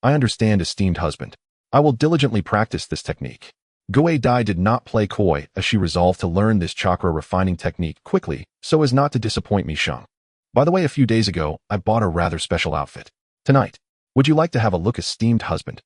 I understand, esteemed husband. I will diligently practice this technique. Guo Dai did not play coy as she resolved to learn this chakra refining technique quickly so as not to disappoint Mi Sheng. By the way, a few days ago, I bought a rather special outfit. Tonight, would you like to have a look, esteemed husband?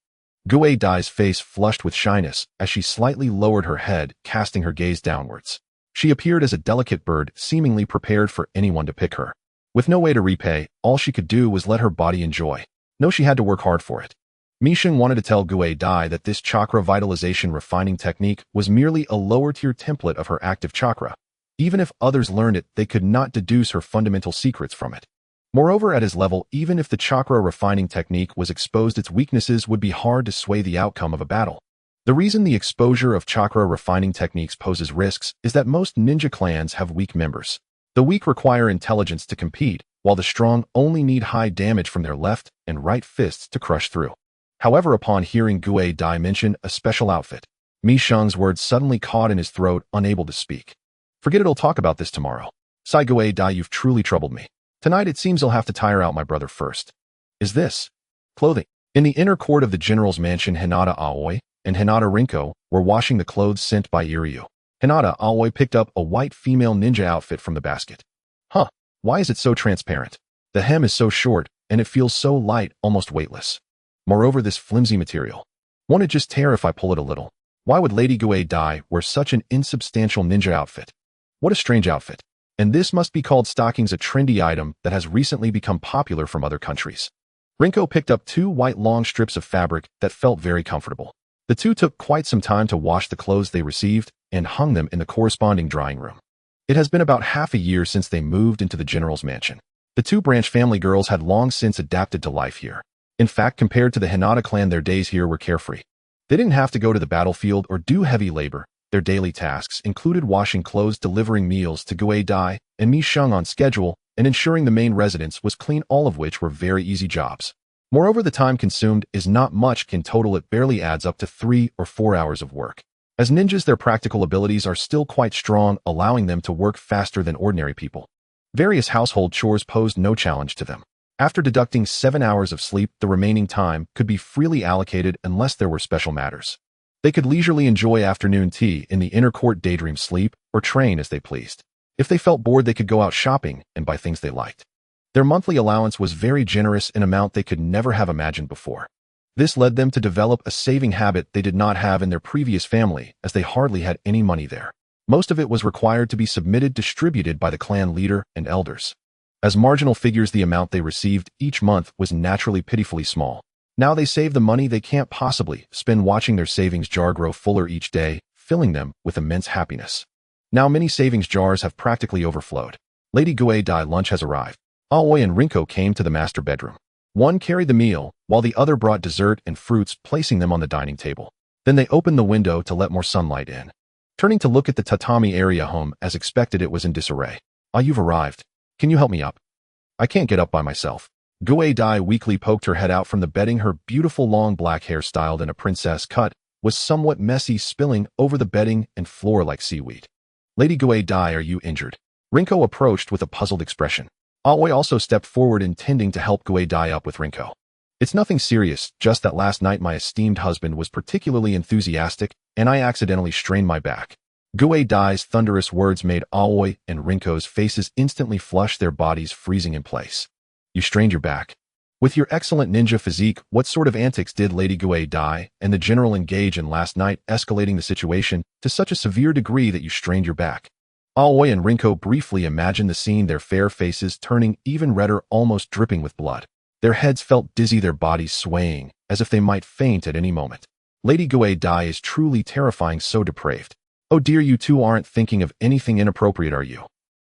Guo Dai's face flushed with shyness as she slightly lowered her head, casting her gaze downwards. She appeared as a delicate bird, seemingly prepared for anyone to pick her. With no way to repay, all she could do was let her body enjoy. No, she had to work hard for it. Mi Sheng wanted to tell Guo Dai that this chakra vitalization refining technique was merely a lower-tier template of her active chakra. Even if others learned it, they could not deduce her fundamental secrets from it. Moreover, at his level, even if the chakra refining technique was exposed, its weaknesses would be hard to sway the outcome of a battle. The reason the exposure of chakra refining techniques poses risks is that most ninja clans have weak members. The weak require intelligence to compete, while the strong only need high damage from their left and right fists to crush through. However, upon hearing Guo Dai mention a special outfit, Mi Sheng's words suddenly caught in his throat, unable to speak. Forget it, I'll talk about this tomorrow. Sigh, Guo Dai, you've truly troubled me. Tonight it seems I'll have to tire out my brother first. Is this clothing? In the inner court of the general's mansion, Hinata Aoi and Hinata Rinko were washing the clothes sent by Iryu. Hinata Aoi picked up a white female ninja outfit from the basket. Huh, why is it so transparent? The hem is so short, and it feels so light, almost weightless. Moreover, this flimsy material. Won't it just tear if I pull it a little? Why would Lady Guo Dai wear such an insubstantial ninja outfit? What a strange outfit. And this must be called stockings, a trendy item that has recently become popular from other countries. Rinko picked up 2 white long strips of fabric that felt very comfortable. The two took quite some time to wash the clothes they received and hung them in the corresponding drying room. It has been about half a year since they moved into the general's mansion. The 2 Branch family girls had long since adapted to life here. In fact, compared to the Hinata clan, their days here were carefree. They didn't have to go to the battlefield or do heavy labor. Their daily tasks included washing clothes, delivering meals to Guo Dai and Mi Sheng on schedule, and ensuring the main residence was clean, all of which were very easy jobs. Moreover, the time consumed is not much. In total, it barely adds up to 3 or 4 hours of work. As ninjas, their practical abilities are still quite strong, allowing them to work faster than ordinary people. Various household chores posed no challenge to them. After deducting 7 hours of sleep, the remaining time could be freely allocated unless there were special matters. They could leisurely enjoy afternoon tea in the inner court, daydream, sleep, or train as they pleased. If they felt bored, they could go out shopping and buy things they liked. Their monthly allowance was very generous, an amount they could never have imagined before. This led them to develop a saving habit they did not have in their previous family, as they hardly had any money there. Most of it was required to be distributed by the clan leader and elders. As marginal figures, the amount they received each month was naturally pitifully small. Now they save the money they can't possibly spend, watching their savings jar grow fuller each day, filling them with immense happiness. Now many savings jars have practically overflowed. Lady Guo Dai lunch has arrived. Aoi and Rinko came to the master bedroom. One carried the meal, while the other brought dessert and fruits, placing them on the dining table. Then they opened the window to let more sunlight in. Turning to look at the tatami area home, as expected, it was in disarray. Ah, you've arrived. Can you help me up? I can't get up by myself. Guo Dai weakly poked her head out from the bedding. Her beautiful long black hair, styled in a princess cut, was somewhat messy, spilling over the bedding and floor like seaweed. Lady Guo Dai, are you injured? Rinko approached with a puzzled expression. Aoi also stepped forward, intending to help Guo Dai up with Rinko. It's nothing serious, just that last night my esteemed husband was particularly enthusiastic, and I accidentally strained my back. Guo Dai's thunderous words made Aoi and Rinko's faces instantly flush, their bodies freezing in place. You strained your back? With your excellent ninja physique, what sort of antics did Lady Guo Dai and the general engage in last night, escalating the situation to such a severe degree that you strained your back? Aoi and Rinko briefly imagined the scene, their fair faces turning even redder, almost dripping with blood. Their heads felt dizzy, their bodies swaying, as if they might faint at any moment. Lady Guo Dai is truly terrifying, so depraved. Oh dear, you two aren't thinking of anything inappropriate, are you?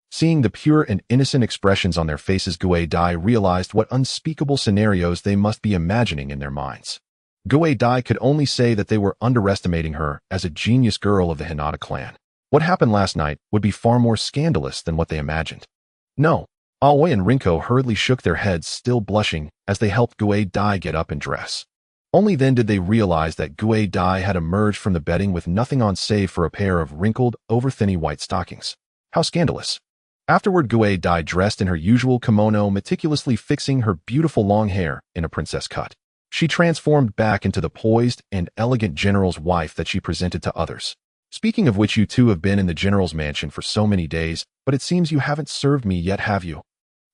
Seeing the pure and innocent expressions on their faces, Guo Dai realized what unspeakable scenarios they must be imagining in their minds. Guei Dai could only say that they were underestimating her as a genius girl of the Hinata clan. What happened last night would be far more scandalous than what they imagined. No. Aoi and Rinko hurriedly shook their heads, still blushing, as they helped Guei Dai get up and dress. Only then did they realize that Guei Dai had emerged from the bedding with nothing on save for a pair of wrinkled, over-thinny white stockings. How scandalous. Afterward, Guei Dai dressed in her usual kimono, meticulously fixing her beautiful long hair in a princess cut. She transformed back into the poised and elegant general's wife that she presented to others. Speaking of which, you two have been in the general's mansion for so many days, but it seems you haven't served me yet, have you?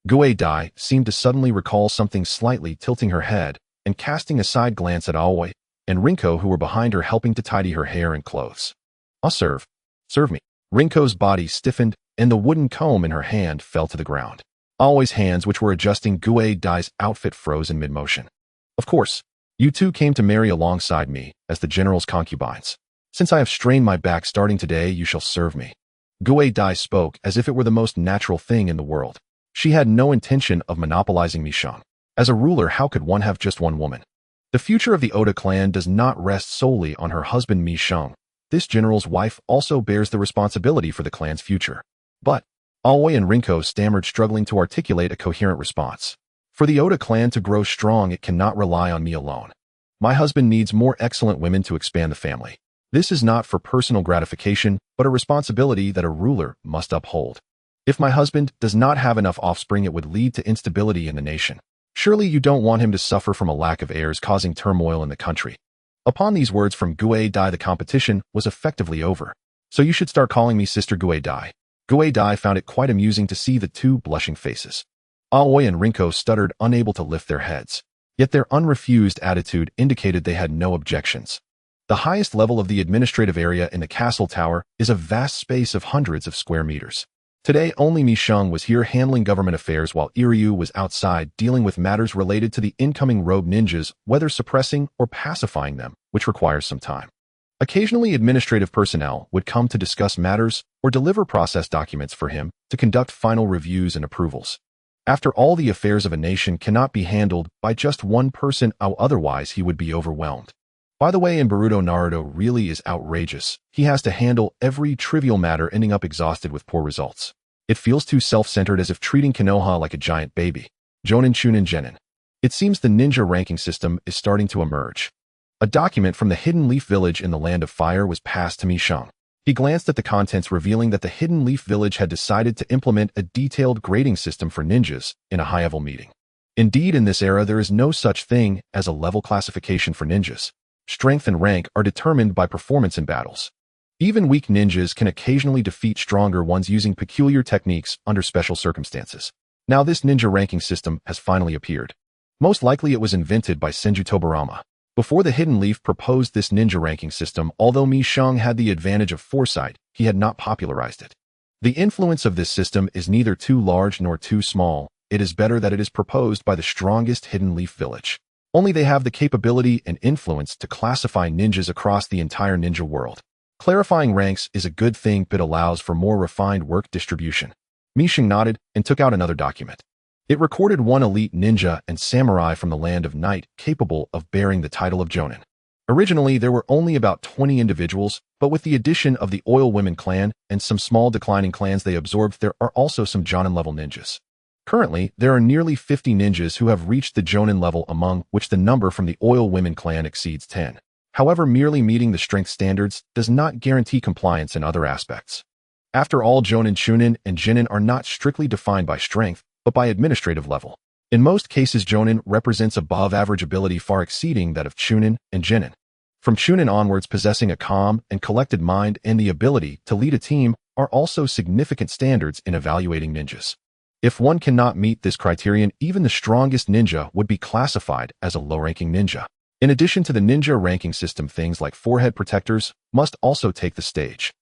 Guei Dai seemed to suddenly recall something, slightly tilting her head and casting a side glance at Aoi and Rinko, who were behind her helping to tidy her hair and clothes. I'll serve. Serve me. Rinko's body stiffened and the wooden comb in her hand fell to the ground. Aoi's hands, which were adjusting Guei Dai's outfit, froze in mid-motion. Of course, you two came to marry alongside me as the general's concubines. Since I have strained my back, starting today you shall serve me. Guei Dai spoke as if it were the most natural thing in the world. She had no intention of monopolizing Mishang. As a ruler, how could one have just one woman? The future of the Oda clan does not rest solely on her husband Mishang. This general's wife also bears the responsibility for the clan's future. But Aoi and Rinko stammered, struggling to articulate a coherent response. For the Oda clan to grow strong, it cannot rely on me alone. My husband needs more excellent women to expand the family. This is not for personal gratification, but a responsibility that a ruler must uphold. If my husband does not have enough offspring, it would lead to instability in the nation. Surely you don't want him to suffer from a lack of heirs, causing turmoil in the country. Upon these words from Guei Dai, the competition was effectively over. So you should start calling me Sister Guei Dai. Guei Dai found it quite amusing to see the two blushing faces. Aoi and Rinko stuttered, unable to lift their heads. Yet their unrefused attitude indicated they had no objections. The highest level of the administrative area in the castle tower is a vast space of hundreds of square meters. Today, only Mishang was here handling government affairs, while Iryu was outside dealing with matters related to the incoming rogue ninjas, whether suppressing or pacifying them, which requires some time. Occasionally, administrative personnel would come to discuss matters or deliver process documents for him to conduct final reviews and approvals. After all, the affairs of a nation cannot be handled by just one person, otherwise he would be overwhelmed. By the way, in Boruto, Naruto really is outrageous. He has to handle every trivial matter, ending up exhausted with poor results. It feels too self-centered, as if treating Konoha like a giant baby. Jonin Chunin Genin. It seems the ninja ranking system is starting to emerge. A document from the Hidden Leaf Village in the Land of Fire was passed to Mishang. He glanced at the contents, revealing that the Hidden Leaf Village had decided to implement a detailed grading system for ninjas in a high-level meeting. Indeed, in this era, there is no such thing as a level classification for ninjas. Strength and rank are determined by performance in battles. Even weak ninjas can occasionally defeat stronger ones using peculiar techniques under special circumstances. Now this ninja ranking system has finally appeared. Most likely it was invented by Senju Tobarama. Before the Hidden Leaf proposed this ninja ranking system, although Mishang had the advantage of foresight, he had not popularized it. The influence of this system is neither too large nor too small. It is better that it is proposed by the strongest Hidden Leaf Village. Only they have the capability and influence to classify ninjas across the entire ninja world. Clarifying ranks is a good thing, but allows for more refined work distribution. Mishang nodded and took out another document. It recorded one elite ninja and samurai from the land of Night capable of bearing the title of Jonin. Originally, there were only about 20 individuals, but with the addition of the Oil Women clan and some small declining clans they absorbed, there are also some Jonin-level ninjas. Currently, there are nearly 50 ninjas who have reached the Jonin level, among which the number from the Oil Women clan exceeds 10. However, merely meeting the strength standards does not guarantee compliance in other aspects. After all, Jonin, Chunin, and Genin are not strictly defined by strength, but by administrative level. In most cases, Jonin represents above-average ability far exceeding that of Chunin and Genin. From Chunin onwards, possessing a calm and collected mind and the ability to lead a team are also significant standards in evaluating ninjas. If one cannot meet this criterion, even the strongest ninja would be classified as a low-ranking ninja. In addition to the ninja ranking system, things like forehead protectors must also take the stage.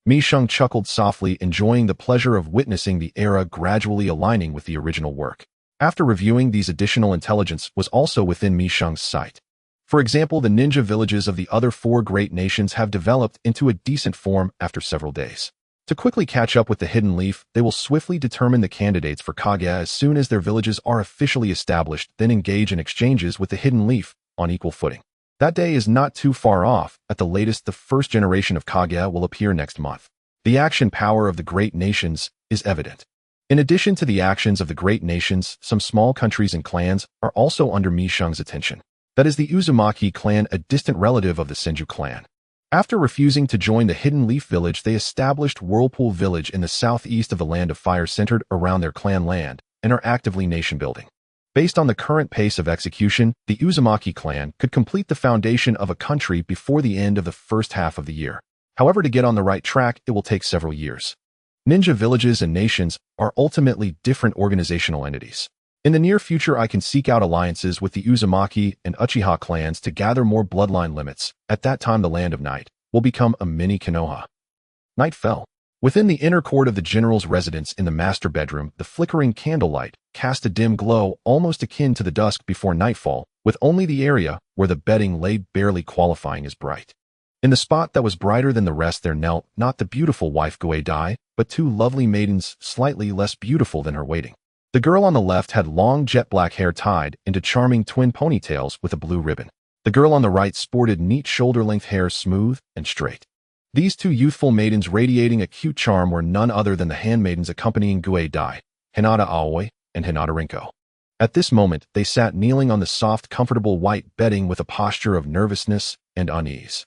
Mishang chuckled softly, enjoying the pleasure of witnessing the era gradually aligning with the original work. After reviewing these, additional intelligence was also within Mishang's sight. For example, the ninja villages of the other four great nations have developed into a decent form after several days. To quickly catch up with the Hidden Leaf, they will swiftly determine the candidates for Kage as soon as their villages are officially established, then engage in exchanges with the Hidden Leaf on equal footing. That day is not too far off. At the latest, the first generation of Kage will appear next month. The action power of the great nations is evident. In addition to the actions of the great nations, some small countries and clans are also under Mi Sheng's attention. That is the Uzumaki clan, a distant relative of the Senju clan. After refusing to join the Hidden Leaf Village, they established Whirlpool Village in the southeast of the Land of Fire, centered around their clan land, and are actively nation-building. Based on the current pace of execution, the Uzumaki clan could complete the foundation of a country before the end of the first half of the year. However, to get on the right track, it will take several years. Ninja villages and nations are ultimately different organizational entities. In the near future, I can seek out alliances with the Uzumaki and Uchiha clans to gather more bloodline limits. At that time, the Land of Night will become a mini Konoha. Night fell. Within the inner court of the general's residence in the master bedroom, the flickering candlelight cast a dim glow almost akin to the dusk before nightfall, with only the area where the bedding lay barely qualifying as bright. In the spot that was brighter than the rest there knelt not the beautiful wife Guei, but two lovely maidens slightly less beautiful than her waiting. The girl on the left had long jet black hair tied into charming twin ponytails with a blue ribbon. The girl on the right sported neat shoulder-length hair, smooth and straight. These two youthful maidens radiating a cute charm were none other than the handmaidens accompanying Guei, Hinata Aoi and Hinata Rinko. At this moment, they sat kneeling on the soft, comfortable white bedding with a posture of nervousness and unease.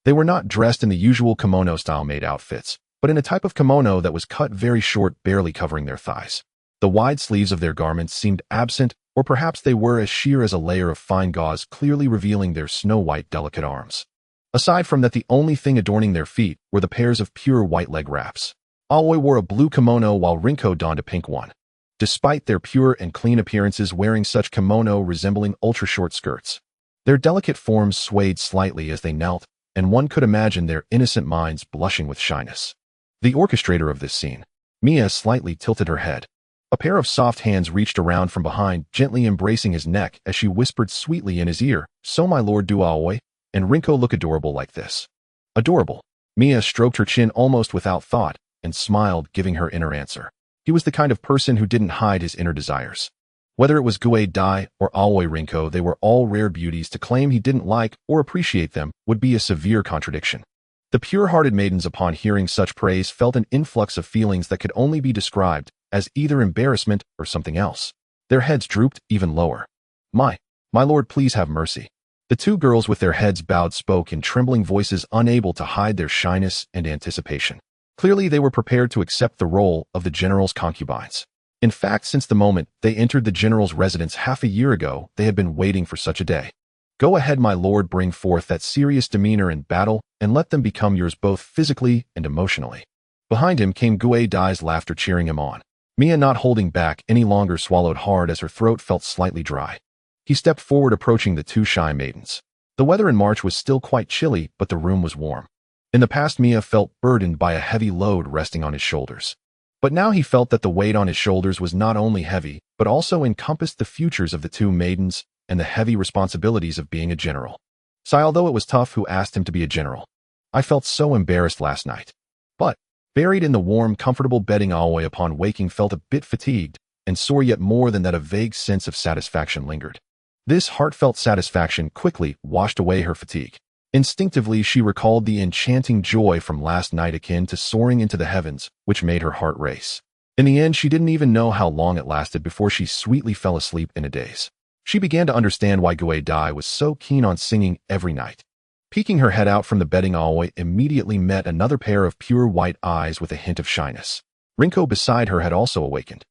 They were not dressed in the usual kimono-style maid outfits, but in a type of kimono that was cut very short, barely covering their thighs. The wide sleeves of their garments seemed absent, or perhaps they were as sheer as a layer of fine gauze, clearly revealing their snow-white, delicate arms. Aside from that, the only thing adorning their feet were the pairs of pure white leg wraps. Aoi wore a blue kimono while Rinko donned a pink one. Despite their pure and clean appearances, wearing such kimono resembling ultra-short skirts, their delicate forms swayed slightly as they knelt, and one could imagine their innocent minds blushing with shyness. The orchestrator of this scene, Mia, slightly tilted her head. A pair of soft hands reached around from behind, gently embracing his neck as she whispered sweetly in his ear, "So my lord, do Aoi and Rinko look adorable like this?" Adorable. Mia stroked her chin almost without thought and smiled, giving her inner answer. He was the kind of person who didn't hide his inner desires. Whether it was Guei or Aoi Rinko, they were all rare beauties. To claim he didn't like or appreciate them would be a severe contradiction. The pure-hearted maidens, upon hearing such praise, felt an influx of feelings that could only be described as either embarrassment or something else. Their heads drooped even lower. My lord, please have mercy." The two girls with their heads bowed spoke in trembling voices, unable to hide their shyness and anticipation. Clearly, they were prepared to accept the role of the general's concubines. In fact, since the moment they entered the general's residence half a year ago, they had been waiting for such a day. "Go ahead, my lord, bring forth that serious demeanor in battle, and let them become yours both physically and emotionally." Behind him came Guei's laughter, cheering him on. Mia, not holding back any longer, swallowed hard as her throat felt slightly dry. He stepped forward, approaching the two shy maidens. The weather in March was still quite chilly, but the room was warm. In the past, Mia felt burdened by a heavy load resting on his shoulders. But now he felt that the weight on his shoulders was not only heavy, but also encompassed the futures of the two maidens and the heavy responsibilities of being a general. "Sai, although it was tough who asked him to be a general. I felt so embarrassed last night." But, buried in the warm, comfortable bedding, Aoi upon waking felt a bit fatigued, and sore. Yet more than that, a vague sense of satisfaction lingered. This heartfelt satisfaction quickly washed away her fatigue. Instinctively, she recalled the enchanting joy from last night, akin to soaring into the heavens, which made her heart race. In the end, she didn't even know how long it lasted before she sweetly fell asleep in a daze. She began to understand why Guei was so keen on singing every night. Peeking her head out from the bedding, Aoi immediately met another pair of pure white eyes with a hint of shyness. Rinko beside her had also awakened.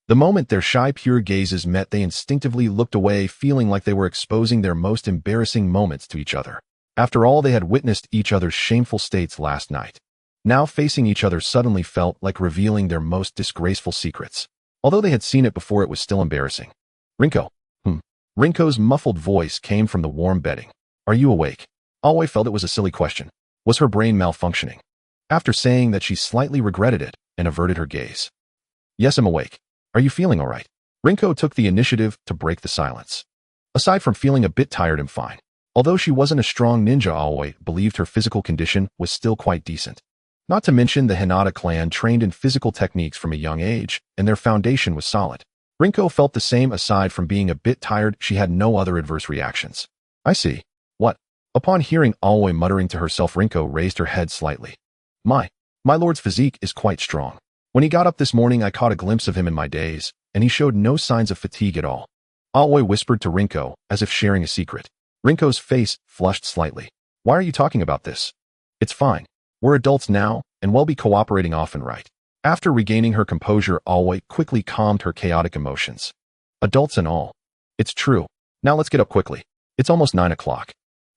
The moment their shy, pure gazes met, they instinctively looked away, feeling like they were exposing their most embarrassing moments to each other. After all, they had witnessed each other's shameful states last night. Now facing each other suddenly felt like revealing their most disgraceful secrets. Although they had seen it before, it was still embarrassing. "Rinko." Rinko's muffled voice came from the warm bedding. "Are you awake?" Aoi felt it was a silly question. Was her brain malfunctioning? After saying that, she slightly regretted it and averted her gaze. "Yes, I'm awake. Are you feeling all right?" Rinko took the initiative to break the silence. "Aside from feeling a bit tired, I'm fine." Although she wasn't a strong ninja, Aoi believed her physical condition was still quite decent. Not to mention the Hinata clan trained in physical techniques from a young age, and their foundation was solid. Rinko felt the same. Aside from being a bit tired, she had no other adverse reactions. "I see. What? Upon hearing Aoi muttering to herself, Rinko raised her head slightly. My lord's physique is quite strong. When he got up this morning, I caught a glimpse of him in my daze, and he showed no signs of fatigue at all. Aoi whispered to Rinko, as if sharing a secret. Rinko's face flushed slightly. Why are you talking about this? It's fine. We're adults now, and we'll be cooperating often, right? After regaining her composure, Aoi quickly calmed her chaotic emotions. Adults and all. It's true. Now let's get up quickly. It's almost 9 o'clock.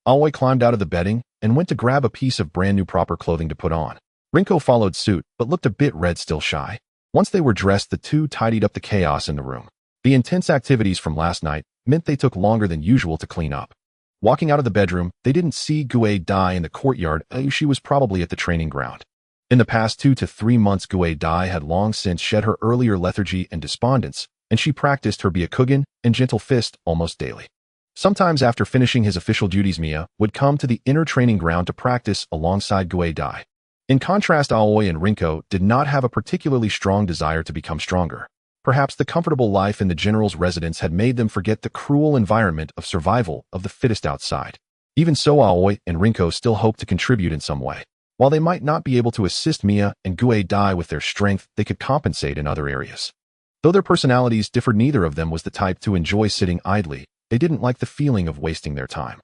Aoi climbed out of the bedding and went to grab a piece of brand new proper clothing to put on. Rinko followed suit, but looked a bit red, still shy. Once they were dressed, the two tidied up the chaos in the room. The intense activities from last night meant they took longer than usual to clean up. Walking out of the bedroom, they didn't see Gue Dai in the courtyard. She was probably at the training ground. In the past 2 to 3 months, Gue Dai had long since shed her earlier lethargy and despondence, and she practiced her Byakugan and gentle fist almost daily. Sometimes after finishing his official duties, Mia would come to the inner training ground to practice alongside Gue Dai. In contrast, Aoi and Rinko did not have a particularly strong desire to become stronger. Perhaps the comfortable life in the general's residence had made them forget the cruel environment of survival of the fittest outside. Even so, Aoi and Rinko still hoped to contribute in some way. While they might not be able to assist Mia and Gue Dai with their strength, they could compensate in other areas. Though their personalities differed, neither of them was the type to enjoy sitting idly. They didn't like the feeling of wasting their time.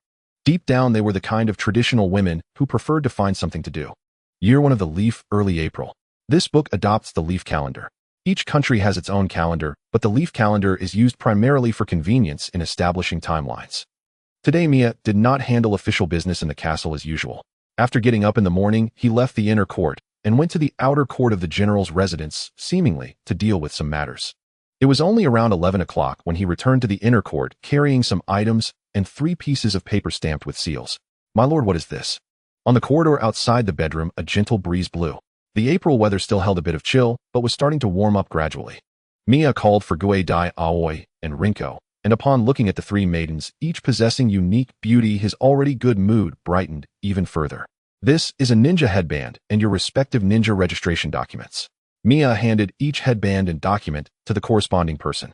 Deep down, they were the kind of traditional women who preferred to find something to do. Year 1 of the Leaf, early April. This book adopts the Leaf calendar. Each country has its own calendar, but the Leaf calendar is used primarily for convenience in establishing timelines. Today, Mia did not handle official business in the castle as usual. After getting up in the morning, he left the inner court and went to the outer court of the general's residence, seemingly to deal with some matters. It was only around 11 o'clock when he returned to the inner court carrying some items and 3 pieces of paper stamped with seals. My lord, what is this? On the corridor outside the bedroom, a gentle breeze blew. The April weather still held a bit of chill, but was starting to warm up gradually. Mia called for Gue Dai, Aoi, and Rinko, and upon looking at the 3 maidens, each possessing unique beauty, his already good mood brightened even further. This is a ninja headband and your respective ninja registration documents. Mia handed each headband and document to the corresponding person.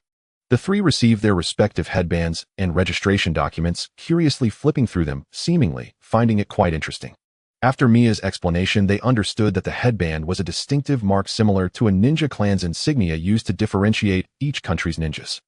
The 3 received their respective headbands and registration documents, curiously flipping through them, seemingly finding it quite interesting. After Mia's explanation, they understood that the headband was a distinctive mark similar to a ninja clan's insignia used to differentiate each country's ninjas.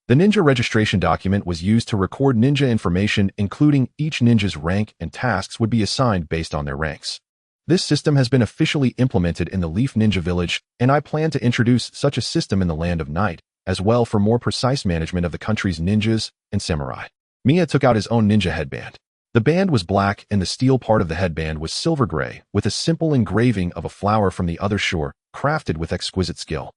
The ninja registration document was used to record ninja information, including each ninja's rank, and tasks would be assigned based on their ranks. This system has been officially implemented in the Leaf Ninja Village, and I plan to introduce such a system in the Land of Night, as well for more precise management of the country's ninjas and samurai. Mia took out his own ninja headband. The band was black and the steel part of the headband was silver gray, with a simple engraving of a flower from the other shore, crafted with exquisite skill.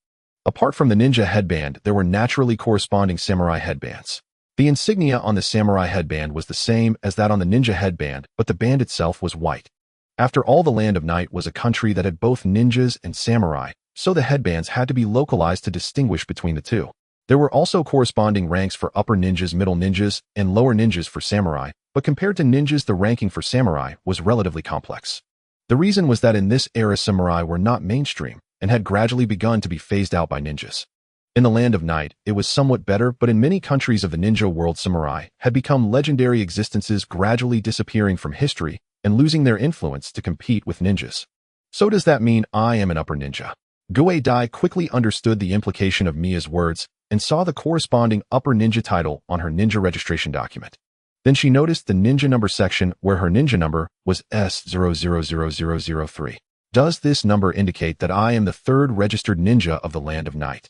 Apart from the ninja headband, there were naturally corresponding samurai headbands. The insignia on the samurai headband was the same as that on the ninja headband, but the band itself was white. After all, the Land of Night was a country that had both ninjas and samurai, so the headbands had to be localized to distinguish between the two. There were also corresponding ranks for upper ninjas, middle ninjas, and lower ninjas for samurai, but compared to ninjas, the ranking for samurai was relatively complex. The reason was that in this era, samurai were not mainstream and had gradually begun to be phased out by ninjas. In the Land of Night, it was somewhat better, but in many countries of the ninja world, samurai had become legendary existences, gradually disappearing from history and losing their influence to compete with ninjas. So does that mean I am an upper ninja? Gue Dai quickly understood the implication of Mia's words and saw the corresponding upper ninja title on her ninja registration document. Then she noticed the ninja number section where her ninja number was S000003. Does this number indicate that I am the 3rd registered ninja of the Land of Night?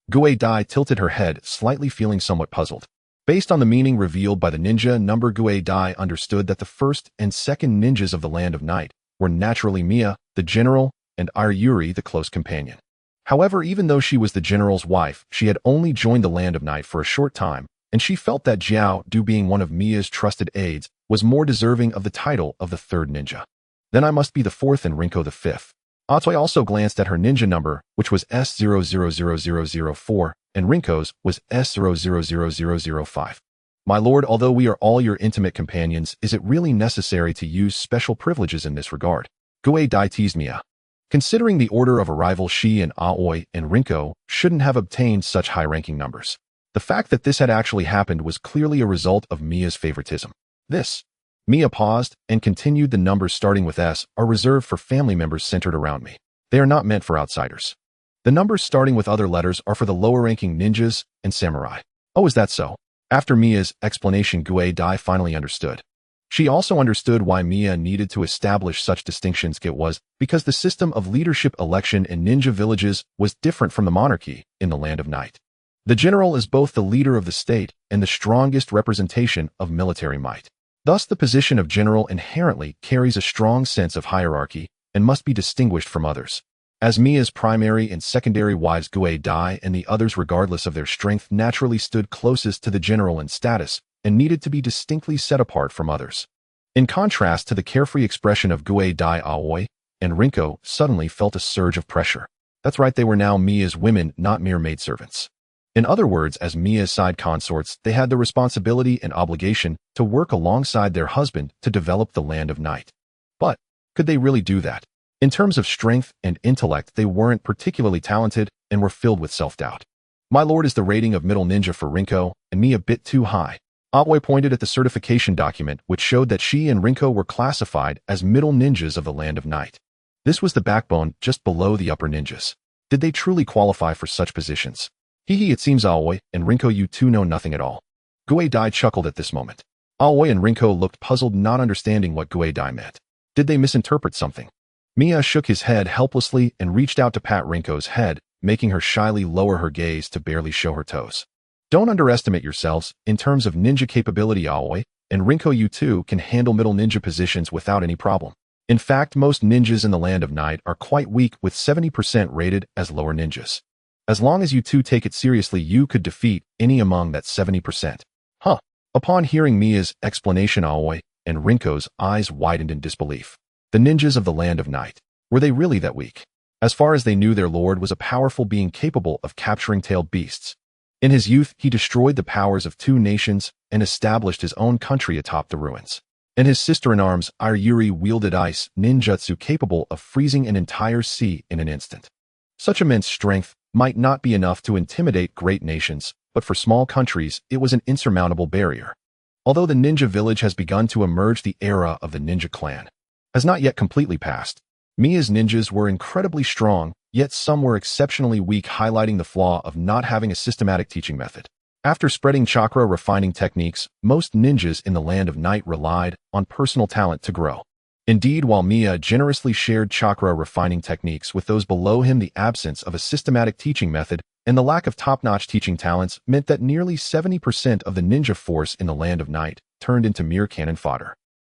Gue Dai tilted her head, slightly feeling somewhat puzzled. Based on the meaning revealed by the ninja number, Gue Dai understood that the 1st and 2nd ninjas of the Land of Night were naturally Mia, the general, and Ayuri, the close companion. However, even though she was the general's wife, she had only joined the Land of Night for a short time, and she felt that Jiao Du, being one of Mia's trusted aides, was more deserving of the title of the 3rd ninja. Then I must be the 4th and Rinko the 5th. Atsui also glanced at her ninja number, which was S000004, and Rinko's was S000005. My lord, although we are all your intimate companions, is it really necessary to use special privileges in this regard? Gue Dai teased Mia. Considering the order of arrival, she and Aoi and Rinko shouldn't have obtained such high-ranking numbers. The fact that this had actually happened was clearly a result of Mia's favoritism. This Mia paused and continued. The numbers starting with S are reserved for family members centered around me. They are not meant for outsiders. The numbers starting with other letters are for the lower-ranking ninjas and samurai. Oh, is that so? After Mia's explanation, Gue Dai finally understood. She also understood why Mia needed to establish such distinctions. It was because the system of leadership election in ninja villages was different from the monarchy in the Land of Night. The general is both the leader of the state and the strongest representation of military might. Thus, the position of general inherently carries a strong sense of hierarchy and must be distinguished from others. As Mia's primary and secondary wives, Gue Dai and the others, regardless of their strength, naturally stood closest to the general in status and needed to be distinctly set apart from others. In contrast to the carefree expression of Gue Dai, Aoi and Rinko suddenly felt a surge of pressure. That's right, they were now Mia's women, not mere maidservants. In other words, as Mia's side consorts, they had the responsibility and obligation to work alongside their husband to develop the Land of Night. But could they really do that? In terms of strength and intellect, they weren't particularly talented and were filled with self-doubt. My lord, is the rating of middle ninja for Rinko and me a bit too high? Aoi pointed at the certification document, which showed that she and Rinko were classified as middle ninjas of the Land of Night. This was the backbone just below the upper ninjas. Did they truly qualify for such positions? Hee, it seems Aoi and Rinko, you two know nothing at all. Gue Dai chuckled at this moment. Aoi and Rinko looked puzzled, not understanding what Gue Dai meant. Did they misinterpret something? Mia shook his head helplessly and reached out to pat Rinko's head, making her shyly lower her gaze to barely show her toes. Don't underestimate yourselves. In terms of ninja capability, Aoi and Rinko, you two can handle middle ninja positions without any problem. In fact, most ninjas in the Land of Night are quite weak, with 70% rated as lower ninjas. As long as you two take it seriously, you could defeat any among that 70%. Huh. Upon hearing Mia's explanation, Aoi and Rinko's eyes widened in disbelief. The ninjas of the Land of Night, were they really that weak? As far as they knew, their lord was a powerful being capable of capturing tailed beasts. In his youth, he destroyed the powers of 2 nations and established his own country atop the ruins. And his sister-in-arms, Yuri, wielded ice ninjutsu capable of freezing an entire sea in an instant. Such immense strength might not be enough to intimidate great nations, but for small countries, it was an insurmountable barrier. Although the ninja village has begun to emerge, the era of the ninja clan has not yet completely passed. Mia's ninjas were incredibly strong, yet some were exceptionally weak, highlighting the flaw of not having a systematic teaching method. After spreading chakra refining techniques, most ninjas in the Land of Night relied on personal talent to grow. Indeed, while Mia generously shared chakra refining techniques with those below him, the absence of a systematic teaching method and the lack of top-notch teaching talents meant that nearly 70% of the ninja force in the Land of Night turned into mere cannon fodder.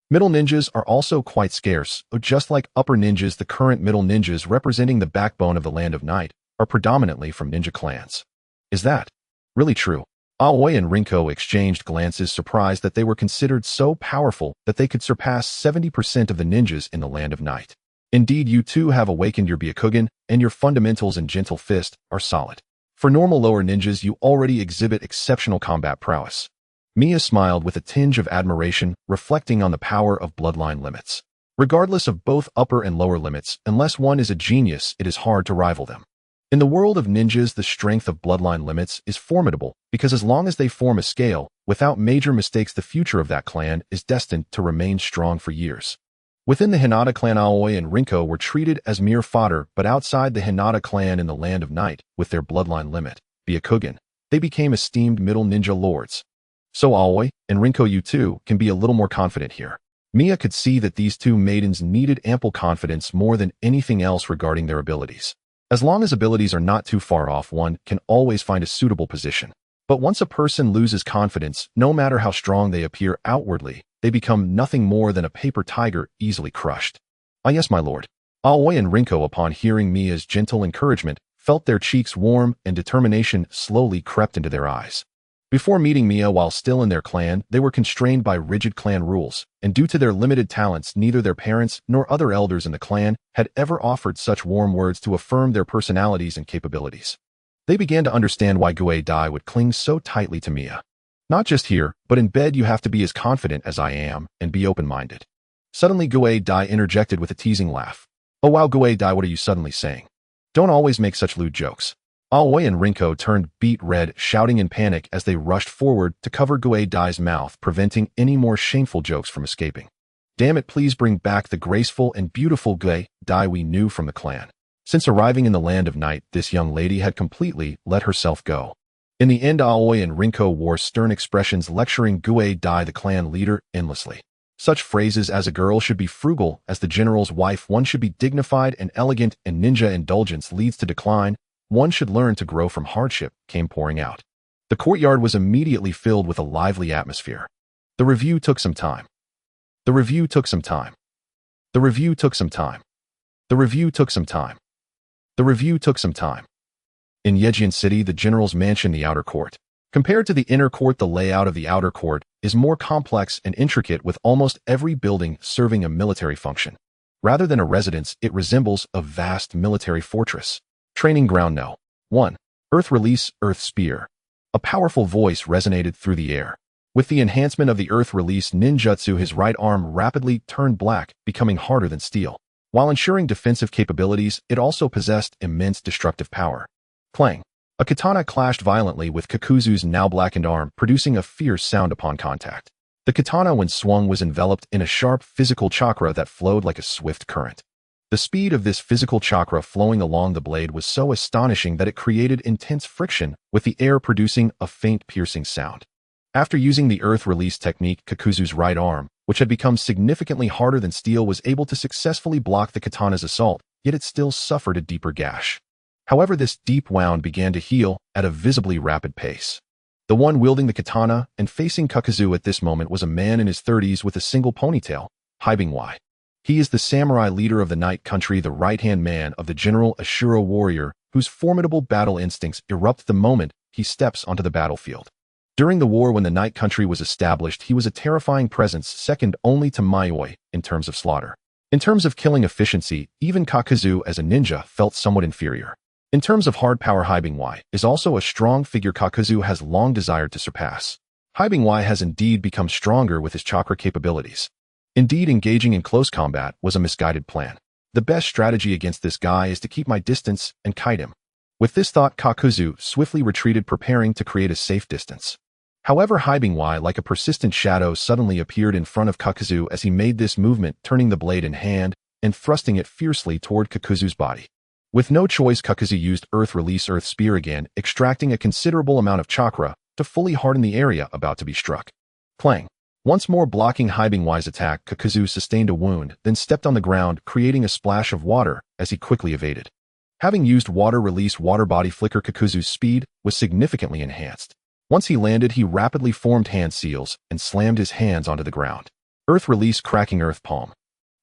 Middle ninjas are also quite scarce, just like upper ninjas. The current middle ninjas, representing the backbone of the Land of Night, are predominantly from ninja clans. Is that really true? Aoi and Rinko exchanged glances, surprised that they were considered so powerful that they could surpass 70% of the ninjas in the Land of Night. Indeed, you two have awakened your Byakugan, and your fundamentals and gentle fist are solid. For normal lower ninjas, you already exhibit exceptional combat prowess. Mia smiled with a tinge of admiration, reflecting on the power of bloodline limits. Regardless of both upper and lower limits, unless one is a genius, it is hard to rival them. In the world of ninjas, the strength of bloodline limits is formidable, because as long as they form a scale, without major mistakes, the future of that clan is destined to remain strong for years. Within the Hinata clan, Aoi and Rinko were treated as mere fodder, but outside the Hinata clan in the Land of Night, with their bloodline limit, Byakugan, they became esteemed middle ninja lords. So Aoi and Rinko, you two can be a little more confident here. Mia could see that these two maidens needed ample confidence more than anything else regarding their abilities. As long as abilities are not too far off, one can always find a suitable position. But once a person loses confidence, no matter how strong they appear outwardly, they become nothing more than a paper tiger, easily crushed. Ah yes, my lord. Aoi and Rinko, upon hearing Mia's gentle encouragement, felt their cheeks warm and determination slowly crept into their eyes. Before meeting Mia while still in their clan, they were constrained by rigid clan rules, and due to their limited talents, neither their parents nor other elders in the clan had ever offered such warm words to affirm their personalities and capabilities. They began to understand why Gue Dai would cling so tightly to Mia. Not just here, but in bed, you have to be as confident as I am and be open-minded. Suddenly, Gue Dai interjected with a teasing laugh. Oh wow, Gue Dai, what are you suddenly saying? Don't always make such lewd jokes. Aoi and Rinko turned beet red, shouting in panic as they rushed forward to cover Gue Dai's mouth, preventing any more shameful jokes from escaping. Damn it, please bring back the graceful and beautiful Gue Dai we knew from the clan. Since arriving in the land of night, this young lady had completely let herself go. In the end, Aoi and Rinko wore stern expressions, lecturing Gue Dai, the clan leader, endlessly. Such phrases as "a girl should be frugal as the general's wife," "one should be dignified and elegant," and "ninja indulgence leads to decline," "one should learn to grow from hardship," came pouring out. The courtyard was immediately filled with a lively atmosphere. The review took some time. The review took some time. The review took some time. The review took some time. The review took some time. In Yejian City, the general's mansion, the outer court. Compared to the inner court, the layout of the outer court is more complex and intricate, with almost every building serving a military function. Rather than a residence, it resembles a vast military fortress. Training ground No. 1. Earth Release, Earth Spear. A powerful voice resonated through the air. With the enhancement of the Earth Release ninjutsu, his right arm rapidly turned black, becoming harder than steel. While ensuring defensive capabilities, it also possessed immense destructive power. Clang. A katana clashed violently with Kakuzu's now blackened arm, producing a fierce sound upon contact. The katana, when swung, was enveloped in a sharp physical chakra that flowed like a swift current. The speed of this physical chakra flowing along the blade was so astonishing that it created intense friction, with the air producing a faint piercing sound. After using the Earth Release technique, Kakuzu's right arm, which had become significantly harder than steel, was able to successfully block the katana's assault, yet it still suffered a deeper gash. However, this deep wound began to heal at a visibly rapid pace. The one wielding the katana and facing Kakuzu at this moment was a man in his 30s with a single ponytail, Haibingwai. He is the samurai leader of the Night Country, the right-hand man of the General Ashura warrior, whose formidable battle instincts erupt the moment he steps onto the battlefield. During the war when the Night Country was established, he was a terrifying presence, second only to Yayoi in terms of slaughter. In terms of killing efficiency, even Kakuzu as a ninja felt somewhat inferior. In terms of hard power, Haibingwai is also a strong figure Kakuzu has long desired to surpass. Haibingwai has indeed become stronger with his chakra capabilities. Indeed, engaging in close combat was a misguided plan. The best strategy against this guy is to keep my distance and kite him. With this thought, Kakuzu swiftly retreated, preparing to create a safe distance. However, Haibingwai, like a persistent shadow, suddenly appeared in front of Kakuzu as he made this movement, turning the blade in hand and thrusting it fiercely toward Kakuzu's body. With no choice, Kakuzu used Earth Release, Earth Spear again, extracting a considerable amount of chakra to fully harden the area about to be struck. Clang. Once more blocking Haibingwai's attack, Kakuzu sustained a wound, then stepped on the ground, creating a splash of water as he quickly evaded. Having used Water Release, Water Body Flicker, Kakuzu's speed was significantly enhanced. Once he landed, he rapidly formed hand seals and slammed his hands onto the ground. Earth Release, cracking Earth Palm.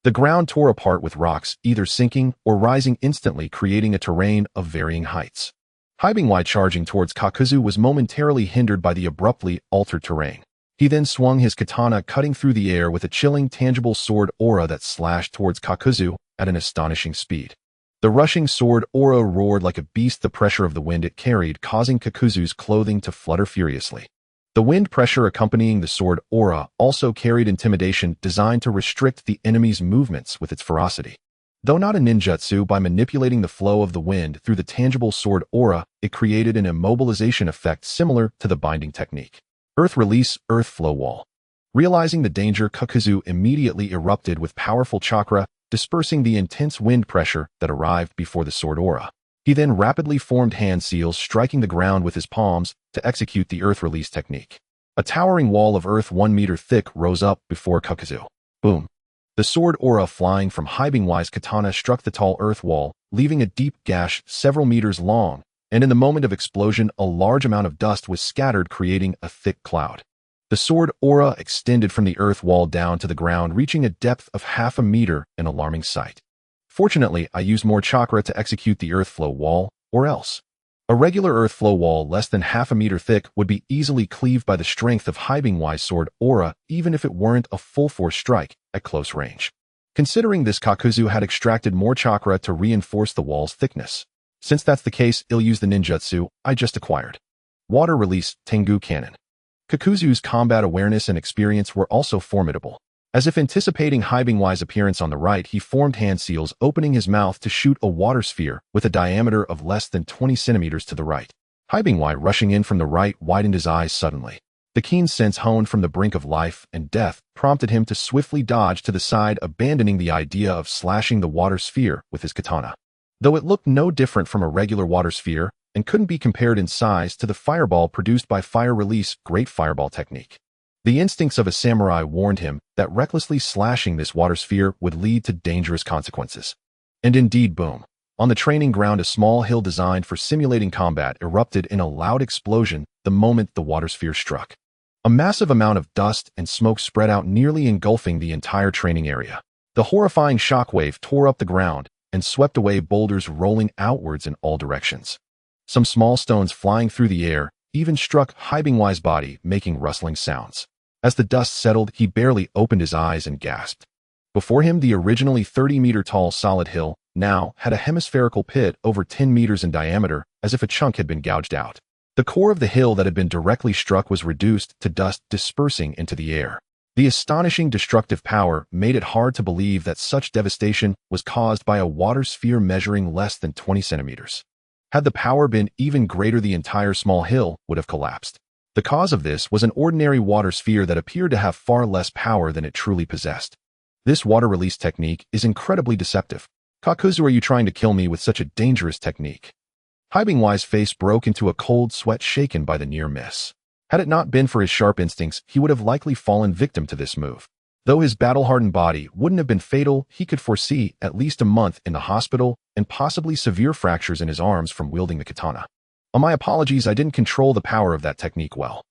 The ground tore apart with rocks either sinking or rising instantly, creating a terrain of varying heights. Haibingwai, charging towards Kakuzu, was momentarily hindered by the abruptly altered terrain. He then swung his katana, cutting through the air with a chilling, tangible sword aura that slashed towards Kakuzu at an astonishing speed. The rushing sword aura roared like a beast, the pressure of the wind it carried causing Kakuzu's clothing to flutter furiously. The wind pressure accompanying the sword aura also carried intimidation, designed to restrict the enemy's movements with its ferocity. Though not a ninjutsu, by manipulating the flow of the wind through the tangible sword aura, it created an immobilization effect similar to the binding technique. Earth Release, Earth Flow Wall. Realizing the danger, Kakuzu immediately erupted with powerful chakra, dispersing the intense wind pressure that arrived before the sword aura. He then rapidly formed hand seals, striking the ground with his palms to execute the Earth Release technique. A towering wall of earth 1 meter thick rose up before Kakuzu. Boom! The sword aura flying from Haibingwai's katana struck the tall earth wall, leaving a deep gash several meters long, and in the moment of explosion, a large amount of dust was scattered, creating a thick cloud. The sword aura extended from the earth wall down to the ground, reaching a depth of half a meter, an alarming sight. Fortunately, I used more chakra to execute the earth flow wall, or else. A regular earth flow wall less than half a meter thick would be easily cleaved by the strength of Haibingwai's sword aura, even if it weren't a full-force strike at close range. Considering this, Kakuzu had extracted more chakra to reinforce the wall's thickness. Since that's the case, I'll use the ninjutsu I just acquired. Water Release, Tengu Cannon. Kakuzu's combat awareness and experience were also formidable. As if anticipating Haibingwai's appearance on the right, he formed hand seals, opening his mouth to shoot a water sphere with a diameter of less than 20 centimeters to the right. Haibingwai, rushing in from the right, widened his eyes suddenly. The keen sense honed from the brink of life and death prompted him to swiftly dodge to the side, abandoning the idea of slashing the water sphere with his katana. Though it looked no different from a regular water sphere and couldn't be compared in size to the fireball produced by Fire Release Great Fireball technique. The instincts of a samurai warned him that recklessly slashing this water sphere would lead to dangerous consequences. And indeed, boom. On the training ground, a small hill designed for simulating combat erupted in a loud explosion the moment the water sphere struck. A massive amount of dust and smoke spread out, nearly engulfing the entire training area. The horrifying shockwave tore up the ground and swept away, boulders rolling outwards in all directions. Some small stones flying through the air even struck Haibingwai's body, making rustling sounds. As the dust settled, he barely opened his eyes and gasped. Before him, the originally 30-meter-tall solid hill now had a hemispherical pit over 10 meters in diameter, as if a chunk had been gouged out. The core of the hill that had been directly struck was reduced to dust, dispersing into the air. The astonishing destructive power made it hard to believe that such devastation was caused by a water sphere measuring less than 20 centimeters. Had the power been even greater, the entire small hill would have collapsed. The cause of this was an ordinary water sphere that appeared to have far less power than it truly possessed. This water release technique is incredibly deceptive. Kakuzu, are you trying to kill me with such a dangerous technique? Haibingwai's face broke into a cold sweat, shaken by the near miss. Had it not been for his sharp instincts, he would have likely fallen victim to this move. Though his battle-hardened body wouldn't have been fatal, he could foresee at least a month in the hospital and possibly severe fractures in his arms from wielding the katana. My apologies, I didn't control the power of that technique well.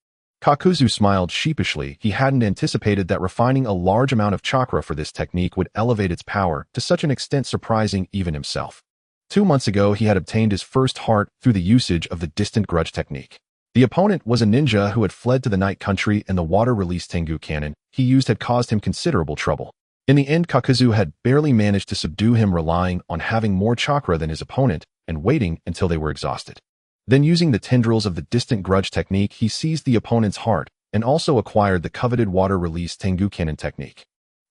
Kakuzu smiled sheepishly. He hadn't anticipated that refining a large amount of chakra for this technique would elevate its power to such an extent, surprising even himself. 2 months ago, he had obtained his first heart through the usage of the distant grudge technique. The opponent was a ninja who had fled to the night country, and the water-release Tengu cannon he used had caused him considerable trouble. In the end, Kakuzu had barely managed to subdue him, relying on having more chakra than his opponent and waiting until they were exhausted. Then, using the tendrils of the distant grudge technique, he seized the opponent's heart and also acquired the coveted water-release Tengu cannon technique.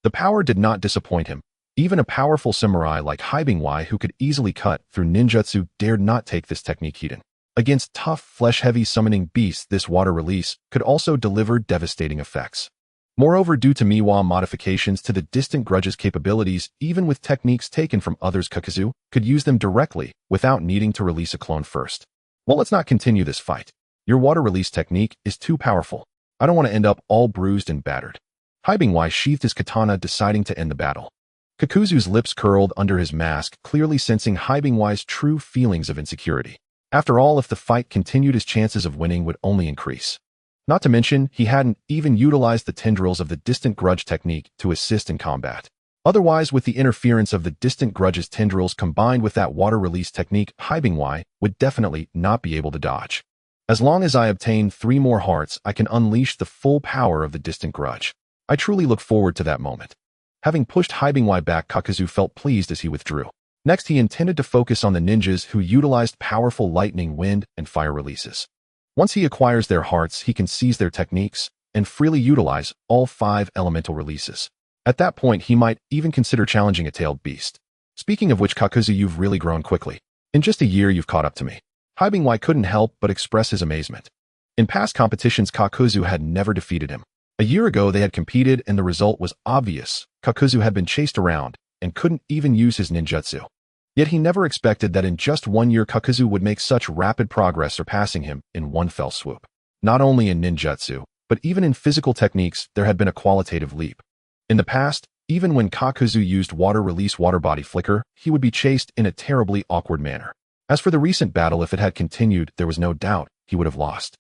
The power did not disappoint him. Even a powerful samurai like Haibingwai, who could easily cut through ninjutsu, dared not take this technique hidden. Against tough, flesh-heavy summoning beasts, this water release could also deliver devastating effects. Moreover, due to Miwa modifications to the distant grudge's capabilities, even with techniques taken from others, Kakuzu could use them directly without needing to release a clone first. Well, let's not continue this fight. Your water release technique is too powerful. I don't want to end up all bruised and battered. Haibingwai sheathed his katana, deciding to end the battle. Kakuzu's lips curled under his mask, clearly sensing Haibingwai's true feelings of insecurity. After all, if the fight continued, his chances of winning would only increase. Not to mention, he hadn't even utilized the tendrils of the distant grudge technique to assist in combat. Otherwise, with the interference of the distant grudge's tendrils combined with that water release technique, Haibingwai would definitely not be able to dodge. As long as I obtain 3 more hearts, I can unleash the full power of the distant grudge. I truly look forward to that moment. Having pushed Haibingwai back, Kakuzu felt pleased as he withdrew. Next, he intended to focus on the ninjas who utilized powerful lightning, wind, and fire releases. Once he acquires their hearts, he can seize their techniques and freely utilize all 5 elemental releases. At that point, he might even consider challenging a tailed beast. Speaking of which, Kakuzu, you've really grown quickly. In just a year, you've caught up to me. Haibingwai couldn't help but express his amazement. In past competitions, Kakuzu had never defeated him. A year ago, they had competed, and the result was obvious. Kakuzu had been chased around and couldn't even use his ninjutsu. Yet he never expected that in just 1 year, Kakuzu would make such rapid progress, surpassing him in one fell swoop. Not only in ninjutsu, but even in physical techniques, there had been a qualitative leap. In the past, even when Kakuzu used water release water body flicker, he would be chased in a terribly awkward manner. As for the recent battle, if it had continued, there was no doubt he would have lost.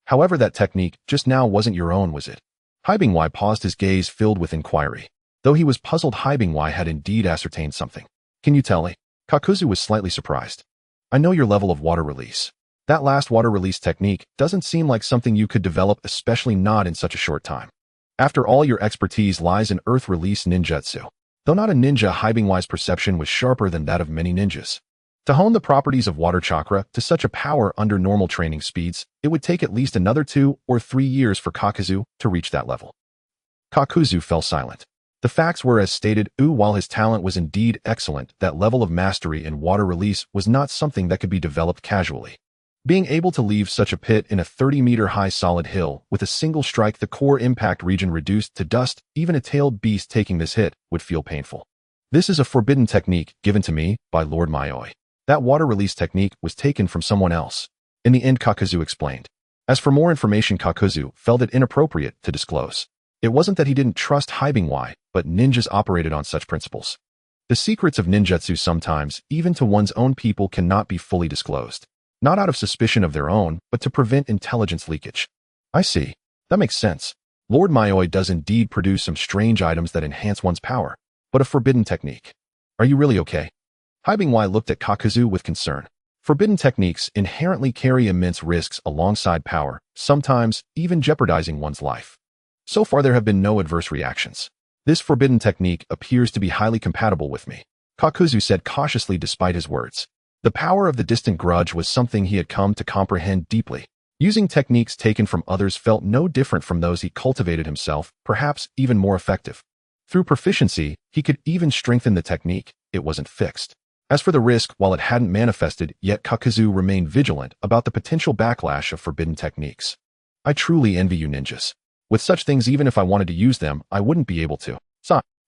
However, that technique just now wasn't your own, was it? Haibingwai paused, his gaze filled with inquiry. Though he was puzzled, Haibingwai had indeed ascertained something. Can you tell me? Kakuzu was slightly surprised. I know your level of water release. That last water release technique doesn't seem like something you could develop, especially not in such a short time. After all, your expertise lies in earth release ninjutsu. Though not a ninja, Haibingwai's perception was sharper than that of many ninjas. To hone the properties of water chakra to such a power under normal training speeds, it would take at least another 2 or 3 years for Kakuzu to reach that level. Kakuzu fell silent. The facts were as stated. While his talent was indeed excellent, that level of mastery in water release was not something that could be developed casually. Being able to leave such a pit in a 30-meter-high solid hill with a single strike, the core impact region reduced to dust, even a tailed beast taking this hit would feel painful. This is a forbidden technique given to me by Lord Yayoi. That water release technique was taken from someone else. In the end, Kakuzu explained. As for more information, Kakuzu felt it inappropriate to disclose. It wasn't that he didn't trust Haibingwai, but ninjas operated on such principles. The secrets of ninjutsu sometimes, even to one's own people, cannot be fully disclosed. Not out of suspicion of their own, but to prevent intelligence leakage. I see. That makes sense. Lord Yayoi does indeed produce some strange items that enhance one's power, but a forbidden technique. Are you really okay? Haibingwai looked at Kakuzu with concern. Forbidden techniques inherently carry immense risks alongside power, sometimes even jeopardizing one's life. So far there have been no adverse reactions. This forbidden technique appears to be highly compatible with me, Kakuzu said cautiously despite his words. The power of the distant grudge was something he had come to comprehend deeply. Using techniques taken from others felt no different from those he cultivated himself, perhaps even more effective. Through proficiency, he could even strengthen the technique. It wasn't fixed. As for the risk, while it hadn't manifested yet, Kakuzu remained vigilant about the potential backlash of forbidden techniques. I truly envy you ninjas. With such things, even if I wanted to use them, I wouldn't be able to.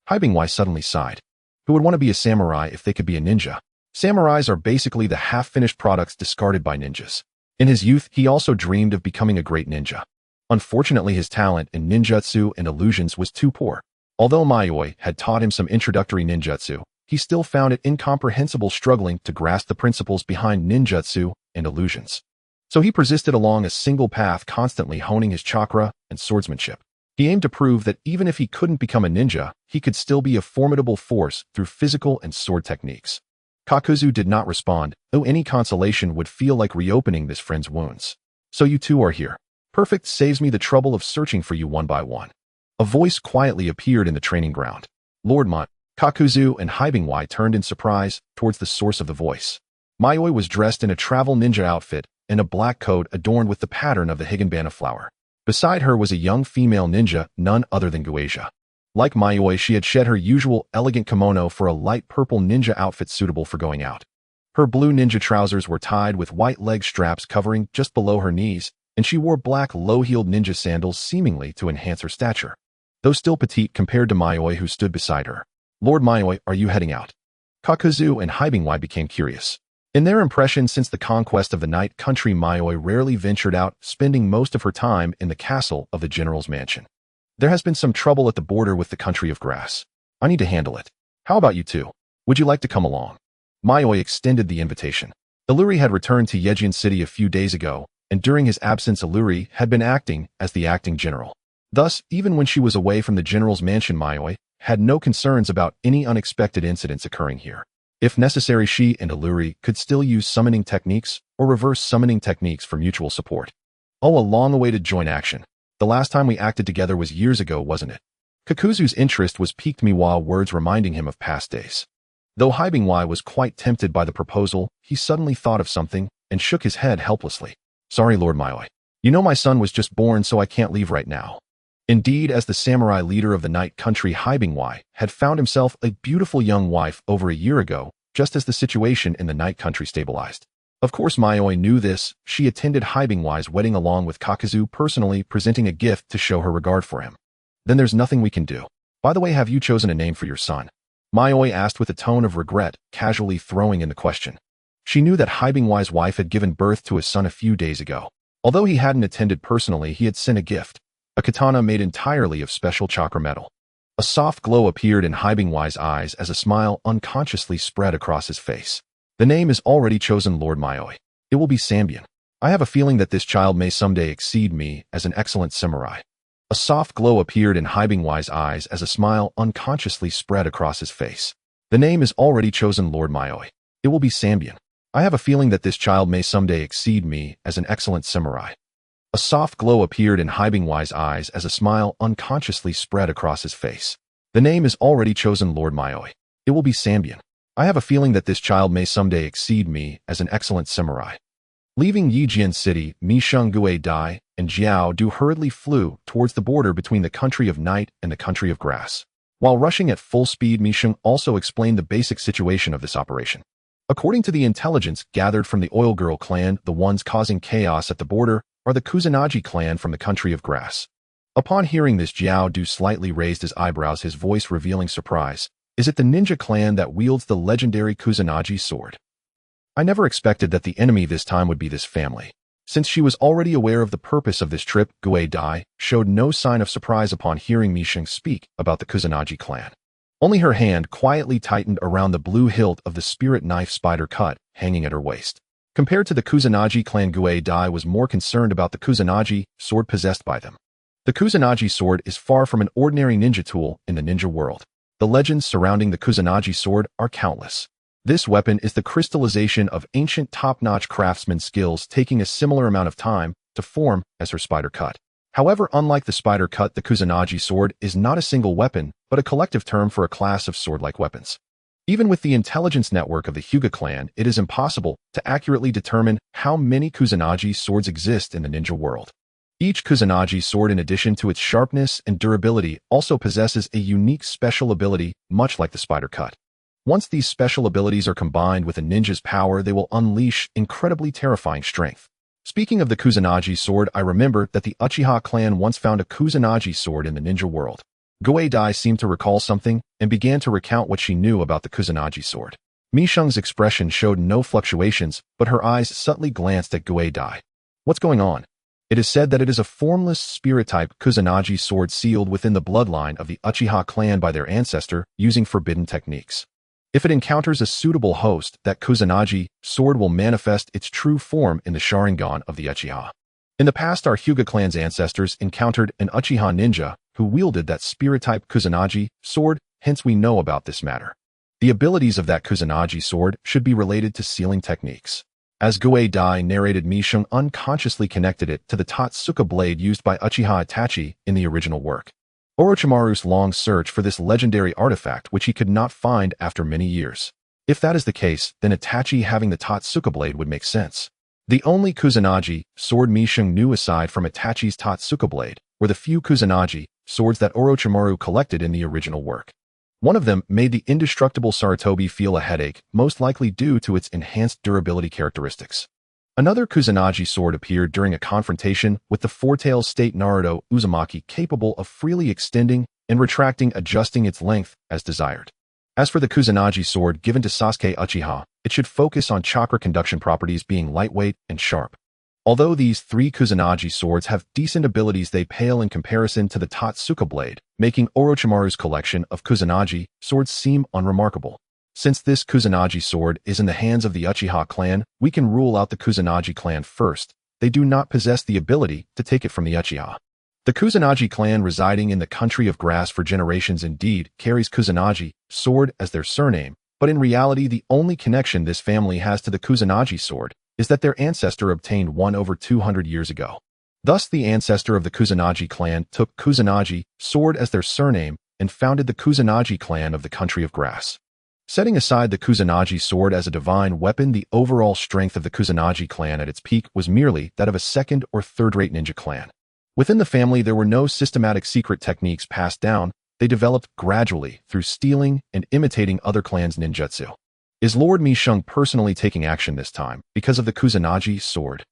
Haibingwai suddenly sighed. Who would want to be a samurai if they could be a ninja? Samurais are basically the half-finished products discarded by ninjas. In his youth, he also dreamed of becoming a great ninja. Unfortunately, his talent in ninjutsu and illusions was too poor. Although Yayoi had taught him some introductory ninjutsu, he still found it incomprehensible, struggling to grasp the principles behind ninjutsu and illusions. So he persisted along a single path, constantly honing his chakra and swordsmanship. He aimed to prove that even if he couldn't become a ninja, he could still be a formidable force through physical and sword techniques. Kakuzu did not respond, though any consolation would feel like reopening this friend's wounds. So you two are here. Perfect, saves me the trouble of searching for you one by one. A voice quietly appeared in the training ground. Lord Mont, Kakuzu and Haibingwai turned in surprise towards the source of the voice. Yayoi was dressed in a travel ninja outfit and a black coat adorned with the pattern of the higanbana flower. Beside her was a young female ninja, none other than Guasia. Like Yayoi, she had shed her usual elegant kimono for a light purple ninja outfit suitable for going out. Her blue ninja trousers were tied with white leg straps covering just below her knees, and she wore black low-heeled ninja sandals seemingly to enhance her stature. Though still petite compared to Yayoi, who stood beside her. Lord Yayoi, are you heading out? Kakuzu and Haibingwai became curious. In their impression since the conquest of the night country, Yayoi rarely ventured out, spending most of her time in the castle of the general's mansion. There has been some trouble at the border with the country of grass. I need to handle it. How about you two? Would you like to come along? Yayoi extended the invitation. Illuri had returned to Yejian City a few days ago, and during his absence Illuri had been acting as the acting general. Thus, even when she was away from the general's mansion, Yayoi had no concerns about any unexpected incidents occurring here. If necessary, she and Illuri could still use summoning techniques or reverse summoning techniques for mutual support. Oh, a long-awaited joint action. The last time we acted together was years ago, wasn't it? Kakuzu's interest was piqued, meanwhile words reminding him of past days. Though Haibingwai was quite tempted by the proposal, he suddenly thought of something and shook his head helplessly. Sorry, Lord Yayoi. You know my son was just born, so I can't leave right now. Indeed, as the samurai leader of the night country, Haibingwai had found himself a beautiful young wife over a year ago, just as the situation in the night country stabilized. Of course, Yayoi knew this. She attended Haibingwai's wedding along with Kakuzu, personally presenting a gift to show her regard for him. Then there's nothing we can do. By the way, have you chosen a name for your son? Yayoi asked with a tone of regret, casually throwing in the question. She knew that Haibingwai's wife had given birth to a son a few days ago. Although he hadn't attended personally, he had sent a gift. A katana made entirely of special chakra metal. A soft glow appeared in Haibingwai's eyes as a smile unconsciously spread across his face. The name is already chosen, Lord Yayoi. It will be Sambian. I have a feeling that this child may someday exceed me as an excellent samurai. A soft glow appeared in Haibingwai's eyes as a smile unconsciously spread across his face. The name is already chosen, Lord Yayoi. It will be Sambian. I have a feeling that this child may someday exceed me as an excellent samurai. A soft glow appeared in Haibingwai's eyes as a smile unconsciously spread across his face. The name is already chosen, Lord Yayoi. It will be Sambian. I have a feeling that this child may someday exceed me as an excellent samurai. Leaving Yejian City, Mi Shengui Dai and Jiao Du hurriedly flew towards the border between the country of night and the country of grass. While rushing at full speed, Misheng also explained the basic situation of this operation. According to the intelligence gathered from the Oil Girl clan, the ones causing chaos at the border are the Kusanagi clan from the country of grass. Upon hearing this, Jiao Du slightly raised his eyebrows, his voice revealing surprise. Is it the ninja clan that wields the legendary Kusanagi sword? I never expected that the enemy this time would be this family. Since she was already aware of the purpose of this trip, Gue Dai showed no sign of surprise upon hearing Misheng speak about the Kusanagi clan. Only her hand quietly tightened around the blue hilt of the spirit knife spider cut hanging at her waist. Compared to the Kusanagi clan, Gue Dai was more concerned about the Kusanagi sword possessed by them. The Kusanagi sword is far from an ordinary ninja tool in the ninja world. The legends surrounding the Kusanagi sword are countless. This weapon is the crystallization of ancient top-notch craftsman skills, taking a similar amount of time to form as her spider cut. However, unlike the spider cut, the Kusanagi sword is not a single weapon, but a collective term for a class of sword-like weapons. Even with the intelligence network of the Hyuga clan, it is impossible to accurately determine how many Kusanagi swords exist in the ninja world. Each Kusanagi sword, in addition to its sharpness and durability, also possesses a unique special ability, much like the spider cut. Once these special abilities are combined with a ninja's power, they will unleash incredibly terrifying strength. Speaking of the Kusanagi sword, I remember that the Uchiha clan once found a Kusanagi sword in the ninja world. Gue Dai seemed to recall something and began to recount what she knew about the Kusanagi sword. Misheng's expression showed no fluctuations, but her eyes subtly glanced at Gue Dai. What's going on? It is said that it is a formless spirit-type Kusanagi sword sealed within the bloodline of the Uchiha clan by their ancestor using forbidden techniques. If it encounters a suitable host, that Kusanagi sword will manifest its true form in the Sharingan of the Uchiha. In the past, our Hyuga clan's ancestors encountered an Uchiha ninja who wielded that spirit-type Kusanagi sword, hence we know about this matter. The abilities of that Kusanagi sword should be related to sealing techniques. As Gue Dai narrated, Misheng unconsciously connected it to the Tatsuka blade used by Uchiha Itachi in the original work. Orochimaru's long search for this legendary artifact, which he could not find after many years. If that is the case, then Itachi having the Tatsuka blade would make sense. The only Kusanagi sword Misheng knew aside from Itachi's Tatsuka blade were the few Kusanagi swords that Orochimaru collected in the original work. One of them made the indestructible Sarutobi feel a headache, most likely due to its enhanced durability characteristics. Another Kusanagi sword appeared during a confrontation with the Four-Tailed State Naruto Uzumaki, capable of freely extending and retracting, adjusting its length as desired. As for the Kusanagi sword given to Sasuke Uchiha, it should focus on chakra conduction properties, being lightweight and sharp. Although these three Kusanagi swords have decent abilities, they pale in comparison to the Tatsuka blade, making Orochimaru's collection of Kusanagi swords seem unremarkable. Since this Kusanagi sword is in the hands of the Uchiha clan, we can rule out the Kusanagi clan first. They do not possess the ability to take it from the Uchiha. The Kusanagi clan, residing in the country of grass for generations, indeed carries Kusanagi sword as their surname, but in reality the only connection this family has to the Kusanagi sword is that their ancestor obtained one over 200 years ago. Thus, the ancestor of the Kusanagi clan took Kusanagi sword as their surname and founded the Kusanagi clan of the country of grass. Setting aside the Kusanagi sword as a divine weapon, the overall strength of the Kusanagi clan at its peak was merely that of a second or third-rate ninja clan. Within the family, there were no systematic secret techniques passed down. They developed gradually through stealing and imitating other clans' ninjutsu. Is Lord Misheng personally taking action this time because of the Kusanagi sword?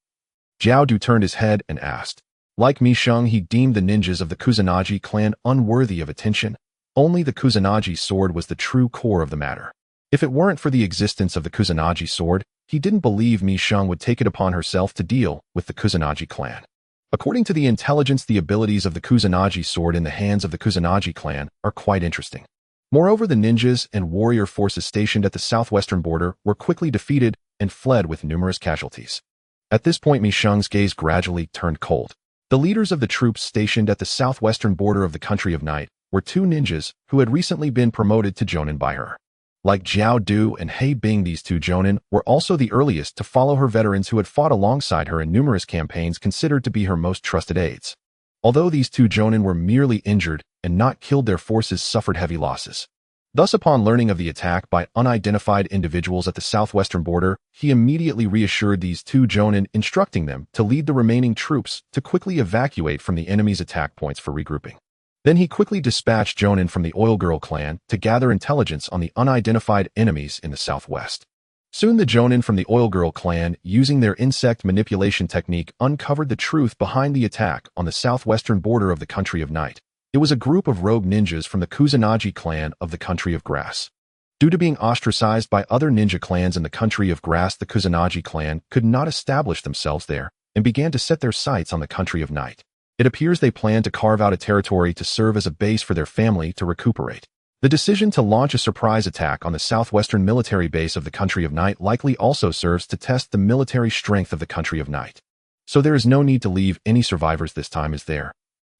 Jiao Du turned his head and asked. Like Misheng, he deemed the ninjas of the Kusanagi clan unworthy of attention. Only the Kusanagi sword was the true core of the matter. If it weren't for the existence of the Kusanagi sword, he didn't believe Misheng would take it upon herself to deal with the Kusanagi clan. According to the intelligence, the abilities of the Kusanagi sword in the hands of the Kusanagi clan are quite interesting. Moreover, the ninjas and warrior forces stationed at the southwestern border were quickly defeated and fled with numerous casualties. At this point, Misheng's gaze gradually turned cold. The leaders of the troops stationed at the southwestern border of the country of night were two ninjas who had recently been promoted to jonin by her. Like Jiao Du and He Bing, these two jonin were also the earliest to follow her, veterans who had fought alongside her in numerous campaigns, considered to be her most trusted aides. Although these two jonin were merely injured and not killed, their forces suffered heavy losses. Thus, upon learning of the attack by unidentified individuals at the southwestern border, he immediately reassured these two jonin, instructing them to lead the remaining troops to quickly evacuate from the enemy's attack points for regrouping. Then he quickly dispatched Jonin from the Oil Girl clan to gather intelligence on the unidentified enemies in the southwest. Soon the Jonin from the Oil Girl clan, using their insect manipulation technique, uncovered the truth behind the attack on the southwestern border of the Country of Night. It was a group of rogue ninjas from the Kusanagi clan of the Country of Grass. Due to being ostracized by other ninja clans in the Country of Grass, the Kusanagi clan could not establish themselves there and began to set their sights on the Country of Night. It appears they planned to carve out a territory to serve as a base for their family to recuperate. The decision to launch a surprise attack on the southwestern military base of the Country of Night likely also serves to test the military strength of the Country of Night. So there is no need to leave any survivors this time, is there?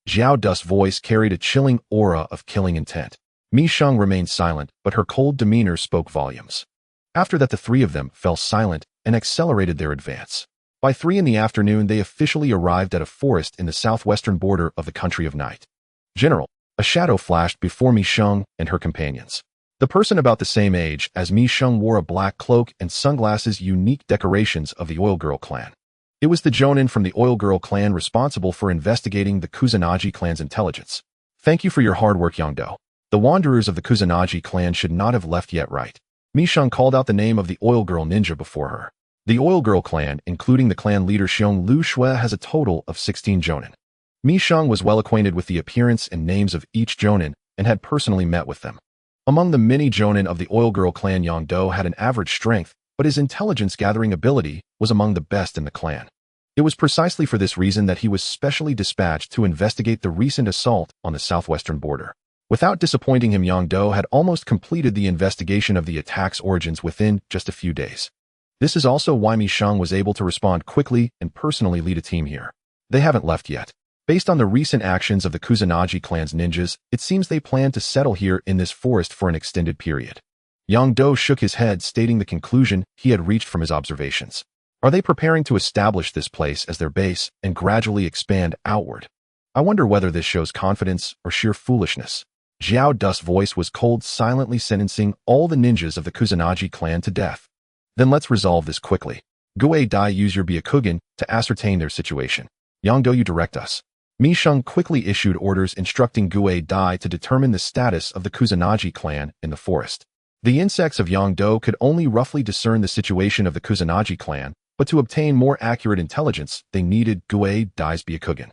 Xiao Dust's voice carried a chilling aura of killing intent. Mi Sheng remained silent, but her cold demeanor spoke volumes. After that, the three of them fell silent and accelerated their advance. By 3 in the afternoon, they officially arrived at a forest in the southwestern border of the Country of Night. General, a shadow flashed before Mi Sheng and her companions. The person about the same age as Mi Sheng wore a black cloak and sunglasses, unique decorations of the Oil Girl clan. It was the Jonin from the Oil Girl clan responsible for investigating the Kusanagi clan's intelligence. Thank you for your hard work, Yongdo. The wanderers of the Kusanagi clan should not have left yet, right? Mi Sheng called out the name of the Oil Girl ninja before her. The Oil Girl clan, including the clan leader Xiong Lu Shui, has a total of 16 Jonin. Mi Sheng was well acquainted with the appearance and names of each Jonin and had personally met with them. Among the many Jonin of the Oil Girl clan, Yongdo had an average strength, but his intelligence-gathering ability was among the best in the clan. It was precisely for this reason that he was specially dispatched to investigate the recent assault on the southwestern border. Without disappointing him, Yongdo had almost completed the investigation of the attack's origins within just a few days. This is also why Mi Sheng was able to respond quickly and personally lead a team here. They haven't left yet. Based on the recent actions of the Kusanagi clan's ninjas, it seems they plan to settle here in this forest for an extended period. Yongdo shook his head, stating the conclusion he had reached from his observations. Are they preparing to establish this place as their base and gradually expand outward? I wonder whether this shows confidence or sheer foolishness. Xiao Dust's voice was cold, silently sentencing all the ninjas of the Kusanagi clan to death. Then let's resolve this quickly. Gue Dai, use your Byakugan to ascertain their situation. Yongdo, you direct us. Mi Sheng quickly issued orders instructing Gue Dai to determine the status of the Kusanagi clan in the forest. The insects of Yongdo could only roughly discern the situation of the Kusanagi clan, but to obtain more accurate intelligence, they needed Gue Dai's Byakugan.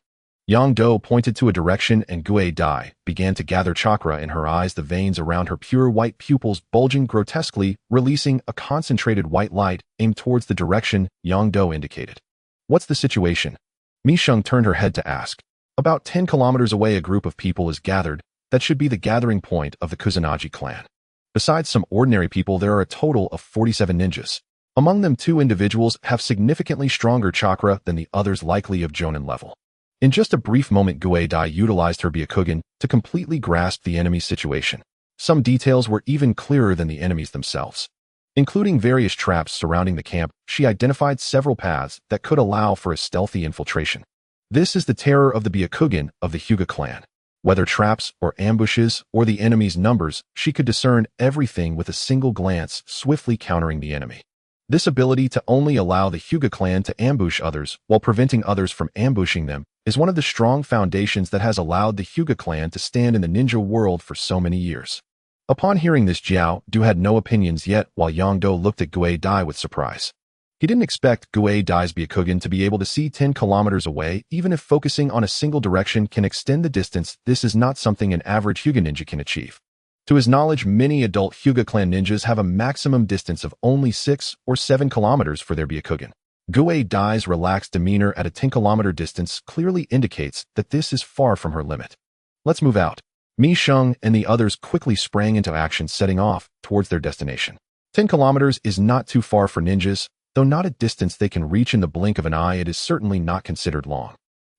Yongdo pointed to a direction and Gue Dai began to gather chakra in her eyes, the veins around her pure white pupils bulging grotesquely, releasing a concentrated white light aimed towards the direction Yongdo indicated. What's the situation? Mi Sheng turned her head to ask. About 10 kilometers away, a group of people is gathered. That should be the gathering point of the Kusanagi clan. Besides some ordinary people, there are a total of 47 ninjas. Among them, 2 individuals have significantly stronger chakra than the others, likely of Jonin level. In just a brief moment, Gue Dai utilized her Byakugan to completely grasp the enemy's situation. Some details were even clearer than the enemies themselves. Including various traps surrounding the camp, she identified several paths that could allow for a stealthy infiltration. This is the terror of the Byakugan of the Hyuga clan. Whether traps or ambushes or the enemy's numbers, she could discern everything with a single glance, swiftly countering the enemy. This ability to only allow the Hyuga clan to ambush others while preventing others from ambushing them is one of the strong foundations that has allowed the Hyuga clan to stand in the ninja world for so many years. Upon hearing this, Jiao Du had no opinions yet, while Yongdo looked at Gue Dai with surprise. He didn't expect Gue Dai's Byakugan to be able to see 10 kilometers away, even if focusing on a single direction can extend the distance. This is not something an average Hyuga ninja can achieve. To his knowledge, many adult Hyuga clan ninjas have a maximum distance of only 6 or 7 kilometers for their Byakugan. Gue Dai's relaxed demeanor at a 10-kilometer distance clearly indicates that this is far from her limit. Let's move out. Mi Sheng and the others quickly sprang into action, setting off towards their destination. 10 kilometers is not too far for ninjas, though not a distance they can reach in the blink of an eye. It is certainly not considered long.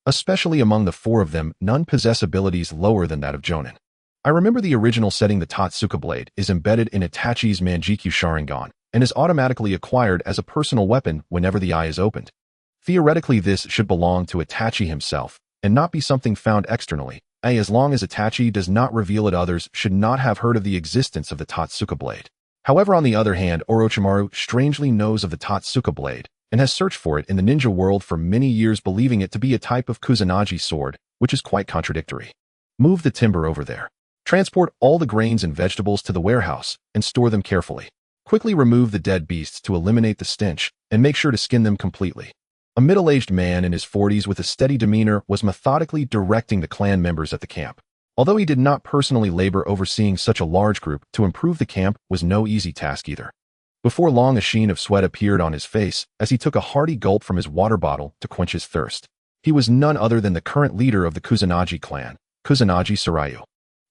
Especially among the 4 of them, none possess abilities lower than that of Jonin. I remember the original setting. The Tatsuka blade is embedded in Itachi's Manjikyu Sharingan and is automatically acquired as a personal weapon whenever the eye is opened. Theoretically, this should belong to Itachi himself and not be something found externally. As long as Itachi does not reveal it, others should not have heard of the existence of the Tatsuka blade. However, on the other hand, Orochimaru strangely knows of the Tatsuka blade and has searched for it in the ninja world for many years, believing it to be a type of Kusanagi sword, which is quite contradictory. Move the timber over there. Transport all the grains and vegetables to the warehouse and store them carefully. Quickly remove the dead beasts to eliminate the stench and make sure to skin them completely. A middle-aged man in his 40s with a steady demeanor was methodically directing the clan members at the camp. Although he did not personally labor overseeing such a large group, to improve the camp was no easy task either. Before long, a sheen of sweat appeared on his face as he took a hearty gulp from his water bottle to quench his thirst. He was none other than the current leader of the Kusanagi clan, Kusanagi Sarayu.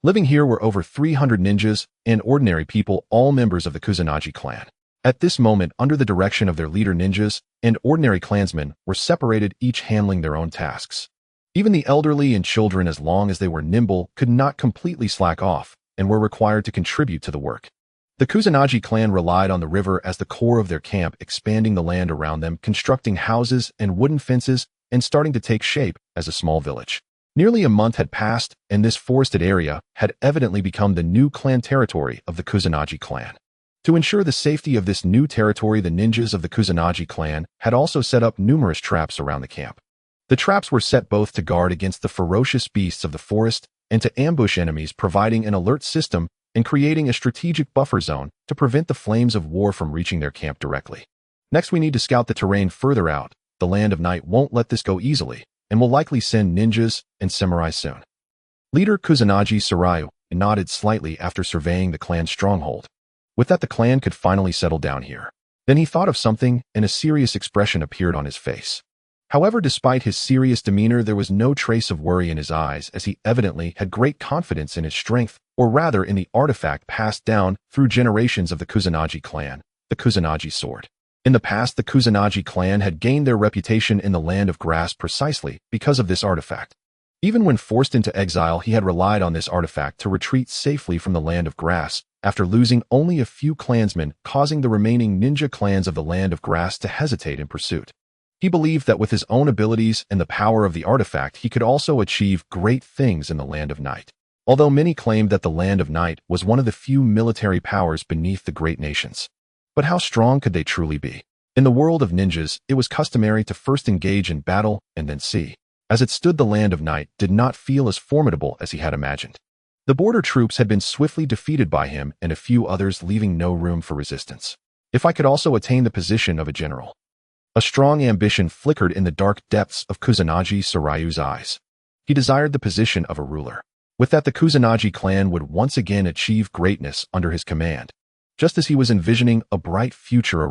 Living here were over 300 ninjas and ordinary people, all members of the Kusanagi clan. At this moment, under the direction of their leader, ninjas and ordinary clansmen were separated, each handling their own tasks. Even the elderly and children, as long as they were nimble, could not completely slack off and were required to contribute to the work. The Kusanagi clan relied on the river as the core of their camp, expanding the land around them, constructing houses and wooden fences, and starting to take shape as a small village. Nearly a month had passed, and this forested area had evidently become the new clan territory of the Kusanagi clan. To ensure the safety of this new territory, the ninjas of the Kusanagi clan had also set up numerous traps around the camp. The traps were set both to guard against the ferocious beasts of the forest and to ambush enemies, providing an alert system and creating a strategic buffer zone to prevent the flames of war from reaching their camp directly. Next, we need to scout the terrain further out. The Land of Night won't let this go easily and will likely send ninjas and samurai soon. Leader Kusanagi Sarayu nodded slightly after surveying the clan's stronghold. With that, the clan could finally settle down here. Then he thought of something, and a serious expression appeared on his face. However, despite his serious demeanor, there was no trace of worry in his eyes, as he evidently had great confidence in his strength, or rather in the artifact passed down through generations of the Kusanagi clan, the Kusanagi sword. In the past, the Kusanagi clan had gained their reputation in the Land of Grass precisely because of this artifact. Even when forced into exile, he had relied on this artifact to retreat safely from the Land of Grass, after losing only a few clansmen, causing the remaining ninja clans of the Land of Grass to hesitate in pursuit. He believed that with his own abilities and the power of the artifact, he could also achieve great things in the Land of Night. Although many claimed that the Land of Night was one of the few military powers beneath the great nations. But how strong could they truly be? In the world of ninjas, it was customary to first engage in battle and then see. As it stood, the Land of Night did not feel as formidable as he had imagined. The border troops had been swiftly defeated by him and a few others, leaving no room for resistance. If I could also attain the position of a general. A strong ambition flickered in the dark depths of Kusanagi Sarayu's eyes. He desired the position of a ruler. With that, the Kusanagi clan would once again achieve greatness under his command. Just as he was envisioning a bright future,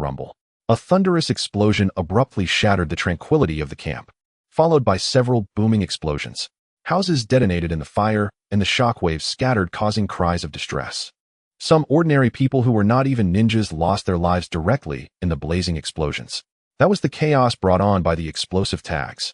a thunderous explosion abruptly shattered the tranquility of the camp, followed by several booming explosions. Houses detonated in the fire, and the shockwaves scattered, causing cries of distress. Some ordinary people who were not even ninjas lost their lives directly in the blazing explosions. That was the chaos brought on by the explosive tags.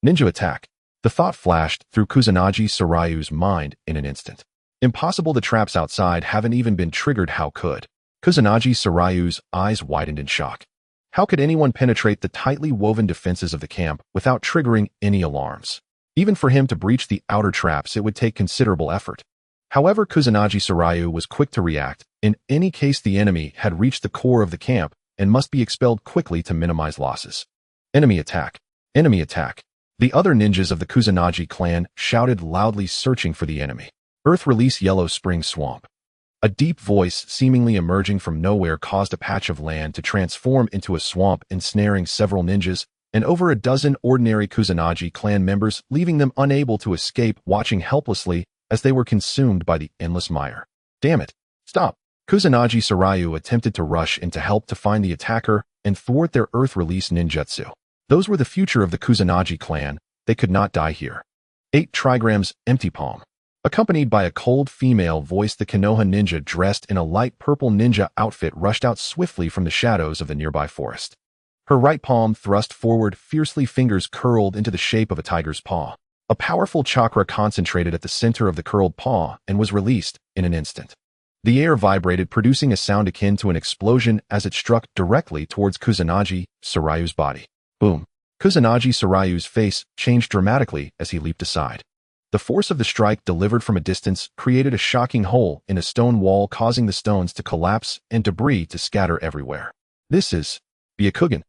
Ninja attack. The thought flashed through Kusanagi Sarayu's mind in an instant. Impossible, the traps outside haven't even been triggered. How could? Kusanagi Sarayu's eyes widened in shock. How could anyone penetrate the tightly woven defenses of the camp without triggering any alarms? Even for him to breach the outer traps, it would take considerable effort. However, Kusanagi Sarayu was quick to react. In any case, the enemy had reached the core of the camp and must be expelled quickly to minimize losses. Enemy attack! Enemy attack! The other ninjas of the Kusanagi clan shouted loudly, searching for the enemy. Earth release Yellow Spring Swamp. A deep voice seemingly emerging from nowhere caused a patch of land to transform into a swamp, ensnaring several ninjas and over a dozen ordinary Kusanagi clan members, leaving them unable to escape, watching helplessly as they were consumed by the endless mire. Damn it! Stop! Kusanagi Sarayu attempted to rush in to help to find the attacker and thwart their earth release ninjutsu. Those were the future of the Kusanagi clan. They could not die here. 8 trigrams, empty palm. Accompanied by a cold female voice, the Konoha ninja dressed in a light purple ninja outfit rushed out swiftly from the shadows of the nearby forest. Her right palm thrust forward, fiercely, fingers curled into the shape of a tiger's paw. A powerful chakra concentrated at the center of the curled paw and was released in an instant. The air vibrated, producing a sound akin to an explosion as it struck directly towards Kusanagi Sarayu's body. Boom! Kusanagi Sarayu's face changed dramatically as he leaped aside. The force of the strike, delivered from a distance, created a shocking hole in a stone wall, causing the stones to collapse and debris to scatter everywhere. This is Byakugan.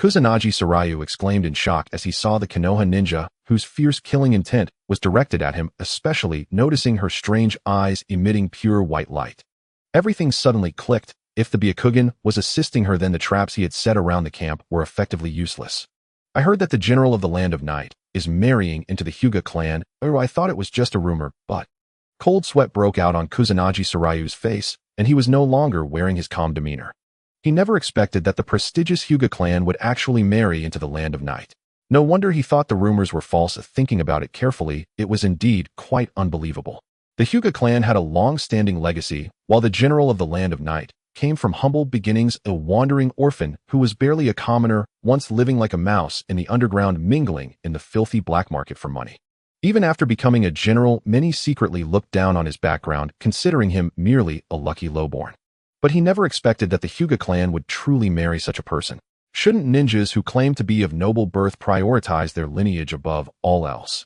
Kusanagi Sarayu exclaimed in shock as he saw the Konoha ninja, whose fierce killing intent was directed at him, especially noticing her strange eyes emitting pure white light. Everything suddenly clicked. If the Byakugan was assisting her, then the traps he had set around the camp were effectively useless. I heard that the general of the Land of Night is marrying into the Hyuga clan, or I thought it was just a rumor, but... Cold sweat broke out on Kusanagi Sarayu's face, and he was no longer wearing his calm demeanor. He never expected that the prestigious Hyuga clan would actually marry into the Land of Night. No wonder he thought the rumors were false. Thinking about it carefully, it was indeed quite unbelievable. The Hyuga clan had a long-standing legacy, while the general of the Land of Night came from humble beginnings, a wandering orphan who was barely a commoner, once living like a mouse in the underground, mingling in the filthy black market for money. Even after becoming a general, many secretly looked down on his background, considering him merely a lucky lowborn. But he never expected that the Hyuga clan would truly marry such a person. Shouldn't ninjas who claim to be of noble birth prioritize their lineage above all else?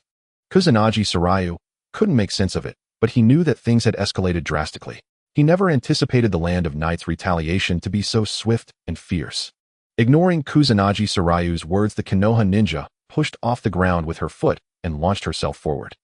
Kusanagi Sarayu couldn't make sense of it, but he knew that things had escalated drastically. He never anticipated the Land of Night's retaliation to be so swift and fierce. Ignoring Kusanagi Sarayu's words, the Konoha ninja pushed off the ground with her foot and launched herself forward.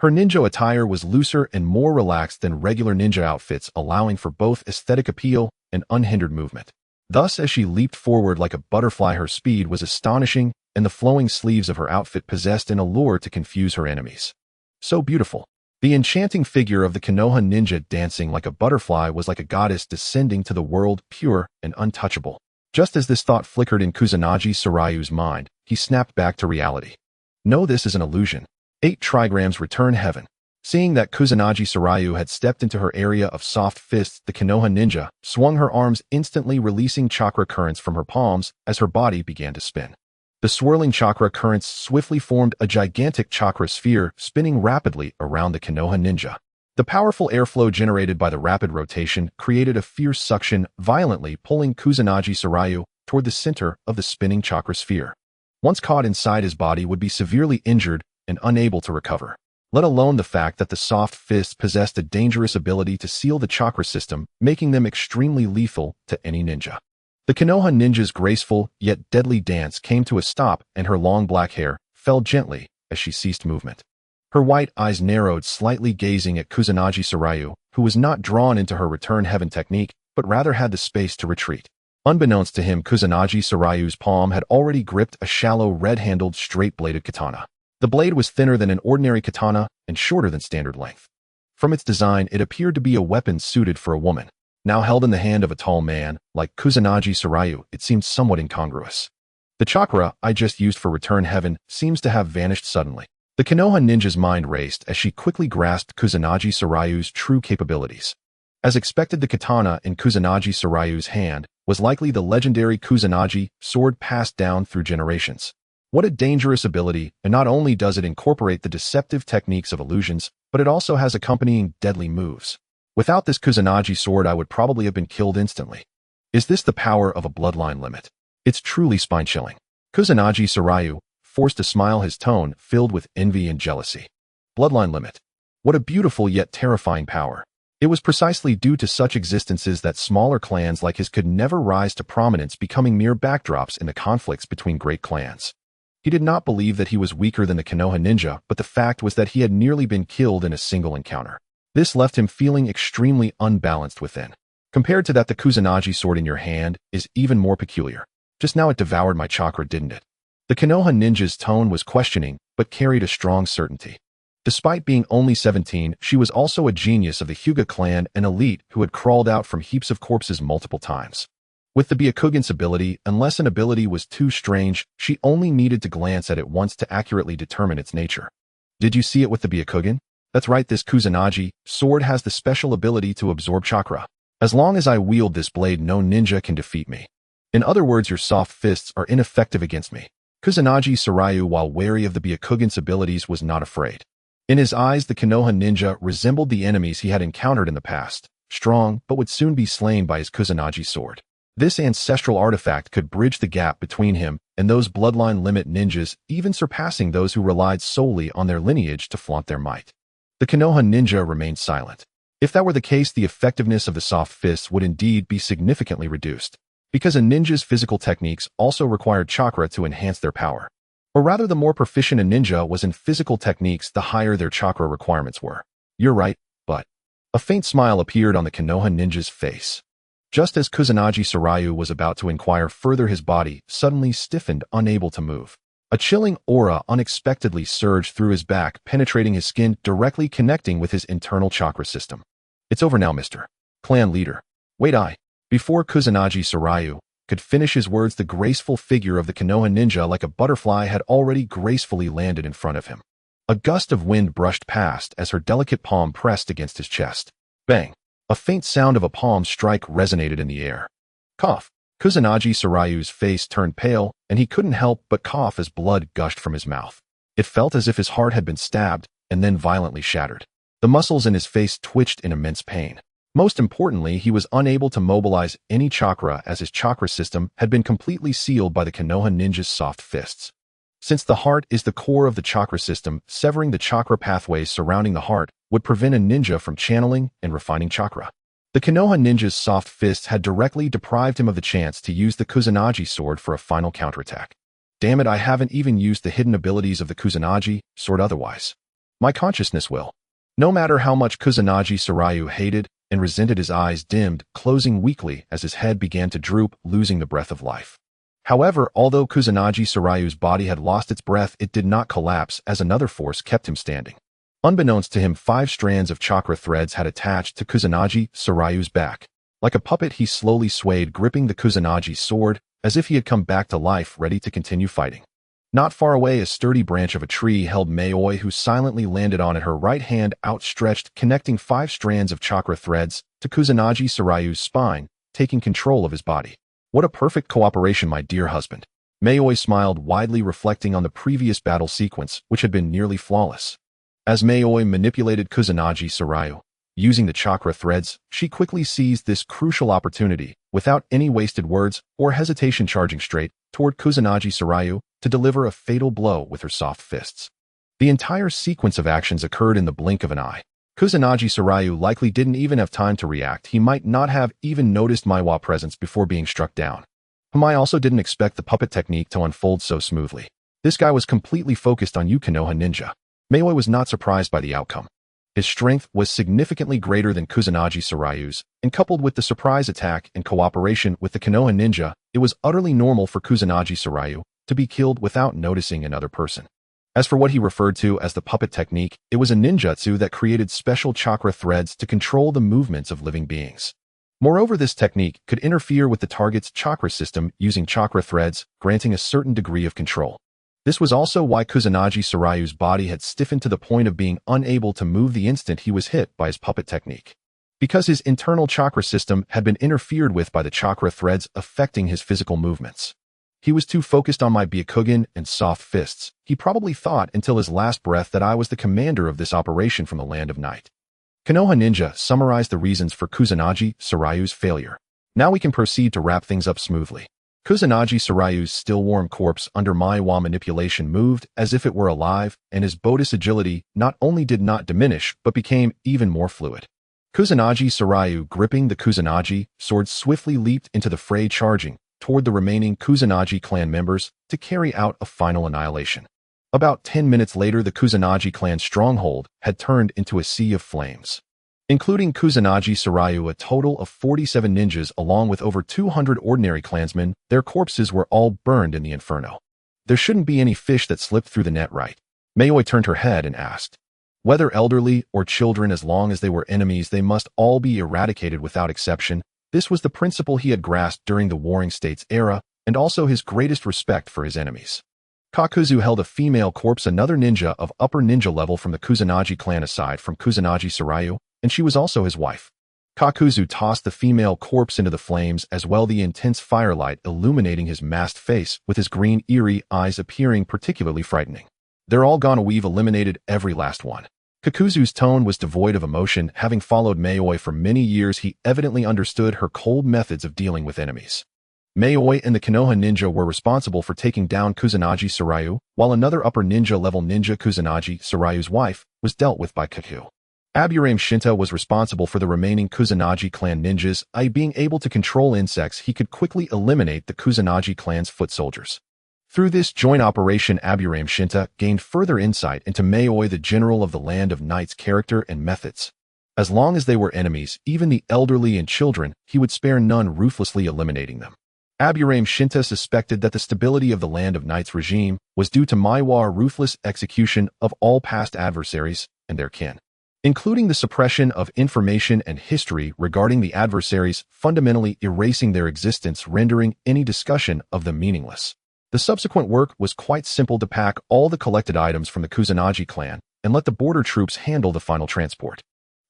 Her ninja attire was looser and more relaxed than regular ninja outfits, allowing for both aesthetic appeal and unhindered movement. Thus, as she leaped forward like a butterfly, her speed was astonishing, and the flowing sleeves of her outfit possessed an allure to confuse her enemies. So beautiful. The enchanting figure of the Konoha ninja dancing like a butterfly was like a goddess descending to the world, pure and untouchable. Just as this thought flickered in Kusanagi Sarayu's mind, he snapped back to reality. No, this is an illusion. 8 trigrams return heaven. Seeing that Kusanagi Sarayu had stepped into her area of soft fists, the Konoha ninja swung her arms, instantly releasing chakra currents from her palms as her body began to spin. The swirling chakra currents swiftly formed a gigantic chakra sphere, spinning rapidly around the Konoha ninja. The powerful airflow generated by the rapid rotation created a fierce suction, violently pulling Kusanagi Sarayu toward the center of the spinning chakra sphere. Once caught inside, his body would be severely injured and unable to recover, let alone the fact that the soft fists possessed a dangerous ability to seal the chakra system, making them extremely lethal to any ninja. The Konoha ninja's graceful yet deadly dance came to a stop, and her long black hair fell gently as she ceased movement. Her white eyes narrowed slightly, gazing at Kusanagi Sarayu, who was not drawn into her return heaven technique, but rather had the space to retreat. Unbeknownst to him, Kusanagi Sarayu's palm had already gripped a shallow, red-handled, straight-bladed katana. The blade was thinner than an ordinary katana and shorter than standard length. From its design, it appeared to be a weapon suited for a woman. Now held in the hand of a tall man, like Kusanagi Sarayu, it seemed somewhat incongruous. The chakra I just used for return heaven seems to have vanished suddenly. The Konoha ninja's mind raced as she quickly grasped Kusanagi Sarayu's true capabilities. As expected, the katana in Kusanagi Sarayu's hand was likely the legendary Kusanagi sword passed down through generations. What a dangerous ability, and not only does it incorporate the deceptive techniques of illusions, but it also has accompanying deadly moves. Without this Kusanagi sword, I would probably have been killed instantly. Is this the power of a bloodline limit? It's truly spine-chilling. Kusanagi Sarayu forced a smile, his tone filled with envy and jealousy. Bloodline limit. What a beautiful yet terrifying power. It was precisely due to such existences that smaller clans like his could never rise to prominence, becoming mere backdrops in the conflicts between great clans. He did not believe that he was weaker than the Konoha ninja, but the fact was that he had nearly been killed in a single encounter. This left him feeling extremely unbalanced within. Compared to that, the Kusanagi sword in your hand is even more peculiar. Just now it devoured my chakra, didn't it? The Konoha ninja's tone was questioning, but carried a strong certainty. Despite being only 17, she was also a genius of the Hyuga clan, an elite who had crawled out from heaps of corpses multiple times. With the Byakugan's ability, unless an ability was too strange, she only needed to glance at it once to accurately determine its nature. Did you see it with the Byakugan? That's right, this Kusanagi sword has the special ability to absorb chakra. As long as I wield this blade, no ninja can defeat me. In other words, your soft fists are ineffective against me. Kusanagi Sarayu, while wary of the Byakugan's abilities, was not afraid. In his eyes, the Konoha ninja resembled the enemies he had encountered in the past, strong but would soon be slain by his Kusanagi sword. This ancestral artifact could bridge the gap between him and those bloodline limit ninjas, even surpassing those who relied solely on their lineage to flaunt their might. The Konoha ninja remained silent. If that were the case, the effectiveness of the soft fists would indeed be significantly reduced. because a ninja's physical techniques also required chakra to enhance their power. Or rather, the more proficient a ninja was in physical techniques, the higher their chakra requirements were. You're right, but... A faint smile appeared on the Konoha ninja's face. Just as Kusanagi Sarayu was about to inquire further, his body suddenly stiffened, unable to move. A chilling aura unexpectedly surged through his back, penetrating his skin, directly connecting with his internal chakra system. It's over now, Mr. Clan Leader. Wait, Before Kusanagi Sarayu could finish his words, the graceful figure of the Konoha ninja, like a butterfly, had already gracefully landed in front of him. A gust of wind brushed past as her delicate palm pressed against his chest. Bang! A faint sound of a palm strike resonated in the air. Cough! Kusanagi Sarayu's face turned pale, and he couldn't help but cough as blood gushed from his mouth. It felt as if his heart had been stabbed and then violently shattered. The muscles in his face twitched in immense pain. Most importantly, he was unable to mobilize any chakra, as his chakra system had been completely sealed by the Konoha ninja's soft fists. Since the heart is the core of the chakra system, severing the chakra pathways surrounding the heart would prevent a ninja from channeling and refining chakra. The Konoha ninja's soft fists had directly deprived him of the chance to use the Kusanagi sword for a final counterattack. Damn it, I haven't even used the hidden abilities of the Kusanagi sword otherwise. My consciousness will. No matter how much Kusanagi Sarayu hated and resented, his eyes dimmed, closing weakly as his head began to droop, losing the breath of life. However, although Kusanagi Sarayu's body had lost its breath, it did not collapse, as another force kept him standing. Unbeknownst to him, 5 strands of chakra threads had attached to Kusanagi Sarayu's back. Like a puppet, he slowly swayed, gripping the Kusanagi sword, as if he had come back to life, ready to continue fighting. Not far away, a sturdy branch of a tree held Mayoi, who silently landed on it, her right hand outstretched, connecting 5 strands of chakra threads to Kusanagi Sarayu's spine, taking control of his body. What a perfect cooperation, my dear husband. Mayoi smiled widely, reflecting on the previous battle sequence, which had been nearly flawless. As Mayoi manipulated Kusanagi Sarayu, using the chakra threads, she quickly seized this crucial opportunity, without any wasted words or hesitation, charging straight toward Kusanagi Sarayu to deliver a fatal blow with her soft fists. The entire sequence of actions occurred in the blink of an eye. Kusanagi Sarayu likely didn't even have time to react. He might not have even noticed Maiwa's presence before being struck down. I also didn't expect the puppet technique to unfold so smoothly. This guy was completely focused on you, Konoha ninja. Mayoi was not surprised by the outcome. His strength was significantly greater than Kusanagi Sarayu's, and coupled with the surprise attack and cooperation with the Konoha ninja, it was utterly normal for Kusanagi Sarayu to be killed without noticing another person. As for what he referred to as the puppet technique, it was a ninjutsu that created special chakra threads to control the movements of living beings. Moreover, this technique could interfere with the target's chakra system using chakra threads, granting a certain degree of control. This was also why Kusanagi Sarayu's body had stiffened to the point of being unable to move the instant he was hit by his puppet technique. Because his internal chakra system had been interfered with by the chakra threads affecting his physical movements. He was too focused on my Byakugan and soft fists. He probably thought until his last breath that I was the commander of this operation from the land of night. Konoha ninja summarized the reasons for Kusanagi Sarayu's failure. Now we can proceed to wrap things up smoothly. Kusanagi Sarayu's still warm corpse under Maiwa manipulation moved as if it were alive, and his Bodis agility not only did not diminish but became even more fluid. Kusanagi Sarayu, gripping the Kusanagi sword, swiftly leaped into the fray, charging toward the remaining Kusanagi clan members to carry out a final annihilation. About 10 minutes later, the Kusanagi clan stronghold had turned into a sea of flames. Including Kusanagi Sarayu, a total of 47 ninjas along with over 200 ordinary clansmen, their corpses were all burned in the inferno. There shouldn't be any fish that slipped through the net, right? Mayoi turned her head and asked. Whether elderly or children, as long as they were enemies, they must all be eradicated without exception. This was the principle he had grasped during the Warring States era, and also his greatest respect for his enemies. Kakuzu held a female corpse, another ninja of upper ninja level from the Kusanagi clan aside from Kusanagi Sarayu, and she was also his wife. Kakuzu tossed the female corpse into the flames as well, the intense firelight illuminating his masked face with his green, eerie eyes appearing particularly frightening. They're all gone. We've eliminated every last one. Kakuzu's tone was devoid of emotion. Having followed Mayoi for many years, he evidently understood her cold methods of dealing with enemies. Mayoi and the Konoha ninja were responsible for taking down Kusanagi Sarayu, while another upper ninja level ninja, Kusanagi Sarayu's wife, was dealt with by Kaku. Aburame Shinta was responsible for the remaining Kusanagi clan ninjas. By being able to control insects, he could quickly eliminate the Kusanagi clan's foot soldiers. Through this joint operation, Aburame Shinta gained further insight into Yayoi, the general of the Land of Night's character and methods. As long as they were enemies, even the elderly and children, he would spare none, ruthlessly eliminating them. Aburame Shinta suspected that the stability of the Land of Night's regime was due to Yayoi's ruthless execution of all past adversaries and their kin, including the suppression of information and history regarding the adversaries, fundamentally erasing their existence, rendering any discussion of them meaningless. The subsequent work was quite simple: to pack all the collected items from the Kusanagi clan and let the border troops handle the final transport.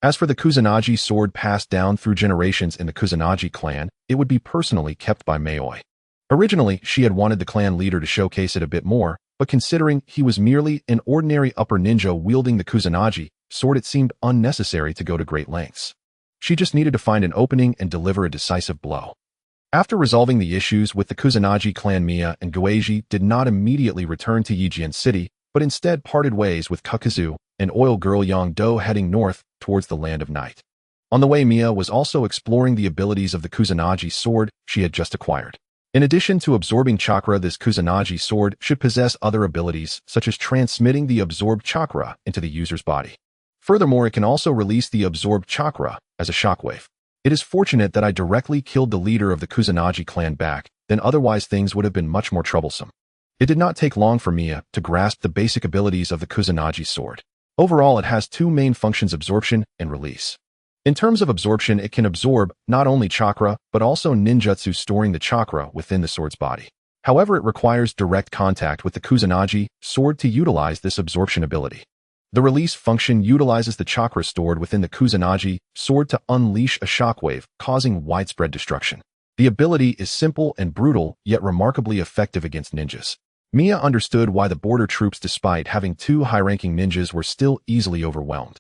As for the Kusanagi sword passed down through generations in the Kusanagi clan, it would be personally kept by Yayoi. Originally, she had wanted the clan leader to showcase it a bit more, but considering he was merely an ordinary upper ninja wielding the Kusanagi sword, it seemed unnecessary to go to great lengths. She just needed to find an opening and deliver a decisive blow. After resolving the issues with the Kusanagi clan, Mia and Goeiji did not immediately return to Yijian City, but instead parted ways with Kukazu and oil girl Yongdo, heading north towards the Land of Night. On the way, Mia was also exploring the abilities of the Kusanagi sword she had just acquired. In addition to absorbing chakra, this Kusanagi sword should possess other abilities, such as transmitting the absorbed chakra into the user's body. Furthermore, it can also release the absorbed chakra as a shockwave. It is fortunate that I directly killed the leader of the Kusanagi clan back, then otherwise things would have been much more troublesome. It did not take long for Mia to grasp the basic abilities of the Kusanagi sword. Overall, it has two main functions: absorption and release. In terms of absorption, it can absorb not only chakra, but also ninjutsu, storing the chakra within the sword's body. However, it requires direct contact with the Kusanagi sword to utilize this absorption ability. The release function utilizes the chakra stored within the Kusanagi sword to unleash a shockwave, causing widespread destruction. The ability is simple and brutal, yet remarkably effective against ninjas. Mia understood why the border troops, despite having two high-ranking ninjas, were still easily overwhelmed.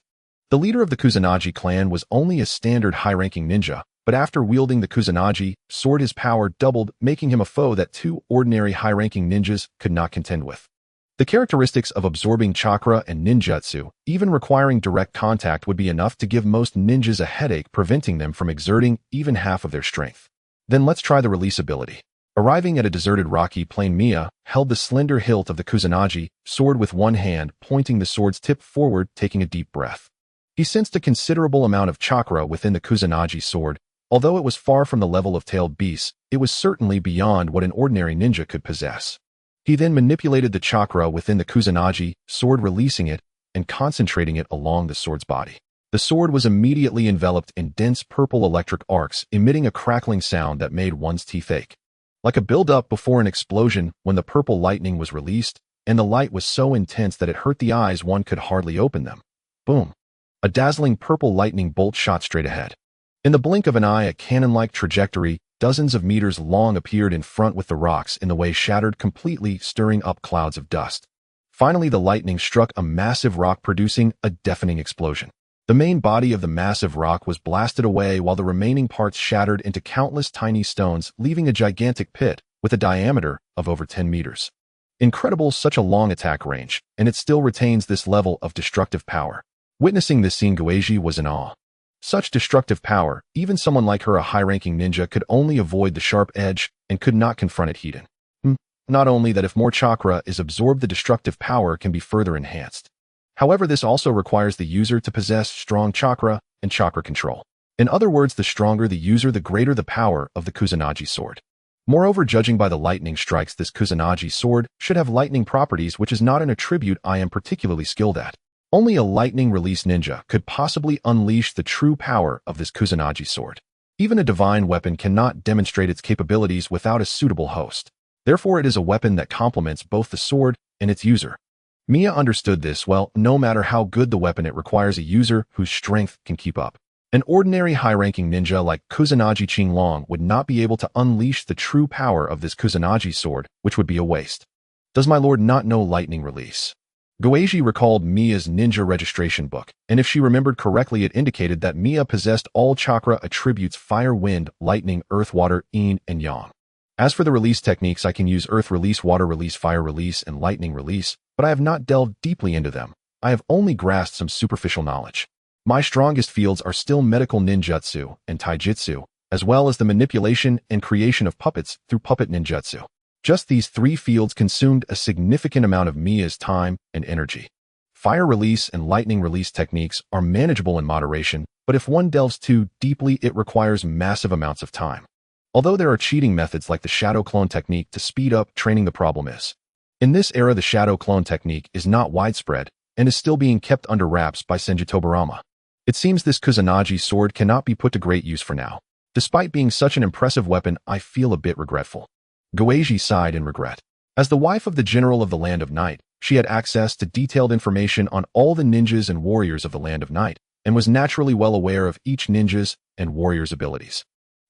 The leader of the Kusanagi clan was only a standard high-ranking ninja, but after wielding the Kusanagi sword, his power doubled, making him a foe that two ordinary high-ranking ninjas could not contend with. The characteristics of absorbing chakra and ninjutsu, even requiring direct contact, would be enough to give most ninjas a headache, preventing them from exerting even half of their strength. Then let's try the release ability. Arriving at a deserted rocky plain, Mia held the slender hilt of the Kusanagi sword with one hand, pointing the sword's tip forward, taking a deep breath. He sensed a considerable amount of chakra within the Kusanagi sword. Although it was far from the level of tailed beasts, it was certainly beyond what an ordinary ninja could possess. He then manipulated the chakra within the Kusanagi sword, releasing it and concentrating it along the sword's body. The sword was immediately enveloped in dense purple electric arcs, emitting a crackling sound that made one's teeth ache. Like a build-up before an explosion, when the purple lightning was released, and the light was so intense that it hurt the eyes, one could hardly open them. Boom! A dazzling purple lightning bolt shot straight ahead. In the blink of an eye, a cannon-like trajectory, dozens of meters long, appeared in front, with the rocks in the way shattered completely, stirring up clouds of dust. Finally, the lightning struck a massive rock, producing a deafening explosion. The main body of the massive rock was blasted away, while the remaining parts shattered into countless tiny stones, leaving a gigantic pit with a diameter of over 10 meters. Incredible, such a long attack range, and it still retains this level of destructive power. Witnessing this scene, Goeiji was in awe. Such destructive power, even someone like her, a high-ranking ninja, could only avoid the sharp edge and could not confront it heat-in. Not only that, if more chakra is absorbed, the destructive power can be further enhanced. However, this also requires the user to possess strong chakra and chakra control. In other words, the stronger the user, the greater the power of the Kusanagi sword. Moreover, judging by the lightning strikes, this Kusanagi sword should have lightning properties, which is not an attribute I am particularly skilled at. Only a lightning release ninja could possibly unleash the true power of this Kusanagi sword. Even a divine weapon cannot demonstrate its capabilities without a suitable host. Therefore, it is a weapon that complements both the sword and its user. Mia understood this well. No matter how good the weapon, it requires a user whose strength can keep up. An ordinary high-ranking ninja like Kusanagi Qinglong would not be able to unleash the true power of this Kusanagi sword, which would be a waste. Does my lord not know lightning release? Goeiji recalled Mia's ninja registration book, and if she remembered correctly, it indicated that Mia possessed all chakra attributes: fire, wind, lightning, earth, water, yin, and yang. As for the release techniques, I can use earth release, water release, fire release, and lightning release, but I have not delved deeply into them. I have only grasped some superficial knowledge. My strongest fields are still medical ninjutsu and taijutsu, as well as the manipulation and creation of puppets through puppet ninjutsu. Just these 3 fields consumed a significant amount of Mia's time and energy. Fire release and lightning release techniques are manageable in moderation, but if one delves too deeply, it requires massive amounts of time. Although there are cheating methods like the shadow clone technique to speed up training, the problem is, in this era, the shadow clone technique is not widespread and is still being kept under wraps by Senju Tobarama. It seems this Kusanagi sword cannot be put to great use for now. Despite being such an impressive weapon, I feel a bit regretful. Goeiji sighed in regret. As the wife of the general of the Land of Night, she had access to detailed information on all the ninjas and warriors of the Land of Night, and was naturally well aware of each ninja's and warrior's abilities.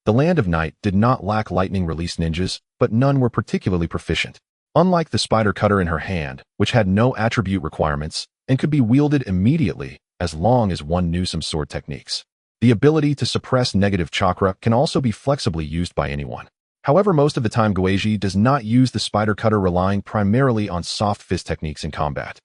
The Land of Night did not lack lightning release ninjas, but none were particularly proficient. Unlike the spider cutter in her hand, which had no attribute requirements and could be wielded immediately as long as one knew some sword techniques. The ability to suppress negative chakra can also be flexibly used by anyone. However, most of the time Goeiji does not use the spider cutter, relying primarily on soft fist techniques in combat.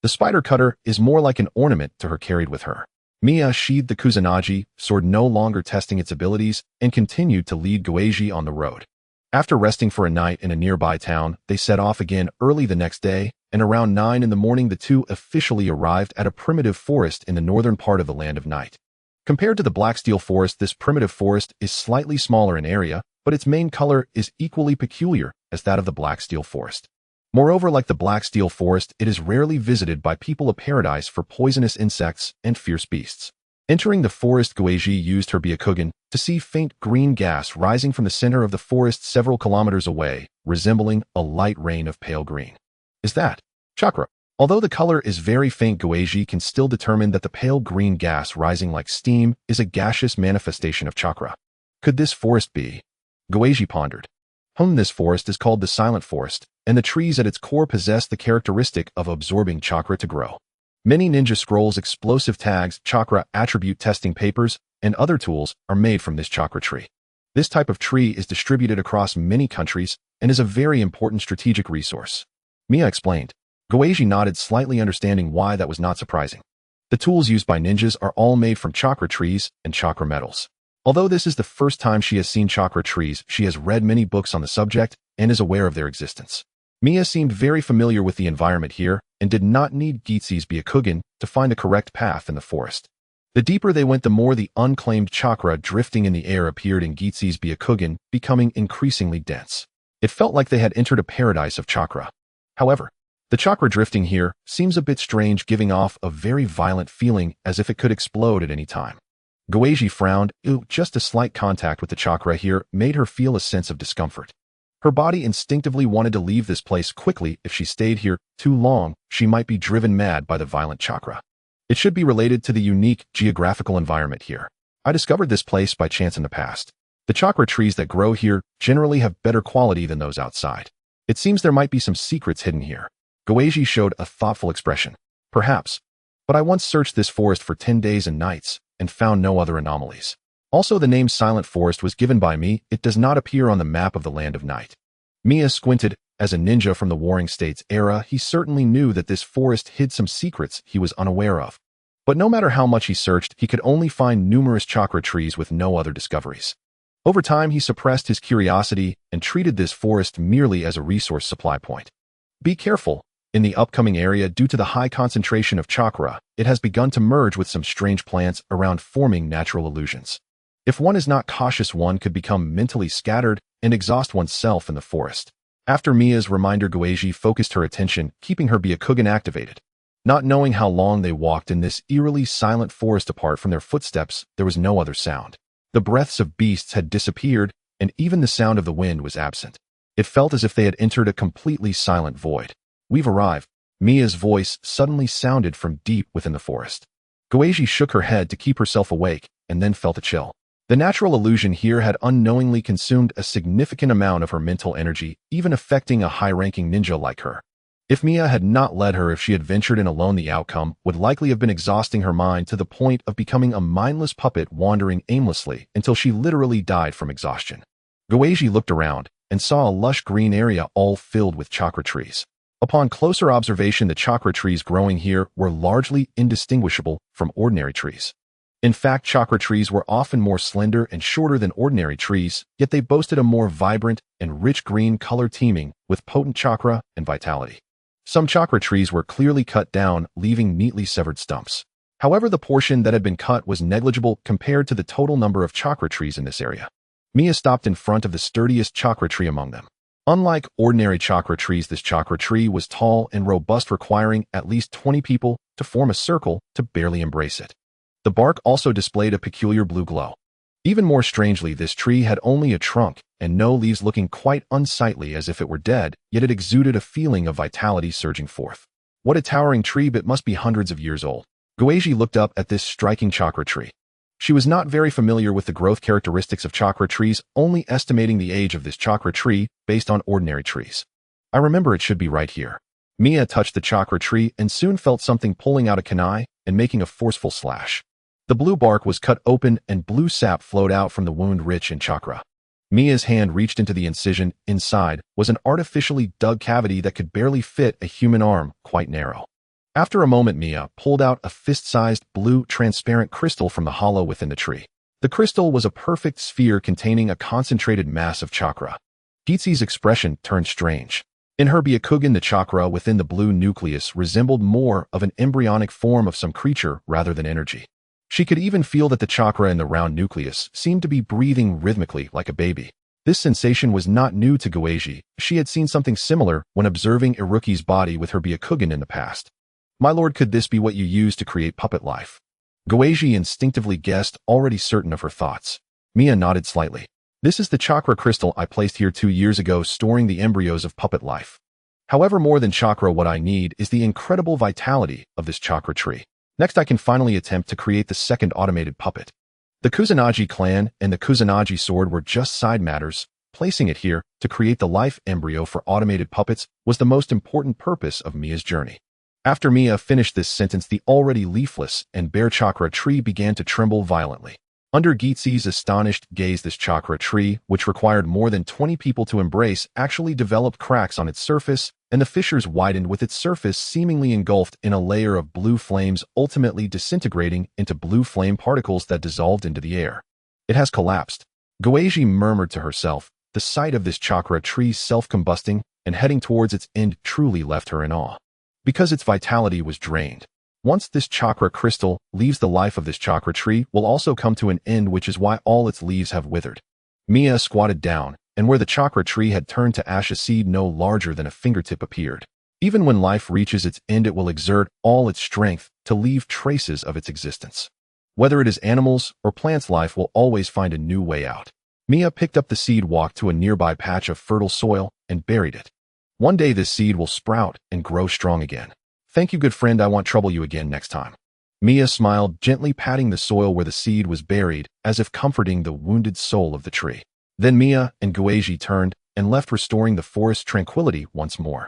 The spider cutter is more like an ornament to her carried with her. Mia sheathed the Kusanagi sword, no longer testing its abilities, and continued to lead Goeiji on the road. After resting for a night in a nearby town, they set off again early the next day, and around 9 in the morning the two officially arrived at a primitive forest in the northern part of the Land of Night. Compared to the Black Steel Forest, this primitive forest is slightly smaller in area, but its main color is equally peculiar as that of the Black Steel Forest. Moreover, like the Black Steel Forest, it is rarely visited by people, a paradise for poisonous insects and fierce beasts. Entering the forest, Goeiji used her Byakugan to see faint green gas rising from the center of the forest several kilometers away, resembling a light rain of pale green. Is that chakra? Although the color is very faint, Goeiji can still determine that the pale green gas rising like steam is a gaseous manifestation of chakra. Could this forest be? Goeiji pondered. This forest is called the Silent Forest, and the trees at its core possess the characteristic of absorbing chakra to grow. Many ninja scrolls, explosive tags, chakra attribute testing papers, and other tools are made from this chakra tree. This type of tree is distributed across many countries and is a very important strategic resource. Mia explained. Goeiji nodded, slightly understanding why that was not surprising. The tools used by ninjas are all made from chakra trees and chakra metals. Although this is the first time she has seen chakra trees, she has read many books on the subject and is aware of their existence. Mia seemed very familiar with the environment here and did not need Gitzi's Byakugan to find a correct path in the forest. The deeper they went, the more the unclaimed chakra drifting in the air appeared in Gitzi's Byakugan, becoming increasingly dense. It felt like they had entered a paradise of chakra. However, the chakra drifting here seems a bit strange, giving off a very violent feeling as if it could explode at any time. Goeiji frowned. Just a slight contact with the chakra here made her feel a sense of discomfort. Her body instinctively wanted to leave this place quickly. If she stayed here too long, she might be driven mad by the violent chakra. It should be related to the unique geographical environment here. I discovered this place by chance in the past. The chakra trees that grow here generally have better quality than those outside. It seems there might be some secrets hidden here. Goeiji showed a thoughtful expression. Perhaps. But I once searched this forest for 10 days and nights and found no other anomalies. Also, the name Silent Forest was given by me. It does not appear on the map of the Land of Night. Mia squinted. As a ninja from the Warring States era, he certainly knew that this forest hid some secrets he was unaware of. But no matter how much he searched, he could only find numerous chakra trees with no other discoveries. Over time, he suppressed his curiosity and treated this forest merely as a resource supply point. Be careful. In the upcoming area, due to the high concentration of chakra, it has begun to merge with some strange plants around, forming natural illusions. If one is not cautious, one could become mentally scattered and exhaust oneself in the forest. After Mia's reminder, Goeiji focused her attention, keeping her Byakugan activated. Not knowing how long they walked in this eerily silent forest, apart from their footsteps, there was no other sound. The breaths of beasts had disappeared, and even the sound of the wind was absent. It felt as if they had entered a completely silent void. We've arrived. Mia's voice suddenly sounded from deep within the forest. Goeiji shook her head to keep herself awake, and then felt a chill. The natural illusion here had unknowingly consumed a significant amount of her mental energy, even affecting a high-ranking ninja like her. If Mia had not led her, if she had ventured in alone, the outcome would likely have been exhausting her mind to the point of becoming a mindless puppet wandering aimlessly until she literally died from exhaustion. Goeiji looked around and saw a lush green area all filled with chakra trees. Upon closer observation, the chakra trees growing here were largely indistinguishable from ordinary trees. In fact, chakra trees were often more slender and shorter than ordinary trees, yet they boasted a more vibrant and rich green color teeming with potent chakra and vitality. Some chakra trees were clearly cut down, leaving neatly severed stumps. However, the portion that had been cut was negligible compared to the total number of chakra trees in this area. Mia stopped in front of the sturdiest chakra tree among them. Unlike ordinary chakra trees, this chakra tree was tall and robust, requiring at least 20 people to form a circle to barely embrace it. The bark also displayed a peculiar blue glow. Even more strangely, this tree had only a trunk and no leaves, looking quite unsightly as if it were dead, yet it exuded a feeling of vitality surging forth. What a towering tree, but it must be hundreds of years old. Goeji looked up at this striking chakra tree. She was not very familiar with the growth characteristics of chakra trees, only estimating the age of this chakra tree based on ordinary trees. I remember, it should be right here. Mia touched the chakra tree and soon felt something pulling out a kunai and making a forceful slash. The blue bark was cut open and blue sap flowed out from the wound rich in chakra. Mia's hand reached into the incision. Inside was an artificially dug cavity that could barely fit a human arm, quite narrow. After a moment, Mia pulled out a fist-sized blue transparent crystal from the hollow within the tree. The crystal was a perfect sphere containing a concentrated mass of chakra. Gitzi's expression turned strange. In her Byakugan, the chakra within the blue nucleus resembled more of an embryonic form of some creature rather than energy. She could even feel that the chakra in the round nucleus seemed to be breathing rhythmically like a baby. This sensation was not new to Goeji. She had seen something similar when observing Iruki's body with her Byakugan in the past. My lord, could this be what you use to create puppet life? Goeji instinctively guessed, already certain of her thoughts. Mia nodded slightly. This is the chakra crystal I placed here 2 years ago, storing the embryos of puppet life. However, more than chakra, what I need is the incredible vitality of this chakra tree. Next, I can finally attempt to create the second automated puppet. The Kusanagi clan and the Kusanagi sword were just side matters. Placing it here to create the life embryo for automated puppets was the most important purpose of Mia's journey. After Mia finished this sentence, the already leafless and bare chakra tree began to tremble violently. Under Gitzi's astonished gaze, this chakra tree, which required more than 20 people to embrace, actually developed cracks on its surface, and the fissures widened, with its surface seemingly engulfed in a layer of blue flames, ultimately disintegrating into blue flame particles that dissolved into the air. It has collapsed. Goeji murmured to herself. The sight of this chakra tree self-combusting and heading towards its end truly left her in awe. Because its vitality was drained. Once this chakra crystal leaves, the life of this chakra tree will also come to an end, which is why all its leaves have withered. Mia squatted down, and where the chakra tree had turned to ash, a seed no larger than a fingertip appeared. Even when life reaches its end, it will exert all its strength to leave traces of its existence. Whether it is animals or plants, life will always find a new way out. Mia picked up the seed, walked to a nearby patch of fertile soil, and buried it. One day this seed will sprout and grow strong again. Thank you, good friend. I won't trouble you again next time. Mia smiled, gently patting the soil where the seed was buried, as if comforting the wounded soul of the tree. Then Mia and Goeji turned and left, restoring the forest's tranquility once more.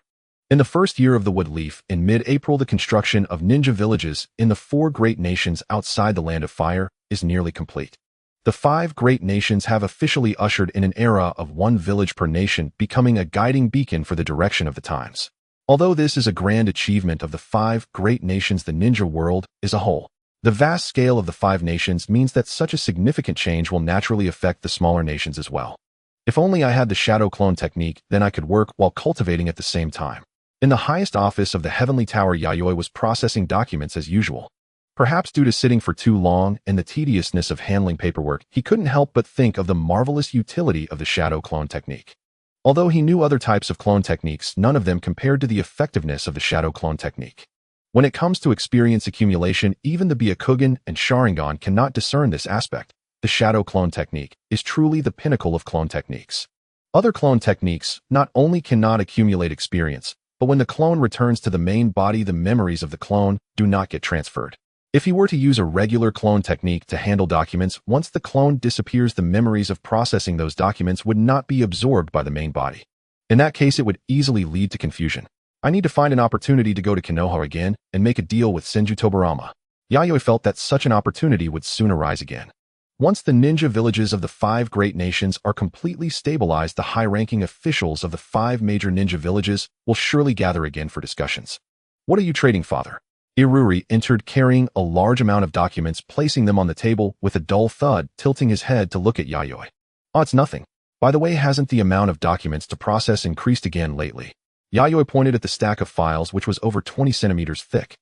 In the first year of the Wood Leaf, in mid-April, the construction of ninja villages in the 4 great nations outside the Land of Fire is nearly complete. The 5 great nations have officially ushered in an era of 1 village per nation, becoming a guiding beacon for the direction of the times. Although this is a grand achievement of the 5 great nations, the ninja world as a whole, the vast scale of the 5 nations means that such a significant change will naturally affect the smaller nations as well. If only I had the shadow clone technique, then I could work while cultivating at the same time. In the highest office of the Heavenly Tower, Yayoi was processing documents as usual. Perhaps due to sitting for too long and the tediousness of handling paperwork, he couldn't help but think of the marvelous utility of the shadow clone technique. Although he knew other types of clone techniques, none of them compared to the effectiveness of the shadow clone technique. When it comes to experience accumulation, even the Byakugan and Sharingan cannot discern this aspect. The shadow clone technique is truly the pinnacle of clone techniques. Other clone techniques not only cannot accumulate experience, but when the clone returns to the main body, the memories of the clone do not get transferred. If he were to use a regular clone technique to handle documents, once the clone disappears, the memories of processing those documents would not be absorbed by the main body. In that case, it would easily lead to confusion. I need to find an opportunity to go to Konoha again and make a deal with Senju Tobarama. Yayoi felt that such an opportunity would soon arise again. Once the ninja villages of the 5 great nations are completely stabilized, the high-ranking officials of the 5 major ninja villages will surely gather again for discussions. What are you trading, father? Iruri entered carrying a large amount of documents, placing them on the table with a dull thud, tilting his head to look at Yayoi. Oh, it's nothing. By the way, hasn't the amount of documents to process increased again lately? Yayoi pointed at the stack of files, which was over 20 centimeters thick.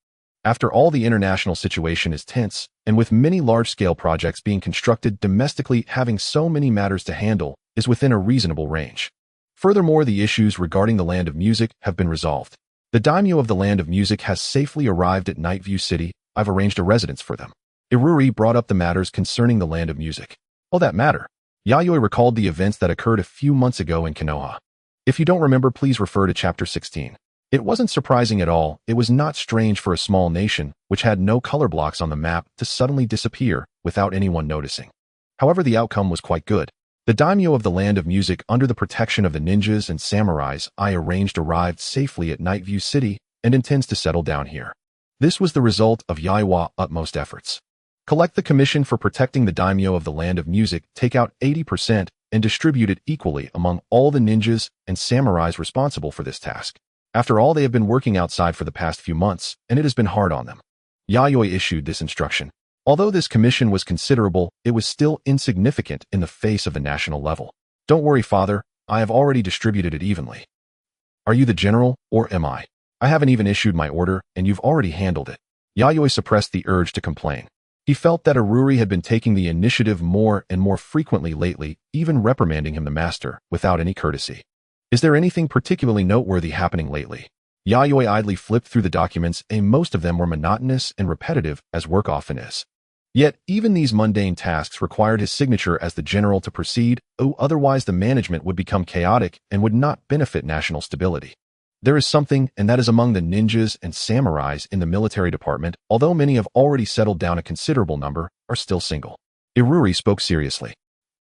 After all, the international situation is tense, and with many large-scale projects being constructed domestically, having so many matters to handle is within a reasonable range. Furthermore, the issues regarding the Land of Music have been resolved. The daimyo of the Land of Music has safely arrived at Nightview City. I've arranged a residence for them. Iruri brought up the matters concerning the Land of Music. Oh, that matter. Yayoi recalled the events that occurred a few months ago in Konoha. If you don't remember, please refer to Chapter 16. It wasn't surprising at all. It was not strange for a small nation, which had no color blocks on the map, to suddenly disappear without anyone noticing. However, the outcome was quite good. The daimyo of the Land of Music, under the protection of the ninjas and samurais I arranged, arrived safely at Nightview City and intends to settle down here. This was the result of Yaiwa's utmost efforts. Collect the commission for protecting the daimyo of the Land of Music, take out 80% and distribute it equally among all the ninjas and samurais responsible for this task. After all, they have been working outside for the past few months, and it has been hard on them. Yayoi issued this instruction. Although this commission was considerable, it was still insignificant in the face of the national level. Don't worry, father, I have already distributed it evenly. Are you the general, or am I? I haven't even issued my order, and you've already handled it. Yayoi suppressed the urge to complain. He felt that Iruri had been taking the initiative more and more frequently lately, even reprimanding him, the master, without any courtesy. Is there anything particularly noteworthy happening lately? Yayoi idly flipped through the documents, and most of them were monotonous and repetitive, as work often is. Yet, even these mundane tasks required his signature as the general to proceed, otherwise the management would become chaotic and would not benefit national stability. There is something, and that is among the ninjas and samurais in the military department, although many have already settled down, a considerable number are still single. Iruri spoke seriously.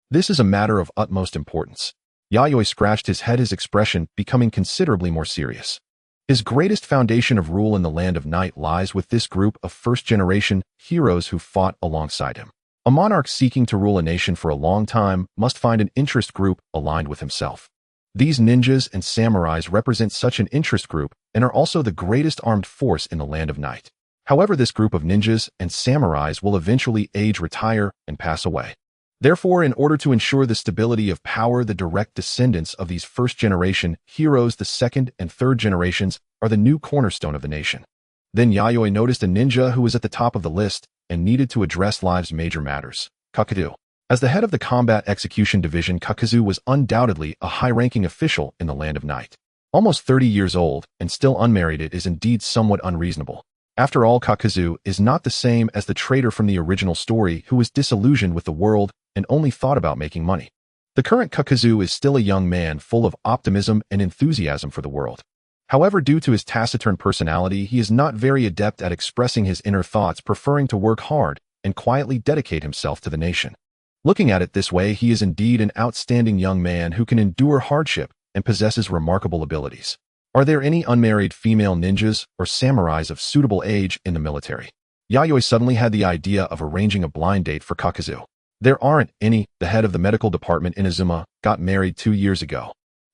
This is a matter of utmost importance. Yayoi scratched his head, his expression becoming considerably more serious. His greatest foundation of rule in the Land of Night lies with this group of first-generation heroes who fought alongside him. A monarch seeking to rule a nation for a long time must find an interest group aligned with himself. These ninjas and samurais represent such an interest group and are also the greatest armed force in the Land of Night. However, this group of ninjas and samurais will eventually age, retire, and pass away. Therefore, in order to ensure the stability of power, the direct descendants of these first-generation heroes, the second and third generations, are the new cornerstone of the nation. Then Yayoi noticed a ninja who was at the top of the list and needed to address life's major matters. Kakazu. As the head of the Combat Execution Division, Kakazu was undoubtedly a high-ranking official in the Land of Night. Almost 30 years old and still unmarried, it is indeed somewhat unreasonable. After all, Kakazu is not the same as the traitor from the original story who was disillusioned with the world and only thought about making money. The current Kakazu is still a young man full of optimism and enthusiasm for the world. However, due to his taciturn personality, he is not very adept at expressing his inner thoughts, preferring to work hard and quietly dedicate himself to the nation. Looking at it this way, he is indeed an outstanding young man who can endure hardship and possesses remarkable abilities. Are there any unmarried female ninjas or samurais of suitable age in the military? Yayoi suddenly had the idea of arranging a blind date for Kakazu. There aren't any. The head of the medical department, Inazuma, got married 2 years ago.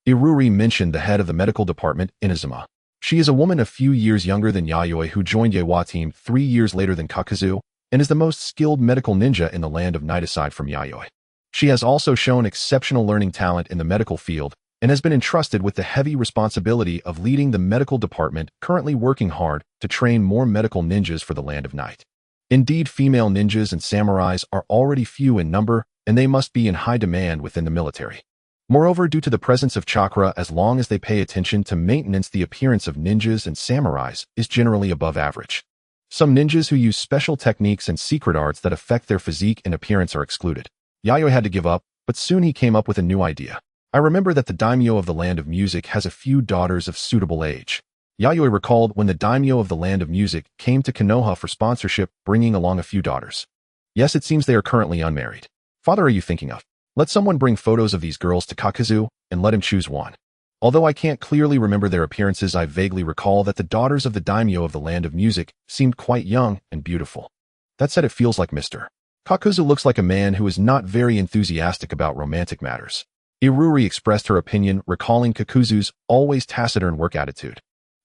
Iruri mentioned the head of the medical department, Inazuma. She is a woman a few years younger than Yayoi, who joined Yaiwa's team 3 years later than Kakazu, and is the most skilled medical ninja in the Land of Night aside from Yayoi. She has also shown exceptional learning talent in the medical field and has been entrusted with the heavy responsibility of leading the medical department, currently working hard to train more medical ninjas for the Land of Night. Indeed, female ninjas and samurais are already few in number, and they must be in high demand within the military. Moreover, due to the presence of chakra, as long as they pay attention to maintenance, the appearance of ninjas and samurais is generally above average. Some ninjas who use special techniques and secret arts that affect their physique and appearance are excluded. Yayoi had to give up, but soon he came up with a new idea. I remember that the daimyo of the Land of Music has a few daughters of suitable age. Yayoi recalled when the daimyo of the Land of Music came to Konoha for sponsorship, bringing along a few daughters. Yes, it seems they are currently unmarried. Father, are you thinking of? Let someone bring photos of these girls to Kakazu and let him choose one. Although I can't clearly remember their appearances, I vaguely recall that the daughters of the daimyo of the Land of Music seemed quite young and beautiful. That said, it feels like Mr. Kakuzu looks like a man who is not very enthusiastic about romantic matters. Iruri expressed her opinion, recalling Kakuzu's always taciturn work attitude.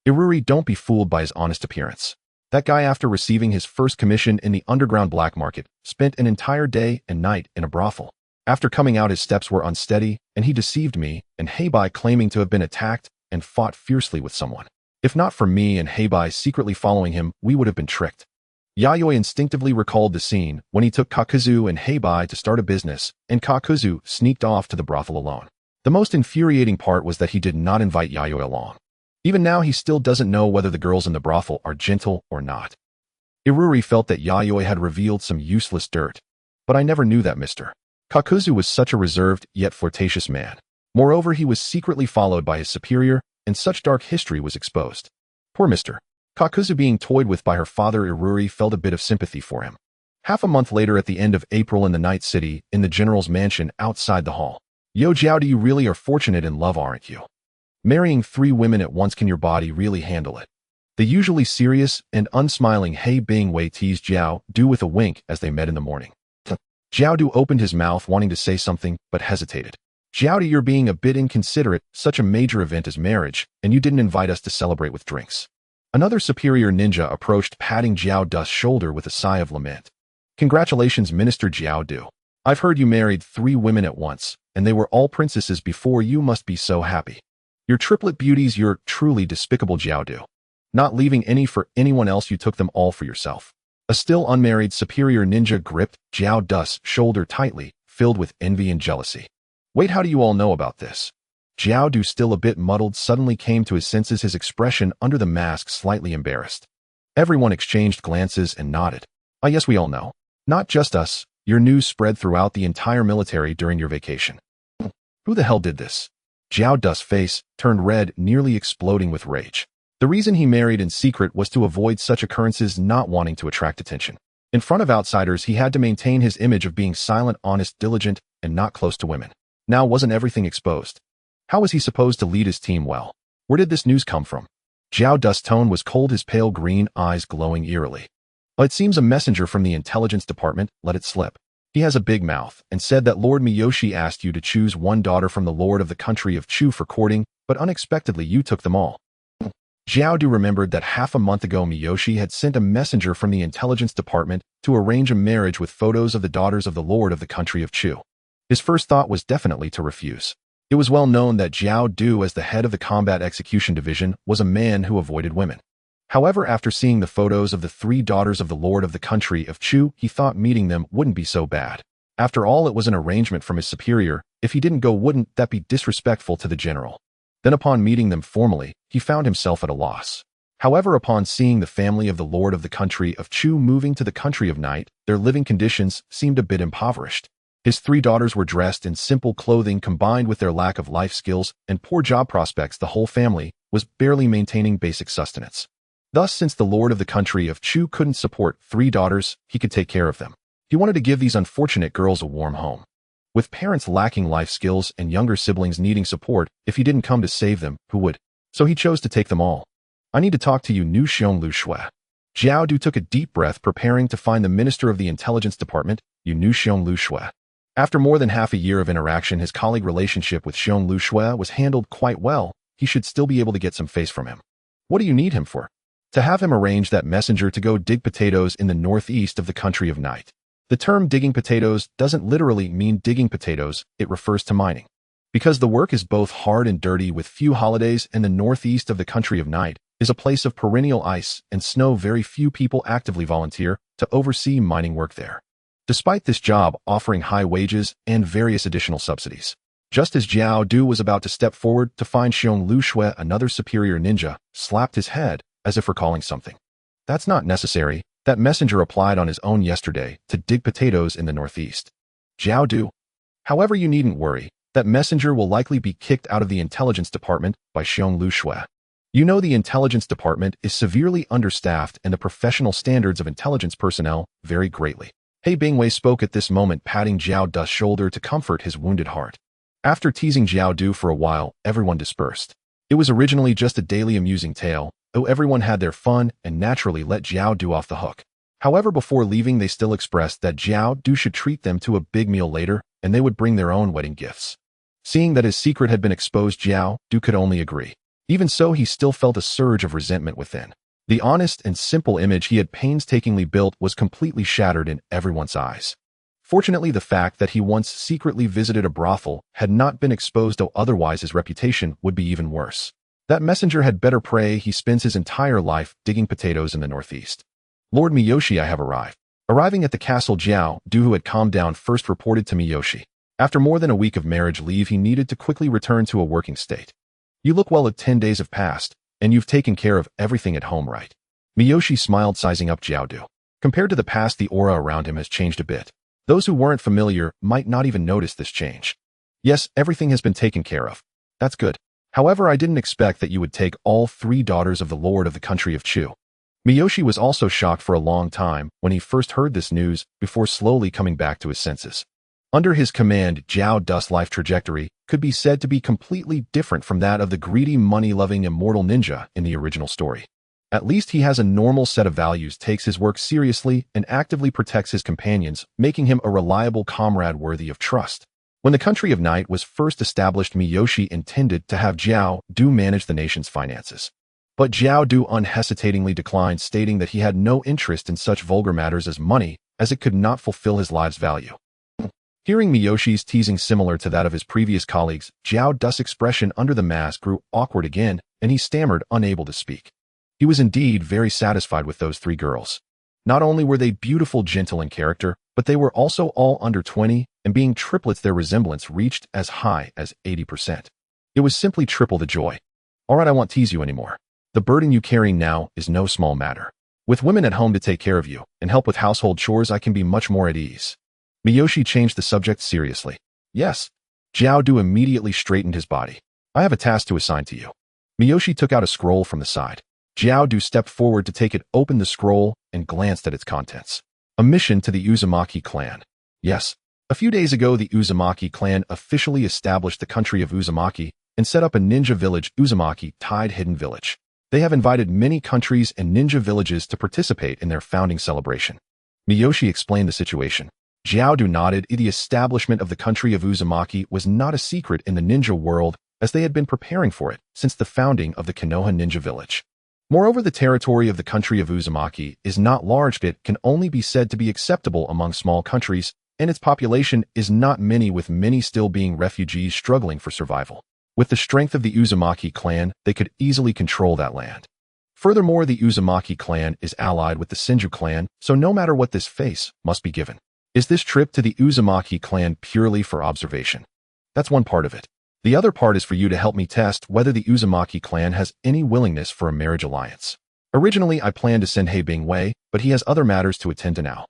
Iruri, don't be fooled by his honest appearance. That guy, after receiving his first commission in the underground black market, spent an entire day and night in a brothel. After coming out, his steps were unsteady, and he deceived me and Heibai, claiming to have been attacked and fought fiercely with someone. If not for me and Heibai secretly following him, we would have been tricked. Yayoi instinctively recalled the scene when he took Kakuzu and Heibai to start a business, and Kakuzu sneaked off to the brothel alone. The most infuriating part was that he did not invite Yayoi along. Even now, he still doesn't know whether the girls in the brothel are gentle or not. Iruri felt that Yayoi had revealed some useless dirt. But I never knew that Mr. Kakuzu was such a reserved yet flirtatious man. Moreover, he was secretly followed by his superior, and such dark history was exposed. Poor Mr. Kakuzu, being toyed with by her father, Iruri felt a bit of sympathy for him. Half a month later, at the end of April in the Night City, in the general's mansion outside the hall. Yo, Jiao, you really are fortunate in love, aren't you? Marrying 3 women at once, can your body really handle it? The usually serious and unsmiling Hei Bingwei teased Jiao Du with a wink as they met in the morning. Jiao Du opened his mouth wanting to say something, but hesitated. Jiao Du, you're being a bit inconsiderate, such a major event as marriage, and you didn't invite us to celebrate with drinks. Another superior ninja approached, patting Jiao Du's shoulder with a sigh of lament. Congratulations, Minister Jiao Du. I've heard you married 3 women at once, and they were all princesses before. You must be so happy. Your triplet beauties, you're truly despicable, Jiao Du. Not leaving any for anyone else, you took them all for yourself. A still unmarried superior ninja gripped Jiao Du's shoulder tightly, filled with envy and jealousy. Wait, how do you all know about this? Jiao Du, still a bit muddled, suddenly came to his senses, his expression under the mask slightly embarrassed. Everyone exchanged glances and nodded. Ah, yes, we all know. Not just us. Your news spread throughout the entire military during your vacation. Who the hell did this? Jiao Du's face turned red, nearly exploding with rage. The reason he married in secret was to avoid such occurrences, not wanting to attract attention. In front of outsiders, he had to maintain his image of being silent, honest, diligent, and not close to women. Now wasn't everything exposed? How was he supposed to lead his team well? Where did this news come from? Jiao Du's tone was cold, his pale green eyes glowing eerily. It seems a messenger from the intelligence department let it slip. He has a big mouth and said that Lord Miyoshi asked you to choose one daughter from the lord of the country of Chu for courting, but unexpectedly you took them all. Jiao Du remembered that half a month ago Miyoshi had sent a messenger from the intelligence department to arrange a marriage with photos of the daughters of the lord of the country of Chu. His first thought was definitely to refuse. It was well known that Jiao Du, as the head of the combat execution division, was a man who avoided women. However, after seeing the photos of the 3 daughters of the lord of the country of Chu, he thought meeting them wouldn't be so bad. After all, it was an arrangement from his superior. If he didn't go, wouldn't that be disrespectful to the general? Then upon meeting them formally, he found himself at a loss. However, upon seeing the family of the lord of the country of Chu moving to the country of Night, their living conditions seemed a bit impoverished. His 3 daughters were dressed in simple clothing, combined with their lack of life skills and poor job prospects. The whole family was barely maintaining basic sustenance. Thus, since the lord of the country of Chu couldn't support 3 daughters, he could take care of them. He wanted to give these unfortunate girls a warm home. With parents lacking life skills and younger siblings needing support, if he didn't come to save them, who would? So he chose to take them all. I need to talk to you, Nu Xiong Lu Shui. Jiao Du took a deep breath, preparing to find the minister of the intelligence department, Nu Xiong Lu Shui. After more than half a year of interaction, his colleague relationship with Xiong Lu Shui was handled quite well. He should still be able to get some face from him. What do you need him for? To have him arrange that messenger to go dig potatoes in the northeast of the country of Night. The term digging potatoes doesn't literally mean digging potatoes, it refers to mining. Because the work is both hard and dirty with few holidays, and the northeast of the country of Night is a place of perennial ice and snow, very few people actively volunteer to oversee mining work there. Despite this job offering high wages and various additional subsidies. Just as Jiao Du was about to step forward to find Xiong Lu Shui, another superior ninja slapped his head as if recalling something. That's not necessary. That messenger applied on his own yesterday to dig potatoes in the northeast. Jiao Du. However, you needn't worry. That messenger will likely be kicked out of the intelligence department by Xiong Lu Shui. You know the intelligence department is severely understaffed and the professional standards of intelligence personnel vary greatly. Hei Bingwei spoke at this moment, patting Jiao Du's shoulder to comfort his wounded heart. After teasing Jiao Du for a while, everyone dispersed. It was originally just a daily amusing tale, though everyone had their fun and naturally let Jiao Du off the hook. However, before leaving, they still expressed that Jiao Du should treat them to a big meal later, and they would bring their own wedding gifts. Seeing that his secret had been exposed, Jiao Du could only agree. Even so, he still felt a surge of resentment within. The honest and simple image he had painstakingly built was completely shattered in everyone's eyes. Fortunately, the fact that he once secretly visited a brothel had not been exposed, though otherwise his reputation would be even worse. That messenger had better pray he spends his entire life digging potatoes in the northeast. Lord Miyoshi, I have arrived. Arriving at the castle, Jiao Du, who had calmed down, first reported to Miyoshi. After more than a week of marriage leave, he needed to quickly return to a working state. You look well. 10 days have passed, and you've taken care of everything at home, right? Miyoshi smiled, sizing up Jiao Du. Compared to the past, the aura around him has changed a bit. Those who weren't familiar might not even notice this change. Yes, everything has been taken care of. That's good. However, I didn't expect that you would take all 3 daughters of the lord of the country of Chu. Miyoshi was also shocked for a long time when he first heard this news, before slowly coming back to his senses. Under his command, Jiao Du's life trajectory could be said to be completely different from that of the greedy, money-loving, immortal ninja in the original story. At least he has a normal set of values, takes his work seriously, and actively protects his companions, making him a reliable comrade worthy of trust. When the country of Night was first established, Miyoshi intended to have Jiao Du manage the nation's finances. But Jiao Du unhesitatingly declined, stating that he had no interest in such vulgar matters as money, as it could not fulfill his life's value. Hearing Miyoshi's teasing similar to that of his previous colleagues, Jiao Du's expression under the mask grew awkward again, and he stammered, unable to speak. He was indeed very satisfied with those 3 girls. Not only were they beautiful, gentle in character, but they were also all under 20, and being triplets, their resemblance reached as high as 80%. It was simply triple the joy. Alright, I won't tease you anymore. The burden you carry now is no small matter. With women at home to take care of you and help with household chores, I can be much more at ease. Miyoshi changed the subject seriously. Yes. Jiao Du immediately straightened his body. I have a task to assign to you. Miyoshi took out a scroll from the side. Jiao Du stepped forward to take it, opened the scroll, and glanced at its contents. A mission to the Uzumaki clan. Yes. A few days ago, the Uzumaki clan officially established the country of Uzumaki and set up a ninja village, Uzumaki Tide Hidden Village. They have invited many countries and ninja villages to participate in their founding celebration. Miyoshi explained the situation. Jiao Du nodded. The establishment of the country of Uzumaki was not a secret in the ninja world, as they had been preparing for it since the founding of the Konoha Ninja Village. Moreover, the territory of the country of Uzumaki is not large, but can only be said to be acceptable among small countries, and its population is not many, with many still being refugees struggling for survival. With the strength of the Uzumaki clan, they could easily control that land. Furthermore, the Uzumaki clan is allied with the Senju clan, so no matter what, this face must be given. Is this trip to the Uzumaki clan purely for observation? That's one part of it. The other part is for you to help me test whether the Uzumaki clan has any willingness for a marriage alliance. Originally, I planned to send Heibing Wei, but he has other matters to attend to now.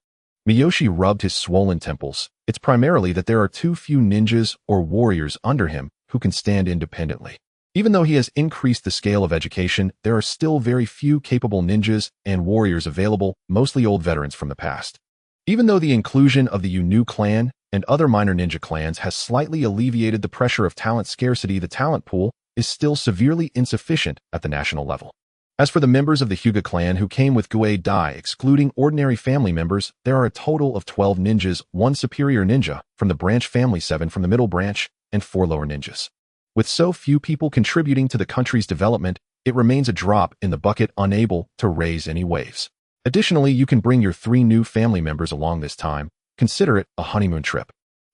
Miyoshi rubbed his swollen temples. It's primarily that there are too few ninjas or warriors under him who can stand independently. Even though he has increased the scale of education, there are still very few capable ninjas and warriors available, mostly old veterans from the past. Even though the inclusion of the Unu clan and other minor ninja clans has slightly alleviated the pressure of talent scarcity, the talent pool is still severely insufficient at the national level. As for the members of the Hyuga clan who came with Guei Dai, excluding ordinary family members, there are a total of 12 ninjas, 1 superior ninja from the branch family, 7 from the middle branch, and 4 lower ninjas. With so few people contributing to the country's development, it remains a drop in the bucket, unable to raise any waves. Additionally, you can bring your 3 new family members along this time. Consider it a honeymoon trip.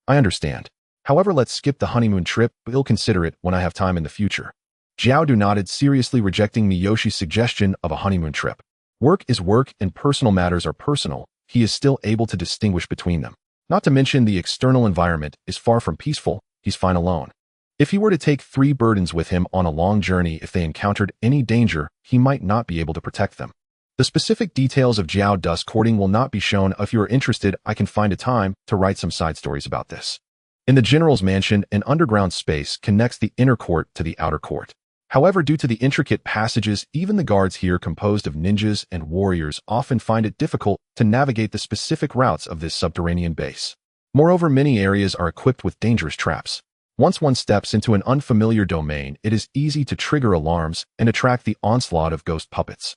I understand. However, let's skip the honeymoon trip, but you'll consider it when I have time in the future. Jiao Du nodded, seriously rejecting Miyoshi's suggestion of a honeymoon trip. Work is work and personal matters are personal. He is still able to distinguish between them. Not to mention the external environment is far from peaceful. He's fine alone. If he were to take 3 burdens with him on a long journey, if they encountered any danger, he might not be able to protect them. The specific details of Jiao Du's courting will not be shown. If you are interested, I can find a time to write some side stories about this. In the general's mansion, an underground space connects the inner court to the outer court. However, due to the intricate passages, even the guards here, composed of ninjas and warriors, often find it difficult to navigate the specific routes of this subterranean base. Moreover, many areas are equipped with dangerous traps. Once one steps into an unfamiliar domain, it is easy to trigger alarms and attract the onslaught of ghost puppets.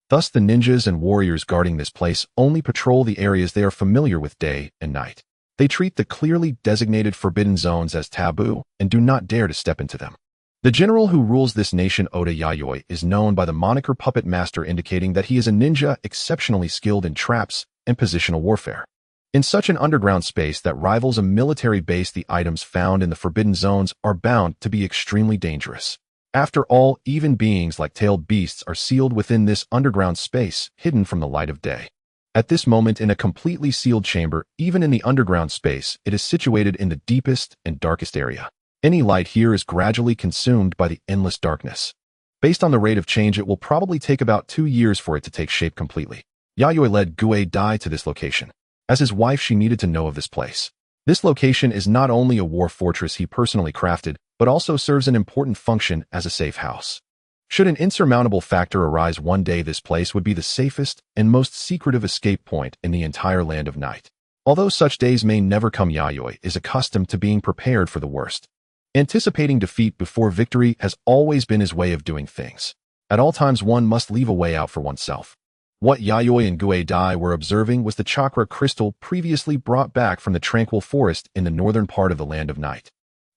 Thus, the ninjas and warriors guarding this place only patrol the areas they are familiar with day and night. They treat the clearly designated forbidden zones as taboo and do not dare to step into them. The general who rules this nation, Oda Yayoi, is known by the moniker Puppet Master, indicating that he is a ninja exceptionally skilled in traps and positional warfare. In such an underground space that rivals a military base, the items found in the forbidden zones are bound to be extremely dangerous. After all, even beings like tailed beasts are sealed within this underground space, hidden from the light of day. At this moment, in a completely sealed chamber, even in the underground space, it is situated in the deepest and darkest area. Any light here is gradually consumed by the endless darkness. Based on the rate of change, it will probably take about 2 years for it to take shape completely. Yayoi led Gue Dai to this location. As his wife, she needed to know of this place. This location is not only a war fortress he personally crafted, but also serves an important function as a safe house. Should an insurmountable factor arise one day, this place would be the safest and most secretive escape point in the entire land of night. Although such days may never come, Yayoi is accustomed to being prepared for the worst. Anticipating defeat before victory has always been his way of doing things. At all times, one must leave a way out for oneself. What Yayoi and Gue Dai were observing was the chakra crystal previously brought back from the tranquil forest in the northern part of the land of night.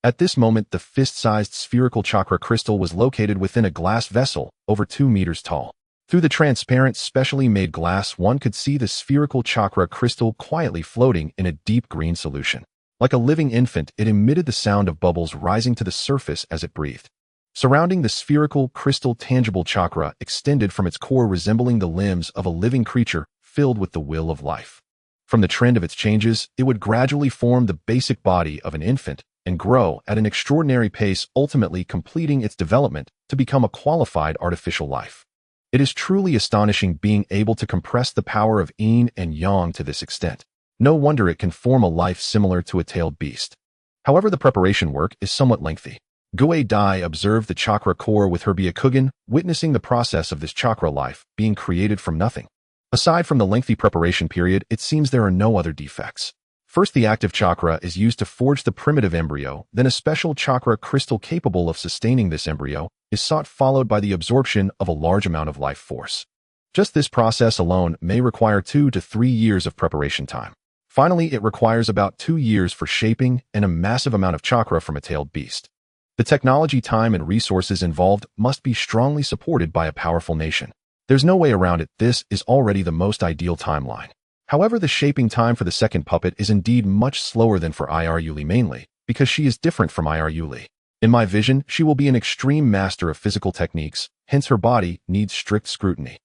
At this moment, the fist-sized spherical chakra crystal was located within a glass vessel over 2 meters tall. Through the transparent, specially made glass, one could see the spherical chakra crystal quietly floating in a deep green solution. Like a living infant, it emitted the sound of bubbles rising to the surface as it breathed. Surrounding the spherical, crystal, tangible chakra extended from its core, resembling the limbs of a living creature filled with the will of life. From the trend of its changes, it would gradually form the basic body of an infant and grow at an extraordinary pace, ultimately completing its development to become a qualified artificial life. It is truly astonishing being able to compress the power of yin and yang to this extent. No wonder it can form a life similar to a tailed beast. However, the preparation work is somewhat lengthy. Gue Dai observed the chakra core with her Byakugan, witnessing the process of this chakra life being created from nothing. Aside from the lengthy preparation period, it seems there are no other defects. First, the active chakra is used to forge the primitive embryo, then a special chakra crystal capable of sustaining this embryo is sought, followed by the absorption of a large amount of life force. Just this process alone may require 2 to 3 years of preparation time. Finally, it requires about 2 years for shaping and a massive amount of chakra from a tailed beast. The technology, time, and resources involved must be strongly supported by a powerful nation. There's no way around it. This is already the most ideal timeline. However, the shaping time for the second puppet is indeed much slower than for Yuli, mainly because she is different from Yuli. In my vision, she will be an extreme master of physical techniques, hence her body needs strict scrutiny.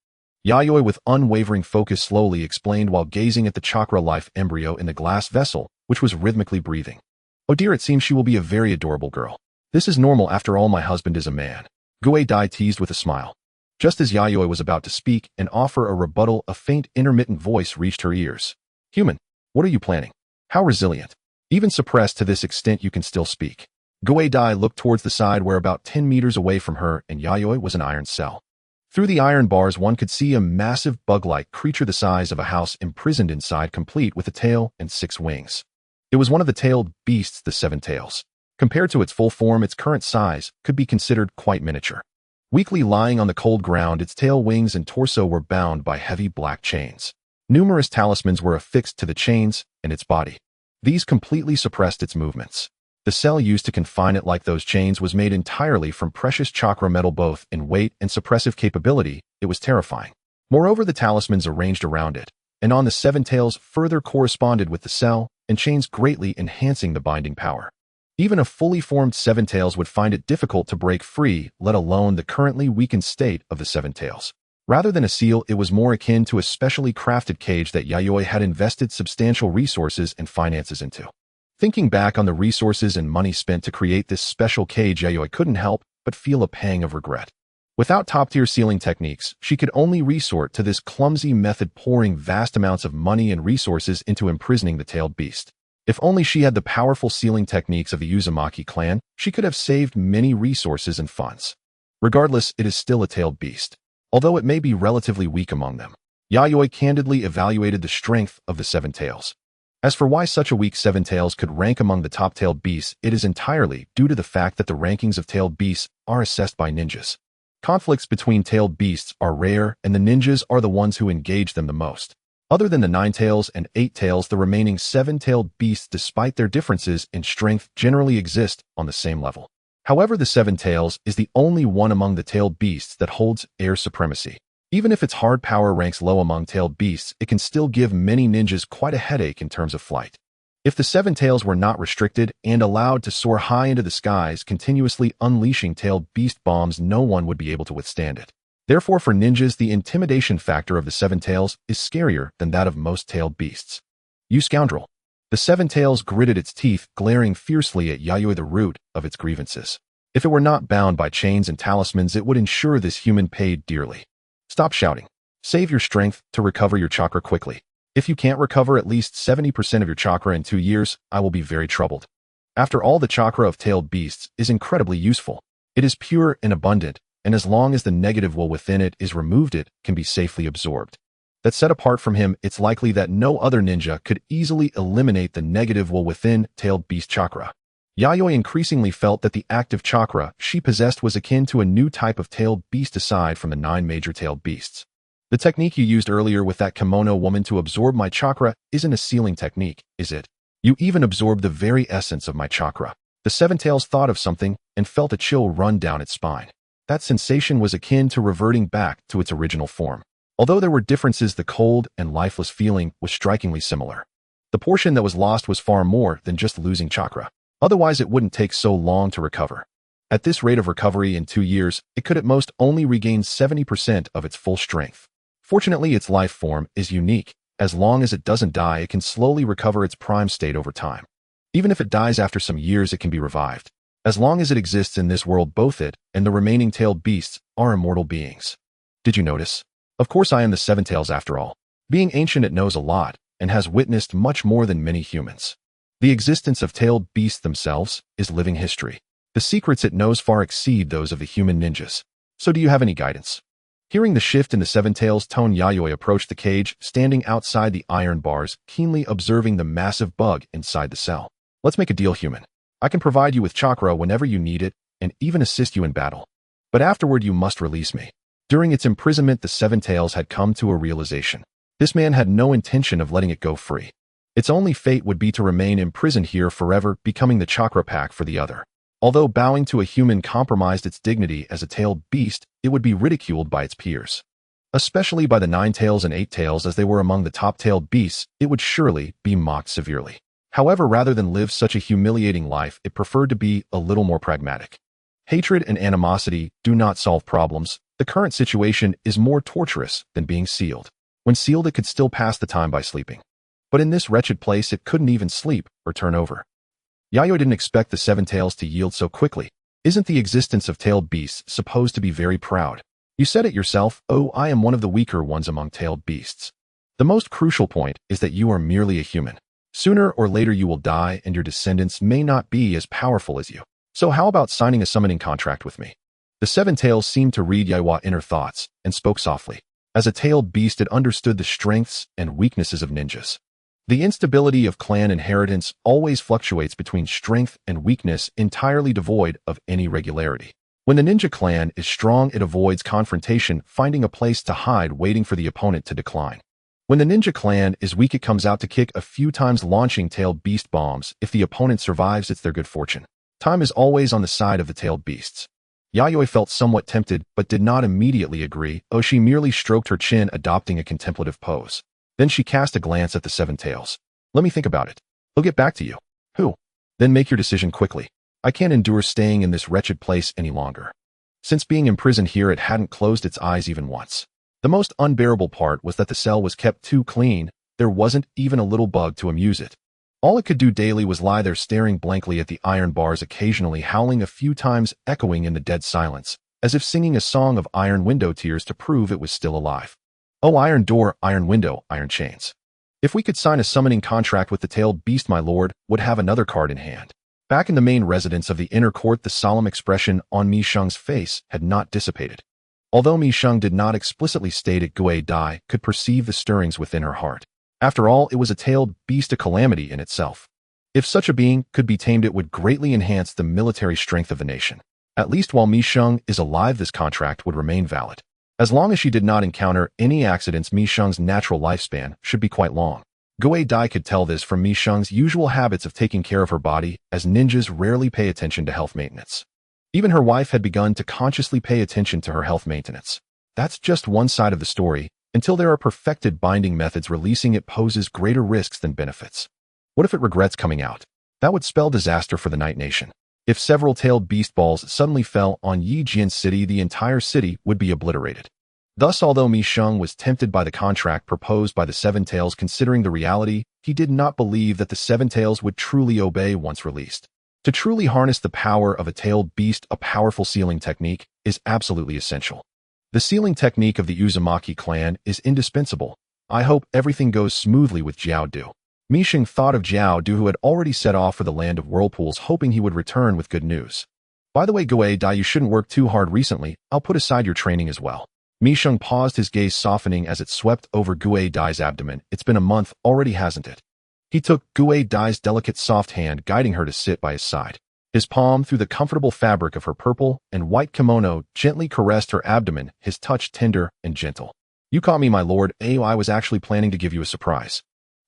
Yayoi, with unwavering focus, slowly explained while gazing at the chakra life embryo in the glass vessel, which was rhythmically breathing. Oh dear, it seems she will be a very adorable girl. This is normal, after all, my husband is a man. Gue Dai teased with a smile. Just as Yayoi was about to speak and offer a rebuttal, a faint, intermittent voice reached her ears. Human, what are you planning? How resilient. Even suppressed to this extent, you can still speak. Gue Dai looked towards the side where about 10 meters away from her and Yayoi was an iron cell. Through the iron bars, one could see a massive bug-like creature the size of a house imprisoned inside, complete with a tail and 6 wings. It was one of the tailed beasts, the 7 tails. Compared to its full form, its current size could be considered quite miniature. Weakly lying on the cold ground, its tail, wings, and torso were bound by heavy black chains. Numerous talismans were affixed to the chains and its body. These completely suppressed its movements. The cell used to confine it, like those chains, was made entirely from precious chakra metal, both in weight and suppressive capability. It was terrifying. Moreover, the talismans arranged around it and on the 7 tails further corresponded with the cell and chains, greatly enhancing the binding power. Even a fully formed 7 tails would find it difficult to break free, let alone the currently weakened state of the 7 tails. Rather than a seal, it was more akin to a specially crafted cage that Yayoi had invested substantial resources and finances into. Thinking back on the resources and money spent to create this special cage, Yayoi couldn't help but feel a pang of regret. Without top-tier sealing techniques, she could only resort to this clumsy method, pouring vast amounts of money and resources into imprisoning the tailed beast. If only she had the powerful sealing techniques of the Uzumaki clan, she could have saved many resources and funds. Regardless, it is still a tailed beast, although it may be relatively weak among them. Yayoi candidly evaluated the strength of the 7 tails. As for why such a weak 7 tails could rank among the top tailed beasts, it is entirely due to the fact that the rankings of tailed beasts are assessed by ninjas. Conflicts between tailed beasts are rare, and the ninjas are the ones who engage them the most. Other than the 9-tails and 8-tails, the remaining 7-tailed beasts, despite their differences in strength, generally exist on the same level. However, the 7-tails is the only one among the tailed beasts that holds air supremacy. Even if its hard power ranks low among tailed beasts, it can still give many ninjas quite a headache in terms of flight. If the 7-tails were not restricted and allowed to soar high into the skies, continuously unleashing tailed beast bombs, no one would be able to withstand it. Therefore, for ninjas, the intimidation factor of the 7-tails is scarier than that of most tailed beasts. You scoundrel! The 7-tails gritted its teeth, glaring fiercely at Yayoi, the root of its grievances. If it were not bound by chains and talismans, it would ensure this human paid dearly. Stop shouting. Save your strength to recover your chakra quickly. If you can't recover at least 70% of your chakra in 2 years, I will be very troubled. After all, the chakra of tailed beasts is incredibly useful. It is pure and abundant, and as long as the negative will within it is removed, it can be safely absorbed. That set apart from him, it's likely that no other ninja could easily eliminate the negative will within tailed beast chakra. Yayoi increasingly felt that the active chakra she possessed was akin to a new type of tailed beast aside from the 9 major tailed beasts. The technique you used earlier with that kimono woman to absorb my chakra isn't a sealing technique, is it? You even absorbed the very essence of my chakra. The 7-tails thought of something and felt a chill run down its spine. That sensation was akin to reverting back to its original form. Although there were differences, the cold and lifeless feeling was strikingly similar. The portion that was lost was far more than just losing chakra. Otherwise, it wouldn't take so long to recover. At this rate of recovery in 2 years, it could at most only regain 70% of its full strength. Fortunately, its life form is unique. As long as it doesn't die, it can slowly recover its prime state over time. Even if it dies after some years, it can be revived. As long as it exists in this world, both it and the remaining tailed beasts are immortal beings. Did you notice? Of course, I am the 7-tails after all. Being ancient, it knows a lot and has witnessed much more than many humans. The existence of tailed beasts themselves is living history. The secrets it knows far exceed those of the human ninjas. So do you have any guidance? Hearing the shift in the 7-tails' tone, Yayoi approached the cage, standing outside the iron bars, keenly observing the massive bug inside the cell. Let's make a deal, human. I can provide you with chakra whenever you need it, and even assist you in battle. But afterward, you must release me. During its imprisonment, the 7-tails had come to a realization. This man had no intention of letting it go free. Its only fate would be to remain imprisoned here forever, becoming the chakra pack for the other. Although bowing to a human compromised its dignity as a tailed beast, it would be ridiculed by its peers. Especially by the 9-tails and 8-tails, as they were among the top tailed beasts, it would surely be mocked severely. However, rather than live such a humiliating life, it preferred to be a little more pragmatic. Hatred and animosity do not solve problems. The current situation is more torturous than being sealed. When sealed, it could still pass the time by sleeping. But in this wretched place, it couldn't even sleep or turn over. Yayoi didn't expect the 7-tails to yield so quickly. Isn't the existence of tailed beasts supposed to be very proud? You said it yourself. Oh, I am one of the weaker ones among tailed beasts. The most crucial point is that you are merely a human. Sooner or later you will die, and your descendants may not be as powerful as you. So how about signing a summoning contract with me? The 7-tails seemed to read Yayua's inner thoughts and spoke softly. As a tailed beast, it understood the strengths and weaknesses of ninjas. The instability of clan inheritance always fluctuates between strength and weakness, entirely devoid of any regularity. When the ninja clan is strong, it avoids confrontation, finding a place to hide, waiting for the opponent to decline. When the ninja clan is weak, it comes out to kick a few times, launching tailed beast bombs. If the opponent survives, it's their good fortune. Time is always on the side of the tailed beasts. Yayoi felt somewhat tempted, but did not immediately agree. Oh, she merely stroked her chin, adopting a contemplative pose. Then she cast a glance at the 7-tails. Let me think about it. I'll get back to you. Who? Then make your decision quickly. I can't endure staying in this wretched place any longer. Since being imprisoned here, it hadn't closed its eyes even once. The most unbearable part was that the cell was kept too clean. There wasn't even a little bug to amuse it. All it could do daily was lie there staring blankly at the iron bars, occasionally howling a few times, echoing in the dead silence, as if singing a song of iron window tears to prove it was still alive. Oh, iron door, iron window, iron chains. If we could sign a summoning contract with the tailed beast, my lord would have another card in hand. Back in the main residence of the inner court, the solemn expression on Mi Sheng's face had not dissipated. Although Mi Sheng did not explicitly state it, Gui Dai could perceive the stirrings within her heart. After all, it was a tailed beast, a calamity in itself. If such a being could be tamed, it would greatly enhance the military strength of the nation. At least while Mi Sheng is alive, this contract would remain valid. As long as she did not encounter any accidents, Mi Sheng's natural lifespan should be quite long. Guo Dai could tell this from Mi Sheng's usual habits of taking care of her body, as ninjas rarely pay attention to health maintenance. Even her wife had begun to consciously pay attention to her health maintenance. That's just one side of the story. Until there are perfected binding methods, releasing it poses greater risks than benefits. What if it regrets coming out? That would spell disaster for the Night Nation. If several tailed beast balls suddenly fell on Yi Jian City, the entire city would be obliterated. Thus, although Mi Sheng was tempted by the contract proposed by the Seven Tails, considering the reality, he did not believe that the Seven Tails would truly obey once released. To truly harness the power of a tailed beast, a powerful sealing technique is absolutely essential. The sealing technique of the Uzumaki clan is indispensable. I hope everything goes smoothly with Jiao Du. Mi Sheng thought of Jiao Du, who had already set off for the land of whirlpools, hoping he would return with good news. By the way, Guo Dai, you shouldn't work too hard recently. I'll put aside your training as well. Mi Sheng paused, his gaze softening as it swept over Guo Dai's abdomen. It's been a month already, hasn't it? He took Guo Dai's delicate soft hand, guiding her to sit by his side. His palm, through the comfortable fabric of her purple and white kimono, gently caressed her abdomen, his touch tender and gentle. You caught me, my lord. I was actually planning to give you a surprise.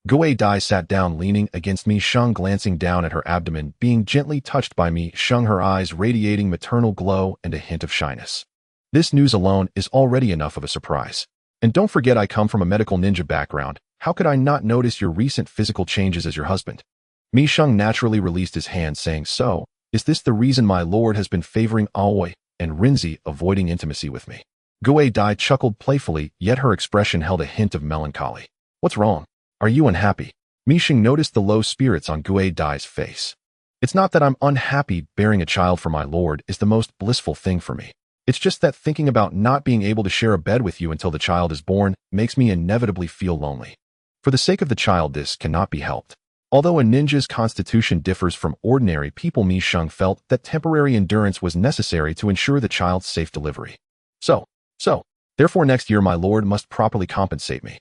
Guo Dai sat down, leaning against Mi Sheng, glancing down at her abdomen, being gently touched by Mi Sheng, her eyes radiating maternal glow and a hint of shyness. This news alone is already enough of a surprise. And don't forget, I come from a medical ninja background. How could I not notice your recent physical changes as your husband? Mi Sheng naturally released his hand, saying, So, is this the reason my lord has been favoring Aoi and Rinzi, avoiding intimacy with me? Guo Dai chuckled playfully, yet her expression held a hint of melancholy. What's wrong? Are you unhappy? Mi Sheng noticed the low spirits on Guo Dai's face. It's not that I'm unhappy. Bearing a child for my lord is the most blissful thing for me. It's just that thinking about not being able to share a bed with you until the child is born makes me inevitably feel lonely. For the sake of the child, this cannot be helped. Although a ninja's constitution differs from ordinary people, Mi Sheng felt that temporary endurance was necessary to ensure the child's safe delivery. Therefore next year my lord must properly compensate me.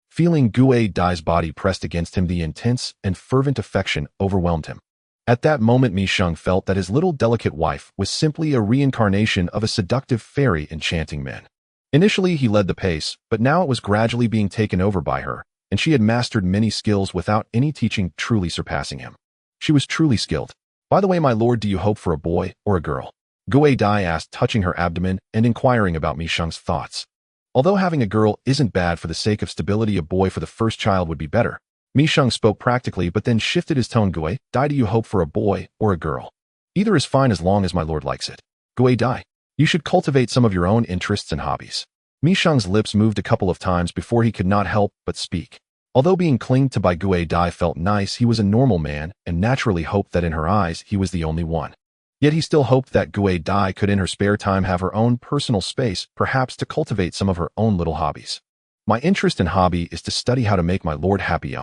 Feeling Guo Dai's body pressed against him, the intense and fervent affection overwhelmed him. At that moment, Mi Sheng felt that his little delicate wife was simply a reincarnation of a seductive fairy enchanting men. Initially, he led the pace, but now it was gradually being taken over by her, and she had mastered many skills without any teaching truly surpassing him. She was truly skilled. By the way, my lord, do you hope for a boy or a girl? Guo Dai asked, touching her abdomen and inquiring about Mi Sheng's thoughts. Although having a girl isn't bad, for the sake of stability, a boy for the first child would be better. Mi Sheng spoke practically, but then shifted his tone. Guo Dai, do you hope for a boy or a girl? Either is fine as long as my lord likes it. Guo Dai, you should cultivate some of your own interests and hobbies. Mi Sheng's lips moved a couple of times before he could not help but speak. Although being clinged to by Guo Dai felt nice, he was a normal man and naturally hoped that in her eyes he was the only one. Yet he still hoped that Guo Dai could in her spare time have her own personal space, perhaps to cultivate some of her own little hobbies. My interest and hobby is to study how to make my lord happy.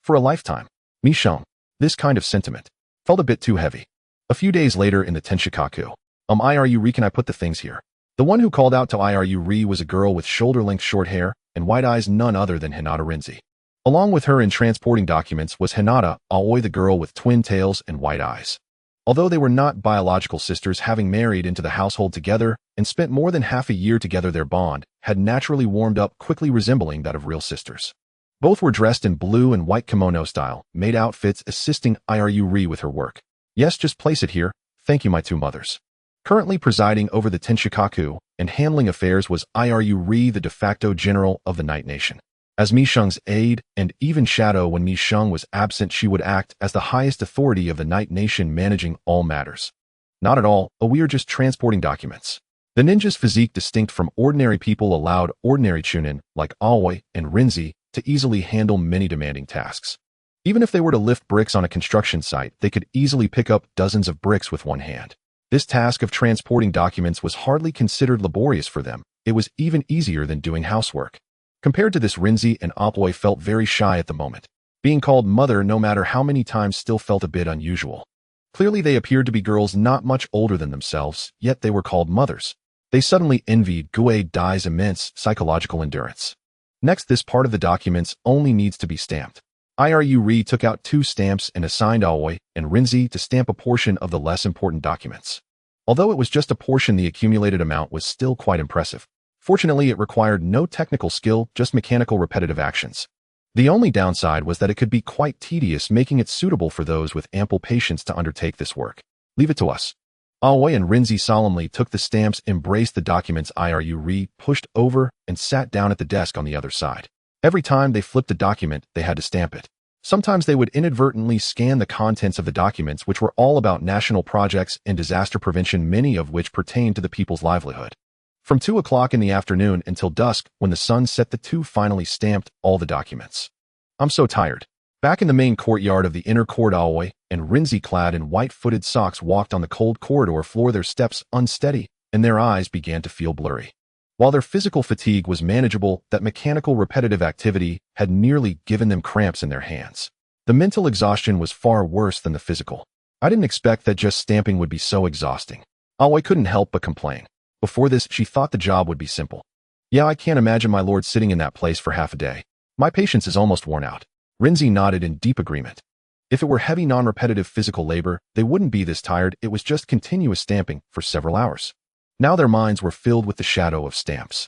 For a lifetime. Mi Sheng, this kind of sentiment felt a bit too heavy. A few days later in the Tenshikaku. Iru, can I put the things here? The one who called out to Iru was a girl with shoulder-length short hair and white eyes, none other than Hinata Rinzi. Along with her in transporting documents was Hinata Aoi, the girl with twin tails and white eyes. Although they were not biological sisters, having married into the household together and spent more than half a year together, their bond had naturally warmed up, quickly resembling that of real sisters. Both were dressed in blue and white kimono style, made outfits, assisting Iru with her work. Yes, just place it here. Thank you, my two mothers. Currently presiding over the Tenshikaku and handling affairs was Iru, the de facto general of the Night Nation. As Mi Sheng's aide and even shadow, when Mi Sheng was absent, she would act as the highest authority of the Night Nation, managing all matters. Not at all, we are just transporting documents. The ninja's physique, distinct from ordinary people, allowed ordinary chunin like Aoi and Rinzi to easily handle many demanding tasks. Even if they were to lift bricks on a construction site, they could easily pick up dozens of bricks with one hand. This task of transporting documents was hardly considered laborious for them. It was even easier than doing housework. Compared to this, Rinzi and Aoi felt very shy at the moment. Being called mother, no matter how many times, still felt a bit unusual. Clearly they appeared to be girls not much older than themselves, yet they were called mothers. They suddenly envied Guo Dai's immense psychological endurance. Next, this part of the documents only needs to be stamped. Iru took out 2 stamps and assigned Aoi and Rinzi to stamp a portion of the less important documents. Although it was just a portion, the accumulated amount was still quite impressive. Fortunately, it required no technical skill, just mechanical repetitive actions. The only downside was that it could be quite tedious, making it suitable for those with ample patience to undertake this work. Leave it to us. Aoi and Rinzi solemnly took the stamps, embraced the documents Iruri pushed over, and sat down at the desk on the other side. Every time they flipped a document, they had to stamp it. Sometimes they would inadvertently scan the contents of the documents, which were all about national projects and disaster prevention, many of which pertained to the people's livelihood. From 2 o'clock in the afternoon until dusk, when the sun set, the two finally stamped all the documents. I'm so tired. Back in the main courtyard of the inner court, Aoi and Rinzi, clad in white-footed socks, walked on the cold corridor floor, their steps unsteady, and their eyes began to feel blurry. While their physical fatigue was manageable, that mechanical repetitive activity had nearly given them cramps in their hands. The mental exhaustion was far worse than the physical. I didn't expect that just stamping would be so exhausting. Aoi couldn't help but complain. Before this, she thought the job would be simple. Yeah, I can't imagine my lord sitting in that place for half a day. My patience is almost worn out. Rinzi nodded in deep agreement. If it were heavy, non-repetitive physical labor, they wouldn't be this tired. It was just continuous stamping for several hours. Now their minds were filled with the shadow of stamps.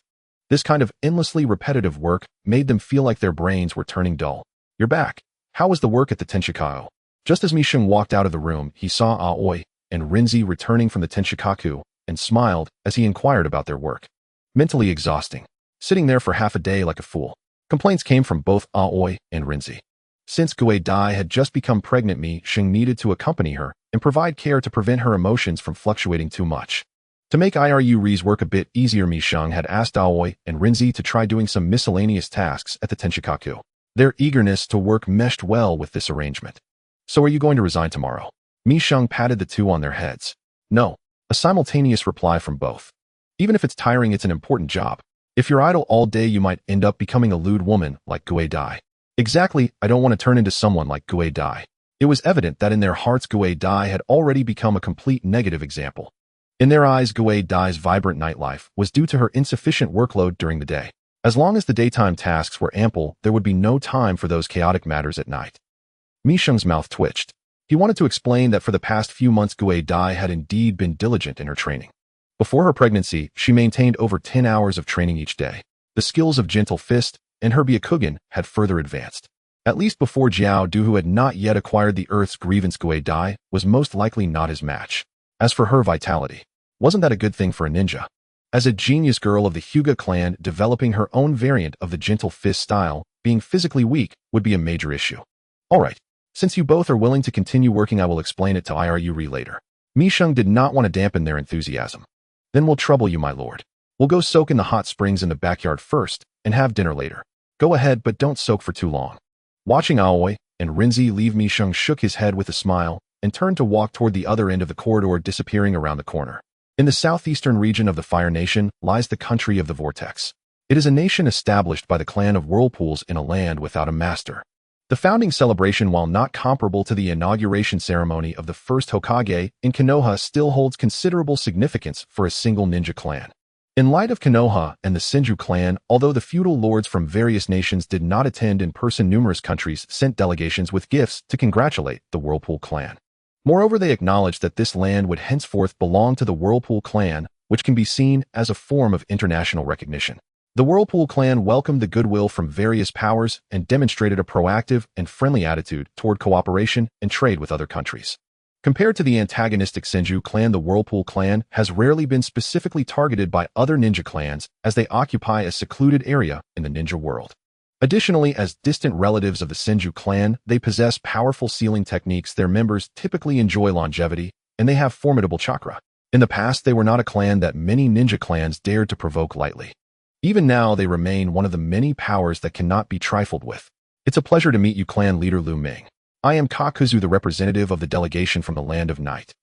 This kind of endlessly repetitive work made them feel like their brains were turning dull. You're back. How was the work at the Tenshikaku? Just as Mishung walked out of the room, he saw Aoi and Rinzi returning from the Tenshikaku and smiled as he inquired about their work. Mentally exhausting. Sitting there for half a day like a fool. Complaints came from both Aoi and Rinzi. Since Gue Dai had just become pregnant, Mishung needed to accompany her and provide care to prevent her emotions from fluctuating too much. To make Iruri's work a bit easier, Mishung had asked Aoi and Rinzi to try doing some miscellaneous tasks at the Tenshikaku. Their eagerness to work meshed well with this arrangement. So are you going to resign tomorrow? Mishung patted the two on their heads. No. A simultaneous reply from both. Even if it's tiring, it's an important job. If you're idle all day, you might end up becoming a lewd woman like Gue Dai. Exactly, I don't want to turn into someone like Gue Dai. It was evident that in their hearts, Gue Dai had already become a complete negative example. In their eyes, Gue Dai's vibrant nightlife was due to her insufficient workload during the day. As long as the daytime tasks were ample, there would be no time for those chaotic matters at night. Mishung's mouth twitched. He wanted to explain that for the past few months, Gue Dai had indeed been diligent in her training. Before her pregnancy, she maintained over 10 hours of training each day. The skills of Gentle Fist and her Byakugan had further advanced. At least before Jiao Du, who had not yet acquired the Earth's grievance, Gue Dai was most likely not his match. As for her vitality, wasn't that a good thing for a ninja? As a genius girl of the Hyuga clan, developing her own variant of the Gentle Fist style, being physically weak would be a major issue. Alright. Since you both are willing to continue working, I will explain it to Iruri later. Mishung did not want to dampen their enthusiasm. Then we'll trouble you, my lord. We'll go soak in the hot springs in the backyard first, and have dinner later. Go ahead, but don't soak for too long. Watching Aoi and Rinzi leave, Mishung shook his head with a smile, and turned to walk toward the other end of the corridor, disappearing around the corner. In the southeastern region of the Fire Nation lies the country of the Vortex. It is a nation established by the clan of Whirlpools in a land without a master. The founding celebration, while not comparable to the inauguration ceremony of the first Hokage in Konoha, still holds considerable significance for a single ninja clan. In light of Konoha and the Senju clan, although the feudal lords from various nations did not attend in person, numerous countries sent delegations with gifts to congratulate the Whirlpool clan. Moreover, they acknowledged that this land would henceforth belong to the Whirlpool clan, which can be seen as a form of international recognition. The Whirlpool clan welcomed the goodwill from various powers and demonstrated a proactive and friendly attitude toward cooperation and trade with other countries. Compared to the antagonistic Senju clan, the Whirlpool clan has rarely been specifically targeted by other ninja clans, as they occupy a secluded area in the ninja world. Additionally, as distant relatives of the Senju clan, they possess powerful sealing techniques. Their members typically enjoy longevity, and they have formidable chakra. In the past, they were not a clan that many ninja clans dared to provoke lightly. Even now, they remain one of the many powers that cannot be trifled with. It's a pleasure to meet you, clan leader Lu Ming. I am Kakuzu, the representative of the delegation from the Land of Night.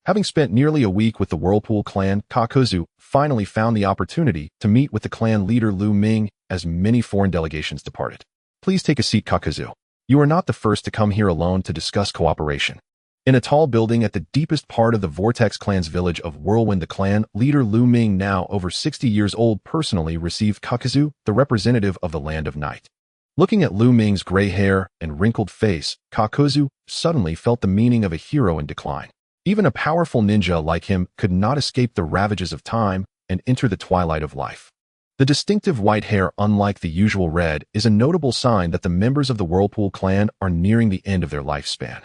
Having spent nearly a week with the Whirlpool clan, Kakuzu finally found the opportunity to meet with the clan leader Lu Ming as many foreign delegations departed. Please take a seat, Kakuzu. You are not the first to come here alone to discuss cooperation. In a tall building at the deepest part of the Vortex clan's village of Whirlwind, the clan leader Lu Ming, now over 60 years old, personally received Kakuzu, the representative of the Land of Night. Looking at Lu Ming's gray hair and wrinkled face, Kakuzu suddenly felt the meaning of a hero in decline. Even a powerful ninja like him could not escape the ravages of time and enter the twilight of life. The distinctive white hair, unlike the usual red, is a notable sign that the members of the Whirlpool clan are nearing the end of their lifespan.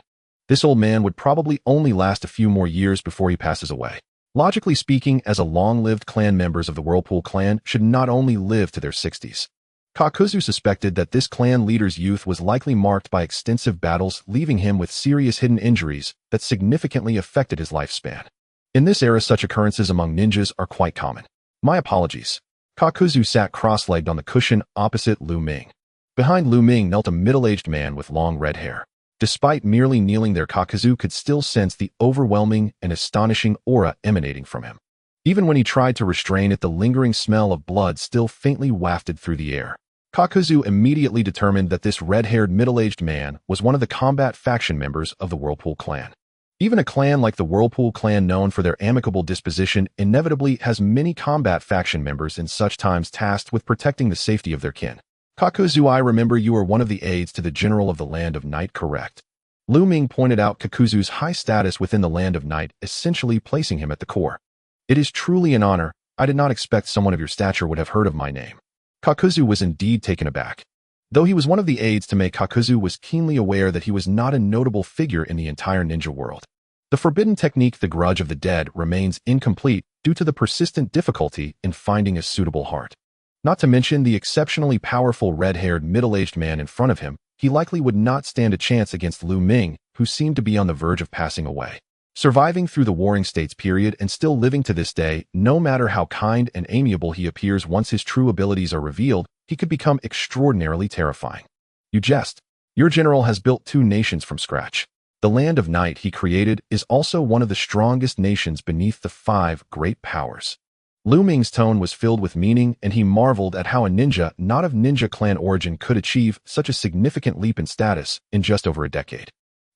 This old man would probably only last a few more years before he passes away. Logically speaking, as a long-lived clan, members of the Whirlpool clan should not only live to their 60s. Kakuzu suspected that this clan leader's youth was likely marked by extensive battles, leaving him with serious hidden injuries that significantly affected his lifespan. In this era, such occurrences among ninjas are quite common. My apologies. Kakuzu sat cross-legged on the cushion opposite Lu Ming. Behind Lu Ming knelt a middle-aged man with long red hair. Despite merely kneeling there, Kakuzu could still sense the overwhelming and astonishing aura emanating from him. Even when he tried to restrain it, the lingering smell of blood still faintly wafted through the air. Kakuzu immediately determined that this red-haired middle-aged man was one of the combat faction members of the Whirlpool clan. Even a clan like the Whirlpool clan, known for their amicable disposition, inevitably has many combat faction members in such times tasked with protecting the safety of their kin. Kakuzu, I remember you are one of the aides to the General of the Land of Night, correct? Lu Ming pointed out Kakuzu's high status within the Land of Night, essentially placing him at the core. It is truly an honor. I did not expect someone of your stature would have heard of my name. Kakuzu was indeed taken aback. Though he was one of the aides to Mei, Kakuzu was keenly aware that he was not a notable figure in the entire ninja world. The forbidden technique, the Grudge of the Dead, remains incomplete due to the persistent difficulty in finding a suitable heart. Not to mention the exceptionally powerful red-haired middle-aged man in front of him, he likely would not stand a chance against Lu Ming, who seemed to be on the verge of passing away. Surviving through the Warring States period and still living to this day, no matter how kind and amiable he appears, once his true abilities are revealed, he could become extraordinarily terrifying. You jest. Your general has built 2 nations from scratch. The Land of Night he created is also one of the strongest nations beneath the 5 great powers. Lu Ming's tone was filled with meaning, and he marveled at how a ninja not of ninja clan origin could achieve such a significant leap in status in just over a decade.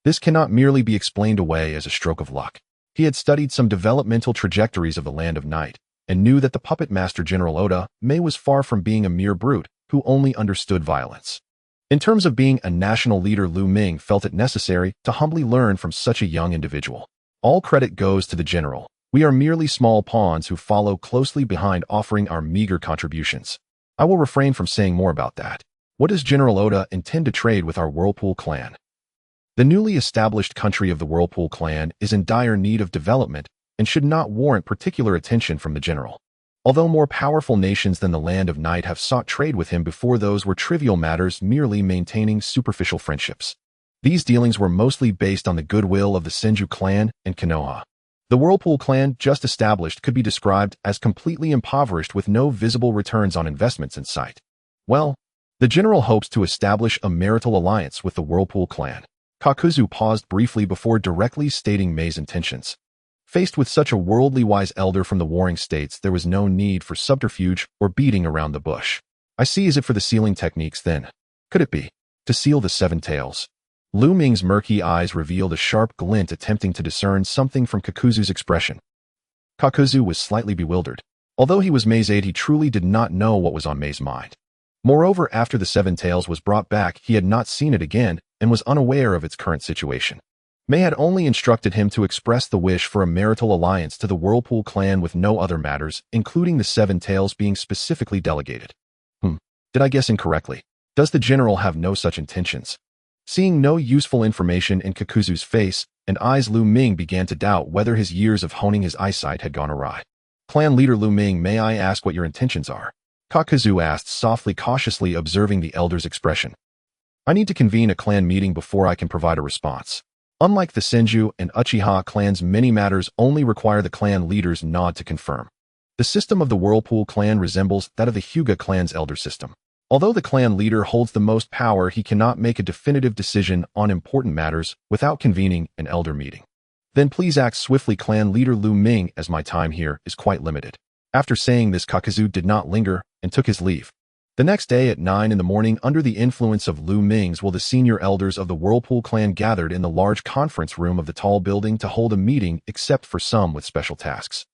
This cannot merely be explained away as a stroke of luck. He had studied some developmental trajectories of the Land of Night, and knew that the puppet master General Oda Yayoi was far from being a mere brute who only understood violence. In terms of being a national leader, Lu Ming felt it necessary to humbly learn from such a young individual. All credit goes to the general. We are merely small pawns who follow closely behind, offering our meager contributions. I will refrain from saying more about that. What does General Oda intend to trade with our Whirlpool clan? The newly established country of the Whirlpool clan is in dire need of development and should not warrant particular attention from the general. Although more powerful nations than the Land of Night have sought trade with him before, those were trivial matters, merely maintaining superficial friendships. These dealings were mostly based on the goodwill of the Senju clan and Konoha. The Whirlpool clan, just established, could be described as completely impoverished with no visible returns on investments in sight. Well, the general hopes to establish a marital alliance with the Whirlpool clan. Kakuzu paused briefly before directly stating Mei's intentions. Faced with such a worldly-wise elder from the Warring States, there was no need for subterfuge or beating around the bush. I see. Is it for the sealing techniques, then? Could it be to seal the 7 tails? Lu Ming's murky eyes revealed a sharp glint, attempting to discern something from Kakuzu's expression. Kakuzu was slightly bewildered. Although he was Mei's aide, he truly did not know what was on Mei's mind. Moreover, after the 7 tails was brought back, he had not seen it again and was unaware of its current situation. Mei had only instructed him to express the wish for a marital alliance to the Whirlpool clan, with no other matters, including the 7 tails, being specifically delegated. Did I guess incorrectly? Does the general have no such intentions? Seeing no useful information in Kakuzu's face and eyes, Lu Ming began to doubt whether his years of honing his eyesight had gone awry. Clan leader Lu Ming, may I ask what your intentions are? Kakuzu asked softly, cautiously observing the elder's expression. I need to convene a clan meeting before I can provide a response. Unlike the Senju and Uchiha clans, many matters only require the clan leader's nod to confirm. The system of the Whirlpool clan resembles that of the Hyuga clan's elder system. Although the clan leader holds the most power, he cannot make a definitive decision on important matters without convening an elder meeting. Then please act swiftly, clan leader Lu Ming, as my time here is quite limited. After saying this, Kakuzu did not linger and took his leave. The next day at 9 in the morning, under the influence of Lu Ming's will, the senior elders of the Whirlpool clan gathered in the large conference room of the tall building to hold a meeting, except for some with special tasks.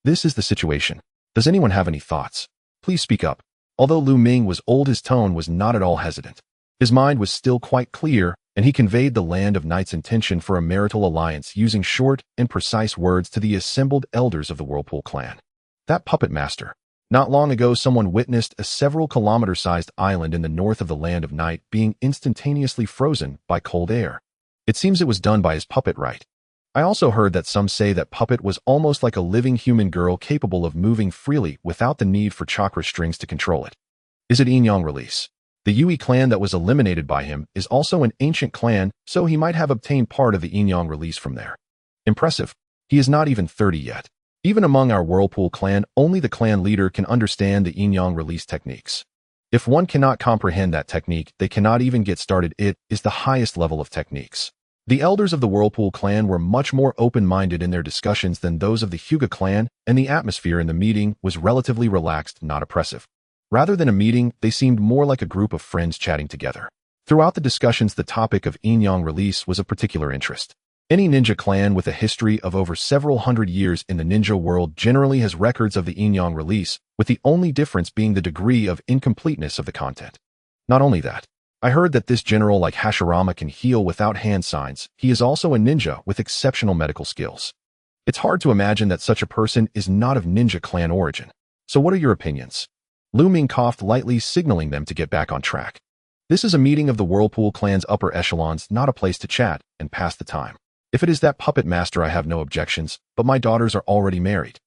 This is the situation. Does anyone have any thoughts? Please speak up. Although Lu Ming was old, his tone was not at all hesitant. His mind was still quite clear, and he conveyed the Land of Night's intention for a marital alliance using short and precise words to the assembled elders of the Whirlpool clan. That puppet master. Not long ago, someone witnessed a several kilometer-sized island in the north of the Land of Night being instantaneously frozen by cold air. It seems it was done by his puppet, right? I also heard that some say that puppet was almost like a living human girl capable of moving freely without the need for chakra strings to control it. Is it Yin-Yang release? The Yui clan that was eliminated by him is also an ancient clan, so he might have obtained part of the Yin-Yang release from there. Impressive. He is not even 30 yet. Even among our Whirlpool clan, only the clan leader can understand the Yin-Yang release techniques. If one cannot comprehend that technique, they cannot even get started. It is the highest level of techniques. The elders of the Whirlpool clan were much more open-minded in their discussions than those of the Hyuga clan, and the atmosphere in the meeting was relatively relaxed, not oppressive. Rather than a meeting, they seemed more like a group of friends chatting together. Throughout the discussions, the topic of Yin-Yang release was of particular interest. Any ninja clan with a history of over several hundred years in the ninja world generally has records of the Yin-Yang release, with the only difference being the degree of incompleteness of the content. Not only that, I heard that this general like Hashirama can heal without hand signs. He is also a ninja with exceptional medical skills. It's hard to imagine that such a person is not of ninja clan origin. So what are your opinions? Lu Ming coughed lightly, signaling them to get back on track. This is a meeting of the Whirlpool clan's upper echelons, not a place to chat and pass the time. If it is that puppet master, I have no objections, but my daughters are already married.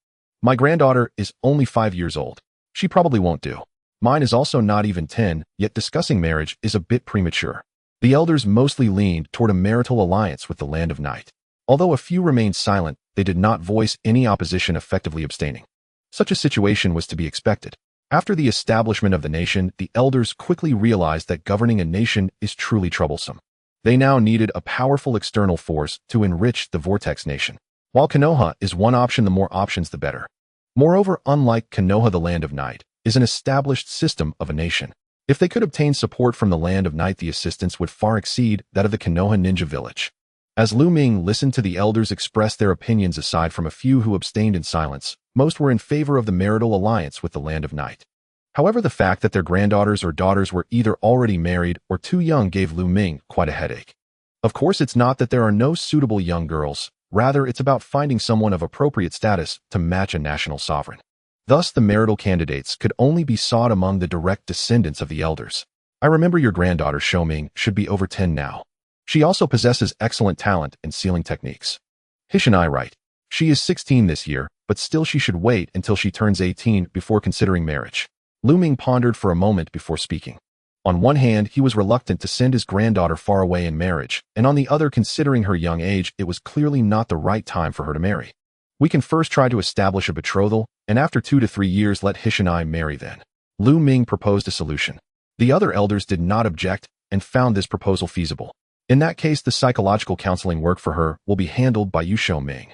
My granddaughter is only 5 years old. She probably won't do. Mine is also not even 10, yet discussing marriage is a bit premature. The elders mostly leaned toward a marital alliance with the Land of Night. Although a few remained silent, they did not voice any opposition, effectively abstaining. Such a situation was to be expected. After the establishment of the nation, the elders quickly realized that governing a nation is truly troublesome. They now needed a powerful external force to enrich the Vortex Nation. While Konoha is one option, the more options the better. Moreover, unlike Konoha, the Land of Night is an established system of a nation. If they could obtain support from the Land of Night, the assistance would far exceed that of the Konoha ninja village. As Lu Ming listened to the elders express their opinions, aside from a few who abstained in silence, most were in favor of the marital alliance with the Land of Night. However, the fact that their granddaughters or daughters were either already married or too young gave Lu Ming quite a headache. Of course, it's not that there are no suitable young girls, rather it's about finding someone of appropriate status to match a national sovereign. Thus, the marital candidates could only be sought among the direct descendants of the elders. I remember your granddaughter Shoming should be over 10 now. She also possesses excellent talent in sealing techniques. Hishinai right. She is 16 this year, but still she should wait until she turns 18 before considering marriage. Lu Ming pondered for a moment before speaking. On one hand, he was reluctant to send his granddaughter far away in marriage, and on the other, considering her young age, it was clearly not the right time for her to marry. We can first try to establish a betrothal, and after 2 to 3 years let Hishinai marry then. Lu Ming proposed a solution. The other elders did not object and found this proposal feasible. In that case, the psychological counseling work for her will be handled by Yu Shoming.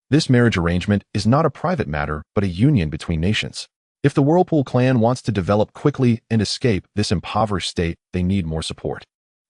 This marriage arrangement is not a private matter, but a union between nations. If the Whirlpool clan wants to develop quickly and escape this impoverished state, they need more support.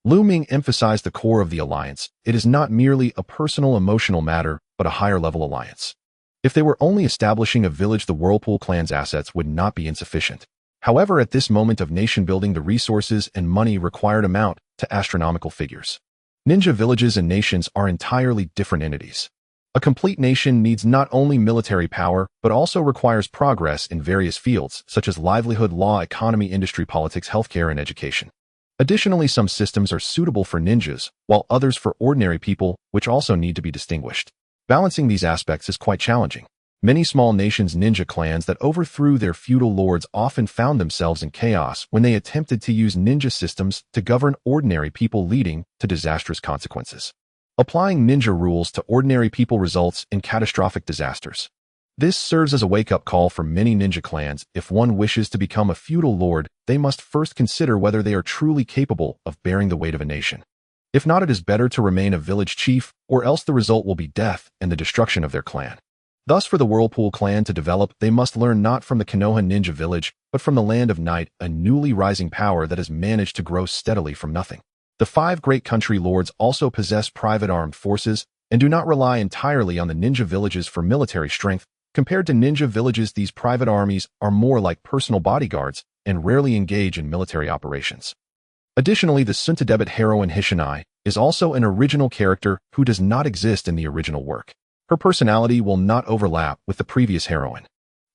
Lu Ming emphasized the core of the alliance. It is not merely a personal emotional matter, but a higher-level alliance. If they were only establishing a village, the Whirlpool clan's assets would not be insufficient. However, at this moment of nation-building, the resources and money required amount to astronomical figures. Ninja villages and nations are entirely different entities. A complete nation needs not only military power, but also requires progress in various fields, such as livelihood, law, economy, industry, politics, healthcare, and education. Additionally, some systems are suitable for ninjas, while others for ordinary people, which also need to be distinguished. Balancing these aspects is quite challenging. Many small nations' ninja clans that overthrew their feudal lords often found themselves in chaos when they attempted to use ninja systems to govern ordinary people, leading to disastrous consequences. Applying ninja rules to ordinary people results in catastrophic disasters. This serves as a wake-up call for many ninja clans. If one wishes to become a feudal lord, they must first consider whether they are truly capable of bearing the weight of a nation. If not, it is better to remain a village chief, or else the result will be death and the destruction of their clan. Thus, for the Whirlpool clan to develop, they must learn not from the Konoha ninja village, but from the Land of Night, a newly rising power that has managed to grow steadily from nothing. The 5 great country lords also possess private armed forces and do not rely entirely on the ninja villages for military strength. Compared to ninja villages, these private armies are more like personal bodyguards and rarely engage in military operations. Additionally, the Suntadebit heroine Hishinai is also an original character who does not exist in the original work. Her personality will not overlap with the previous heroine.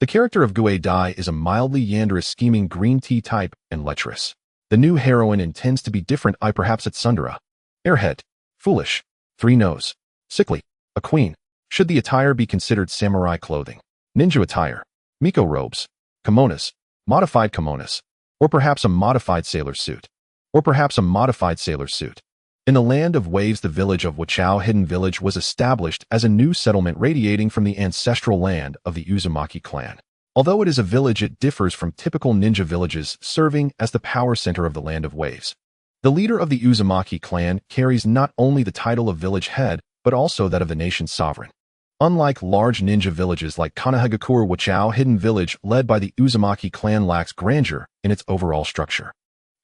The character of Gue Dai is a mildly yandere scheming green tea type and lecherous. The new heroine intends to be different perhaps at Sundara. Airhead, foolish, three nose, sickly, a queen. Should the attire be considered samurai clothing, ninja attire, Miko robes, kimonos, modified kimonos, or perhaps a modified sailor suit? In the land of waves, the village of Wachao Hidden Village was established as a new settlement radiating from the ancestral land of the Uzumaki clan. Although it is a village, it differs from typical ninja villages, serving as the power center of the land of waves. The leader of the Uzumaki clan carries not only the title of village head, but also that of the nation's sovereign. Unlike large ninja villages like Kanahagakure, Wachao Hidden Village, led by the Uzumaki clan, lacks grandeur in its overall structure.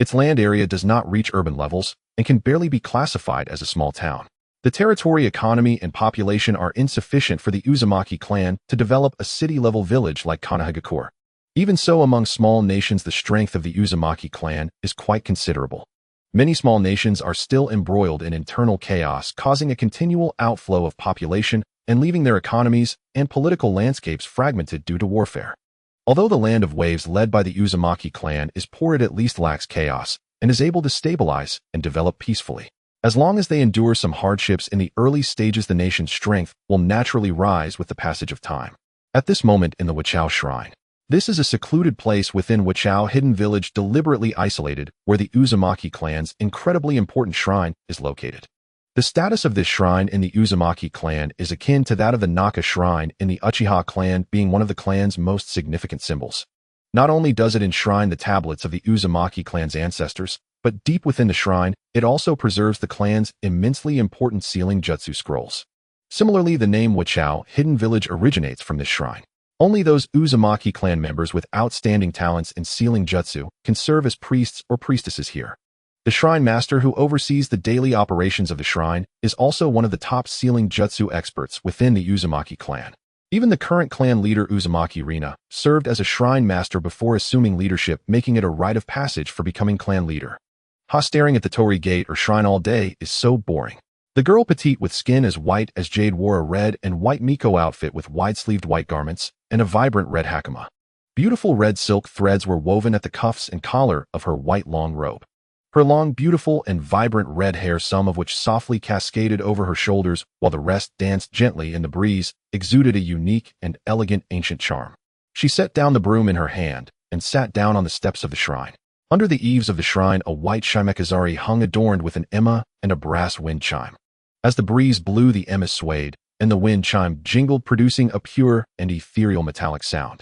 Its land area does not reach urban levels and can barely be classified as a small town. The territory, economy, and population are insufficient for the Uzumaki clan to develop a city-level village like Kanahagakure. Even so, among small nations, the strength of the Uzumaki clan is quite considerable. Many small nations are still embroiled in internal chaos, causing a continual outflow of population and leaving their economies and political landscapes fragmented due to warfare. Although the land of waves led by the Uzumaki clan is poor, it at least lacks chaos and is able to stabilize and develop peacefully. As long as they endure some hardships in the early stages, the nation's strength will naturally rise with the passage of time. At this moment in the Wachao Shrine. This is a secluded place within Wachao Hidden Village, deliberately isolated, where the Uzumaki clan's incredibly important shrine is located. The status of this shrine in the Uzumaki clan is akin to that of the Naka shrine in the Uchiha clan, being one of the clan's most significant symbols. Not only does it enshrine the tablets of the Uzumaki clan's ancestors, but deep within the shrine, it also preserves the clan's immensely important sealing jutsu scrolls. Similarly, the name Wachao Hidden Village originates from this shrine. Only those Uzumaki clan members with outstanding talents in sealing jutsu can serve as priests or priestesses here. The shrine master, who oversees the daily operations of the shrine, is also one of the top sealing jutsu experts within the Uzumaki clan. Even the current clan leader, Uzumaki Rina, served as a shrine master before assuming leadership, making it a rite of passage for becoming clan leader. Staring at the torii gate or shrine all day is so boring. The girl, petite with skin as white as jade, wore a red and white Miko outfit with wide-sleeved white garments and a vibrant red hakama. Beautiful red silk threads were woven at the cuffs and collar of her white long robe. Her long, beautiful, and vibrant red hair, some of which softly cascaded over her shoulders while the rest danced gently in the breeze, exuded a unique and elegant ancient charm. She set down the broom in her hand and sat down on the steps of the shrine. Under the eaves of the shrine, a white shimekazari hung adorned with an ema and a brass wind chime. As the breeze blew, the ema swayed, and the wind chime jingled, producing a pure and ethereal metallic sound.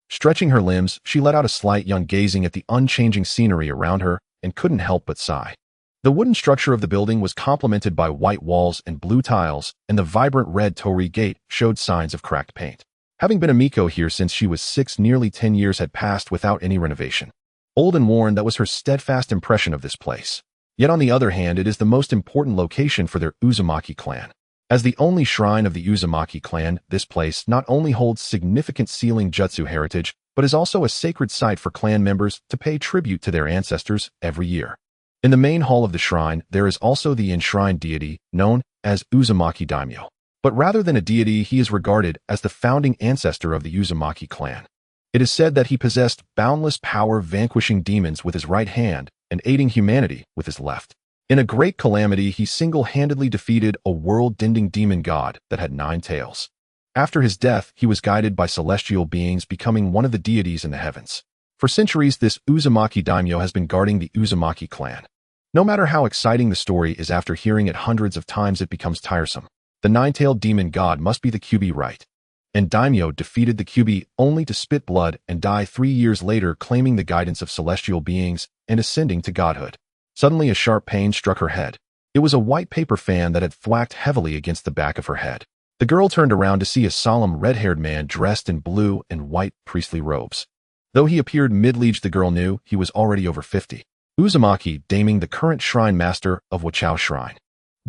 Stretching her limbs, she let out a slight yawn, gazing at the unchanging scenery around her, and couldn't help but sigh. The wooden structure of the building was complemented by white walls and blue tiles, and the vibrant red torii gate showed signs of cracked paint. Having been a Miko here since she was 6, nearly 10 years had passed without any renovation. Old and worn, that was her steadfast impression of this place. Yet on the other hand, it is the most important location for their Uzumaki clan. As the only shrine of the Uzumaki clan, this place not only holds significant sealing jutsu heritage, but is also a sacred site for clan members to pay tribute to their ancestors every year. In the main hall of the shrine, there is also the enshrined deity, known as Uzumaki Daimyo. But rather than a deity, he is regarded as the founding ancestor of the Uzumaki clan. It is said that he possessed boundless power, vanquishing demons with his right hand and aiding humanity with his left. In a great calamity, he single-handedly defeated a world-ending demon god that had 9 tails. After his death, he was guided by celestial beings, becoming one of the deities in the heavens. For centuries, this Uzumaki Daimyo has been guarding the Uzumaki clan. No matter how exciting the story is, after hearing it hundreds of times, it becomes tiresome. The 9-tailed demon god must be the Kyubi, right? And Daimyo defeated the Kyubi only to spit blood and die 3 years later, claiming the guidance of celestial beings and ascending to godhood. Suddenly, a sharp pain struck her head. It was a white paper fan that had thwacked heavily against the back of her head. The girl turned around to see a solemn red-haired man dressed in blue and white priestly robes. Though he appeared middle-aged, the girl knew he was already over 50. Uzumaki Daimyo, the current shrine master of Wachao Shrine.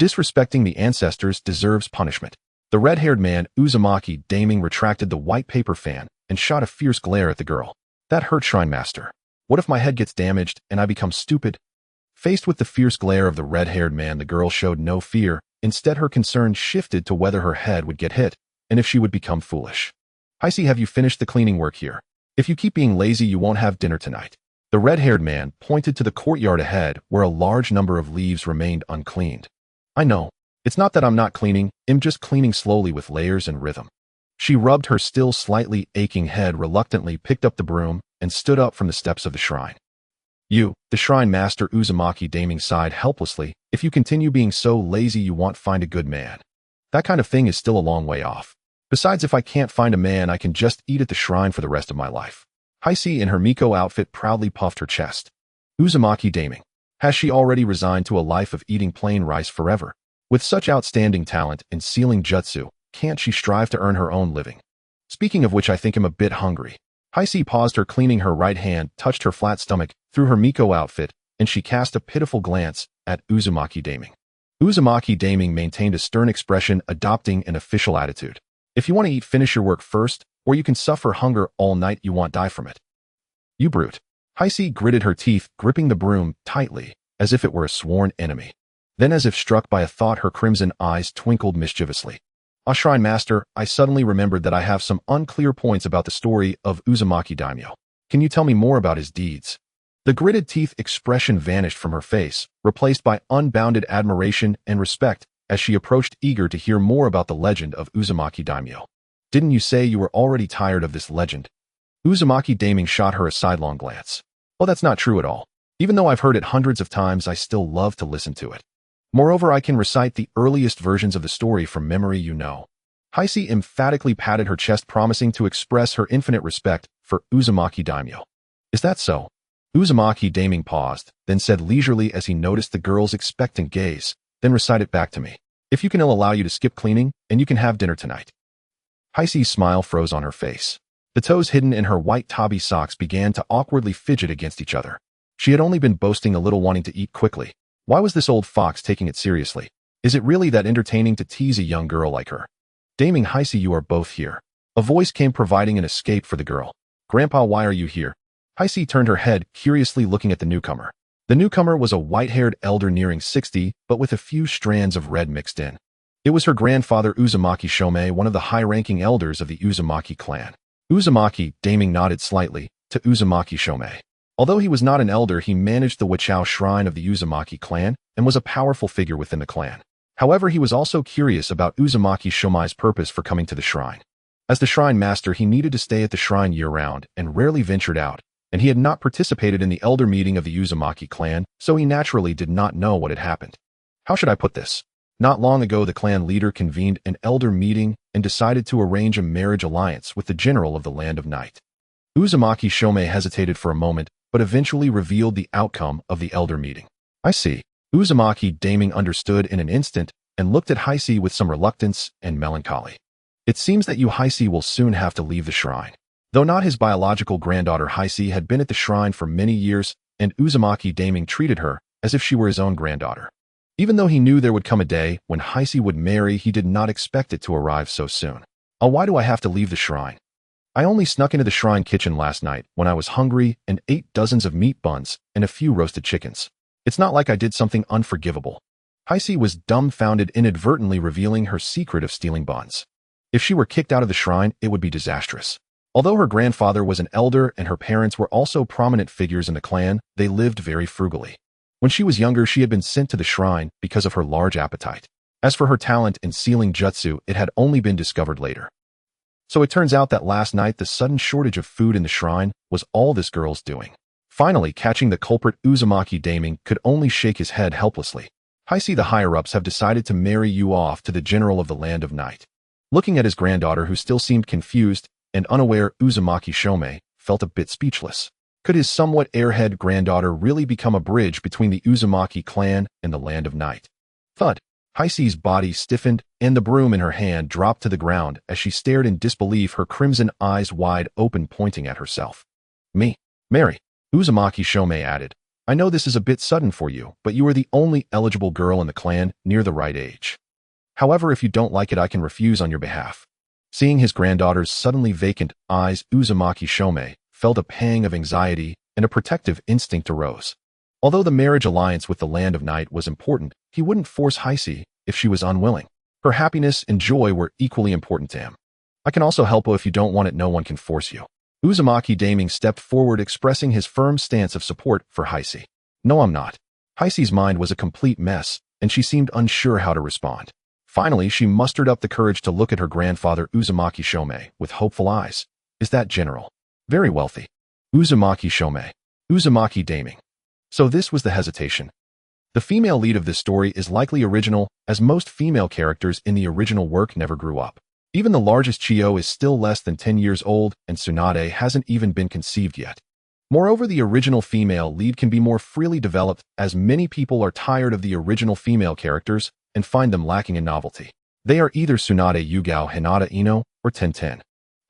Disrespecting the ancestors deserves punishment. The red-haired man, Uzumaki Daimyo, retracted the white paper fan and shot a fierce glare at the girl. That hurt, shrine master. What if my head gets damaged and I become stupid? Faced with the fierce glare of the red-haired man, the girl showed no fear. Instead, her concern shifted to whether her head would get hit, and if she would become foolish. Heisei, have you finished the cleaning work here? If you keep being lazy, you won't have dinner tonight. The red-haired man pointed to the courtyard ahead, where a large number of leaves remained uncleaned. I know. It's not that I'm not cleaning, I'm just cleaning slowly with layers and rhythm. She rubbed her still slightly aching head, reluctantly picked up the broom, and stood up from the steps of the shrine. The shrine master Uzumaki Daming sighed helplessly. If you continue being so lazy, you won't find a good man. That kind of thing is still a long way off. Besides, if I can't find a man, I can just eat at the shrine for the rest of my life. Heisei, in her Miko outfit, proudly puffed her chest. Uzumaki Daming. Has she already resigned to a life of eating plain rice forever? With such outstanding talent in sealing jutsu, can't she strive to earn her own living? Speaking of which, I think I'm a bit hungry. Heisei paused her cleaning. Her right hand touched her flat stomach through her Miko outfit, and she cast a pitiful glance at Uzumaki Daming. Uzumaki Daming maintained a stern expression, adopting an official attitude. If you want to eat, finish your work first, or you can suffer hunger all night. You won't die from it. You brute. Heisei gritted her teeth, gripping the broom tightly, as if it were a sworn enemy. Then, as if struck by a thought, her crimson eyes twinkled mischievously. Shrine Master, I suddenly remembered that I have some unclear points about the story of Uzumaki Daimyo. Can you tell me more about his deeds? The gritted teeth expression vanished from her face, replaced by unbounded admiration and respect as she approached, eager to hear more about the legend of Uzumaki Daimyo. Didn't you say you were already tired of this legend? Uzumaki Daming shot her a sidelong glance. Oh, that's not true at all. Even though I've heard it hundreds of times, I still love to listen to it. Moreover, I can recite the earliest versions of the story from memory, you know. Heisei emphatically patted her chest, promising to express her infinite respect for Uzumaki Daimyo. Is that so? Uzumaki Daming paused, then said leisurely as he noticed the girl's expectant gaze, then recite it back to me. If you can, I'll allow you to skip cleaning, and you can have dinner tonight. Heisei's smile froze on her face. The toes hidden in her white tabi socks began to awkwardly fidget against each other. She had only been boasting a little, wanting to eat quickly. Why was this old fox taking it seriously? Is it really that entertaining to tease a young girl like her? Daming, Heisei, you are both here. A voice came, providing an escape for the girl. Grandpa, why are you here? Heisei turned her head, curiously looking at the newcomer. The newcomer was a white-haired elder nearing 60, but with a few strands of red mixed in. It was her grandfather Uzumaki Shomei, one of the high-ranking elders of the Uzumaki clan. Uzumaki Daming nodded slightly to Uzumaki Shomei. Although he was not an elder, he managed the Wichao shrine of the Uzumaki clan and was a powerful figure within the clan. However, he was also curious about Uzumaki Shomei's purpose for coming to the shrine. As the shrine master, he needed to stay at the shrine year-round and rarely ventured out, and he had not participated in the elder meeting of the Uzumaki clan, so he naturally did not know what had happened. How should I put this? Not long ago, the clan leader convened an elder meeting and decided to arrange a marriage alliance with the general of the Land of Night. Uzumaki Shomei hesitated for a moment, but eventually revealed the outcome of the elder meeting. I see. Uzumaki Daming understood in an instant and looked at Heisei with some reluctance and melancholy. It seems that you, Heisei, will soon have to leave the shrine. Though not his biological granddaughter, Heisei had been at the shrine for many years, and Uzumaki Daming treated her as if she were his own granddaughter. Even though he knew there would come a day when Heisei would marry, he did not expect it to arrive so soon. Oh, why do I have to leave the shrine? I only snuck into the shrine kitchen last night when I was hungry and ate dozens of meat buns and a few roasted chickens. It's not like I did something unforgivable. Heisei was dumbfounded, inadvertently revealing her secret of stealing buns. If she were kicked out of the shrine, it would be disastrous. Although her grandfather was an elder and her parents were also prominent figures in the clan, they lived very frugally. When she was younger, she had been sent to the shrine because of her large appetite. As for her talent in sealing jutsu, it had only been discovered later. So it turns out that last night, the sudden shortage of food in the shrine was all this girl's doing. Finally, catching the culprit, Uzumaki Daming could only shake his head helplessly. Heisei, the higher-ups have decided to marry you off to the general of the Land of Night. Looking at his granddaughter, who still seemed confused and unaware, Uzumaki Shomei felt a bit speechless. Could his somewhat airhead granddaughter really become a bridge between the Uzumaki clan and the Land of Night? Thud. Heisei's body stiffened, and the broom in her hand dropped to the ground as she stared in disbelief, her crimson eyes wide open, pointing at herself. Me? Mary. Uzumaki Shomei added. I know this is a bit sudden for you, but you are the only eligible girl in the clan near the right age. However, if you don't like it, I can refuse on your behalf. Seeing his granddaughter's suddenly vacant eyes, Uzumaki Shomei felt a pang of anxiety and a protective instinct arose. Although the marriage alliance with the Land of Night was important, he wouldn't force Heisei if she was unwilling. Her happiness and joy were equally important to him. I can also help you if you don't want it. No one can force you. Uzumaki Daming stepped forward, expressing his firm stance of support for Heisei. No, I'm not. Heisei's mind was a complete mess, and she seemed unsure how to respond. Finally, she mustered up the courage to look at her grandfather Uzumaki Shomei with hopeful eyes. Is that general? Very wealthy. Uzumaki Shomei. Uzumaki Daming. So this was the hesitation. The female lead of this story is likely original, as most female characters in the original work never grew up. Even the largest Chiyo is still less than 10 years old, and Tsunade hasn't even been conceived yet. Moreover, the original female lead can be more freely developed, as many people are tired of the original female characters and find them lacking in novelty. They are either Tsunade Yugao Hinata Ino or Tenten.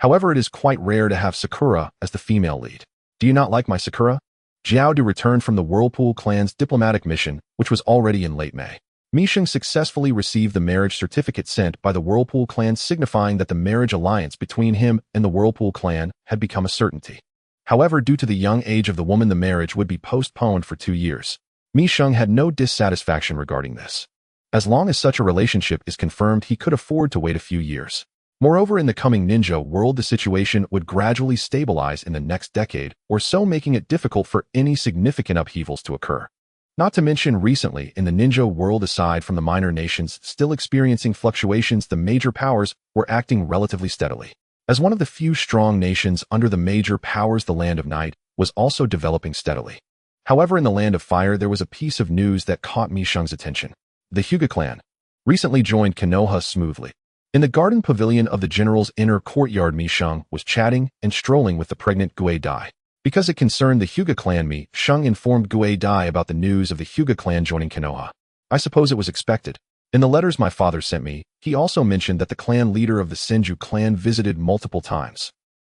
However, it is quite rare to have Sakura as the female lead. Do you not like my Sakura? Jiao Du returned from the Whirlpool clan's diplomatic mission, which was already in late May. Misheng successfully received the marriage certificate sent by the Whirlpool clan, signifying that the marriage alliance between him and the Whirlpool clan had become a certainty. However, due to the young age of the woman, the marriage would be postponed for 2 years. Misheng had no dissatisfaction regarding this. As long as such a relationship is confirmed, he could afford to wait a few years. Moreover, in the coming ninja world, the situation would gradually stabilize in the next decade or so, making it difficult for any significant upheavals to occur. Not to mention, recently, in the ninja world, aside from the minor nations still experiencing fluctuations, the major powers were acting relatively steadily. As one of the few strong nations under the major powers, the Land of Night was also developing steadily. However, in the Land of Fire, there was a piece of news that caught Misheng's attention. The Hyuga clan recently joined Konoha smoothly. In the garden pavilion of the general's inner courtyard, Misheng was chatting and strolling with the pregnant Gue Dai. Because it concerned the Hyuga clan, Misheng informed Gue Dai about the news of the Hyuga clan joining Konoha. I suppose it was expected. In the letters my father sent me, he also mentioned that the clan leader of the Senju clan visited multiple times.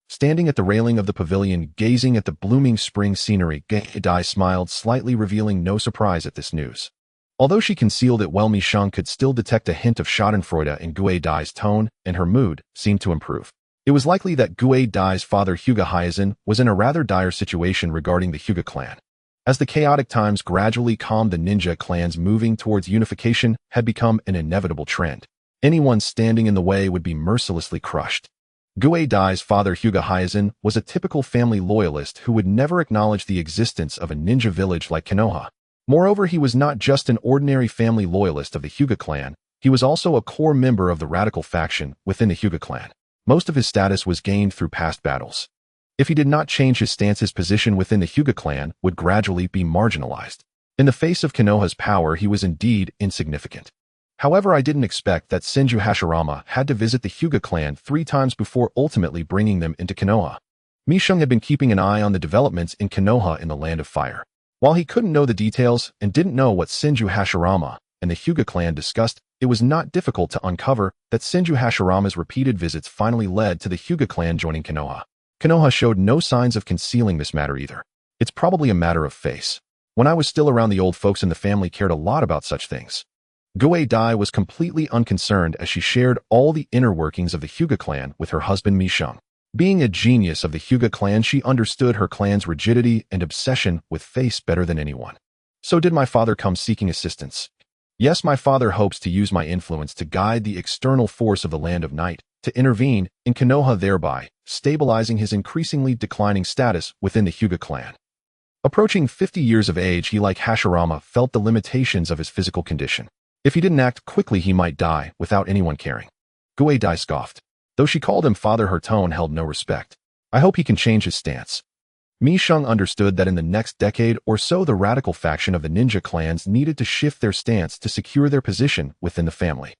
Standing at the railing of the pavilion, gazing at the blooming spring scenery, Gue Dai smiled slightly, revealing no surprise at this news. Although she concealed it well, Misheng could still detect a hint of schadenfreude in Gue Dai's tone, and her mood seemed to improve. It was likely that Gue Dai's father Hyuga Hyazin was in a rather dire situation regarding the Hyuga clan. As the chaotic times gradually calmed, the ninja clans moving towards unification had become an inevitable trend. Anyone standing in the way would be mercilessly crushed. Gue Dai's father Hyuga Hyazin was a typical family loyalist who would never acknowledge the existence of a ninja village like Konoha. Moreover, he was not just an ordinary family loyalist of the Hyuga clan, he was also a core member of the radical faction within the Hyuga clan. Most of his status was gained through past battles. If he did not change his stance, his position within the Hyuga clan would gradually be marginalized. In the face of Konoha's power, he was indeed insignificant. However, I didn't expect that Senju Hashirama had to visit the Hyuga clan 3 times before ultimately bringing them into Konoha. Misheng had been keeping an eye on the developments in Konoha in the Land of Fire. While he couldn't know the details and didn't know what Senju Hashirama and the Hyuga clan discussed, it was not difficult to uncover that Senju Hashirama's repeated visits finally led to the Hyuga clan joining Konoha. Konoha showed no signs of concealing this matter either. It's probably a matter of face. When I was still around, the old folks in the family cared a lot about such things. Gue Dai was completely unconcerned as she shared all the inner workings of the Hyuga clan with her husband Misheng. Being a genius of the Hyuga clan, she understood her clan's rigidity and obsession with face better than anyone. So did my father come seeking assistance? Yes, my father hopes to use my influence to guide the external force of the Land of Night to intervene in Konoha, thereby stabilizing his increasingly declining status within the Hyuga clan. Approaching 50 years of age, he, like Hashirama, felt the limitations of his physical condition. If he didn't act quickly, he might die without anyone caring. Gue Dai scoffed. Though she called him father, her tone held no respect. I hope he can change his stance. Misheng understood that in the next decade or so, the radical faction of the ninja clans needed to shift their stance to secure their position within the family.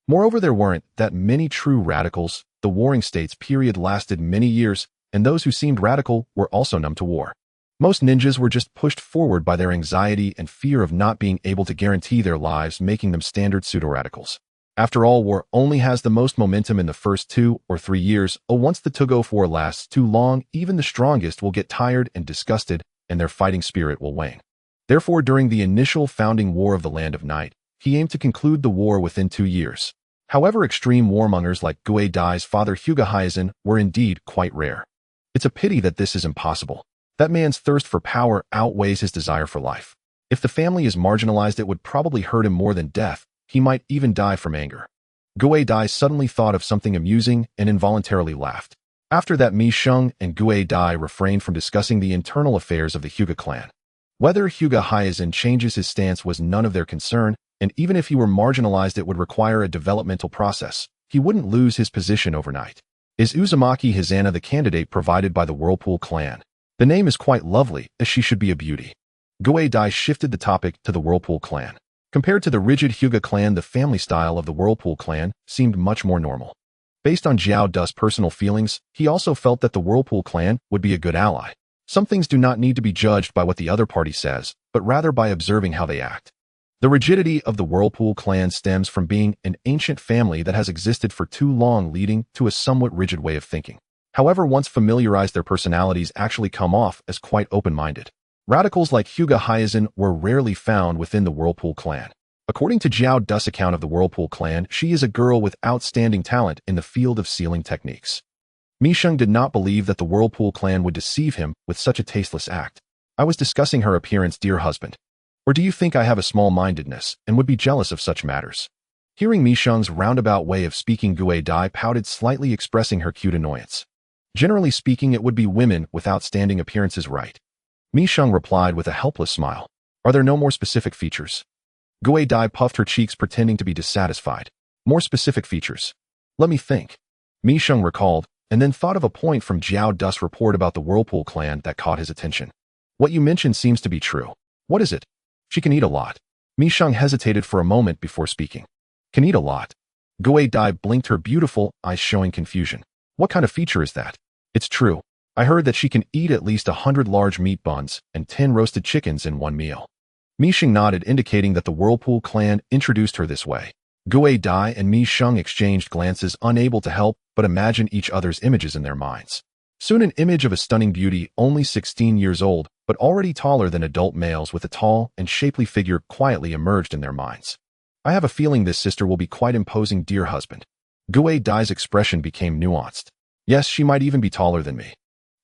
Moreover, there weren't that many true radicals. The warring states period lasted many years, and those who seemed radical were also numb to war. Most ninjas were just pushed forward by their anxiety and fear of not being able to guarantee their lives, making them standard pseudo-radicals. After all, war only has the most momentum in the first 2 or 3 years. Once the tug-of war lasts too long, even the strongest will get tired and disgusted, and their fighting spirit will wane. Therefore, during the initial founding war of the Land of Night, he aimed to conclude the war within 2 years. However, extreme warmongers like Gue Dai's father Hyuga Hyazin were indeed quite rare. It's a pity that this is impossible. That man's thirst for power outweighs his desire for life. If the family is marginalized, it would probably hurt him more than death. He might even die from anger. Gue Dai suddenly thought of something amusing and involuntarily laughed. After that, Mi Sheng and Gue Dai refrained from discussing the internal affairs of the Hyuga clan. Whether Hyuga Hyazin changes his stance was none of their concern, and even if he were marginalized, it would require a developmental process. He wouldn't lose his position overnight. Is Uzumaki Hizana the candidate provided by the Whirlpool clan? The name is quite lovely, as she should be a beauty. Gue Dai shifted the topic to the Whirlpool clan. Compared to the rigid Hyuga clan, the family style of the Whirlpool clan seemed much more normal. Based on Jiao Du's personal feelings, he also felt that the Whirlpool clan would be a good ally. Some things do not need to be judged by what the other party says, but rather by observing how they act. The rigidity of the Whirlpool clan stems from being an ancient family that has existed for too long, leading to a somewhat rigid way of thinking. However, once familiarized, their personalities actually come off as quite open-minded. Radicals like Hyuga Hyazin were rarely found within the Whirlpool clan. According to Jiao Du's account of the Whirlpool clan, she is a girl with outstanding talent in the field of sealing techniques. Mi Sheng did not believe that the Whirlpool clan would deceive him with such a tasteless act. I was discussing her appearance, dear husband. Or do you think I have a small-mindedness and would be jealous of such matters? Hearing Mi Sheng's roundabout way of speaking, Gue Dai pouted slightly, expressing her cute annoyance. Generally speaking, it would be women with outstanding appearances, right? Mi Sheng replied with a helpless smile. Are there no more specific features? Gue Dai puffed her cheeks, pretending to be dissatisfied. More specific features. Let me think. Mi Sheng recalled, and then thought of a point from Jiao Du's report about the Whirlpool clan that caught his attention. What you mentioned seems to be true. What is it? She can eat a lot. Mi Sheng hesitated for a moment before speaking. Can eat a lot. Gue Dai blinked, her beautiful eyes showing confusion. What kind of feature is that? It's true. I heard that she can eat at least 100 large meat buns and 10 roasted chickens in one meal. Mi Sheng nodded, indicating that the Whirlpool clan introduced her this way. Gue Dai and Mi Sheng exchanged glances, unable to help but imagine each other's images in their minds. Soon an image of a stunning beauty, only 16 years old, but already taller than adult males with a tall and shapely figure, quietly emerged in their minds. I have a feeling this sister will be quite imposing, dear husband. Gue Dai's expression became nuanced. Yes, she might even be taller than me.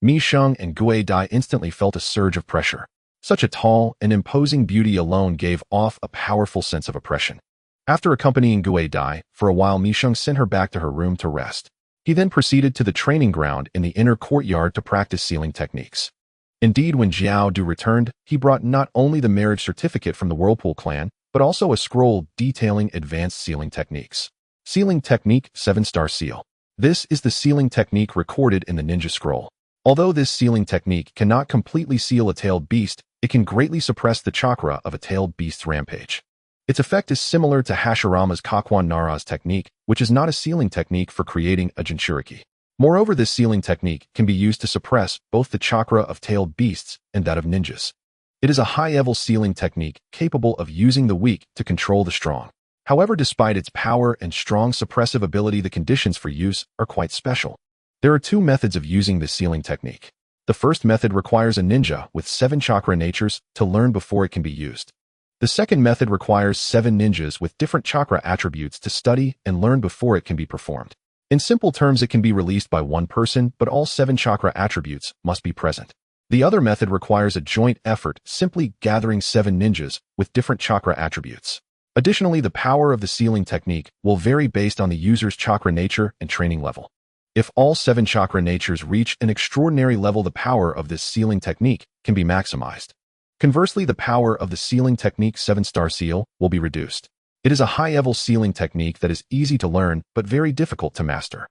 Mi Sheng and Gue Dai instantly felt a surge of pressure. Such a tall and imposing beauty alone gave off a powerful sense of oppression. After accompanying Gue Dai, for a while Mi Sheng sent her back to her room to rest. He then proceeded to the training ground in the inner courtyard to practice sealing techniques. Indeed, when Jiao Du returned, he brought not only the marriage certificate from the Whirlpool clan, but also a scroll detailing advanced sealing techniques. Sealing Technique 7-Star Seal. This is the sealing technique recorded in the Ninja Scroll. Although this sealing technique cannot completely seal a tailed beast, it can greatly suppress the chakra of a tailed beast's rampage. Its effect is similar to Hashirama's Kakwan Nara's technique, which is not a sealing technique for creating a Jinchuriki. Moreover, this sealing technique can be used to suppress both the chakra of tailed beasts and that of ninjas. It is a high-level sealing technique capable of using the weak to control the strong. However, despite its power and strong suppressive ability, the conditions for use are quite special. There are two methods of using this sealing technique. The first method requires a ninja with 7 chakra natures to learn before it can be used. The second method requires 7 ninjas with different chakra attributes to study and learn before it can be performed. In simple terms, it can be released by one person, but all 7 chakra attributes must be present. The other method requires a joint effort, simply gathering 7 ninjas with different chakra attributes. Additionally, the power of the sealing technique will vary based on the user's chakra nature and training level. If all 7 chakra natures reach an extraordinary level, the power of this sealing technique can be maximized. Conversely, the power of the sealing technique 7-Star Seal will be reduced. It is a high-level sealing technique that is easy to learn but very difficult to master.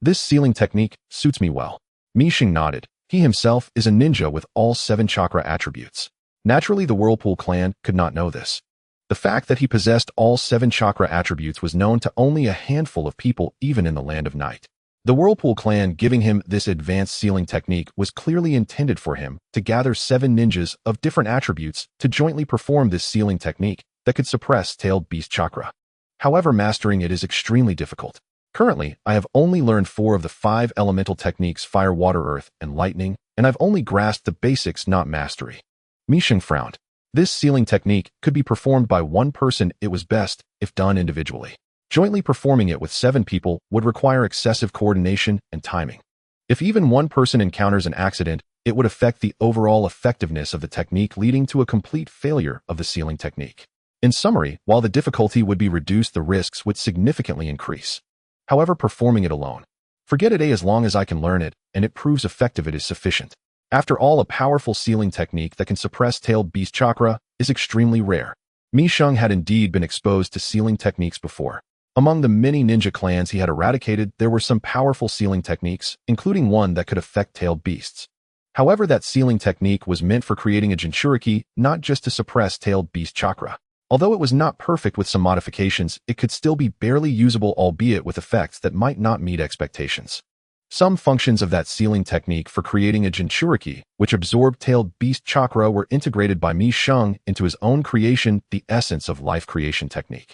This sealing technique suits me well. Mi Sheng nodded. He himself is a ninja with all 7 chakra attributes. Naturally, the Whirlpool clan could not know this. The fact that he possessed all 7 chakra attributes was known to only a handful of people, even in the Land of Night. The Whirlpool clan giving him this advanced sealing technique was clearly intended for him to gather 7 ninjas of different attributes to jointly perform this sealing technique that could suppress tailed beast chakra. However, mastering it is extremely difficult. Currently, I have only learned 4 of the 5 elemental techniques: fire, water, earth, and lightning, and I've only grasped the basics, not mastery. Mi Sheng frowned. This sealing technique could be performed by one person. It was best if done individually. Jointly performing it with 7 people would require excessive coordination and timing. If even one person encounters an accident, it would affect the overall effectiveness of the technique, leading to a complete failure of the sealing technique. In summary, while the difficulty would be reduced, the risks would significantly increase. However, performing it alone, forget it. As long as I can learn it and it proves effective, it is sufficient. After all, a powerful sealing technique that can suppress tailed beast chakra is extremely rare. Mi Sheng had indeed been exposed to sealing techniques before. Among the many ninja clans he had eradicated, there were some powerful sealing techniques, including one that could affect tailed beasts. However, that sealing technique was meant for creating a Jinchuriki, not just to suppress tailed beast chakra. Although it was not perfect with some modifications, it could still be barely usable, albeit with effects that might not meet expectations. Some functions of that sealing technique for creating a Jinchuriki, which absorbed tailed beast chakra, were integrated by Mi Sheng into his own creation, the essence of life creation technique.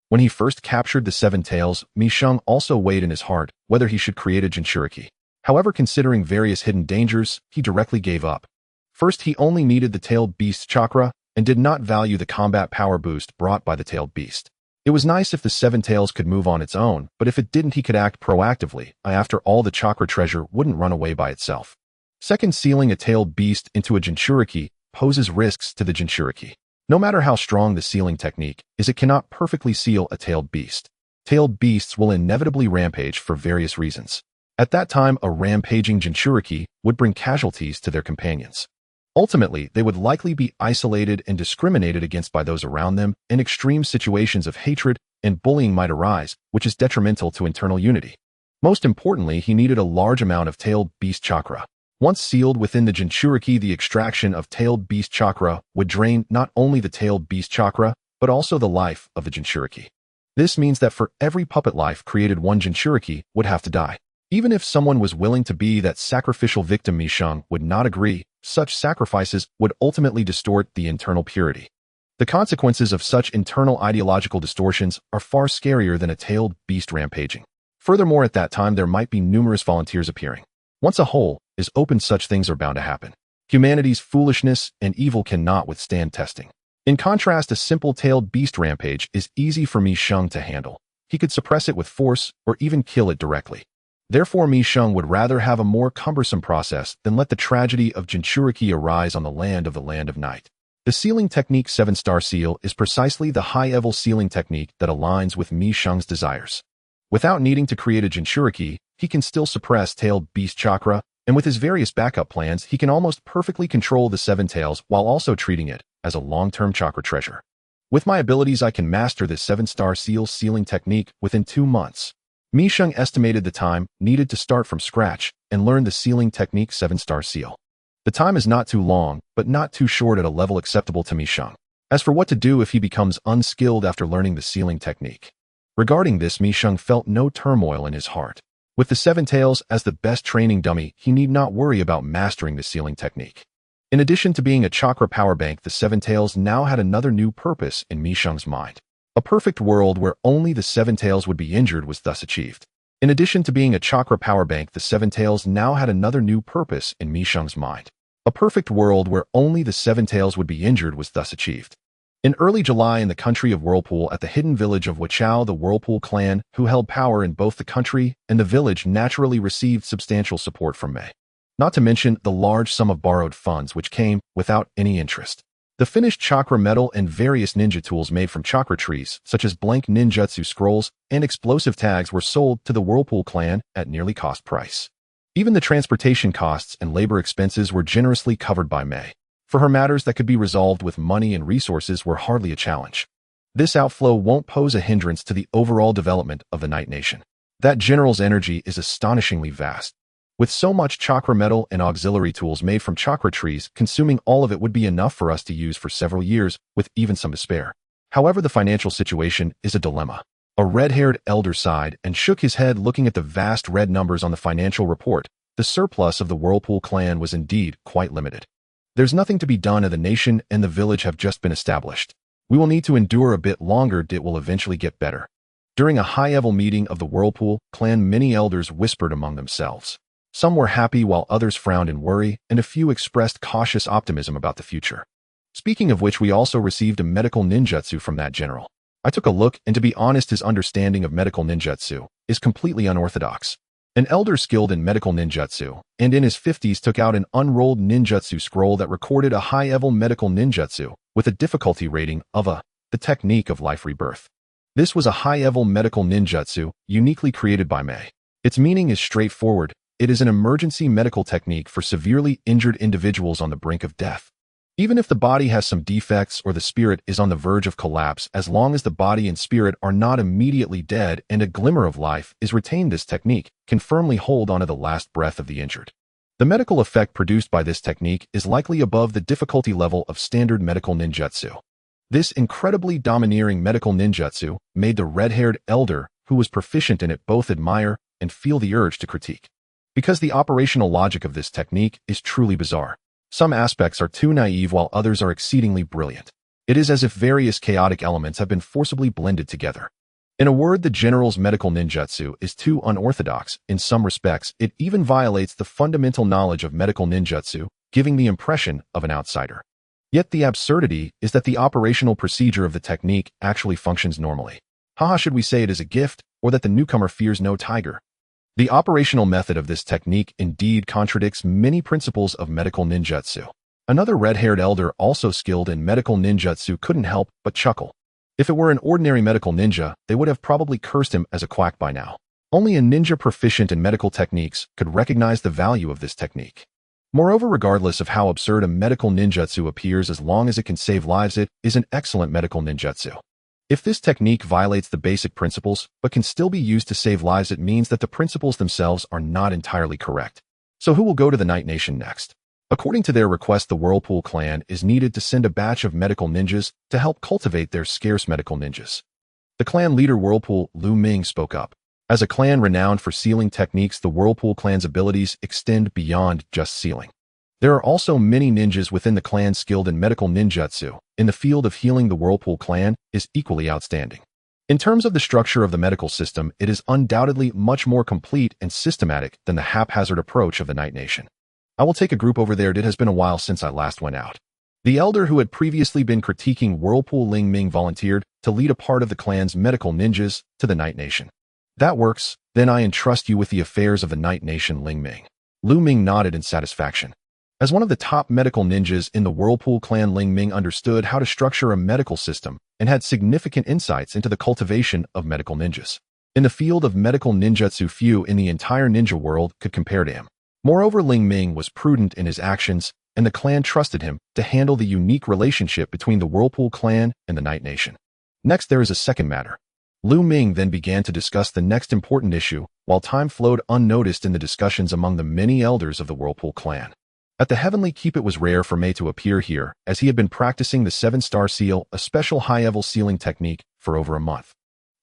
When he first captured the seven tails, Mi Sheng also weighed in his heart whether he should create a Jinchuriki. However, considering various hidden dangers, he directly gave up. First, he only needed the tailed beast chakra and did not value the combat power boost brought by the tailed beast. It was nice if the seven tails could move on its own, but if it didn't, he could act proactively. After all, the chakra treasure wouldn't run away by itself. Second, sealing a tailed beast into a Jinchuriki poses risks to the Jinchuriki. No matter how strong the sealing technique is, it cannot perfectly seal a tailed beast. Tailed beasts will inevitably rampage for various reasons. At that time, a rampaging Jinchuriki would bring casualties to their companions. Ultimately, they would likely be isolated and discriminated against by those around them, and extreme situations of hatred and bullying might arise, which is detrimental to internal unity. Most importantly, he needed a large amount of tailed beast chakra. Once sealed within the Jinchuriki, the extraction of tailed beast chakra would drain not only the tailed beast chakra, but also the life of the Jinchuriki. This means that for every puppet life created, one Jinchuriki would have to die. Even if someone was willing to be that sacrificial victim, Mi Sheng would not agree. Such sacrifices would ultimately distort the internal purity. The consequences of such internal ideological distortions are far scarier than a tailed beast rampaging. Furthermore, at that time, there might be numerous volunteers appearing. Once a hole is opened, such things are bound to happen. Humanity's foolishness and evil cannot withstand testing. In contrast, a simple tailed beast rampage is easy for Mi Sheng to handle. He could suppress it with force or even kill it directly. Therefore, Mi Sheng would rather have a more cumbersome process than let the tragedy of Jinchuriki arise on the land of night. The sealing technique 7-star seal is precisely the high-level sealing technique that aligns with Mi Sheng's desires. Without needing to create a Jinchuriki, he can still suppress tailed beast chakra, and with his various backup plans, he can almost perfectly control the seven tails while also treating it as a long-term chakra treasure. With my abilities, I can master this 7-star seal sealing technique within 2 months. Mi Sheng estimated the time needed to start from scratch and learn the sealing technique 7-star seal. The time is not too long, but not too short at a level acceptable to Mi Sheng. As for what to do if he becomes unskilled after learning the sealing technique, regarding this, Mi Sheng felt no turmoil in his heart. With the seven tails as the best training dummy, he need not worry about mastering the sealing technique. In addition to being a chakra power bank, the seven tails now had another new purpose in Mi Sheng's mind. A perfect world where only the seven tails would be injured was thus achieved. In addition to being a chakra power bank, the seven tails now had another new purpose in Mi Sheng's mind. A perfect world where only the seven tails would be injured was thus achieved. In early July, in the country of Whirlpool, at the hidden village of Wachao, the Whirlpool clan, who held power in both the country and the village, naturally received substantial support from Mei. Not to mention the large sum of borrowed funds which came without any interest. The finished chakra metal and various ninja tools made from chakra trees, such as blank ninjutsu scrolls and explosive tags, were sold to the Whirlpool clan at nearly cost price. Even the transportation costs and labor expenses were generously covered by Mei. For her, matters that could be resolved with money and resources were hardly a challenge. This outflow won't pose a hindrance to the overall development of the Night Nation. That general's energy is astonishingly vast. With so much chakra metal and auxiliary tools made from chakra trees, consuming all of it would be enough for us to use for several years, with even some to spare. However, the financial situation is a dilemma. A red-haired elder sighed and shook his head, looking at the vast red numbers on the financial report. The surplus of the Whirlpool clan was indeed quite limited. There's nothing to be done, and the nation and the village have just been established. We will need to endure a bit longer. It will eventually get better. During a high-level meeting of the Whirlpool clan, many elders whispered among themselves. Some were happy while others frowned in worry, and a few expressed cautious optimism about the future. Speaking of which, we also received a medical ninjutsu from that general. I took a look, and to be honest, his understanding of medical ninjutsu is completely unorthodox. an elder skilled in medical ninjutsu, and in his 50s took out an unrolled ninjutsu scroll that recorded a high-level medical ninjutsu with a difficulty rating of the technique of life rebirth. This was a high-level medical ninjutsu uniquely created by Mei. Its meaning is straightforward. It is an emergency medical technique for severely injured individuals on the brink of death. Even if the body has some defects or the spirit is on the verge of collapse, as long as the body and spirit are not immediately dead and a glimmer of life is retained, this technique can firmly hold onto the last breath of the injured. The medical effect produced by this technique is likely above the difficulty level of standard medical ninjutsu. This incredibly domineering medical ninjutsu made the red-haired elder, who was proficient in it, both admire and feel the urge to critique. Because the operational logic of this technique is truly bizarre. Some aspects are too naive while others are exceedingly brilliant. It is as if various chaotic elements have been forcibly blended together. In a word, the general's medical ninjutsu is too unorthodox. In some respects, it even violates the fundamental knowledge of medical ninjutsu, giving the impression of an outsider. Yet the absurdity is that the operational procedure of the technique actually functions normally. Haha, should we say it is a gift, or that the newcomer fears no tiger? The operational method of this technique indeed contradicts many principles of medical ninjutsu. Another red-haired elder, also skilled in medical ninjutsu, couldn't help but chuckle. If it were an ordinary medical ninja, they would have probably cursed him as a quack by now. Only a ninja proficient in medical techniques could recognize the value of this technique. Moreover, regardless of how absurd a medical ninjutsu appears, as long as it can save lives, it is an excellent medical ninjutsu. If this technique violates the basic principles but can still be used to save lives, it means that the principles themselves are not entirely correct. So who will go to the Night Nation next? According to their request, the Whirlpool clan is needed to send a batch of medical ninjas to help cultivate their scarce medical ninjas. The clan leader Whirlpool Lu Ming spoke up. As a clan renowned for sealing techniques, the Whirlpool clan's abilities extend beyond just sealing. There are also many ninjas within the clan skilled in medical ninjutsu. In the field of healing, the Whirlpool clan is equally outstanding. In terms of the structure of the medical system, it is undoubtedly much more complete and systematic than the haphazard approach of the Night Nation. I will take a group over there. It has been a while since I last went out. The elder who had previously been critiquing Whirlpool Ling Ming volunteered to lead a part of the clan's medical ninjas to the Night Nation. That works. Then I entrust you with the affairs of the Night Nation, Ling Ming. Lu Ming nodded in satisfaction. As one of the top medical ninjas in the Whirlpool clan, Ling Ming understood how to structure a medical system and had significant insights into the cultivation of medical ninjas. In the field of medical ninjutsu, few in the entire ninja world could compare to him. Moreover, Ling Ming was prudent in his actions, and the clan trusted him to handle the unique relationship between the Whirlpool clan and the Night Nation. Next, there is a second matter. Lu Ming then began to discuss the next important issue, while time flowed unnoticed in the discussions among the many elders of the Whirlpool clan. At the Heavenly Keep, it was rare for Mei to appear here, as he had been practicing the 7-star seal, a special high-level sealing technique, for over a month.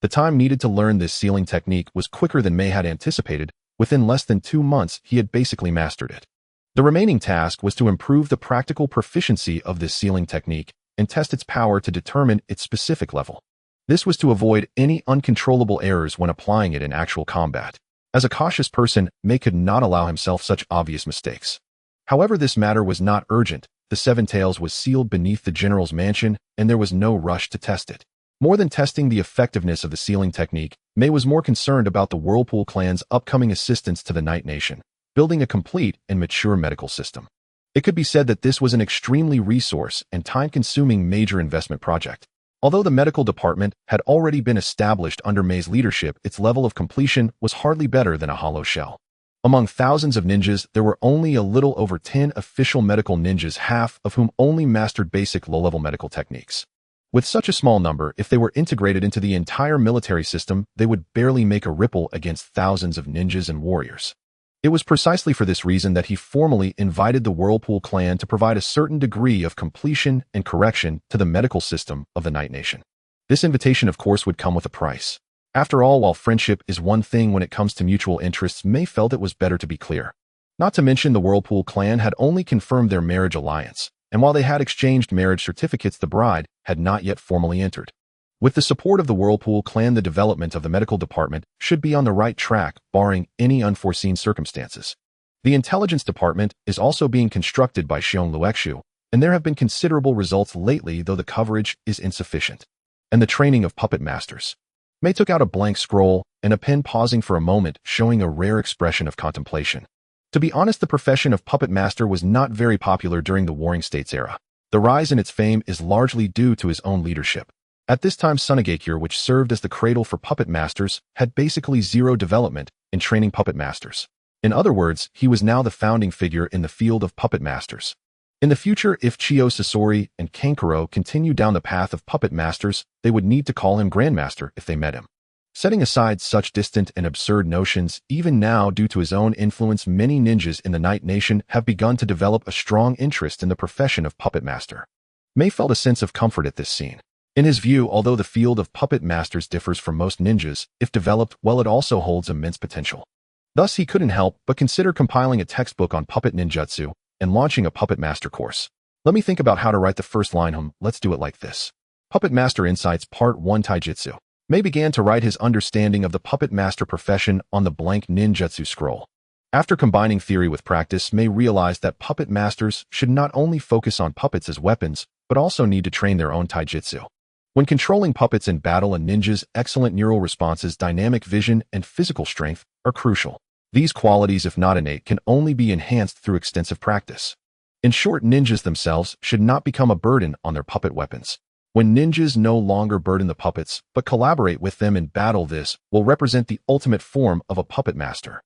The time needed to learn this sealing technique was quicker than Mei had anticipated. Within less than 2 months, he had basically mastered it. The remaining task was to improve the practical proficiency of this sealing technique and test its power to determine its specific level. This was to avoid any uncontrollable errors when applying it in actual combat. As a cautious person, Mei could not allow himself such obvious mistakes. However, this matter was not urgent. The 7 Tails was sealed beneath the general's mansion, and there was no rush to test it. More than testing the effectiveness of the sealing technique, Mei was more concerned about the Whirlpool clan's upcoming assistance to the Night Nation, building a complete and mature medical system. It could be said that this was an extremely resource and time-consuming major investment project. Although the medical department had already been established under Mei's leadership, its level of completion was hardly better than a hollow shell. Among thousands of ninjas, there were only a little over 10 official medical ninjas, half of whom only mastered basic low-level medical techniques. With such a small number, if they were integrated into the entire military system, they would barely make a ripple against thousands of ninjas and warriors. It was precisely for this reason that he formally invited the Whirlpool clan to provide a certain degree of completion and correction to the medical system of the Night Nation. This invitation, of course, would come with a price. After all, while friendship is one thing, when it comes to mutual interests, Mei felt it was better to be clear. Not to mention, the Whirlpool clan had only confirmed their marriage alliance, and while they had exchanged marriage certificates, the bride had not yet formally entered. With the support of the Whirlpool clan, the development of the medical department should be on the right track, barring any unforeseen circumstances. The intelligence department is also being constructed by Xiong Luexu, and there have been considerable results lately, though the coverage is insufficient. And the training of puppet masters. May took out a blank scroll and a pen, pausing for a moment, showing a rare expression of contemplation. To be honest, the profession of puppet master was not very popular during the Warring States era. The rise in its fame is largely due to his own leadership. At this time, Sunagakure, which served as the cradle for puppet masters, had basically zero development in training puppet masters. In other words, he was now the founding figure in the field of puppet masters. In the future, if Chiyo Sasori and Kankuro continue down the path of puppet masters, they would need to call him Grandmaster if they met him. Setting aside such distant and absurd notions, even now, due to his own influence, many ninjas in the Night Nation have begun to develop a strong interest in the profession of puppet master. May felt a sense of comfort at this scene. In his view, although the field of puppet masters differs from most ninjas, if developed well, it also holds immense potential. Thus, he couldn't help but consider compiling a textbook on puppet ninjutsu and launching a puppet master course. Let me think about how to write the first line. Let's do it like this. Puppet Master Insights Part 1 Taijutsu. May began to write his understanding of the puppet master profession on the blank ninjutsu scroll. After combining theory with practice, May realized that puppet masters should not only focus on puppets as weapons, but also need to train their own taijutsu. When controlling puppets in battle, a ninja's excellent neural responses, dynamic vision, and physical strength are crucial. These qualities, if not innate, can only be enhanced through extensive practice. In short, ninjas themselves should not become a burden on their puppet weapons. When ninjas no longer burden the puppets, but collaborate with them in battle, this will represent the ultimate form of a puppet master.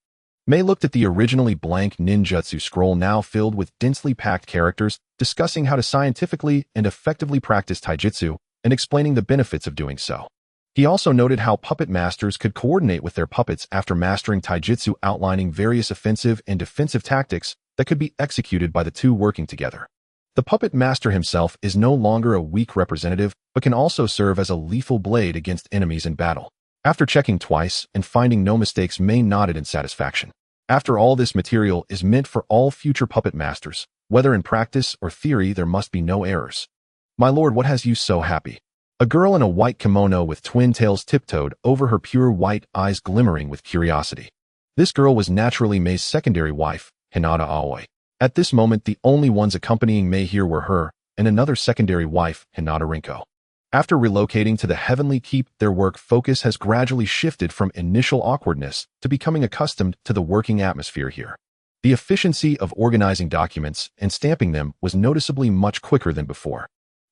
May looked at the originally blank ninjutsu scroll, now filled with densely packed characters, discussing how to scientifically and effectively practice taijutsu and explaining the benefits of doing so. He also noted how puppet masters could coordinate with their puppets after mastering taijutsu, outlining various offensive and defensive tactics that could be executed by the two working together. The puppet master himself is no longer a weak representative, but can also serve as a lethal blade against enemies in battle. After checking twice and finding no mistakes, May nodded in satisfaction. After all, this material is meant for all future puppet masters. Whether in practice or theory, there must be no errors. My lord, what has you so happy? A girl in a white kimono with twin tails tiptoed over her, pure white eyes glimmering with curiosity. This girl was naturally May's secondary wife, Hinata Aoi. At this moment, the only ones accompanying May here were her and another secondary wife, Hinata Rinko. After relocating to the Heavenly Keep, their work focus has gradually shifted from initial awkwardness to becoming accustomed to the working atmosphere here. The efficiency of organizing documents and stamping them was noticeably much quicker than before.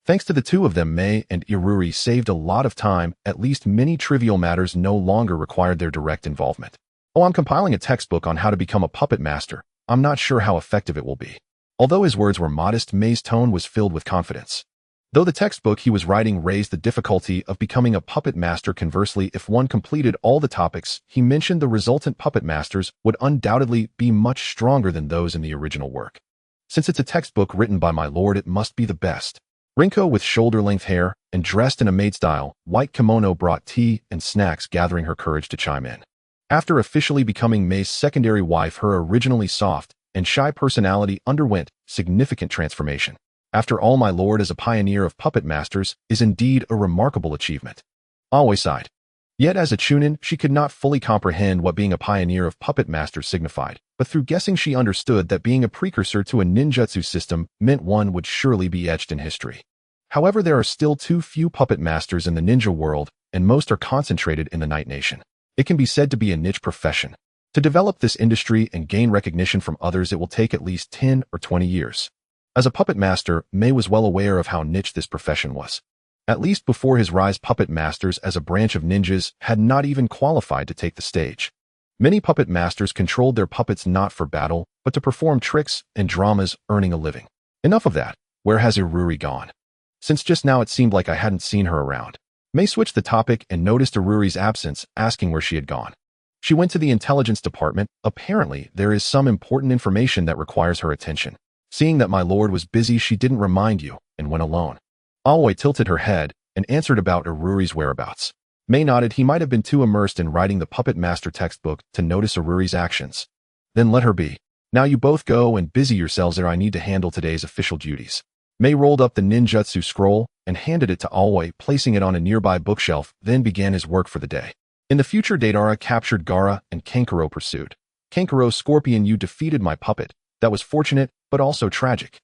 Thanks to the two of them, May and Iruri saved a lot of time. At least many trivial matters no longer required their direct involvement. Oh, I'm compiling a textbook on how to become a puppet master. I'm not sure how effective it will be. Although his words were modest, May's tone was filled with confidence. Though the textbook he was writing raised the difficulty of becoming a puppet master, conversely, if one completed all the topics he mentioned, the resultant puppet masters would undoubtedly be much stronger than those in the original work. Since it's a textbook written by my lord, it must be the best. Rinko, with shoulder-length hair and dressed in a maid-style white kimono, brought tea and snacks, gathering her courage to chime in. After officially becoming May's secondary wife, her originally soft and shy personality underwent significant transformation. After all, my lord, as a pioneer of puppet masters, is indeed a remarkable achievement. Aoi sighed. Yet as a chunin, she could not fully comprehend what being a pioneer of puppet masters signified, but through guessing she understood that being a precursor to a ninjutsu system meant one would surely be etched in history. However, there are still too few puppet masters in the ninja world, and most are concentrated in the Night Nation. It can be said to be a niche profession. To develop this industry and gain recognition from others, it will take at least 10 or 20 years. As a puppet master, May was well aware of how niche this profession was. At least before his rise, puppet masters as a branch of ninjas had not even qualified to take the stage. Many puppet masters controlled their puppets not for battle, but to perform tricks and dramas, earning a living. Enough of that. Where has Iruri gone? Since just now it seemed like I hadn't seen her around. May switched the topic and noticed Iruri's absence, asking where she had gone. She went to the intelligence department. Apparently, there is some important information that requires her attention. Seeing that my lord was busy, she didn't remind you and went alone. Aoi tilted her head and answered about Iruri's whereabouts. May nodded. He might have been too immersed in writing the puppet master textbook to notice Iruri's actions. Then let her be. Now you both go and busy yourselves there. I need to handle today's official duties. May rolled up the ninjutsu scroll and handed it to Aoi, placing it on a nearby bookshelf, then began his work for the day. In the future, Deidara captured Gaara and Kankuro pursued. Kankuro, Scorpion, you defeated my puppet. That was fortunate, but also tragic.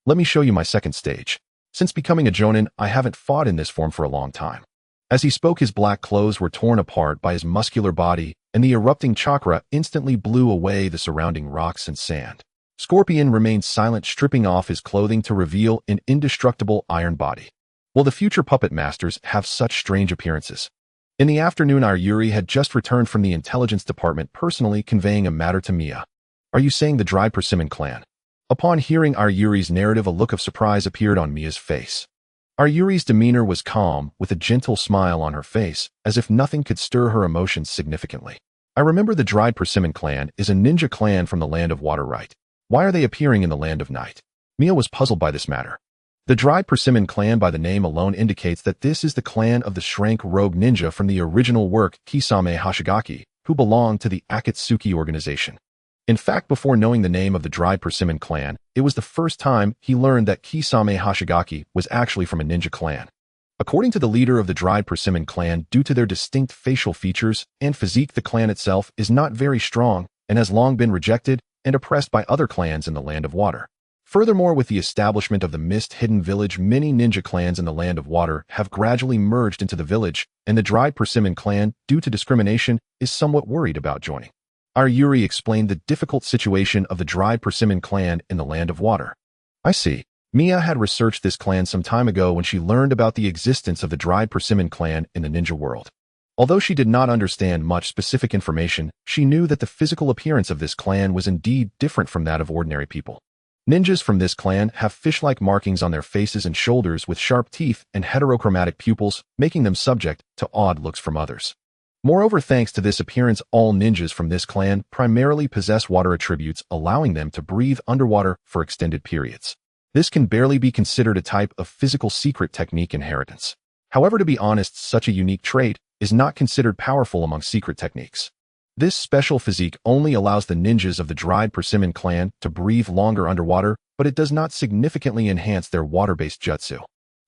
Let me show you my second stage. Since becoming a jonin, I haven't fought in this form for a long time. As he spoke, his black clothes were torn apart by his muscular body, and the erupting chakra instantly blew away the surrounding rocks and sand. Scorpion remained silent, stripping off his clothing to reveal an indestructible iron body. Will the future puppet masters have such strange appearances? In the afternoon, Yayoi had just returned from the intelligence department, personally conveying a matter to Mia. Are you saying the Dry Persimmon clan? Upon hearing Yayoi's narrative, a look of surprise appeared on Mia's face. Yayoi's demeanor was calm, with a gentle smile on her face, as if nothing could stir her emotions significantly. I remember the Dry Persimmon clan is a ninja clan from the Land of Water, right? Why are they appearing in the Land of Night? Mia was puzzled by this matter. The Dry Persimmon clan by the name alone indicates that this is the clan of the Shrank Rogue Ninja from the original work Kisame Hashigaki, who belonged to the Akatsuki organization. In fact, before knowing the name of the Dry Persimmon clan, it was the first time he learned that Kisame Hashigaki was actually from a ninja clan. According to the leader of the Dry Persimmon clan, due to their distinct facial features and physique, the clan itself is not very strong and has long been rejected and oppressed by other clans in the Land of Water. Furthermore, with the establishment of the Mist Hidden Village, many ninja clans in the Land of Water have gradually merged into the village, and the Dry Persimmon clan, due to discrimination, is somewhat worried about joining. Yayoi explained the difficult situation of the Dry Persimmon clan in the Land of Water. I see. Mia had researched this clan some time ago when she learned about the existence of the Dry Persimmon clan in the ninja world. Although she did not understand much specific information, she knew that the physical appearance of this clan was indeed different from that of ordinary people. Ninjas from this clan have fish-like markings on their faces and shoulders with sharp teeth and heterochromatic pupils, making them subject to odd looks from others. Moreover, thanks to this appearance, all ninjas from this clan primarily possess water attributes, allowing them to breathe underwater for extended periods. This can barely be considered a type of physical secret technique inheritance. However, to be honest, such a unique trait is not considered powerful among secret techniques. This special physique only allows the ninjas of the Dry Persimmon clan to breathe longer underwater, but it does not significantly enhance their water-based jutsu.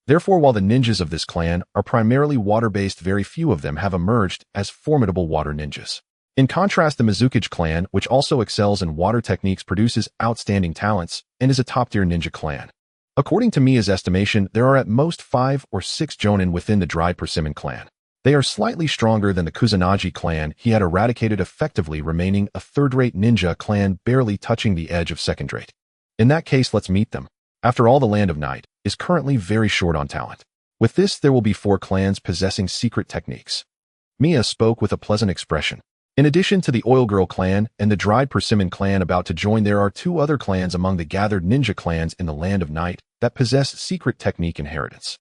Therefore, while the ninjas of this clan are primarily water-based, very few of them have emerged as formidable water ninjas. In contrast, the Mizukage clan, which also excels in water techniques, produces outstanding talents and is a top-tier ninja clan. According to Mia's estimation, there are at most 5 or 6 jonin within the Dry Persimmon clan. They are slightly stronger than the Kusanagi clan he had eradicated, effectively remaining a third-rate ninja clan barely touching the edge of second-rate. In that case, let's meet them. After all, the Land of Night is currently very short on talent. With this, there will be 4 clans possessing secret techniques. Mia spoke with a pleasant expression. In addition to the Oil Girl clan and the Dry Persimmon clan about to join, there are 2 other clans among the gathered ninja clans in the Land of Night that possess secret technique inheritance.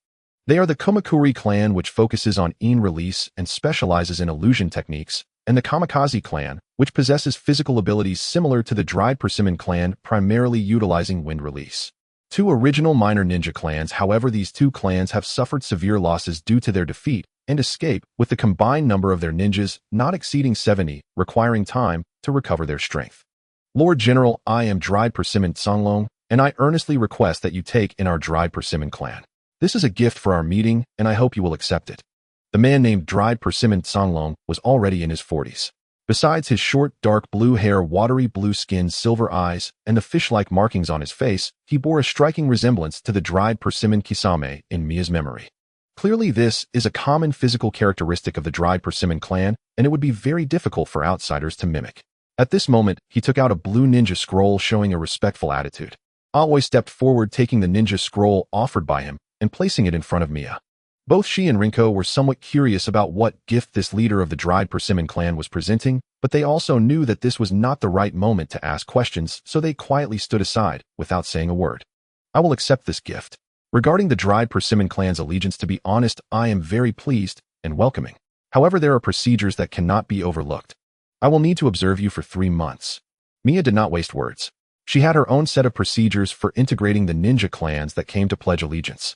They are the Kumakuri clan, which focuses on Yin release and specializes in illusion techniques, and the Kamikaze clan, which possesses physical abilities similar to the Dry Persimmon clan, primarily utilizing wind release. 2 original minor ninja clans, however, these 2 clans have suffered severe losses due to their defeat and escape, with the combined number of their ninjas not exceeding 70, requiring time to recover their strength. Lord General, I am Dry Persimmon Tsanglong, and I earnestly request that you take in our Dry Persimmon clan. This is a gift for our meeting, and I hope you will accept it. The man named Dry Persimmon Tsanglong was already in his 40s. Besides his short, dark blue hair, watery blue skin, silver eyes, and the fish-like markings on his face, he bore a striking resemblance to the Dried Persimmon Kisame in Mia's memory. Clearly, this is a common physical characteristic of the Dried Persimmon clan, and it would be very difficult for outsiders to mimic. At this moment, he took out a blue ninja scroll, showing a respectful attitude. Aoi stepped forward, taking the ninja scroll offered by him and placing it in front of Mia. Both she and Rinko were somewhat curious about what gift this leader of the Dried Persimmon clan was presenting, but they also knew that this was not the right moment to ask questions, so they quietly stood aside, without saying a word. I will accept this gift. Regarding the Dried Persimmon clan's allegiance, to be honest, I am very pleased and welcoming. However, there are procedures that cannot be overlooked. I will need to observe you for 3 months. Mia did not waste words. She had her own set of procedures for integrating the ninja clans that came to pledge allegiance.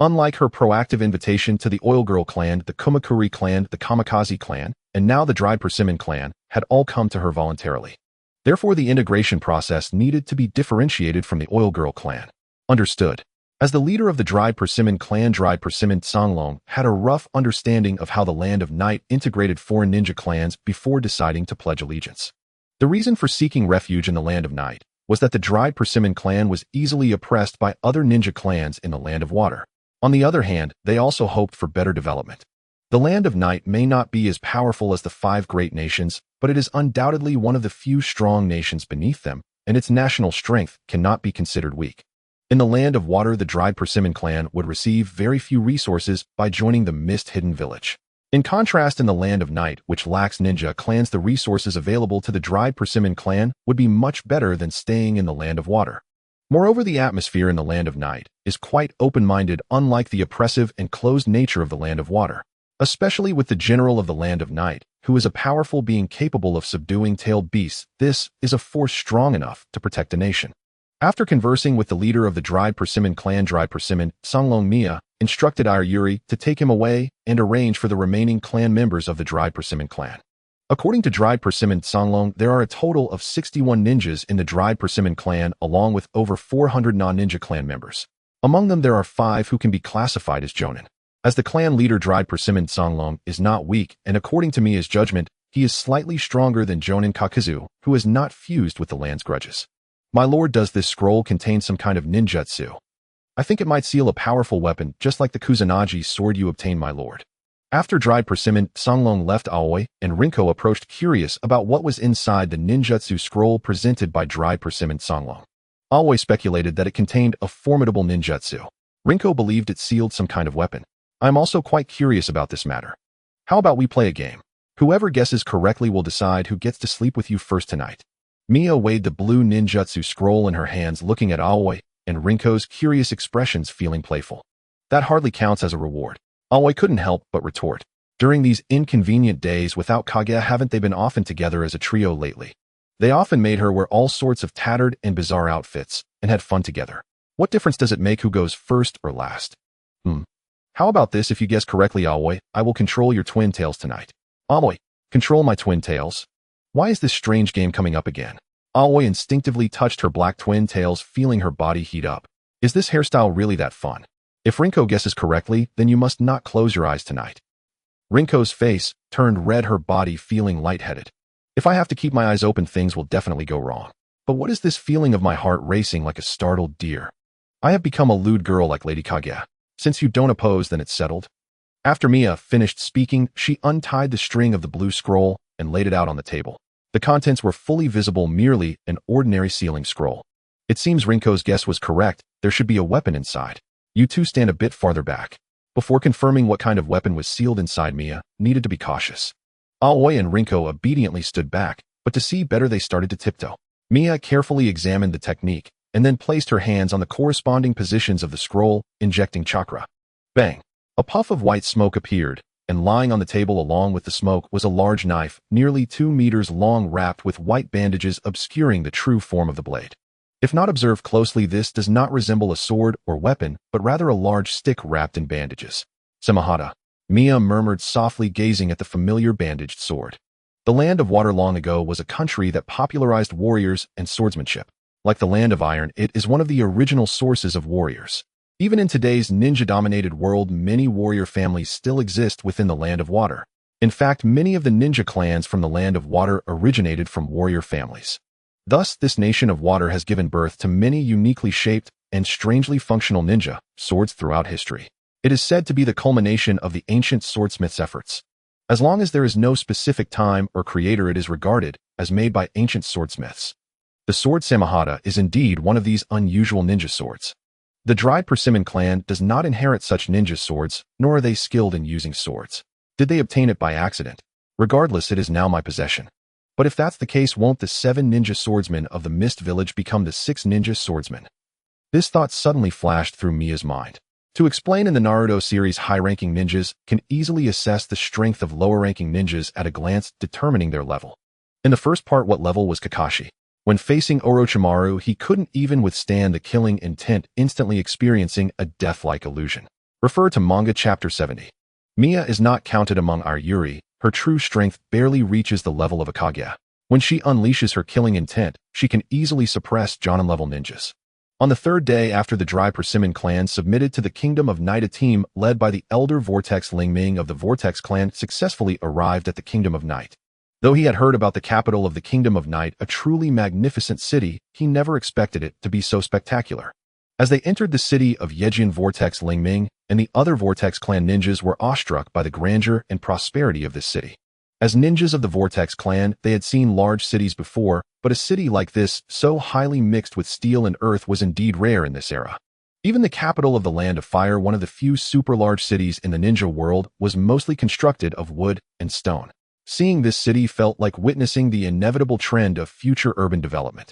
Unlike her proactive invitation to the Oil Girl clan, the Kumakuri clan, the Kamikaze clan, and now the Dried Persimmon clan, had all come to her voluntarily. Therefore, the integration process needed to be differentiated from the Oil Girl clan. Understood. As the leader of the Dried Persimmon clan, Dried Persimmon Tsanglong had a rough understanding of how the Land of Night integrated 4 ninja clans before deciding to pledge allegiance. The reason for seeking refuge in the Land of Night was that the Dried Persimmon clan was easily oppressed by other ninja clans in the Land of Water. On the other hand, they also hoped for better development. The Land of Night may not be as powerful as the five great nations, but it is undoubtedly one of the few strong nations beneath them, and its national strength cannot be considered weak. In the Land of Water, the Dried Persimmon clan would receive very few resources by joining the Mist-Hidden Village. In contrast, in the Land of Night, which lacks ninja clans, the resources available to the Dried Persimmon clan would be much better than staying in the Land of Water. Moreover, the atmosphere in the Land of Night is quite open-minded, unlike the oppressive and closed nature of the Land of Water, especially with the general of the Land of Night, who is a powerful being capable of subduing tailed beasts. This is a force strong enough to protect a nation. After conversing with the leader of the Dried Persimmon clan, Dried Persimmon, Songlong Mia instructed Yayoi to take him away and arrange for the remaining clan members of the Dried Persimmon clan. According to Dried Persimmon Songlong, there are a total of 61 ninjas in the Dried Persimmon clan, along with over 400 non-ninja clan members. Among them, there are 5 who can be classified as jonin. As the clan leader, Dried Persimmon Songlong is not weak, and according to Mia's judgment, he is slightly stronger than Jonin Kakuzu, who is not fused with the land's grudges. My lord, does this scroll contain some kind of ninjutsu? I think it might seal a powerful weapon, just like the Kusanagi sword you obtained, my lord. After Dried Persimmon Songlong left, Aoi and Rinko approached, curious about what was inside the ninjutsu scroll presented by Dried Persimmon Songlong. Aoi speculated that it contained a formidable ninjutsu. Rinko believed it sealed some kind of weapon. I'm also quite curious about this matter. How about we play a game? Whoever guesses correctly will decide who gets to sleep with you first tonight. Mia weighed the blue ninjutsu scroll in her hands, looking at Aoi and Rinko's curious expressions, feeling playful. That hardly counts as a reward. Aoi couldn't help but retort. During these inconvenient days without Kaguya, haven't they been often together as a trio lately? They often made her wear all sorts of tattered and bizarre outfits and had fun together. What difference does it make who goes first or last? How about this? If you guess correctly, Aoi, I will control your twin tails tonight. Aoi, control my twin tails? Why is this strange game coming up again? Aoi instinctively touched her black twin tails, feeling her body heat up. Is this hairstyle really that fun? If Rinko guesses correctly, then you must not close your eyes tonight. Rinko's face turned red, her body feeling lightheaded. If I have to keep my eyes open, things will definitely go wrong. But what is this feeling of my heart racing like a startled deer? I have become a lewd girl like Lady Kaguya. Since you don't oppose, then it's settled. After Mia finished speaking, she untied the string of the blue scroll and laid it out on the table. The contents were fully visible, merely an ordinary sealing scroll. It seems Rinko's guess was correct. There should be a weapon inside. You two stand a bit farther back. Before confirming what kind of weapon was sealed inside, Mia needed to be cautious. Aoi and Rinko obediently stood back, but to see better they started to tiptoe. Mia carefully examined the technique and then placed her hands on the corresponding positions of the scroll, injecting chakra. Bang! A puff of white smoke appeared, and lying on the table along with the smoke was a large knife, nearly 2 meters long, wrapped with white bandages obscuring the true form of the blade. If not observed closely, this does not resemble a sword or weapon, but rather a large stick wrapped in bandages. Samahata, Mia murmured softly, gazing at the familiar bandaged sword. The Land of Water long ago was a country that popularized warriors and swordsmanship. Like the Land of Iron, it is one of the original sources of warriors. Even in today's ninja-dominated world, many warrior families still exist within the Land of Water. In fact, many of the ninja clans from the Land of Water originated from warrior families. Thus, this nation of water has given birth to many uniquely shaped and strangely functional ninja swords throughout history. It is said to be the culmination of the ancient swordsmiths' efforts. As long as there is no specific time or creator, it is regarded as made by ancient swordsmiths. The sword Samahata is indeed one of these unusual ninja swords. The Dried Persimmon clan does not inherit such ninja swords, nor are they skilled in using swords. Did they obtain it by accident? Regardless, it is now my possession. But if that's the case, won't the 7 ninja swordsmen of the Mist Village become the 6 ninja swordsmen? This thought suddenly flashed through Mia's mind. To explain, in the Naruto series, high-ranking ninjas can easily assess the strength of lower-ranking ninjas at a glance, determining their level. In the first part, what level was Kakashi? When facing Orochimaru, he couldn't even withstand the killing intent, instantly experiencing a death-like illusion. Refer to manga chapter 70. Mia is not counted among our Yuri. Her true strength barely reaches the level of a Kaguya. When she unleashes her killing intent, she can easily suppress Jonin-level ninjas. On the 3rd day after the Dried Persimmon clan submitted to the Kingdom of Night, a team led by the elder Vortex Ling Ming of the Vortex clan successfully arrived at the Kingdom of Night. Though he had heard about the capital of the Kingdom of Night, a truly magnificent city, he never expected it to be so spectacular. As they entered the city of Yejin, Vortex Lingming and the other Vortex clan ninjas were awestruck by the grandeur and prosperity of this city. As ninjas of the Vortex clan, they had seen large cities before, but a city like this, so highly mixed with steel and earth, was indeed rare in this era. Even the capital of the Land of Fire, one of the few super-large cities in the ninja world, was mostly constructed of wood and stone. Seeing this city felt like witnessing the inevitable trend of future urban development.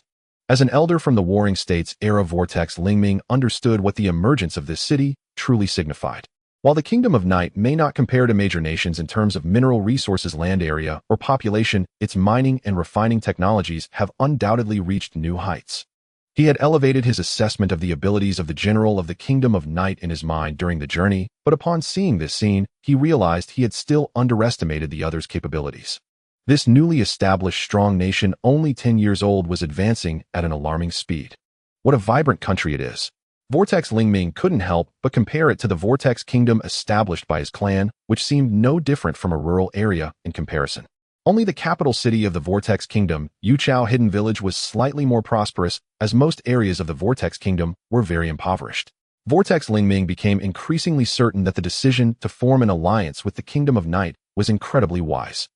As an elder from the Warring States era, Vortex Lingming understood what the emergence of this city truly signified. While the Kingdom of Night may not compare to major nations in terms of mineral resources, land area, or population, its mining and refining technologies have undoubtedly reached new heights. He had elevated his assessment of the abilities of the general of the Kingdom of Night in his mind during the journey, but upon seeing this scene, he realized he had still underestimated the other's capabilities. This newly established strong nation, only 10 years old, was advancing at an alarming speed. What a vibrant country it is. Vortex Lingming couldn't help but compare it to the Vortex Kingdom established by his clan, which seemed no different from a rural area in comparison. Only the capital city of the Vortex Kingdom, Yuchao Hidden Village, was slightly more prosperous, as most areas of the Vortex Kingdom were very impoverished. Vortex Lingming became increasingly certain that the decision to form an alliance with the Kingdom of Night was incredibly wise.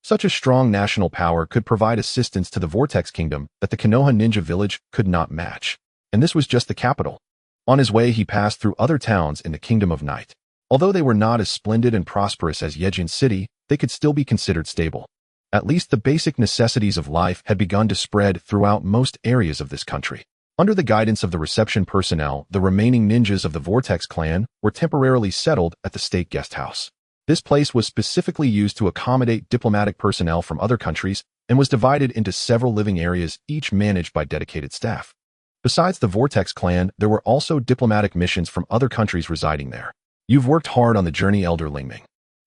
Such a strong national power could provide assistance to the Vortex Kingdom that the Konoha Ninja Village could not match. And this was just the capital. On his way, he passed through other towns in the Kingdom of Night. Although they were not as splendid and prosperous as Yejin City, they could still be considered stable. At least the basic necessities of life had begun to spread throughout most areas of this country. Under the guidance of the reception personnel, the remaining ninjas of the Vortex clan were temporarily settled at the state guest house. This place was specifically used to accommodate diplomatic personnel from other countries and was divided into several living areas, each managed by dedicated staff. Besides the Vortex clan, there were also diplomatic missions from other countries residing there. You've worked hard on the journey, Elder Lingming.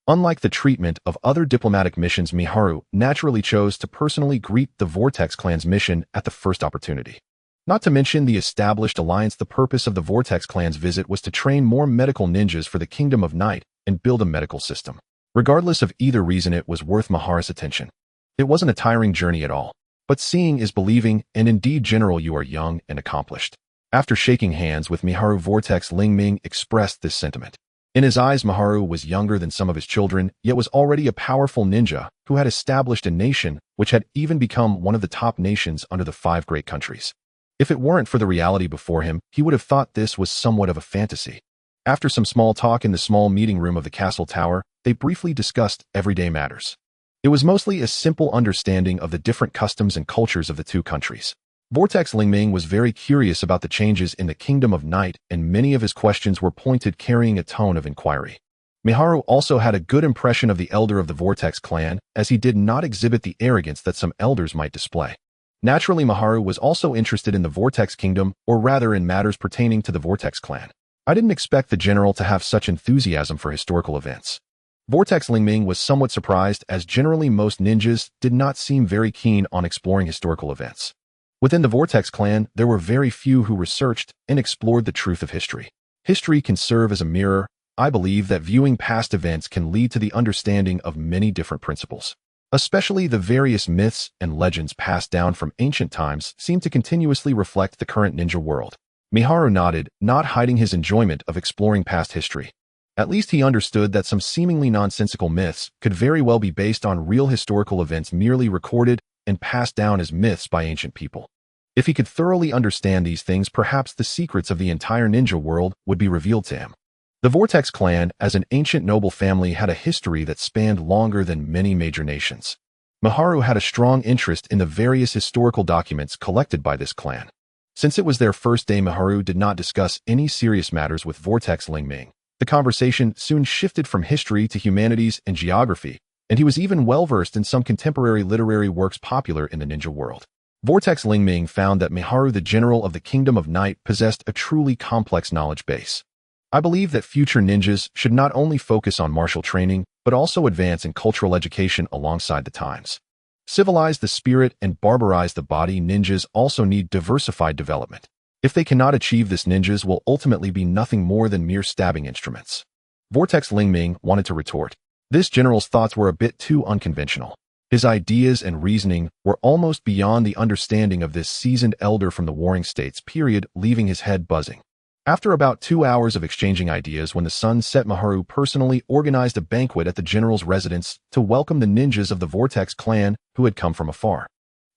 Unlike the treatment of other diplomatic missions, Miharu naturally chose to personally greet the Vortex clan's mission at the first opportunity. Not to mention the established alliance, the purpose of the Vortex clan's visit was to train more medical ninjas for the Kingdom of Night and build a medical system. Regardless of either reason, it was worth Miharu's attention. It wasn't a tiring journey at all. But seeing is believing, and indeed, General, you are young and accomplished. After shaking hands with Miharu, Vortex Lingming expressed this sentiment. In his eyes, Miharu was younger than some of his children, yet was already a powerful ninja who had established a nation which had even become one of the top nations under the 5 great countries. If it weren't for the reality before him, he would have thought this was somewhat of a fantasy. After some small talk in the small meeting room of the castle tower, they briefly discussed everyday matters. It was mostly a simple understanding of the different customs and cultures of the two countries. Vortex Lingming was very curious about the changes in the Kingdom of Night, and many of his questions were pointed, carrying a tone of inquiry. Miharu also had a good impression of the elder of the Vortex clan, as he did not exhibit the arrogance that some elders might display. Naturally, Miharu was also interested in the Vortex Kingdom, or rather in matters pertaining to the Vortex clan. I didn't expect the general to have such enthusiasm for historical events. Vortex Lingming was somewhat surprised, as generally most ninjas did not seem very keen on exploring historical events. Within the Vortex clan, there were very few who researched and explored the truth of history. History can serve as a mirror. I believe that viewing past events can lead to the understanding of many different principles. Especially the various myths and legends passed down from ancient times seem to continuously reflect the current ninja world. Miharu nodded, not hiding his enjoyment of exploring past history. At least he understood that some seemingly nonsensical myths could very well be based on real historical events merely recorded and passed down as myths by ancient people. If he could thoroughly understand these things, perhaps the secrets of the entire ninja world would be revealed to him. The Vortex clan, as an ancient noble family, had a history that spanned longer than many major nations. Miharu had a strong interest in the various historical documents collected by this clan. Since it was their first day, Miharu did not discuss any serious matters with Vortex Lingming. The conversation soon shifted from history to humanities and geography, and he was even well-versed in some contemporary literary works popular in the ninja world. Vortex Lingming found that Miharu, the general of the Kingdom of Night, possessed a truly complex knowledge base. I believe that future ninjas should not only focus on martial training, but also advance in cultural education alongside the times. Civilize the spirit and barbarize the body. Ninjas also need diversified development. If they cannot achieve this, ninjas will ultimately be nothing more than mere stabbing instruments. Vortex Lingming wanted to retort. This general's thoughts were a bit too unconventional. His ideas and reasoning were almost beyond the understanding of this seasoned elder from the Warring States period, leaving his head buzzing. After about 2 hours of exchanging ideas when the sun set, Miharu personally organized a banquet at the general's residence to welcome the ninjas of the Vortex clan who had come from afar.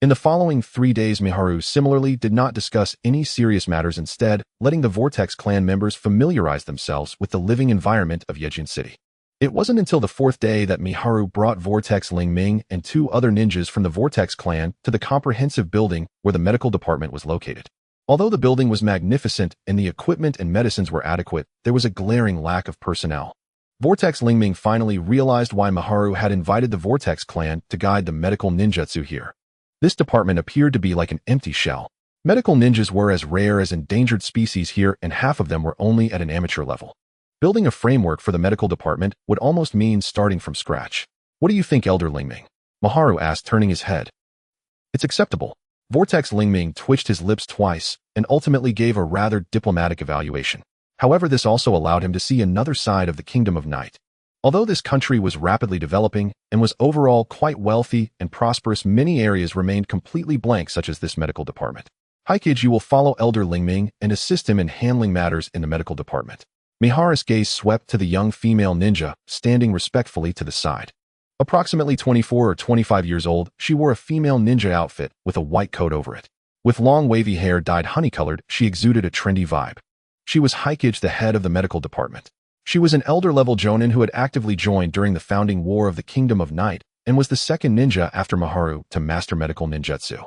In the following 3 days, Miharu similarly did not discuss any serious matters, instead letting the Vortex clan members familiarize themselves with the living environment of Yejin City. It wasn't until the 4th day that Miharu brought Vortex Ling Ming and 2 other ninjas from the Vortex clan to the comprehensive building where the medical department was located. Although the building was magnificent and the equipment and medicines were adequate, there was a glaring lack of personnel. Vortex Ling Ming finally realized why Miharu had invited the Vortex clan to guide the medical ninjutsu here. This department appeared to be like an empty shell. Medical ninjas were as rare as endangered species here, and half of them were only at an amateur level. Building a framework for the medical department would almost mean starting from scratch. What do you think, Elder Ling Ming? Miharu asked, turning his head. It's acceptable. Vortex Ling Ming twitched his lips twice and ultimately gave a rather diplomatic evaluation. However, this also allowed him to see another side of the Kingdom of Night. Although this country was rapidly developing and was overall quite wealthy and prosperous, many areas remained completely blank, such as this medical department. Haikage, you will follow Elder Ling Ming and assist him in handling matters in the medical department. Miharu's gaze swept to the young female ninja, standing respectfully to the side. Approximately 24 or 25 years old, she wore a female ninja outfit with a white coat over it. With long wavy hair dyed honey-colored, she exuded a trendy vibe. She was Haikage, the head of the medical department. She was an elder-level jonin who had actively joined during the founding war of the Kingdom of Night and was the second ninja after Miharu to master medical ninjutsu.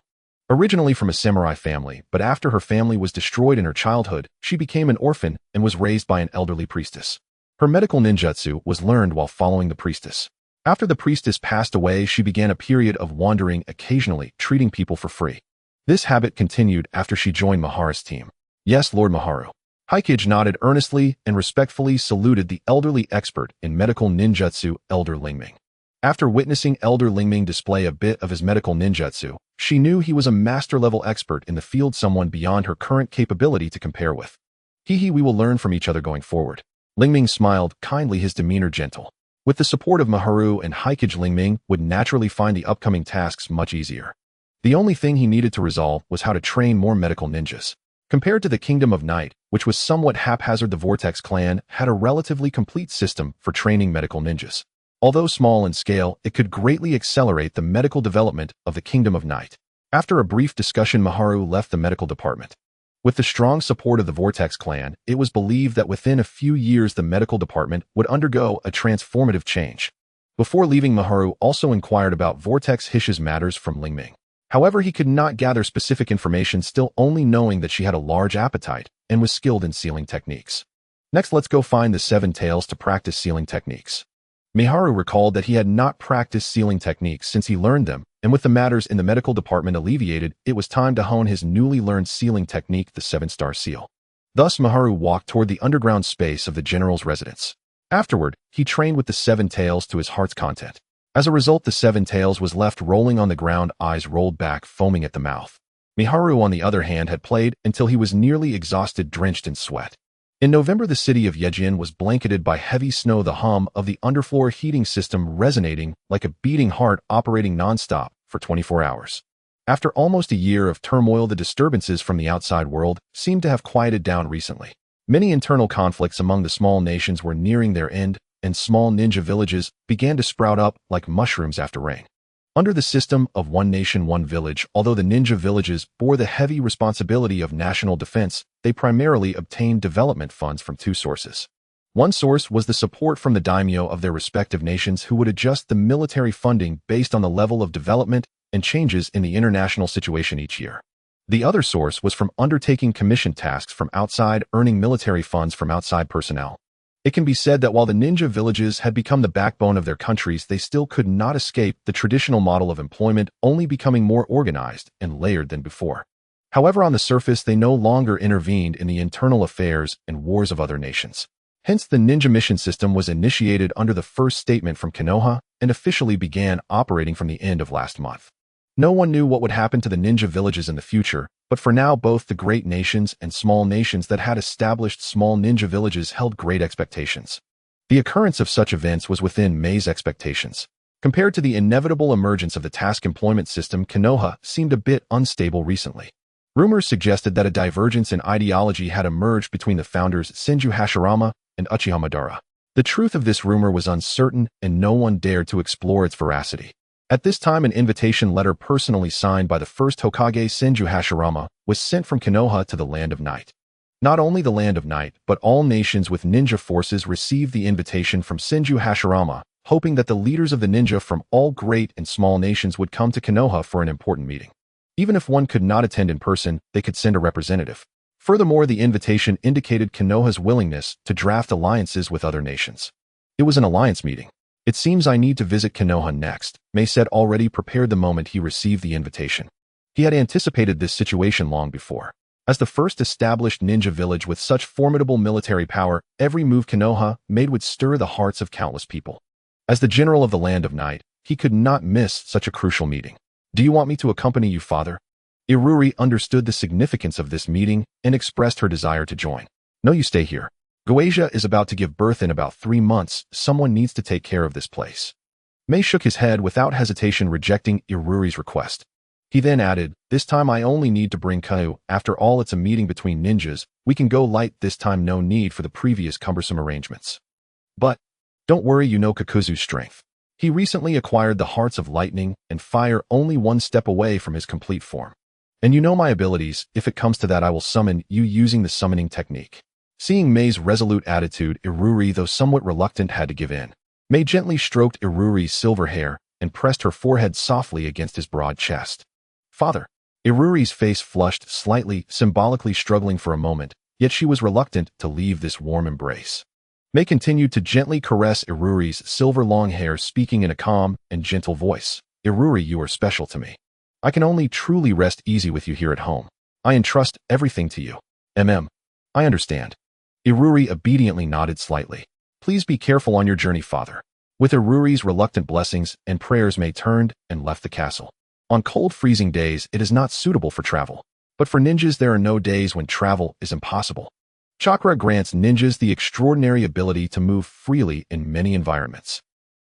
Originally from a samurai family, but after her family was destroyed in her childhood, she became an orphan and was raised by an elderly priestess. Her medical ninjutsu was learned while following the priestess. After the priestess passed away, she began a period of wandering, occasionally treating people for free. This habit continued after she joined Miharu's team. Yes, Lord Miharu. Haikage nodded earnestly and respectfully saluted the elderly expert in medical ninjutsu, Elder Ling Ming. After witnessing Elder Ling Ming display a bit of his medical ninjutsu, she knew he was a master-level expert in the field, someone beyond her current capability to compare with. We will learn from each other going forward. Ling Ming smiled kindly, his demeanor gentle. With the support of Miharu and Haikage, Ling Ming would naturally find the upcoming tasks much easier. The only thing he needed to resolve was how to train more medical ninjas. Compared to the Kingdom of Night, which was somewhat haphazard, the Vortex clan had a relatively complete system for training medical ninjas. Although small in scale, it could greatly accelerate the medical development of the Kingdom of Night. After a brief discussion, Miharu left the medical department. With the strong support of the Vortex clan, it was believed that within a few years the medical department would undergo a transformative change. Before leaving, Miharu also inquired about Vortex Hish's matters from Ling Ming. However, he could not gather specific information, still only knowing that she had a large appetite and was skilled in sealing techniques. Next, let's go find the 7 tails to practice sealing techniques. Miharu recalled that he had not practiced sealing techniques since he learned them, and with the matters in the medical department alleviated, it was time to hone his newly learned sealing technique, the 7-star seal. Thus, Miharu walked toward the underground space of the general's residence. Afterward, he trained with the 7 tails to his heart's content. As a result, the 7 tails was left rolling on the ground, eyes rolled back, foaming at the mouth. Miharu, on the other hand, had played until he was nearly exhausted, drenched in sweat. In November, the city of Yejin was blanketed by heavy snow, the hum of the underfloor heating system resonating like a beating heart, operating nonstop for 24 hours. After almost a year of turmoil, the disturbances from the outside world seemed to have quieted down recently. Many internal conflicts among the small nations were nearing their end, and small ninja villages began to sprout up like mushrooms after rain. Under the system of one nation, one village, although the ninja villages bore the heavy responsibility of national defense, they primarily obtained development funds from 2 sources. One source was the support from the daimyo of their respective nations, who would adjust the military funding based on the level of development and changes in the international situation each year. The other source was from undertaking commission tasks from outside, earning military funds from outside personnel. It can be said that while the ninja villages had become the backbone of their countries, they still could not escape the traditional model of employment, only becoming more organized and layered than before. However, on the surface, they no longer intervened in the internal affairs and wars of other nations. Hence, the ninja mission system was initiated under the first statement from Konoha and officially began operating from the end of last month. No one knew what would happen to the ninja villages in the future, but for now both the great nations and small nations that had established small ninja villages held great expectations. The occurrence of such events was within Mei's expectations. Compared to the inevitable emergence of the task employment system, Konoha seemed a bit unstable recently. Rumors suggested that a divergence in ideology had emerged between the founders Senju Hashirama and Uchiha Madara. The truth of this rumor was uncertain, and no one dared to explore its veracity. At this time, an invitation letter personally signed by the first Hokage Senju Hashirama was sent from Konoha to the Land of Night. Not only the Land of Night, but all nations with ninja forces received the invitation from Senju Hashirama, hoping that the leaders of the ninja from all great and small nations would come to Konoha for an important meeting. Even if one could not attend in person, they could send a representative. Furthermore, the invitation indicated Konoha's willingness to draft alliances with other nations. It was an alliance meeting. It seems I need to visit Konoha next, Mei said, already prepared the moment he received the invitation. He had anticipated this situation long before. As the first established ninja village with such formidable military power, every move Konoha made would stir the hearts of countless people. As the general of the Land of Night, he could not miss such a crucial meeting. Do you want me to accompany you, father? Iruri understood the significance of this meeting and expressed her desire to join. No, you stay here. Goetia is about to give birth in about 3 months. Someone needs to take care of this place. Mei shook his head without hesitation, rejecting Iruri's request. He then added, this time I only need to bring Kaiju. After all, it's a meeting between ninjas. We can go light this time, no need for the previous cumbersome arrangements. But, don't worry, you know Kakuzu's strength. He recently acquired the hearts of lightning and fire, only one step away from his complete form. And you know my abilities. If it comes to that, I will summon you using the summoning technique. Seeing Mei's resolute attitude, Iruri, though somewhat reluctant, had to give in. Mei gently stroked Iruri's silver hair and pressed her forehead softly against his broad chest. Father. Iruri's face flushed slightly, symbolically struggling for a moment, yet she was reluctant to leave this warm embrace. Mei continued to gently caress Iruri's silver long hair, speaking in a calm and gentle voice. Iruri, you are special to me. I can only truly rest easy with you here at home. I entrust everything to you. I understand. Iruri obediently nodded slightly. Please be careful on your journey, father. With Iruri's reluctant blessings and prayers, Mei turned and left the castle. On cold, freezing days, it is not suitable for travel. But for ninjas, there are no days when travel is impossible. Chakra grants ninjas the extraordinary ability to move freely in many environments.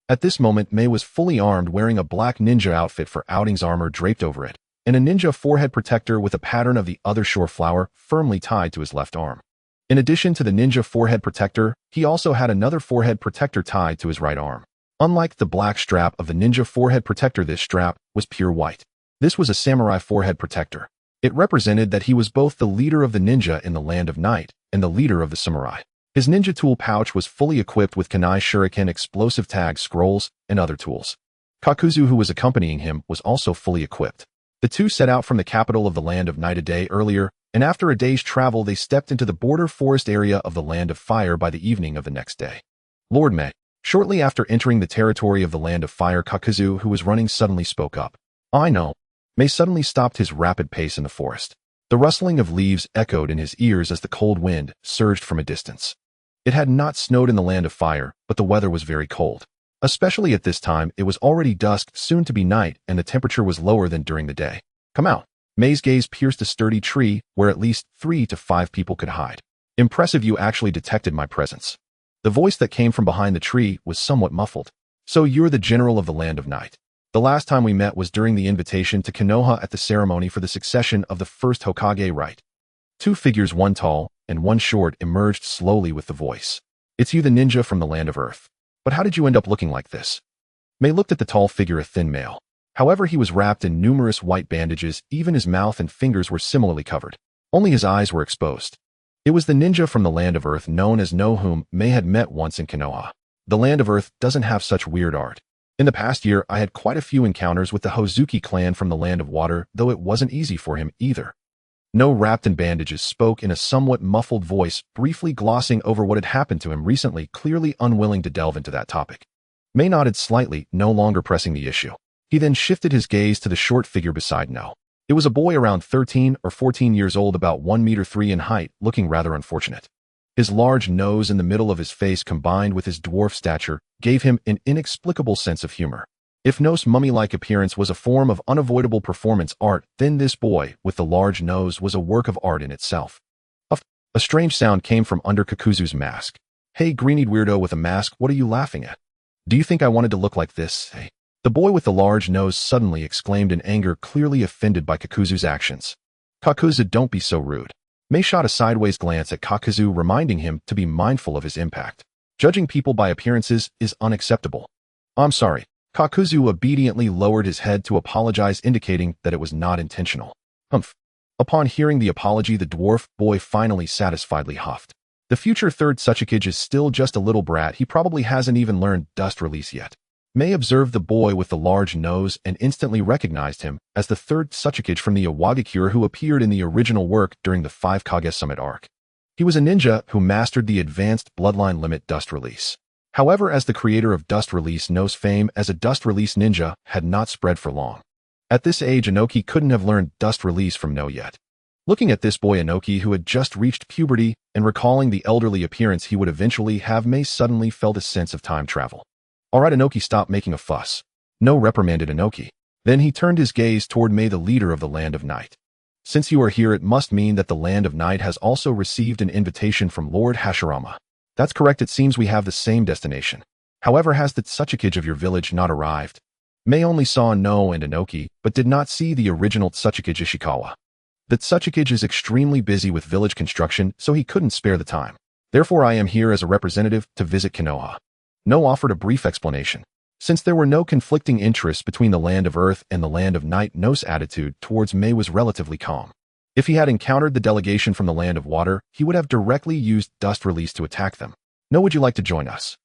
At this moment, Mei was fully armed, wearing a black ninja outfit for outings, armor draped over it, and a ninja forehead protector with a pattern of the other shore flower firmly tied to his left arm. In addition to the ninja forehead protector, he also had another forehead protector tied to his right arm. Unlike the black strap of the ninja forehead protector, this strap was pure white. This was a samurai forehead protector. It represented that he was both the leader of the ninja in the Land of Night and the leader of the samurai. His ninja tool pouch was fully equipped with kunai shuriken, explosive tags, scrolls, and other tools. Kakuzu, who was accompanying him, was also fully equipped. The two set out from the capital of the Land of Night a day earlier, and after a day's travel they stepped into the border forest area of the Land of Fire by the evening of the next day. Lord Mei. Shortly after entering the territory of the Land of Fire, Kakuzu, who was running, suddenly spoke up. I know. Mei suddenly stopped his rapid pace in the forest. The rustling of leaves echoed in his ears as the cold wind surged from a distance. It had not snowed in the Land of Fire, but the weather was very cold. Especially at this time, it was already dusk, soon to be night, and the temperature was lower than during the day. Come out. Mei's gaze pierced a sturdy tree where at least 3 to 5 people could hide. Impressive, you actually detected my presence. The voice that came from behind the tree was somewhat muffled. So you're the general of the Land of Night. The last time we met was during the invitation to Konoha at the ceremony for the succession of the first Hokage, right? 2 figures, one tall and one short, emerged slowly with the voice. It's you, the ninja from the Land of Earth. But how did you end up looking like this? Mei looked at the tall figure, a thin male. However, he was wrapped in numerous white bandages, even his mouth and fingers were similarly covered. Only his eyes were exposed. It was the ninja from the Land of Earth known as No, whom Mei had met once in Konoha. The Land of Earth doesn't have such weird art. In the past year, I had quite a few encounters with the Hozuki clan from the Land of Water, though it wasn't easy for him either. No, wrapped in bandages, spoke in a somewhat muffled voice, briefly glossing over what had happened to him recently, clearly unwilling to delve into that topic. Mei nodded slightly, no longer pressing the issue. He then shifted his gaze to the short figure beside No. It was a boy around 13 or 14 years old, about 1 meter 3 in height, looking rather unfortunate. His large nose in the middle of his face, combined with his dwarf stature, gave him an inexplicable sense of humor. If No's mummy-like appearance was a form of unavoidable performance art, then this boy with the large nose was a work of art in itself. A strange sound came from under Kakuzu's mask. Hey, greenied weirdo with a mask, what are you laughing at? Do you think I wanted to look like this? Hey. The boy with the large nose suddenly exclaimed in anger, clearly offended by Kakuzu's actions. Kakuzu, don't be so rude. Mei shot a sideways glance at Kakuzu, reminding him to be mindful of his impact. Judging people by appearances is unacceptable. I'm sorry. Kakuzu obediently lowered his head to apologize, indicating that it was not intentional. Humph. Upon hearing the apology, the dwarf boy finally satisfiedly huffed. The future third Tsuchikage is still just a little brat. He probably hasn't even learned dust release yet. Mei observed the boy with the large nose and instantly recognized him as the third Tsuchikage from the Iwagakure who appeared in the original work during the 5 Kage Summit arc. He was a ninja who mastered the advanced bloodline limit dust release. However, as the creator of dust release knows, fame as a dust release ninja had not spread for long. At this age, Inoki couldn't have learned dust release from No yet. Looking at this boy Inoki who had just reached puberty and recalling the elderly appearance he would eventually have, Mei suddenly felt a sense of time travel. Alright Inoki, stop making a fuss. No reprimanded Inoki. Then he turned his gaze toward Mei, the leader of the Land of Night. Since you are here, it must mean that the Land of Night has also received an invitation from Lord Hashirama. That's correct, it seems we have the same destination. However, has the Tsuchikage of your village not arrived? Mei only saw No and Inoki, but did not see the original Tsuchikage Ishikawa. The Tsuchikage is extremely busy with village construction, so he couldn't spare the time. Therefore, I am here as a representative to visit Konoha. No offered a brief explanation. Since there were no conflicting interests between the Land of Earth and the Land of Night, No's attitude towards Mei was relatively calm. If he had encountered the delegation from the Land of Water, he would have directly used dust release to attack them. No, would you like to join us?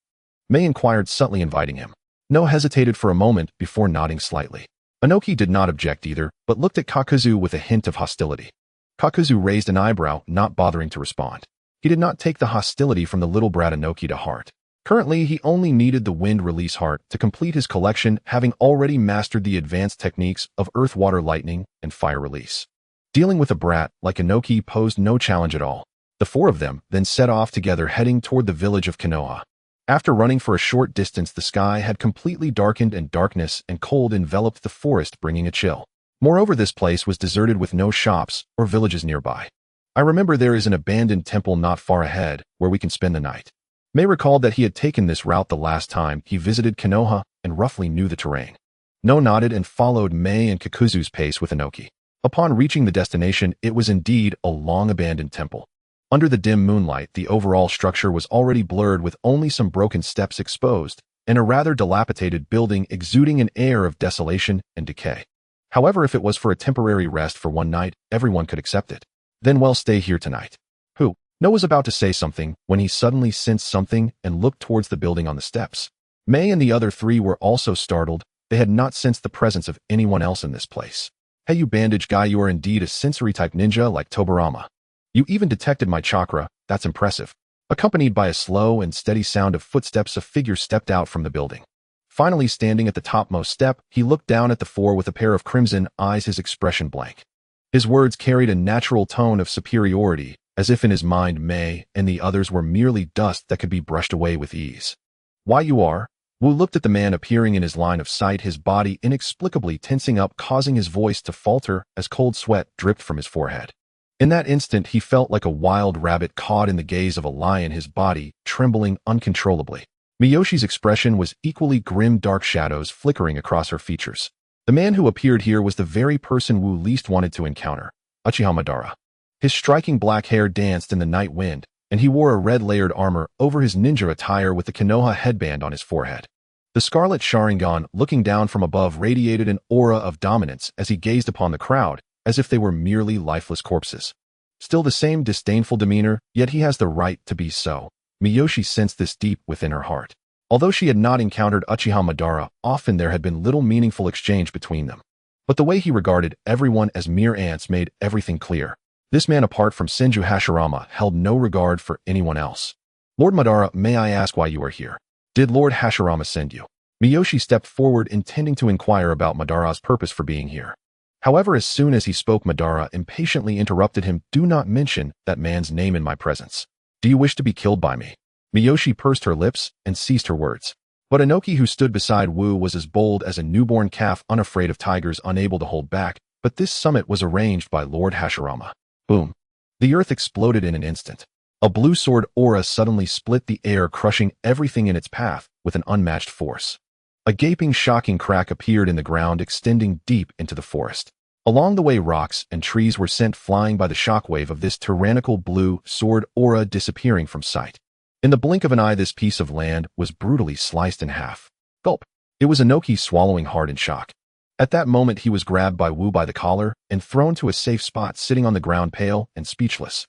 Mei inquired, subtly inviting him. No hesitated for a moment before nodding slightly. Inoki did not object either, but looked at Kakuzu with a hint of hostility. Kakuzu raised an eyebrow, not bothering to respond. He did not take the hostility from the little brat Inoki to heart. Currently, he only needed the wind release heart to complete his collection, having already mastered the advanced techniques of earth, water, lightning, and fire release. Dealing with a brat like Inoki posed no challenge at all. The four of them then set off together, heading toward the village of Konoha. After running for a short distance, the sky had completely darkened and darkness and cold enveloped the forest, bringing a chill. Moreover, this place was deserted with no shops or villages nearby. I remember there is an abandoned temple not far ahead where we can spend the night. Mei recalled that he had taken this route the last time he visited Konoha and roughly knew the terrain. No nodded and followed Mei and Kakuzu's pace with Inoki. Upon reaching the destination, it was indeed a long-abandoned temple. Under the dim moonlight, the overall structure was already blurred with only some broken steps exposed, and a rather dilapidated building exuding an air of desolation and decay. However, if it was for a temporary rest for one night, everyone could accept it. Then well, stay here tonight. Who? No was about to say something when he suddenly sensed something and looked towards the building on the steps. Mei and the other three were also startled. They had not sensed the presence of anyone else in this place. Hey, you bandage guy, you are indeed a sensory-type ninja like Tobarama. You even detected my chakra, that's impressive. Accompanied by a slow and steady sound of footsteps, a figure stepped out from the building. Finally standing at the topmost step, he looked down at the four with a pair of crimson eyes, his expression blank. His words carried a natural tone of superiority, as if in his mind Mei and the others were merely dust that could be brushed away with ease. Why you are? Wu looked at the man appearing in his line of sight, his body inexplicably tensing up, causing his voice to falter as cold sweat dripped from his forehead. In that instant, he felt like a wild rabbit caught in the gaze of a lion, his body trembling uncontrollably. Miyoshi's expression was equally grim, dark shadows flickering across her features. The man who appeared here was the very person Wu least wanted to encounter, Uchiha Madara. His striking black hair danced in the night wind, and he wore a red layered armor over his ninja attire with the Konoha headband on his forehead. The scarlet Sharingan, looking down from above, radiated an aura of dominance as he gazed upon the crowd, as if they were merely lifeless corpses. Still the same disdainful demeanor, yet he has the right to be so. Miyoshi sensed this deep within her heart. Although she had not encountered Uchiha Madara, often there had been little meaningful exchange between them. But the way he regarded everyone as mere ants made everything clear. This man, apart from Senju Hashirama, held no regard for anyone else. Lord Madara, may I ask why you are here? Did Lord Hashirama send you? Miyoshi stepped forward, intending to inquire about Madara's purpose for being here. However, as soon as he spoke, Madara impatiently interrupted him. Do not mention that man's name in my presence. Do you wish to be killed by me? Miyoshi pursed her lips and ceased her words. But Inoki, who stood beside Wu, was as bold as a newborn calf, unafraid of tigers, unable to hold back. But this summit was arranged by Lord Hashirama. Boom. The earth exploded in an instant. A blue sword aura suddenly split the air, crushing everything in its path with an unmatched force. A gaping, shocking crack appeared in the ground, extending deep into the forest. Along the way, rocks and trees were sent flying by the shockwave of this tyrannical blue sword aura disappearing from sight. In the blink of an eye, this piece of land was brutally sliced in half. Gulp. It was Inoki swallowing hard in shock. At that moment, he was grabbed by Wu by the collar and thrown to a safe spot, sitting on the ground pale and speechless.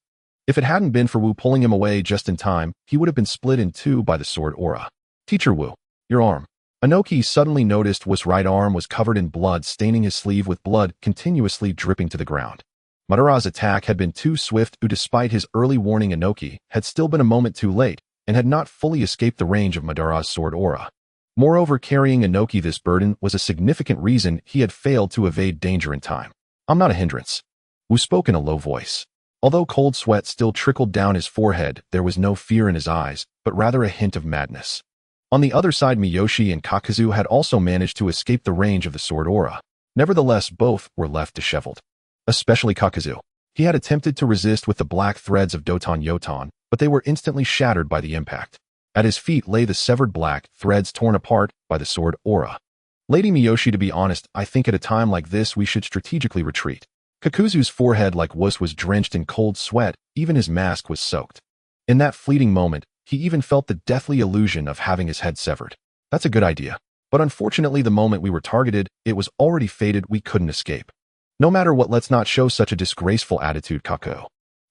If it hadn't been for Wu pulling him away just in time, he would have been split in two by the sword aura. Teacher Wu, your arm. Inoki suddenly noticed Wu's right arm was covered in blood, staining his sleeve with blood continuously dripping to the ground. Madara's attack had been too swift. Despite his early warning, Inoki had still been a moment too late and had not fully escaped the range of Madara's sword aura. Moreover, carrying Inoki this burden was a significant reason he had failed to evade danger in time. I'm not a hindrance. Wu spoke in a low voice. Although cold sweat still trickled down his forehead, there was no fear in his eyes, but rather a hint of madness. On the other side, Miyoshi and Kakuzu had also managed to escape the range of the sword aura. Nevertheless, both were left disheveled. Especially Kakuzu. He had attempted to resist with the black threads of Doton Yoton, but they were instantly shattered by the impact. At his feet lay the severed black threads torn apart by the sword aura. Lady Miyoshi, to be honest, I think at a time like this we should strategically retreat. Kakuzu's forehead, like Wu's, was drenched in cold sweat, even his mask was soaked. In that fleeting moment, he even felt the deathly illusion of having his head severed. That's a good idea. But unfortunately, the moment we were targeted, it was already fated. We couldn't escape. No matter what, let's not show such a disgraceful attitude, Kako.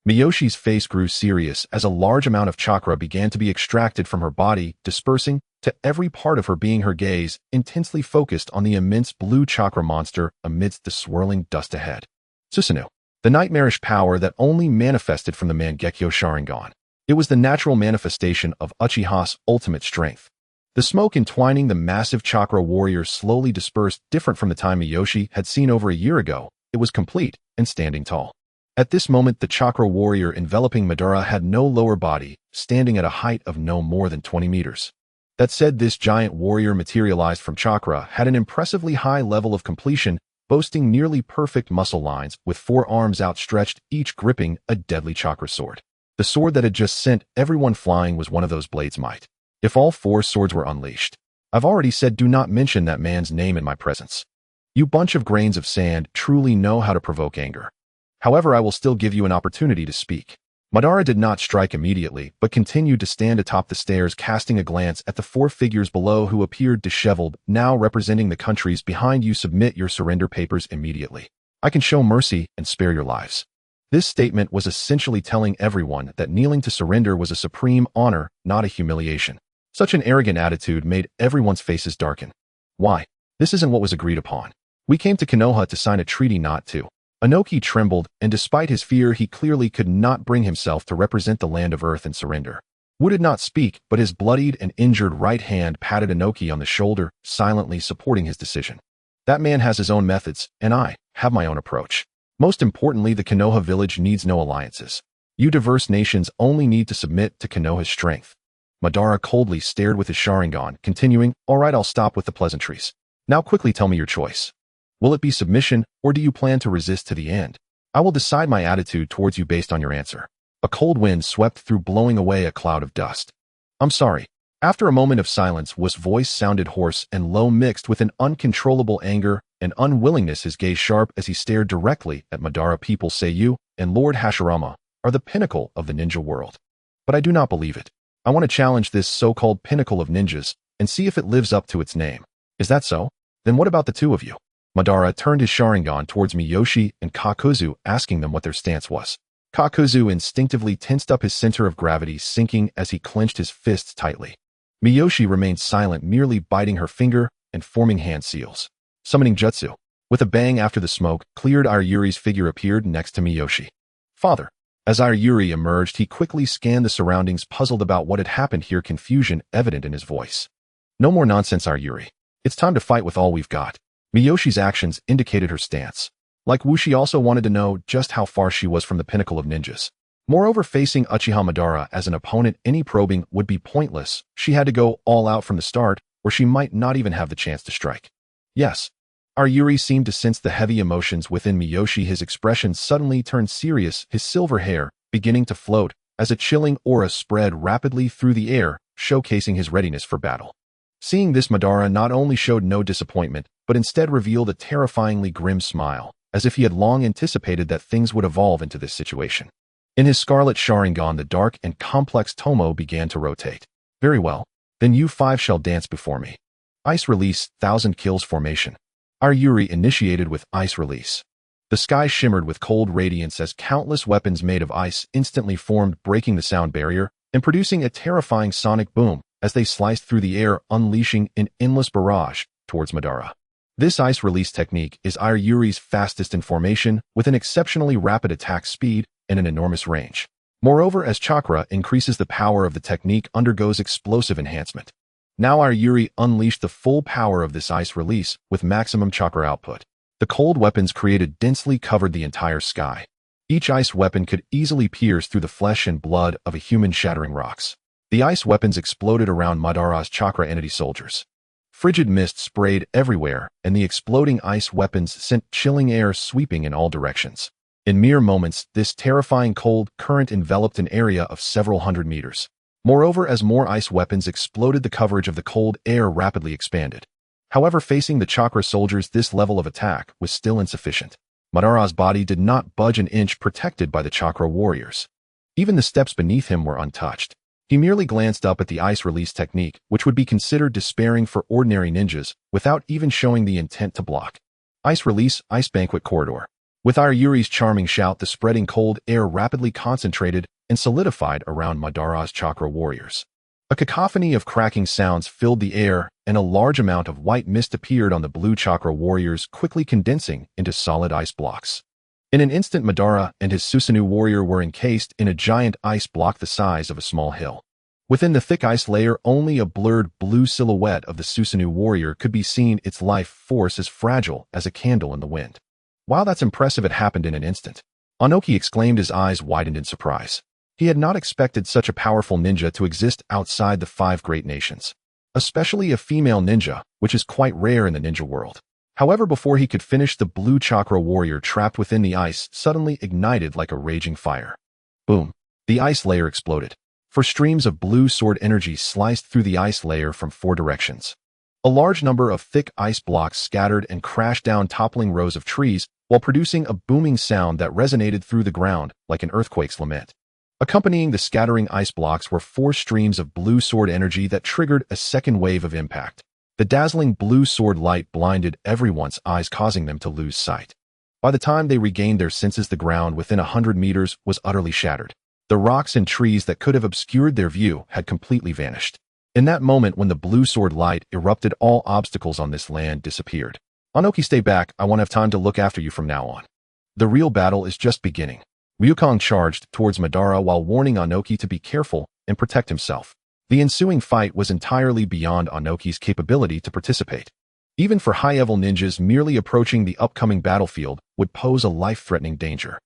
Miyoshi's face grew serious as a large amount of chakra began to be extracted from her body, dispersing to every part of her being, her gaze intensely focused on the immense blue chakra monster amidst the swirling dust ahead. Susanoo. The nightmarish power that only manifested from the Mangekyo Sharingan. It was the natural manifestation of Uchiha's ultimate strength. The smoke entwining the massive chakra warrior slowly dispersed, different from the time Miyoshi had seen over a year ago. It was complete and standing tall. At this moment, the chakra warrior enveloping Madara had no lower body, standing at a height of no more than 20 meters. That said, this giant warrior materialized from chakra had an impressively high level of completion, boasting nearly perfect muscle lines, with 4 arms outstretched, each gripping a deadly chakra sword. The sword that had just sent everyone flying was one of those blades' might. If all 4 swords were unleashed. I've already said do not mention that man's name in my presence. You bunch of grains of sand truly know how to provoke anger. However, I will still give you an opportunity to speak. Madara did not strike immediately, but continued to stand atop the stairs, casting a glance at the 4 figures below who appeared disheveled, now representing the countries behind you. Submit your surrender papers immediately. I can show mercy and spare your lives. This statement was essentially telling everyone that kneeling to surrender was a supreme honor, not a humiliation. Such an arrogant attitude made everyone's faces darken. Why? This isn't what was agreed upon. We came to Konoha to sign a treaty, not to. Inoki trembled, and despite his fear, he clearly could not bring himself to represent the land of earth and surrender. Wu did not speak, but his bloodied and injured right hand patted Inoki on the shoulder, silently supporting his decision. That man has his own methods, and I have my own approach. Most importantly, the Konoha village needs no alliances. You diverse nations only need to submit to Konoha's strength. Madara coldly stared with his Sharingan, continuing, all right, I'll stop with the pleasantries. Now quickly tell me your choice. Will it be submission, or do you plan to resist to the end? I will decide my attitude towards you based on your answer. A cold wind swept through, blowing away a cloud of dust. I'm sorry. After a moment of silence, Wu's voice sounded hoarse and low, mixed with an uncontrollable anger and unwillingness, his gaze sharp as he stared directly at Madara. People say you and Lord Hashirama are the pinnacle of the ninja world. But I do not believe it. I want to challenge this so-called pinnacle of ninjas and see if it lives up to its name. Is that so? Then what about the 2 of you? Madara turned his Sharingan towards Miyoshi and Kakuzu, asking them what their stance was. Kakuzu instinctively tensed up his center of gravity, sinking as he clenched his fists tightly. Miyoshi remained silent, merely biting her finger and forming hand seals. Summoning jutsu. With a bang, after the smoke cleared, Ayuri's figure appeared next to Miyoshi. Father. As Ayuri emerged, he quickly scanned the surroundings, puzzled about what had happened here, confusion evident in his voice. No more nonsense, Ayuri. It's time to fight with all we've got. Miyoshi's actions indicated her stance. Like Wu, she also wanted to know just how far she was from the pinnacle of ninjas. Moreover, facing Uchiha Madara as an opponent, any probing would be pointless. She had to go all out from the start, or she might not even have the chance to strike. Yes. Ayuri seemed to sense the heavy emotions within Miyoshi. His expression suddenly turned serious, his silver hair beginning to float as a chilling aura spread rapidly through the air, showcasing his readiness for battle. Seeing this, Madara not only showed no disappointment, but instead revealed a terrifyingly grim smile. as if he had long anticipated that things would evolve into this situation. In his scarlet Sharingan, the dark and complex Tomo began to rotate. Very well. Then you five shall dance before me. Ice Release, 1000 Kills Formation. Yayoi initiated with Ice Release. The sky shimmered with cold radiance as countless weapons made of ice instantly formed, breaking the sound barrier and producing a terrifying sonic boom as they sliced through the air, unleashing an endless barrage towards Madara. This ice release technique is Yayoi's fastest in formation, with an exceptionally rapid attack speed and an enormous range. Moreover, as chakra increases, the power of the technique undergoes explosive enhancement. Now Yayoi unleashed the full power of this ice release with maximum chakra output. The cold weapons created densely covered the entire sky. Each ice weapon could easily pierce through the flesh and blood of a human, shattering rocks. The ice weapons exploded around Madara's chakra entity soldiers. Frigid mist sprayed everywhere, and the exploding ice weapons sent chilling air sweeping in all directions. In mere moments, this terrifying cold current enveloped an area of several hundred meters. Moreover, as more ice weapons exploded, the coverage of the cold air rapidly expanded. However, facing the chakra soldiers, this level of attack was still insufficient. Madara's body did not budge an inch, protected by the chakra warriors. Even the steps beneath him were untouched. He merely glanced up at the ice release technique, which would be considered despairing for ordinary ninjas, without even showing the intent to block. Ice Release, Ice Banquet Corridor. With Yayoi's charming shout, the spreading cold air rapidly concentrated and solidified around Madara's chakra warriors. A cacophony of cracking sounds filled the air, and a large amount of white mist appeared on the blue chakra warriors, quickly condensing into solid ice blocks. In an instant, Madara and his Susanoo warrior were encased in a giant ice block the size of a small hill. Within the thick ice layer, only a blurred blue silhouette of the Susanoo warrior could be seen, its life force as fragile as a candle in the wind. Wow, that's impressive. It happened in an instant. Onoki exclaimed, his eyes widened in surprise. He had not expected such a powerful ninja to exist outside the 5 great nations, especially a female ninja, which is quite rare in the ninja world. However, before he could finish, the blue chakra warrior trapped within the ice suddenly ignited like a raging fire. Boom! The ice layer exploded. Streams of blue sword energy sliced through the ice layer from 4 directions. A large number of thick ice blocks scattered and crashed down, toppling rows of trees, while producing a booming sound that resonated through the ground like an earthquake's lament. Accompanying the scattering ice blocks were 4 streams of blue sword energy that triggered a second wave of impact. The dazzling blue sword light blinded everyone's eyes, causing them to lose sight. By the time they regained their senses, the ground within 100 meters was utterly shattered. The rocks and trees that could have obscured their view had completely vanished. In that moment, when the blue sword light erupted, all obstacles on this land disappeared. Onoki, stay back. I won't have time to look after you from now on. The real battle is just beginning. Ryukong charged towards Madara while warning Onoki to be careful and protect himself. The ensuing fight was entirely beyond Onoki's capability to participate. Even for high-level ninjas, merely approaching the upcoming battlefield would pose a life-threatening danger.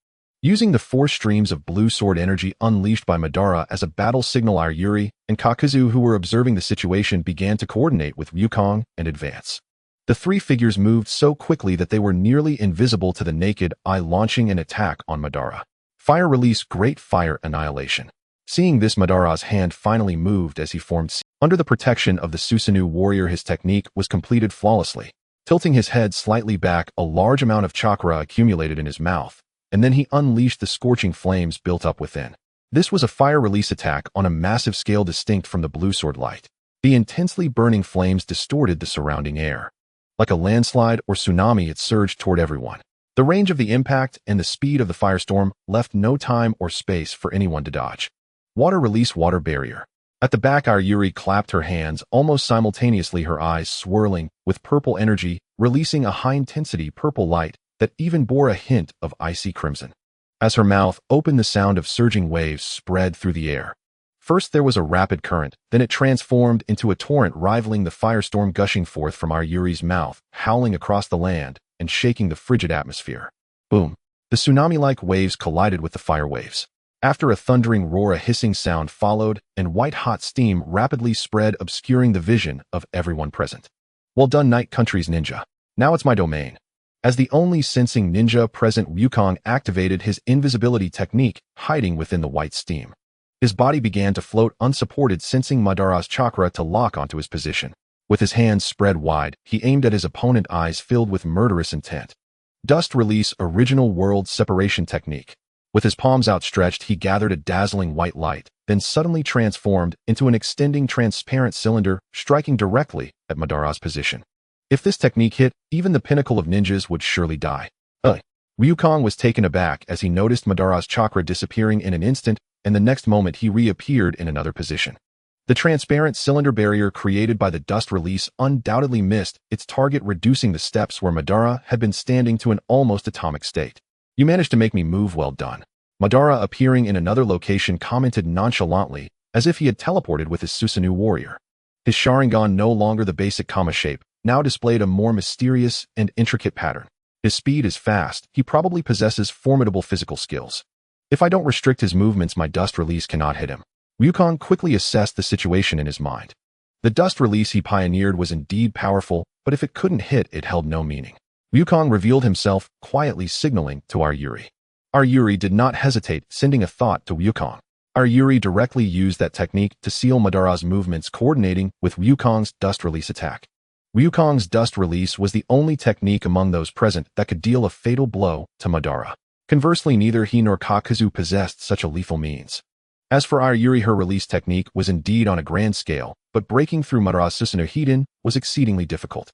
Using the 4 streams of blue sword energy unleashed by Madara as a battle signal, Yayoi and Kakuzu, who were observing the situation, began to coordinate with Ryukong and advance. The 3 figures moved so quickly that they were nearly invisible to the naked eye, launching an attack on Madara. Fire Release, Great Fire Annihilation. Seeing this, Madara's hand finally moved as he formed under the protection of the Susanoo warrior. His technique was completed flawlessly. Tilting his head slightly back, a large amount of chakra accumulated in his mouth, and then he unleashed the scorching flames built up within. This was a fire release attack on a massive scale, distinct from the blue sword light. The intensely burning flames distorted the surrounding air. Like a landslide or tsunami, it surged toward everyone. The range of the impact and the speed of the firestorm left no time or space for anyone to dodge. Water Release, Water Barrier. At the back, Yayoi clapped her hands almost simultaneously, her eyes swirling with purple energy, releasing a high-intensity purple light that even bore a hint of icy crimson. As her mouth opened, the sound of surging waves spread through the air. First there was a rapid current, then it transformed into a torrent, rivaling the firestorm gushing forth from Yayoi's mouth, howling across the land and shaking the frigid atmosphere. Boom! The tsunami-like waves collided with the fire waves. After a thundering roar, a hissing sound followed, and white-hot steam rapidly spread, obscuring the vision of everyone present. Well done, Night Country's ninja. Now it's my domain. As the only sensing ninja present, Ryukong activated his invisibility technique, hiding within the white steam. His body began to float unsupported, sensing Madara's chakra to lock onto his position. With his hands spread wide, he aimed at his opponent, eyes filled with murderous intent. Dust Release Original World Separation Technique. With his palms outstretched, he gathered a dazzling white light, then suddenly transformed into an extending transparent cylinder, striking directly at Madara's position. If this technique hit, even the pinnacle of ninjas would surely die. Wukong was taken aback as he noticed Madara's chakra disappearing in an instant, and the next moment he reappeared in another position. The transparent cylinder barrier created by the dust release undoubtedly missed its target, reducing the steps where Madara had been standing to an almost atomic state. "You managed to make me move, well done." Madara, appearing in another location, commented nonchalantly, as if he had teleported with his Susanoo warrior. His Sharingan, no longer the basic Kama shape, now displayed a more mysterious and intricate pattern. His speed is fast. He probably possesses formidable physical skills. If I don't restrict his movements, my dust release cannot hit him. Wukong quickly assessed the situation in his mind. The dust release he pioneered was indeed powerful, but if it couldn't hit, it held no meaning. Wukong revealed himself, quietly signaling to Yayoi. Yayoi did not hesitate, sending a thought to Wukong. Yayoi directly used that technique to seal Madara's movements, coordinating with Wukong's dust release attack. Wukong's dust release was the only technique among those present that could deal a fatal blow to Madara. Conversely, neither he nor Kakuzu possessed such a lethal means. As for Yayoi, her release technique was indeed on a grand scale, but breaking through Madara's Susanoo Hiden was exceedingly difficult.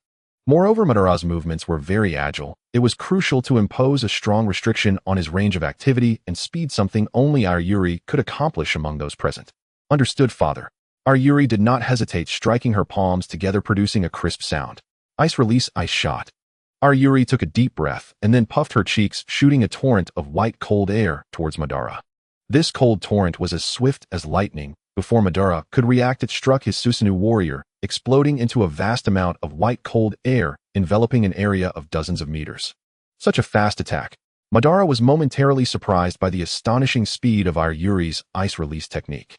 Moreover, Madara's movements were very agile. It was crucial to impose a strong restriction on his range of activity and speed, something only Yayoi could accomplish among those present. "Understood, father." Yayoi did not hesitate, striking her palms together, producing a crisp sound. "Ice release, ice shot." Yayoi took a deep breath and then puffed her cheeks, shooting a torrent of white cold air towards Madara. This cold torrent was as swift as lightning. Before Madara could react, it struck his Susanoo warrior, exploding into a vast amount of white cold air, enveloping an area of dozens of meters. Such a fast attack. Madara was momentarily surprised by the astonishing speed of Yayoi's ice release technique.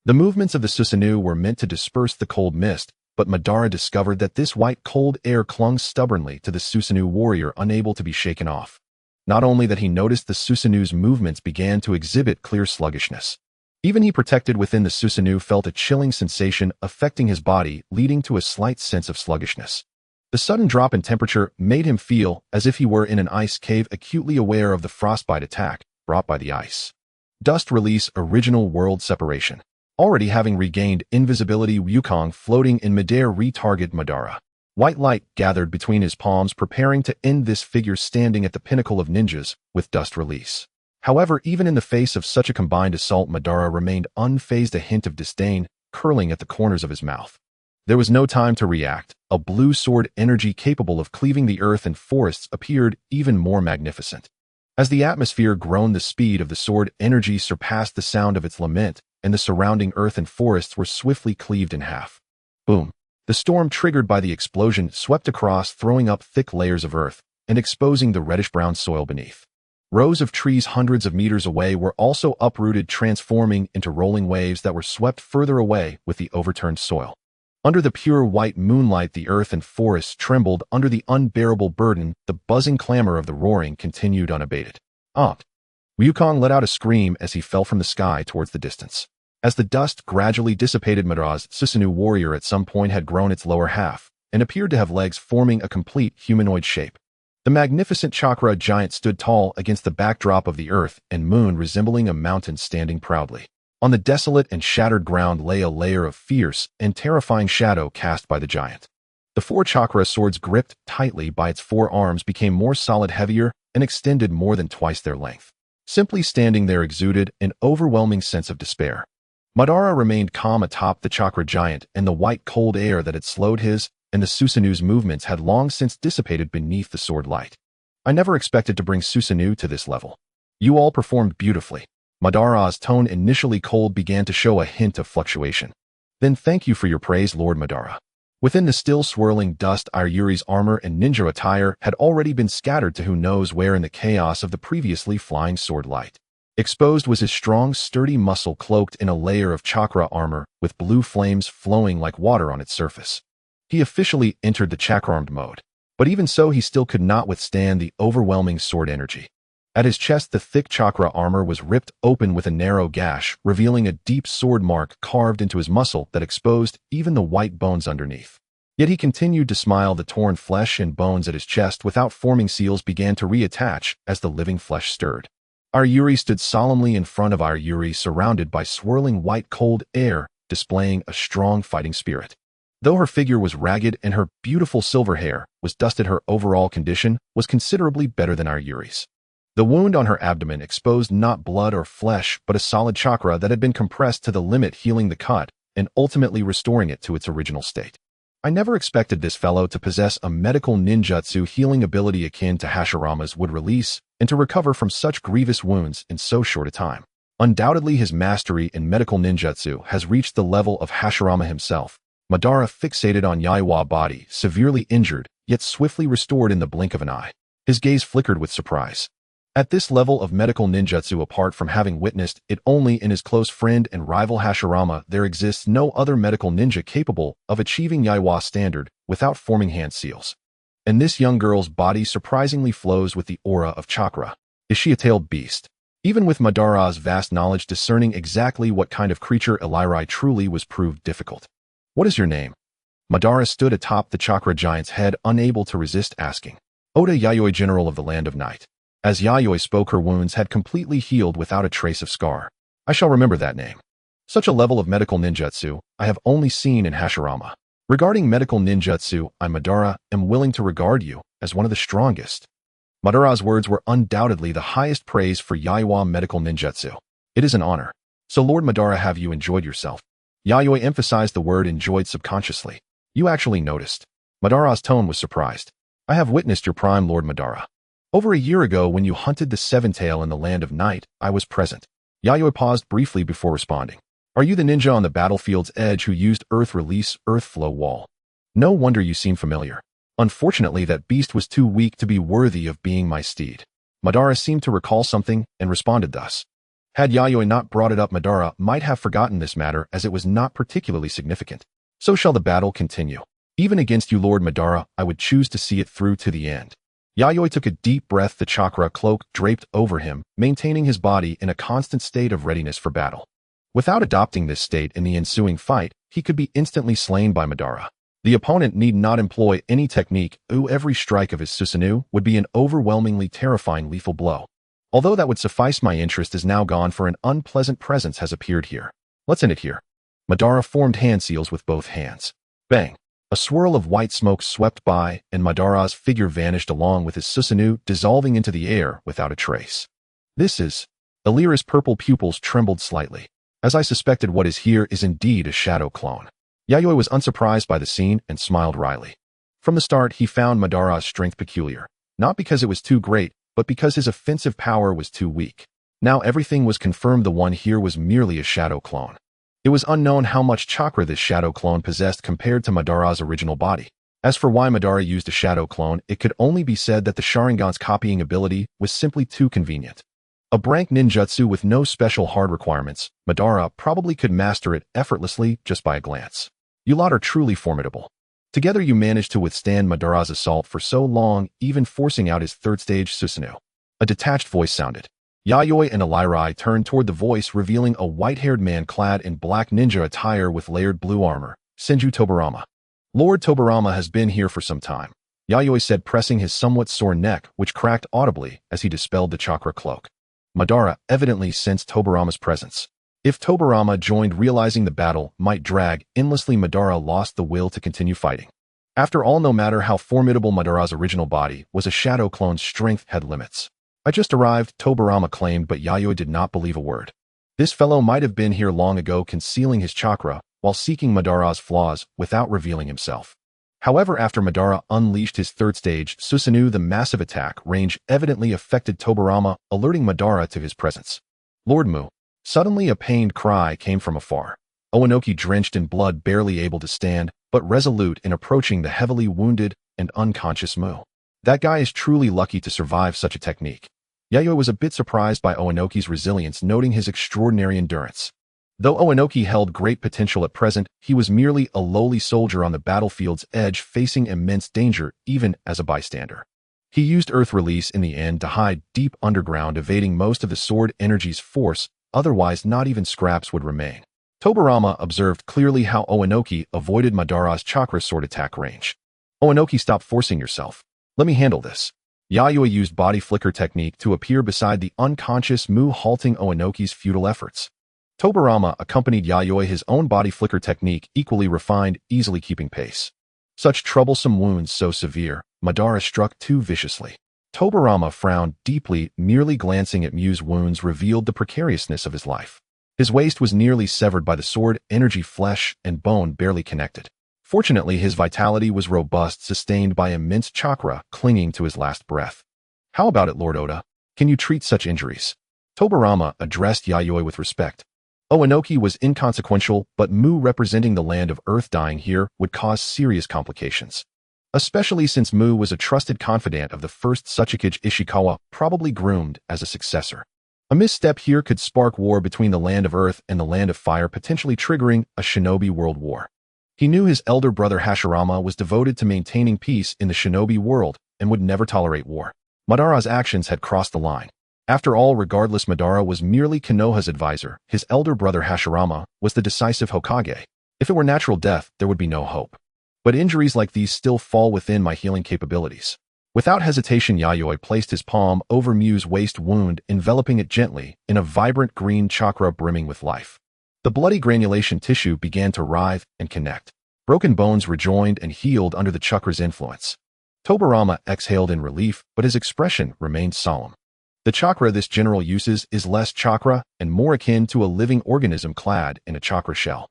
The movements of the Susanoo were meant to disperse the cold mist, but Madara discovered that this white cold air clung stubbornly to the Susanoo warrior, unable to be shaken off. Not only that, he noticed the Susanoo's movements began to exhibit clear sluggishness. Even he, protected within the Susanoo, felt a chilling sensation affecting his body, leading to a slight sense of sluggishness. The sudden drop in temperature made him feel as if he were in an ice cave, acutely aware of the frostbite attack brought by the ice. Dust Release Original World Separation. Already having regained invisibility, Wukong, floating in midair, retargeted Madara. White light gathered between his palms, preparing to end this figure standing at the pinnacle of ninjas with dust release. However, even in the face of such a combined assault, Madara remained unfazed, a hint of disdain curling at the corners of his mouth. There was no time to react. A blue sword energy capable of cleaving the earth and forests appeared, even more magnificent. As the atmosphere groaned, the speed of the sword energy surpassed the sound of its lament, and the surrounding earth and forests were swiftly cleaved in half. Boom! The storm triggered by the explosion swept across, throwing up thick layers of earth and exposing the reddish-brown soil beneath. Rows of trees hundreds of meters away were also uprooted, transforming into rolling waves that were swept further away with the overturned soil. Under the pure white moonlight, the earth and forests trembled under the unbearable burden. The buzzing clamor of the roaring continued unabated. Wukong let out a scream as he fell from the sky towards the distance. As the dust gradually dissipated, Madara's Susanoo warrior at some point had grown its lower half and appeared to have legs, forming a complete humanoid shape. The magnificent chakra giant stood tall against the backdrop of the earth and moon, resembling a mountain standing proudly. On the desolate and shattered ground lay a layer of fierce and terrifying shadow cast by the giant. The four chakra swords, gripped tightly by its four arms, became more solid, heavier, and extended more than twice their length. Simply standing there exuded an overwhelming sense of despair. Madara remained calm atop the chakra giant, and the white cold air that had slowed his and the Susanoo's movements had long since dissipated beneath the sword light. "I never expected to bring Susanoo to this level. You all performed beautifully." Madara's tone, initially cold, began to show a hint of fluctuation. "Then thank you for your praise, Lord Madara." Within the still swirling dust, Yayoi's armor and ninja attire had already been scattered to who knows where in the chaos of the previously flying sword light. Exposed was his strong, sturdy muscle, cloaked in a layer of chakra armor with blue flames flowing like water on its surface. He officially entered the chakra-armed mode, but even so, he still could not withstand the overwhelming sword energy. At his chest, the thick chakra armor was ripped open with a narrow gash, revealing a deep sword mark carved into his muscle that exposed even the white bones underneath. Yet he continued to smile. The torn flesh and bones at his chest without forming seals began to reattach as the living flesh stirred. Our Yuri stood solemnly in front of our Yuri, surrounded by swirling white cold air, displaying a strong fighting spirit. Though her figure was ragged and her beautiful silver hair was dusted, her overall condition was considerably better than our Yuri's. The wound on her abdomen exposed not blood or flesh, but a solid chakra that had been compressed to the limit, healing the cut and ultimately restoring it to its original state. I never expected this fellow to possess a medical ninjutsu healing ability akin to Hashirama's would release and to recover from such grievous wounds in so short a time. Undoubtedly, his mastery in medical ninjutsu has reached the level of Hashirama himself. Madara fixated on Yayoi body, severely injured, yet swiftly restored in the blink of an eye. His gaze flickered with surprise. At this level of medical ninjutsu, apart from having witnessed it only in his close friend and rival Hashirama, there exists no other medical ninja capable of achieving Yayoi standard without forming hand seals. And this young girl's body surprisingly flows with the aura of chakra. Is she a tailed beast? Even with Madara's vast knowledge, discerning exactly what kind of creature Yayoi truly was proved difficult. What is your name? Madara stood atop the chakra giant's head, unable to resist asking. Oda Yayoi, General of the Land of Night. As Yayoi spoke, her wounds had completely healed without a trace of scar. I shall remember that name. Such a level of medical ninjutsu I have only seen in Hashirama. Regarding medical ninjutsu, I, Madara, am willing to regard you as one of the strongest. Madara's words were undoubtedly the highest praise for Yayoi medical ninjutsu. It is an honor. So Lord Madara, have you enjoyed yourself? Yayoi emphasized the word enjoyed subconsciously. You actually noticed. Madara's tone was surprised. I have witnessed your prime, Lord Madara. Over a year ago, when you hunted the Seven-Tail in the Land of Night, I was present. Yayoi paused briefly before responding. Are you the ninja on the battlefield's edge who used Earth Release, Earth Flow Wall? No wonder you seem familiar. Unfortunately, that beast was too weak to be worthy of being my steed. Madara seemed to recall something and responded thus. Had Yayoi not brought it up, Madara might have forgotten this matter as it was not particularly significant. So shall the battle continue. Even against you, Lord Madara, I would choose to see it through to the end. Yayoi took a deep breath, the chakra cloak draped over him, maintaining his body in a constant state of readiness for battle. Without adopting this state in the ensuing fight, he could be instantly slain by Madara. The opponent need not employ any technique, every strike of his Susanoo would be an overwhelmingly terrifying lethal blow. Although that would suffice, my interest is now gone, for an unpleasant presence has appeared here. Let's end it here. Madara formed hand seals with both hands. Bang! A swirl of white smoke swept by, and Madara's figure vanished along with his Susanoo, dissolving into the air without a trace. This is... Elira's purple pupils trembled slightly. As I suspected, what is here is indeed a shadow clone. Yayoi was unsurprised by the scene and smiled wryly. From the start, he found Madara's strength peculiar, not because it was too great, but because his offensive power was too weak. Now everything was confirmed. The one here was merely a shadow clone. It was unknown how much chakra this shadow clone possessed compared to Madara's original body. As for why Madara used a shadow clone, it could only be said that the Sharingan's copying ability was simply too convenient. A brank ninjutsu with no special hard requirements, Madara probably could master it effortlessly just by a glance. You lot are truly formidable. Together you managed to withstand Madara's assault for so long, even forcing out his third-stage Susanoo. A detached voice sounded. Yayoi and Elira turned toward the voice, revealing a white-haired man clad in black ninja attire with layered blue armor, Senju Tobarama. Lord Tobarama has been here for some time, Yayoi said, pressing his somewhat sore neck, which cracked audibly as he dispelled the chakra cloak. Madara evidently sensed Tobarama's presence. If Tobarama joined, realizing the battle might drag endlessly, Madara lost the will to continue fighting. After all, no matter how formidable Madara's original body was, a shadow clone's strength had limits. I just arrived, Tobarama claimed, but Yayoi did not believe a word. This fellow might have been here long ago, concealing his chakra while seeking Madara's flaws without revealing himself. However, after Madara unleashed his third-stage Susanoo, the massive attack range evidently affected Tobarama, alerting Madara to his presence. Lord Mu. Suddenly a pained cry came from afar. Oanoki, drenched in blood, barely able to stand, but resolute in approaching the heavily wounded and unconscious Mu. That guy is truly lucky to survive such a technique. Yayoi was a bit surprised by Oanoki's resilience, noting his extraordinary endurance. Though Oanoki held great potential at present, he was merely a lowly soldier on the battlefield's edge, facing immense danger even as a bystander. He used Earth Release in the end to hide deep underground, evading most of the sword energy's force, otherwise not even scraps would remain. Tobarama observed clearly how Oenoki avoided Madara's chakra sword attack range. Oenoki, stop forcing yourself. Let me handle this. Yayoi used body flicker technique to appear beside the unconscious Mu, halting Oenoki's futile efforts. Tobarama accompanied Yayoi, his own body flicker technique equally refined, easily keeping pace. Such troublesome wounds so severe, Madara struck too viciously. Tobarama frowned deeply, merely glancing at Mu's wounds revealed the precariousness of his life. His waist was nearly severed by the sword, energy, flesh, and bone barely connected. Fortunately, his vitality was robust, sustained by immense chakra clinging to his last breath. How about it, Lord Oda? Can you treat such injuries? Tobarama addressed Yayoi with respect. Oenoki was inconsequential, but Mu representing the land of earth dying here would cause serious complications. Especially since Mu was a trusted confidant of the first Tsuchikage Ishikawa, probably groomed as a successor. A misstep here could spark war between the land of earth and the land of fire, potentially triggering a shinobi world war. He knew his elder brother Hashirama was devoted to maintaining peace in the shinobi world and would never tolerate war. Madara's actions had crossed the line. After all, regardless, Madara was merely Konoha's advisor. His elder brother Hashirama was the decisive Hokage. If it were natural death, there would be no hope. But injuries like these still fall within my healing capabilities. Without hesitation, Yayoi placed his palm over Mu's waist wound, enveloping it gently in a vibrant green chakra brimming with life. The bloody granulation tissue began to writhe and connect. Broken bones rejoined and healed under the chakra's influence. Tobarama exhaled in relief, but his expression remained solemn. The chakra this general uses is less chakra and more akin to a living organism clad in a chakra shell.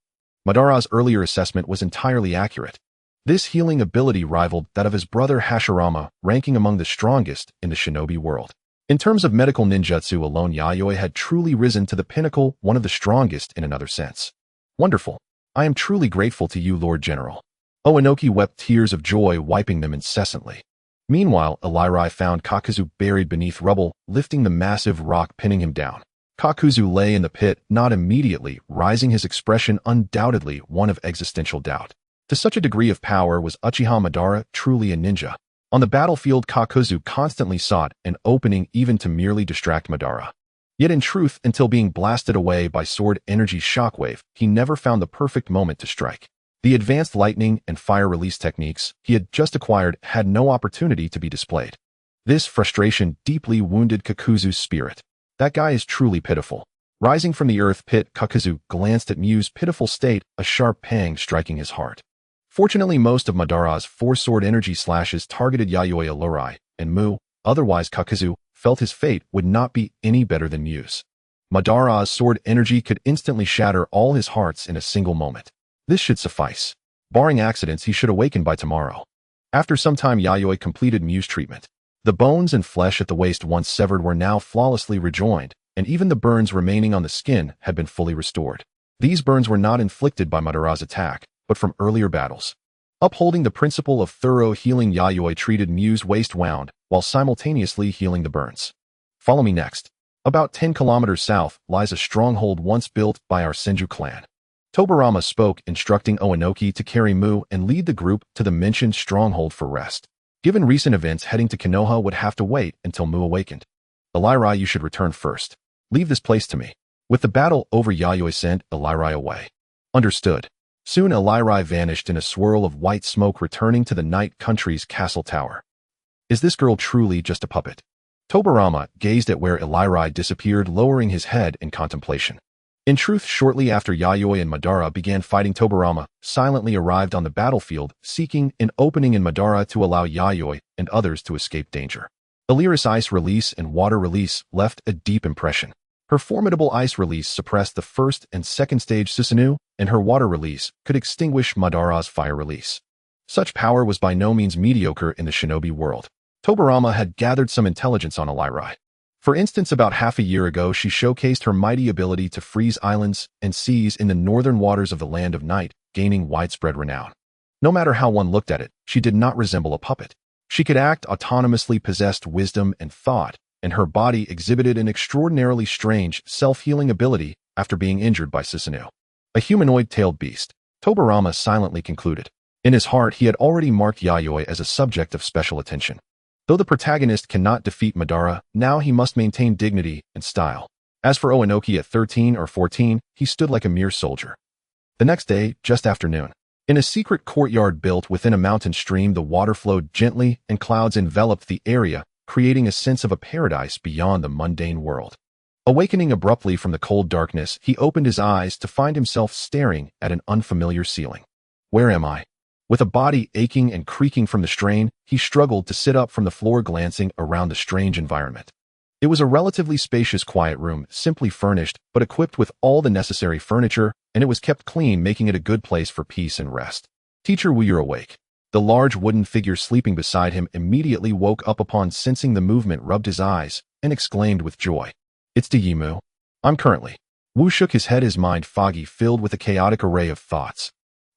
Madara's earlier assessment was entirely accurate. This healing ability rivaled that of his brother Hashirama, ranking among the strongest in the shinobi world. In terms of medical ninjutsu alone, Yayoi had truly risen to the pinnacle, one of the strongest in another sense. Wonderful. I am truly grateful to you, Lord General. Oenoki wept tears of joy, wiping them incessantly. Meanwhile, Elairi found Kakuzu buried beneath rubble, lifting the massive rock pinning him down. Kakuzu lay in the pit, not immediately rising, his expression undoubtedly one of existential doubt. To such a degree of power was Uchiha Madara truly a ninja. On the battlefield, Kakuzu constantly sought an opening even to merely distract Madara. Yet in truth, until being blasted away by sword energy shockwave, he never found the perfect moment to strike. The advanced lightning and fire release techniques he had just acquired had no opportunity to be displayed. This frustration deeply wounded Kakuzu's spirit. That guy is truly pitiful. Rising from the earth pit, Kakuzu glanced at Mu's pitiful state, a sharp pang striking his heart. Fortunately, most of Madara's four sword energy slashes targeted Yayoi, Elairi, and Mu. Otherwise, Kakuzu felt his fate would not be any better than Mu's. Madara's sword energy could instantly shatter all his hearts in a single moment. This should suffice. Barring accidents, he should awaken by tomorrow. After some time, Yayoi completed Mu's treatment. The bones and flesh at the waist once severed were now flawlessly rejoined, and even the burns remaining on the skin had been fully restored. These burns were not inflicted by Madara's attack, but from earlier battles. Upholding the principle of thorough healing, Yayoi treated Mu's waist wound, while simultaneously healing the burns. Follow me next. About 10 kilometers south lies a stronghold once built by our Senju clan. Tobarama spoke, instructing Oenoki to carry Mu and lead the group to the mentioned stronghold for rest. Given recent events, heading to Konoha would have to wait until Mu awakened. Elairi, you should return first. Leave this place to me. With the battle over, Yayoi sent Elairi away. Understood. Soon Elairi vanished in a swirl of white smoke, returning to the Night Country's castle tower. Is this girl truly just a puppet? Tobarama gazed at where Elairi disappeared, lowering his head in contemplation. In truth, shortly after Yayoi and Madara began fighting, Tobarama silently arrived on the battlefield, seeking an opening in Madara to allow Yayoi and others to escape danger. Elairi's ice release and water release left a deep impression. Her formidable ice release suppressed the first and second stage Susanoo, and her water release could extinguish Madara's fire release. Such power was by no means mediocre in the shinobi world. Tobarama had gathered some intelligence on Elairi. For instance, about half a year ago, she showcased her mighty ability to freeze islands and seas in the northern waters of the Land of Night, gaining widespread renown. No matter how one looked at it, she did not resemble a puppet. She could act autonomously, possessed wisdom and thought, and her body exhibited an extraordinarily strange, self-healing ability after being injured by Susanoo. A humanoid-tailed beast, Tobarama silently concluded. In his heart, he had already marked Yayoi as a subject of special attention. Though the protagonist cannot defeat Madara, now he must maintain dignity and style. As for Oenoki at 13 or 14, he stood like a mere soldier. The next day, just after noon, in a secret courtyard built within a mountain stream, the water flowed gently and clouds enveloped the area, creating a sense of a paradise beyond the mundane world. Awakening abruptly from the cold darkness, he opened his eyes to find himself staring at an unfamiliar ceiling. Where am I? With a body aching and creaking from the strain, he struggled to sit up from the floor, glancing around the strange environment. It was a relatively spacious, quiet room, simply furnished, but equipped with all the necessary furniture, and it was kept clean, making it a good place for peace and rest. Teacher Wu, you're awake. The large wooden figure sleeping beside him immediately woke up upon sensing the movement, rubbed his eyes, and exclaimed with joy. It's Di Yimu. I'm currently. Wu shook his head, his mind foggy, filled with a chaotic array of thoughts.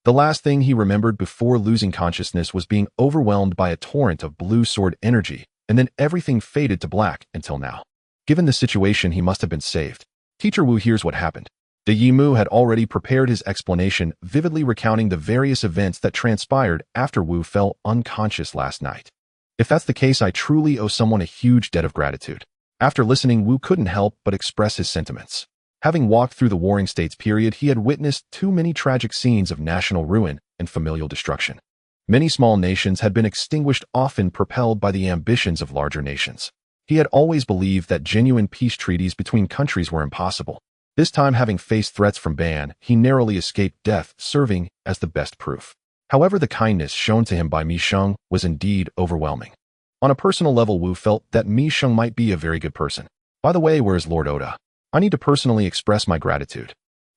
The last thing he remembered before losing consciousness was being overwhelmed by a torrent of blue sword energy, and then everything faded to black until now. Given the situation, he must have been saved. Teacher Wu, here's what happened. Di Yimu had already prepared his explanation, vividly recounting the various events that transpired after Wu fell unconscious last night. If that's the case, I truly owe someone a huge debt of gratitude. After listening, Wu couldn't help but express his sentiments. Having walked through the Warring States period, he had witnessed too many tragic scenes of national ruin and familial destruction. Many small nations had been extinguished, often propelled by the ambitions of larger nations. He had always believed that genuine peace treaties between countries were impossible. This time, having faced threats from Ban, he narrowly escaped death, serving as the best proof. However, the kindness shown to him by Mi Sheng was indeed overwhelming. On a personal level, Wu felt that Mi Sheng might be a very good person. By the way, where's Lord Oda? I need to personally express my gratitude.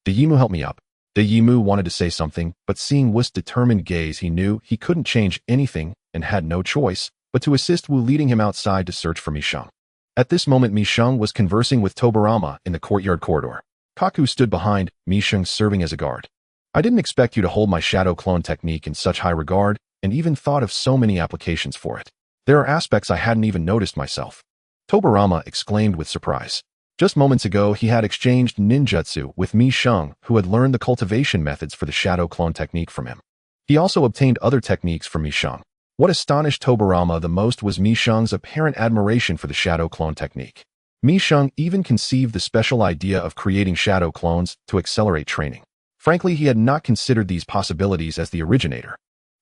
Di Yimu, help me up. Di Yimu wanted to say something, but seeing Wu's determined gaze, he knew he couldn't change anything and had no choice but to assist Wu, leading him outside to search for Mi Sheng. At this moment, Mi Sheng was conversing with Tobarama in the courtyard corridor. Kaku stood behind Mi Sheng, serving as a guard. I didn't expect you to hold my shadow clone technique in such high regard, and even thought of so many applications for it. There are aspects I hadn't even noticed myself. Tobarama exclaimed with surprise. Just moments ago, he had exchanged ninjutsu with Mi Sheng, who had learned the cultivation methods for the shadow clone technique from him. He also obtained other techniques from Mi Sheng. What astonished Tobarama the most was Mi Sheng's apparent admiration for the shadow clone technique. Mi Sheng even conceived the special idea of creating shadow clones to accelerate training. Frankly, he had not considered these possibilities as the originator.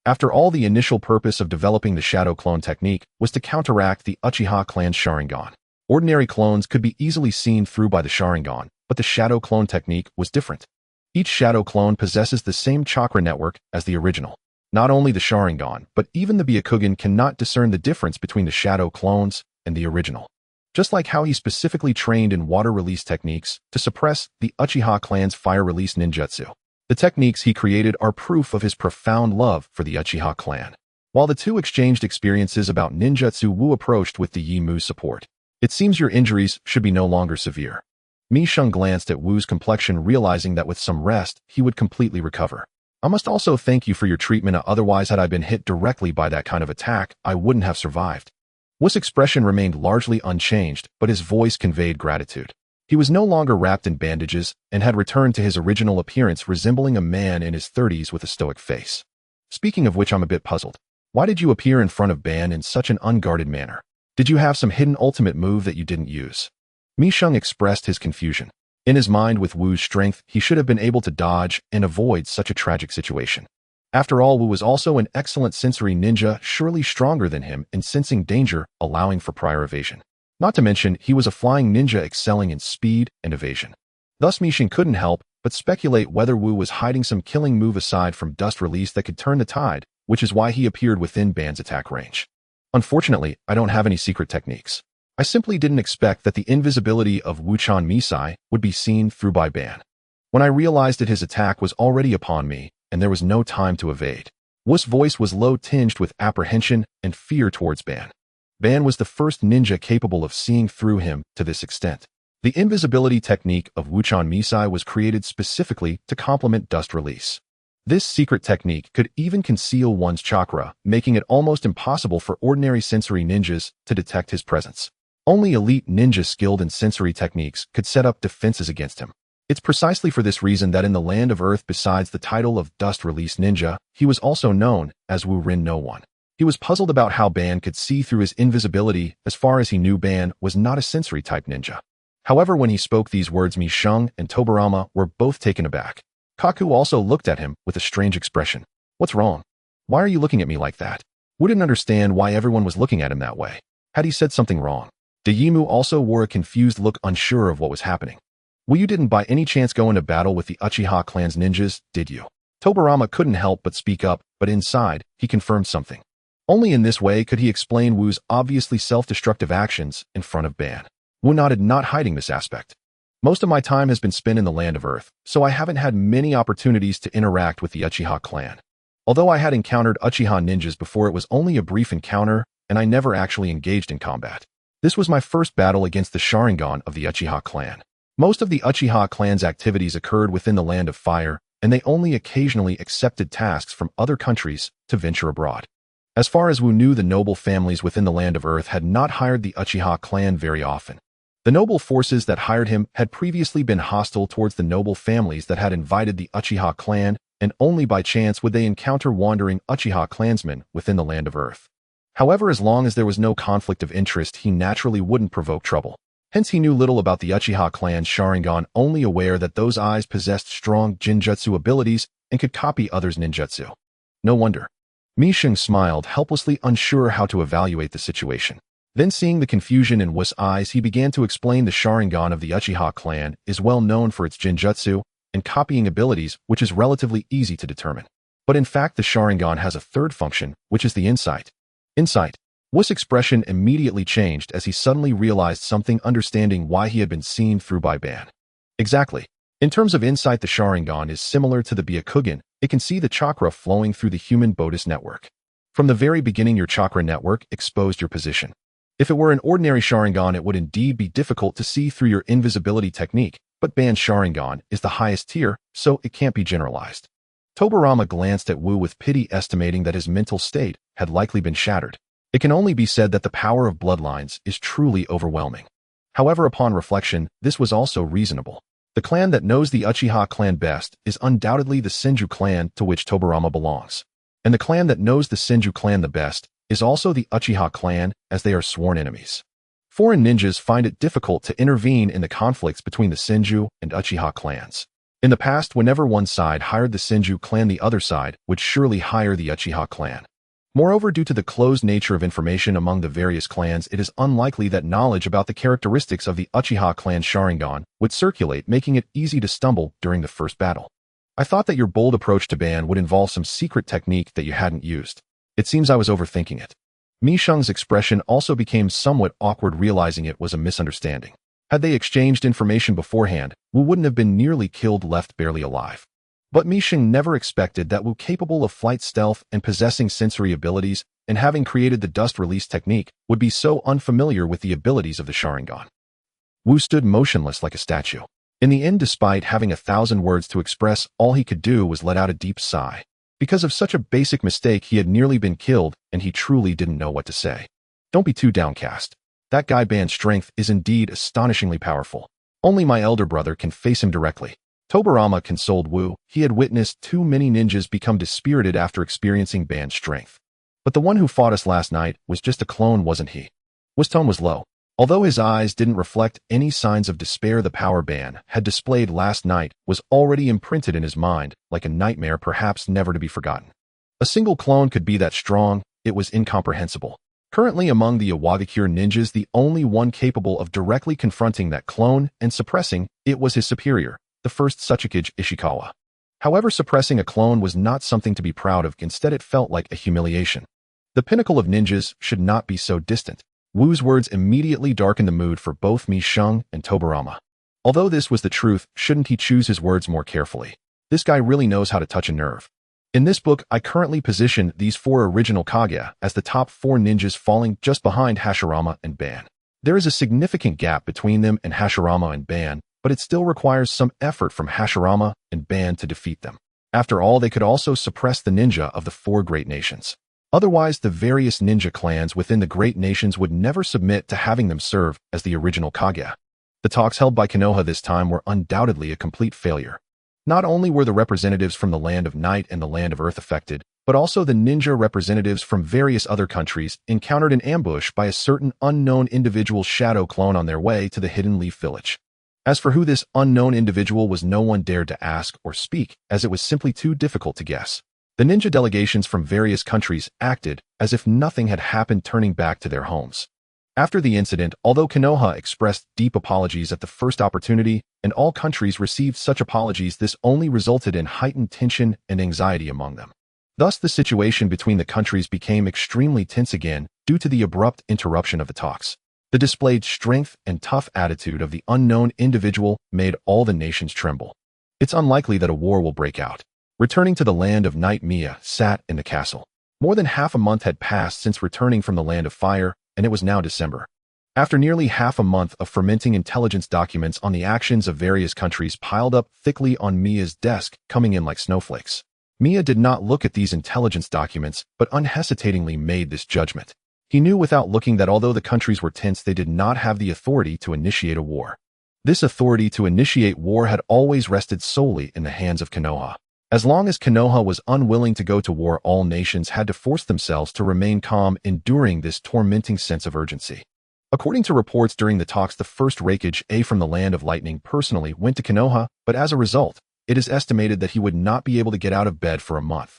After all, the initial purpose of developing the shadow clone technique was to counteract the Uchiha clan's Sharingan. Ordinary clones could be easily seen through by the Sharingan, but the shadow clone technique was different. Each shadow clone possesses the same chakra network as the original. Not only the Sharingan, but even the Byakugan cannot discern the difference between the shadow clones and the original. Just like how he specifically trained in water release techniques to suppress the Uchiha clan's fire release ninjutsu. The techniques he created are proof of his profound love for the Uchiha clan. While the two exchanged experiences about ninjutsu, Wu approached with Di Yimu's support. It seems your injuries should be no longer severe. Mi Sheng glanced at Wu's complexion, realizing that with some rest, he would completely recover. I must also thank you for your treatment, otherwise had I been hit directly by that kind of attack, I wouldn't have survived. Wu's expression remained largely unchanged, but his voice conveyed gratitude. He was no longer wrapped in bandages and had returned to his original appearance, resembling a man in his 30s with a stoic face. Speaking of which, I'm a bit puzzled. Why did you appear in front of Ban in such an unguarded manner? Did you have some hidden ultimate move that you didn't use? Mi Sheng expressed his confusion. In his mind, with Wu's strength, he should have been able to dodge and avoid such a tragic situation. After all, Wu was also an excellent sensory ninja, surely stronger than him in sensing danger, allowing for prior evasion. Not to mention, he was a flying ninja excelling in speed and evasion. Thus, Mi Sheng couldn't help but speculate whether Wu was hiding some killing move aside from dust release that could turn the tide, which is why he appeared within Ban's attack range. Unfortunately, I don't have any secret techniques. I simply didn't expect that the invisibility of Wuchan Misai would be seen through by Ban. When I realized that his attack was already upon me, and there was no time to evade. Wu's voice was low, tinged with apprehension and fear towards Ban. Ban was the first ninja capable of seeing through him to this extent. The invisibility technique of Wuchan Misai was created specifically to complement dust release. This secret technique could even conceal one's chakra, making it almost impossible for ordinary sensory ninjas to detect his presence. Only elite ninjas skilled in sensory techniques could set up defenses against him. It's precisely for this reason that in the Land of Earth, besides the title of Dust Release Ninja, he was also known as Wu Rin No One. He was puzzled about how Ban could see through his invisibility. As far as he knew, Ban was not a sensory type ninja. However, when he spoke these words, Mi Sheng and Tobarama were both taken aback. Kaku also looked at him with a strange expression. What's wrong? Why are you looking at me like that? Wu didn't understand why everyone was looking at him that way. Had he said something wrong? Dayimu also wore a confused look, unsure of what was happening. Well, you didn't by any chance go into battle with the Uchiha clan's ninjas, did you? Tobarama couldn't help but speak up, but inside, he confirmed something. Only in this way could he explain Wu's obviously self-destructive actions in front of Ban. Wu nodded, not hiding this aspect. Most of my time has been spent in the Land of Earth, so I haven't had many opportunities to interact with the Uchiha clan. Although I had encountered Uchiha ninjas before, it was only a brief encounter, and I never actually engaged in combat. This was my first battle against the Sharingan of the Uchiha clan. Most of the Uchiha clan's activities occurred within the Land of Fire, and they only occasionally accepted tasks from other countries to venture abroad. As far as Wu knew, the noble families within the Land of Earth had not hired the Uchiha clan very often. The noble forces that hired him had previously been hostile towards the noble families that had invited the Uchiha clan, and only by chance would they encounter wandering Uchiha clansmen within the Land of Earth. However, as long as there was no conflict of interest, he naturally wouldn't provoke trouble. Hence, he knew little about the Uchiha clan's Sharingan, only aware that those eyes possessed strong Jinjutsu abilities and could copy others' ninjutsu. No wonder. Mi Sheng smiled, helplessly unsure how to evaluate the situation. Then, seeing the confusion in Wu's eyes, he began to explain the Sharingan of the Uchiha clan is well known for its Jinjutsu and copying abilities, which is relatively easy to determine. But in fact, the Sharingan has a third function, which is the insight. Insight. Wu's expression immediately changed as he suddenly realized something, understanding why he had been seen through by Ban. Exactly. In terms of insight, the Sharingan is similar to the Byakugan. It can see the chakra flowing through the human Bodhis network. From the very beginning, your chakra network exposed your position. If it were an ordinary Sharingan, it would indeed be difficult to see through your invisibility technique, but Ban's Sharingan is the highest tier, so it can't be generalized. Tobarama glanced at Wu with pity, estimating that his mental state had likely been shattered. It can only be said that the power of bloodlines is truly overwhelming. However, upon reflection, this was also reasonable. The clan that knows the Uchiha clan best is undoubtedly the Senju clan, to which Tobarama belongs. And the clan that knows the Senju clan the best is also the Uchiha clan, as they are sworn enemies. Foreign ninjas find it difficult to intervene in the conflicts between the Senju and Uchiha clans. In the past, whenever one side hired the Senju clan, the other side would surely hire the Uchiha clan. Moreover, due to the closed nature of information among the various clans, it is unlikely that knowledge about the characteristics of the Uchiha clan Sharingan would circulate, making it easy to stumble during the first battle. I thought that your bold approach to Ban would involve some secret technique that you hadn't used. It seems I was overthinking it. Mi Sheng's expression also became somewhat awkward, realizing it was a misunderstanding. Had they exchanged information beforehand, Wu wouldn't have been nearly killed, left barely alive. But Mi Sheng never expected that Wu, capable of flight, stealth, and possessing sensory abilities, and having created the dust release technique, would be so unfamiliar with the abilities of the Sharingan. Wu stood motionless like a statue. In the end, despite having 1,000 words to express, all he could do was let out a deep sigh. Because of such a basic mistake, he had nearly been killed, and he truly didn't know what to say. Don't be too downcast. That guy Ban's strength is indeed astonishingly powerful. Only my elder brother can face him directly. Tobarama consoled Wu. He had witnessed too many ninjas become dispirited after experiencing Ban's strength. But the one who fought us last night was just a clone, wasn't he? Wu's tone was low. Although his eyes didn't reflect any signs of despair, the power Ban had displayed last night was already imprinted in his mind, like a nightmare, perhaps never to be forgotten. A single clone could be that strong. It was incomprehensible. Currently among the Iwagakure ninjas, the only one capable of directly confronting that clone and suppressing it was his superior, the first Tsuchikage Ishikawa. However, suppressing a clone was not something to be proud of. Instead, it felt like a humiliation. The pinnacle of ninjas should not be so distant. Wu's words immediately darkened the mood for both Mi Sheng and Tobarama. Although this was the truth, shouldn't he choose his words more carefully? This guy really knows how to touch a nerve. In this book, I currently position these 4 original Kage as the top 4 ninjas, falling just behind Hashirama and Ban. There is a significant gap between them and Hashirama and Ban, but it still requires some effort from Hashirama and Ban to defeat them. After all, they could also suppress the ninja of the 4 great nations. Otherwise, the various ninja clans within the great nations would never submit to having them serve as the original Kage. The talks held by Konoha this time were undoubtedly a complete failure. Not only were the representatives from the Land of Night and the Land of Earth affected, but also the ninja representatives from various other countries encountered an ambush by a certain unknown individual's shadow clone on their way to the Hidden Leaf Village. As for who this unknown individual was, no one dared to ask or speak, as it was simply too difficult to guess. The ninja delegations from various countries acted as if nothing had happened, turning back to their homes. After the incident, although Konoha expressed deep apologies at the first opportunity, and all countries received such apologies, this only resulted in heightened tension and anxiety among them. Thus, the situation between the countries became extremely tense again due to the abrupt interruption of the talks. The displayed strength and tough attitude of the unknown individual made all the nations tremble. It's unlikely that a war will break out. Returning to the land of night, Mia sat in the castle. More than half a month had passed since returning from the land of fire, and it was now December. After nearly half a month of fermenting, intelligence documents on the actions of various countries piled up thickly on Mia's desk, coming in like snowflakes. Mia did not look at these intelligence documents, but unhesitatingly made this judgment. He knew without looking that although the countries were tense, they did not have the authority to initiate a war. This authority to initiate war had always rested solely in the hands of Konoha. As long as Konoha was unwilling to go to war, all nations had to force themselves to remain calm, enduring this tormenting sense of urgency. According to reports during the talks, the first Raikage A from the Land of Lightning personally went to Konoha, but as a result, it is estimated that he would not be able to get out of bed for a month.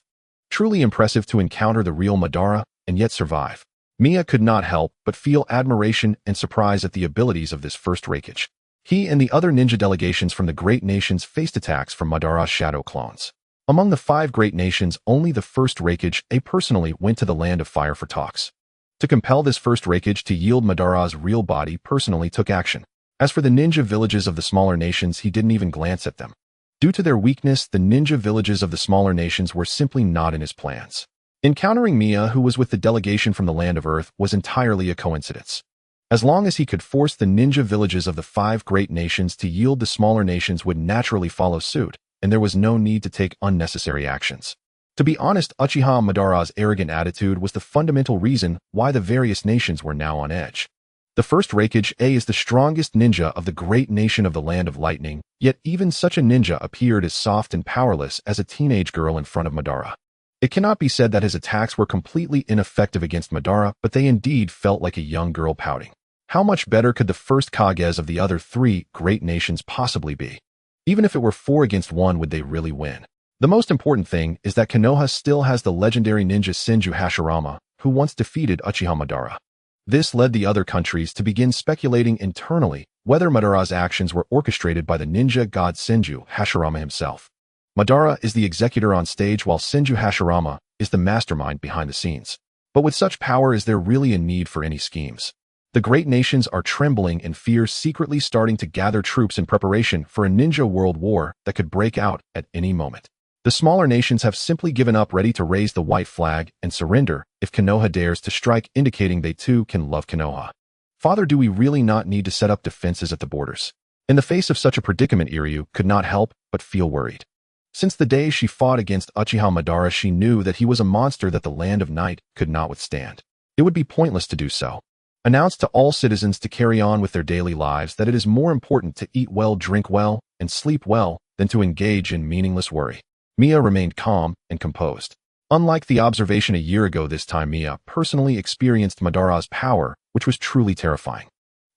Truly impressive to encounter the real Madara and yet survive. Mia could not help but feel admiration and surprise at the abilities of this first Raikage. He and the other ninja delegations from the great nations faced attacks from Madara's shadow clones. Among the 5 great nations, only the first Raikage A personally went to the Land of Fire for talks. To compel this first Raikage to yield Madara's real body, personally took action. As for the ninja villages of the smaller nations, he didn't even glance at them. Due to their weakness, the ninja villages of the smaller nations were simply not in his plans. Encountering Mia, who was with the delegation from the Land of Earth, was entirely a coincidence. As long as he could force the ninja villages of the 5 great nations to yield, the smaller nations would naturally follow suit, and there was no need to take unnecessary actions. To be honest, Uchiha Madara's arrogant attitude was the fundamental reason why the various nations were now on edge. The first Raikage A is the strongest ninja of the great nation of the Land of Lightning, yet even such a ninja appeared as soft and powerless as a teenage girl in front of Madara. It cannot be said that his attacks were completely ineffective against Madara, but they indeed felt like a young girl pouting. How much better could the first Kages of the other 3 great nations possibly be? Even if it were 4 against 1, would they really win? The most important thing is that Konoha still has the legendary ninja Senju Hashirama, who once defeated Uchiha Madara. This led the other countries to begin speculating internally whether Madara's actions were orchestrated by the ninja god Senju Hashirama himself. Madara is the executor on stage, while Senju Hashirama is the mastermind behind the scenes. But with such power, is there really a need for any schemes? The great nations are trembling in fear, secretly starting to gather troops in preparation for a ninja world war that could break out at any moment. The smaller nations have simply given up, ready to raise the white flag and surrender if Konoha dares to strike, indicating they too can love Konoha. Father, do we really not need to set up defenses at the borders? In the face of such a predicament, Iryu could not help but feel worried. Since the day she fought against Uchiha Madara, she knew that he was a monster that the Land of Night could not withstand. It would be pointless to do so. Announce to all citizens to carry on with their daily lives that it is more important to eat well, drink well, and sleep well than to engage in meaningless worry. Mia remained calm and composed. Unlike the observation a year ago, this time Mia personally experienced Madara's power, which was truly terrifying.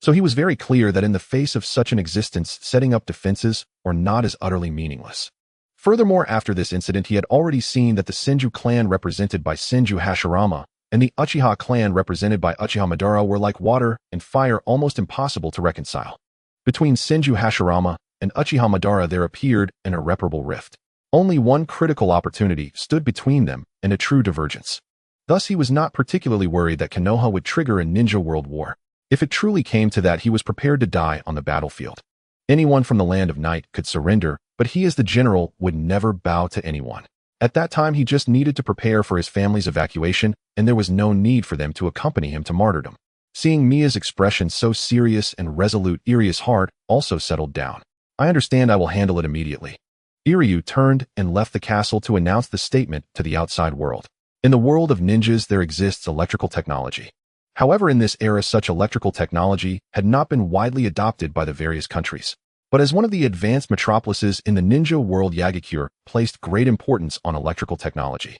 So he was very clear that in the face of such an existence, setting up defenses or not is utterly meaningless. Furthermore, after this incident, he had already seen that the Senju clan represented by Senju Hashirama and the Uchiha clan represented by Uchiha Madara were like water and fire, almost impossible to reconcile. Between Senju Hashirama and Uchiha Madara there appeared an irreparable rift. Only one critical opportunity stood between them and a true divergence. Thus he was not particularly worried that Konoha would trigger a ninja world war. If it truly came to that, he was prepared to die on the battlefield. Anyone from the Land of Night could surrender, but he as the general would never bow to anyone. At that time, he just needed to prepare for his family's evacuation, and there was no need for them to accompany him to martyrdom. Seeing Mia's expression so serious and resolute, Iryu's heart also settled down. I understand, I will handle it immediately. Iryu turned and left the castle to announce the statement to the outside world. In the world of ninjas, there exists electrical technology. However, in this era, such electrical technology had not been widely adopted by the various countries. But as one of the advanced metropolises in the ninja world, Yagakure placed great importance on electrical technology.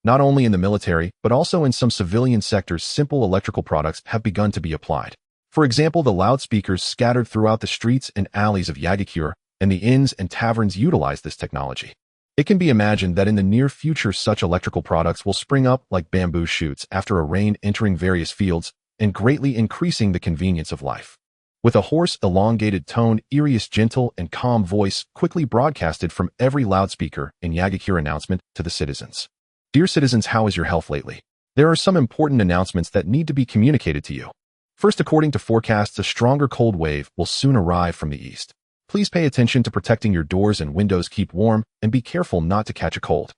Not only in the military, but also in some civilian sectors, simple electrical products have begun to be applied. For example, the loudspeakers scattered throughout the streets and alleys of Yagakure and the inns and taverns utilize this technology. It can be imagined that in the near future such electrical products will spring up like bamboo shoots after a rain entering various fields and greatly increasing the convenience of life. With a hoarse, elongated tone, Irius' gentle and calm voice quickly broadcasted from every loudspeaker in Yagakure announcement to the citizens. Dear citizens, how is your health lately? There are some important announcements that need to be communicated to you. First, according to forecasts, a stronger cold wave will soon arrive from the east. Please pay attention to protecting your doors and windows, keep warm, and be careful not to catch a cold.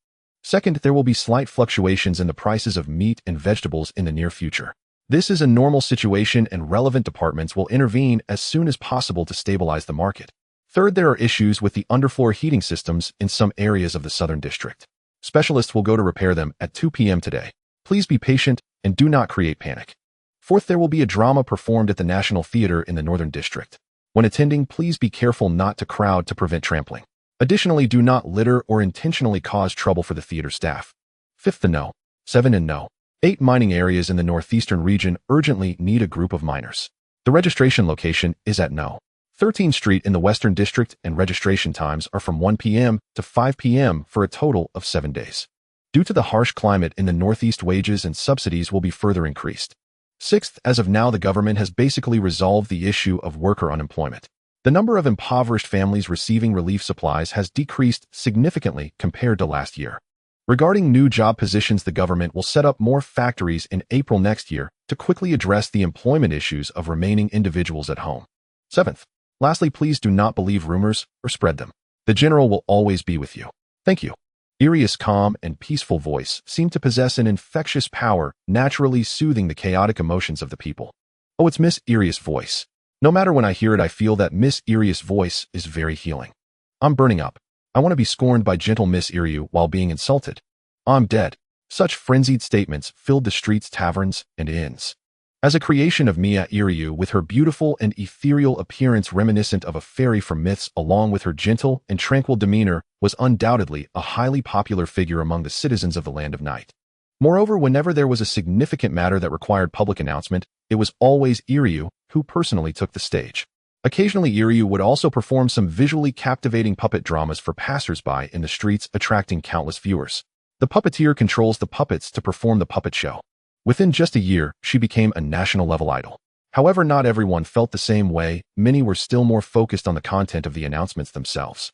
Second, there will be slight fluctuations in the prices of meat and vegetables in the near future. This is a normal situation and relevant departments will intervene as soon as possible to stabilize the market. Third, there are issues with the underfloor heating systems in some areas of the Southern District. Specialists will go to repair them at 2 p.m. today. Please be patient and do not create panic. Fourth, there will be a drama performed at the National Theater in the Northern District. When attending, please be careful not to crowd to prevent trampling. Additionally, do not litter or intentionally cause trouble for the theater staff. Fifth, the No. 7 and No. 8 mining areas in the northeastern region urgently need a group of miners. The registration location is at No. 13th Street in the Western District and registration times are from 1 p.m. to 5 p.m. for a total of 7 days. Due to the harsh climate in the Northeast, wages and subsidies will be further increased. Sixth, as of now, the government has basically resolved the issue of worker unemployment. The number of impoverished families receiving relief supplies has decreased significantly compared to last year. Regarding new job positions, the government will set up more factories in April next year to quickly address the employment issues of remaining individuals at home. Seventh, lastly, please do not believe rumors or spread them. The general will always be with you. Thank you. Irius' calm and peaceful voice seemed to possess an infectious power, naturally soothing the chaotic emotions of the people. Oh, it's Miss Irius' voice. No matter when I hear it, I feel that Miss Irius' voice is very healing. I'm burning up. I want to be scorned by gentle Miss Iriu while being insulted. I'm dead. Such frenzied statements filled the streets, taverns, and inns. As a creation of Mia Iriu, with her beautiful and ethereal appearance reminiscent of a fairy from myths, along with her gentle and tranquil demeanor, was undoubtedly a highly popular figure among the citizens of the Land of Night. Moreover, whenever there was a significant matter that required public announcement, it was always Iriu who personally took the stage. Occasionally, Iriu would also perform some visually captivating puppet dramas for passers-by in the streets, attracting countless viewers. The puppeteer controls the puppets to perform the puppet show. Within just a year, she became a national-level idol. However, not everyone felt the same way. Many were still more focused on the content of the announcements themselves.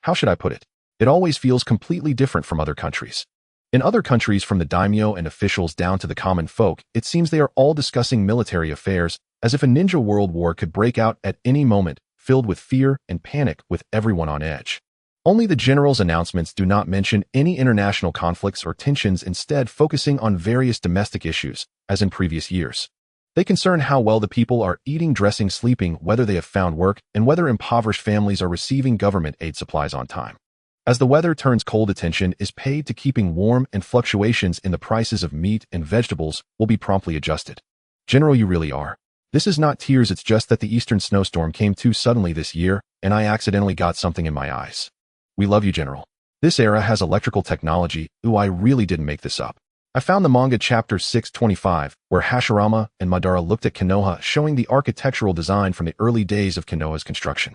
How should I put it? It always feels completely different from other countries. In other countries, from the daimyo and officials down to the common folk, it seems they are all discussing military affairs, as if a ninja world war could break out at any moment, filled with fear and panic, with everyone on edge. Only the general's announcements do not mention any international conflicts or tensions, instead focusing on various domestic issues, as in previous years. They concern how well the people are eating, dressing, sleeping, whether they have found work, and whether impoverished families are receiving government aid supplies on time. As the weather turns cold, attention is paid to keeping warm, and fluctuations in the prices of meat and vegetables will be promptly adjusted. General, you really are. This is not tears, it's just that the eastern snowstorm came too suddenly this year, and I accidentally got something in my eyes. We love you, General. This era has electrical technology. Ooh, I really didn't make this up. I found the manga chapter 625, where Hashirama and Madara looked at Konoha, showing the architectural design from the early days of Konoha's construction.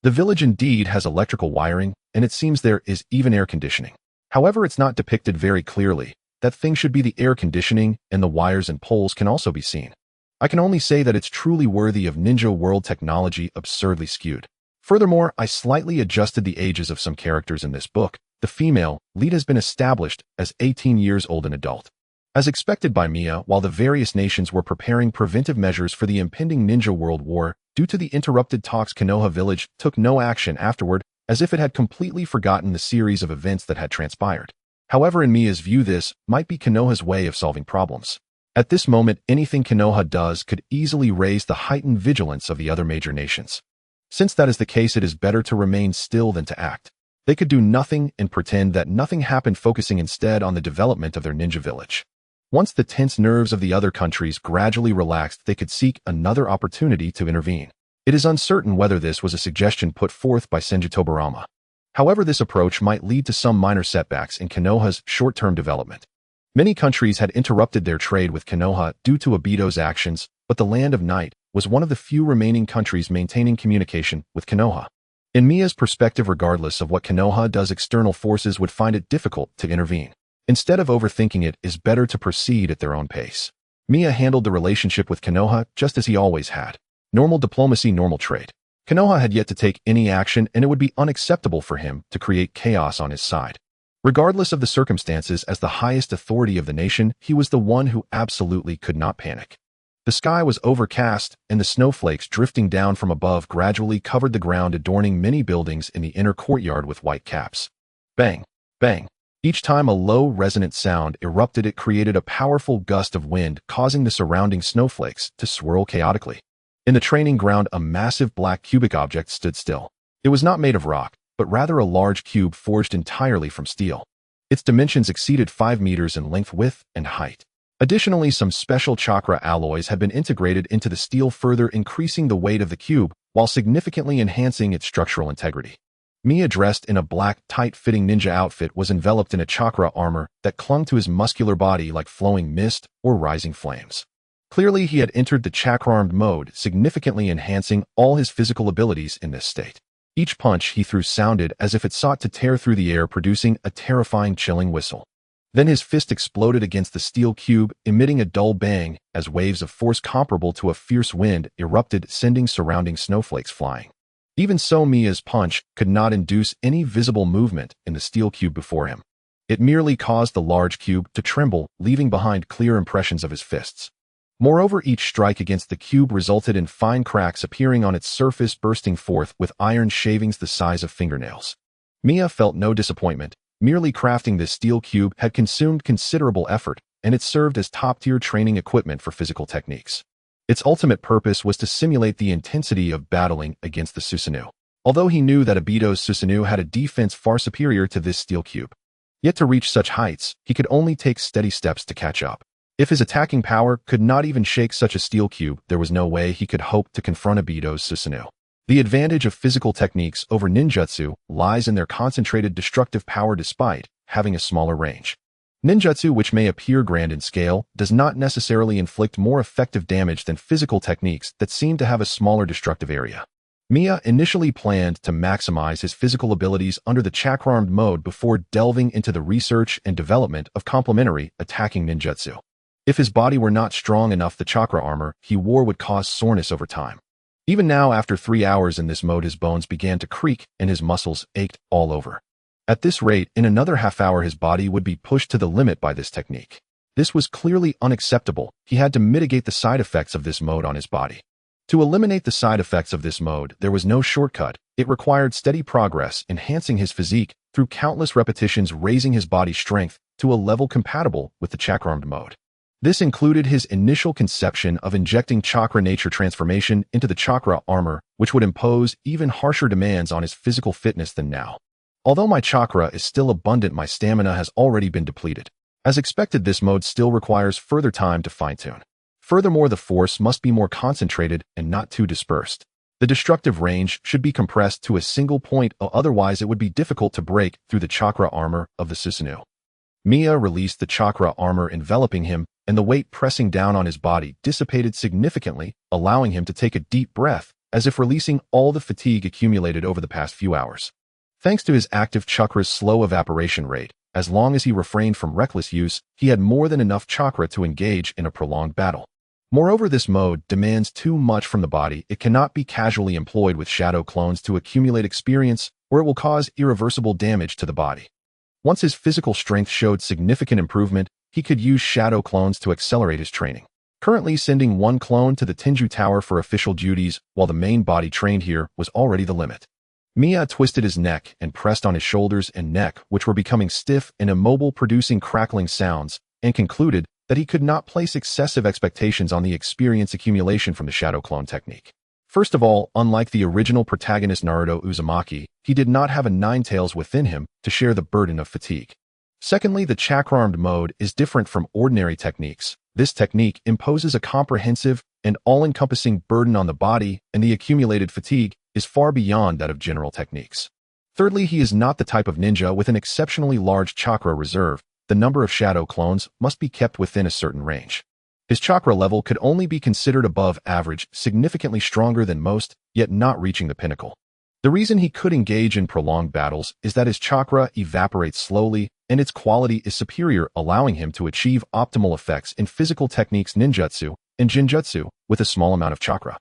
The village indeed has electrical wiring, and it seems there is even air conditioning. However, it's not depicted very clearly. That thing should be the air conditioning, and the wires and poles can also be seen. I can only say that it's truly worthy of Ninja World technology, absurdly skewed. Furthermore, I slightly adjusted the ages of some characters in this book. The female lead has been established as 18 years old, an adult. As expected by Mia, while the various nations were preparing preventive measures for the impending Ninja World War, due to the interrupted talks, Konoha Village took no action afterward, as if it had completely forgotten the series of events that had transpired. However, in Mia's view, this might be Konoha's way of solving problems. At this moment, anything Konoha does could easily raise the heightened vigilance of the other major nations. Since that is the case, it is better to remain still than to act. They could do nothing and pretend that nothing happened, focusing instead on the development of their ninja village. Once the tense nerves of the other countries gradually relaxed, they could seek another opportunity to intervene. It is uncertain whether this was a suggestion put forth by Senju Tobarama. However, this approach might lead to some minor setbacks in Konoha's short-term development. Many countries had interrupted their trade with Konoha due to Obito's actions, but the Land of Night was one of the few remaining countries maintaining communication with Konoha. In Mia's perspective, regardless of what Konoha does, external forces would find it difficult to intervene. Instead of overthinking it, is better to proceed at their own pace. Mia handled the relationship with Konoha just as he always had. Normal diplomacy, normal trade. Konoha had yet to take any action, and it would be unacceptable for him to create chaos on his side. Regardless of the circumstances, as the highest authority of the nation, he was the one who absolutely could not panic. The sky was overcast, and the snowflakes drifting down from above gradually covered the ground, adorning many buildings in the inner courtyard with white caps. Bang! Bang! Each time a low, resonant sound erupted, it created a powerful gust of wind, causing the surrounding snowflakes to swirl chaotically. In the training ground, a massive black cubic object stood still. It was not made of rock, but rather a large cube forged entirely from steel. Its dimensions exceeded 5 meters in length, width, and height. Additionally, some special chakra alloys had been integrated into the steel, further increasing the weight of the cube while significantly enhancing its structural integrity. Mia, dressed in a black, tight-fitting ninja outfit, was enveloped in a chakra armor that clung to his muscular body like flowing mist or rising flames. Clearly, he had entered the chakra-armed mode, significantly enhancing all his physical abilities in this state. Each punch he threw sounded as if it sought to tear through the air, producing a terrifying, chilling whistle. Then his fist exploded against the steel cube, emitting a dull bang as waves of force comparable to a fierce wind erupted, sending surrounding snowflakes flying. Even so, Mia's punch could not induce any visible movement in the steel cube before him. It merely caused the large cube to tremble, leaving behind clear impressions of his fists. Moreover, each strike against the cube resulted in fine cracks appearing on its surface, bursting forth with iron shavings the size of fingernails. Mia felt no disappointment. Merely crafting this steel cube had consumed considerable effort, and it served as top-tier training equipment for physical techniques. Its ultimate purpose was to simulate the intensity of battling against the Susanoo. Although he knew that Obito's Susanoo had a defense far superior to this steel cube. Yet to reach such heights, he could only take steady steps to catch up. If his attacking power could not even shake such a steel cube, there was no way he could hope to confront Obito's Susanoo. The advantage of physical techniques over ninjutsu lies in their concentrated destructive power despite having a smaller range. Ninjutsu, which may appear grand in scale, does not necessarily inflict more effective damage than physical techniques that seem to have a smaller destructive area. Mia initially planned to maximize his physical abilities under the chakra-armed mode before delving into the research and development of complementary attacking ninjutsu. If his body were not strong enough, the chakra armor he wore would cause soreness over time. Even now, after 3 hours in this mode, his bones began to creak and his muscles ached all over. At this rate, in another half-hour, his body would be pushed to the limit by this technique. This was clearly unacceptable. He had to mitigate the side effects of this mode on his body. To eliminate the side effects of this mode, there was no shortcut. It required steady progress, enhancing his physique through countless repetitions, raising his body strength to a level compatible with the chakra-armed mode. This included his initial conception of injecting chakra nature transformation into the chakra armor, which would impose even harsher demands on his physical fitness than now. Although my chakra is still abundant, my stamina has already been depleted. As expected, this mode still requires further time to fine-tune. Furthermore, the force must be more concentrated and not too dispersed. The destructive range should be compressed to a single point, otherwise it would be difficult to break through the chakra armor of the Susanoo. Mia released the chakra armor enveloping him, and the weight pressing down on his body dissipated significantly, allowing him to take a deep breath, as if releasing all the fatigue accumulated over the past few hours. Thanks to his active chakra's slow evaporation rate, as long as he refrained from reckless use, he had more than enough chakra to engage in a prolonged battle. Moreover, this mode demands too much from the body. It cannot be casually employed with shadow clones to accumulate experience, or it will cause irreversible damage to the body. Once his physical strength showed significant improvement, he could use shadow clones to accelerate his training. Currently, sending one clone to the Tenju Tower for official duties while the main body trained here was already the limit. Mia twisted his neck and pressed on his shoulders and neck, which were becoming stiff and immobile, producing crackling sounds, and concluded that he could not place excessive expectations on the experience accumulation from the shadow clone technique. First of all, unlike the original protagonist Naruto Uzumaki, he did not have a Nine Tails within him to share the burden of fatigue. Secondly, the chakra-armed mode is different from ordinary techniques. This technique imposes a comprehensive and all-encompassing burden on the body, and the accumulated fatigue is far beyond that of general techniques. Thirdly, he is not the type of ninja with an exceptionally large chakra reserve. The number of shadow clones must be kept within a certain range. His chakra level could only be considered above average, significantly stronger than most, yet not reaching the pinnacle. The reason he could engage in prolonged battles is that his chakra evaporates slowly and its quality is superior, allowing him to achieve optimal effects in physical techniques ninjutsu and jinjutsu with a small amount of chakra.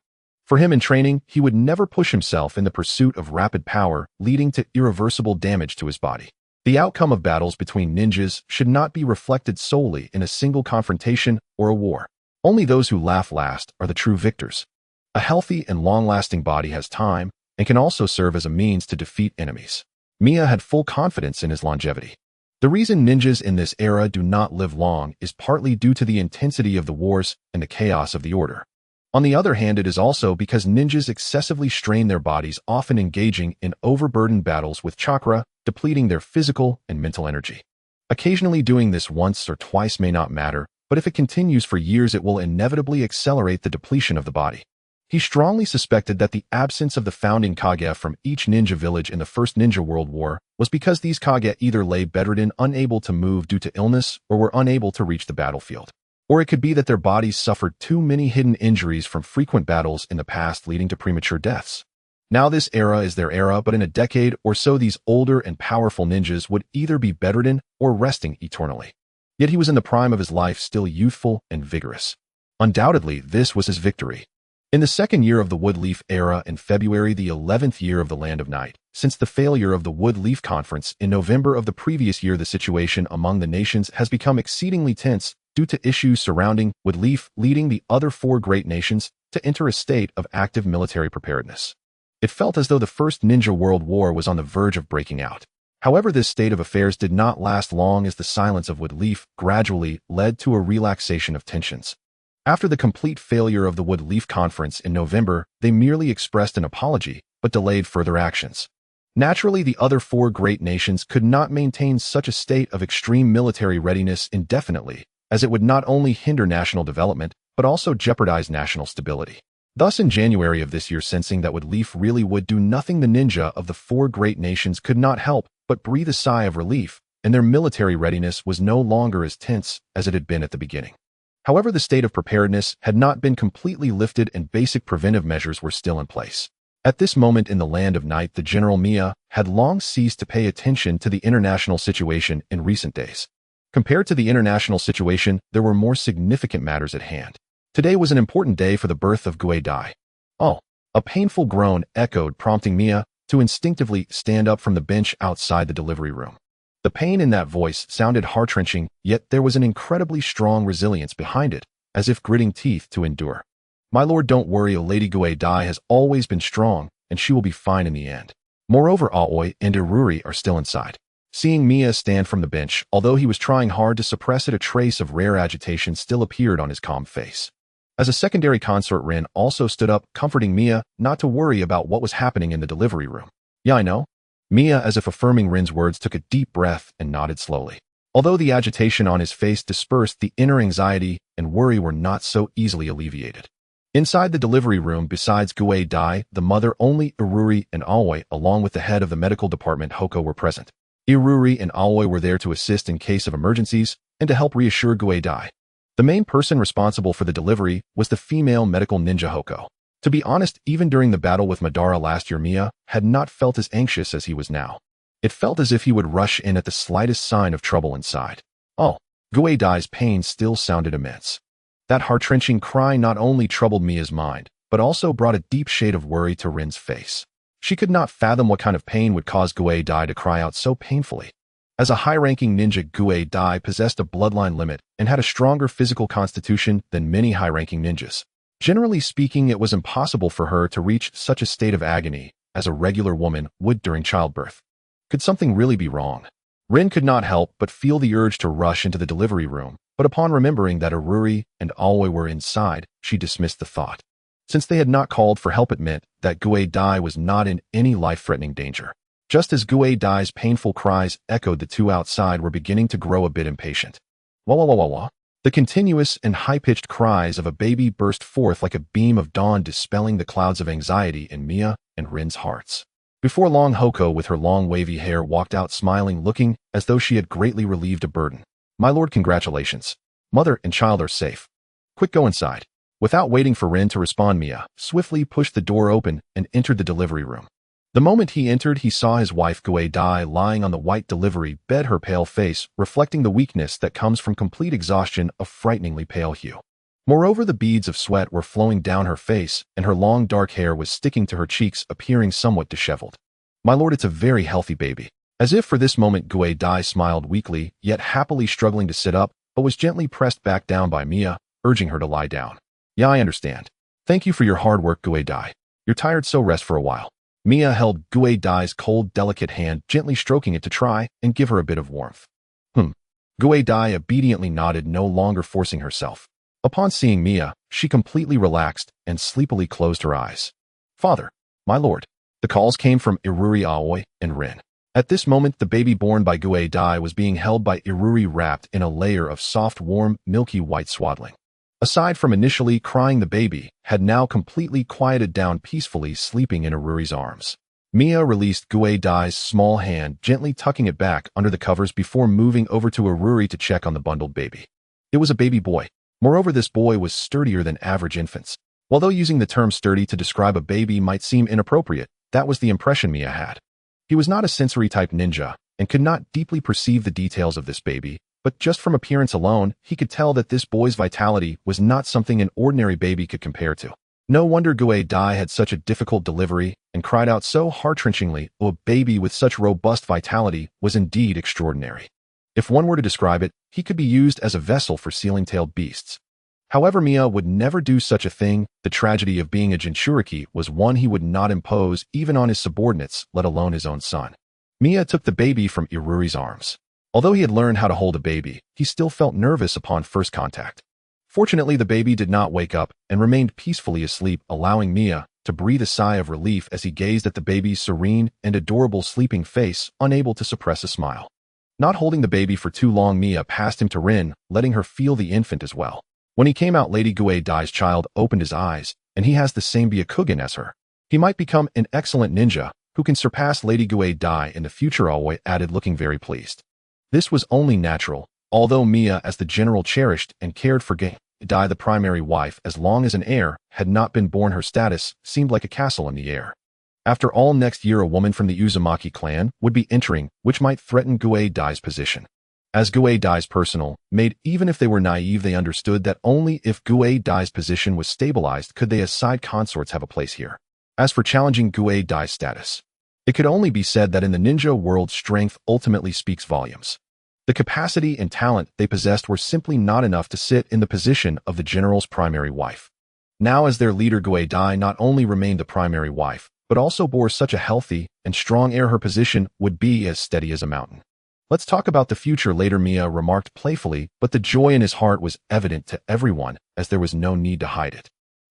For him in training, he would never push himself in the pursuit of rapid power, leading to irreversible damage to his body. The outcome of battles between ninjas should not be reflected solely in a single confrontation or a war. Only those who laugh last are the true victors. A healthy and long-lasting body has time and can also serve as a means to defeat enemies. Mia had full confidence in his longevity. The reason ninjas in this era do not live long is partly due to the intensity of the wars and the chaos of the order. On the other hand, it is also because ninjas excessively strain their bodies, often engaging in overburdened battles with chakra, depleting their physical and mental energy. Occasionally doing this once or twice may not matter, but if it continues for years, it will inevitably accelerate the depletion of the body. He strongly suspected that the absence of the founding Kage from each ninja village in the First Ninja World War was because these Kage either lay bedridden, unable to move due to illness, or were unable to reach the battlefield. Or it could be that their bodies suffered too many hidden injuries from frequent battles in the past, leading to premature deaths. Now this era is their era, but in a decade or so these older and powerful ninjas would either be bedridden or resting eternally. Yet he was in the prime of his life, still youthful and vigorous. Undoubtedly, this was his victory. In the second year of the Wood Leaf era, in February, the 11th year of the Land of Night, since the failure of the Wood Leaf Conference in November of the previous year, the situation among the nations has become exceedingly tense due to issues surrounding Wood Leaf, leading the other four great nations to enter a state of active military preparedness. It felt as though the First Ninja World War was on the verge of breaking out. However, this state of affairs did not last long, as the silence of Wood Leaf gradually led to a relaxation of tensions. After the complete failure of the Wood Leaf Conference in November, they merely expressed an apology, but delayed further actions. Naturally, the other four great nations could not maintain such a state of extreme military readiness indefinitely, as it would not only hinder national development, but also jeopardize national stability. Thus, in January of this year, sensing that Wood Leaf really would do nothing, the ninja of the four great nations could not help but breathe a sigh of relief, and their military readiness was no longer as tense as it had been at the beginning. However, the state of preparedness had not been completely lifted and basic preventive measures were still in place. At this moment in the Land of Night, the General Mia had long ceased to pay attention to the international situation in recent days. Compared to the international situation, there were more significant matters at hand. Today was an important day for the birth of Gue Dai. Oh, a painful groan echoed, prompting Mia to instinctively stand up from the bench outside the delivery room. The pain in that voice sounded heart-wrenching, yet there was an incredibly strong resilience behind it, as if gritting teeth to endure. My lord, don't worry, Lady Gue Dai has always been strong, and she will be fine in the end. Moreover, Aoi and Iruri are still inside. Seeing Mia stand from the bench, although he was trying hard to suppress it, a trace of rare agitation still appeared on his calm face. As a secondary consort, Rin also stood up, comforting Mia not to worry about what was happening in the delivery room. Yeah, I know. Mia, as if affirming Rin's words, took a deep breath and nodded slowly. Although the agitation on his face dispersed, the inner anxiety and worry were not so easily alleviated. Inside the delivery room, besides Gue Dai, the mother, only Iruri and Aoi, along with the head of the medical department, Hoko, were present. Iruri and Aoi were there to assist in case of emergencies and to help reassure Gue Dai. The main person responsible for the delivery was the female medical ninja Hoko. To be honest, even during the battle with Madara last year, Mia had not felt as anxious as he was now. It felt as if he would rush in at the slightest sign of trouble inside. Oh, Gue Dai's pain still sounded immense. That heart-wrenching cry not only troubled Mia's mind, but also brought a deep shade of worry to Rin's face. She could not fathom what kind of pain would cause Gue Dai to cry out so painfully. As a high-ranking ninja, Gue Dai possessed a bloodline limit and had a stronger physical constitution than many high-ranking ninjas. Generally speaking, it was impossible for her to reach such a state of agony as a regular woman would during childbirth. Could something really be wrong? Rin could not help but feel the urge to rush into the delivery room, but upon remembering that Iruri and Aoi were inside, she dismissed the thought. Since they had not called for help, it meant that Gue Dai was not in any life-threatening danger. Just as Gue Dai's painful cries echoed, the two outside were beginning to grow a bit impatient. Wah wah wah wah wah. The continuous and high-pitched cries of a baby burst forth like a beam of dawn, dispelling the clouds of anxiety in Mia and Rin's hearts. Before long, Hoko with her long wavy hair walked out smiling, looking as though she had greatly relieved a burden. My lord, congratulations. Mother and child are safe. Quick, go inside. Without waiting for Rin to respond, Mia swiftly pushed the door open and entered the delivery room. The moment he entered, he saw his wife Gue Dai lying on the white delivery bed, her pale face reflecting the weakness that comes from complete exhaustion, a frighteningly pale hue. Moreover, the beads of sweat were flowing down her face, and her long dark hair was sticking to her cheeks, appearing somewhat disheveled. My lord, it's a very healthy baby. As if for this moment, Gue Dai smiled weakly, yet happily struggling to sit up, but was gently pressed back down by Mia, urging her to lie down. Yeah, I understand. Thank you for your hard work, Gue Dai. You're tired, so rest for a while. Mia held Gue Dai's cold, delicate hand, gently stroking it to try and give her a bit of warmth. Gue Dai obediently nodded, no longer forcing herself. Upon seeing Mia, she completely relaxed and sleepily closed her eyes. Father, my lord. The calls came from Iruri Aoi and Rin. At this moment, the baby born by Gue Dai was being held by Iruri, wrapped in a layer of soft, warm, milky white swaddling. Aside from initially crying, the baby had now completely quieted down, peacefully sleeping in Iruri's arms. Mia released Gue Dai's small hand, gently tucking it back under the covers before moving over to Iruri to check on the bundled baby. It was a baby boy. Moreover, this boy was sturdier than average infants. Although using the term sturdy to describe a baby might seem inappropriate, that was the impression Mia had. He was not a sensory-type ninja and could not deeply perceive the details of this baby, but just from appearance alone, he could tell that this boy's vitality was not something an ordinary baby could compare to. No wonder Gue Dai had such a difficult delivery and cried out so heart-wrenchingly. A baby with such robust vitality was indeed extraordinary. If one were to describe it, he could be used as a vessel for ceiling-tailed beasts. However, Mia would never do such a thing. The tragedy of being a Jinchuriki was one he would not impose even on his subordinates, let alone his own son. Mia took the baby from Iruri's arms. Although he had learned how to hold a baby, he still felt nervous upon first contact. Fortunately, the baby did not wake up and remained peacefully asleep, allowing Mia to breathe a sigh of relief as he gazed at the baby's serene and adorable sleeping face, unable to suppress a smile. Not holding the baby for too long, Mia passed him to Rin, letting her feel the infant as well. When he came out, Lady Gue Dai's child opened his eyes, and he has the same Byakugan as her. He might become an excellent ninja, who can surpass Lady Gue Dai in the future, Aoi added, looking very pleased. This was only natural, although Mia, as the general, cherished and cared for Gue Dai, the primary wife, as long as an heir had not been born. Her status seemed like a castle in the air. After all, next year a woman from the Uzumaki clan would be entering, which might threaten Gue Dai's position. As Gue Dai's personal maid, even if they were naive, they understood that only if Gue Dai's position was stabilized could they as side consorts have a place here. As for challenging Gue Dai's status, it could only be said that in the ninja world, strength ultimately speaks volumes. The capacity and talent they possessed were simply not enough to sit in the position of the general's primary wife. Now, as their leader, Gue Dai not only remained the primary wife, but also bore such a healthy and strong heir, her position would be as steady as a mountain. Let's talk about the future later, Mia remarked playfully, but the joy in his heart was evident to everyone, as there was no need to hide it.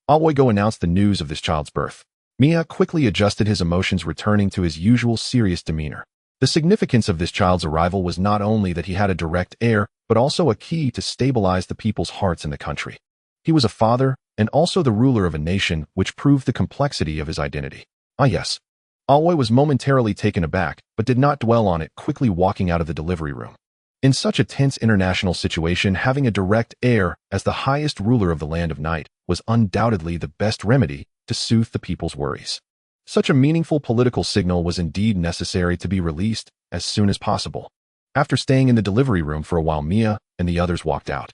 Aoi Go announced the news of this child's birth. Mia quickly adjusted his emotions, returning to his usual serious demeanor. The significance of this child's arrival was not only that he had a direct heir, but also a key to stabilize the people's hearts in the country. He was a father, and also the ruler of a nation, which proved the complexity of his identity. Ah yes. Aoi was momentarily taken aback, but did not dwell on it, quickly walking out of the delivery room. In such a tense international situation, having a direct heir as the highest ruler of the land of night was undoubtedly the best remedy to soothe the people's worries. Such a meaningful political signal was indeed necessary to be released as soon as possible. After staying in the delivery room for a while, Mia and the others walked out.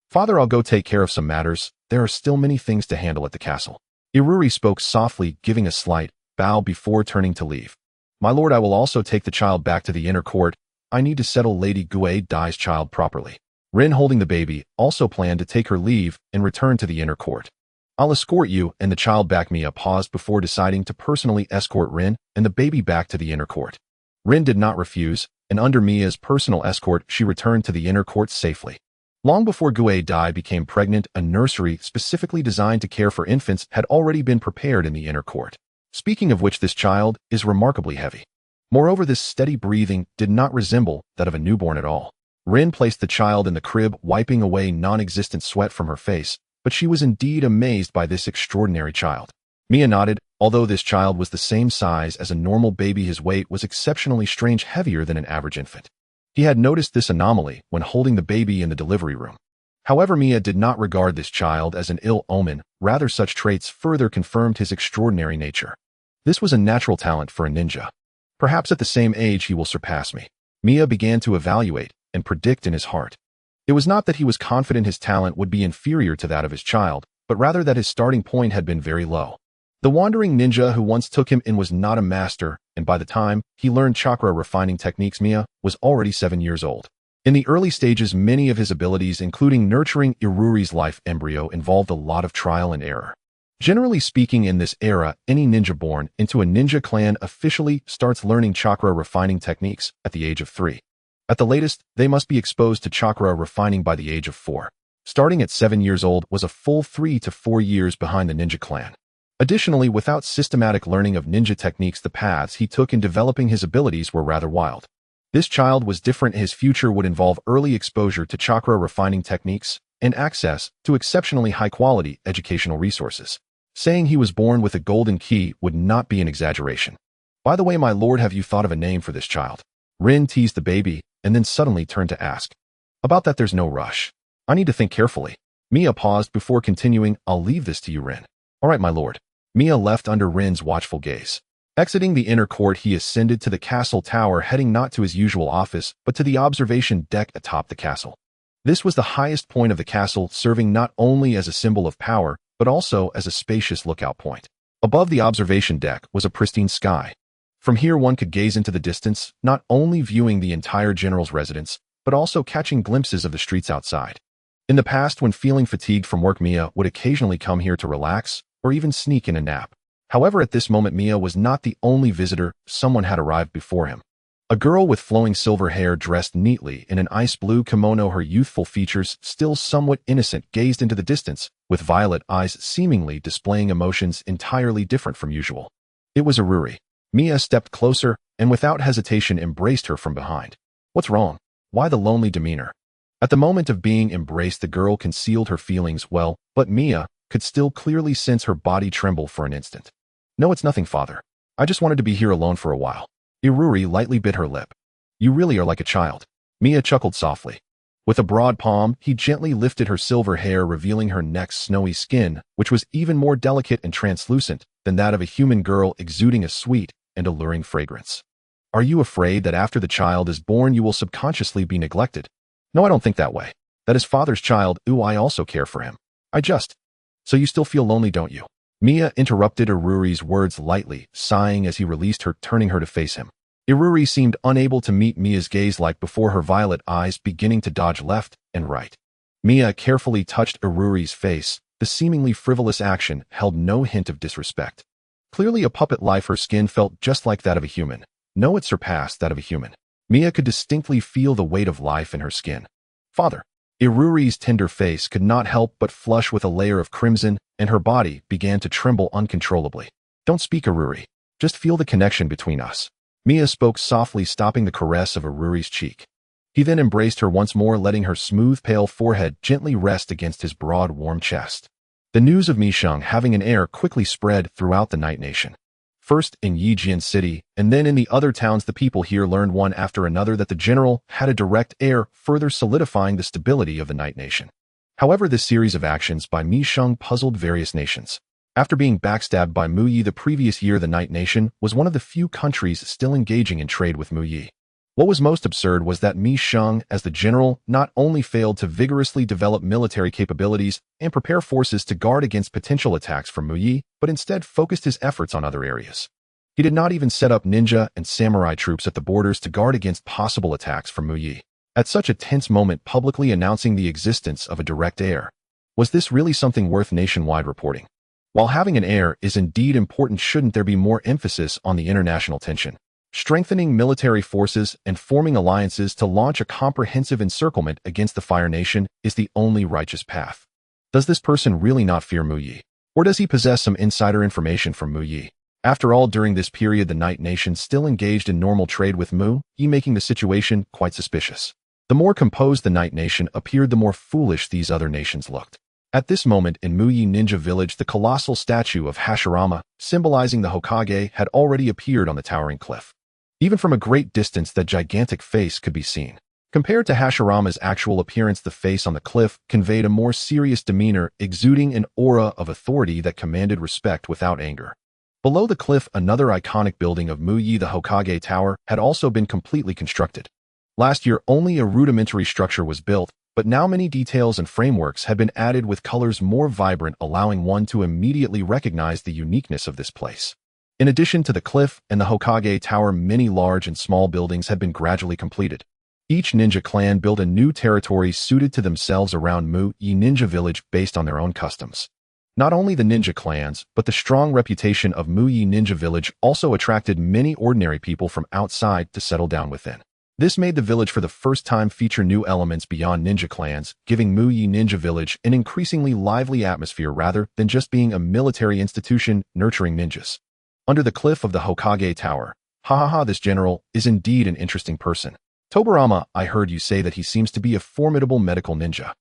Father, I'll go take care of some matters. There are still many things to handle at the castle. Iruri spoke softly, giving a slight bow before turning to leave. My lord, I will also take the child back to the inner court. I need to settle Lady Gue Dai's child properly. Rin, holding the baby, also planned to take her leave and return to the inner court. I'll escort you and the child back. Mia paused before deciding to personally escort Rin and the baby back to the inner court. Rin did not refuse, and under Mia's personal escort, she returned to the inner court safely. Long before Gue Dai became pregnant, a nursery specifically designed to care for infants had already been prepared in the inner court. Speaking of which, this child is remarkably heavy. Moreover, this steady breathing did not resemble that of a newborn at all. Rin placed the child in the crib, wiping away non-existent sweat from her face, but she was indeed amazed by this extraordinary child. Mia nodded, Although this child was the same size as a normal baby, his weight was exceptionally strange, heavier than an average infant. He had noticed this anomaly when holding the baby in the delivery room. However, Mia did not regard this child as an ill omen, rather such traits further confirmed his extraordinary nature. This was a natural talent for a ninja. Perhaps at the same age he will surpass me. Mia began to evaluate and predict in his heart. It was not that he was confident his talent would be inferior to that of his child, but rather that his starting point had been very low. The wandering ninja who once took him in was not a master, and by the time he learned chakra refining techniques, Mia was already 7 years old. In the early stages, many of his abilities, including nurturing Iruri's life embryo, involved a lot of trial and error. Generally speaking, in this era, any ninja born into a ninja clan officially starts learning chakra refining techniques at the age of 3. At the latest, they must be exposed to chakra refining by the age of 4. Starting at 7 years old was a full 3 to 4 years behind the ninja clan. Additionally, without systematic learning of ninja techniques, the paths he took in developing his abilities were rather wild. This child was different. His future would involve early exposure to chakra refining techniques and access to exceptionally high-quality educational resources. Saying he was born with a golden key would not be an exaggeration. By the way, my lord, have you thought of a name for this child? Rin teased the baby and then suddenly turned to ask. About that, there's no rush. I need to think carefully. Mia paused before continuing. I'll leave this to you, Rin. All right, my lord. Mia left under Rin's watchful gaze. Exiting the inner court, he ascended to the castle tower, heading not to his usual office, but to the observation deck atop the castle. This was the highest point of the castle, serving not only as a symbol of power, but also as a spacious lookout point. Above the observation deck was a pristine sky. From here one could gaze into the distance, not only viewing the entire general's residence, but also catching glimpses of the streets outside. In the past, when feeling fatigued from work, Mia would occasionally come here to relax, or even sneak in a nap. However, at this moment, Mia was not the only visitor. Someone had arrived before him. A girl with flowing silver hair, dressed neatly in an ice blue kimono, her youthful features still somewhat innocent, gazed into the distance, with violet eyes seemingly displaying emotions entirely different from usual. It was Iruri. Mia stepped closer and without hesitation embraced her from behind. What's wrong? Why the lonely demeanor? At the moment of being embraced, the girl concealed her feelings well, but Mia could still clearly sense her body tremble for an instant. No, it's nothing, father. I just wanted to be here alone for a while. Iruri lightly bit her lip. You really are like a child. Mia chuckled softly. With a broad palm, he gently lifted her silver hair, revealing her neck's snowy skin, which was even more delicate and translucent than that of a human girl, exuding a sweet and alluring fragrance. Are you afraid that after the child is born you will subconsciously be neglected? No, I don't think that way. That is father's child. Ooh, I also care for him. So you still feel lonely, don't you? Mia interrupted Iruri's words lightly, sighing as he released her, turning her to face him. Iruri seemed unable to meet Mia's gaze, like before, her violet eyes beginning to dodge left and right. Mia carefully touched Iruri's face. The seemingly frivolous action held no hint of disrespect. Clearly a puppet life, her skin felt just like that of a human. No, it surpassed that of a human. Mia could distinctly feel the weight of life in her skin. Father. Iruri's tender face could not help but flush with a layer of crimson, and her body began to tremble uncontrollably. Don't speak, Iruri. Just feel the connection between us. Mia spoke softly, stopping the caress of Iruri's cheek. He then embraced her once more, letting her smooth, pale forehead gently rest against his broad, warm chest. The news of Mi Sheng having an heir quickly spread throughout the Night Nation. First in Yijian City, and then in the other towns, the people here learned one after another that the general had a direct heir, further solidifying the stability of the Night Nation. However, this series of actions by Mi Sheng puzzled various nations. After being backstabbed by Mu Yi the previous year, the Night Nation was one of the few countries still engaging in trade with Mu Yi. What was most absurd was that Mi Sheng, as the general, not only failed to vigorously develop military capabilities and prepare forces to guard against potential attacks from Mu Yi, but instead focused his efforts on other areas. He did not even set up ninja and samurai troops at the borders to guard against possible attacks from Mu Yi. At such a tense moment, publicly announcing the existence of a direct heir. Was this really something worth nationwide reporting? While having an heir is indeed important, shouldn't there be more emphasis on the international tension? Strengthening military forces and forming alliances to launch a comprehensive encirclement against the Fire Nation is the only righteous path. Does this person really not fear Mu Yi? Or does he possess some insider information from Mu Yi? After all, during this period, the Night Nation still engaged in normal trade with Mu Yi, making the situation quite suspicious. The more composed the Night Nation appeared, the more foolish these other nations looked. At this moment in Muyi Ninja Village, the colossal statue of Hashirama, symbolizing the Hokage, had already appeared on the towering cliff. Even from a great distance, that gigantic face could be seen. Compared to Hashirama's actual appearance, the face on the cliff conveyed a more serious demeanor, exuding an aura of authority that commanded respect without anger. Below the cliff, another iconic building of Muyi, the Hokage Tower, had also been completely constructed. Last year, only a rudimentary structure was built, but now many details and frameworks had been added with colors more vibrant, allowing one to immediately recognize the uniqueness of this place. In addition to the cliff and the Hokage Tower, many large and small buildings had been gradually completed. Each ninja clan built a new territory suited to themselves around Muyi Ninja Village based on their own customs. Not only the ninja clans, but the strong reputation of Muyi Ninja Village also attracted many ordinary people from outside to settle down within. This made the village for the first time feature new elements beyond ninja clans, giving Muyi Ninja Village an increasingly lively atmosphere rather than just being a military institution nurturing ninjas. Under the cliff of the Hokage Tower, this general is indeed an interesting person. Tobarama, I heard you say that he seems to be a formidable medical ninja.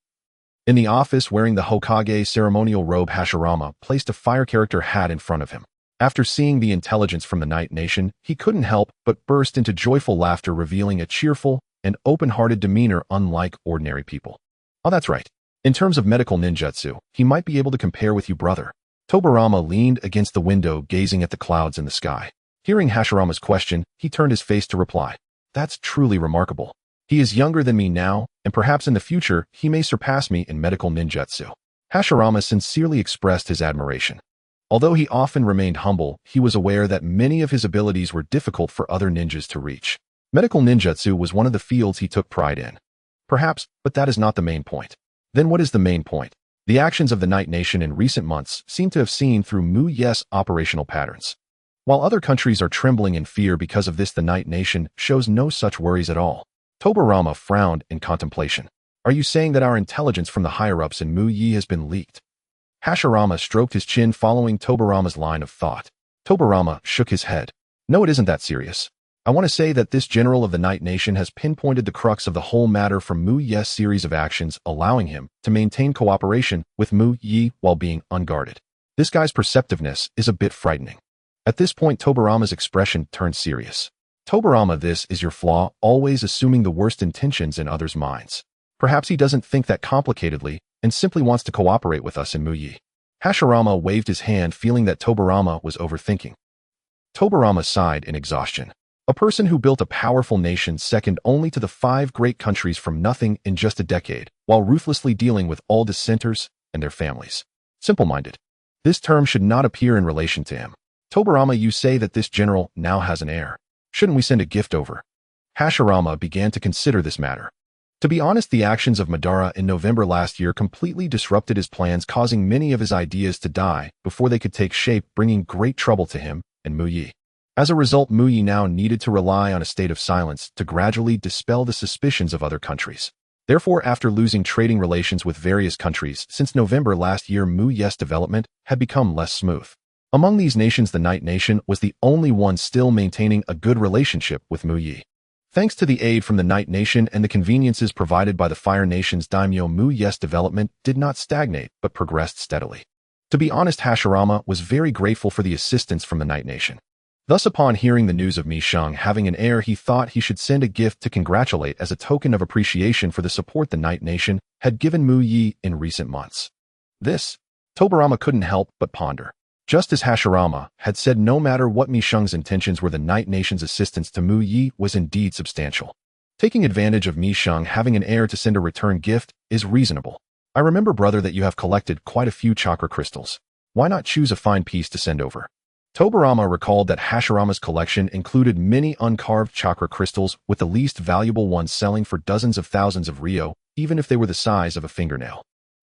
In the office, wearing the Hokage ceremonial robe, Hashirama placed a fire character hat in front of him. After seeing the intelligence from the Night Nation, he couldn't help but burst into joyful laughter, revealing a cheerful and open-hearted demeanor unlike ordinary people. Oh, that's right. In terms of medical ninjutsu, he might be able to compare with you, brother. Tobarama leaned against the window, gazing at the clouds in the sky. Hearing Hashirama's question, he turned his face to reply. That's truly remarkable. He is younger than me now, and perhaps in the future, he may surpass me in medical ninjutsu. Hashirama sincerely expressed his admiration. Although he often remained humble, he was aware that many of his abilities were difficult for other ninjas to reach. Medical ninjutsu was one of the fields he took pride in. Perhaps, but that is not the main point. Then what is the main point? The actions of the Night Nation in recent months seem to have seen through Muyi's operational patterns. While other countries are trembling in fear because of this, the Night Nation shows no such worries at all. Tobarama frowned in contemplation. Are you saying that our intelligence from the higher-ups in Muyi has been leaked? Hashirama stroked his chin, following Tobarama's line of thought. Tobarama shook his head. No, it isn't that serious. I want to say that this general of the Night Nation has pinpointed the crux of the whole matter from Muyi's series of actions, allowing him to maintain cooperation with Muyi while being unguarded. This guy's perceptiveness is a bit frightening. At this point, Tobarama's expression turned serious. Tobarama, this is your flaw, always assuming the worst intentions in others' minds. Perhaps he doesn't think that complicatedly and simply wants to cooperate with us in Muyi. Hashirama waved his hand, feeling that Tobarama was overthinking. Tobarama sighed in exhaustion. A person who built a powerful nation second only to the 5 great countries from nothing in just a decade, while ruthlessly dealing with all dissenters and their families. Simple-minded. This term should not appear in relation to him. Tobarama, you say that this general now has an heir. Shouldn't we send a gift over? Hashirama began to consider this matter. To be honest, the actions of Madara in November last year completely disrupted his plans, causing many of his ideas to die before they could take shape, bringing great trouble to him and Muyi. As a result, Muyi now needed to rely on a state of silence to gradually dispel the suspicions of other countries. Therefore, after losing trading relations with various countries since November last year, Muyi's development had become less smooth. Among these nations, the Night Nation was the only one still maintaining a good relationship with Muyi. Thanks to the aid from the Night Nation and the conveniences provided by the Fire Nation's daimyo, Muyi's development did not stagnate but progressed steadily. To be honest, Hashirama was very grateful for the assistance from the Night Nation. Thus, upon hearing the news of Mi Shang having an heir, he thought he should send a gift to congratulate as a token of appreciation for the support the Night Nation had given Muyi in recent months. This, Tobarama couldn't help but ponder. Just as Hashirama had said, no matter what Mi Shang's intentions were, the Night Nation's assistance to Muyi was indeed substantial. Taking advantage of Mi Shang having an heir to send a return gift is reasonable. I remember, brother, that you have collected quite a few chakra crystals. Why not choose a fine piece to send over? Tobarama recalled that Hashirama's collection included many uncarved chakra crystals, with the least valuable ones selling for dozens of thousands of ryo, even if they were the size of a fingernail.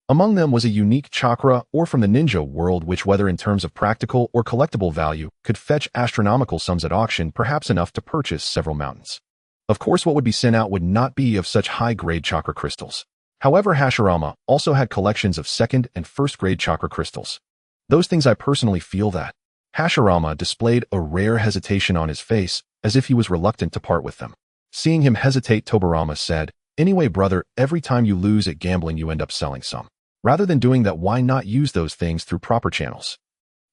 Among them was a unique chakra ore from the ninja world, which, whether in terms of practical or collectible value, could fetch astronomical sums at auction, perhaps enough to purchase several mountains. Of course, what would be sent out would not be of such high-grade chakra crystals. However, Hashirama also had collections of second and first-grade chakra crystals. Those things, I personally feel that. Hashirama displayed a rare hesitation on his face, as if he was reluctant to part with them. Seeing him hesitate, Tobarama said, "Anyway, brother, every time you lose at gambling, you end up selling some. Rather than doing that, why not use those things through proper channels?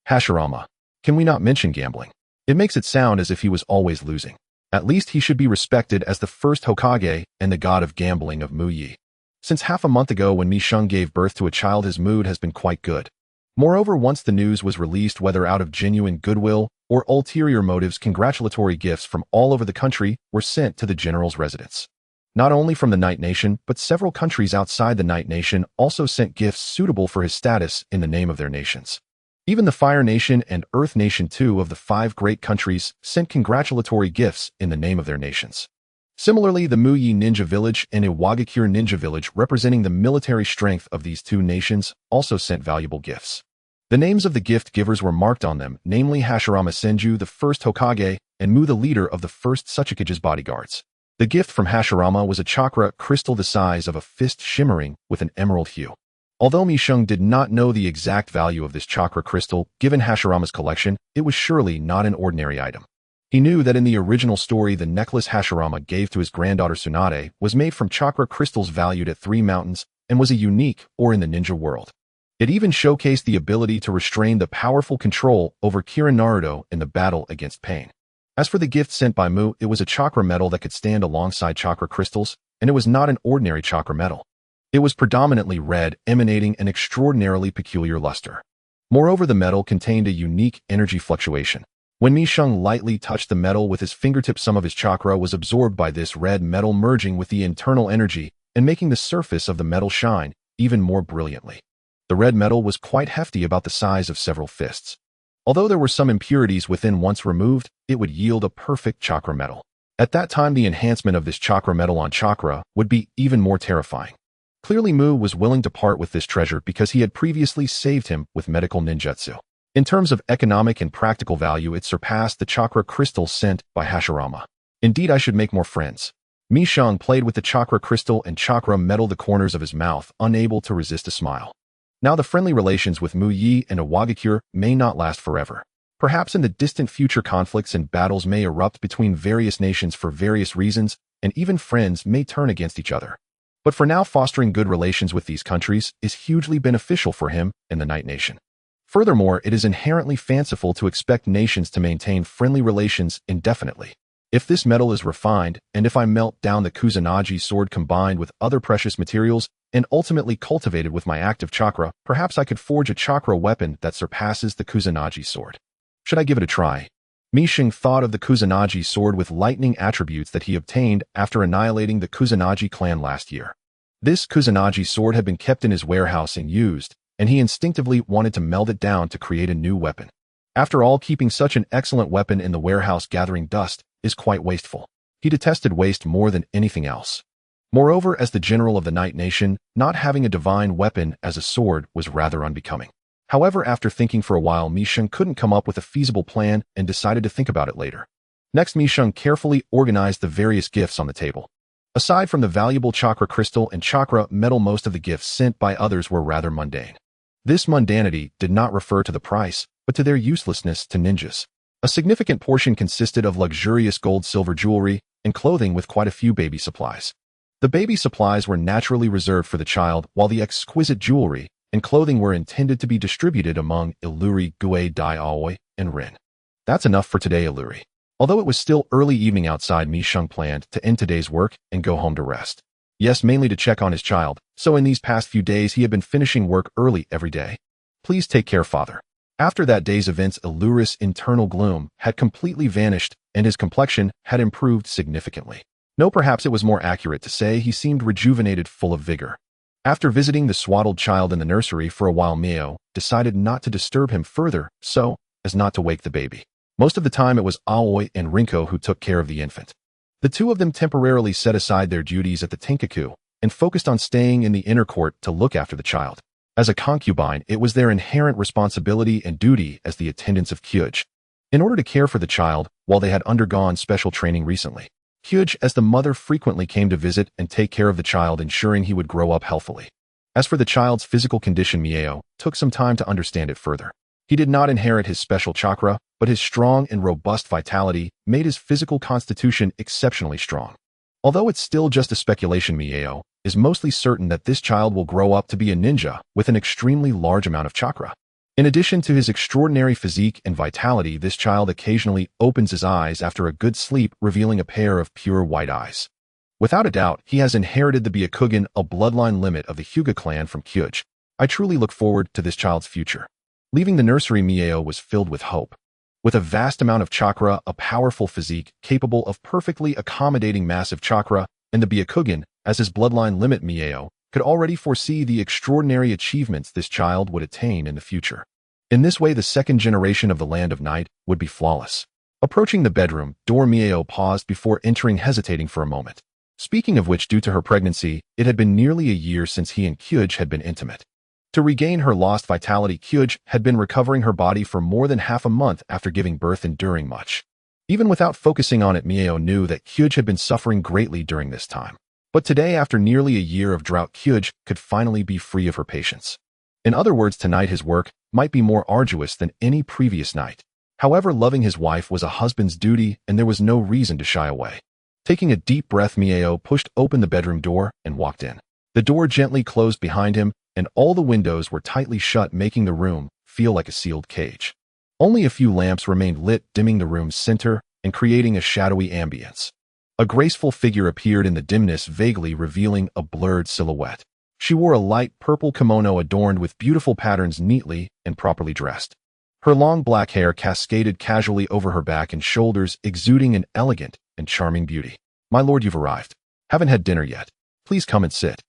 Hashirama. Can we not mention gambling? It makes it sound as if he was always losing. At least he should be respected as the first Hokage and the god of gambling of Muyi. Since half a month ago when Mi Sheng gave birth to a child, his mood has been quite good. Moreover, once the news was released, whether out of genuine goodwill or ulterior motives, congratulatory gifts from all over the country were sent to the general's residence. Not only from the Night Nation, but several countries outside the Night Nation also sent gifts suitable for his status in the name of their nations. Even the Fire Nation and Earth Nation, two of the 5 great countries, sent congratulatory gifts in the name of their nations. Similarly, the Muyi Ninja Village and Iwagakure Ninja Village, representing the military strength of these 2 nations, also sent valuable gifts. The names of the gift givers were marked on them, namely Hashirama Senju, the first Hokage, and Mu, the leader of the first Tsuchikage's bodyguards. The gift from Hashirama was a chakra crystal the size of a fist, shimmering with an emerald hue. Although Mi Sheng did not know the exact value of this chakra crystal, given Hashirama's collection, it was surely not an ordinary item. He knew that in the original story, the necklace Hashirama gave to his granddaughter Tsunade was made from chakra crystals valued at 3 mountains and was a unique or in the ninja world. It even showcased the ability to restrain the powerful control over Kirin Naruto in the battle against pain. As for the gift sent by Mu, it was a chakra metal that could stand alongside chakra crystals, and it was not an ordinary chakra metal. It was predominantly red, emanating an extraordinarily peculiar luster. Moreover, the metal contained a unique energy fluctuation. When Mi Sheng lightly touched the metal with his fingertips, some of his chakra was absorbed by this red metal, merging with the internal energy and making the surface of the metal shine even more brilliantly. The red metal was quite hefty, about the size of several fists. Although there were some impurities within, once removed, it would yield a perfect chakra metal. At that time, the enhancement of this chakra metal on chakra would be even more terrifying. Clearly, Mu was willing to part with this treasure because he had previously saved him with medical ninjutsu. In terms of economic and practical value, it surpassed the chakra crystal sent by Hashirama. Indeed, I should make more friends. Mi Sheng played with the chakra crystal and chakra metal, the corners of his mouth, unable to resist a smile. Now the friendly relations with Mu Yi and Iwagakure may not last forever. Perhaps in the distant future, conflicts and battles may erupt between various nations for various reasons, and even friends may turn against each other. But for now, fostering good relations with these countries is hugely beneficial for him and the Night Nation. Furthermore, it is inherently fanciful to expect nations to maintain friendly relations indefinitely. If this metal is refined, and if I melt down the Kusanagi sword combined with other precious materials, and ultimately cultivated with my active chakra, perhaps I could forge a chakra weapon that surpasses the Kusanagi sword. Should I give it a try? Mi Sheng thought of the Kusanagi sword with lightning attributes that he obtained after annihilating the Kusanagi clan last year. This Kusanagi sword had been kept in his warehouse and used, and he instinctively wanted to meld it down to create a new weapon. After all, keeping such an excellent weapon in the warehouse gathering dust is quite wasteful. He detested waste more than anything else. Moreover, as the general of the Night Nation, not having a divine weapon as a sword was rather unbecoming. However, after thinking for a while, Mi Sheng couldn't come up with a feasible plan and decided to think about it later. Next, Mi Sheng carefully organized the various gifts on the table. Aside from the valuable chakra crystal and chakra metal, most of the gifts sent by others were rather mundane. This mundanity did not refer to the price, but to their uselessness to ninjas. A significant portion consisted of luxurious gold, silver jewelry, and clothing, with quite a few baby supplies. The baby supplies were naturally reserved for the child, while the exquisite jewelry and clothing were intended to be distributed among Illuri, Gue, Dai Aoi, and Rin. That's enough for today, Illuri. Although it was still early evening outside, Mi Sheng planned to end today's work and go home to rest. Yes, mainly to check on his child, so in these past few days he had been finishing work early every day. Please take care, father. After that day's events, Illuri's internal gloom had completely vanished and his complexion had improved significantly. No, perhaps it was more accurate to say he seemed rejuvenated, full of vigor. After visiting the swaddled child in the nursery for a while, Mio decided not to disturb him further so as not to wake the baby. Most of the time it was Aoi and Rinko who took care of the infant. The two of them temporarily set aside their duties at the Tenkaku and focused on staying in the inner court to look after the child. As a concubine, it was their inherent responsibility and duty as the attendants of Kyuj, in order to care for the child while they had undergone special training recently. Kyuj, as the mother, frequently came to visit and take care of the child, ensuring he would grow up healthily. As for the child's physical condition, Mio took some time to understand it further. He did not inherit his special chakra, but his strong and robust vitality made his physical constitution exceptionally strong. Although it's still just a speculation, Mieo is mostly certain that this child will grow up to be a ninja with an extremely large amount of chakra. In addition to his extraordinary physique and vitality, this child occasionally opens his eyes after a good sleep, revealing a pair of pure white eyes. Without a doubt, he has inherited the Byakugan, a bloodline limit of the Hyuga clan, from Kyuj. I truly look forward to this child's future. Leaving the nursery, Mieo was filled with hope. With a vast amount of chakra, a powerful physique capable of perfectly accommodating massive chakra, and the Byakugan as his bloodline limit, Mieo could already foresee the extraordinary achievements this child would attain in the future. In this way, the second generation of the Land of Night would be flawless. Approaching the bedroom door, Mieo paused before entering, hesitating for a moment. Speaking of which, due to her pregnancy, it had been nearly a year since he and Kyuj had been intimate. To regain her lost vitality, Kyuj had been recovering her body for more than half a month after giving birth, enduring much. Even without focusing on it, Mieo knew that Kyuj had been suffering greatly during this time. But today, after nearly a year of drought, Kyuj could finally be free of her patience. In other words, tonight his work might be more arduous than any previous night. However, loving his wife was a husband's duty, and there was no reason to shy away. Taking a deep breath, Mieo pushed open the bedroom door and walked in. The door gently closed behind him, and all the windows were tightly shut, making the room feel like a sealed cage. Only a few lamps remained lit, dimming the room's center and creating a shadowy ambience. A graceful figure appeared in the dimness, vaguely revealing a blurred silhouette. She wore a light purple kimono adorned with beautiful patterns, neatly and properly dressed. Her long black hair cascaded casually over her back and shoulders, exuding an elegant and charming beauty. "My lord, you've arrived. Haven't had dinner yet. Please come and sit."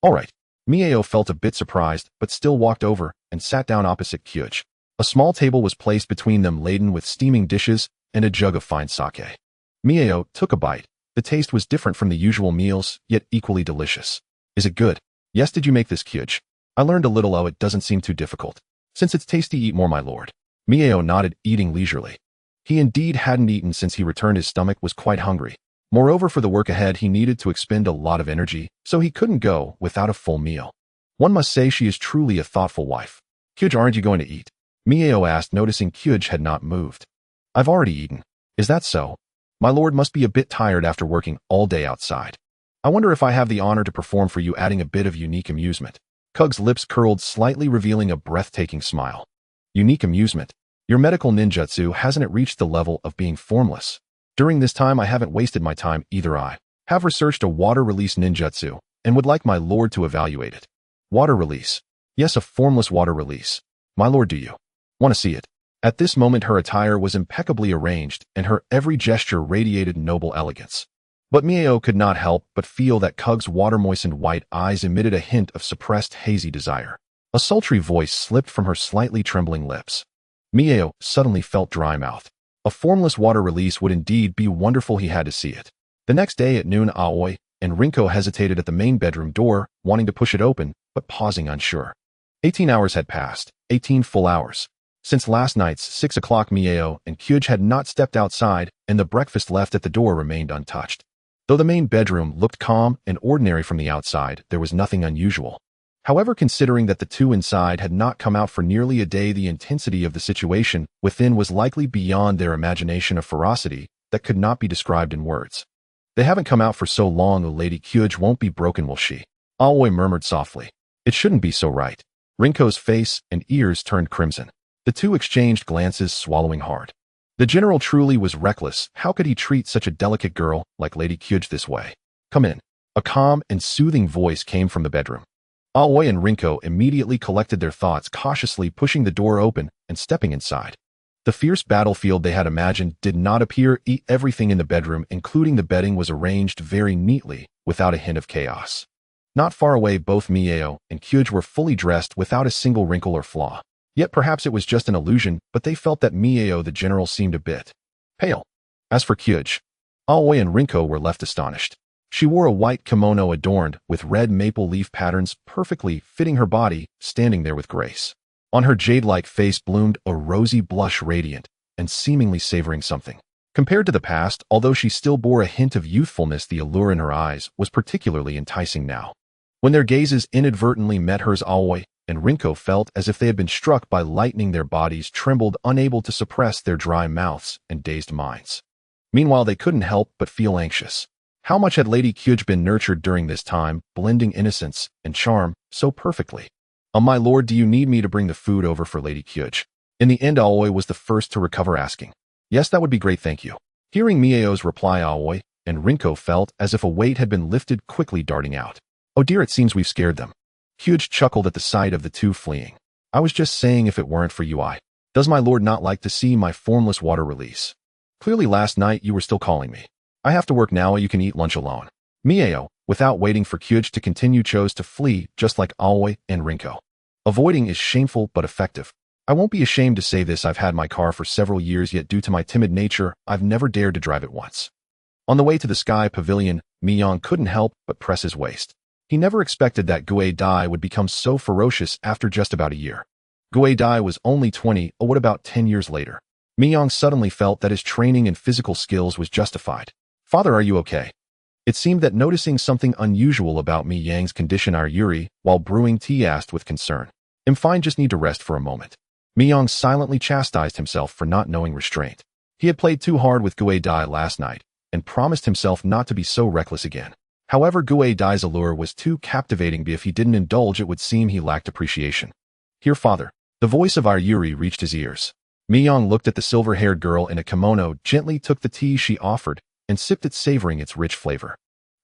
"All right." Mieo felt a bit surprised, but still walked over and sat down opposite Kyuj. A small table was placed between them, laden with steaming dishes and a jug of fine sake. Mieo took a bite. The taste was different from the usual meals, yet equally delicious. "Is it good?" "Yes." "Did you make this, Kyuj?" "I learned a little. Oh, it doesn't seem too difficult." "Since it's tasty, eat more, my lord." Mieo nodded, eating leisurely. He indeed hadn't eaten since he returned. His stomach was quite hungry. Moreover, for the work ahead, he needed to expend a lot of energy, so he couldn't go without a full meal. One must say she is truly a thoughtful wife. "Kyuj, aren't you going to eat?" Mieo asked, noticing Kyuj had not moved. "I've already eaten." "Is that so?" "My lord must be a bit tired after working all day outside. I wonder if I have the honor to perform for you," adding a bit of unique amusement. Kyuj's lips curled slightly, revealing a breathtaking smile. "Unique amusement? Your medical ninjutsu hasn't reached the level of being formless. During this time, I haven't wasted my time either. I have researched a water release ninjutsu and would like my lord to evaluate it." "Water release?" "Yes, a formless water release." "My lord, do you want to see it?" At this moment, her attire was impeccably arranged and her every gesture radiated noble elegance. But Mieo could not help but feel that Kyuj's water-moistened white eyes emitted a hint of suppressed hazy desire. A sultry voice slipped from her slightly trembling lips. Mieo suddenly felt dry-mouthed. A formless water release would indeed be wonderful. He had to see it. The next day at noon, Aoi and Rinko hesitated at the main bedroom door, wanting to push it open, but pausing unsure. 18 hours had passed, 18 full hours. Since last night's 6 o'clock, Mieo and Kyuj had not stepped outside, and the breakfast left at the door remained untouched. Though the main bedroom looked calm and ordinary from the outside, there was nothing unusual. However, considering that the two inside had not come out for nearly a day, the intensity of the situation within was likely beyond their imagination, of ferocity that could not be described in words. "They haven't come out for so long. Oh, Lady Kyuj won't be broken, will she?" Aoi murmured softly. "It shouldn't be so, right?" Rinko's face and ears turned crimson. The two exchanged glances, swallowing hard. The general truly was reckless. How could he treat such a delicate girl like Lady Kyuj this way? "Come in." A calm and soothing voice came from the bedroom. Aoi and Rinko immediately collected their thoughts, cautiously pushing the door open and stepping inside. The fierce battlefield they had imagined did not appear. Everything in the bedroom, including the bedding, was arranged very neatly, without a hint of chaos. Not far away, both Mieo and Kyuj were fully dressed without a single wrinkle or flaw. Yet perhaps it was just an illusion, but they felt that Mieo the general seemed a bit pale. As for Kyuj, Aoi and Rinko were left astonished. She wore a white kimono adorned with red maple leaf patterns, perfectly fitting her body, standing there with grace. On her jade-like face bloomed a rosy blush, radiant and seemingly savoring something. Compared to the past, although she still bore a hint of youthfulness, the allure in her eyes was particularly enticing now. When their gazes inadvertently met hers, Aoi and Rinko felt as if they had been struck by lightning. Their bodies trembled, unable to suppress their dry mouths and dazed minds. Meanwhile, they couldn't help but feel anxious. How much had Lady Kyuj been nurtured during this time, blending innocence and charm so perfectly? My lord, do you need me to bring the food over for Lady Kyuj? In the end, Aoi was the first to recover, asking, Yes, that would be great, thank you. Hearing Mieo's reply, Aoi and Rinko felt as if a weight had been lifted, quickly darting out. Oh dear, it seems we've scared them. Kyuj chuckled at the sight of the two fleeing. I was just saying, if it weren't for you, does my lord not like to see my formless water release? Clearly last night you were still calling me. I have to work now, you can eat lunch alone. Mieo, without waiting for Kyuj to continue, chose to flee, just like Aoi and Rinko. Avoiding is shameful but effective. I won't be ashamed to say this, I've had my car for several years, yet due to my timid nature, I've never dared to drive it once. On the way to the Sky Pavilion, Miyang couldn't help but press his waist. He never expected that Gue Dai would become so ferocious after just about a year. Gue Dai was only 20, or what about 10 years later? Miyang suddenly felt that his training and physical skills was justified. Father, are you okay? It seemed that noticing something unusual about Mi Yang's condition, Yuri, while brewing tea, asked with concern. I'm fine, just need to rest for a moment. Miyang silently chastised himself for not knowing restraint. He had played too hard with Gue Dai last night, and promised himself not to be so reckless again. However, Gue Dai's allure was too captivating, but if he didn't indulge, it would seem he lacked appreciation. Here, father. The voice of Yuri reached his ears. Miyang looked at the silver-haired girl in a kimono, gently took the tea she offered, and sipped it, savoring its rich flavor.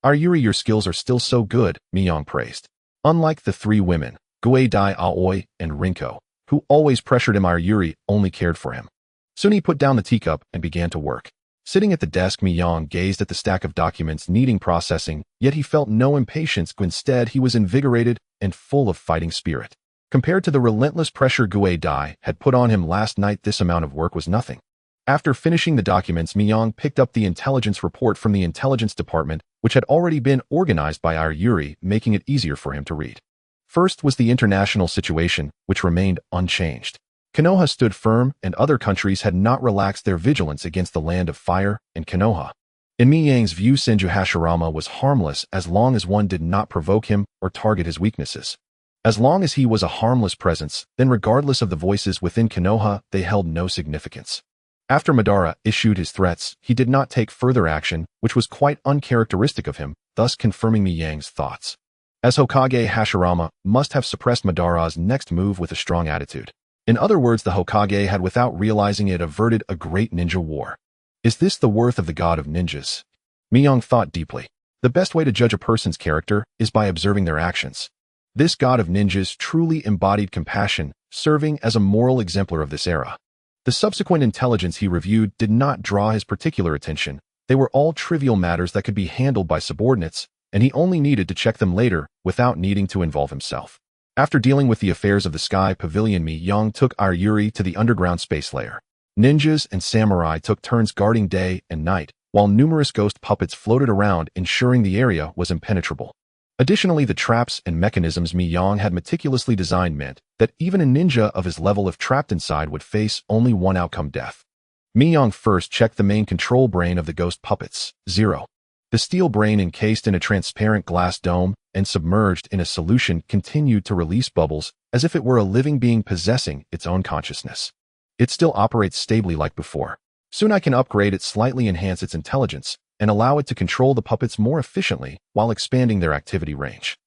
Yuri, your skills are still so good, Miyang praised. Unlike the three women, Gue Dai, Aoi, and Rinko, who always pressured him, Yuri only cared for him. Soon he put down the teacup and began to work. Sitting at the desk, Miyang gazed at the stack of documents needing processing, yet he felt no impatience. Instead, he was invigorated and full of fighting spirit. Compared to the relentless pressure Gue Dai had put on him last night, this amount of work was nothing. After finishing the documents, Miyang picked up the intelligence report from the intelligence department, which had already been organized by Yuri, making it easier for him to read. First was the international situation, which remained unchanged. Konoha stood firm, and other countries had not relaxed their vigilance against the land of fire and Konoha. In Miyang's view, Senju Hashirama was harmless as long as one did not provoke him or target his weaknesses. As long as he was a harmless presence, then regardless of the voices within Konoha, they held no significance. After Madara issued his threats, he did not take further action, which was quite uncharacteristic of him, thus confirming Miyang's thoughts. As Hokage, Hashirama must have suppressed Madara's next move with a strong attitude. In other words, the Hokage had, without realizing it, averted a great ninja war. Is this the worth of the god of ninjas? Miyang thought deeply. The best way to judge a person's character is by observing their actions. This god of ninjas truly embodied compassion, serving as a moral exemplar of this era. The subsequent intelligence he reviewed did not draw his particular attention. They were all trivial matters that could be handled by subordinates, and he only needed to check them later without needing to involve himself. After dealing with the affairs of the Sky Pavilion, Miyang took Yuri to the underground space layer. Ninjas and samurai took turns guarding day and night, while numerous ghost puppets floated around, ensuring the area was impenetrable. Additionally, the traps and mechanisms Miyang had meticulously designed meant that even a ninja of his level, if trapped inside, would face only one outcome: death. Miyang first checked the main control brain of the ghost puppets, Zero. The steel brain, encased in a transparent glass dome and submerged in a solution, continued to release bubbles as if it were a living being possessing its own consciousness. It still operates stably like before. Soon I can upgrade it, slightly enhance its intelligence, and allow it to control the puppets more efficiently while expanding their activity range.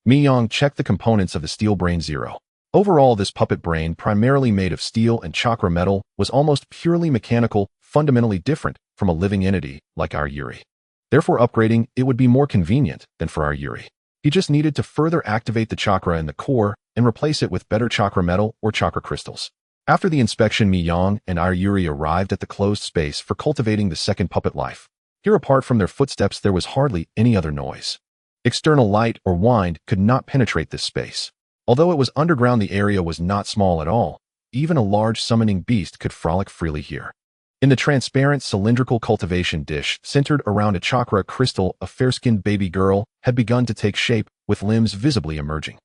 Miyang checked the components of the steel brain Zero. Overall, this puppet brain, primarily made of steel and chakra metal, was almost purely mechanical, fundamentally different from a living entity like Yuri. Therefore, upgrading it would be more convenient than for Yuri. He just needed to further activate the chakra in the core and replace it with better chakra metal or chakra crystals. After the inspection, Miyang and Yuri arrived at the closed space for cultivating the second puppet life. Here, apart from their footsteps, there was hardly any other noise. External light or wind could not penetrate this space. Although it was underground, the area was not small at all. Even a large summoning beast could frolic freely here. In the transparent cylindrical cultivation dish centered around a chakra crystal, a fair-skinned baby girl had begun to take shape, with limbs visibly emerging.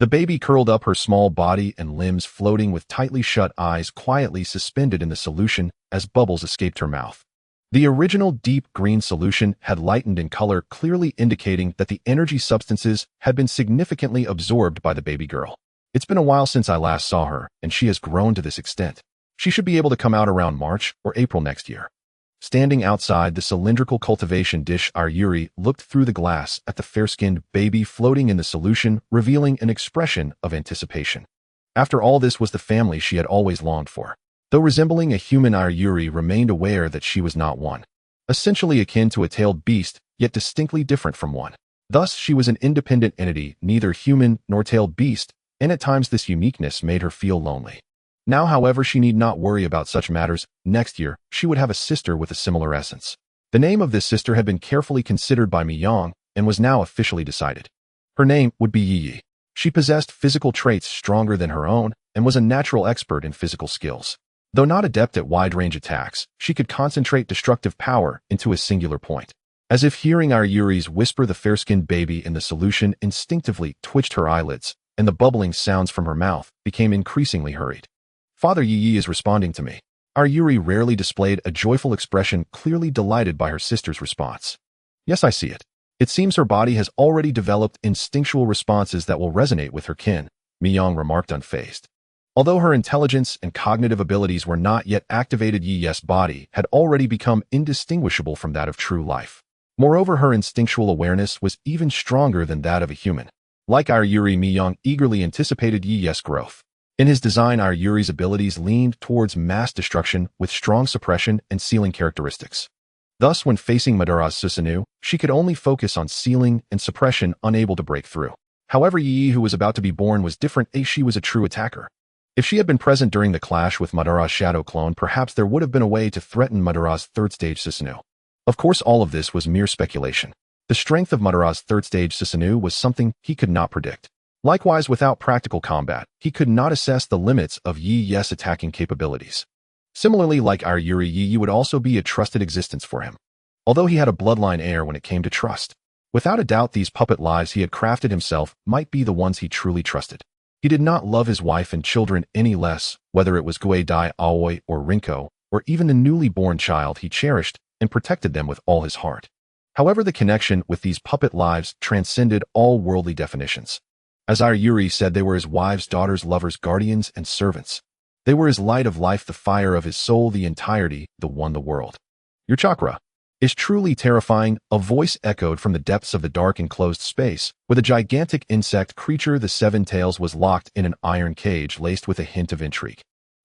The baby curled up, her small body and limbs floating with tightly shut eyes quietly suspended in the solution as bubbles escaped her mouth. The original deep green solution had lightened in color, clearly indicating that the energy substances had been significantly absorbed by the baby girl. It's been a while since I last saw her, and she has grown to this extent. She should be able to come out around March or April next year. Standing outside the cylindrical cultivation dish, Yuri looked through the glass at the fair-skinned baby floating in the solution, revealing an expression of anticipation. After all, this was the family she had always longed for. Though resembling a human, Yuri remained aware that she was not one. Essentially akin to a tailed beast, yet distinctly different from one. Thus, she was an independent entity, neither human nor tailed beast, and at times this uniqueness made her feel lonely. Now, however, she need not worry about such matters. Next year, she would have a sister with a similar essence. The name of this sister had been carefully considered by Mi-young and was now officially decided. Her name would be Yi. She possessed physical traits stronger than her own and was a natural expert in physical skills. Though not adept at wide-range attacks, she could concentrate destructive power into a singular point. As if hearing Yuri's whisper, the fair-skinned baby in the solution instinctively twitched her eyelids, and the bubbling sounds from her mouth became increasingly hurried. Father Yi is responding to me. Yuri rarely displayed a joyful expression, clearly delighted by her sister's response. Yes, I see it. It seems her body has already developed instinctual responses that will resonate with her kin, Mi-young remarked unfazed. Although her intelligence and cognitive abilities were not yet activated, Yi's body had already become indistinguishable from that of true life. Moreover, her instinctual awareness was even stronger than that of a human. Like Yuri, Mi-young eagerly anticipated Yi's growth. In his design, Yuri's abilities leaned towards mass destruction with strong suppression and sealing characteristics. Thus, when facing Madara's Susanoo, she could only focus on sealing and suppression, unable to break through. However, Yi, who was about to be born, was different. She was a true attacker. If she had been present during the clash with Madara's shadow clone, perhaps there would have been a way to threaten Madara's third-stage Susanoo. Of course, all of this was mere speculation. The strength of Madara's third-stage Susanoo was something he could not predict. Likewise, without practical combat, he could not assess the limits of Yi's attacking capabilities. Similarly, like Yuri, Yi would also be a trusted existence for him. Although he had a bloodline heir when it came to trust. Without a doubt, these puppet lives he had crafted himself might be the ones he truly trusted. He did not love his wife and children any less, whether it was Dai Aoi or Rinko, or even the newly born child. He cherished and protected them with all his heart. However, the connection with these puppet lives transcended all worldly definitions. As Yuri said, they were his wives, daughters, lovers, guardians, and servants. They were his light of life, the fire of his soul, the entirety, the one, the world. Your chakra is truly terrifying, a voice echoed from the depths of the dark enclosed space. With a gigantic insect creature, the Seven Tails was locked in an iron cage laced with a hint of intrigue.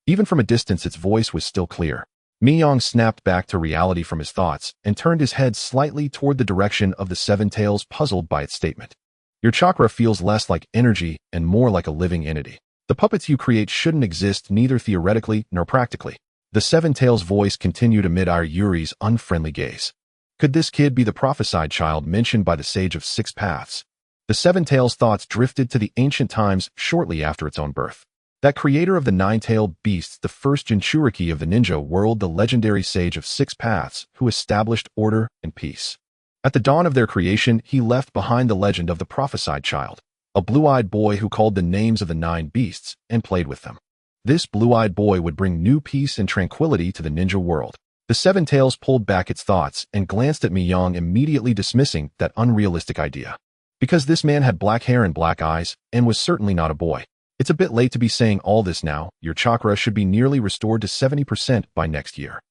Even from a distance, its voice was still clear. Mi-young snapped back to reality from his thoughts and turned his head slightly toward the direction of the Seven Tails, puzzled by its statement. Your chakra feels less like energy and more like a living entity. The puppets you create shouldn't exist neither theoretically nor practically. The Seven Tails voice continued amid Yuri's unfriendly gaze. Could this kid be the prophesied child mentioned by the Sage of Six Paths? The Seven Tails' thoughts drifted to the ancient times shortly after its own birth. That creator of the nine-tailed beasts, the first Jinchuriki of the ninja world, the legendary Sage of Six Paths, who established order and peace. At the dawn of their creation, he left behind the legend of the prophesied child, a blue-eyed boy who called the names of the nine beasts and played with them. This blue-eyed boy would bring new peace and tranquility to the ninja world. The Seven Tails pulled back its thoughts and glanced at Mi-young, immediately dismissing that unrealistic idea. Because this man had black hair and black eyes, and was certainly not a boy. It's a bit late to be saying all this now. Your chakra should be nearly restored to 70% by next year.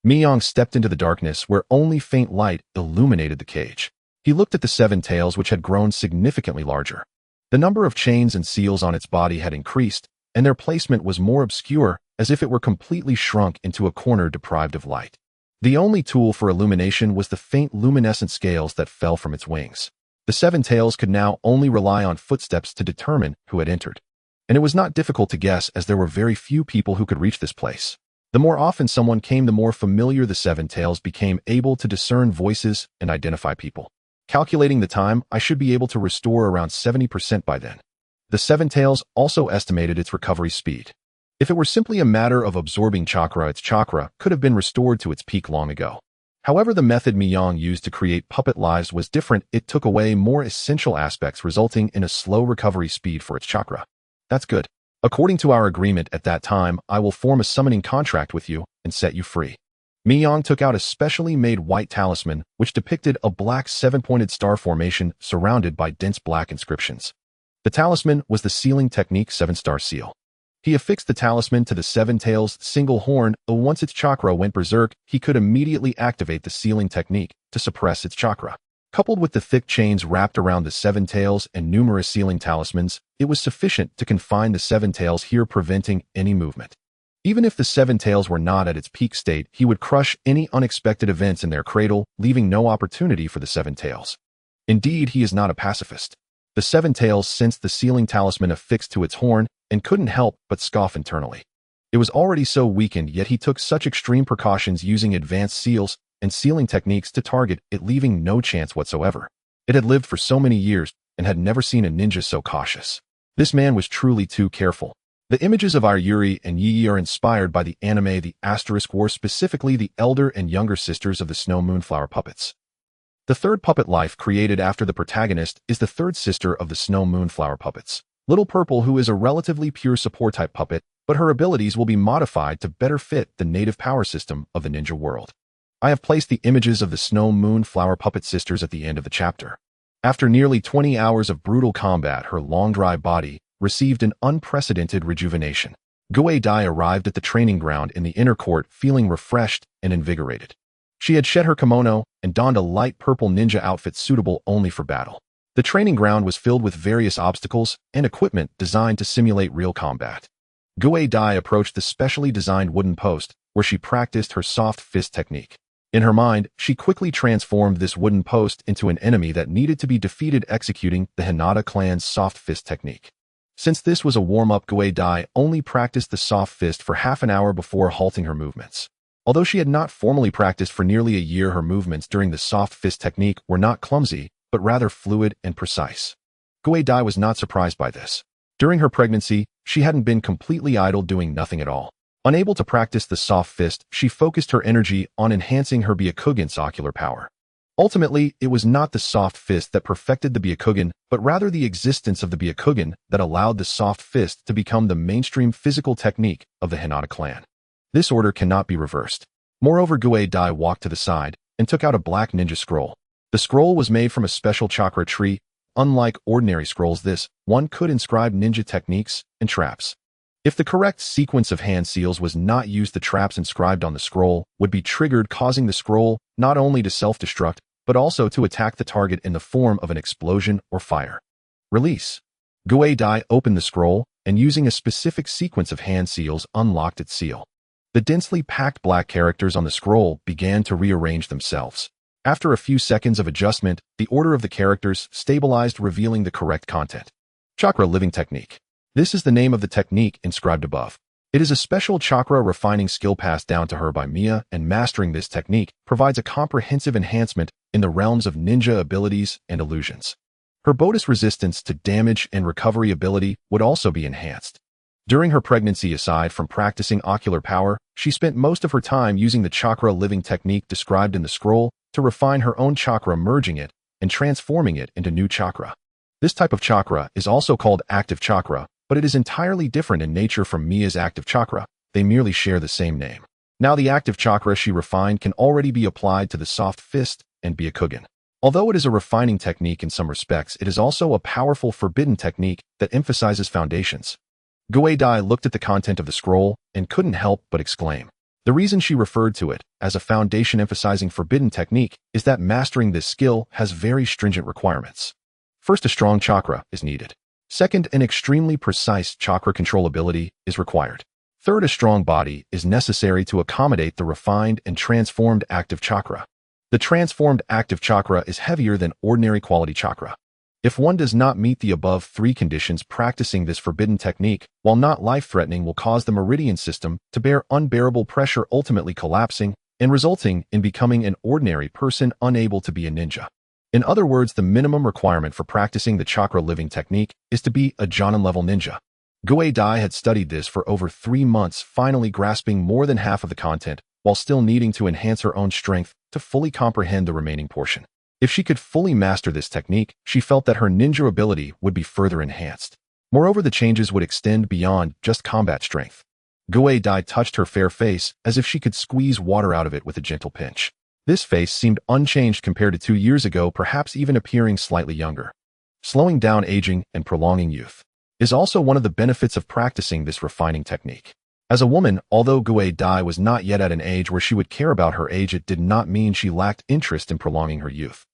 Mi-young stepped into the darkness where only faint light illuminated the cage. He looked at the Seven Tails, which had grown significantly larger. The number of chains and seals on its body had increased, and their placement was more obscure, as if it were completely shrunk into a corner deprived of light. The only tool for illumination was the faint luminescent scales that fell from its wings. The Seven Tails could now only rely on footsteps to determine who had entered. And it was not difficult to guess, as there were very few people who could reach this place. The more often someone came, the more familiar the Seven Tails became, able to discern voices and identify people. Calculating the time, I should be able to restore around 70% by then. The Seven Tails also estimated its recovery speed. If it were simply a matter of absorbing chakra, its chakra could have been restored to its peak long ago. However, the method Mi-young used to create puppet lives was different. It took away more essential aspects, resulting in a slow recovery speed for its chakra. That's good. According to our agreement at that time, I will form a summoning contract with you and set you free. Mi-young took out a specially made white talisman, which depicted a black seven-pointed star formation surrounded by dense black inscriptions. The talisman was the sealing technique 7-star seal. He affixed the talisman to the Seven Tails' single horn, though once its chakra went berserk, he could immediately activate the sealing technique to suppress its chakra. Coupled with the thick chains wrapped around the Seven Tails and numerous sealing talismans, it was sufficient to confine the Seven Tails here, preventing any movement. Even if the Seven Tails were not at its peak state, he would crush any unexpected events in their cradle, leaving no opportunity for the Seven Tails. Indeed, he is not a pacifist. The Seven Tails sensed the sealing talisman affixed to its horn and couldn't help but scoff internally. It was already so weakened, yet he took such extreme precautions using advanced seals and sealing techniques to target it, leaving no chance whatsoever. It had lived for so many years and had never seen a ninja so cautious. This man was truly too careful. The images of Yayoi and Yi are inspired by the anime The Asterisk War, specifically the elder and younger sisters of the Snow Moonflower puppets. The third puppet life created after the protagonist is the third sister of the Snow Moonflower puppets, Little Purple, who is a relatively pure support-type puppet, but her abilities will be modified to better fit the native power system of the ninja world. I have placed the images of the Snow Moonflower puppet sisters at the end of the chapter. After nearly 20 hours of brutal combat, her long dry body received an unprecedented rejuvenation. Guei Dai arrived at the training ground in the inner court feeling refreshed and invigorated. She had shed her kimono and donned a light purple ninja outfit suitable only for battle. The training ground was filled with various obstacles and equipment designed to simulate real combat. Guei Dai approached the specially designed wooden post where she practiced her soft fist technique. In her mind, she quickly transformed this wooden post into an enemy that needed to be defeated, executing the Hinata clan's soft fist technique. Since this was a warm-up, Guei Dai only practiced the soft fist for half an hour before halting her movements. Although she had not formally practiced for nearly a year, her movements during the soft fist technique were not clumsy, but rather fluid and precise. Guei Dai was not surprised by this. During her pregnancy, she hadn't been completely idle doing nothing at all. Unable to practice the soft fist, she focused her energy on enhancing her Byakugan's ocular power. Ultimately, it was not the soft fist that perfected the Byakugan, but rather the existence of the Byakugan that allowed the soft fist to become the mainstream physical technique of the Hinata clan. This order cannot be reversed. Moreover, Guei Dai walked to the side and took out a black ninja scroll. The scroll was made from a special chakra tree. Unlike ordinary scrolls, this one could inscribe ninja techniques and traps. If the correct sequence of hand seals was not used, the traps inscribed on the scroll would be triggered, causing the scroll not only to self-destruct, but also to attack the target in the form of an explosion or fire. Release. Guei Dai opened the scroll and, using a specific sequence of hand seals, unlocked its seal. The densely packed black characters on the scroll began to rearrange themselves. After a few seconds of adjustment, the order of the characters stabilized, revealing the correct content. Chakra Living Technique. This is the name of the technique inscribed above. It is a special chakra refining skill passed down to her by Mia, and mastering this technique provides a comprehensive enhancement in the realms of ninja abilities and illusions. Her bonus resistance to damage and recovery ability would also be enhanced. During her pregnancy, aside from practicing ocular power, she spent most of her time using the chakra living technique described in the scroll to refine her own chakra, merging it and transforming it into new chakra. This type of chakra is also called active chakra, but it is entirely different in nature from Mia's active chakra. They merely share the same name. Now the active chakra she refined can already be applied to the soft fist and Byakugan. Although it is a refining technique in some respects, it is also a powerful forbidden technique that emphasizes foundations. Guei Dai looked at the content of the scroll and couldn't help but exclaim. The reason she referred to it as a foundation emphasizing forbidden technique is that mastering this skill has very stringent requirements. First, a strong chakra is needed. Second, an extremely precise chakra control ability is required. Third, a strong body is necessary to accommodate the refined and transformed active chakra. The transformed active chakra is heavier than ordinary quality chakra. If one does not meet the above three conditions, practicing this forbidden technique, while not life-threatening, will cause the meridian system to bear unbearable pressure, ultimately collapsing and resulting in becoming an ordinary person unable to be a ninja. In other words, the minimum requirement for practicing the chakra living technique is to be a Jonin-level ninja. Guei Dai had studied this for over 3 months, finally grasping more than half of the content, while still needing to enhance her own strength to fully comprehend the remaining portion. If she could fully master this technique, she felt that her ninja ability would be further enhanced. Moreover, the changes would extend beyond just combat strength. Guei Dai touched her fair face as if she could squeeze water out of it with a gentle pinch. This face seemed unchanged compared to 2 years ago, perhaps even appearing slightly younger. Slowing down aging and prolonging youth. is also one of the benefits of practicing this refining technique. As a woman, although Guei Dai was not yet at an age where she would care about her age, it did not mean she lacked interest in prolonging her youth.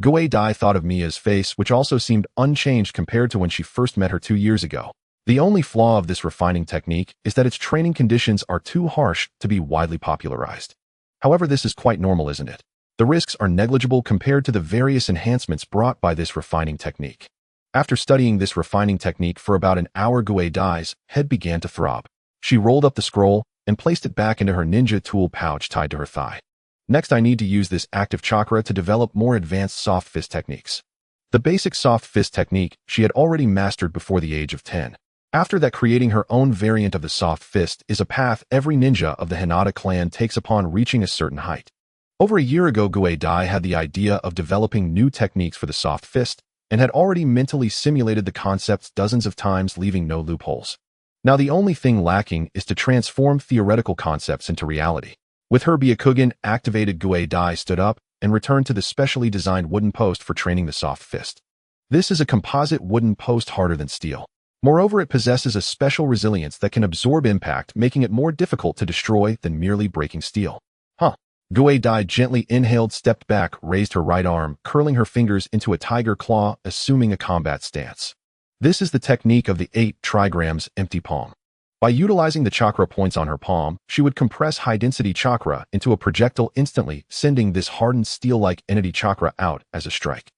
Guei Dai thought of Mia's face, which also seemed unchanged compared to when she first met her 2 years ago. The only flaw of this refining technique is that its training conditions are too harsh to be widely popularized. However, this is quite normal, isn't it? The risks are negligible compared to the various enhancements brought by this refining technique. After studying this refining technique for about an hour, Guei Dai's head began to throb. She rolled up the scroll and placed it back into her ninja tool pouch tied to her thigh. Next, I need to use this active chakra to develop more advanced soft fist techniques. The basic soft fist technique she had already mastered before the age of 10. After that, creating her own variant of the soft fist is a path every ninja of the Hinata clan takes upon reaching a certain height. Over a year ago, Guei Dai had the idea of developing new techniques for the soft fist and had already mentally simulated the concepts dozens of times, leaving no loopholes. Now the only thing lacking is to transform theoretical concepts into reality. With her Byakugan activated, Guei Dai stood up and returned to the specially designed wooden post for training the soft fist. This is a composite wooden post harder than steel. Moreover, it possesses a special resilience that can absorb impact, making it more difficult to destroy than merely breaking steel. Guei Dai gently inhaled, stepped back, raised her right arm, curling her fingers into a tiger claw, assuming a combat stance. This is the technique of the 8 trigrams empty palm. By utilizing the chakra points on her palm, she would compress high-density chakra into a projectile instantly, sending this hardened steel-like entity chakra out as a strike.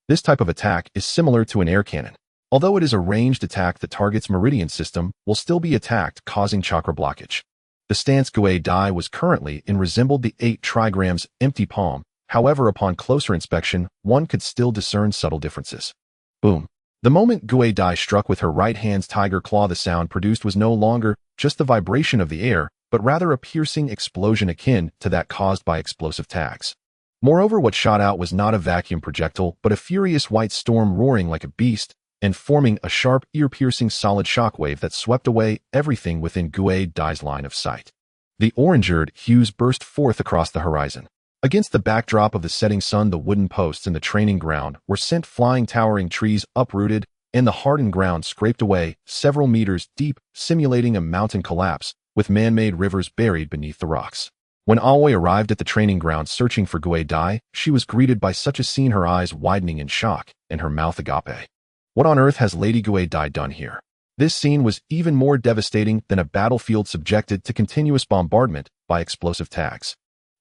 This type of attack is similar to an air cannon. Although it is a ranged attack that targets meridian system, will still be attacked, causing chakra blockage. The stance Guei Dai was currently in resembled the 8 trigrams empty palm. However, upon closer inspection, one could still discern subtle differences. Boom. The moment Guei Dai struck with her right hand's tiger claw, the sound produced was no longer just the vibration of the air, but rather a piercing explosion akin to that caused by explosive tags. Moreover, what shot out was not a vacuum projectile, but a furious white storm roaring like a beast and forming a sharp, ear-piercing solid shockwave that swept away everything within Guei Dai's line of sight. The orange-eared hues burst forth across the horizon. Against the backdrop of the setting sun, the wooden posts in the training ground were sent flying, towering trees uprooted, and the hardened ground scraped away several meters deep, simulating a mountain collapse, with man-made rivers buried beneath the rocks. When Aoi arrived at the training ground searching for Guei Dai, she was greeted by such a scene, her eyes widening in shock and her mouth agape. What on earth has Lady Guei Dai done here? This scene was even more devastating than a battlefield subjected to continuous bombardment by explosive tags.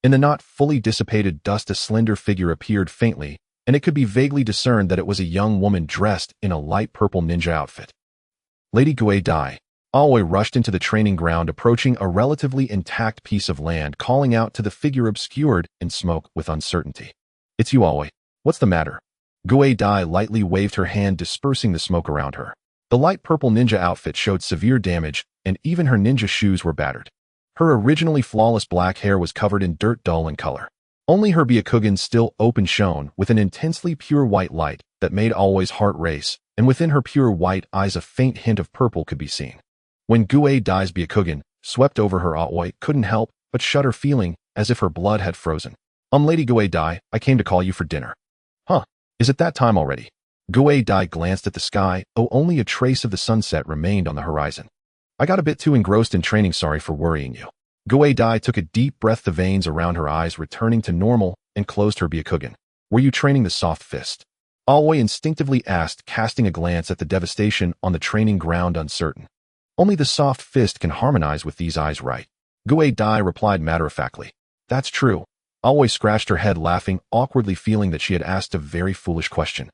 In the not fully dissipated dust, a slender figure appeared faintly, and it could be vaguely discerned that it was a young woman dressed in a light purple ninja outfit. Lady Guei Dai. Aoi rushed into the training ground, approaching a relatively intact piece of land, calling out to the figure obscured in smoke with uncertainty. It's you, Aoi. What's the matter? Guei Dai lightly waved her hand, dispersing the smoke around her. The light purple ninja outfit showed severe damage, and even her ninja shoes were battered. Her originally flawless black hair was covered in dirt, dull in color. Only her Byakugan, still open, shone with an intensely pure white light that made Aoi's heart race, and within her pure white eyes a faint hint of purple could be seen. When Guei Dai's Byakugan swept over her, Aoi couldn't help but shudder, feeling as if her blood had frozen. Lady Guei Dai, I came to call you for dinner. Is it that time already? Guei Dai glanced at the sky. Only a trace of the sunset remained on the horizon. I got a bit too engrossed in training, sorry for worrying you. Guei Dai took a deep breath, the veins around her eyes returning to normal, and closed her Byakugan. Were you training the soft fist? Aoi instinctively asked, casting a glance at the devastation on the training ground, uncertain. Only the soft fist can harmonize with these eyes, right? Guei Dai replied matter-of-factly. That's true. Aoi scratched her head, laughing awkwardly, feeling that she had asked a very foolish question.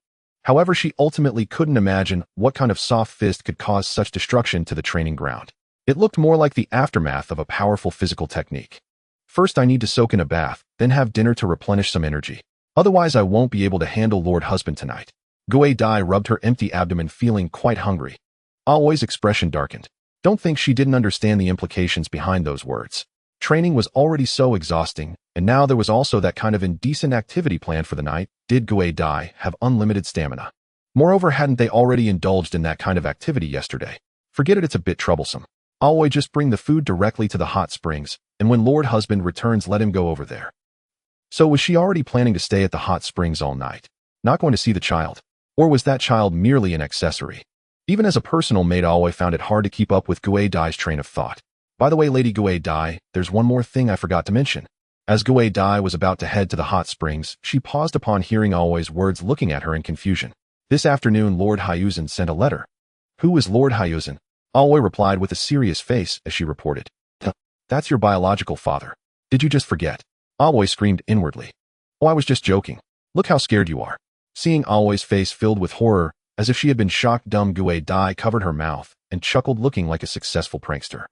However, she ultimately couldn't imagine what kind of soft fist could cause such destruction to the training ground. It looked more like the aftermath of a powerful physical technique. First, I need to soak in a bath, then have dinner to replenish some energy. Otherwise, I won't be able to handle Lord Husband tonight. Guei Dai rubbed her empty abdomen, feeling quite hungry. Aoi's expression darkened. Don't think she didn't understand the implications behind those words. Training was already so exhausting, and now there was also that kind of indecent activity planned for the night. Did Guei Dai have unlimited stamina? Moreover, hadn't they already indulged in that kind of activity yesterday? Forget it, it's a bit troublesome. Aoi, just bring the food directly to the hot springs, and when Lord Husband returns, let him go over there. So was she already planning to stay at the hot springs all night? Not going to see the child? Or was that child merely an accessory? Even as a personal maid, Aoi found it hard to keep up with Gue Dai's train of thought. By the way, Lady Gue Dai, there's one more thing I forgot to mention. As Gue Dai was about to head to the hot springs, she paused upon hearing Aoi's words, looking at her in confusion. This afternoon, Lord Hyuzen sent a letter. Who is Lord Hyuzen? Aoi replied with a serious face as she reported. That's your biological father. Did you just forget? Aoi screamed inwardly. Oh, I was just joking. Look how scared you are. Seeing Aoi's face filled with horror, as if she had been shocked, dumb Gue Dai covered her mouth and chuckled, looking like a successful prankster.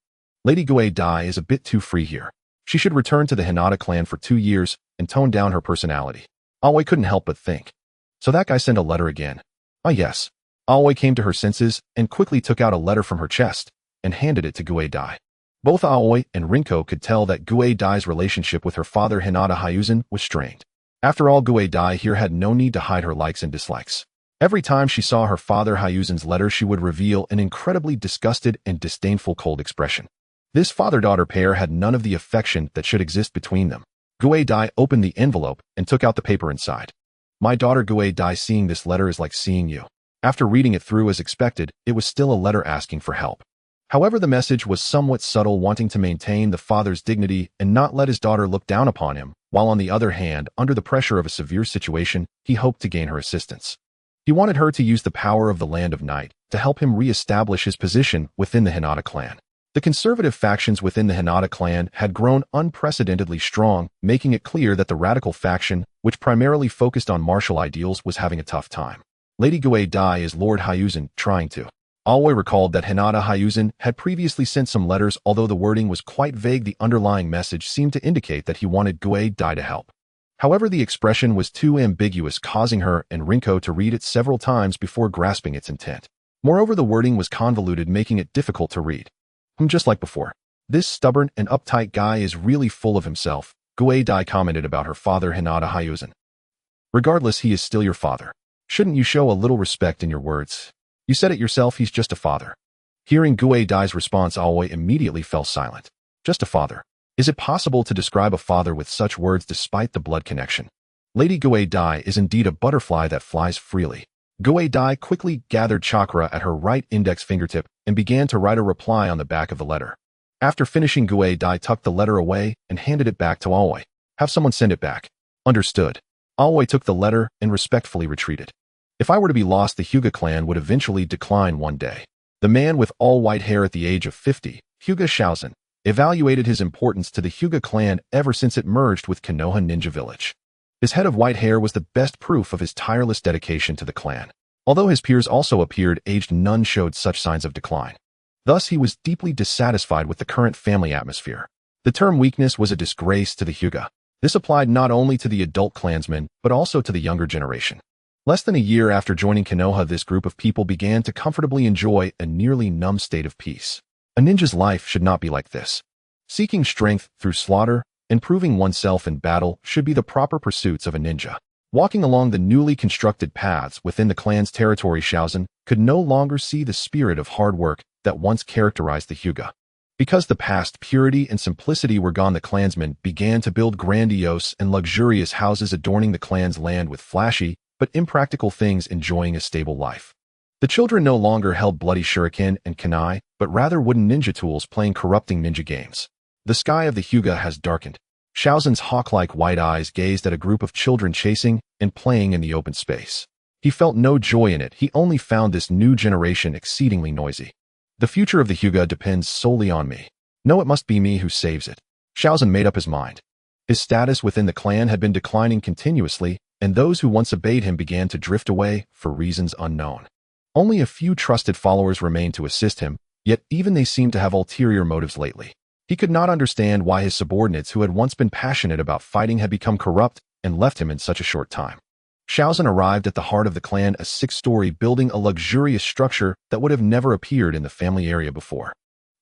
Lady Gue Dai is a bit too free here. She should return to the Hinata clan for 2 years and tone down her personality. Aoi couldn't help but think. So that guy sent a letter again. Ah yes. Aoi came to her senses and quickly took out a letter from her chest and handed it to Gue Dai. Both Aoi and Rinko could tell that Gue Dai's relationship with her father Hinata Hyuzen was strained. After all, Gue Dai here had no need to hide her likes and dislikes. Every time she saw her father Hyuzen's letter, she would reveal an incredibly disgusted and disdainful cold expression. This father-daughter pair had none of the affection that should exist between them. Gue Dai opened the envelope and took out the paper inside. My daughter Gue Dai, seeing this letter is like seeing you. After reading it through as expected, it was still a letter asking for help. However, the message was somewhat subtle, wanting to maintain the father's dignity and not let his daughter look down upon him, while on the other hand, under the pressure of a severe situation, he hoped to gain her assistance. He wanted her to use the power of the Land of Night to help him re-establish his position within the Hinata clan. The conservative factions within the Hinata clan had grown unprecedentedly strong, making it clear that the radical faction, which primarily focused on martial ideals, was having a tough time. Lady Gue Dai is Lord Hyuzen trying to. Aoi recalled that Hinata Hyuzen had previously sent some letters, although the wording was quite vague. The underlying message seemed to indicate that he wanted Gue Dai to help. However, the expression was too ambiguous, causing her and Rinko to read it several times before grasping its intent. Moreover, the wording was convoluted, making it difficult to read. Just like before. This stubborn and uptight guy is really full of himself, Gue Dai commented about her father Hinata Hyuzen. Regardless, he is still your father. Shouldn't you show a little respect in your words? You said it yourself, he's just a father. Hearing Gue Dai's response, Aoi immediately fell silent. Just a father. Is it possible to describe a father with such words despite the blood connection? Lady Gue Dai is indeed a butterfly that flies freely. Gue Dai quickly gathered chakra at her right index fingertip and began to write a reply on the back of the letter. After finishing, Gue Dai tucked the letter away and handed it back to Aoi. Have someone send it back. Understood. Aoi took the letter and respectfully retreated. If I were to be lost, the Hyuga clan would eventually decline one day. The man with all white hair at the age of 50, Hyuga Shaozen, evaluated his importance to the Hyuga clan ever since it merged with Konoha Ninja Village. His head of white hair was the best proof of his tireless dedication to the clan. Although his peers also appeared aged, none showed such signs of decline. Thus, he was deeply dissatisfied with the current family atmosphere. The term weakness was a disgrace to the Hyuga. This applied not only to the adult clansmen, but also to the younger generation. Less than a year after joining Konoha, this group of people began to comfortably enjoy a nearly numb state of peace. A ninja's life should not be like this. Seeking strength through slaughter and proving oneself in battle should be the proper pursuits of a ninja. Walking along the newly constructed paths within the clan's territory, Shaozen could no longer see the spirit of hard work that once characterized the Hyuga. Because the past purity and simplicity were gone, the clansmen began to build grandiose and luxurious houses, adorning the clan's land with flashy but impractical things, enjoying a stable life. The children no longer held bloody shuriken and kunai, but rather wooden ninja tools, playing corrupting ninja games. The sky of the Hyuga has darkened. Shaozen's hawk-like white eyes gazed at a group of children chasing and playing in the open space. He felt no joy in it. He only found this new generation exceedingly noisy. The future of the Hyuga depends solely on me. No, it must be me who saves it. Shaozen made up his mind. His status within the clan had been declining continuously, and those who once obeyed him began to drift away for reasons unknown. Only a few trusted followers remained to assist him, yet even they seemed to have ulterior motives lately. He could not understand why his subordinates, who had once been passionate about fighting, had become corrupt and left him in such a short time. Shaozen arrived at the heart of the clan, a 6-story building, a luxurious structure that would have never appeared in the family area before.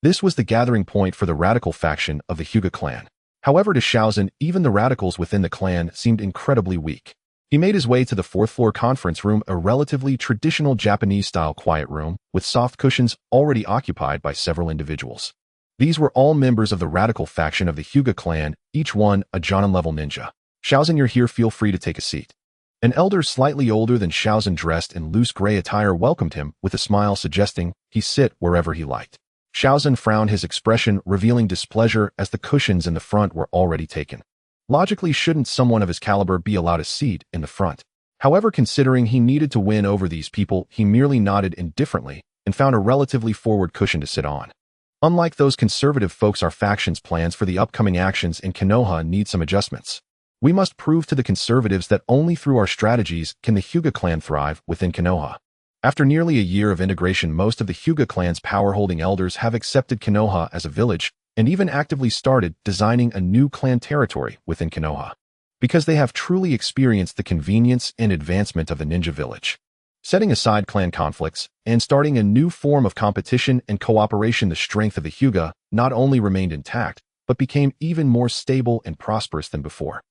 This was the gathering point for the radical faction of the Hyuga clan. However, to Shaozen, even the radicals within the clan seemed incredibly weak. He made his way to the 4th-floor conference room, a relatively traditional Japanese-style quiet room, with soft cushions already occupied by several individuals. These were all members of the radical faction of the Hyuga clan, each one a Jonin-level ninja. Shaozen, you're here, feel free to take a seat. An elder slightly older than Shaozan dressed in loose gray attire welcomed him with a smile suggesting he sit wherever he liked. Shaozan frowned, his expression revealing displeasure as the cushions in the front were already taken. Logically, shouldn't someone of his caliber be allowed a seat in the front? However, considering he needed to win over these people, he merely nodded indifferently and found a relatively forward cushion to sit on. Unlike those conservative folks, our faction's plans for the upcoming actions in Konoha need some adjustments. We must prove to the conservatives that only through our strategies can the Hyuga clan thrive within Konoha. After nearly a year of integration, most of the Hyuga clan's power-holding elders have accepted Konoha as a village and even actively started designing a new clan territory within Konoha, because they have truly experienced the convenience and advancement of the ninja village. Setting aside clan conflicts and starting a new form of competition and cooperation, the strength of the Hyuga not only remained intact, but became even more stable and prosperous than before.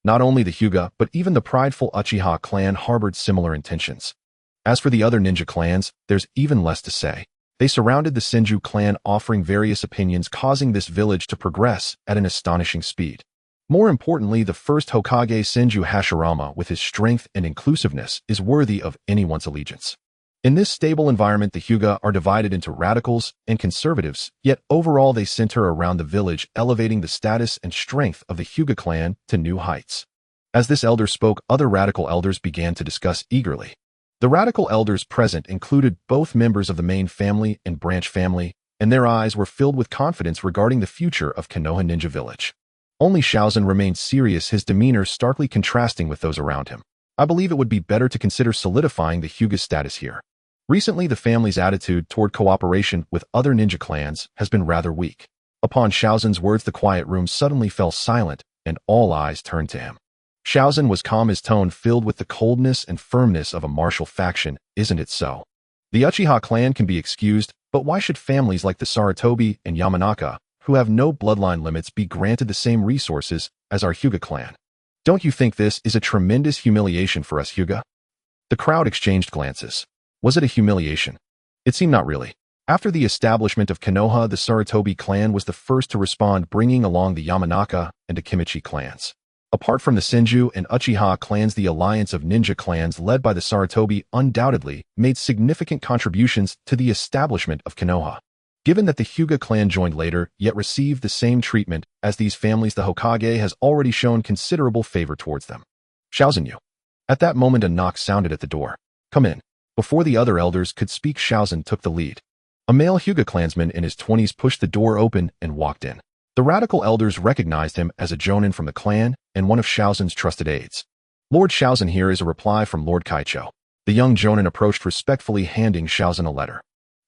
Not only the Hyuga, but even the prideful Uchiha clan harbored similar intentions. As for the other ninja clans, there's even less to say. They surrounded the Senju clan, offering various opinions, causing this village to progress at an astonishing speed. More importantly, the first Hokage Senju Hashirama, with his strength and inclusiveness, is worthy of anyone's allegiance. In this stable environment, the Hyuga are divided into radicals and conservatives, yet overall they center around the village, elevating the status and strength of the Hyuga clan to new heights. As this elder spoke, other radical elders began to discuss eagerly. The radical elders present included both members of the main family and branch family, and their eyes were filled with confidence regarding the future of Konoha Ninja Village. Only Shaozan remained serious, his demeanor starkly contrasting with those around him. I believe it would be better to consider solidifying the Hyuga status here. Recently, the family's attitude toward cooperation with other ninja clans has been rather weak. Upon Shaozan's words, the quiet room suddenly fell silent, and all eyes turned to him. Shaozan was calm, his tone filled with the coldness and firmness of a martial faction. Isn't it so? The Uchiha clan can be excused, but why should families like the Sarutobi and Yamanaka, who have no bloodline limits, be granted the same resources as our Hyuga clan? Don't you think this is a tremendous humiliation for us Hyuga? The crowd exchanged glances. Was it a humiliation? It seemed not really. After the establishment of Konoha, the Sarutobi clan was the first to respond, bringing along the Yamanaka and Akimichi clans. Apart from the Senju and Uchiha clans, the alliance of ninja clans led by the Sarutobi undoubtedly made significant contributions to the establishment of Konoha. Given that the Hyuga clan joined later, yet received the same treatment as these families, the Hokage has already shown considerable favor towards them. Shaozan, you. At that moment, a knock sounded at the door. Come in. Before the other elders could speak, Shaozan took the lead. A male Hyuga clansman in his 20s pushed the door open and walked in. The radical elders recognized him as a jonin from the clan and one of Shaozan's trusted aides. Lord Shaozan, here is a reply from Lord Kaicho. The young jonin approached respectfully, handing Shaozan a letter.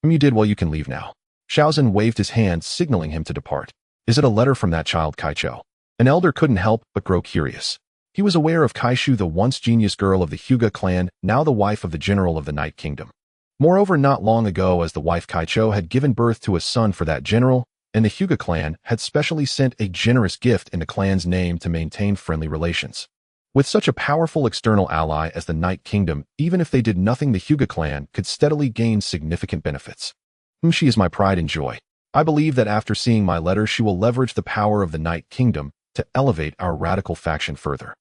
You did well, you can leave now. Shaozan waved his hand, signaling him to depart. Is it a letter from that child, Kaicho? An elder couldn't help but grow curious. He was aware of Kaishu, the once genius girl of the Hyuga clan, now the wife of the general of the Night Kingdom. Moreover, not long ago, as the wife Kaicho had given birth to a son for that general, and the Hyuga clan had specially sent a generous gift in the clan's name to maintain friendly relations. With such a powerful external ally as the Night Kingdom, even if they did nothing, the Hyuga clan could steadily gain significant benefits. She is my pride and joy. I believe that after seeing my letter, she will leverage the power of the Night Kingdom to elevate our radical faction further.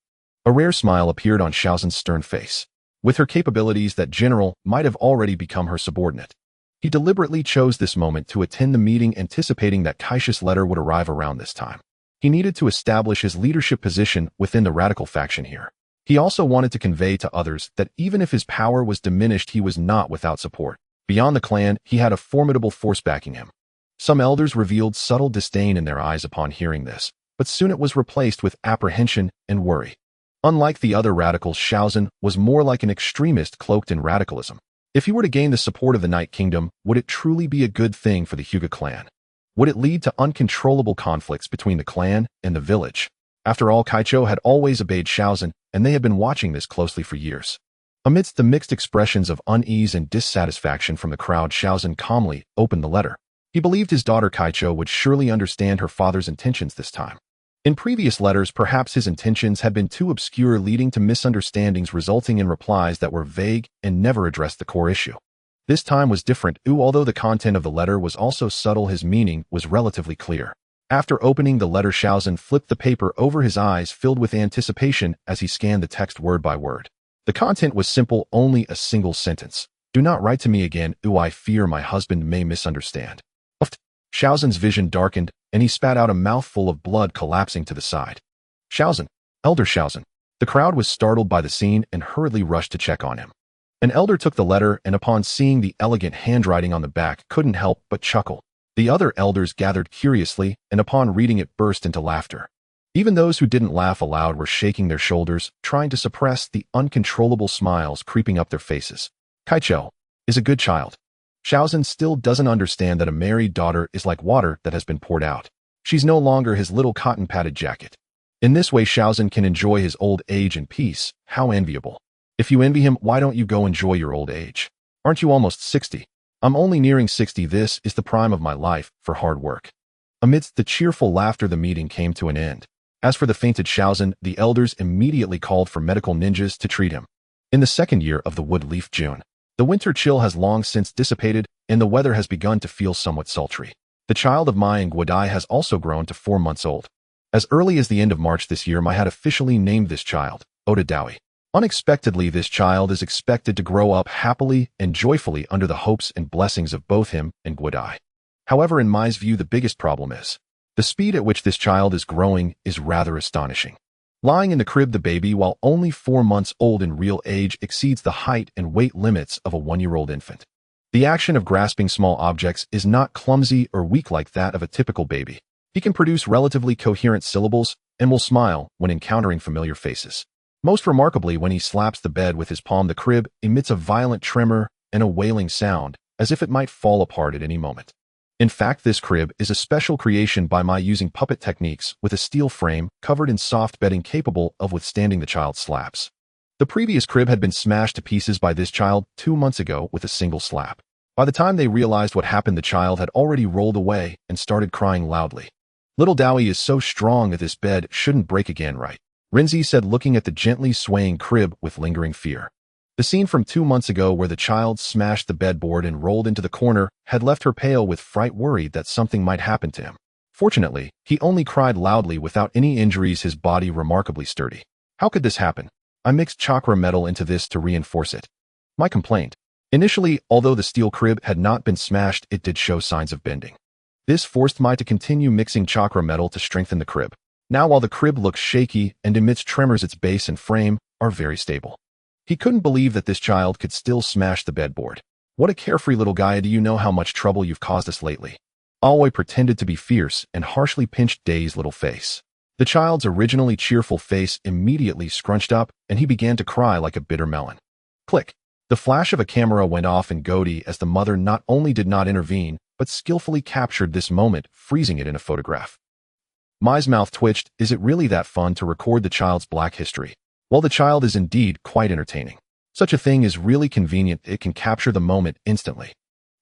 A rare smile appeared on Shaozan's stern face. With her capabilities, that general might have already become her subordinate. He deliberately chose this moment to attend the meeting, anticipating that Kaishu's letter would arrive around this time. He needed to establish his leadership position within the radical faction here. He also wanted to convey to others that even if his power was diminished, he was not without support. Beyond the clan, he had a formidable force backing him. Some elders revealed subtle disdain in their eyes upon hearing this, but soon it was replaced with apprehension and worry. Unlike the other radicals, Shaozan was more like an extremist cloaked in radicalism. If he were to gain the support of the Night Kingdom, would it truly be a good thing for the Hyuga clan? Would it lead to uncontrollable conflicts between the clan and the village? After all, Kaicho had always obeyed Shaozan, and they had been watching this closely for years. Amidst the mixed expressions of unease and dissatisfaction from the crowd, Shaozan calmly opened the letter. He believed his daughter Kaicho would surely understand her father's intentions this time. In previous letters, perhaps his intentions had been too obscure, leading to misunderstandings, resulting in replies that were vague and never addressed the core issue. This time was different. Although the content of the letter was also subtle, his meaning was relatively clear. After opening the letter, Shaozan flipped the paper over, his eyes filled with anticipation as he scanned the text word by word. The content was simple, only a single sentence. Do not write to me again, I fear my husband may misunderstand. Shaozin's vision darkened, and he spat out a mouthful of blood, collapsing to the side. Shaozin, Elder Shaozin. The crowd was startled by the scene and hurriedly rushed to check on him. An elder took the letter and upon seeing the elegant handwriting on the back couldn't help but chuckle. The other elders gathered curiously and upon reading it burst into laughter. Even those who didn't laugh aloud were shaking their shoulders, trying to suppress the uncontrollable smiles creeping up their faces. Kaichou is a good child. Shaozin still doesn't understand that a married daughter is like water that has been poured out. She's no longer his little cotton-padded jacket. In this way, Shaozin can enjoy his old age in peace. How enviable. If you envy him, why don't you go enjoy your old age? Aren't you almost 60? I'm only nearing 60. This is the prime of my life for hard work. Amidst the cheerful laughter, the meeting came to an end. As for the fainted Shaozin, the elders immediately called for medical ninjas to treat him. In the second year of the wood leaf June, the winter chill has long since dissipated, and the weather has begun to feel somewhat sultry. The child of Mai and Guodai has also grown to 4 months old. As early as the end of March this year, Mai had officially named this child Oda Yayoi. Unexpectedly, this child is expected to grow up happily and joyfully under the hopes and blessings of both him and Guodai. However, in Mai's view, the biggest problem is the speed at which this child is growing is rather astonishing. Lying in the crib, the baby, while only 4 months old in real age, exceeds the height and weight limits of a 1-year-old infant. The action of grasping small objects is not clumsy or weak like that of a typical baby. He can produce relatively coherent syllables and will smile when encountering familiar faces. Most remarkably, when he slaps the bed with his palm, the crib emits a violent tremor and a wailing sound, as if it might fall apart at any moment. In fact, this crib is a special creation by Mai, using puppet techniques with a steel frame covered in soft bedding capable of withstanding the child's slaps. The previous crib had been smashed to pieces by this child 2 months ago with a single slap. By the time they realized what happened, the child had already rolled away and started crying loudly. Little Dowie is so strong that this bed shouldn't break again, right? Rinzi said, looking at the gently swaying crib with lingering fear. The scene from 2 months ago where the child smashed the bedboard and rolled into the corner had left her pale with fright, worried that something might happen to him. Fortunately, he only cried loudly without any injuries, his body remarkably sturdy. How could this happen? I mixed chakra metal into this to reinforce it. Mai complained. Initially, although the steel crib had not been smashed, it did show signs of bending. This forced Mai to continue mixing chakra metal to strengthen the crib. Now, while the crib looks shaky and emits tremors, its base and frame are very stable. He couldn't believe that this child could still smash the bedboard. What a carefree little guy. Do you know how much trouble you've caused us lately? Aoi pretended to be fierce and harshly pinched Day's little face. The child's originally cheerful face immediately scrunched up, and he began to cry like a bitter melon. Click. The flash of a camera went off in Godi as the mother not only did not intervene, but skillfully captured this moment, freezing it in a photograph. Mai's mouth twitched. Is it really that fun to record the child's black history? Well, the child is indeed quite entertaining. Such a thing is really convenient. It can capture the moment instantly.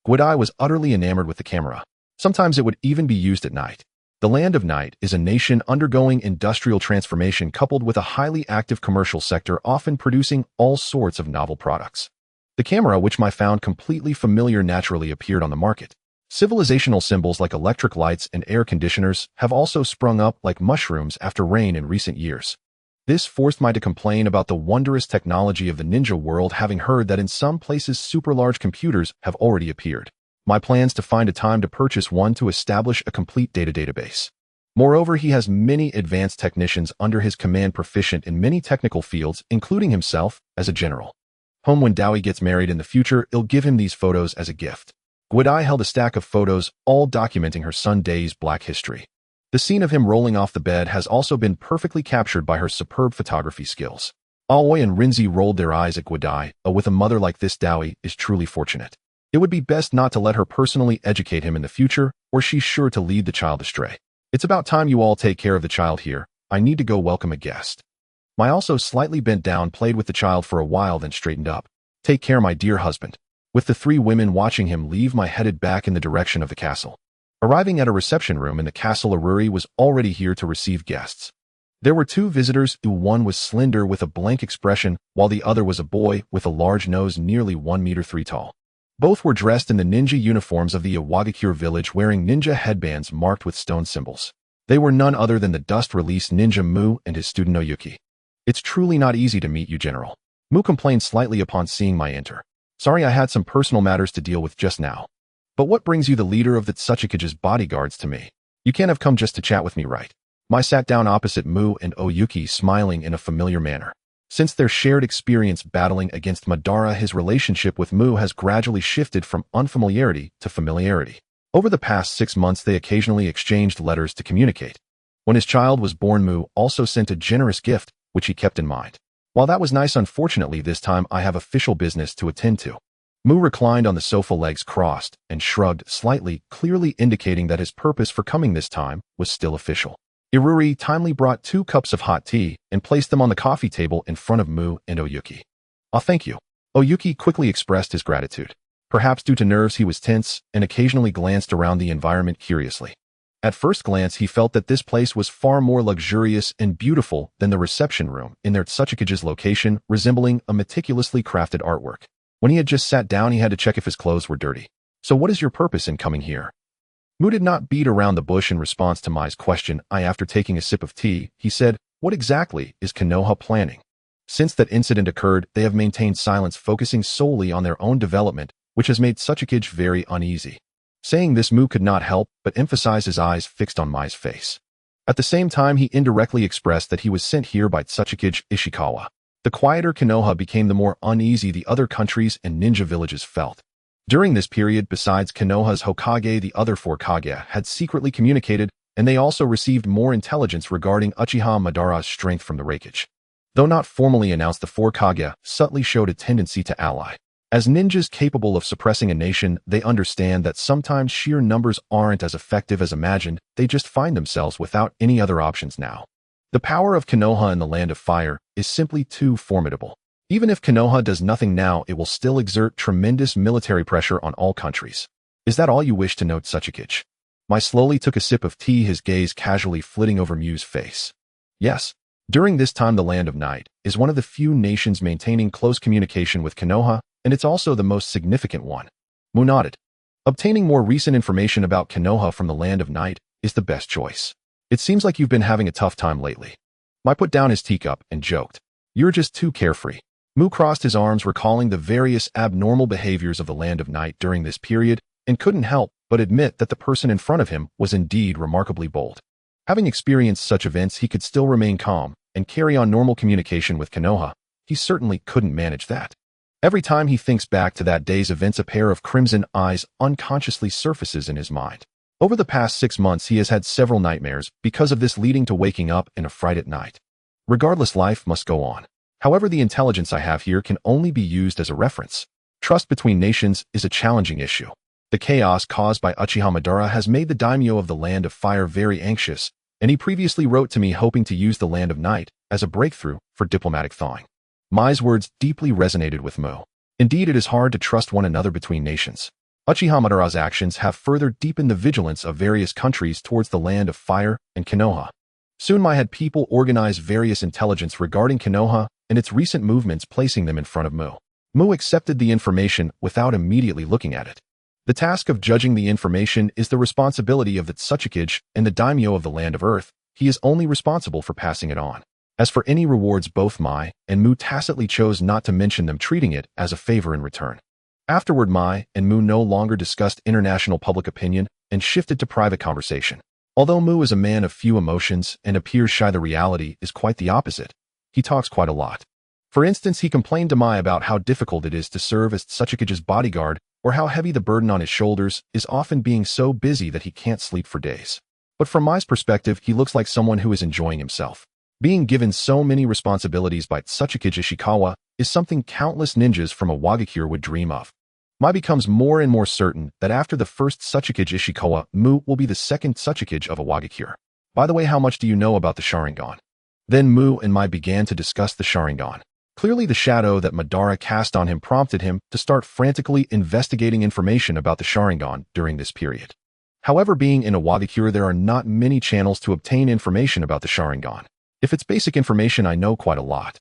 Guodai was utterly enamored with the camera. Sometimes it would even be used at night. The Land of Night is a nation undergoing industrial transformation coupled with a highly active commercial sector, often producing all sorts of novel products. The camera, which Mai found completely familiar, naturally appeared on the market. Civilizational symbols like electric lights and air conditioners have also sprung up like mushrooms after rain in recent years. This forced Mai to complain about the wondrous technology of the ninja world, having heard that in some places super large computers have already appeared. Mai plans to find a time to purchase one to establish a complete data database. Moreover, he has many advanced technicians under his command, proficient in many technical fields, including himself as a general. When Dowie gets married in the future, he'll give him these photos as a gift. Guodai held a stack of photos, all documenting her son Day's black history. The scene of him rolling off the bed has also been perfectly captured by her superb photography skills. Aoi and Rinzi rolled their eyes at Guodai. With a mother like this, Dowie is truly fortunate. It would be best not to let her personally educate him in the future, or she's sure to lead the child astray. It's about time you all take care of the child here. I need to go welcome a guest. Mai, also slightly bent down, played with the child for a while, then straightened up. Take care, my dear husband. With the 3 women watching him leave, Mai headed back in the direction of the castle. Arriving at a reception room in the castle, Aruri was already here to receive guests. There were 2 visitors. One was slender with a blank expression, while the other was a boy with a large nose, nearly 1 meter 3 tall. Both were dressed in the ninja uniforms of the Iwagakure village, wearing ninja headbands marked with stone symbols. They were none other than the dust-released ninja Mu and his student Oyuki. It's truly not easy to meet you, General. Mu complained slightly upon seeing my enter. Sorry, I had some personal matters to deal with just now. But what brings you, the leader of the Tsuchikage's bodyguards, to me? You can't have come just to chat with me, right? Mai sat down opposite Mu and Oyuki, smiling in a familiar manner. Since their shared experience battling against Madara, his relationship with Mu has gradually shifted from unfamiliarity to familiarity. Over the past 6 months, they occasionally exchanged letters to communicate. When his child was born, Mu also sent a generous gift, which he kept in mind. While that was nice, unfortunately this time I have official business to attend to. Mu reclined on the sofa, legs crossed, and shrugged slightly, clearly indicating that his purpose for coming this time was still official. Iruri timely brought 2 cups of hot tea and placed them on the coffee table in front of Mu and Oyuki. "Ah, thank you." Oyuki quickly expressed his gratitude. Perhaps due to nerves, he was tense and occasionally glanced around the environment curiously. At first glance, he felt that this place was far more luxurious and beautiful than the reception room in their Tsuchikage's location, resembling a meticulously crafted artwork. When he had just sat down, he had to check if his clothes were dirty. "So what is your purpose in coming here?" Mu did not beat around the bush in response to Mai's question. After taking a sip of tea, he said, "What exactly is Konoha planning?" Since that incident occurred, they have maintained silence, focusing solely on their own development, which has made Tsuchikage very uneasy. Saying this, Mu could not help but emphasize his eyes fixed on Mai's face. At the same time, he indirectly expressed that he was sent here by Tsuchikage Ishikawa. The quieter Konoha became, the more uneasy the other countries and ninja villages felt. During this period, besides Konoha's Hokage, the other 4 Kage had secretly communicated, and they also received more intelligence regarding Uchiha Madara's strength from the Raikage. Though not formally announced, the 4 Kage subtly showed a tendency to ally. As ninjas capable of suppressing a nation, they understand that sometimes sheer numbers aren't as effective as imagined. They just find themselves without any other options now. The power of Konoha in the Land of Fire is simply too formidable. Even if Konoha does nothing now, it will still exert tremendous military pressure on all countries. "Is that all you wish to know, Tsuchikage?" Mai slowly took a sip of tea, his gaze casually flitting over Mu's face. "Yes. During this time, the Land of Night is one of the few nations maintaining close communication with Konoha, and it's also the most significant one." Mu nodded. "Obtaining more recent information about Konoha from the Land of Night is the best choice. It seems like you've been having a tough time lately." Mai put down his teacup and joked, "You're just too carefree." Mu crossed his arms, recalling the various abnormal behaviors of the Land of Night during this period, and couldn't help but admit that the person in front of him was indeed remarkably bold. Having experienced such events, he could still remain calm and carry on normal communication with Konoha. He certainly couldn't manage that. Every time he thinks back to that day's events, a pair of crimson eyes unconsciously surfaces in his mind. Over the past 6 months, he has had several nightmares because of this, leading to waking up in a fright at night. Regardless, life must go on. However, the intelligence I have here can only be used as a reference. Trust between nations is a challenging issue. The chaos caused by Uchiha Madara has made the daimyo of the Land of Fire very anxious, and he previously wrote to me hoping to use the Land of Night as a breakthrough for diplomatic thawing. Mai's words deeply resonated with Mu. Indeed, it is hard to trust one another between nations. Uchiha Madara's actions have further deepened the vigilance of various countries towards the Land of Fire and Konoha. Soon Mai had people organize various intelligence regarding Konoha and its recent movements, placing them in front of Mu. Mu accepted the information without immediately looking at it. The task of judging the information is the responsibility of the Tsuchikage and the daimyo of the Land of Earth. He is only responsible for passing it on. As for any rewards, both Mai and Mu tacitly chose not to mention them, treating it as a favor in return. Afterward, Mai and Mu no longer discussed international public opinion and shifted to private conversation. Although Mu is a man of few emotions and appears shy, the reality is quite the opposite. He talks quite a lot. For instance, he complained to Mai about how difficult it is to serve as Tsuchikage's bodyguard, or how heavy the burden on his shoulders is, often being so busy that he can't sleep for days. But from Mai's perspective, he looks like someone who is enjoying himself. Being given so many responsibilities by Tsuchikage Ishikawa is something countless ninjas from a Wagakure would dream of. Mai becomes more and more certain that after the first Tsuchikage Ishikawa, Mu will be the second Tsuchikage of a Wagakure. "By the way, how much do you know about the Sharingan?" Then Mu and Mai began to discuss the Sharingan. Clearly, the shadow that Madara cast on him prompted him to start frantically investigating information about the Sharingan during this period. However, being in a Wagakure, there are not many channels to obtain information about the Sharingan. If it's basic information, I know quite a lot.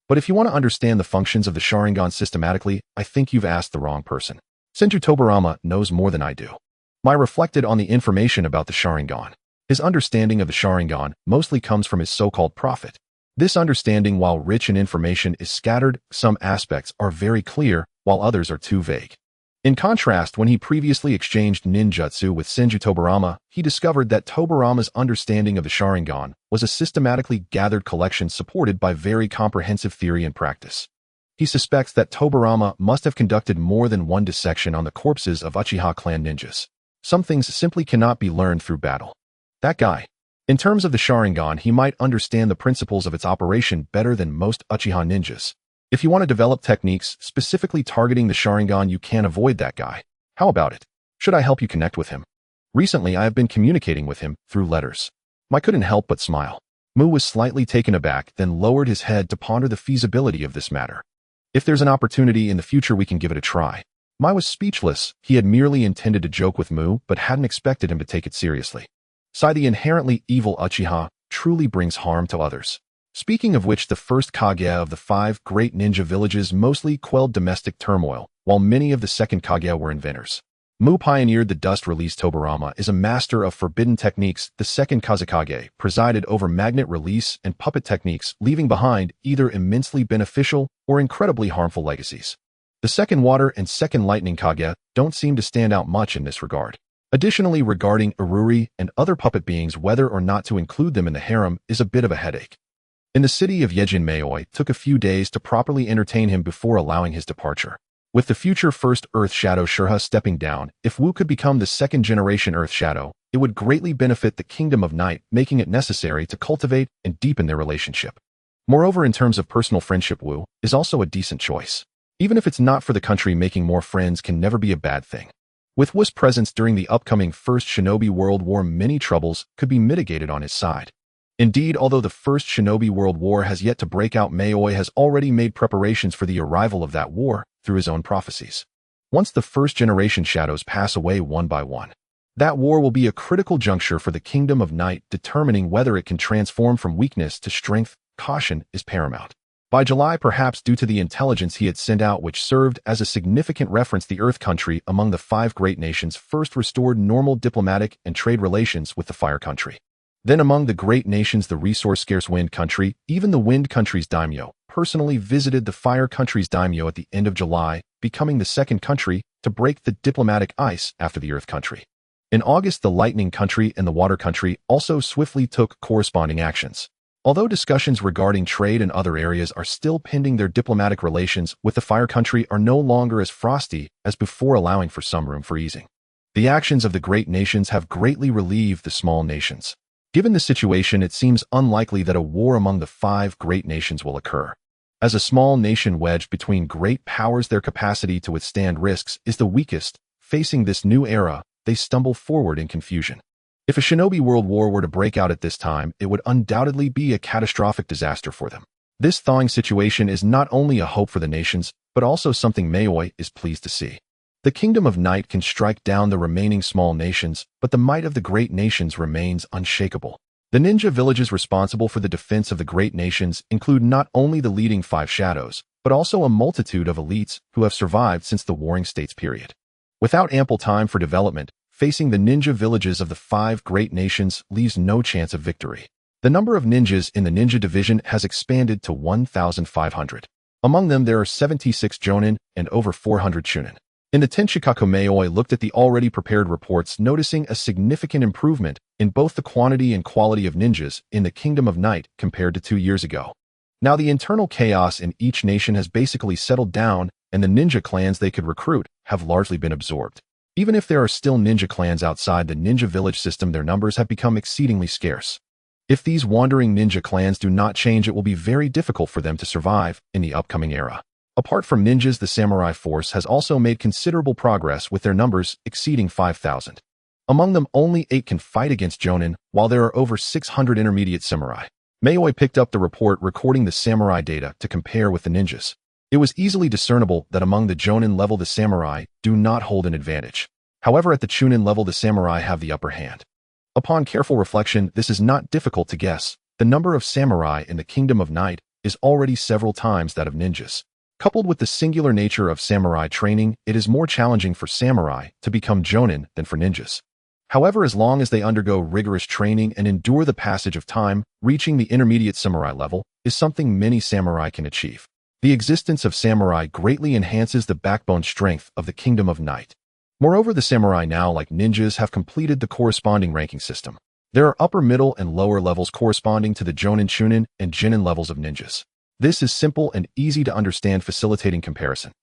But if you want to understand the functions of the Sharingan systematically, I think you've asked the wrong person. Senju Tobarama knows more than I do. Mai reflected on the information about the Sharingan. His understanding of the Sharingan mostly comes from his so-called prophet. This understanding, while rich in information, is scattered. Some aspects are very clear, while others are too vague. In contrast, when he previously exchanged ninjutsu with Senju Tobarama, he discovered that Tobarama's understanding of the Sharingan was a systematically gathered collection supported by very comprehensive theory and practice. He suspects that Tobarama must have conducted more than one dissection on the corpses of Uchiha clan ninjas. Some things simply cannot be learned through battle. That guy. In terms of the Sharingan, he might understand the principles of its operation better than most Uchiha ninjas. If you want to develop techniques specifically targeting the Sharingan, you can't avoid that guy. How about it? Should I help you connect with him? Recently, I have been communicating with him through letters. I couldn't help but smile. Mu was slightly taken aback, then lowered his head to ponder the feasibility of this matter. If there's an opportunity in the future, we can give it a try. Mai was speechless. He had merely intended to joke with Mu, but hadn't expected him to take it seriously. Sai, the inherently evil Uchiha, truly brings harm to others. Speaking of which, the first Kage of the 5 great ninja villages mostly quelled domestic turmoil, while many of the second Kage were inventors. Mu pioneered the dust-release. Tobarama is a master of forbidden techniques. The second Kazekage presided over magnet release and puppet techniques, leaving behind either immensely beneficial or incredibly harmful legacies. The second water and second lightning Kage don't seem to stand out much in this regard. Additionally, regarding Iruri and other puppet beings, whether or not to include them in the harem is a bit of a headache. In the city of Yejin, Mayoi took a few days to properly entertain him before allowing his departure. With the future first Earth Shadow Shurha stepping down, if Wu could become the second-generation Earth Shadow, it would greatly benefit the Kingdom of Night, making it necessary to cultivate and deepen their relationship. Moreover, in terms of personal friendship, Wu is also a decent choice. Even if it's not for the country, making more friends can never be a bad thing. With Wu's presence during the upcoming First Shinobi World War, many troubles could be mitigated on his side. Indeed, although the First Shinobi World War has yet to break out, Mayoi has already made preparations for the arrival of that war through his own prophecies. Once the first-generation shadows pass away one by one, that war will be a critical juncture for the Kingdom of Night, determining whether it can transform from weakness to strength. Caution is paramount. By July, perhaps due to the intelligence he had sent out, which served as a significant reference, the Earth Country among the 5 great nations first restored normal diplomatic and trade relations with the Fire Country. Then among the great nations, the resource-scarce Wind Country, even the Wind Country's daimyo, personally visited the Fire Country's daimyo at the end of July, becoming the second country to break the diplomatic ice after the Earth Country. In August, the Lightning Country and the Water Country also swiftly took corresponding actions. Although discussions regarding trade and other areas are still pending, their diplomatic relations with the Fire Country are no longer as frosty as before, allowing for some room for easing. The actions of the great nations have greatly relieved the small nations. Given the situation, it seems unlikely that a war among the 5 great nations will occur. As a small nation wedged between great powers, their capacity to withstand risks is the weakest. Facing this new era, they stumble forward in confusion. If a shinobi world war were to break out at this time, it would undoubtedly be a catastrophic disaster for them. This thawing situation is not only a hope for the nations, but also something Mayoi is pleased to see. The Kingdom of Night can strike down the remaining small nations, but the might of the great nations remains unshakable. The ninja villages responsible for the defense of the great nations include not only the leading 5 shadows, but also a multitude of elites who have survived since the Warring States period. Without ample time for development, facing the ninja villages of the 5 great nations leaves no chance of victory. The number of ninjas in the ninja division has expanded to 1,500. Among them, there are 76 jonin and over 400 chunin. In the Tenshikaku, Mayoi looked at the already prepared reports, noticing a significant improvement in both the quantity and quality of ninjas in the Kingdom of Night compared to 2 years ago. Now the internal chaos in each nation has basically settled down, and the ninja clans they could recruit have largely been absorbed. Even if there are still ninja clans outside the ninja village system, their numbers have become exceedingly scarce. If these wandering ninja clans do not change, it will be very difficult for them to survive in the upcoming era. Apart from ninjas, the samurai force has also made considerable progress, with their numbers exceeding 5,000. Among them, only 8 can fight against jonin, while there are over 600 intermediate samurai. Mayoi picked up the report recording the samurai data to compare with the ninjas. It was easily discernible that among the jonin level, the samurai do not hold an advantage. However, at the chunin level, the samurai have the upper hand. Upon careful reflection, this is not difficult to guess. The number of samurai in the Kingdom of Night is already several times that of ninjas. Coupled with the singular nature of samurai training, it is more challenging for samurai to become jonin than for ninjas. However, as long as they undergo rigorous training and endure the passage of time, reaching the intermediate samurai level is something many samurai can achieve. The existence of samurai greatly enhances the backbone strength of the Kingdom of Night. Moreover, the samurai now, like ninjas, have completed the corresponding ranking system. There are upper, middle, and lower levels corresponding to the Jonin, Chunin, and Jinin levels of ninjas. This is simple and easy to understand, facilitating comparison.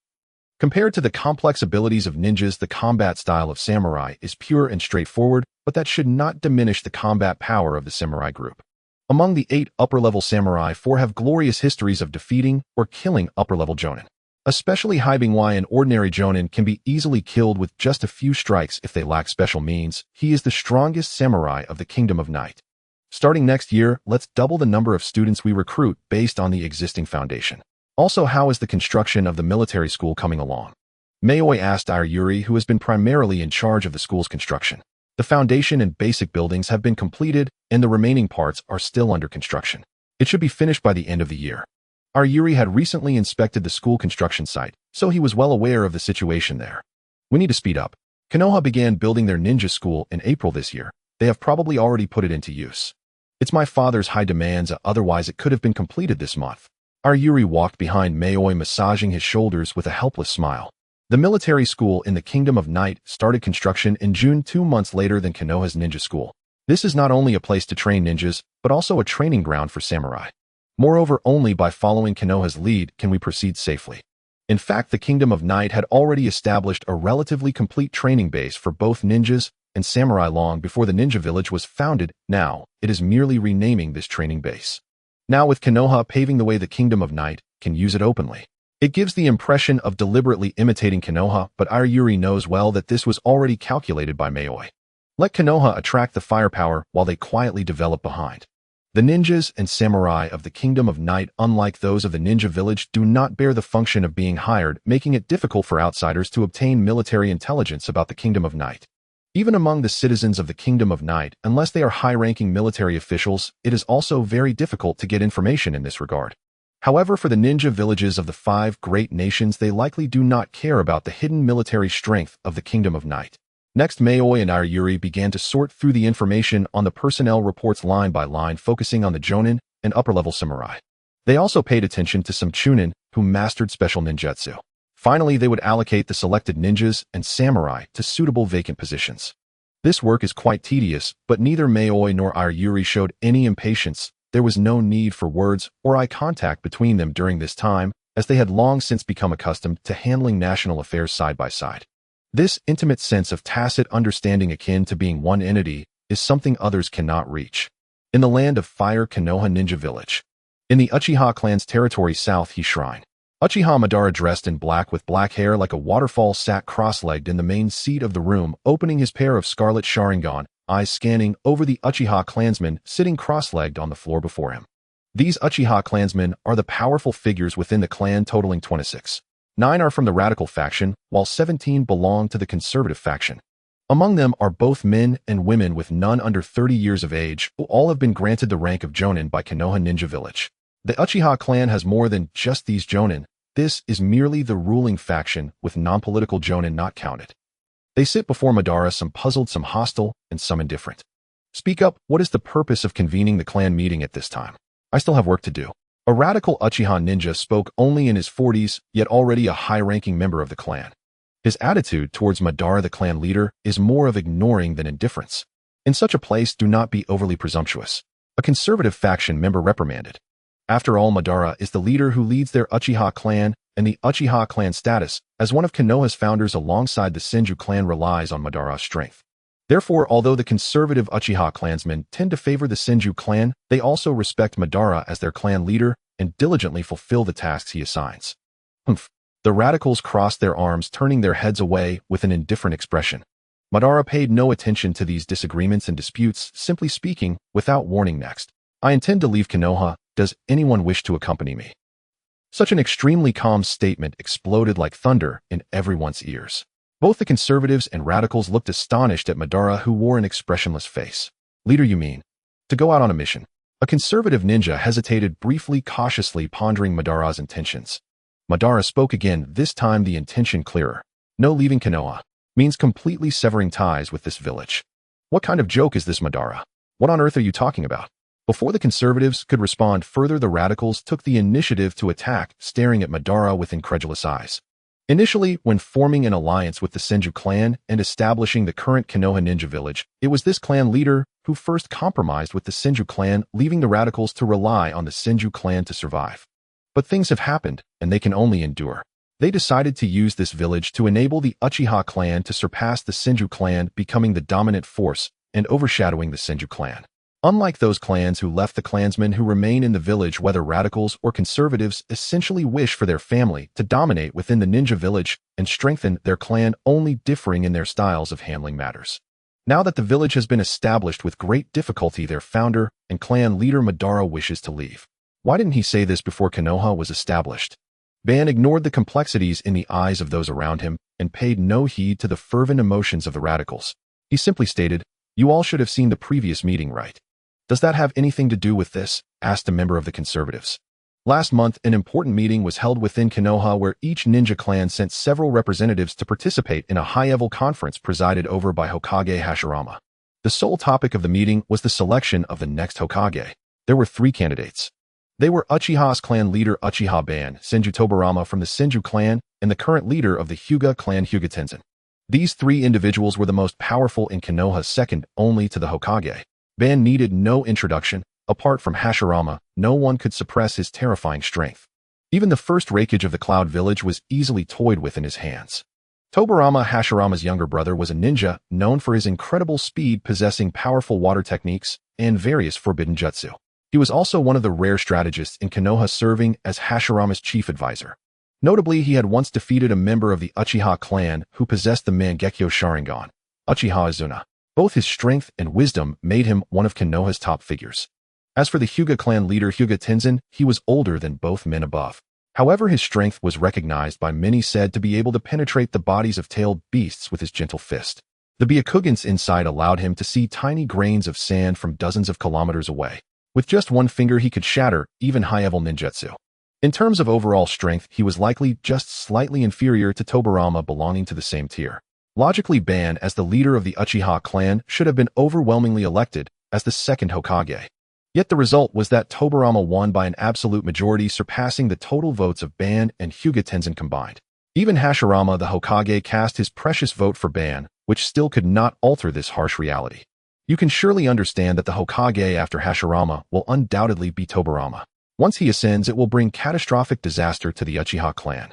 Compared to the complex abilities of ninjas, the combat style of samurai is pure and straightforward, but that should not diminish the combat power of the samurai group. Among the 8 upper-level samurai, 4 have glorious histories of defeating or killing upper-level jonin. Especially Haibingwai, an ordinary jonin, can be easily killed with just a few strikes if they lack special means. He is the strongest samurai of the Kingdom of Night. Starting next year, let's double the number of students we recruit based on the existing foundation. Also, how is the construction of the military school coming along? Yayoi asked Yuri, who has been primarily in charge of the school's construction. The foundation and basic buildings have been completed, and the remaining parts are still under construction. It should be finished by the end of the year. Yuri had recently inspected the school construction site, so he was well aware of the situation there. We need to speed up. Konoha began building their ninja school in April this year. They have probably already put it into use. It's my father's high demands, otherwise it could have been completed this month. Yuri walked behind Yayoi, massaging his shoulders with a helpless smile. The military school in the Kingdom of Night started construction in June, 2 months later than Konoha's ninja school. This is not only a place to train ninjas, but also a training ground for samurai. Moreover, only by following Konoha's lead can we proceed safely. In fact, the Kingdom of Night had already established a relatively complete training base for both ninjas and samurai long before the ninja village was founded. Now, it is merely renaming this training base. Now, with Konoha paving the way, the Kingdom of Night can use it openly. It gives the impression of deliberately imitating Konoha, but Yuri knows well that this was already calculated by Yayoi. Let Konoha attract the firepower while they quietly develop behind. The ninjas and samurai of the Kingdom of Night, unlike those of the ninja village, do not bear the function of being hired, making it difficult for outsiders to obtain military intelligence about the Kingdom of Night. Even among the citizens of the Kingdom of Night, unless they are high-ranking military officials, it is also very difficult to get information in this regard. However, for the ninja villages of the 5 great nations, they likely do not care about the hidden military strength of the Kingdom of Night. Next, Yayoi and Yuri began to sort through the information on the personnel reports line by line, focusing on the jonin and upper-level samurai. They also paid attention to some chunin who mastered special ninjutsu. Finally, they would allocate the selected ninjas and samurai to suitable vacant positions. This work is quite tedious, but neither Yayoi nor Yuri showed any impatience. There was no need for words or eye contact between them during this time, as they had long since become accustomed to handling national affairs side by side. This intimate sense of tacit understanding, akin to being one entity, is something others cannot reach. In the land of fire, Konoha Ninja Village. In the Uchiha clan's territory, South He Shrine. Uchiha Madara, dressed in black with black hair like a waterfall, sat cross-legged in the main seat of the room, opening his pair of scarlet Sharingan, eyes scanning over the Uchiha clansmen sitting cross-legged on the floor before him. These Uchiha clansmen are the powerful figures within the clan, totaling 26. 9 are from the radical faction, while 17 belong to the conservative faction. Among them are both men and women, with none under 30 years of age, who all have been granted the rank of Jonin by Konoha Ninja Village. The Uchiha clan has more than just these Jonin. This is merely the ruling faction, with non-political Jonin not counted. They sit before Madara, some puzzled, some hostile, and some indifferent. Speak up, what is the purpose of convening the clan meeting at this time? I still have work to do. A radical Uchiha ninja spoke, only in his 40s, yet already a high-ranking member of the clan. His attitude towards Madara, the clan leader, is more of ignoring than indifference. In such a place, do not be overly presumptuous. A conservative faction member reprimanded. After all, Madara is the leader who leads their Uchiha clan, and the Uchiha clan status, as one of Konoha's founders alongside the Senju clan, relies on Madara's strength. Therefore, although the conservative Uchiha clansmen tend to favor the Senju clan, they also respect Madara as their clan leader and diligently fulfill the tasks he assigns. The radicals crossed their arms, turning their heads away with an indifferent expression. Madara paid no attention to these disagreements and disputes, simply speaking, without warning. Next, I intend to leave Konoha. Does anyone wish to accompany me? Such an extremely calm statement exploded like thunder in everyone's ears. Both the conservatives and radicals looked astonished at Madara, who wore an expressionless face. Leader, you mean? To go out on a mission? A conservative ninja hesitated briefly, cautiously pondering Madara's intentions. Madara spoke again, this time the intention clearer. No, leaving Konoha means completely severing ties with this village. What kind of joke is this, Madara? What on earth are you talking about? Before the conservatives could respond further, the radicals took the initiative to attack, staring at Madara with incredulous eyes. Initially, when forming an alliance with the Senju clan and establishing the current Konoha ninja village, it was this clan leader who first compromised with the Senju clan, leaving the radicals to rely on the Senju clan to survive. But things have happened, and they can only endure. They decided to use this village to enable the Uchiha clan to surpass the Senju clan, becoming the dominant force and overshadowing the Senju clan. Unlike those clans who left, the clansmen who remain in the village, whether radicals or conservatives, essentially wish for their family to dominate within the ninja village and strengthen their clan, only differing in their styles of handling matters. Now that the village has been established with great difficulty, their founder and clan leader Madara wishes to leave. Why didn't he say this before Konoha was established? Ban ignored the complexities in the eyes of those around him and paid no heed to the fervent emotions of the radicals. He simply stated, "You all should have seen the previous meeting, right?" "Does that have anything to do with this?" asked a member of the conservatives. Last month, an important meeting was held within Konoha where each ninja clan sent several representatives to participate in a high-level conference presided over by Hokage Hashirama. The sole topic of the meeting was the selection of the next Hokage. There were 3 candidates. They were Uchiha's clan leader Uchiha Ban, Senju Tobirama from the Senju clan, and the current leader of the Hyuga clan Hyuga Tenzin. These 3 individuals were the most powerful in Konoha, second only to the Hokage. Ban needed no introduction. Apart from Hashirama, no one could suppress his terrifying strength. Even the first Raikage of the Cloud Village was easily toyed with in his hands. Tobirama, Hashirama's younger brother, was a ninja, known for his incredible speed, possessing powerful water techniques and various forbidden jutsu. He was also one of the rare strategists in Konoha, serving as Hashirama's chief advisor. Notably, he had once defeated a member of the Uchiha clan who possessed the Mangekyo Sharingan, Uchiha Izuna. Both his strength and wisdom made him one of Konoha's top figures. As for the Hyuga clan leader Hyuga Tenzin, he was older than both men above. However, his strength was recognized by many, said to be able to penetrate the bodies of tailed beasts with his gentle fist. The Byakugan's insight allowed him to see tiny grains of sand from dozens of kilometers away. With just one finger, he could shatter even high-level ninjutsu. In terms of overall strength, he was likely just slightly inferior to Tobirama, belonging to the same tier. Logically, Ban, as the leader of the Uchiha clan, should have been overwhelmingly elected as the second Hokage. Yet the result was that Tobirama won by an absolute majority, surpassing the total votes of Ban and Hyuga Tenzin combined. Even Hashirama, the Hokage, cast his precious vote for Ban, which still could not alter this harsh reality. You can surely understand that the Hokage after Hashirama will undoubtedly be Tobirama. Once he ascends, it will bring catastrophic disaster to the Uchiha clan.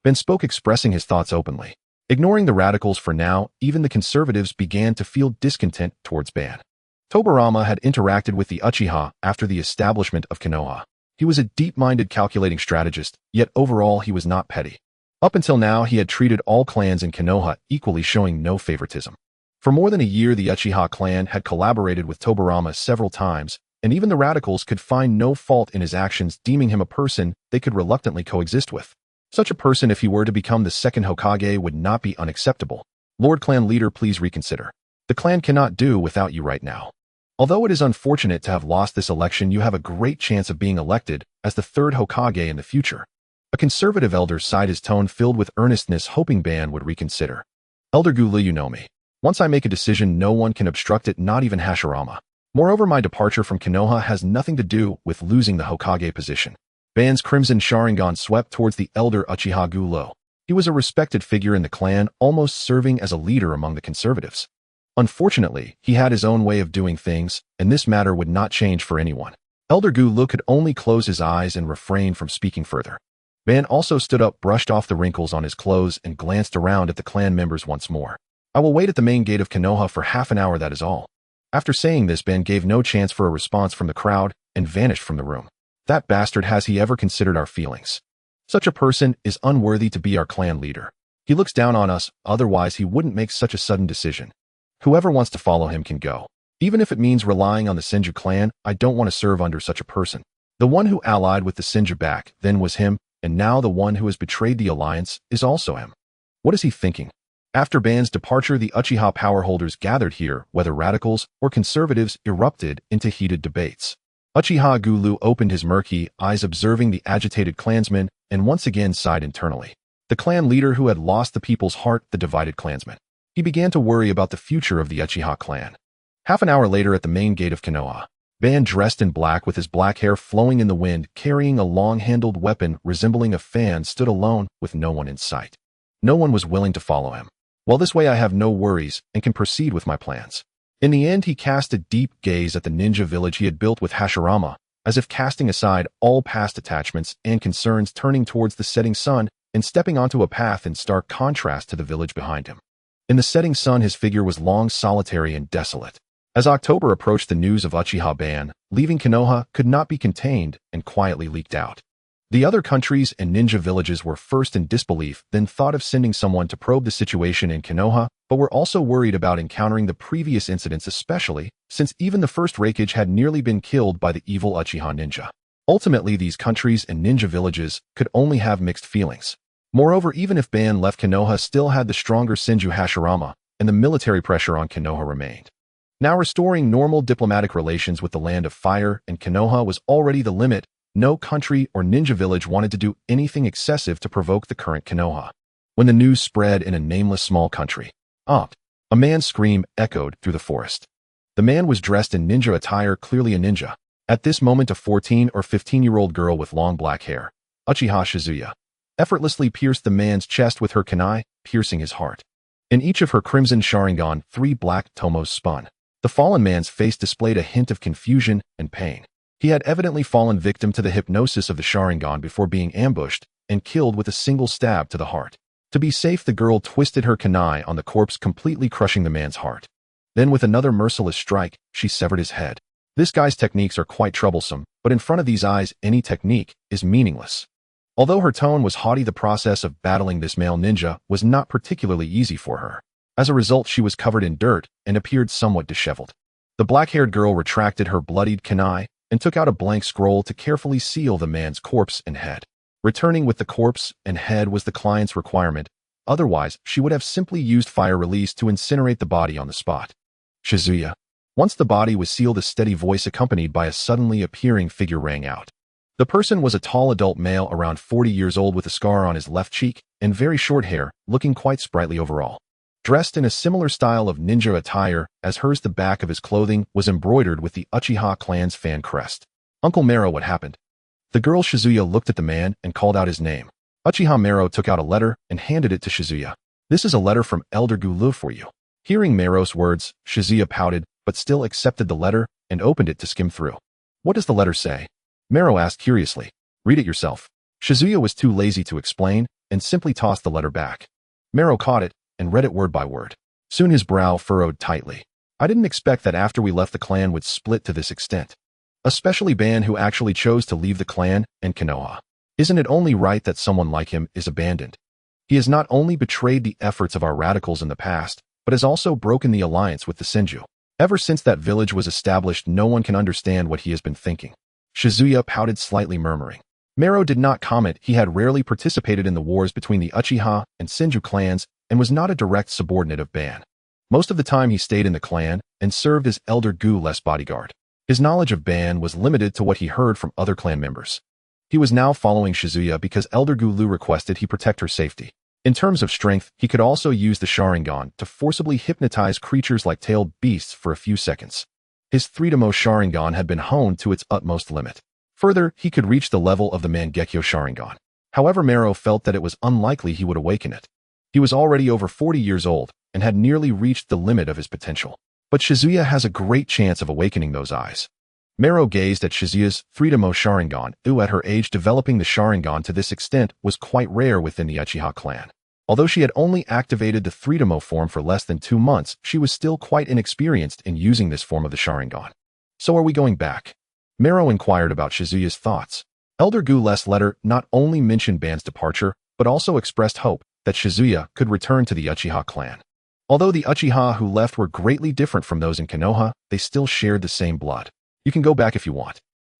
Ben spoke, expressing his thoughts openly. Ignoring the radicals for now, even the conservatives began to feel discontent towards Ban. Tobirama had interacted with the Uchiha after the establishment of Konoha. He was a deep-minded, calculating strategist, yet overall he was not petty. Up until now, he had treated all clans in Konoha equally, showing no favoritism. For more than a year, the Uchiha clan had collaborated with Tobirama several times, and even the radicals could find no fault in his actions, deeming him a person they could reluctantly coexist with. Such a person, if he were to become the second Hokage, would not be unacceptable. Lord Clan Leader, please reconsider. The clan cannot do without you right now. Although it is unfortunate to have lost this election, you have a great chance of being elected as the third Hokage in the future. A conservative elder sighed, his tone filled with earnestness, hoping Ban would reconsider. Elder Gula, you know me. Once I make a decision, no one can obstruct it, not even Hashirama. Moreover, my departure from Konoha has nothing to do with losing the Hokage position. Ban's crimson Sharingan swept towards the elder Uchiha Gulo. He was a respected figure in the clan, almost serving as a leader among the conservatives. Unfortunately, he had his own way of doing things, and this matter would not change for anyone. Elder Gulu could only close his eyes and refrain from speaking further. Ban also stood up, brushed off the wrinkles on his clothes, and glanced around at the clan members once more. I will wait at the main gate of Konoha for half an hour, that is all. After saying this, Ban gave no chance for a response from the crowd and vanished from the room. That bastard, has he ever considered our feelings? Such a person is unworthy to be our clan leader. He looks down on us, otherwise he wouldn't make such a sudden decision. Whoever wants to follow him can go. Even if it means relying on the Senju clan, I don't want to serve under such a person. The one who allied with the Senju back then was him, and now the one who has betrayed the alliance is also him. What is he thinking? After Ban's departure, the Uchiha power holders gathered here, whether radicals or conservatives, erupted into heated debates. Uchiha Gulu opened his murky eyes, observing the agitated clansmen, and once again sighed internally. The clan leader who had lost the people's heart, the divided clansmen. He began to worry about the future of the Uchiha clan. Half an hour later at the main gate of Konoha, Ban dressed in black with his black hair flowing in the wind, carrying a long-handled weapon resembling a fan, stood alone with no one in sight. No one was willing to follow him. Well, this way I have no worries and can proceed with my plans. In the end, he cast a deep gaze at the ninja village he had built with Hashirama, as if casting aside all past attachments and concerns, turning towards the setting sun and stepping onto a path in stark contrast to the village behind him. In the setting sun, his figure was long, solitary, and desolate. As October approached, the news of Uchiha ban leaving Konoha could not be contained and quietly leaked out. The other countries and ninja villages were first in disbelief, then thought of sending someone to probe the situation in Konoha, but were also worried about encountering the previous incidents, especially since even the first Raikage had nearly been killed by the evil Uchiha ninja. Ultimately, these countries and ninja villages could only have mixed feelings. Moreover, even if Ban left, Konoha still had the stronger Senju Hashirama, and the military pressure on Konoha remained. Now, restoring normal diplomatic relations with the Land of Fire and Konoha was already the limit. No country or ninja village wanted to do anything excessive to provoke the current Konoha. When the news spread in a nameless small country, a man's scream echoed through the forest. The man was dressed in ninja attire, clearly a ninja. At this moment, a 14 or 15-year-old girl with long black hair, Uchiha Shizuya, effortlessly pierced the man's chest with her kunai, piercing his heart. In each of her crimson Sharingan, 3 black tomos spun. The fallen man's face displayed a hint of confusion and pain. He had evidently fallen victim to the hypnosis of the Sharingan before being ambushed and killed with a single stab to the heart. To be safe, the girl twisted her kunai on the corpse, completely crushing the man's heart. Then, with another merciless strike, she severed his head. This guy's techniques are quite troublesome, but in front of these eyes, any technique is meaningless. Although her tone was haughty, the process of battling this male ninja was not particularly easy for her. As a result, she was covered in dirt and appeared somewhat disheveled. The black-haired girl retracted her bloodied kunai and took out a blank scroll to carefully seal the man's corpse and head. Returning with the corpse and head was the client's requirement. Otherwise, she would have simply used fire release to incinerate the body on the spot. Shizuya. Once the body was sealed, a steady voice accompanied by a suddenly appearing figure rang out. The person was a tall adult male around 40 years old with a scar on his left cheek and very short hair, looking quite sprightly overall. Dressed in a similar style of ninja attire as hers, the back of his clothing was embroidered with the Uchiha clan's fan crest. Uncle Mero, what happened? The girl Shizuya looked at the man and called out his name. Uchiha Mero took out a letter and handed it to Shizuya. This is a letter from Elder Gulu for you. Hearing Mero's words, Shizuya pouted, but still accepted the letter and opened it to skim through. What does the letter say? Mero asked curiously. Read it yourself. Shizuya was too lazy to explain and simply tossed the letter back. Mero caught it and read it word by word. Soon his brow furrowed tightly. I didn't expect that after we left the clan would split to this extent. Especially Ban, who actually chose to leave the clan and Konoha. Isn't it only right that someone like him is abandoned? He has not only betrayed the efforts of our radicals in the past, but has also broken the alliance with the Senju. Ever since that village was established, no one can understand what he has been thinking. Shizuya pouted slightly, murmuring. Mero did not comment. He had rarely participated in the wars between the Uchiha and Senju clans and was not a direct subordinate of Ban. Most of the time he stayed in the clan and served as Elder Gu-less bodyguard. His knowledge of Ban was limited to what he heard from other clan members. He was now following Shizuya because Elder Gulu requested he protect her safety. In terms of strength, he could also use the Sharingan to forcibly hypnotize creatures like tailed beasts for a few seconds. His 3-Demo Sharingan had been honed to its utmost limit. Further, he could reach the level of the Mangekyo Sharingan. However, Mero felt that it was unlikely he would awaken it. He was already over 40 years old and had nearly reached the limit of his potential. But Shizuya has a great chance of awakening those eyes. Mero gazed at Shizuya's 3-Demo Sharingan, who at her age developing the Sharingan to this extent was quite rare within the Uchiha clan. Although she had only activated the 3-Demo form for less than 2 months, she was still quite inexperienced in using this form of the Sharingan. So are we going back? Mero inquired about Shizuya's thoughts. Elder Gu-less letter not only mentioned Ban's departure, but also expressed hope that Shizuya could return to the Uchiha clan. Although the Uchiha who left were greatly different from those in Konoha, they still shared the same blood. You can go back if you want.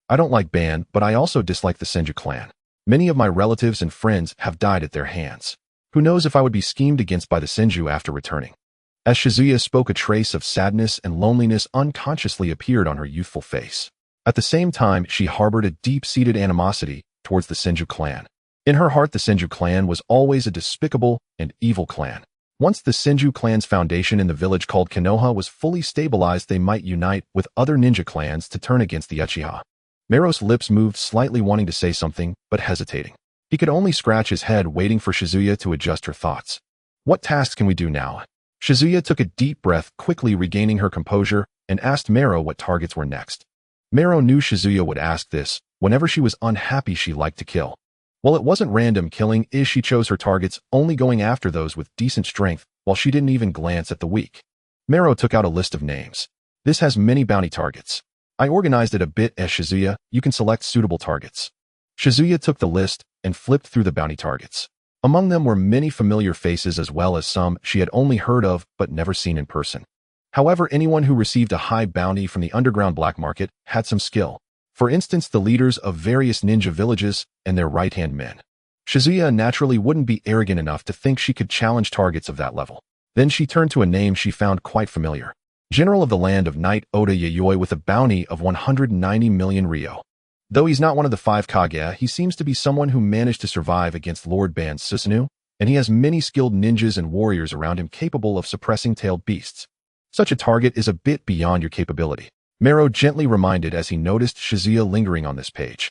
I don't like Ban, but I also dislike the Senju clan. Many of my relatives and friends have died at their hands. Who knows if I would be schemed against by the Senju after returning. As Shizuya spoke, a trace of sadness and loneliness unconsciously appeared on her youthful face. At the same time, she harbored a deep-seated animosity towards the Senju clan. In her heart, the Senju clan was always a despicable and evil clan. Once the Senju clan's foundation in the village called Konoha was fully stabilized, they might unite with other ninja clans to turn against the Uchiha. Mero's lips moved slightly, wanting to say something, but hesitating. He could only scratch his head, waiting for Shizuya to adjust her thoughts. What tasks can we do now? Shizuya took a deep breath, quickly regaining her composure, and asked Mero what targets were next. Mero knew Shizuya would ask this. Whenever she was unhappy, she liked to kill. Well, it wasn't random killing, she chose her targets, only going after those with decent strength, while she didn't even glance at the weak. Mero took out a list of names. This has many bounty targets. I organized it a bit as Shizuya, you can select suitable targets. Shizuya took the list and flipped through the bounty targets. Among them were many familiar faces as well as some she had only heard of but never seen in person. However, anyone who received a high bounty from the underground black market had some skill. For instance, the leaders of various ninja villages and their right-hand men. Shizuya naturally wouldn't be arrogant enough to think she could challenge targets of that level. Then she turned to a name she found quite familiar. General of the Land of Night Oda Yayoi with a bounty of 190 million ryo. Though he's not one of the 5 Kage, he seems to be someone who managed to survive against Lord Ban Susanoo, and he has many skilled ninjas and warriors around him capable of suppressing tailed beasts. Such a target is a bit beyond your capability. Mero gently reminded as he noticed Shizuya lingering on this page.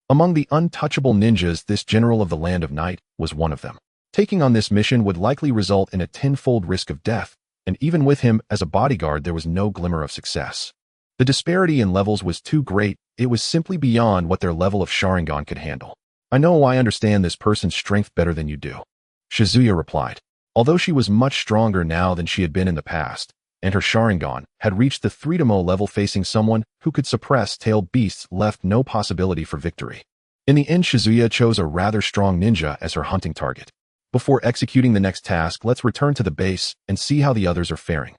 Among the untouchable ninjas, this General of the Land of Night was one of them. Taking on this mission would likely result in a tenfold risk of death, and even with him as a bodyguard there was no glimmer of success. The disparity in levels was too great, it was simply beyond what their level of Sharingan could handle. I understand this person's strength better than you do, Shizuya replied. Although she was much stronger now than she had been in the past, and her Sharingan had reached the 3-mo level, facing someone who could suppress tailed beasts left no possibility for victory. In the end, Shizuya chose a rather strong ninja as her hunting target. Before executing the next task, let's return to the base and see how the others are faring.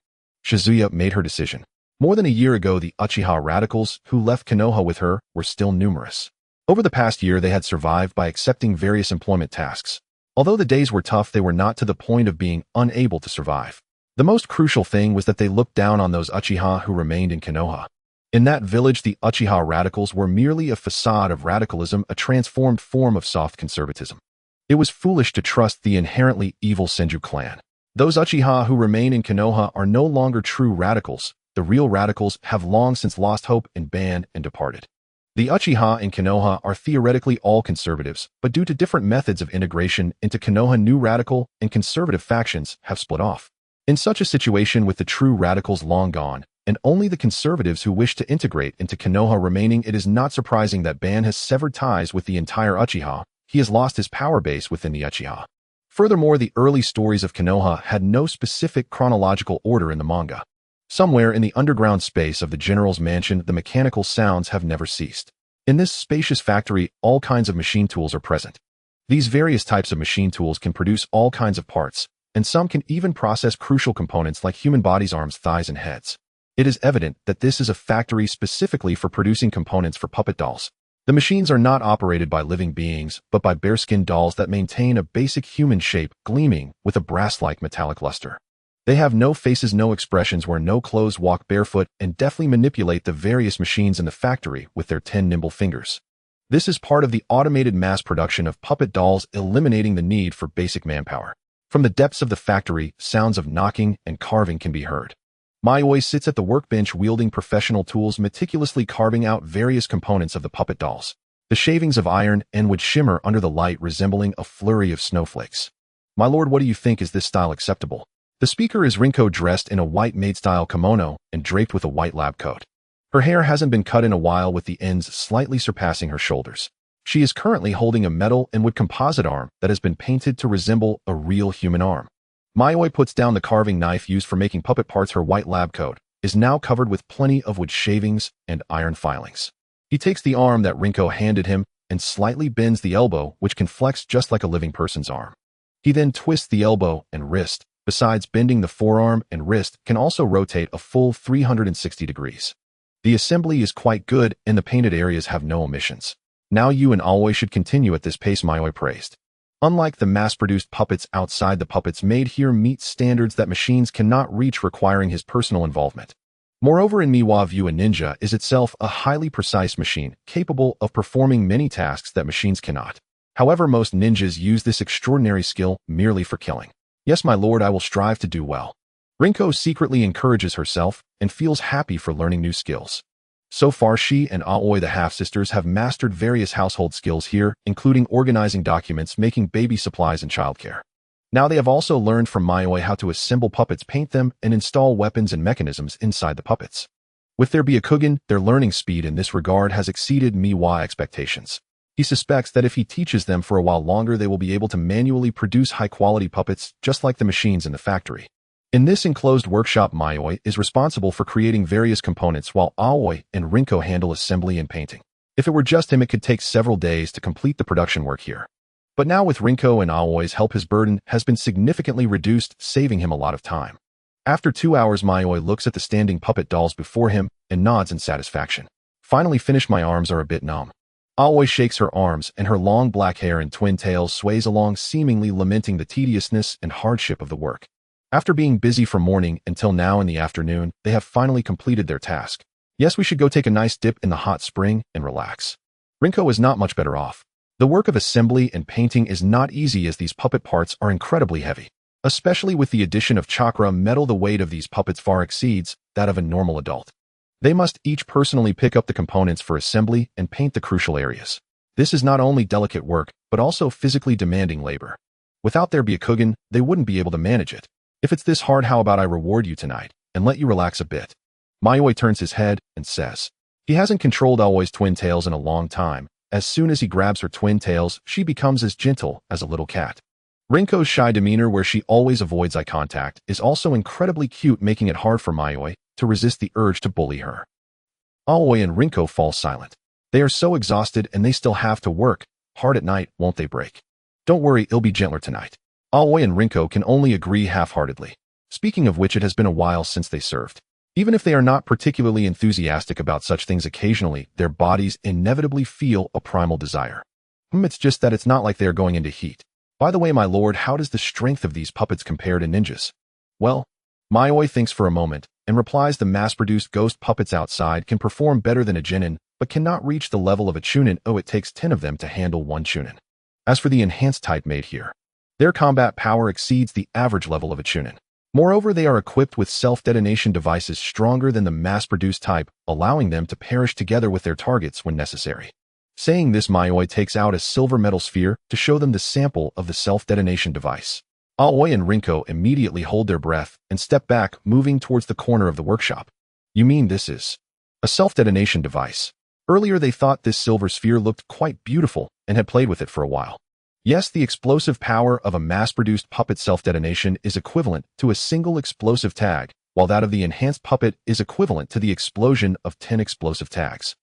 Shizuya made her decision. More than a year ago, the Uchiha radicals who left Konoha with her were still numerous. Over the past year, they had survived by accepting various employment tasks. Although the days were tough, they were not to the point of being unable to survive. The most crucial thing was that they looked down on those Uchiha who remained in Konoha. In that village, the Uchiha radicals were merely a facade of radicalism, a transformed form of soft conservatism. It was foolish to trust the inherently evil Senju clan. Those Uchiha who remain in Konoha are no longer true radicals. The real radicals have long since lost hope and banned and departed. The Uchiha in Konoha are theoretically all conservatives, but due to different methods of integration into Konoha, new radical and conservative factions have split off. In such a situation, with the true radicals long gone, and only the conservatives who wish to integrate into Konoha remaining, it is not surprising that Ban has severed ties with the entire Uchiha. He has lost his power base within the Uchiha. Furthermore, the early stories of Konoha had no specific chronological order in the manga. Somewhere in the underground space of the general's mansion, the mechanical sounds have never ceased. In this spacious factory, all kinds of machine tools are present. These various types of machine tools can produce all kinds of parts, and some can even process crucial components like human bodies, arms, thighs, and heads. It is evident that this is a factory specifically for producing components for puppet dolls. The machines are not operated by living beings, but by bearskin dolls that maintain a basic human shape, gleaming with a brass-like metallic luster. They have no faces, no expressions, wear no clothes, walk barefoot, and deftly manipulate the various machines in the factory with their 10 nimble fingers. This is part of the automated mass production of puppet dolls, eliminating the need for basic manpower. From the depths of the factory, sounds of knocking and carving can be heard. Yayoi sits at the workbench wielding professional tools, meticulously carving out various components of the puppet dolls. The shavings of iron and wood shimmer under the light, resembling a flurry of snowflakes. My lord, what do you think? Is this style acceptable? The speaker is Rinko, dressed in a white maid-style kimono and draped with a white lab coat. Her hair hasn't been cut in a while, with the ends slightly surpassing her shoulders. She is currently holding a metal and wood composite arm that has been painted to resemble a real human arm. Yayoi puts down the carving knife used for making puppet parts. Her white lab coat is now covered with plenty of wood shavings and iron filings. He takes the arm that Rinko handed him and slightly bends the elbow, which can flex just like a living person's arm. He then twists the elbow and wrist. Besides bending, the forearm and wrist can also rotate a full 360 degrees. The assembly is quite good, and the painted areas have no omissions. Now you and Aoi should continue at this pace, Yayoi praised. Unlike the mass-produced puppets outside, the puppets made here meet standards that machines cannot reach, requiring his personal involvement. Moreover, in Miwa View, a ninja is itself a highly precise machine, capable of performing many tasks that machines cannot. However, most ninjas use this extraordinary skill merely for killing. Yes, my lord, I will strive to do well. Rinko secretly encourages herself and feels happy for learning new skills. So far, she and Aoi, the half-sisters, have mastered various household skills here, including organizing documents, making baby supplies, and childcare. Now they have also learned from Mayoi how to assemble puppets, paint them, and install weapons and mechanisms inside the puppets. With their Byakugan, their learning speed in this regard has exceeded Miwa expectations. He suspects that if he teaches them for a while longer, they will be able to manually produce high-quality puppets just like the machines in the factory. In this enclosed workshop, Mayoi is responsible for creating various components while Aoi and Rinko handle assembly and painting. If it were just him, it could take several days to complete the production work here. But now with Rinko and Aoi's help, his burden has been significantly reduced, saving him a lot of time. After 2 hours, Mayoi looks at the standing puppet dolls before him and nods in satisfaction. Finally finished, my arms are a bit numb. Aoi shakes her arms and her long black hair and twin tails sways along, seemingly lamenting the tediousness and hardship of the work. After being busy from morning until now in the afternoon, they have finally completed their task. Yes, we should go take a nice dip in the hot spring and relax. Rinko is not much better off. The work of assembly and painting is not easy as these puppet parts are incredibly heavy. Especially with the addition of chakra metal, the weight of these puppets far exceeds that of a normal adult. They must each personally pick up the components for assembly and paint the crucial areas. This is not only delicate work, but also physically demanding labor. Without their Byakugan, they wouldn't be able to manage it. If it's this hard, how about I reward you tonight and let you relax a bit? Mayoi turns his head and says. He hasn't controlled Aoi's twin tails in a long time. As soon as he grabs her twin tails, she becomes as gentle as a little cat. Rinko's shy demeanor, where she always avoids eye contact, is also incredibly cute, making it hard for Mayoi to resist the urge to bully her. Aoi and Rinko fall silent. They are so exhausted and they still have to work hard at night, won't they break? Don't worry, it'll be gentler tonight. Aoi and Rinko can only agree half-heartedly. Speaking of which, it has been a while since they served. Even if they are not particularly enthusiastic about such things, occasionally their bodies inevitably feel a primal desire. It's just that it's not like they are going into heat. By the way, my lord, how does the strength of these puppets compare to ninjas? Well, Mayoi thinks for a moment and replies, the mass-produced ghost puppets outside can perform better than a Chunin, but cannot reach the level of a Chunin. Oh, it takes 10 of them to handle one Chunin. As for the enhanced type made here, their combat power exceeds the average level of a Chunin. Moreover, they are equipped with self-detonation devices stronger than the mass-produced type, allowing them to perish together with their targets when necessary. Saying this, Mayoi takes out a silver metal sphere to show them the sample of the self-detonation device. Aoi and Rinko immediately hold their breath and step back, moving towards the corner of the workshop. You mean this is a self-detonation device? Earlier they thought this silver sphere looked quite beautiful and had played with it for a while. Yes, the explosive power of a mass-produced puppet self-detonation is equivalent to a single explosive tag, while that of the enhanced puppet is equivalent to the explosion of 10 explosive tags.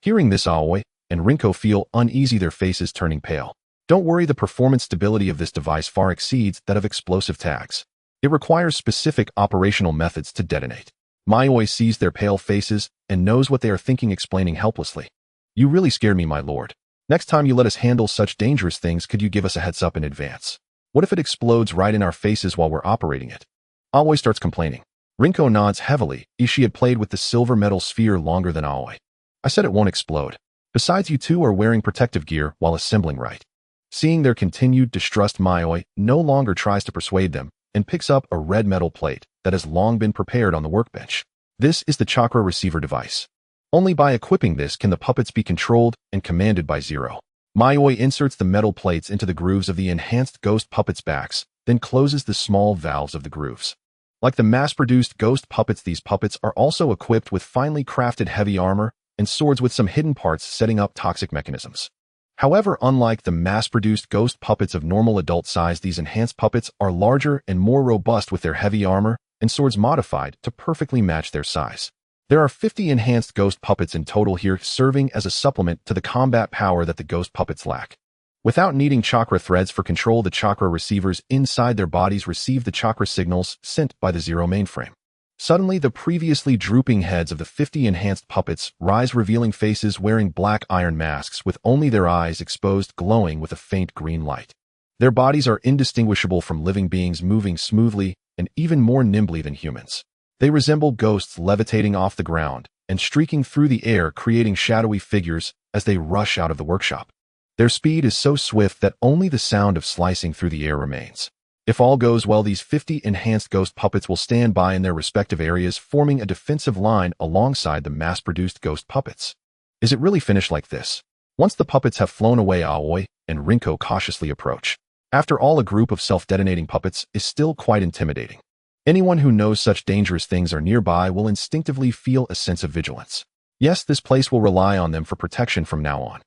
Hearing this, Aoi and Rinko feel uneasy, their faces turning pale. Don't worry, the performance stability of this device far exceeds that of explosive tags. It requires specific operational methods to detonate. Mayoi sees their pale faces and knows what they are thinking, explaining helplessly. You really scared me, my lord. Next time you let us handle such dangerous things, could you give us a heads up in advance? What if it explodes right in our faces while we're operating it? Aoi starts complaining. Rinko nods heavily, as she had played with the silver metal sphere longer than Aoi. I said it won't explode. Besides, you two are wearing protective gear while assembling, right? Seeing their continued distrust, Mayoi no longer tries to persuade them and picks up a red metal plate that has long been prepared on the workbench. This is the chakra receiver device. Only by equipping this can the puppets be controlled and commanded by Zero. Mayoi inserts the metal plates into the grooves of the enhanced ghost puppets' backs, then closes the small valves of the grooves. Like the mass-produced ghost puppets, these puppets are also equipped with finely crafted heavy armor and swords with some hidden parts setting up toxic mechanisms. However, unlike the mass-produced ghost puppets of normal adult size, these enhanced puppets are larger and more robust, with their heavy armor and swords modified to perfectly match their size. There are 50 enhanced ghost puppets in total here, serving as a supplement to the combat power that the ghost puppets lack. Without needing chakra threads for control, the chakra receivers inside their bodies receive the chakra signals sent by the Zero mainframe. Suddenly, the previously drooping heads of the 50 enhanced puppets rise, revealing faces wearing black iron masks with only their eyes exposed, glowing with a faint green light. Their bodies are indistinguishable from living beings, moving smoothly and even more nimbly than humans. They resemble ghosts levitating off the ground and streaking through the air, creating shadowy figures as they rush out of the workshop. Their speed is so swift that only the sound of slicing through the air remains. If all goes well, these 50 enhanced ghost puppets will stand by in their respective areas, forming a defensive line alongside the mass-produced ghost puppets. Is it really finished like this? Once the puppets have flown away, Aoi and Rinko cautiously approach. After all, a group of self-detonating puppets is still quite intimidating. Anyone who knows such dangerous things are nearby will instinctively feel a sense of vigilance. Yes, this place will rely on them for protection from now on.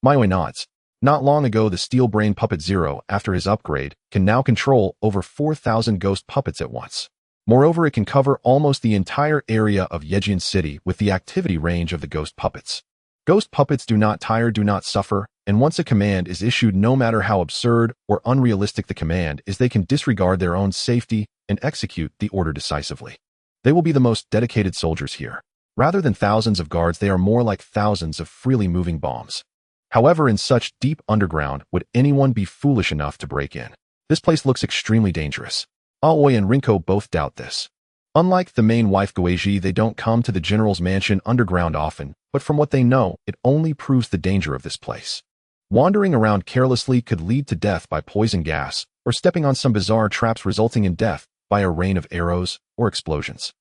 Maoi nods. Not long ago, the steel-brain puppet Zero, after his upgrade, can now control over 4,000 ghost puppets at once. Moreover, it can cover almost the entire area of Yejin City with the activity range of the ghost puppets. Ghost puppets do not tire, do not suffer, and once a command is issued, no matter how absurd or unrealistic the command is, they can disregard their own safety and execute the order decisively. They will be the most dedicated soldiers here. Rather than thousands of guards, they are more like thousands of freely moving bombs. However, in such deep underground, would anyone be foolish enough to break in? This place looks extremely dangerous. Aoi and Rinko both doubt this. Unlike the main wife Goeji, they don't come to the general's mansion underground often, but from what they know, it only proves the danger of this place. Wandering around carelessly could lead to death by poison gas, or stepping on some bizarre traps resulting in death by a rain of arrows or explosions.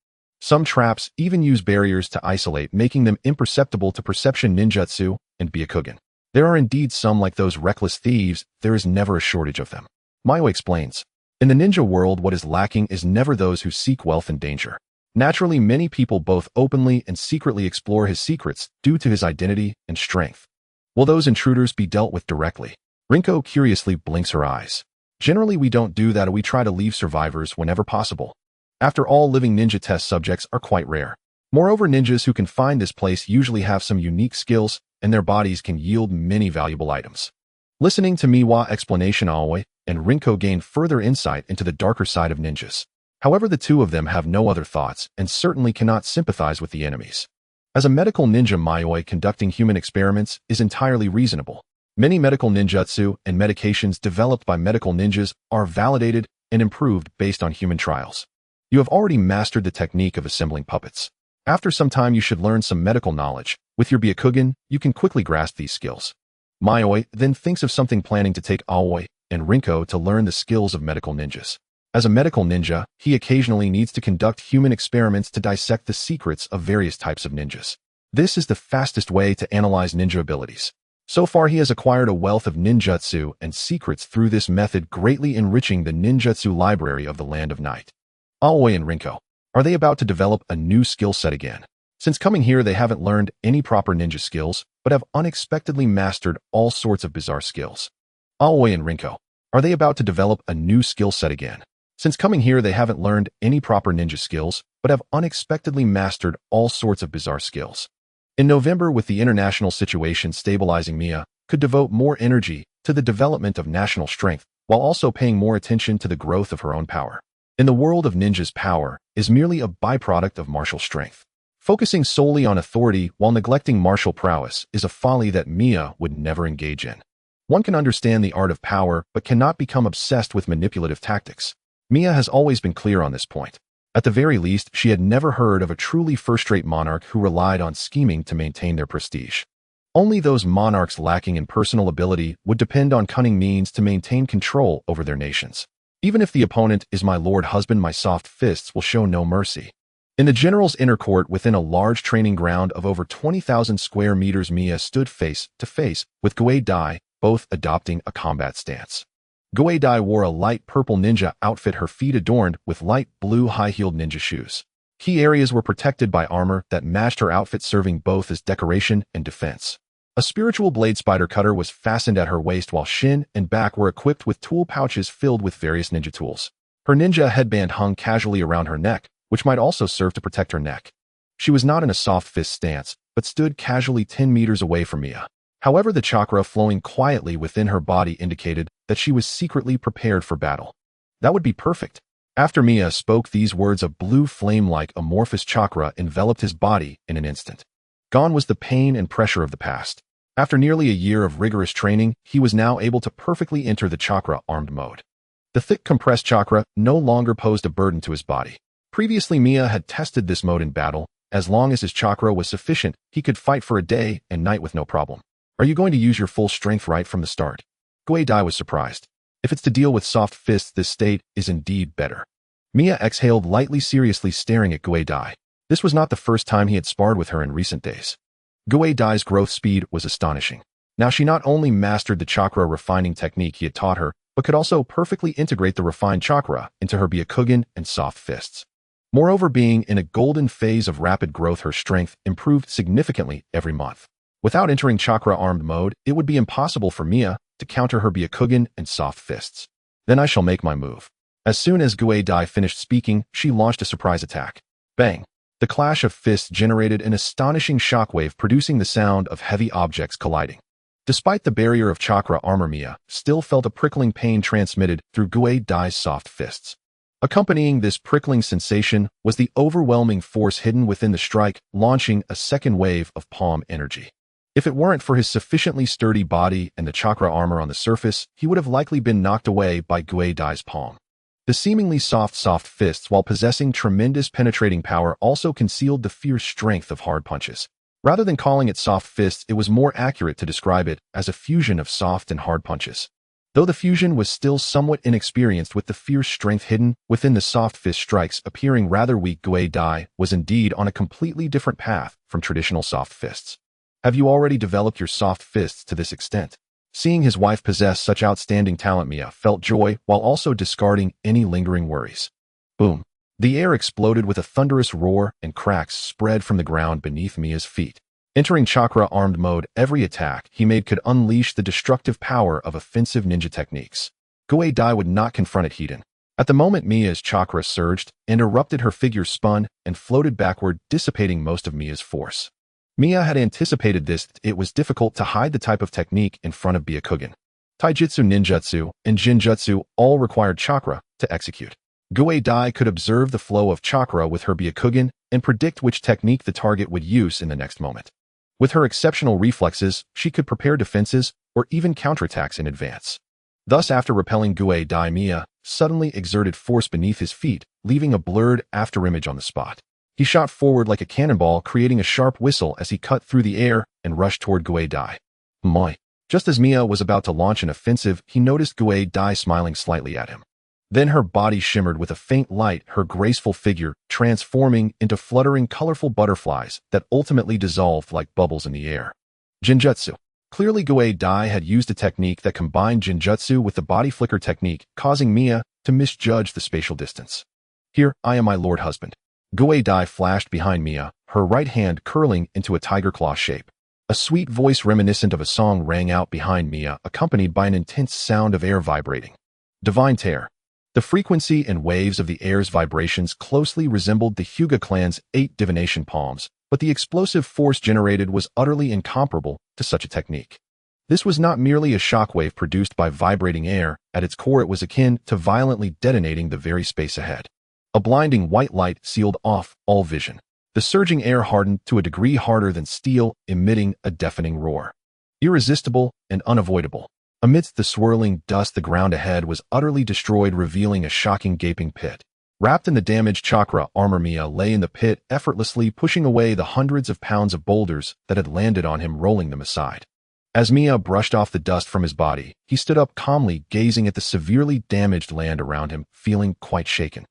Some traps even use barriers to isolate, making them imperceptible to perception ninjutsu and byakugan. There are indeed some like those reckless thieves. There is never a shortage of them. Maio explains. In the ninja world, what is lacking is never those who seek wealth and danger. Naturally, many people both openly and secretly explore his secrets due to his identity and strength. Will those intruders be dealt with directly? Rinko curiously blinks her eyes. Generally, we don't do that. We try to leave survivors whenever possible. After all, living ninja test subjects are quite rare. Moreover, ninjas who can find this place usually have some unique skills, and their bodies can yield many valuable items. Listening to Miwa's explanation, Aoi and Rinko gain further insight into the darker side of ninjas. However, the two of them have no other thoughts and certainly cannot sympathize with the enemies. As a medical ninja, Maoi conducting human experiments is entirely reasonable. Many medical ninjutsu and medications developed by medical ninjas are validated and improved based on human trials. You have already mastered the technique of assembling puppets. After some time, you should learn some medical knowledge. With your byakugan, you can quickly grasp these skills. Maoi then thinks of something, planning to take Aoi and Rinko to learn the skills of medical ninjas. As a medical ninja, he occasionally needs to conduct human experiments to dissect the secrets of various types of ninjas. This is the fastest way to analyze ninja abilities. So far, he has acquired a wealth of ninjutsu and secrets through this method, greatly enriching the ninjutsu library of the Land of Night. Aoi and Rinko. Are they about to develop a new skill set again? Since coming here, they haven't learned any proper ninja skills, but have unexpectedly mastered all sorts of bizarre skills. Aoi and Rinko. Are they about to develop a new skill set again? Since coming here, they haven't learned any proper ninja skills, but have unexpectedly mastered all sorts of bizarre skills. In November, with the international situation stabilizing, Mia could devote more energy to the development of national strength, while also paying more attention to the growth of her own power. In the world of ninjas, power is merely a byproduct of martial strength. Focusing solely on authority while neglecting martial prowess is a folly that Mia would never engage in. One can understand the art of power, but cannot become obsessed with manipulative tactics. Mia has always been clear on this point. At the very least, she had never heard of a truly first-rate monarch who relied on scheming to maintain their prestige. Only those monarchs lacking in personal ability would depend on cunning means to maintain control over their nations. Even if the opponent is my lord husband, my soft fists will show no mercy. In the general's inner court within a large training ground of over 20,000 square meters, Mia stood face to face with Goei Dai, both adopting a combat stance. Goei Dai wore a light purple ninja outfit, her feet adorned with light blue high-heeled ninja shoes. Key areas were protected by armor that matched her outfit, serving both as decoration and defense. A spiritual blade spider cutter was fastened at her waist, while shin and back were equipped with tool pouches filled with various ninja tools. Her ninja headband hung casually around her neck, which might also serve to protect her neck. She was not in a soft fist stance, but stood casually 10 meters away from Mia. However, the chakra flowing quietly within her body indicated that she was secretly prepared for battle. That would be perfect. After Mia spoke these words, a blue flame-like amorphous chakra enveloped his body in an instant. Gone was the pain and pressure of the past. After nearly a year of rigorous training, he was now able to perfectly enter the chakra-armed mode. The thick compressed chakra no longer posed a burden to his body. Previously, Mia had tested this mode in battle. As long as his chakra was sufficient, he could fight for a day and night with no problem. Are you going to use your full strength right from the start? Goei Dai was surprised. If it's to deal with soft fists, this state is indeed better. Mia exhaled lightly, seriously staring at Gue Dai. This was not the first time he had sparred with her in recent days. Gue Dai's growth speed was astonishing. Now she not only mastered the chakra refining technique he had taught her, but could also perfectly integrate the refined chakra into her Byakugan and soft fists. Moreover, being in a golden phase of rapid growth, her strength improved significantly every month. Without entering chakra-armed mode, it would be impossible for Mia to counter her Byakugan and soft fists. Then I shall make my move. As soon as Gue Dai finished speaking, she launched a surprise attack. Bang! The clash of fists generated an astonishing shockwave, producing the sound of heavy objects colliding. Despite the barrier of chakra armor, Mia still felt a prickling pain transmitted through Gue Dai's soft fists. Accompanying this prickling sensation was the overwhelming force hidden within the strike, launching a second wave of palm energy. If it weren't for his sufficiently sturdy body and the chakra armor on the surface, he would have likely been knocked away by Gue Dai's palm. The seemingly soft fists, while possessing tremendous penetrating power, also concealed the fierce strength of hard punches. Rather than calling it soft fists, it was more accurate to describe it as a fusion of soft and hard punches. Though the fusion was still somewhat inexperienced, with the fierce strength hidden within the soft fist strikes appearing rather weak, Gue Dai was indeed on a completely different path from traditional soft fists. Have you already developed your soft fists to this extent? Seeing his wife possess such outstanding talent, Mia felt joy while also discarding any lingering worries. Boom! The air exploded with a thunderous roar, and cracks spread from the ground beneath Mia's feet. Entering chakra-armed mode, every attack he made could unleash the destructive power of offensive ninja techniques. Gue Dai would not confront it heeded. At the moment, Mia's chakra surged and erupted, her figure spun and floated backward, dissipating most of Mia's force. Mia had anticipated this. It was difficult to hide the type of technique in front of Byakugan. Taijutsu, ninjutsu, and jinjutsu all required chakra to execute. Gue Dai could observe the flow of chakra with her Byakugan and predict which technique the target would use in the next moment. With her exceptional reflexes, she could prepare defenses or even counterattacks in advance. Thus, after repelling Gue Dai, Mia suddenly exerted force beneath his feet, leaving a blurred afterimage on the spot. He shot forward like a cannonball, creating a sharp whistle as he cut through the air and rushed toward Gue Dai. Moi! Just as Mia was about to launch an offensive, he noticed Gue Dai smiling slightly at him. Then her body shimmered with a faint light, her graceful figure transforming into fluttering, colorful butterflies that ultimately dissolved like bubbles in the air. Jinjutsu. Clearly, Gue Dai had used a technique that combined Jinjutsu with the body flicker technique, causing Mia to misjudge the spatial distance. Here, I am, my lord husband. Gue Dai flashed behind Mia, her right hand curling into a tiger claw shape. A sweet voice reminiscent of a song rang out behind Mia, accompanied by an intense sound of air vibrating. Divine Tear. The frequency and waves of the air's vibrations closely resembled the Hyuga clan's 8 divination palms, but the explosive force generated was utterly incomparable to such a technique. This was not merely a shockwave produced by vibrating air. At its core, it was akin to violently detonating the very space ahead. A blinding white light sealed off all vision. The surging air hardened to a degree, harder than steel, emitting a deafening roar. Irresistible and unavoidable. Amidst the swirling dust, the ground ahead was utterly destroyed, revealing a shocking gaping pit. Wrapped in the damaged chakra armor, Mia lay in the pit, effortlessly pushing away the hundreds of pounds of boulders that had landed on him, rolling them aside. As Mia brushed off the dust from his body, he stood up calmly, gazing at the severely damaged land around him, feeling quite shaken.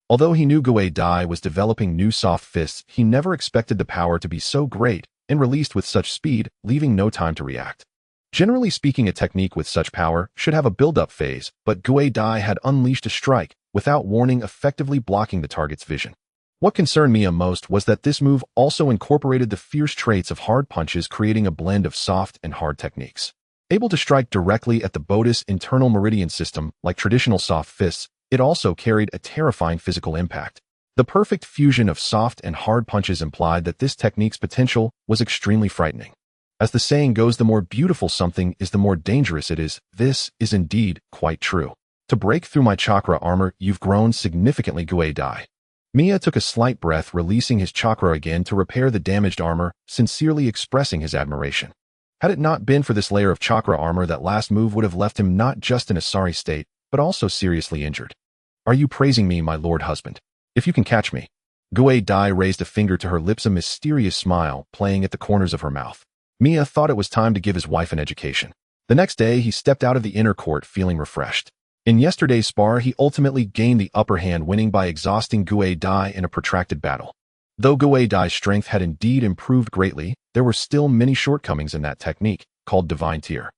Although he knew Gue Dai was developing new soft fists, he never expected the power to be so great and released with such speed, leaving no time to react. Generally speaking, a technique with such power should have a build-up phase, but Gue Dai had unleashed a strike without warning, effectively blocking the target's vision. What concerned Mia most was that this move also incorporated the fierce traits of hard punches, creating a blend of soft and hard techniques. Able to strike directly at the Bodhi's internal meridian system like traditional soft fists, it also carried a terrifying physical impact. The perfect fusion of soft and hard punches implied that this technique's potential was extremely frightening. As the saying goes, the more beautiful something is, the more dangerous it is. This is indeed quite true. To break through my chakra armor, you've grown significantly, Gue Dai. Mia took a slight breath, releasing his chakra again to repair the damaged armor, sincerely expressing his admiration. Had it not been for this layer of chakra armor, that last move would have left him not just in a sorry state, but also seriously injured. Are you praising me, my lord husband? If you can catch me. Gue Dai raised a finger to her lips, a mysterious smile playing at the corners of her mouth. Mia thought it was time to give his wife an education. The next day, he stepped out of the inner court feeling refreshed. In yesterday's spar, he ultimately gained the upper hand, winning by exhausting Gue Dai in a protracted battle. Though Gue Dai's strength had indeed improved greatly, there were still many shortcomings in that technique, called Divine Tier.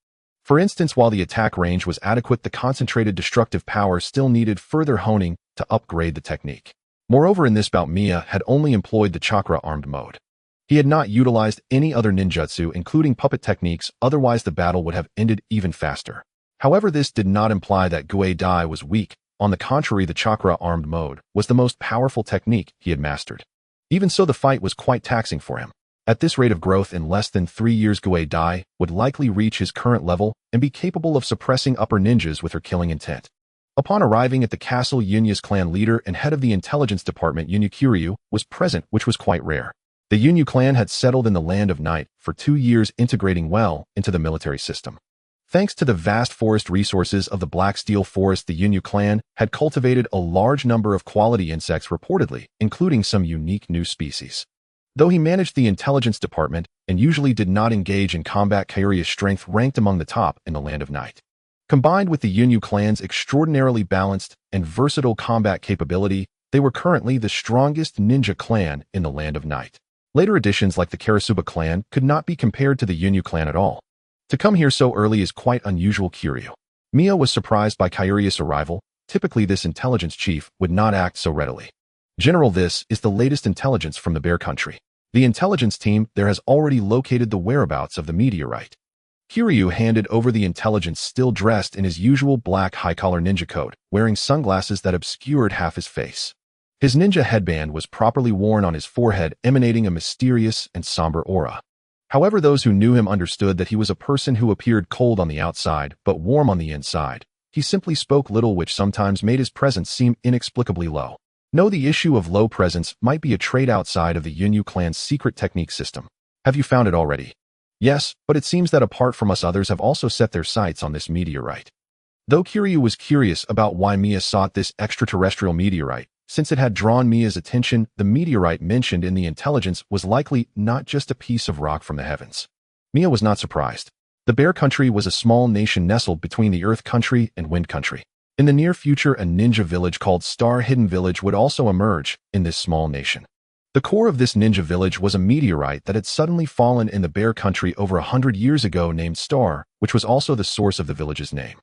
For instance, while the attack range was adequate, the concentrated destructive power still needed further honing to upgrade the technique. Moreover, in this bout, Mia had only employed the chakra-armed mode. He had not utilized any other ninjutsu, including puppet techniques, otherwise the battle would have ended even faster. However, this did not imply that Gue Dai was weak. On the contrary, the chakra-armed mode was the most powerful technique he had mastered. Even so, the fight was quite taxing for him. At this rate of growth, in less than 3 years, Gue Dai would likely reach his current level and be capable of suppressing upper ninjas with her killing intent. Upon arriving at the castle, Yunya's clan leader and head of the intelligence department, Yunyu Kiryu, was present, which was quite rare. The Yunyu clan had settled in the Land of Night for 2 years, integrating well into the military system. Thanks to the vast forest resources of the Black Steel Forest, the Yunyu clan had cultivated a large number of quality insects, reportedly, including some unique new species. Though he managed the intelligence department and usually did not engage in combat, Kiryu's strength ranked among the top in the Land of Night. Combined with the Yunyu clan's extraordinarily balanced and versatile combat capability, they were currently the strongest ninja clan in the Land of Night. Later additions like the Karasuba clan could not be compared to the Yunyu clan at all. To come here so early is quite unusual. Kiryu. Mia was surprised by Kiryu's arrival. Typically, this intelligence chief would not act so readily. General, this is the latest intelligence from the Bear Country. The intelligence team there has already located the whereabouts of the meteorite. Kiryu handed over the intelligence, still dressed in his usual black high-collar ninja coat, wearing sunglasses that obscured half his face. His ninja headband was properly worn on his forehead, emanating a mysterious and somber aura. However, those who knew him understood that he was a person who appeared cold on the outside but warm on the inside. He simply spoke little, which sometimes made his presence seem inexplicably low. No, the issue of low presence might be a trait outside of the Yunyu clan's secret technique system. Have you found it already? Yes, but it seems that apart from us, others have also set their sights on this meteorite. Though Kiryu was curious about why Mia sought this extraterrestrial meteorite, since it had drawn Mia's attention, the meteorite mentioned in the intelligence was likely not just a piece of rock from the heavens. Mia was not surprised. The Bear Country was a small nation nestled between the Earth Country and Wind Country. In the near future, a ninja village called Star Hidden Village would also emerge in this small nation. The core of this ninja village was a meteorite that had suddenly fallen in the Bear Country over 100 years ago, named Star, which was also the source of the village's name.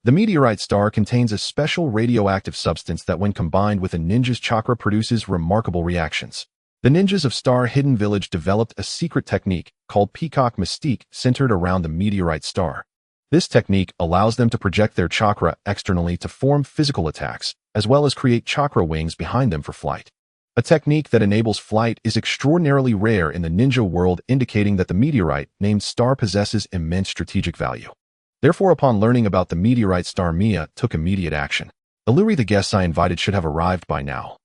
The meteorite star contains a special radioactive substance that, when combined with a ninja's chakra, produces remarkable reactions. The ninjas of Star Hidden Village developed a secret technique called Peacock Mystique centered around the meteorite star. This technique allows them to project their chakra externally to form physical attacks, as well as create chakra wings behind them for flight. A technique that enables flight is extraordinarily rare in the ninja world, indicating that the meteorite named Star possesses immense strategic value. Therefore, upon learning about the meteorite star, Mia took immediate action. Illuri, the guests I invited should have arrived by now.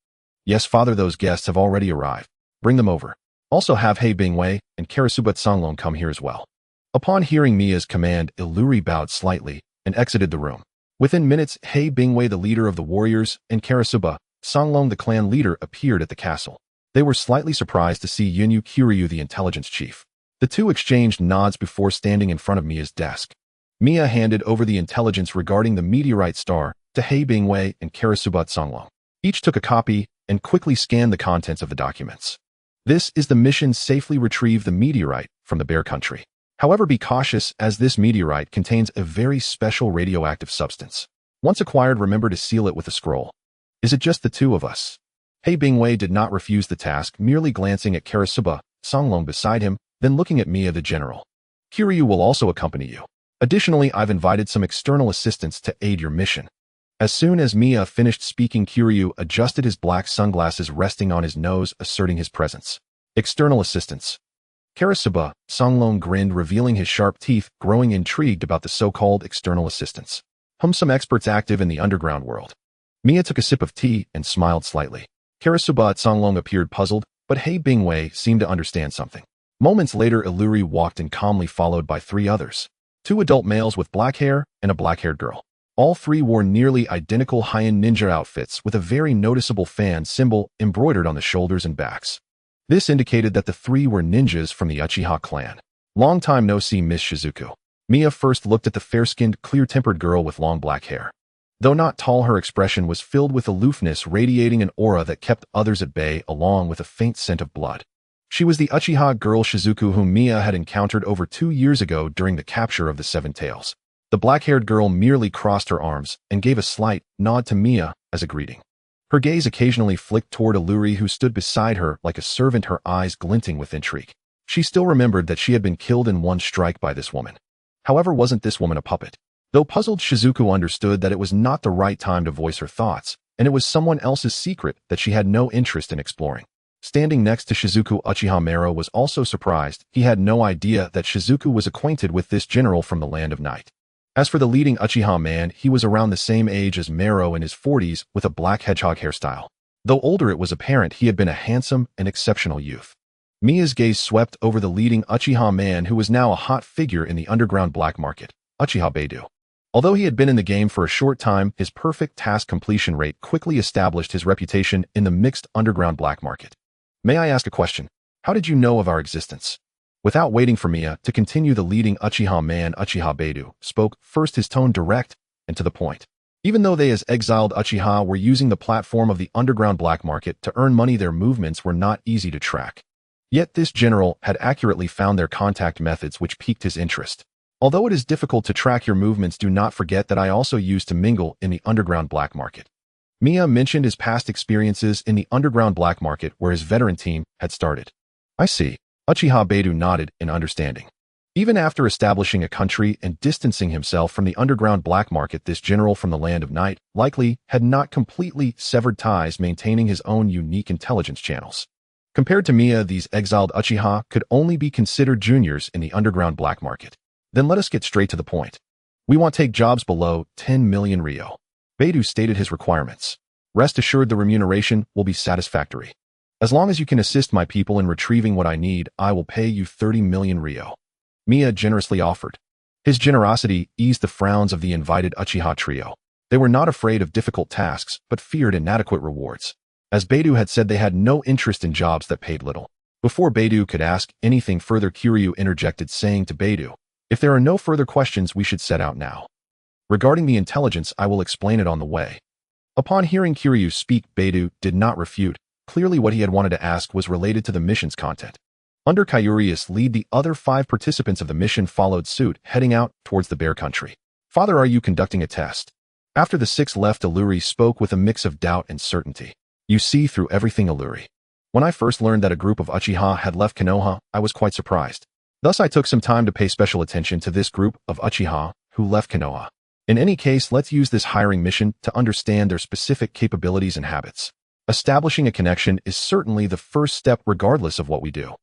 Yes, father, those guests have already arrived. Bring them over. Also have Hei Bingwei and Karasuba Songlong come here as well. Upon hearing Mia's command, Illuri bowed slightly and exited the room. Within minutes, Hei Bingwei, the leader of the warriors, and Karasuba Songlong, the clan leader, appeared at the castle. They were slightly surprised to see Yunyu Kiryu, the intelligence chief. The two exchanged nods before standing in front of Mia's desk. Mia handed over the intelligence regarding the meteorite star to Hei Bingwei and Karasuba Songlong. Each took a copy and quickly scanned the contents of the documents. This is the mission: safely retrieve the meteorite from the Bear Country. However, be cautious, as this meteorite contains a very special radioactive substance. Once acquired, remember to seal it with a scroll. Is it just the two of us? Hei Bingwei did not refuse the task, merely glancing at Karasuba Songlong beside him, then looking at Mia, the general. Kiryu will also accompany you. Additionally, I've invited some external assistants to aid your mission. As soon as Mia finished speaking, Kiryu adjusted his black sunglasses resting on his nose, asserting his presence. External assistants. Karasuba Songlong grinned, revealing his sharp teeth, growing intrigued about the so-called external assistants. Some experts active in the underground world. Mia took a sip of tea and smiled slightly. Karasuba Songlong appeared puzzled, but Hei Bingwei seemed to understand something. Moments later, Illuri walked in calmly, followed by 3 others. 2 adult males with black hair and a black-haired girl. All 3 wore nearly identical high-end ninja outfits with a very noticeable fan symbol embroidered on the shoulders and backs. This indicated that the 3 were ninjas from the Uchiha clan. Long time no see, Miss Shizuku. Mia first looked at the fair-skinned, clear-tempered girl with long black hair. Though not tall, her expression was filled with aloofness, radiating an aura that kept others at bay, along with a faint scent of blood. She was the Uchiha girl Shizuku whom Mia had encountered over 2 years ago during the capture of the Seven Tails. The black-haired girl merely crossed her arms and gave a slight nod to Mia as a greeting. Her gaze occasionally flicked toward Alluri, who stood beside her like a servant, her eyes glinting with intrigue. She still remembered that she had been killed in one strike by this woman. However, wasn't this woman a puppet? Though puzzled, Shizuku understood that it was not the right time to voice her thoughts, and it was someone else's secret that she had no interest in exploring. Standing next to Shizuku, Uchiha Mero was also surprised. He had no idea that Shizuku was acquainted with this general from the Land of Night. As for the leading Uchiha man, he was around the same age as Mero, in his 40s, with a black hedgehog hairstyle. Though older, it was apparent he had been a handsome and exceptional youth. Mia's gaze swept over the leading Uchiha man, who was now a hot figure in the underground black market, Uchiha Beidou. Although he had been in the game for a short time, his perfect task completion rate quickly established his reputation in the mixed underground black market. May I ask a question? How did you know of our existence? Without waiting for Mia to continue, the leading Uchiha man, Uchiha Beidou, spoke first, his tone direct and to the point. Even though they as exiled Uchiha were using the platform of the underground black market to earn money, their movements were not easy to track. Yet this general had accurately found their contact methods, which piqued his interest. Although it is difficult to track your movements, do not forget that I also used to mingle in the underground black market. Mia mentioned his past experiences in the underground black market where his veteran team had started. I see. Uchiha Beidou nodded in understanding. Even after establishing a country and distancing himself from the underground black market, this general from the Land of Night likely had not completely severed ties, maintaining his own unique intelligence channels. Compared to Mia, these exiled Uchiha could only be considered juniors in the underground black market. Then let us get straight to the point. We want to take jobs below 10 million Ryo. Beidou stated his requirements. Rest assured the remuneration will be satisfactory. As long as you can assist my people in retrieving what I need, I will pay you 30 million Ryo. Mia generously offered. His generosity eased the frowns of the invited Uchiha trio. They were not afraid of difficult tasks, but feared inadequate rewards. As Beidou had said, they had no interest in jobs that paid little. Before Beidou could ask anything further, Kiryu interjected, saying to Beidou, "If there are no further questions, we should set out now. Regarding the intelligence, I will explain it on the way." Upon hearing Kiryu speak, Beidou did not refute. Clearly what he had wanted to ask was related to the mission's content. Under Kyurius' lead, the other 5 participants of the mission followed suit, heading out towards the Bear Country. "Father, are you conducting a test?" After the 6 left, Alluri spoke with a mix of doubt and certainty. "You see through everything, Alluri. When I first learned that a group of Uchiha had left Konoha, I was quite surprised. Thus I took some time to pay special attention to this group of Uchiha who left Konoha. In any case, let's use this hiring mission to understand their specific capabilities and habits. Establishing a connection is certainly the first step regardless of what we do."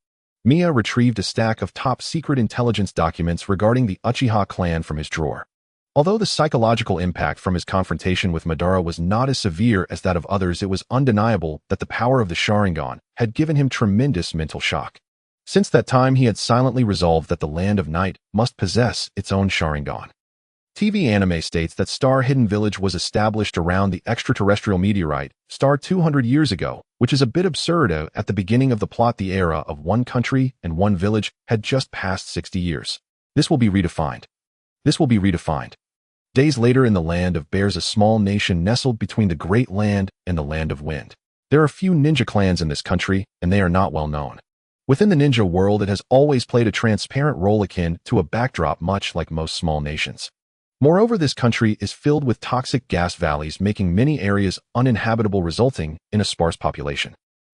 Mia retrieved a stack of top-secret intelligence documents regarding the Uchiha clan from his drawer. Although the psychological impact from his confrontation with Madara was not as severe as that of others, it was undeniable that the power of the Sharingan had given him tremendous mental shock. Since that time, he had silently resolved that the Land of Night must possess its own Sharingan. TV anime states that Star Hidden Village was established around the extraterrestrial meteorite, Star 200 years ago, which is a bit absurd. At the beginning of the plot, the era of one country and one village had just passed 60 years. This will be redefined. Days later, in the Land of Bears, a small nation nestled between the Great Land and the Land of Wind. There are few ninja clans in this country, and they are not well known. Within the ninja world, it has always played a transparent role akin to a backdrop, much like most small nations. Moreover, this country is filled with toxic gas valleys, making many areas uninhabitable, resulting in a sparse population.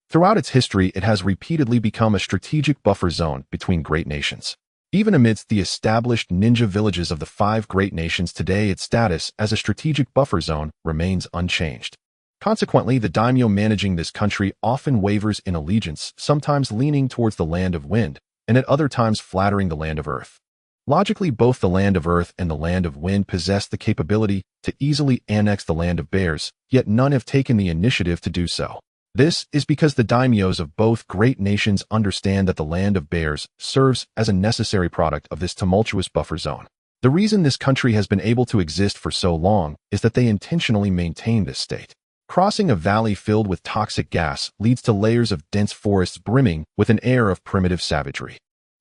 Throughout its history, it has repeatedly become a strategic buffer zone between great nations. Even amidst the established ninja villages of the 5 great nations today, its status as a strategic buffer zone remains unchanged. Consequently, the daimyo managing this country often wavers in allegiance, sometimes leaning towards the Land of Wind, and at other times flattering the Land of Earth. Logically, both the Land of Earth and the Land of Wind possess the capability to easily annex the Land of Bears, yet none have taken the initiative to do so. This is because the daimyos of both great nations understand that the Land of Bears serves as a necessary product of this tumultuous buffer zone. The reason this country has been able to exist for so long is that they intentionally maintain this state. Crossing a valley filled with toxic gas leads to layers of dense forests brimming with an air of primitive savagery.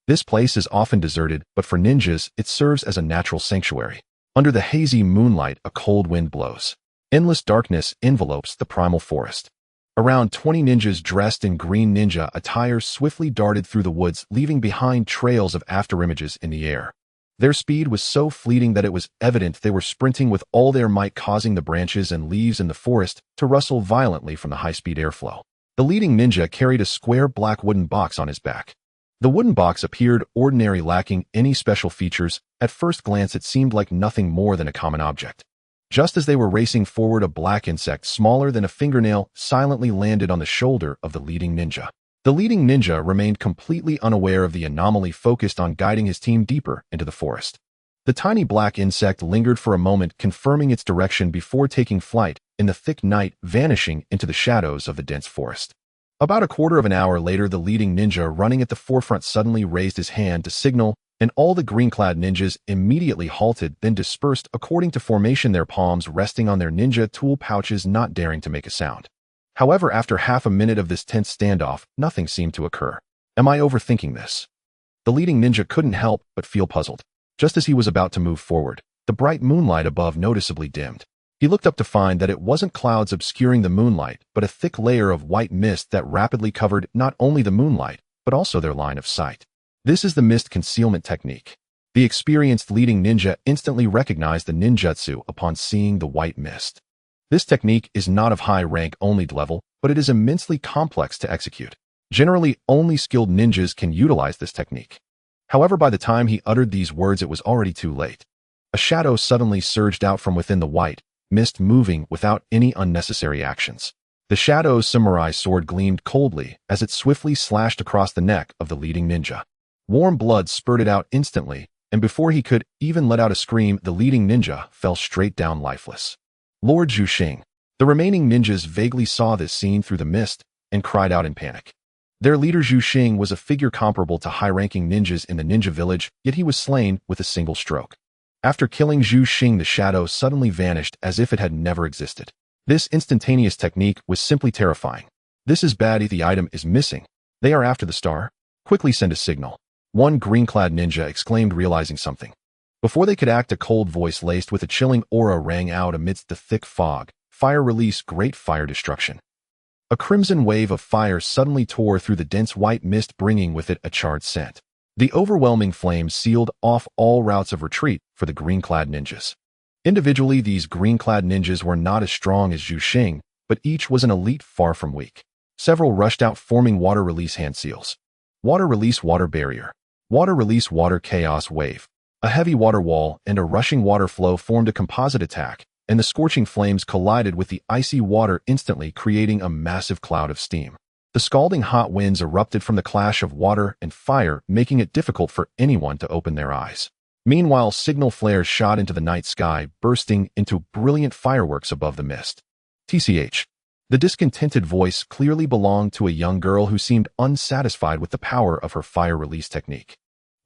This place is often deserted, but for ninjas, it serves as a natural sanctuary. Under the hazy moonlight, a cold wind blows. Endless darkness envelopes the primal forest. Around 20 ninjas dressed in green ninja attire swiftly darted through the woods, leaving behind trails of afterimages in the air. Their speed was so fleeting that it was evident they were sprinting with all their might, causing the branches and leaves in the forest to rustle violently from the high-speed airflow. The leading ninja carried a square black wooden box on his back. The wooden box appeared ordinary, lacking any special features. At first glance, it seemed like nothing more than a common object. Just as they were racing forward, a black insect, smaller than a fingernail, silently landed on the shoulder of the leading ninja. The leading ninja remained completely unaware of the anomaly, focused on guiding his team deeper into the forest. The tiny black insect lingered for a moment, confirming its direction before taking flight in the thick night, vanishing into the shadows of the dense forest. About a quarter of an hour later, the leading ninja running at the forefront suddenly raised his hand to signal, and all the green-clad ninjas immediately halted, then dispersed according to formation, their palms resting on their ninja tool pouches, not daring to make a sound. However, after half a minute of this tense standoff, nothing seemed to occur. Am I overthinking this? The leading ninja couldn't help but feel puzzled. Just as he was about to move forward, the bright moonlight above noticeably dimmed. He looked up to find that it wasn't clouds obscuring the moonlight, but a thick layer of white mist that rapidly covered not only the moonlight, but also their line of sight. This is the mist concealment technique. The experienced leading ninja instantly recognized the ninjutsu upon seeing the white mist. This technique is not of high rank only level, but it is immensely complex to execute. Generally, only skilled ninjas can utilize this technique. However, by the time he uttered these words, it was already too late. A shadow suddenly surged out from within the white mist, moving without any unnecessary actions. The shadow's samurai sword gleamed coldly as it swiftly slashed across the neck of the leading ninja. Warm blood spurted out instantly, and before he could even let out a scream, the leading ninja fell straight down lifeless. Lord Zhuxing. The remaining ninjas vaguely saw this scene through the mist and cried out in panic. Their leader Zhuxing was a figure comparable to high-ranking ninjas in the ninja village, yet he was slain with a single stroke. After killing Zhuxing, the shadow suddenly vanished as if it had never existed. This instantaneous technique was simply terrifying. This is bad. The item is missing. They are after the star. Quickly send a signal. One green-clad ninja exclaimed, realizing something. Before they could act, a cold voice laced with a chilling aura rang out amidst the thick fog. Fire release, great fire destruction. A crimson wave of fire suddenly tore through the dense white mist, bringing with it a charred scent. The overwhelming flames sealed off all routes of retreat for the green-clad ninjas. Individually, these green-clad ninjas were not as strong as Zhuxing, but each was an elite far from weak. Several rushed out, forming water release hand seals. Water release, water barrier. Water release, water chaos wave. A heavy water wall and a rushing water flow formed a composite attack, and the scorching flames collided with the icy water, instantly creating a massive cloud of steam. The scalding hot winds erupted from the clash of water and fire, making it difficult for anyone to open their eyes. Meanwhile, signal flares shot into the night sky, bursting into brilliant fireworks above the mist. TCH. The discontented voice clearly belonged to a young girl who seemed unsatisfied with the power of her fire release technique.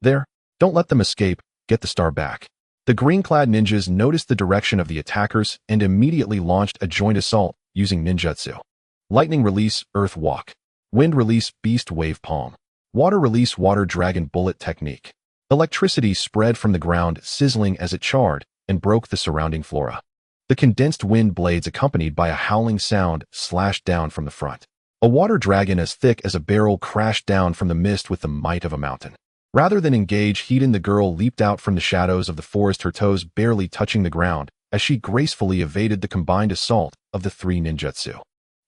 There, don't let them escape, get the star back. The green-clad ninjas noticed the direction of the attackers and immediately launched a joint assault using ninjutsu. Lightning release, earth walk. Wind release, beast wave palm. Water release, water dragon bullet technique. Electricity spread from the ground, sizzling as it charred and broke the surrounding flora. The condensed wind blades, accompanied by a howling sound, slashed down from the front. A water dragon as thick as a barrel crashed down from the mist with the might of a mountain. Rather than engage Heaton, the girl leaped out from the shadows of the forest, her toes barely touching the ground, as she gracefully evaded the combined assault of the three ninjutsu.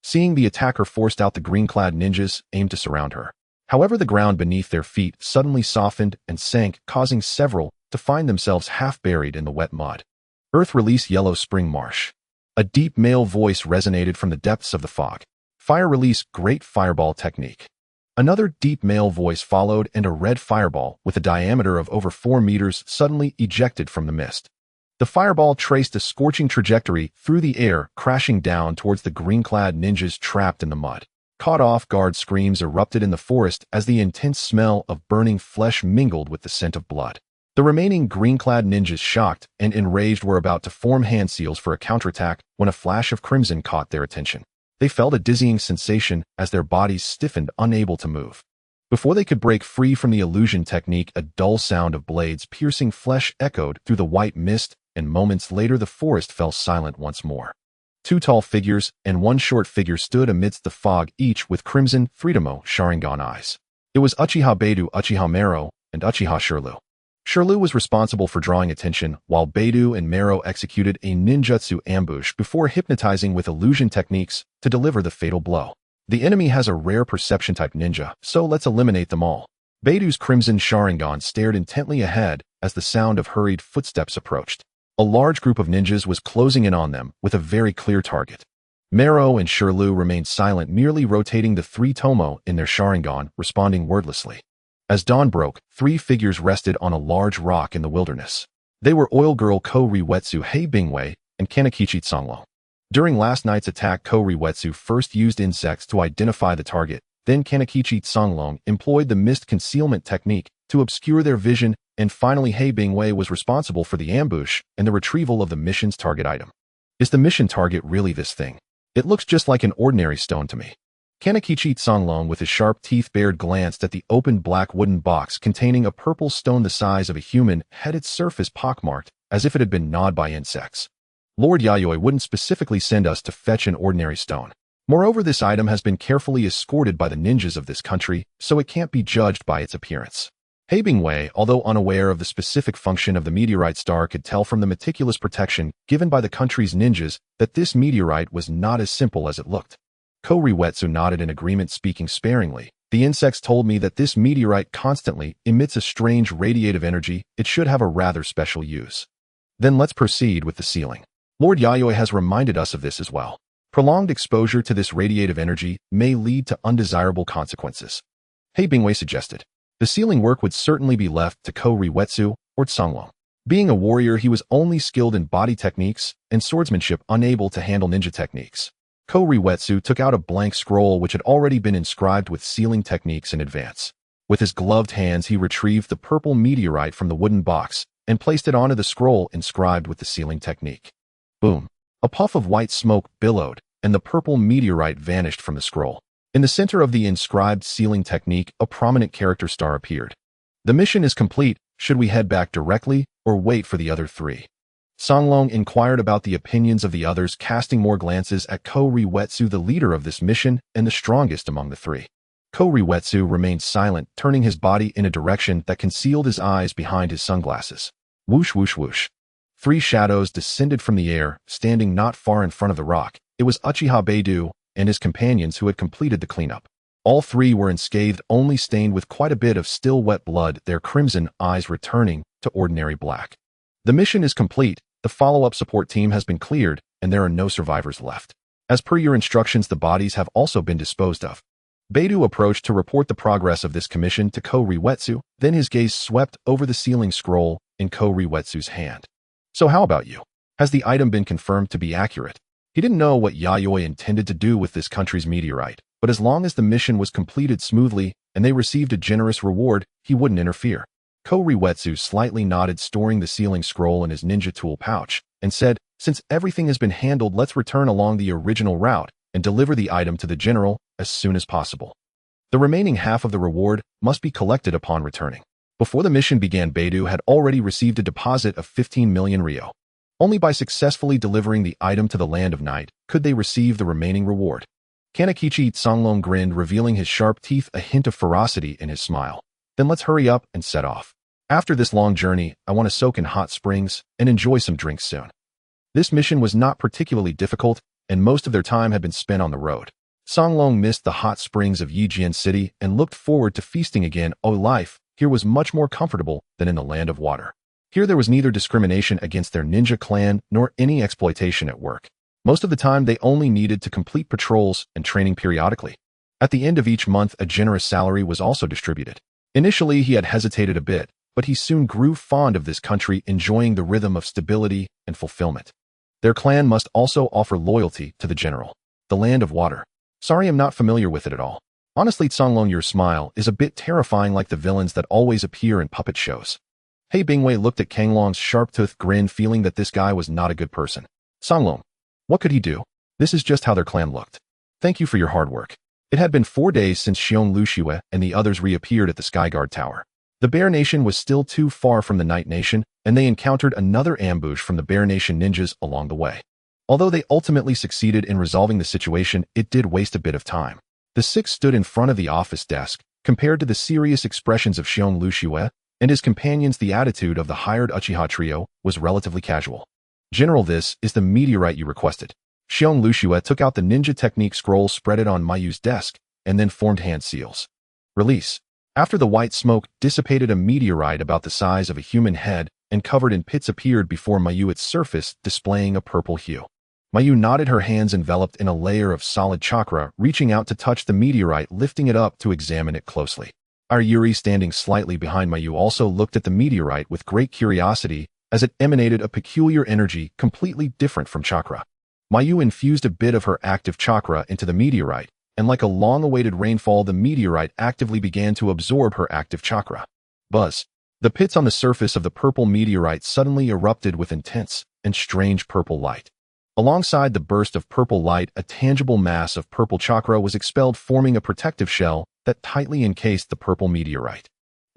Seeing the attacker forced out, the green-clad ninjas aimed to surround her. However, the ground beneath their feet suddenly softened and sank, causing several to find themselves half buried in the wet mud. Earth release, yellow spring marsh. A deep male voice resonated from the depths of the fog. Fire release, great fireball technique. Another deep male voice followed, and a red fireball with a diameter of over 4 meters suddenly ejected from the mist. The fireball traced a scorching trajectory through the air, crashing down towards the green-clad ninjas trapped in the mud. Caught off guard, screams erupted in the forest as the intense smell of burning flesh mingled with the scent of blood. The remaining green-clad ninjas, shocked and enraged, were about to form hand seals for a counterattack when a flash of crimson caught their attention. They felt a dizzying sensation as their bodies stiffened, unable to move. Before they could break free from the illusion technique, a dull sound of blades piercing flesh echoed through the white mist and moments later the forest fell silent once more. Two tall figures and one short figure stood amidst the fog, each with crimson, Freedomo, Sharingan eyes. It was Uchiha Beidou, Uchiha Mero, and Uchiha Shirlu. Shirlu was responsible for drawing attention, while Beidou and Mero executed a ninjutsu ambush before hypnotizing with illusion techniques to deliver the fatal blow. The enemy has a rare perception-type ninja, so let's eliminate them all. Beidou's crimson Sharingan stared intently ahead as the sound of hurried footsteps approached. A large group of ninjas was closing in on them with a very clear target. Mero and Shirlu remained silent, merely rotating the three tomo in their Sharingan, responding wordlessly. As dawn broke, three figures rested on a large rock in the wilderness. They were Oil Girl Ko Riwetsu Hei Bingwei and Kanakichi Songlong. During last night's attack, Ko Riwetsu first used insects to identify the target, then Kanakichi Songlong employed the mist concealment technique to obscure their vision, and finally Hei Bingwei was responsible for the ambush and the retrieval of the mission's target item. Is the mission target really this thing? It looks just like an ordinary stone to me. Kanakichi Songlong with his sharp teeth bared glanced at the open black wooden box containing a purple stone the size of a human, had its surface pockmarked as if it had been gnawed by insects. Lord Yayoi wouldn't specifically send us to fetch an ordinary stone. Moreover, this item has been carefully escorted by the ninjas of this country, so it can't be judged by its appearance. Hei Bingwei, although unaware of the specific function of the meteorite star, could tell from the meticulous protection given by the country's ninjas that this meteorite was not as simple as it looked. Ko Riwetsu nodded in agreement, speaking sparingly. The insects told me that this meteorite constantly emits a strange radiative energy. It should have a rather special use. Then let's proceed with the sealing. Lord Yayoi has reminded us of this as well. Prolonged exposure to this radiative energy may lead to undesirable consequences. Hei Bingwei suggested. The sealing work would certainly be left to Ko Riwetsu or Songlong. Being a warrior, he was only skilled in body techniques and swordsmanship, unable to handle ninja techniques. Ko Riwetsu took out a blank scroll which had already been inscribed with sealing techniques in advance. With his gloved hands, he retrieved the purple meteorite from the wooden box and placed it onto the scroll inscribed with the sealing technique. Boom! A puff of white smoke billowed, and the purple meteorite vanished from the scroll. In the center of the inscribed sealing technique, a prominent character star appeared. The mission is complete. Should we head back directly or wait for the other three? Songlong inquired about the opinions of the others, casting more glances at Ko Riwetsu, the leader of this mission and the strongest among the three. Ko Riwetsu remained silent, turning his body in a direction that concealed his eyes behind his sunglasses. Whoosh, whoosh, whoosh. Three shadows descended from the air, standing not far in front of the rock. It was Uchiha Beidou and his companions who had completed the cleanup. All three were unscathed, only stained with quite a bit of still wet blood, their crimson eyes returning to ordinary black. The mission is complete. The follow-up support team has been cleared, and there are no survivors left. As per your instructions, the bodies have also been disposed of. Beidou approached to report the progress of this commission to Ko Riwetsu, then his gaze swept over the sealing scroll in Ko Riwetsu's hand. So how about you? Has the item been confirmed to be accurate? He didn't know what Yayoi intended to do with this country's meteorite, but as long as the mission was completed smoothly and they received a generous reward, he wouldn't interfere. Ko Riwetsu slightly nodded, storing the sealing scroll in his ninja tool pouch, and said, since everything has been handled, let's return along the original route and deliver the item to the general as soon as possible. The remaining half of the reward must be collected upon returning. Before the mission began, Beidou had already received a deposit of 15 million ryo. Only by successfully delivering the item to the Land of Night could they receive the remaining reward. Kanakichi Songlong grinned, revealing his sharp teeth, a hint of ferocity in his smile. Then let's hurry up and set off. After this long journey, I want to soak in hot springs and enjoy some drinks soon. This mission was not particularly difficult, and most of their time had been spent on the road. Songlong missed the hot springs of Yijian City and looked forward to feasting again. Oh, life here was much more comfortable than in the Land of Water. Here there was neither discrimination against their ninja clan nor any exploitation at work. Most of the time they only needed to complete patrols and training periodically. At the end of each month, a generous salary was also distributed. Initially, he had hesitated a bit, but he soon grew fond of this country, enjoying the rhythm of stability and fulfillment. Their clan must also offer loyalty to the general. The Land of Water. Sorry, I'm not familiar with it at all. Honestly, Songlong, your smile is a bit terrifying, like the villains that always appear in puppet shows. Hei Bingwei looked at Kanglong's sharp-toothed grin, feeling that this guy was not a good person. Songlong, what could he do? This is just how their clan looked. Thank you for your hard work. It had been 4 days since Xiong Luxiue and the others reappeared at the Skyguard Tower. The Bear Nation was still too far from the Night Nation, and they encountered another ambush from the Bear Nation ninjas along the way. Although they ultimately succeeded in resolving the situation, it did waste a bit of time. The six stood in front of the office desk. Compared to the serious expressions of Xiong Luxue and his companions, the attitude of the hired Uchiha trio was relatively casual. "General, this is the meteorite you requested." Xiong Luxue took out the ninja technique scroll, spread it on Mayu's desk, and then formed hand seals. Release. After the white smoke dissipated, a meteorite about the size of a human head and covered in pits appeared before Mayu, its surface displaying a purple hue. Mayu nodded, her hands enveloped in a layer of solid chakra, reaching out to touch the meteorite, lifting it up to examine it closely. Our Yuri, standing slightly behind Mayu, also looked at the meteorite with great curiosity as it emanated a peculiar energy completely different from chakra. Mayu infused a bit of her active chakra into the meteorite, and like a long-awaited rainfall, the meteorite actively began to absorb her active chakra. Buzz. The pits on the surface of the purple meteorite suddenly erupted with intense and strange purple light. Alongside the burst of purple light, a tangible mass of purple chakra was expelled, forming a protective shell that tightly encased the purple meteorite.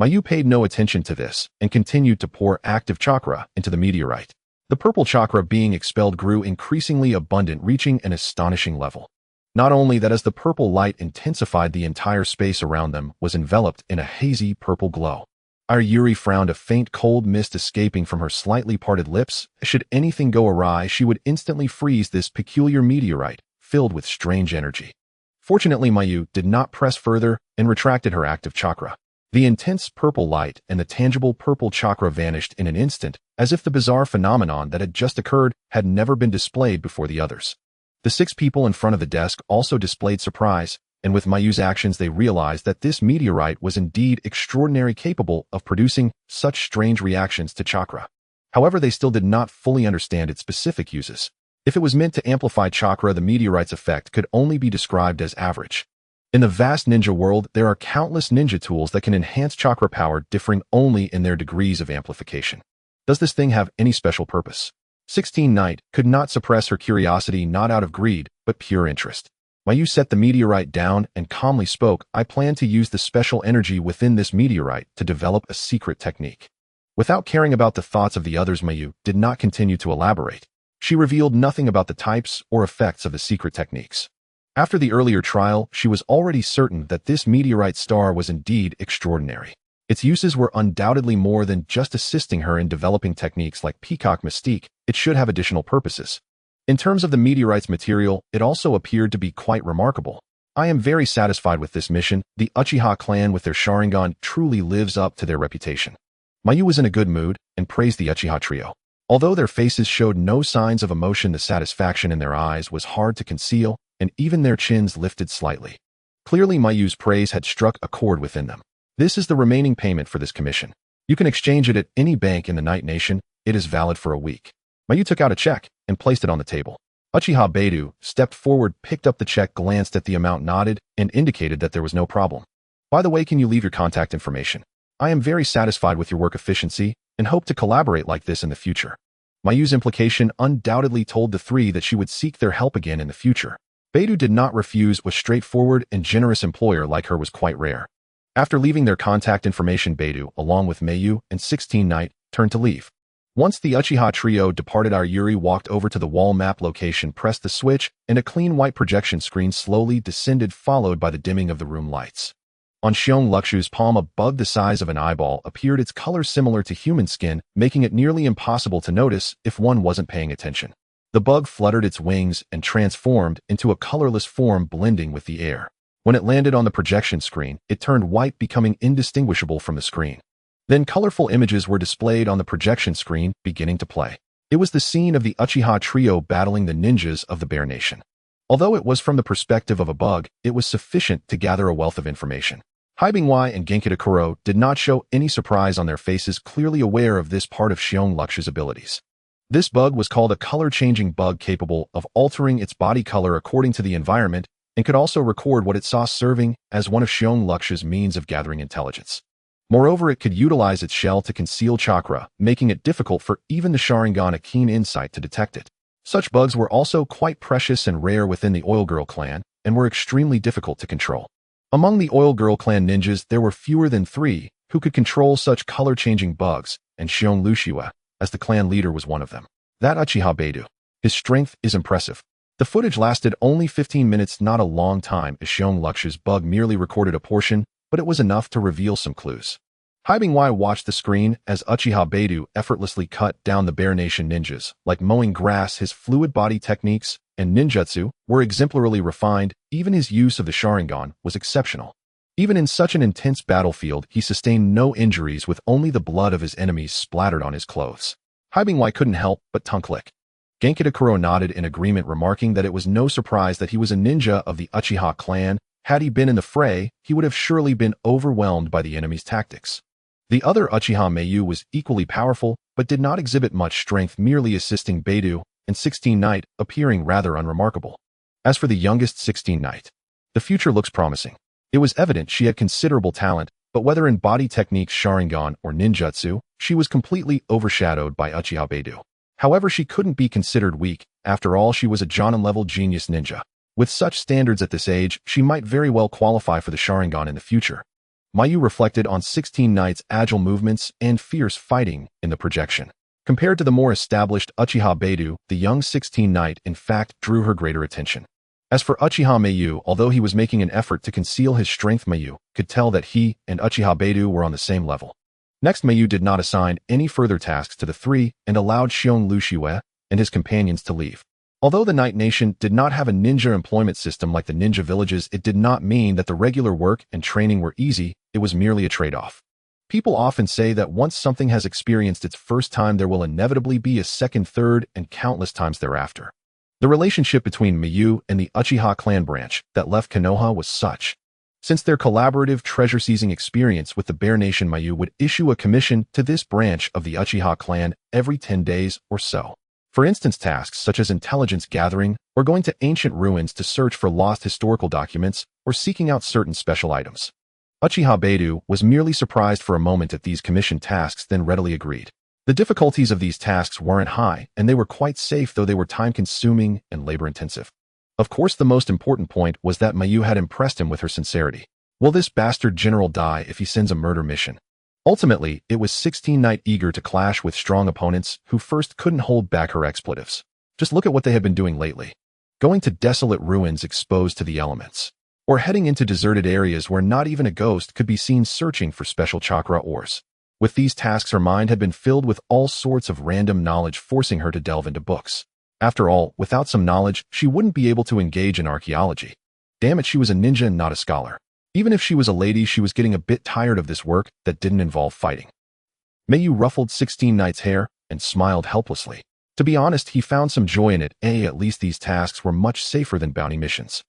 Mayu paid no attention to this and continued to pour active chakra into the meteorite. The purple chakra being expelled grew increasingly abundant, reaching an astonishing level. Not only that, as the purple light intensified, the entire space around them was enveloped in a hazy purple glow. Our Yuri frowned, a faint cold mist escaping from her slightly parted lips. Should anything go awry, she would instantly freeze this peculiar meteorite, filled with strange energy. Fortunately, Mayu did not press further and retracted her active chakra. The intense purple light and the tangible purple chakra vanished in an instant, as if the bizarre phenomenon that had just occurred had never been displayed before the others. The six people in front of the desk also displayed surprise, and with Mayu's actions they realized that this meteorite was indeed extraordinarily capable of producing such strange reactions to chakra. However, they still did not fully understand its specific uses. If it was meant to amplify chakra, the meteorite's effect could only be described as average. In the vast ninja world, there are countless ninja tools that can enhance chakra power, differing only in their degrees of amplification. Does this thing have any special purpose? 16 Knight could not suppress her curiosity, not out of greed, but pure interest. Mayu set the meteorite down and calmly spoke, "I plan to use the special energy within this meteorite to develop a secret technique." Without caring about the thoughts of the others, Mayu did not continue to elaborate. She revealed nothing about the types or effects of the secret techniques. After the earlier trial, she was already certain that this meteorite star was indeed extraordinary. Its uses were undoubtedly more than just assisting her in developing techniques like Peacock Mystique. It should have additional purposes. In terms of the meteorite's material, it also appeared to be quite remarkable. "I am very satisfied with this mission. The Uchiha clan with their Sharingan truly lives up to their reputation." Mayu was in a good mood and praised the Uchiha trio. Although their faces showed no signs of emotion, the satisfaction in their eyes was hard to conceal, and even their chins lifted slightly. Clearly, Mayu's praise had struck a chord within them. "This is the remaining payment for this commission. You can exchange it at any bank in the Night Nation. It is valid for a week." Mayu took out a check and placed it on the table. Uchiha Beidou stepped forward, picked up the check, glanced at the amount, nodded, and indicated that there was no problem. "By the way, can you leave your contact information? I am very satisfied with your work efficiency and hope to collaborate like this in the future." Mayu's implication undoubtedly told the three that she would seek their help again in the future. Beidou did not refuse. A straightforward and generous employer like her was quite rare. After leaving their contact information, Beidou, along with Mayu and 16 Knight, turned to leave. Once the Uchiha trio departed, our Yuri walked over to the wall map location, pressed the switch, and a clean white projection screen slowly descended, followed by the dimming of the room lights. On Xiong Luxue's palm, a bug the size of an eyeball appeared, its color similar to human skin, making it nearly impossible to notice if one wasn't paying attention. The bug fluttered its wings and transformed into a colorless form, blending with the air. When it landed on the projection screen, it turned white, becoming indistinguishable from the screen. Then colorful images were displayed on the projection screen, beginning to play. It was the scene of the Uchiha trio battling the ninjas of the Bear Nation. Although it was from the perspective of a bug, it was sufficient to gather a wealth of information. Haibingwai and Genkida Kuro did not show any surprise on their faces, clearly aware of this part of Xiong Luxue's abilities. This bug was called a color-changing bug, capable of altering its body color according to the environment, and could also record what it saw, serving as one of Xiong Luxue's means of gathering intelligence. Moreover, it could utilize its shell to conceal chakra, making it difficult for even the Sharingan, a keen insight, to detect it. Such bugs were also quite precious and rare within the Oil Girl clan, and were extremely difficult to control. Among the Oil Girl clan ninjas, there were fewer than 3 who could control such color-changing bugs, and Xiong Luxiue, as the clan leader, was one of them. That Uchiha Beidou. His strength is impressive. The footage lasted only 15 minutes, not a long time, as Xiong Luxiue's bug merely recorded a portion, but it was enough to reveal some clues. Haibingwei watched the screen as Uchiha Beidou effortlessly cut down the Bear Nation ninjas. Like mowing grass, his fluid body techniques and ninjutsu were exemplarily refined. Even his use of the Sharingan was exceptional. Even in such an intense battlefield, he sustained no injuries, with only the blood of his enemies splattered on his clothes. Haibingwei couldn't help but tongue-click. Genkitakuro nodded in agreement, remarking that it was no surprise that he was a ninja of the Uchiha clan. Had he been in the fray, he would have surely been overwhelmed by the enemy's tactics. The other Uchiha Mayu was equally powerful, but did not exhibit much strength, merely assisting Beidou, and 16 Knight, appearing rather unremarkable. As for the youngest 16 Knight, the future looks promising. It was evident she had considerable talent, but whether in body techniques, Sharingan, or ninjutsu, she was completely overshadowed by Uchiha Beidou. However, she couldn't be considered weak. After all, she was a Jonin-level genius ninja. With such standards at this age, she might very well qualify for the Sharingan in the future. Mayu reflected on 16 Knight's agile movements and fierce fighting in the projection. Compared to the more established Uchiha Beidou, the young 16 Knight in fact drew her greater attention. As for Uchiha Mayu, although he was making an effort to conceal his strength, Mayu could tell that he and Uchiha Beidou were on the same level. Next, Mayu did not assign any further tasks to the three and allowed Xiong Luxiue and his companions to leave. Although the Night Nation did not have a ninja employment system like the ninja villages, it did not mean that the regular work and training were easy. It was merely a trade-off. People often say that once something has experienced its first time, there will inevitably be a second, third, and countless times thereafter. The relationship between Mayu and the Uchiha clan branch that left Konoha was such. Since their collaborative treasure-seizing experience with the Bear Nation, Mayu would issue a commission to this branch of the Uchiha clan every 10 days or so. For instance, tasks such as intelligence gathering, or going to ancient ruins to search for lost historical documents, or seeking out certain special items. Uchiha Beidou was merely surprised for a moment at these commissioned tasks, then readily agreed. The difficulties of these tasks weren't high, and they were quite safe, though they were time-consuming and labor-intensive. Of course, the most important point was that Mayu had impressed him with her sincerity. Will this bastard general die if he sends a murder mission? Ultimately, it was 16 Knight eager to clash with strong opponents who first couldn't hold back her expletives. Just look at what they had been doing lately. Going to desolate ruins exposed to the elements. Or heading into deserted areas where not even a ghost could be seen, searching for special chakra ores. With these tasks, her mind had been filled with all sorts of random knowledge, forcing her to delve into books. After all, without some knowledge, she wouldn't be able to engage in archaeology. Damn it, she was a ninja and not a scholar. Even if she was a lady, she was getting a bit tired of this work that didn't involve fighting. Mayu ruffled 16 Knight's hair and smiled helplessly. To be honest, he found some joy in it. At least these tasks were much safer than bounty missions.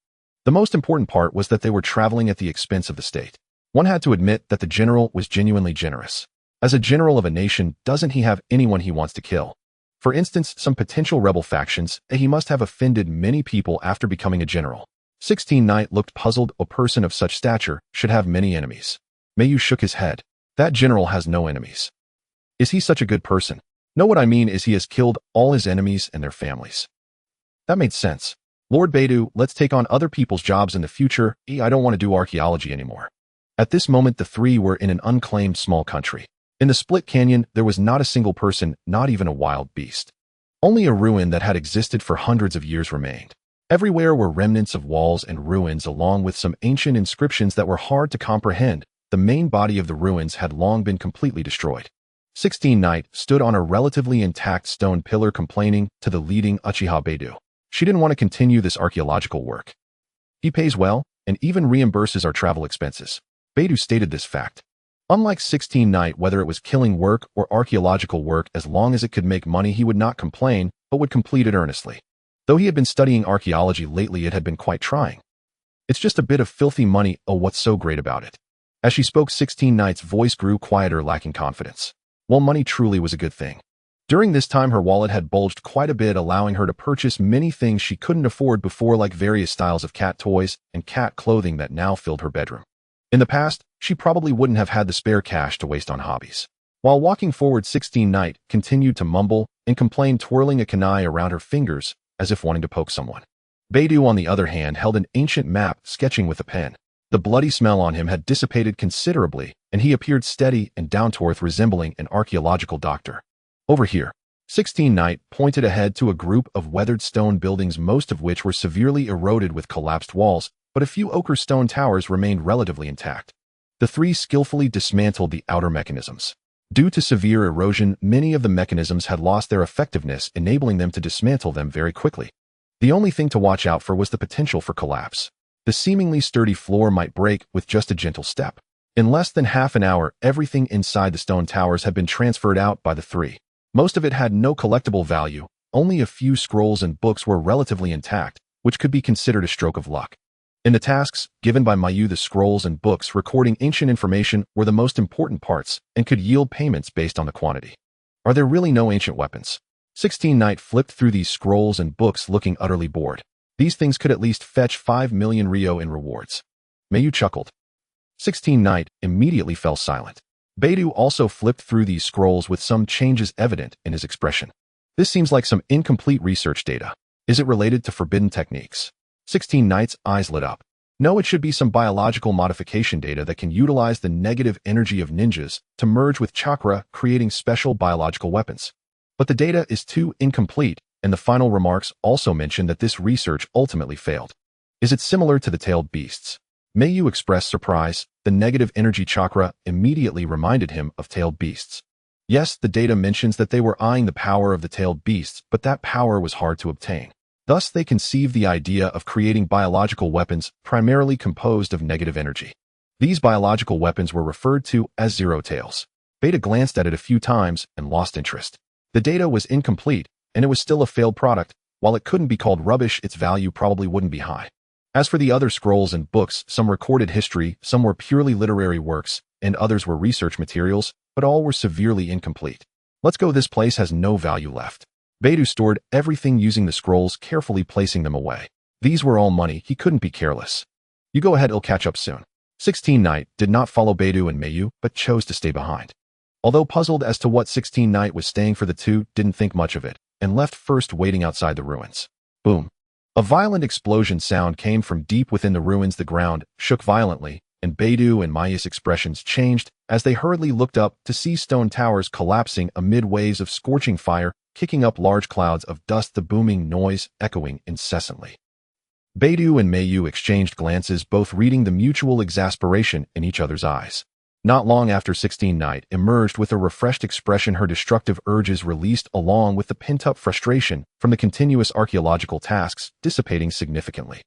The most important part was that they were traveling at the expense of the state. One had to admit that the general was genuinely generous. As a general of a nation, doesn't he have anyone he wants to kill? For instance, some potential rebel factions. He must have offended many people after becoming a general. 16 Knight looked puzzled. A person of such stature should have many enemies. Mayu shook his head. That general has no enemies. Is he such a good person? No, what I mean is he has killed all his enemies and their families. That made sense. Lord Beidou, let's take on other people's jobs in the future. I don't want to do archaeology anymore. At this moment, the three were in an unclaimed small country. In the split canyon, there was not a single person, not even a wild beast. Only a ruin that had existed for hundreds of years remained. Everywhere were remnants of walls and ruins, along with some ancient inscriptions that were hard to comprehend. The main body of the ruins had long been completely destroyed. 16 Knight stood on a relatively intact stone pillar, complaining to the leading Uchiha Beidou. She didn't want to continue this archaeological work. He pays well, and even reimburses our travel expenses. Beidou stated this fact. Unlike 16 Knight, whether it was killing work or archaeological work, as long as it could make money, he would not complain, but would complete it earnestly. Though he had been studying archaeology lately, it had been quite trying. It's just a bit of filthy money. Oh, what's so great about it? As she spoke, 16 Knight's voice grew quieter, lacking confidence. Well, money truly was a good thing. During this time, her wallet had bulged quite a bit, allowing her to purchase many things she couldn't afford before, like various styles of cat toys and cat clothing that now filled her bedroom. In the past, she probably wouldn't have had the spare cash to waste on hobbies. While walking forward, 16 Knight continued to mumble and complain, twirling a kunai around her fingers as if wanting to poke someone. Beidou, on the other hand, held an ancient map, sketching with a pen. The bloody smell on him had dissipated considerably, and he appeared steady and down-to-earth, resembling an archaeological doctor. Over here, 16 Knight pointed ahead to a group of weathered stone buildings, most of which were severely eroded with collapsed walls, but a few ochre stone towers remained relatively intact. The three skillfully dismantled the outer mechanisms. Due to severe erosion, many of the mechanisms had lost their effectiveness, enabling them to dismantle them very quickly. The only thing to watch out for was the potential for collapse. The seemingly sturdy floor might break with just a gentle step. In less than half an hour, everything inside the stone towers had been transferred out by the three. Most of it had no collectible value. Only a few scrolls and books were relatively intact, which could be considered a stroke of luck. In the tasks given by Mayu, the scrolls and books recording ancient information were the most important parts and could yield payments based on the quantity. Are there really no ancient weapons? 16 Knight flipped through these scrolls and books, looking utterly bored. These things could at least fetch 5 million ryo in rewards. Mayu chuckled. 16 Knight immediately fell silent. Beidou also flipped through these scrolls with some changes evident in his expression. This seems like some incomplete research data. Is it related to forbidden techniques? 16 Knight's eyes lit up. No, it should be some biological modification data that can utilize the negative energy of ninjas to merge with chakra, creating special biological weapons. But the data is too incomplete, and the final remarks also mention that this research ultimately failed. Is it similar to the tailed beasts? Mayu expressed surprise. The negative energy chakra immediately reminded him of tailed beasts. Yes, the data mentions that they were eyeing the power of the tailed beasts, but that power was hard to obtain. Thus, they conceived the idea of creating biological weapons primarily composed of negative energy. These biological weapons were referred to as zero tails. Beta glanced at it a few times and lost interest. The data was incomplete, and it was still a failed product. While it couldn't be called rubbish, its value probably wouldn't be high. As for the other scrolls and books, some recorded history, some were purely literary works, and others were research materials, but all were severely incomplete. Let's go, this place has no value left. Beidou stored everything using the scrolls, carefully placing them away. These were all money, he couldn't be careless. You go ahead, I'll catch up soon. 16 Knight did not follow Beidou and Mayu, but chose to stay behind. Although puzzled as to what 16 Knight was staying for, the two didn't think much of it, and left first, waiting outside the ruins. Boom. A violent explosion sound came from deep within the ruins. The ground shook violently, and Beidou and Mayu's expressions changed as they hurriedly looked up to see stone towers collapsing amid waves of scorching fire, kicking up large clouds of dust, the booming noise echoing incessantly. Beidou and Mayu exchanged glances, both reading the mutual exasperation in each other's eyes. Not long after, 16 Knight emerged with a refreshed expression, her destructive urges released along with the pent-up frustration from the continuous archaeological tasks dissipating significantly.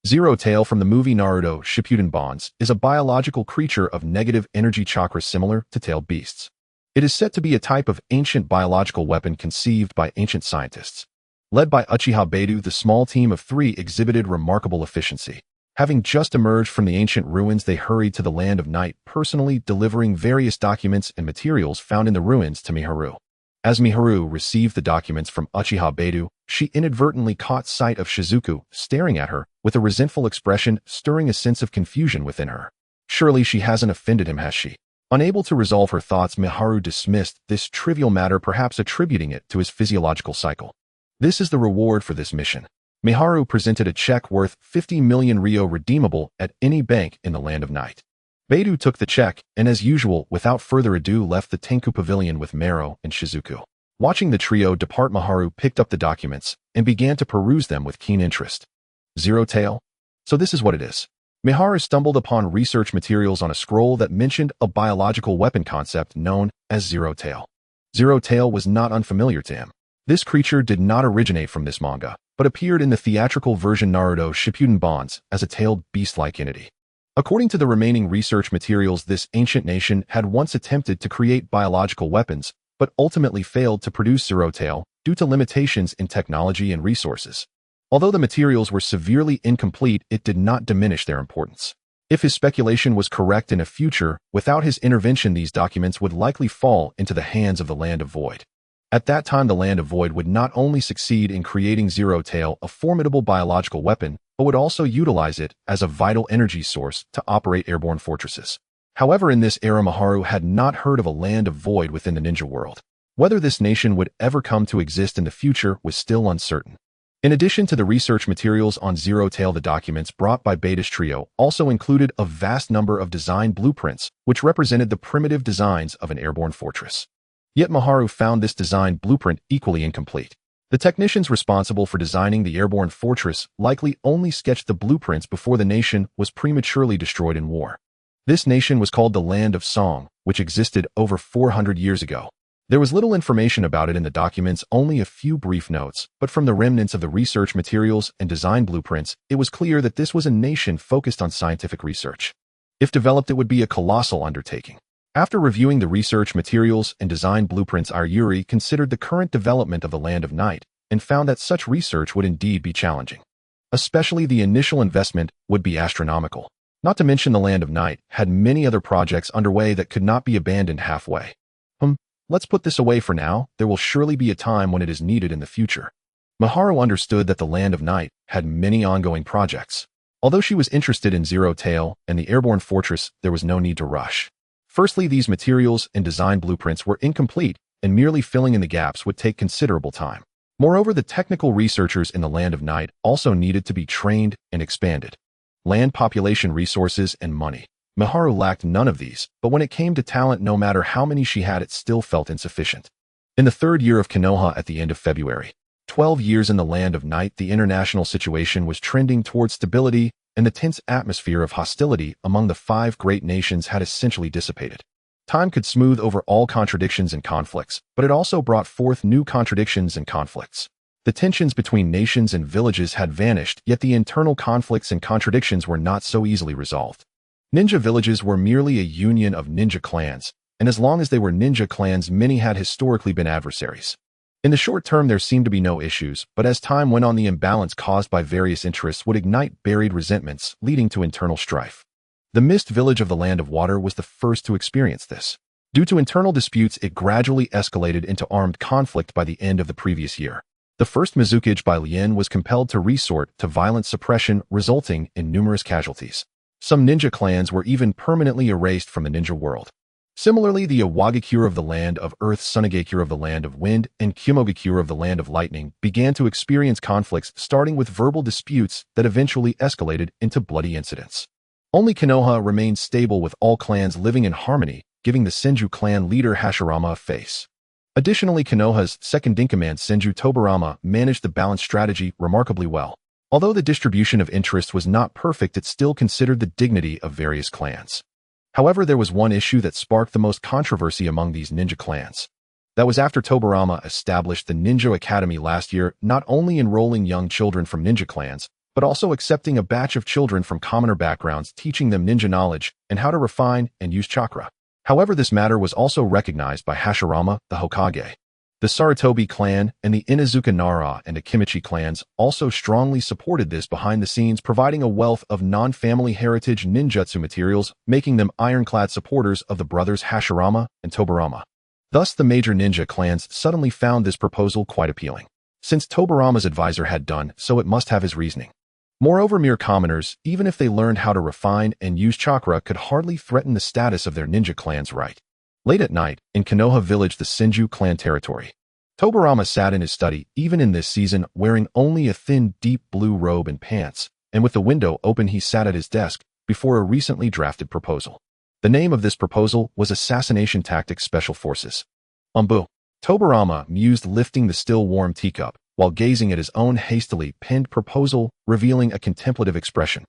Zero Tail from the movie Naruto Shippuden Bonds is a biological creature of negative energy chakra similar to tailed beasts. It is said to be a type of ancient biological weapon conceived by ancient scientists. Led by Uchiha Beidou, the small team of three exhibited remarkable efficiency. Having just emerged from the ancient ruins, they hurried to the Land of Night, personally delivering various documents and materials found in the ruins to Miharu. As Miharu received the documents from Uchiha Beidou, she inadvertently caught sight of Shizuku staring at her with a resentful expression, stirring a sense of confusion within her. Surely she hasn't offended him, has she? Unable to resolve her thoughts, Miharu dismissed this trivial matter, perhaps attributing it to his physiological cycle. This is the reward for this mission. Miharu presented a check worth 50 million ryo, redeemable at any bank in the Land of Night. Beidou took the check and, as usual, without further ado, left the Tenku Pavilion with Maro and Shizuku. Watching the trio depart, Miharu picked up the documents and began to peruse them with keen interest. Zero Tail? So this is what it is. Miharu stumbled upon research materials on a scroll that mentioned a biological weapon concept known as Zero Tail. Zero Tail was not unfamiliar to him. This creature did not originate from this manga, but appeared in the theatrical version Naruto Shippuden Bonds as a tailed beast-like entity. According to the remaining research materials, this ancient nation had once attempted to create biological weapons, but ultimately failed to produce Zero Tail due to limitations in technology and resources. Although the materials were severely incomplete, it did not diminish their importance. If his speculation was correct, in a future, without his intervention, these documents would likely fall into the hands of the Land of Void. At that time, the Land of Void would not only succeed in creating Zero Tail, a formidable biological weapon, but would also utilize it as a vital energy source to operate airborne fortresses. However, in this era, Miharu had not heard of a Land of Void within the ninja world. Whether this nation would ever come to exist in the future was still uncertain. In addition to the research materials on Zero Tail, the documents brought by Beta's trio also included a vast number of design blueprints, which represented the primitive designs of an airborne fortress. Yet Maharu found this design blueprint equally incomplete. The technicians responsible for designing the airborne fortress likely only sketched the blueprints before the nation was prematurely destroyed in war. This nation was called the Land of Song, which existed over 400 years ago. There was little information about it in the documents, only a few brief notes, but from the remnants of the research materials and design blueprints, it was clear that this was a nation focused on scientific research. If developed, it would be a colossal undertaking. After reviewing the research materials and design blueprints, Yayoi considered the current development of the Land of Night and found that such research would indeed be challenging. Especially the initial investment would be astronomical. Not to mention the Land of Night had many other projects underway that could not be abandoned halfway. Let's put this away for now. There will surely be a time when it is needed in the future. Maharu understood that the Land of Night had many ongoing projects. Although she was interested in Zero Tail and the airborne fortress, there was no need to rush. Firstly, these materials and design blueprints were incomplete, and merely filling in the gaps would take considerable time. Moreover, the technical researchers in the Land of Night also needed to be trained and expanded. Land, population, resources, and money. Maharu lacked none of these, but when it came to talent, no matter how many she had, it still felt insufficient. In the third year of Konoha at the end of February, 12 years in the Land of Night, the international situation was trending towards stability, and the tense atmosphere of hostility among the 5 great nations had essentially dissipated. Time could smooth over all contradictions and conflicts, but it also brought forth new contradictions and conflicts. The tensions between nations and villages had vanished, yet the internal conflicts and contradictions were not so easily resolved. Ninja villages were merely a union of ninja clans, and as long as they were ninja clans, many had historically been adversaries. In the short term, there seemed to be no issues, but as time went on, the imbalance caused by various interests would ignite buried resentments, leading to internal strife. The Mist Village of the Land of Water was the first to experience this. Due to internal disputes, it gradually escalated into armed conflict by the end of the previous year. The first Mizukage by Lien was compelled to resort to violent suppression, resulting in numerous casualties. Some ninja clans were even permanently erased from the ninja world. Similarly, the Iwagakure of the Land of Earth, Sunagakure of the Land of Wind, and Kumogakure of the Land of Lightning began to experience conflicts, starting with verbal disputes that eventually escalated into bloody incidents. Only Konoha remained stable, with all clans living in harmony, giving the Senju clan leader Hashirama a face. Additionally, Konoha's second-in-command Senju Tobarama managed the balanced strategy remarkably well. Although the distribution of interest was not perfect, it still considered the dignity of various clans. However, there was one issue that sparked the most controversy among these ninja clans. That was after Tobarama established the Ninja Academy last year, not only enrolling young children from ninja clans, but also accepting a batch of children from commoner backgrounds, teaching them ninja knowledge and how to refine and use chakra. However, this matter was also recognized by Hashirama, the Hokage. The Sarutobi clan and the Inazuka Nara and Akimichi clans also strongly supported this behind the scenes, providing a wealth of non-family heritage ninjutsu materials, making them ironclad supporters of the brothers Hashirama and Tobarama. Thus, the major ninja clans suddenly found this proposal quite appealing. Since Tobarama's advisor had done so, it must have his reasoning. Moreover, mere commoners, even if they learned how to refine and use chakra, could hardly threaten the status of their ninja clan's right. Late at night, in Konoha village, the Senju clan territory, Tobarama sat in his study, even in this season, wearing only a thin, deep blue robe and pants, and with the window open he sat at his desk before a recently drafted proposal. The name of this proposal was Assassination Tactics Special Forces. Umbu. Tobarama mused, lifting the still warm teacup, while gazing at his own hastily penned proposal, revealing a contemplative expression.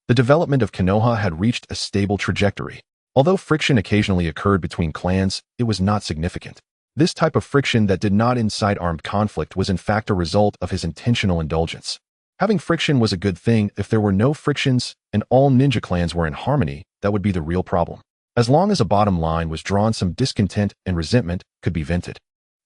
The development of Konoha had reached a stable trajectory. Although friction occasionally occurred between clans, it was not significant. This type of friction that did not incite armed conflict was in fact a result of his intentional indulgence. Having friction was a good thing. If there were no frictions and all ninja clans were in harmony, that would be the real problem. As long as a bottom line was drawn, some discontent and resentment could be vented.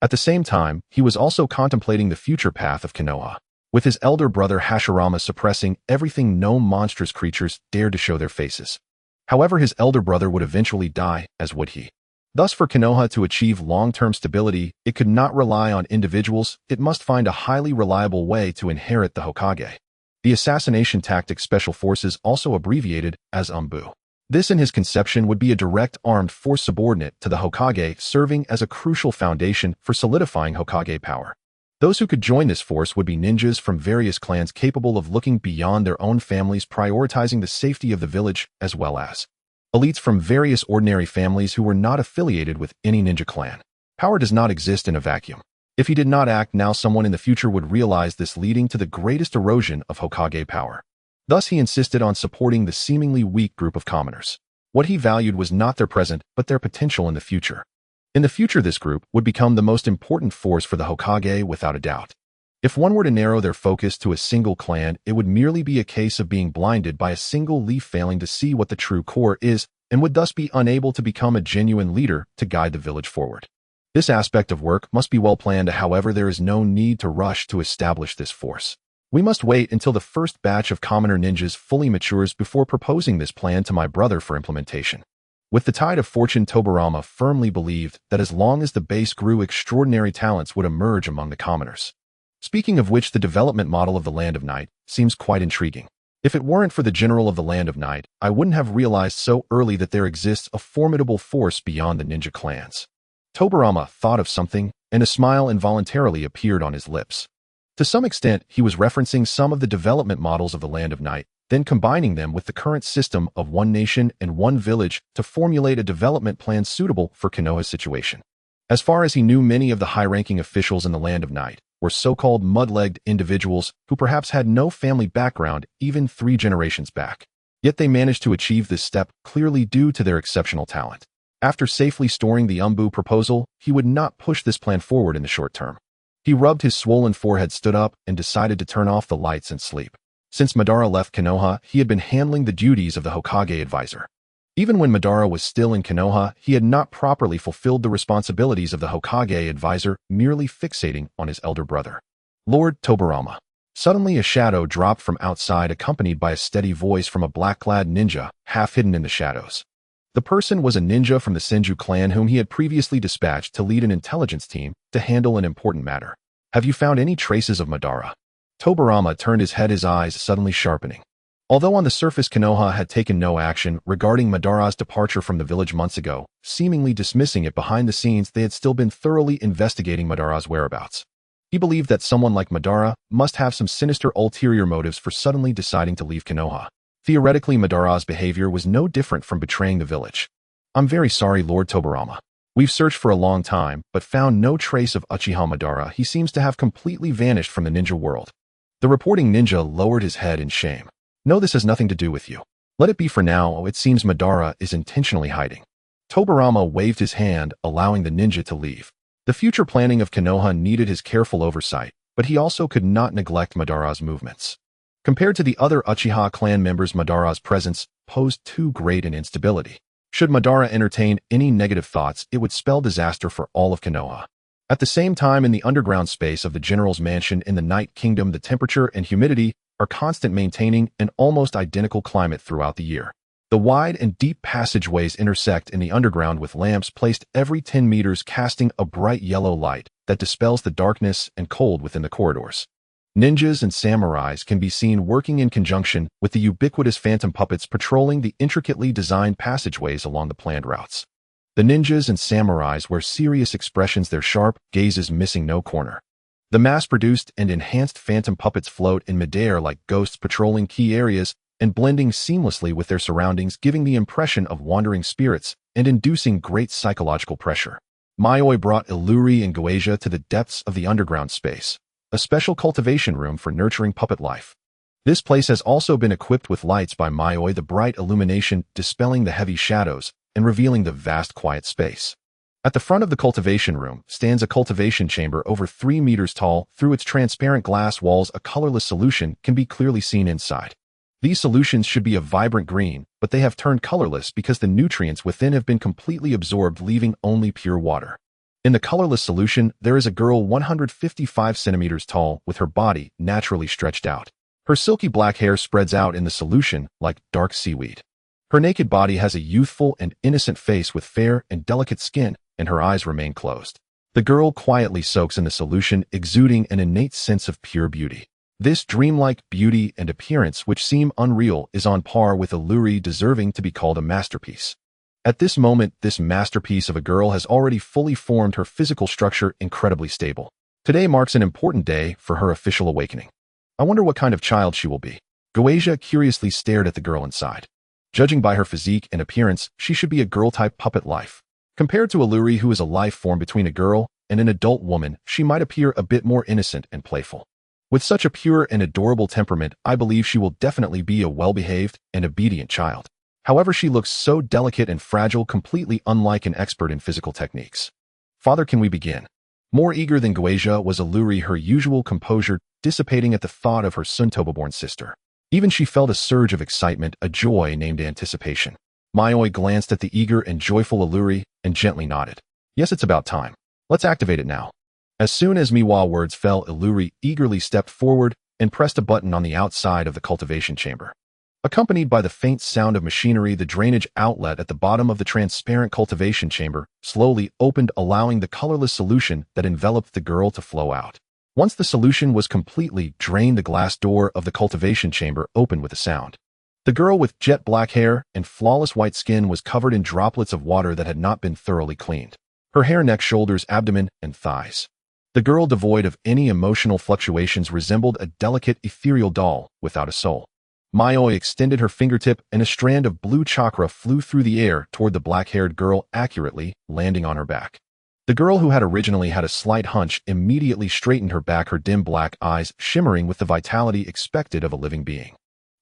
At the same time, he was also contemplating the future path of Konoha. With his elder brother Hashirama suppressing everything, no monstrous creatures dared to show their faces. However, his elder brother would eventually die, as would he. Thus, for Konoha to achieve long-term stability, it could not rely on individuals. It must find a highly reliable way to inherit the Hokage. The Assassination Tactics Special Forces, also abbreviated as Umbu. This, in his conception, would be a direct armed force subordinate to the Hokage, serving as a crucial foundation for solidifying Hokage power. Those who could join this force would be ninjas from various clans capable of looking beyond their own families, prioritizing the safety of the village, as well as elites from various ordinary families who were not affiliated with any ninja clan. Power does not exist in a vacuum. If he did not act now, someone in the future would realize this, leading to the greatest erosion of Hokage power. Thus, he insisted on supporting the seemingly weak group of commoners. What he valued was not their present, but their potential in the future. In the future, this group would become the most important force for the Hokage without a doubt. If one were to narrow their focus to a single clan, it would merely be a case of being blinded by a single leaf, failing to see what the true core is, and would thus be unable to become a genuine leader to guide the village forward. This aspect of work must be well planned, however, there is no need to rush to establish this force. We must wait until the first batch of commoner ninjas fully matures before proposing this plan to my brother for implementation. With the tide of fortune, Tobirama firmly believed that as long as the base grew, extraordinary talents would emerge among the commoners. Speaking of which, the development model of the Land of Night seems quite intriguing. If it weren't for the general of the Land of Night, I wouldn't have realized so early that there exists a formidable force beyond the ninja clans. Tobirama thought of something, and a smile involuntarily appeared on his lips. To some extent, he was referencing some of the development models of the Land of Night, then combining them with the current system of one nation and one village to formulate a development plan suitable for Konoha's situation. As far as he knew, many of the high-ranking officials in the Land of Night were so-called mud-legged individuals who perhaps had no family background even 3 generations back. Yet they managed to achieve this step clearly due to their exceptional talent. After safely storing the Umbu proposal, he would not push this plan forward in the short term. He rubbed his swollen forehead, stood up, and decided to turn off the lights and sleep. Since Madara left Konoha, he had been handling the duties of the Hokage advisor. Even when Madara was still in Konoha, he had not properly fulfilled the responsibilities of the Hokage advisor, merely fixating on his elder brother. Lord Tobirama. Suddenly a shadow dropped from outside, accompanied by a steady voice from a black-clad ninja, half hidden in the shadows. The person was a ninja from the Senju clan whom he had previously dispatched to lead an intelligence team to handle an important matter. Have you found any traces of Madara? Tobirama turned his head, his eyes suddenly sharpening. Although on the surface Konoha had taken no action regarding Madara's departure from the village months ago, seemingly dismissing it, behind the scenes they had still been thoroughly investigating Madara's whereabouts. He believed that someone like Madara must have some sinister ulterior motives for suddenly deciding to leave Konoha. Theoretically, Madara's behavior was no different from betraying the village. I'm very sorry, Lord Tobirama. We've searched for a long time, but found no trace of Uchiha Madara. He seems to have completely vanished from the ninja world. The reporting ninja lowered his head in shame. No, this has nothing to do with you. Let it be for now. It seems Madara is intentionally hiding. Tobirama waved his hand, allowing the ninja to leave. The future planning of Konoha needed his careful oversight, but he also could not neglect Madara's movements. Compared to the other Uchiha clan members, Madara's presence posed too great an instability. Should Madara entertain any negative thoughts, it would spell disaster for all of Konoha. At the same time, in the underground space of the general's mansion in the Night Kingdom, the temperature and humidity are constant, maintaining an almost identical climate throughout the year. The wide and deep passageways intersect in the underground with lamps placed every 10 meters, casting a bright yellow light that dispels the darkness and cold within the corridors. Ninjas and samurais can be seen working in conjunction with the ubiquitous phantom puppets patrolling the intricately designed passageways along the planned routes. The ninjas and samurais wear serious expressions, their sharp gazes missing no corner. The mass-produced and enhanced phantom puppets float in midair like ghosts, patrolling key areas and blending seamlessly with their surroundings, giving the impression of wandering spirits and inducing great psychological pressure. Mayoi brought Iluri and Goetia to the depths of the underground space, a special cultivation room for nurturing puppet life. This place has also been equipped with lights by Mayoi, the bright illumination dispelling the heavy shadows and revealing the vast quiet space. At the front of the cultivation room stands a cultivation chamber over 3 meters tall. Through its transparent glass walls, a colorless solution can be clearly seen inside. These solutions should be a vibrant green, but they have turned colorless because the nutrients within have been completely absorbed, leaving only pure water. In the colorless solution, there is a girl 155 centimeters tall with her body naturally stretched out. Her silky black hair spreads out in the solution like dark seaweed. Her naked body has a youthful and innocent face with fair and delicate skin, and her eyes remain closed. The girl quietly soaks in the solution, exuding an innate sense of pure beauty. This dreamlike beauty and appearance, which seem unreal, is on par with Iluri, deserving to be called a masterpiece. At this moment, this masterpiece of a girl has already fully formed, her physical structure incredibly stable. Today marks an important day for her official awakening. I wonder what kind of child she will be. Goetia curiously stared at the girl inside. Judging by her physique and appearance, she should be a girl-type puppet life. Compared to Alluri, who is a life form between a girl and an adult woman, she might appear a bit more innocent and playful. With such a pure and adorable temperament, I believe she will definitely be a well-behaved and obedient child. However, she looks so delicate and fragile, completely unlike an expert in physical techniques. Father, can we begin? More eager than Goetia was Alluri, her usual composure dissipating at the thought of her Suntoba-born sister. Even she felt a surge of excitement, a joy named anticipation. Mayoi glanced at the eager and joyful Alluri and gently nodded. Yes, it's about time. Let's activate it now. As soon as Miwa's words fell, Alluri eagerly stepped forward and pressed a button on the outside of the cultivation chamber. Accompanied by the faint sound of machinery, the drainage outlet at the bottom of the transparent cultivation chamber slowly opened, allowing the colorless solution that enveloped the girl to flow out. Once the solution was completely drained, the glass door of the cultivation chamber opened with a sound. The girl with jet black hair and flawless white skin was covered in droplets of water that had not been thoroughly cleaned. Her hair, neck, shoulders, abdomen, and thighs. The girl, devoid of any emotional fluctuations, resembled a delicate ethereal doll without a soul. Mayoi extended her fingertip and a strand of blue chakra flew through the air toward the black-haired girl, accurately landing on her back. The girl, who had originally had a slight hunch, immediately straightened her back, her dim black eyes shimmering with the vitality expected of a living being.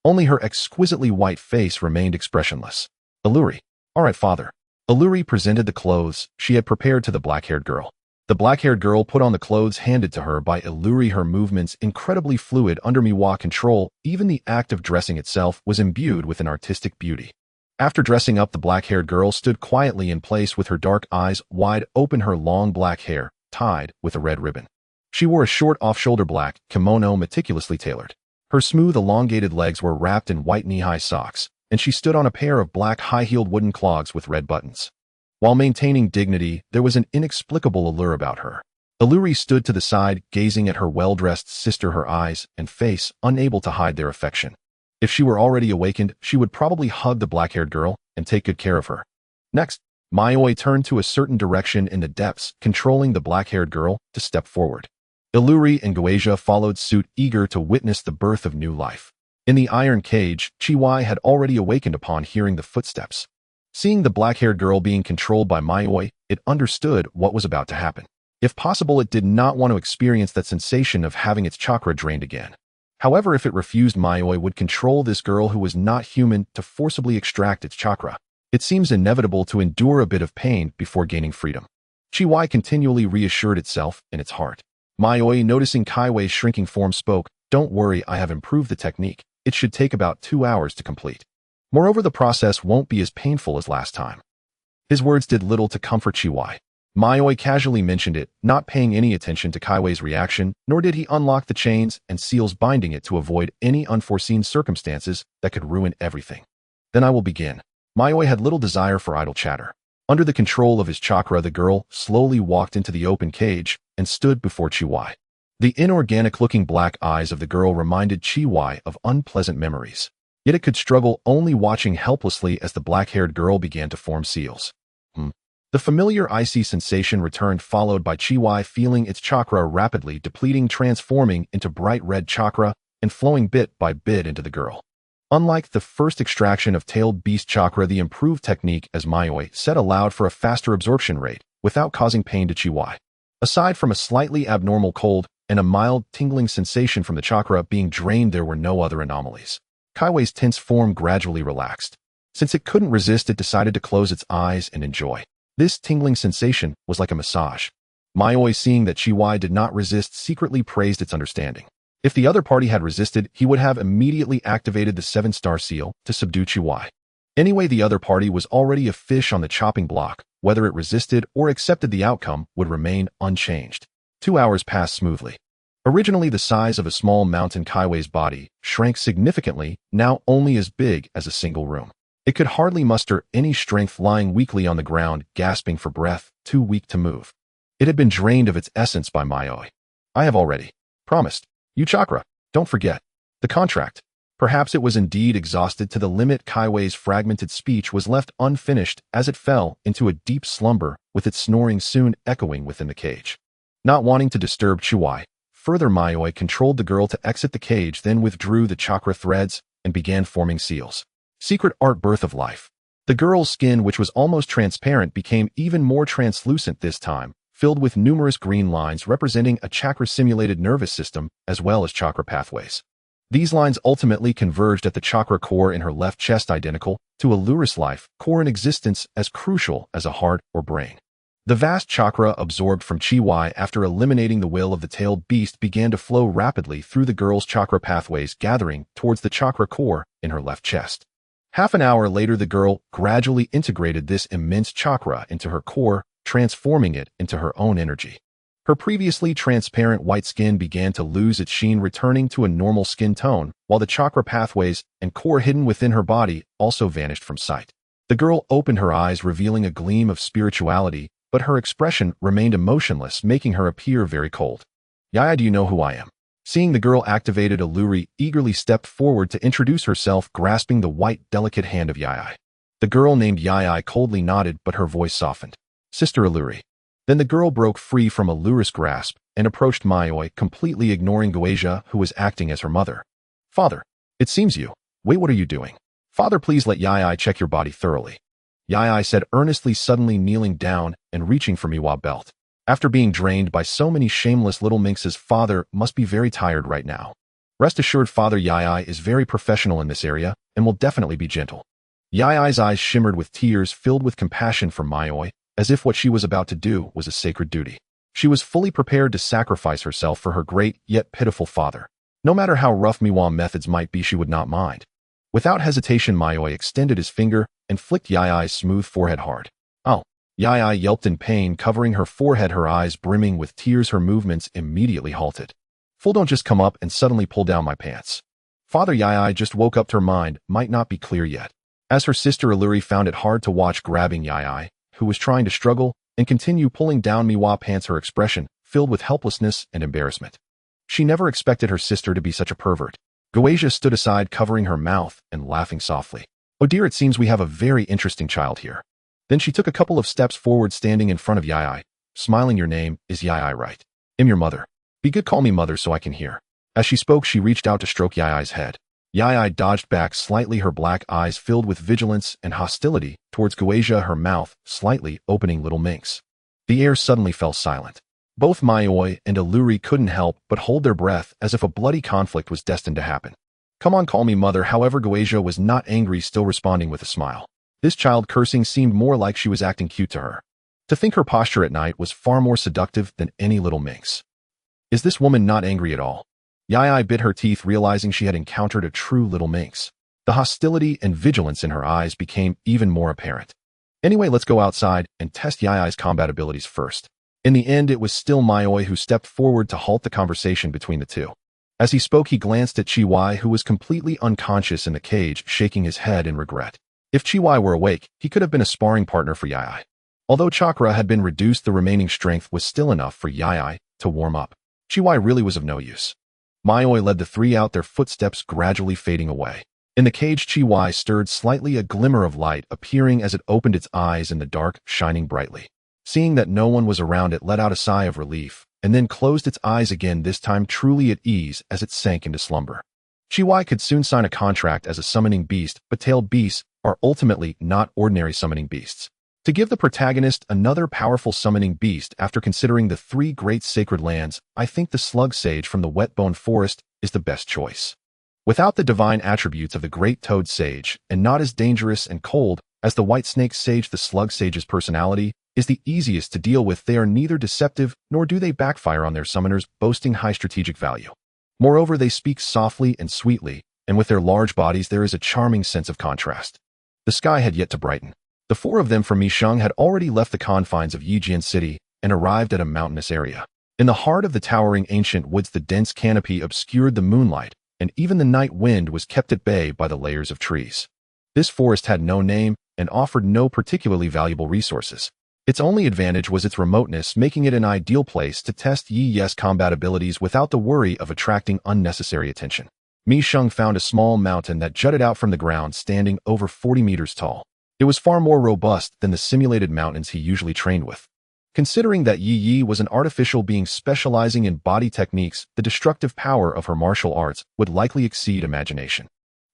Only her exquisitely white face remained expressionless. Alluri. All right, father. Alluri presented the clothes she had prepared to the black-haired girl. The black-haired girl put on the clothes handed to her by Alluri, her movements incredibly fluid under Miwa's control. Even the act of dressing itself was imbued with an artistic beauty. After dressing up, the black-haired girl stood quietly in place with her dark eyes wide open, her long black hair tied with a red ribbon. She wore a short off-shoulder black kimono meticulously tailored. Her smooth, elongated legs were wrapped in white knee-high socks, and she stood on a pair of black high-heeled wooden clogs with red buttons. While maintaining dignity, there was an inexplicable allure about her. Alluri stood to the side, gazing at her well-dressed sister, her eyes and face unable to hide their affection. If she were already awakened, she would probably hug the black-haired girl and take good care of her. Next, Mayoi turned to a certain direction in the depths, controlling the black-haired girl to step forward. Alluri and Goetia followed suit, eager to witness the birth of new life. In the iron cage, Chiwai had already awakened upon hearing the footsteps. Seeing the black-haired girl being controlled by Mayoi, it understood what was about to happen. If possible, it did not want to experience that sensation of having its chakra drained again. However, if it refused, Mayoi would control this girl who was not human to forcibly extract its chakra. It seems inevitable to endure a bit of pain before gaining freedom. Chiwai continually reassured itself in its heart. Mayoi, noticing Kaiwei's shrinking form, spoke, "Don't worry, I have improved the technique. It should take about 2 hours to complete. Moreover, the process won't be as painful as last time." His words did little to comfort Chiwai. Mayoi casually mentioned it, not paying any attention to Kaiwei's reaction, nor did he unlock the chains and seals binding it to avoid any unforeseen circumstances that could ruin everything. Then I will begin. Mayoi had little desire for idle chatter. Under the control of his chakra, the girl slowly walked into the open cage and stood before Chiwai. The inorganic-looking black eyes of the girl reminded Chiwai of unpleasant memories. Yet it could struggle, only watching helplessly as the black-haired girl began to form seals. The familiar icy sensation returned, followed by Chiwai feeling its chakra rapidly depleting, transforming into bright red chakra and flowing bit by bit into the girl. Unlike the first extraction of tailed beast chakra, the improved technique, as Mayoi said, allowed for a faster absorption rate without causing pain to Chiwai. Aside from a slightly abnormal cold and a mild tingling sensation from the chakra being drained, there were no other anomalies. Kaiwei's tense form gradually relaxed. Since it couldn't resist, it decided to close its eyes and enjoy. This tingling sensation was like a massage. Mayoi, seeing that Chiwai did not resist, secretly praised its understanding. If the other party had resisted, he would have immediately activated the 7-star seal to subdue Chiwai. Anyway, the other party was already a fish on the chopping block. Whether it resisted or accepted, the outcome would remain unchanged. 2 hours passed smoothly. Originally the size of a small mountain, Kaiwei's body shrank significantly, now only as big as a single room. It could hardly muster any strength, lying weakly on the ground, gasping for breath, too weak to move. It had been drained of its essence by Mayoi. "I have already promised you chakra. Don't forget the contract." Perhaps it was indeed exhausted to the limit. Kaiwei's fragmented speech was left unfinished as it fell into a deep slumber, with its snoring soon echoing within the cage. Not wanting to disturb Chiwai, further Mayoi controlled the girl to exit the cage, then withdrew the chakra threads and began forming seals. Secret art birth of life. The girl's skin, which was almost transparent, became even more translucent this time, filled with numerous green lines representing a chakra-simulated nervous system as well as chakra pathways. These lines ultimately converged at the chakra core in her left chest, identical to a Luris life core in existence, as crucial as a heart or brain. The vast chakra absorbed from Chiwai after eliminating the will of the tailed beast began to flow rapidly through the girl's chakra pathways, gathering towards the chakra core in her left chest. Half an hour later, the girl gradually integrated this immense chakra into her core, transforming it into her own energy. Her previously transparent white skin began to lose its sheen, returning to a normal skin tone, while the chakra pathways and core hidden within her body also vanished from sight. The girl opened her eyes, revealing a gleam of spirituality, but her expression remained emotionless, making her appear very cold. "Yaya, do you know who I am?" Seeing the girl activated, Alluri eagerly stepped forward to introduce herself, grasping the white, delicate hand of Yaya. The girl named Yaya coldly nodded, but her voice softened. "Sister Alluri." Then the girl broke free from Alluri's grasp and approached Mayoi, completely ignoring Goesia, who was acting as her mother. "Father, it seems you. Wait, what are you doing? Father, please let Yaya check your body thoroughly," Yaya said earnestly, suddenly kneeling down and reaching for Miwa belt. After being drained by so many shameless little minxes, father must be very tired right now. Rest assured, Father Yaya is very professional in this area and will definitely be gentle. Yaya's eyes shimmered with tears, filled with compassion for Mayoi, as if what she was about to do was a sacred duty. She was fully prepared to sacrifice herself for her great yet pitiful father. No matter how rough Miwa methods might be, she would not mind. Without hesitation, Mayoi extended his finger and flicked Yaya's smooth forehead hard. "Oh!" Yaya yelped in pain, covering her forehead, her eyes brimming with tears. Her movements immediately halted. "Full, don't just come up and suddenly pull down my pants." Father Yaya just woke up. Her mind might not be clear yet, as her sister Alluri found it hard to watch, grabbing Yaya, who was trying to struggle and continue pulling down Miwa pants, her expression filled with helplessness and embarrassment. She never expected her sister to be such a pervert. Goesia stood aside, covering her mouth and laughing softly. "Oh dear, it seems we have a very interesting child here." Then she took a couple of steps forward, standing in front of Yaya, smiling. "Your name is Yaya, right? I'm your mother. Be good, call me mother so I can hear." As she spoke, she reached out to stroke Yaya's head. Yaya dodged back slightly, her black eyes filled with vigilance and hostility towards Goesia, her mouth slightly opening. "Little minx." The air suddenly fell silent. Both Mayoi and Alluri couldn't help but hold their breath, as if a bloody conflict was destined to happen. "Come on, call me mother." However, Goesia was not angry, still responding with a smile. This child cursing seemed more like she was acting cute to her. To think her posture at night was far more seductive than any little minx. Is this woman not angry at all? Yaya bit her teeth, realizing she had encountered a true little minx. The hostility and vigilance in her eyes became even more apparent. "Anyway, let's go outside and test Yaya's combat abilities first." In the end, it was still Mayoi who stepped forward to halt the conversation between the two. As he spoke, he glanced at Chiwai, who was completely unconscious in the cage, shaking his head in regret. If Chiwai were awake, he could have been a sparring partner for Yaya. Although chakra had been reduced, the remaining strength was still enough for Yaya to warm up. Chiwai really was of no use. Mayoi led the three out, their footsteps gradually fading away. In the cage, Chiwai stirred slightly, a glimmer of light appearing as it opened its eyes in the dark, shining brightly. Seeing that no one was around, it let out a sigh of relief, and then closed its eyes again, this time truly at ease as it sank into slumber. Chiwai could soon sign a contract as a summoning beast, but tailed beasts are ultimately not ordinary summoning beasts. To give the protagonist another powerful summoning beast after considering the three great sacred lands, I think the slug sage from the Wetbone Forest is the best choice. Without the divine attributes of the great toad sage, and not as dangerous and cold as the white snake sage, the slug sage's personality is the easiest to deal with. They are neither deceptive nor do they backfire on their summoners, boasting high strategic value. Moreover, they speak softly and sweetly, and with their large bodies there is a charming sense of contrast. The sky had yet to brighten. The four of them from Misheng had already left the confines of Yijian City and arrived at a mountainous area. In the heart of the towering ancient woods, the dense canopy obscured the moonlight, and even the night wind was kept at bay by the layers of trees. This forest had no name and offered no particularly valuable resources. Its only advantage was its remoteness, making it an ideal place to test Yi Yes combat abilities without the worry of attracting unnecessary attention. Mi Sheng found a small mountain that jutted out from the ground, standing over 40 meters tall. It was far more robust than the simulated mountains he usually trained with. Considering that Yi Yi was an artificial being specializing in body techniques, the destructive power of her martial arts would likely exceed imagination.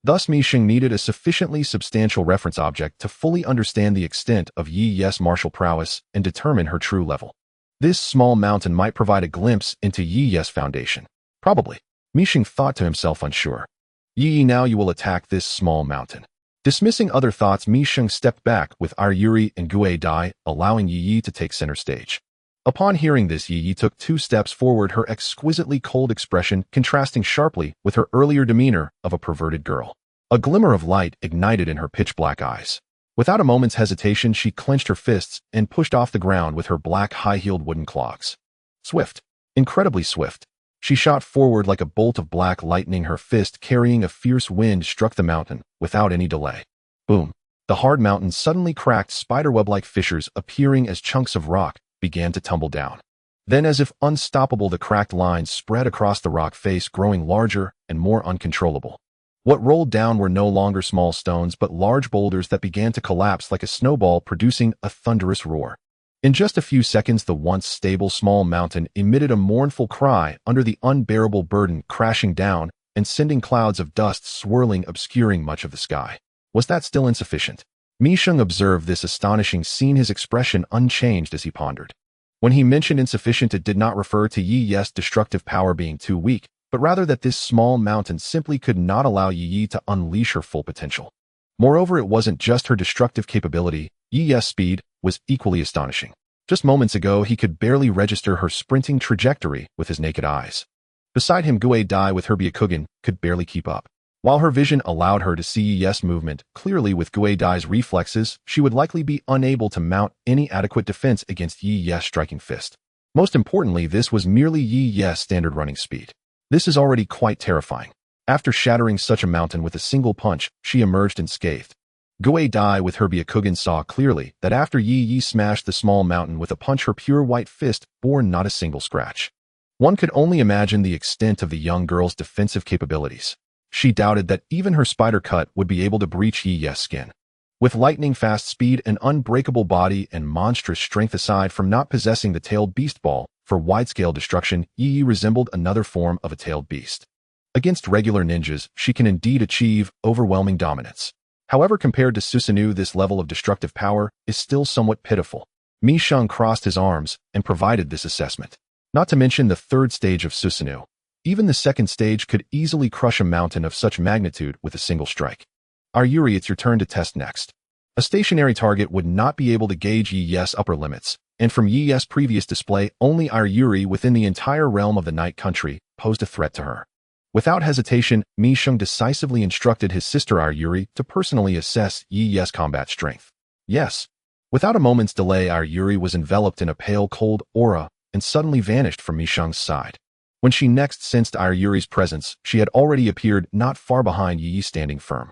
Thus, Mi Sheng needed a sufficiently substantial reference object to fully understand the extent of Yi Yi's martial prowess and determine her true level. This small mountain might provide a glimpse into Yi Yi's foundation. Probably. Mi Sheng thought to himself, unsure. Yi Yi, now you will attack this small mountain. Dismissing other thoughts, Mi Sheng stepped back with Aryuri and Gui Dai, allowing Yi Yi to take center stage. Upon hearing this, Yi Yi took 2 steps forward, her exquisitely cold expression contrasting sharply with her earlier demeanor of a perverted girl. A glimmer of light ignited in her pitch-black eyes. Without a moment's hesitation, she clenched her fists and pushed off the ground with her black high-heeled wooden clogs. Swift. Incredibly swift. She shot forward like a bolt of black lightning, her fist carrying a fierce wind struck the mountain without any delay. Boom. The hard mountain suddenly cracked, spiderweb-like fissures appearing as chunks of rock began to tumble down. Then, as if unstoppable, the cracked lines spread across the rock face, growing larger and more uncontrollable. What rolled down were no longer small stones but large boulders that began to collapse like a snowball, producing a thunderous roar. In just a few seconds, the once stable small mountain emitted a mournful cry under the unbearable burden, crashing down and sending clouds of dust swirling, obscuring much of the sky. Was that still insufficient? Mi Sheng observed this astonishing scene, his expression unchanged as he pondered. When he mentioned insufficient, it did not refer to Yi Yi's destructive power being too weak, but rather that this small mountain simply could not allow Yi Yi to unleash her full potential. Moreover, it wasn't just her destructive capability. Yi Yi's speed was equally astonishing. Just moments ago, he could barely register her sprinting trajectory with his naked eyes. Beside him, Gui Dai with her Byakugan could barely keep up. While her vision allowed her to see Yi Yi's movement clearly, with Gui Dai's reflexes, she would likely be unable to mount any adequate defense against Yi Yi's striking fist. Most importantly, this was merely Yi Yi's standard running speed. This is already quite terrifying. After shattering such a mountain with a single punch, she emerged unscathed. Gui Dai with her Byakugan saw clearly that after Yi Yi smashed the small mountain with a punch, her pure white fist bore not a single scratch. One could only imagine the extent of the young girl's defensive capabilities. She doubted that even her spider cut would be able to breach Yi Yi's skin. With lightning-fast speed, an unbreakable body, and monstrous strength, aside from not possessing the tailed beast ball for wide-scale destruction, Yi Yi resembled another form of a tailed beast. Against regular ninjas, she can indeed achieve overwhelming dominance. However, compared to Susanoo, this level of destructive power is still somewhat pitiful. Mi Sheng crossed his arms and provided this assessment. Not to mention the 3rd stage of Susanoo. Even the 2nd stage could easily crush a mountain of such magnitude with a single strike. Aryuri, it's your turn to test next. A stationary target would not be able to gauge Yi Yi's upper limits, and from Yi Yi's previous display, only Aryuri within the entire realm of the Night Country posed a threat to her. Without hesitation, Mi Sheng decisively instructed his sister Aryuri to personally assess Yi Yi's combat strength. Yes. Without a moment's delay, Aryuri was enveloped in a pale, cold aura and suddenly vanished from Mi Sheng's side. When she next sensed Aryuri's presence, she had already appeared not far behind Yi Yi, standing firm.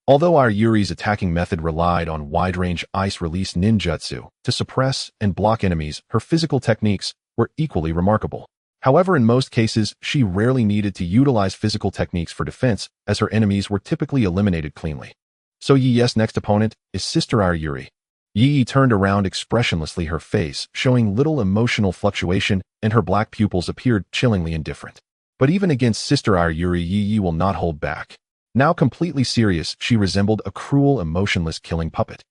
Although Aryuri's attacking method relied on wide-range ice-release ninjutsu to suppress and block enemies, her physical techniques were equally remarkable. However, in most cases, she rarely needed to utilize physical techniques for defense, as her enemies were typically eliminated cleanly. So Yi Yi's next opponent is Sister Aryuri. Yi Yi turned around expressionlessly, her face showing little emotional fluctuation, and her black pupils appeared chillingly indifferent. But even against Sister Aryuri, Yi Yi will not hold back. Now completely serious, she resembled a cruel, emotionless killing puppet.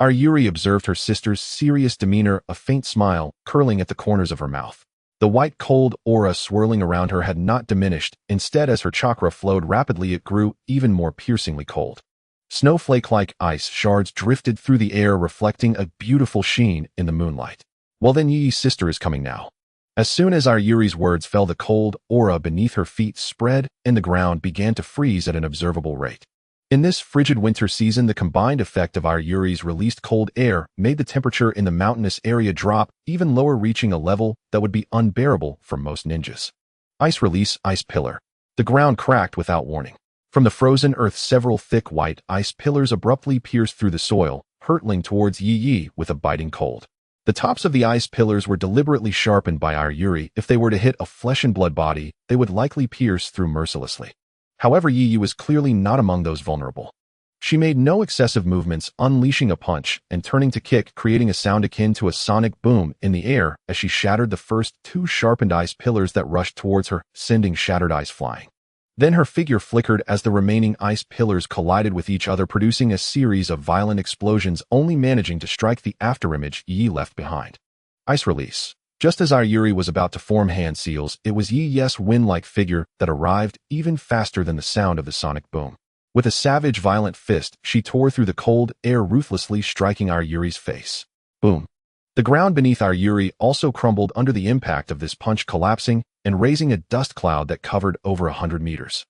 Aryuri observed her sister's serious demeanor, a faint smile curling at the corners of her mouth. The white, cold aura swirling around her had not diminished. Instead, as her chakra flowed rapidly, it grew even more piercingly cold. Snowflake-like ice shards drifted through the air, reflecting a beautiful sheen in the moonlight. Well then, Yi Yi's sister is coming now. As soon as Aryuri's words fell, the cold aura beneath her feet spread, and the ground began to freeze at an observable rate. In this frigid winter season, the combined effect of Aryuri's released cold air made the temperature in the mountainous area drop even lower, reaching a level that would be unbearable for most ninjas. Ice release, ice pillar. The ground cracked without warning. From the frozen earth, several thick white ice pillars abruptly pierced through the soil, hurtling towards Yi Yi with a biting cold. The tops of the ice pillars were deliberately sharpened by Aryuri. If they were to hit a flesh-and-blood body, they would likely pierce through mercilessly. However, Yi Yi was clearly not among those vulnerable. She made no excessive movements, unleashing a punch and turning to kick, creating a sound akin to a sonic boom in the air as she shattered the first two sharpened ice pillars that rushed towards her, sending shattered ice flying. Then her figure flickered as the remaining ice pillars collided with each other, producing a series of violent explosions, only managing to strike the afterimage Yi left behind. Ice release. Just as Yayoi was about to form hand seals, it was Yi's wind-like figure that arrived, even faster than the sound of the sonic boom. With a savage, violent fist, she tore through the cold air, ruthlessly striking Yayori's face. Boom. The ground beneath Yayoi also crumbled under the impact of this punch, collapsing and raising a dust cloud that covered over 100 meters.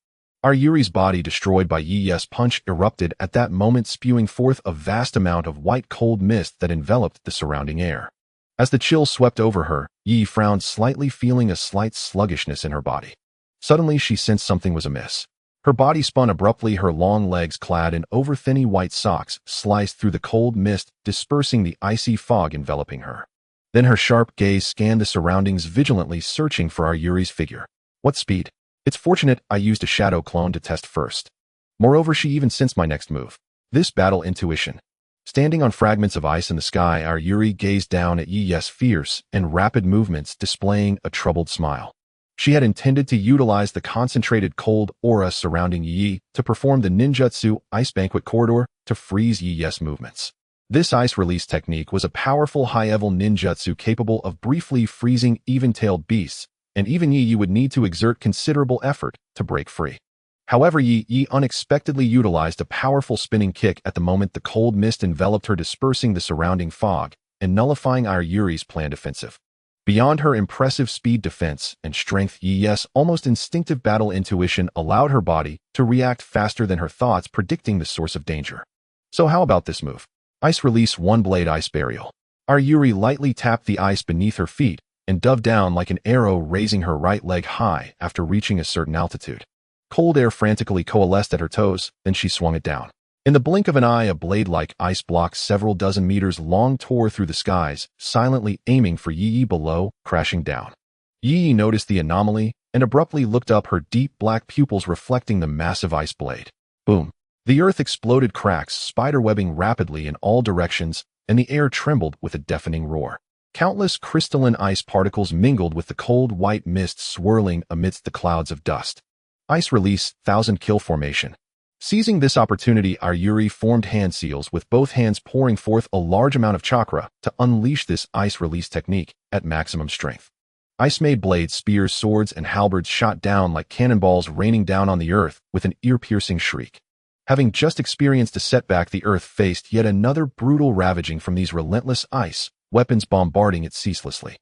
Yayori's body, destroyed by Yi's punch, erupted at that moment, spewing forth a vast amount of white cold mist that enveloped the surrounding air. As the chill swept over her, Yi frowned slightly, feeling a slight sluggishness in her body. Suddenly, she sensed something was amiss. Her body spun abruptly, her long legs, clad in over-thinny white socks, sliced through the cold mist, dispersing the icy fog enveloping her. Then her sharp gaze scanned the surroundings, vigilantly searching for Yayori's figure. What speed? It's fortunate I used a shadow clone to test first. Moreover, she even sensed my next move. This battle intuition. Standing on fragments of ice in the sky, Yayoi gazed down at Yi's fierce and rapid movements, displaying a troubled smile. She had intended to utilize the concentrated cold aura surrounding Yi to perform the ninjutsu Ice Banquet Corridor to freeze Yi's movements. This ice release technique was a powerful high-level ninjutsu capable of briefly freezing even-tailed beasts, and even Yi would need to exert considerable effort to break free. However, Yi unexpectedly utilized a powerful spinning kick at the moment the cold mist enveloped her, dispersing the surrounding fog and nullifying Yayori's planned offensive. Beyond her impressive speed, defense, and strength, Yi's almost instinctive battle intuition allowed her body to react faster than her thoughts, predicting the source of danger. So how about this move? Ice release, one blade ice burial. Yayoi lightly tapped the ice beneath her feet and dove down like an arrow, raising her right leg high after reaching a certain altitude. Cold air frantically coalesced at her toes, then she swung it down. In the blink of an eye, a blade-like ice block several dozen meters long tore through the skies, silently aiming for Yi below, crashing down. Yi noticed the anomaly and abruptly looked up, her deep black pupils reflecting the massive ice blade. Boom! The earth exploded, cracks spiderwebbing rapidly in all directions, and the air trembled with a deafening roar. Countless crystalline ice particles mingled with the cold white mist, swirling amidst the clouds of dust. Ice release, thousand kill formation. Seizing this opportunity, Yayoi formed hand seals, with both hands pouring forth a large amount of chakra to unleash this ice release technique at maximum strength. Ice-made blades, spears, swords, and halberds shot down like cannonballs, raining down on the earth with an ear-piercing shriek. Having just experienced a setback, the earth faced yet another brutal ravaging from these relentless ice weapons, bombarding it ceaselessly.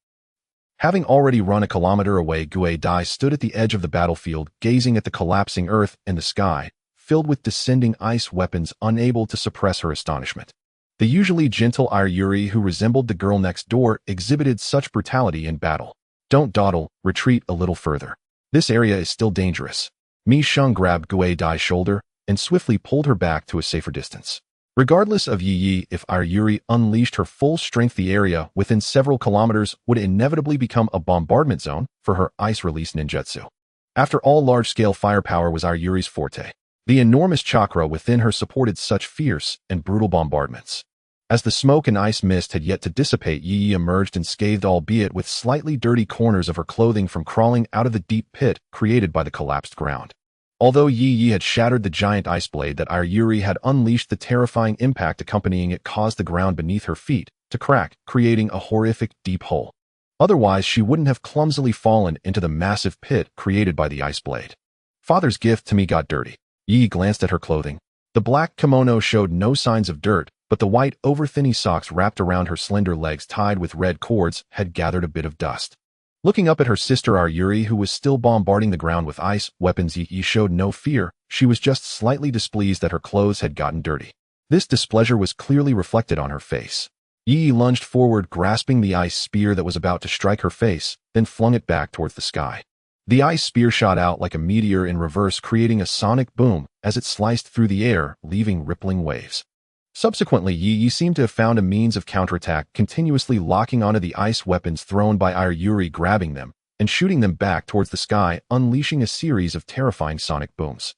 Having already run a kilometer away, Gue Dai stood at the edge of the battlefield, gazing at the collapsing earth and the sky, filled with descending ice weapons, unable to suppress her astonishment. The usually gentle Yayoi, who resembled the girl next door, exhibited such brutality in battle. Don't dawdle, retreat a little further. This area is still dangerous. Mi Sheng grabbed Gue Dai's shoulder and swiftly pulled her back to a safer distance. Regardless of Yi, if Yayoi unleashed her full strength, the area within several kilometers would inevitably become a bombardment zone for her ice-release ninjutsu. After all, large-scale firepower was Yayoi's forte. The enormous chakra within her supported such fierce and brutal bombardments. As the smoke and ice mist had yet to dissipate, Yi emerged unscathed, albeit with slightly dirty corners of her clothing from crawling out of the deep pit created by the collapsed ground. Although Yi had shattered the giant ice blade that Yayoi had unleashed, the terrifying impact accompanying it caused the ground beneath her feet to crack, creating a horrific deep hole. Otherwise, she wouldn't have clumsily fallen into the massive pit created by the ice blade. Father's gift to me got dirty. Yi glanced at her clothing. The black kimono showed no signs of dirt, but the white over-thinny socks wrapped around her slender legs, tied with red cords, had gathered a bit of dust. Looking up at her sister Yayoi, who was still bombarding the ground with ice weapons, Yi showed no fear. She was just slightly displeased that her clothes had gotten dirty. This displeasure was clearly reflected on her face. Yi lunged forward, grasping the ice spear that was about to strike her face, then flung it back towards the sky. The ice spear shot out like a meteor in reverse, creating a sonic boom as it sliced through the air, leaving rippling waves. Subsequently, Yi seemed to have found a means of counterattack, continuously locking onto the ice weapons thrown by Yayoi, grabbing them and shooting them back towards the sky, unleashing a series of terrifying sonic booms.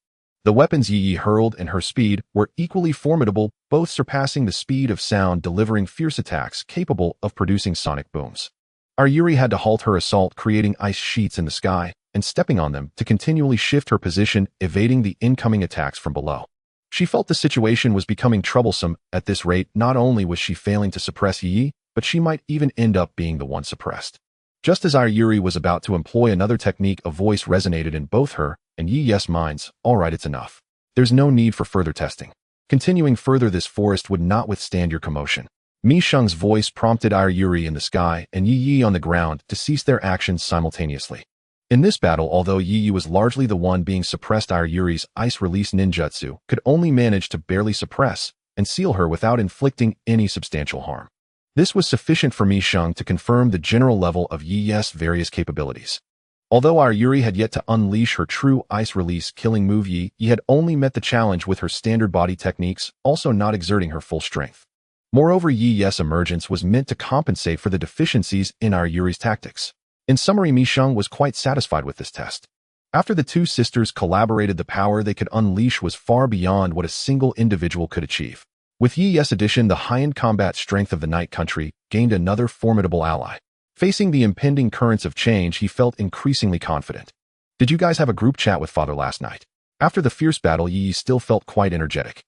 The weapons Yi hurled and her speed were equally formidable, both surpassing the speed of sound, delivering fierce attacks capable of producing sonic booms. Yuri had to halt her assault, creating ice sheets in the sky and stepping on them to continually shift her position, evading the incoming attacks from below. She felt the situation was becoming troublesome. At this rate, not only was she failing to suppress Yi, but she might even end up being the one suppressed. Just as Yuri was about to employ another technique, a voice resonated in both her and Yi's minds. All right, it's enough. There's no need for further testing. Continuing further, this forest would not withstand your commotion. Mi Sheng's voice prompted Yuri in the sky and Yi on the ground to cease their actions simultaneously. In this battle, although Yi was largely the one being suppressed, Yuri's ice release ninjutsu could only manage to barely suppress and seal her without inflicting any substantial harm. This was sufficient for Mi Sheng to confirm the general level of Yi's various capabilities. Although Yuri had yet to unleash her true ice release killing move, Yi had only met the challenge with her standard body techniques, also not exerting her full strength. Moreover, Yi's emergence was meant to compensate for the deficiencies in Yuri's tactics. In summary, Mi Sheng was quite satisfied with this test. After the two sisters collaborated, the power they could unleash was far beyond what a single individual could achieve. With Yi's addition, the high-end combat strength of the Night Country gained another formidable ally. Facing the impending currents of change, he felt increasingly confident. Did you guys have a group chat with Father last night? After the fierce battle, Yi still felt quite energetic.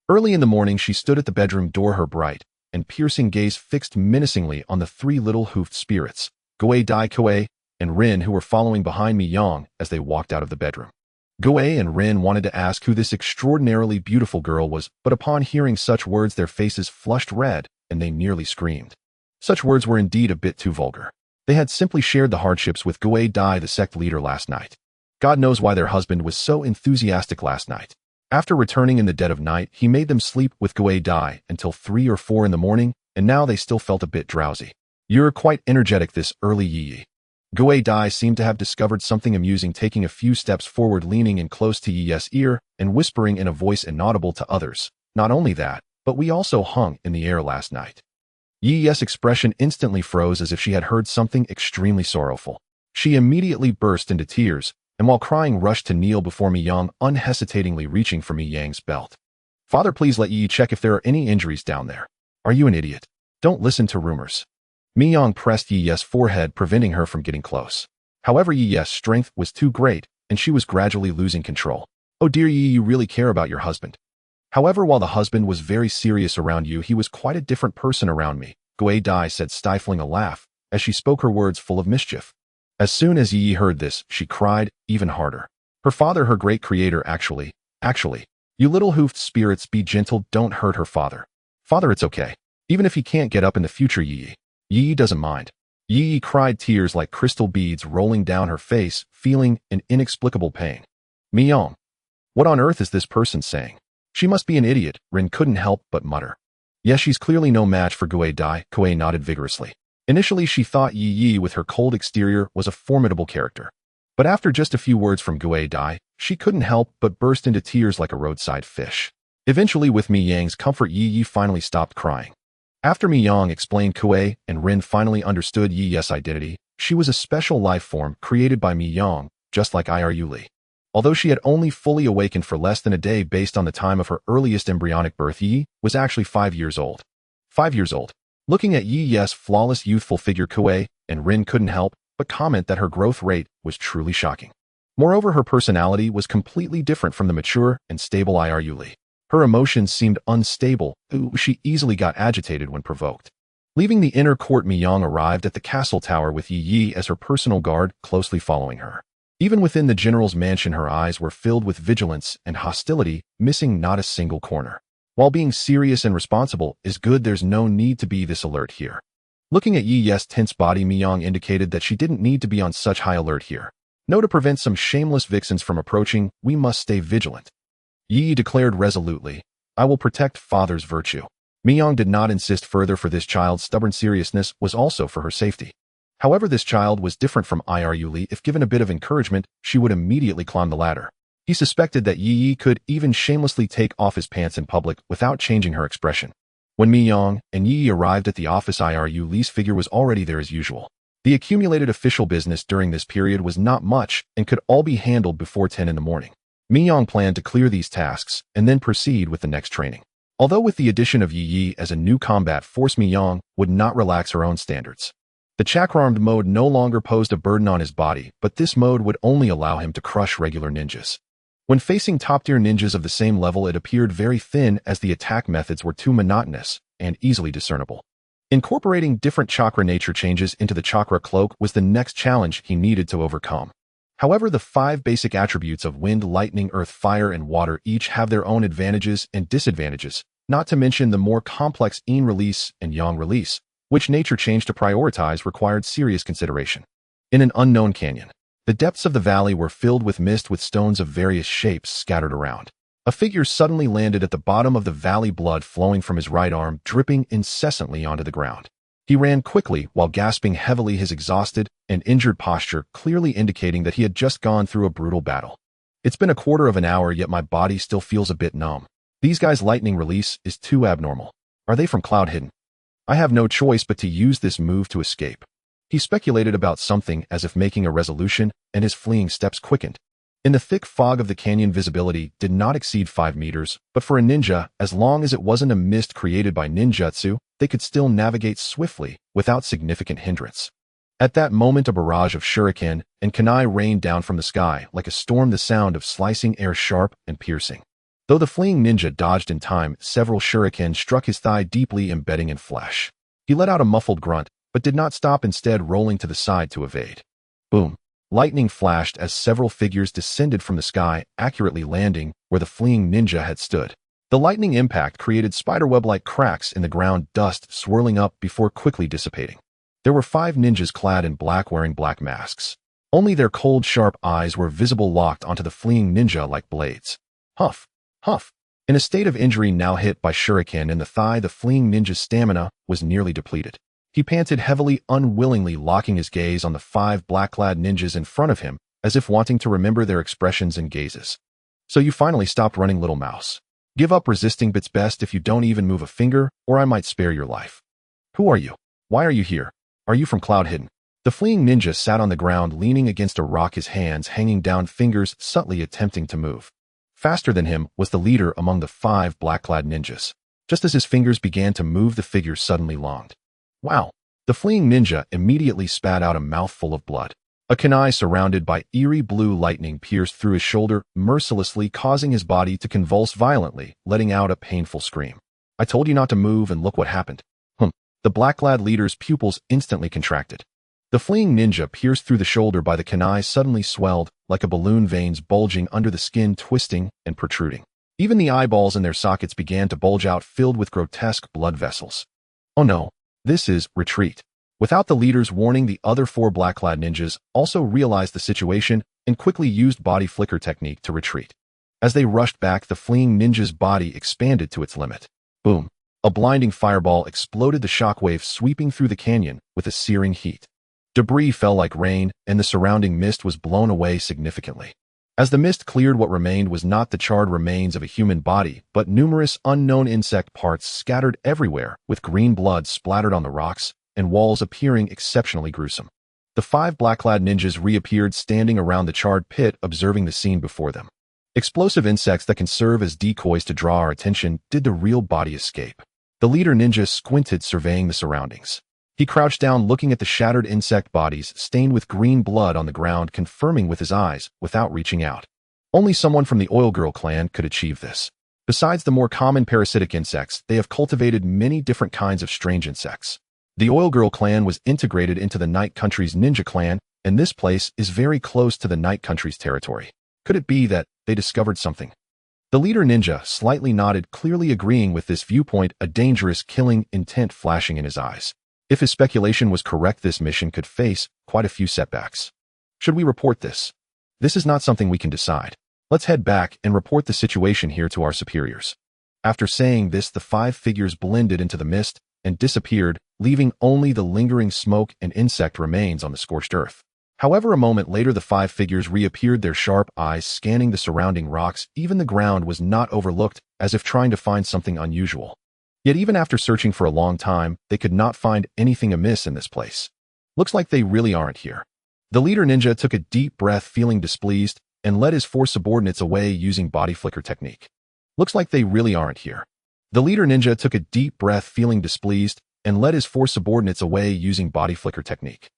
Early in the morning, she stood at the bedroom door, her bright and piercing gaze fixed menacingly on the three little hoofed spirits, Goei Dai Koei and Rin, who were following behind Mi Yang as they walked out of the bedroom. Goei and Rin wanted to ask who this extraordinarily beautiful girl was, but upon hearing such words their faces flushed red and they nearly screamed. Such words were indeed a bit too vulgar. They had simply shared the hardships with Goei Dai, the sect leader, last night. God knows why their husband was so enthusiastic last night. After returning in the dead of night, he made them sleep with Goei Dai until 3 or 4 in the morning, and now they still felt a bit drowsy. You're quite energetic this early, Yi. Goei Dai seemed to have discovered something amusing, taking a few steps forward, leaning in close to Yi's ear and whispering in a voice inaudible to others. Not only that, but we also hung in the air last night. Yi's expression instantly froze as if she had heard something extremely sorrowful. She immediately burst into tears, and while crying rushed to kneel before Mi Yang, unhesitatingly reaching for Mi Yang's belt. Father, please let Yi check if there are any injuries down there. Are you an idiot? Don't listen to rumors. Mi Yang pressed Yi's forehead, preventing her from getting close. However, Yi's strength was too great, and she was gradually losing control. Oh dear Yi, you really care about your husband. However, while the husband was very serious around you, he was quite a different person around me, Goei Dai said, stifling a laugh as she spoke her words full of mischief. As soon as Yi heard this, she cried even harder. Her father, her great creator, actually, you little hoofed spirits, be gentle, don't hurt her father. Father, it's okay. Even if he can't get up in the future, Yi doesn't mind. Yi cried, tears like crystal beads rolling down her face, feeling an inexplicable pain. Mi Yang, what on earth is this person saying? She must be an idiot, Rin couldn't help but mutter. Yes, she's clearly no match for Goei Dai, Koei nodded vigorously. Initially, she thought Yi, with her cold exterior, was a formidable character. But after just a few words from Goei Dai, she couldn't help but burst into tears like a roadside fish. Eventually, with Mi Yang's comfort, Yi finally stopped crying. After Mi Yang explained Koei and Rin finally understood Yi's identity, she was a special life form created by Mi Yang, just like Yuli. Although she had only fully awakened for less than a day based on the time of her earliest embryonic birth, Yi was actually 5 years old. 5 years old. Looking at Yi's flawless youthful figure, Koei and Rin couldn't help but comment that her growth rate was truly shocking. Moreover, her personality was completely different from the mature and stable Yuli. Her emotions seemed unstable. She easily got agitated when provoked. Leaving the inner court, Mi Yang arrived at the castle tower with Yi as her personal guard, closely following her. Even within the general's mansion, her eyes were filled with vigilance and hostility, missing not a single corner. While being serious and responsible is good, there's no need to be this alert here. Looking at Yi's tense body, Mi Yang indicated that she didn't need to be on such high alert here. No, to prevent some shameless vixens from approaching, we must stay vigilant. Yi declared resolutely, I will protect father's virtue. Mi Yang did not insist further, for this child's stubborn seriousness was also for her safety. However, this child was different from Yuli. If given a bit of encouragement, she would immediately climb the ladder. He suspected that Yi could even shamelessly take off his pants in public without changing her expression. When Mi Yang and Yi arrived at the office, Yuli's figure was already there as usual. The accumulated official business during this period was not much and could all be handled before 10 in the morning. Miyang planned to clear these tasks and then proceed with the next training. Although with the addition of Yi Yi as a new combat force, Miyang would not relax her own standards. The chakra-armed mode no longer posed a burden on his body, but this mode would only allow him to crush regular ninjas. When facing top-tier ninjas of the same level, it appeared very thin as the attack methods were too monotonous and easily discernible. Incorporating different chakra nature changes into the chakra cloak was the next challenge he needed to overcome. However, the 5 basic attributes of wind, lightning, earth, fire, and water each have their own advantages and disadvantages, not to mention the more complex yin release and yang release, which nature change to prioritize required serious consideration. In an unknown canyon, the depths of the valley were filled with mist with stones of various shapes scattered around. A figure suddenly landed at the bottom of the valley, blood flowing from his right arm, dripping incessantly onto the ground. He ran quickly while gasping heavily, his exhausted and injured posture clearly indicating that he had just gone through a brutal battle. It's been a quarter of an hour, yet my body still feels a bit numb. These guys' lightning release is too abnormal. Are they from Cloud Hidden? I have no choice but to use this move to escape. He speculated about something as if making a resolution, and his fleeing steps quickened. In the thick fog of the canyon, visibility did not exceed 5 meters, but for a ninja, as long as it wasn't a mist created by ninjutsu, they could still navigate swiftly without significant hindrance. At that moment, a barrage of shuriken and kunai rained down from the sky like a storm, the sound of slicing air sharp and piercing. Though the fleeing ninja dodged in time, several shuriken struck his thigh, deeply embedding in flesh. He let out a muffled grunt, but did not stop, instead rolling to the side to evade. Boom! Lightning flashed as several figures descended from the sky, accurately landing where the fleeing ninja had stood. The lightning impact created spiderweb-like cracks in the ground, dust swirling up before quickly dissipating. There were 5 ninjas clad in black, wearing black masks. Only their cold, sharp eyes were visible, locked onto the fleeing ninja like blades. Huff! Huff! In a state of injury, now hit by shuriken in the thigh, the fleeing ninja's stamina was nearly depleted. He panted heavily, unwillingly locking his gaze on the 5 black-clad ninjas in front of him, as if wanting to remember their expressions and gazes. So you finally stopped running, little mouse. Give up resisting, but it's best if you don't even move a finger, or I might spare your life. Who are you? Why are you here? Are you from Cloud Hidden? The fleeing ninja sat on the ground, leaning against a rock, his hands hanging down, fingers subtly attempting to move. Faster than him was the leader among the 5 black-clad ninjas. Just as his fingers began to move, the figure suddenly longed. Wow! The fleeing ninja immediately spat out a mouthful of blood. A kunai surrounded by eerie blue lightning pierced through his shoulder, mercilessly causing his body to convulse violently, letting out a painful scream. I told you not to move, and look what happened. The black-clad leader's pupils instantly contracted. The fleeing ninja, pierced through the shoulder by the kunai, suddenly swelled like a balloon, veins bulging under the skin, twisting and protruding. Even the eyeballs in their sockets began to bulge out, filled with grotesque blood vessels. Oh no! This is retreat. Without the leader's warning, the other 4 black-clad ninjas also realized the situation and quickly used body flicker technique to retreat. As they rushed back, the fleeing ninja's body expanded to its limit. Boom! A blinding fireball exploded, the shockwave sweeping through the canyon with a searing heat. Debris fell like rain, and the surrounding mist was blown away significantly. As the mist cleared, what remained was not the charred remains of a human body, but numerous unknown insect parts scattered everywhere, with green blood splattered on the rocks and walls, appearing exceptionally gruesome. The 5 black-clad ninjas reappeared, standing around the charred pit, observing the scene before them. Explosive insects that can serve as decoys to draw our attention. Did the real body escape? The leader ninja squinted, surveying the surroundings. He crouched down, looking at the shattered insect bodies stained with green blood on the ground, confirming with his eyes without reaching out. Only someone from the Oil Girl clan could achieve this. Besides the more common parasitic insects, they have cultivated many different kinds of strange insects. The Oil Girl clan was integrated into the Night Country's ninja clan, and this place is very close to the Night Country's territory. Could it be that they discovered something? The leader ninja slightly nodded, clearly agreeing with this viewpoint, a dangerous, killing intent flashing in his eyes. If his speculation was correct, this mission could face quite a few setbacks. Should we report this? This is not something we can decide. Let's head back and report the situation here to our superiors. After saying this, the 5 figures blended into the mist and disappeared, leaving only the lingering smoke and insect remains on the scorched earth. However, a moment later, the 5 figures reappeared, their sharp eyes scanning the surrounding rocks. Even the ground was not overlooked, as if trying to find something unusual. Yet even after searching for a long time, they could not find anything amiss in this place. Looks like they really aren't here. The leader ninja took a deep breath, feeling displeased, and led his 4 subordinates away using body flicker technique. Looks like they really aren't here. The leader ninja took a deep breath, feeling displeased, and led his 4 subordinates away using body flicker technique.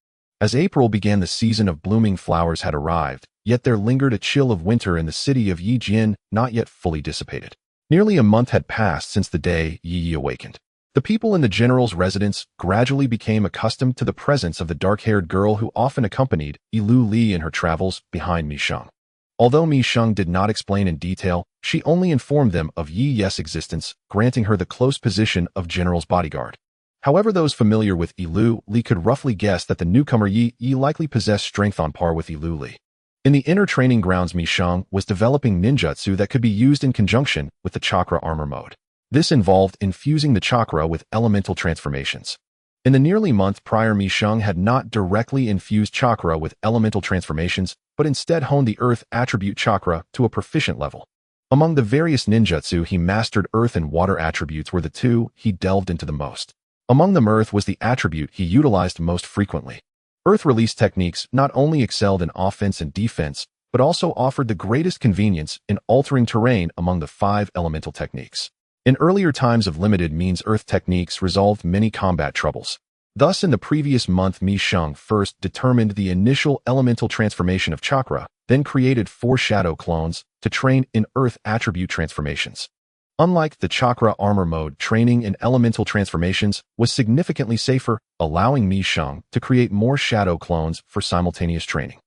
As April began, the season of blooming flowers had arrived, yet there lingered a chill of winter in the city of Yijin, not yet fully dissipated. Nearly a month had passed since the day Yi awakened. The people in the general's residence gradually became accustomed to the presence of the dark-haired girl who often accompanied Yilu Li in her travels behind Mi Sheng. Although Mi Sheng did not explain in detail, she only informed them of Yi Ye's existence, granting her the close position of general's bodyguard. However, those familiar with Yilu Li could roughly guess that the newcomer Yi likely possessed strength on par with Yilu Li. In the inner training grounds, Mi Sheng was developing ninjutsu that could be used in conjunction with the chakra armor mode. This involved infusing the chakra with elemental transformations. In the nearly month prior, Mi Sheng had not directly infused chakra with elemental transformations, but instead honed the earth attribute chakra to a proficient level. Among the various ninjutsu he mastered, earth and water attributes were the two he delved into the most. Among them, earth was the attribute he utilized most frequently. Earth release techniques not only excelled in offense and defense, but also offered the greatest convenience in altering terrain among the 5 elemental techniques. In earlier times of limited means, earth techniques resolved many combat troubles. Thus, in the previous month, Mi Sheng first determined the initial elemental transformation of chakra, then created 4 shadow clones to train in earth attribute transformations. Unlike the chakra armor mode, training in elemental transformations was significantly safer, allowing Mi Sheng to create more shadow clones for simultaneous training.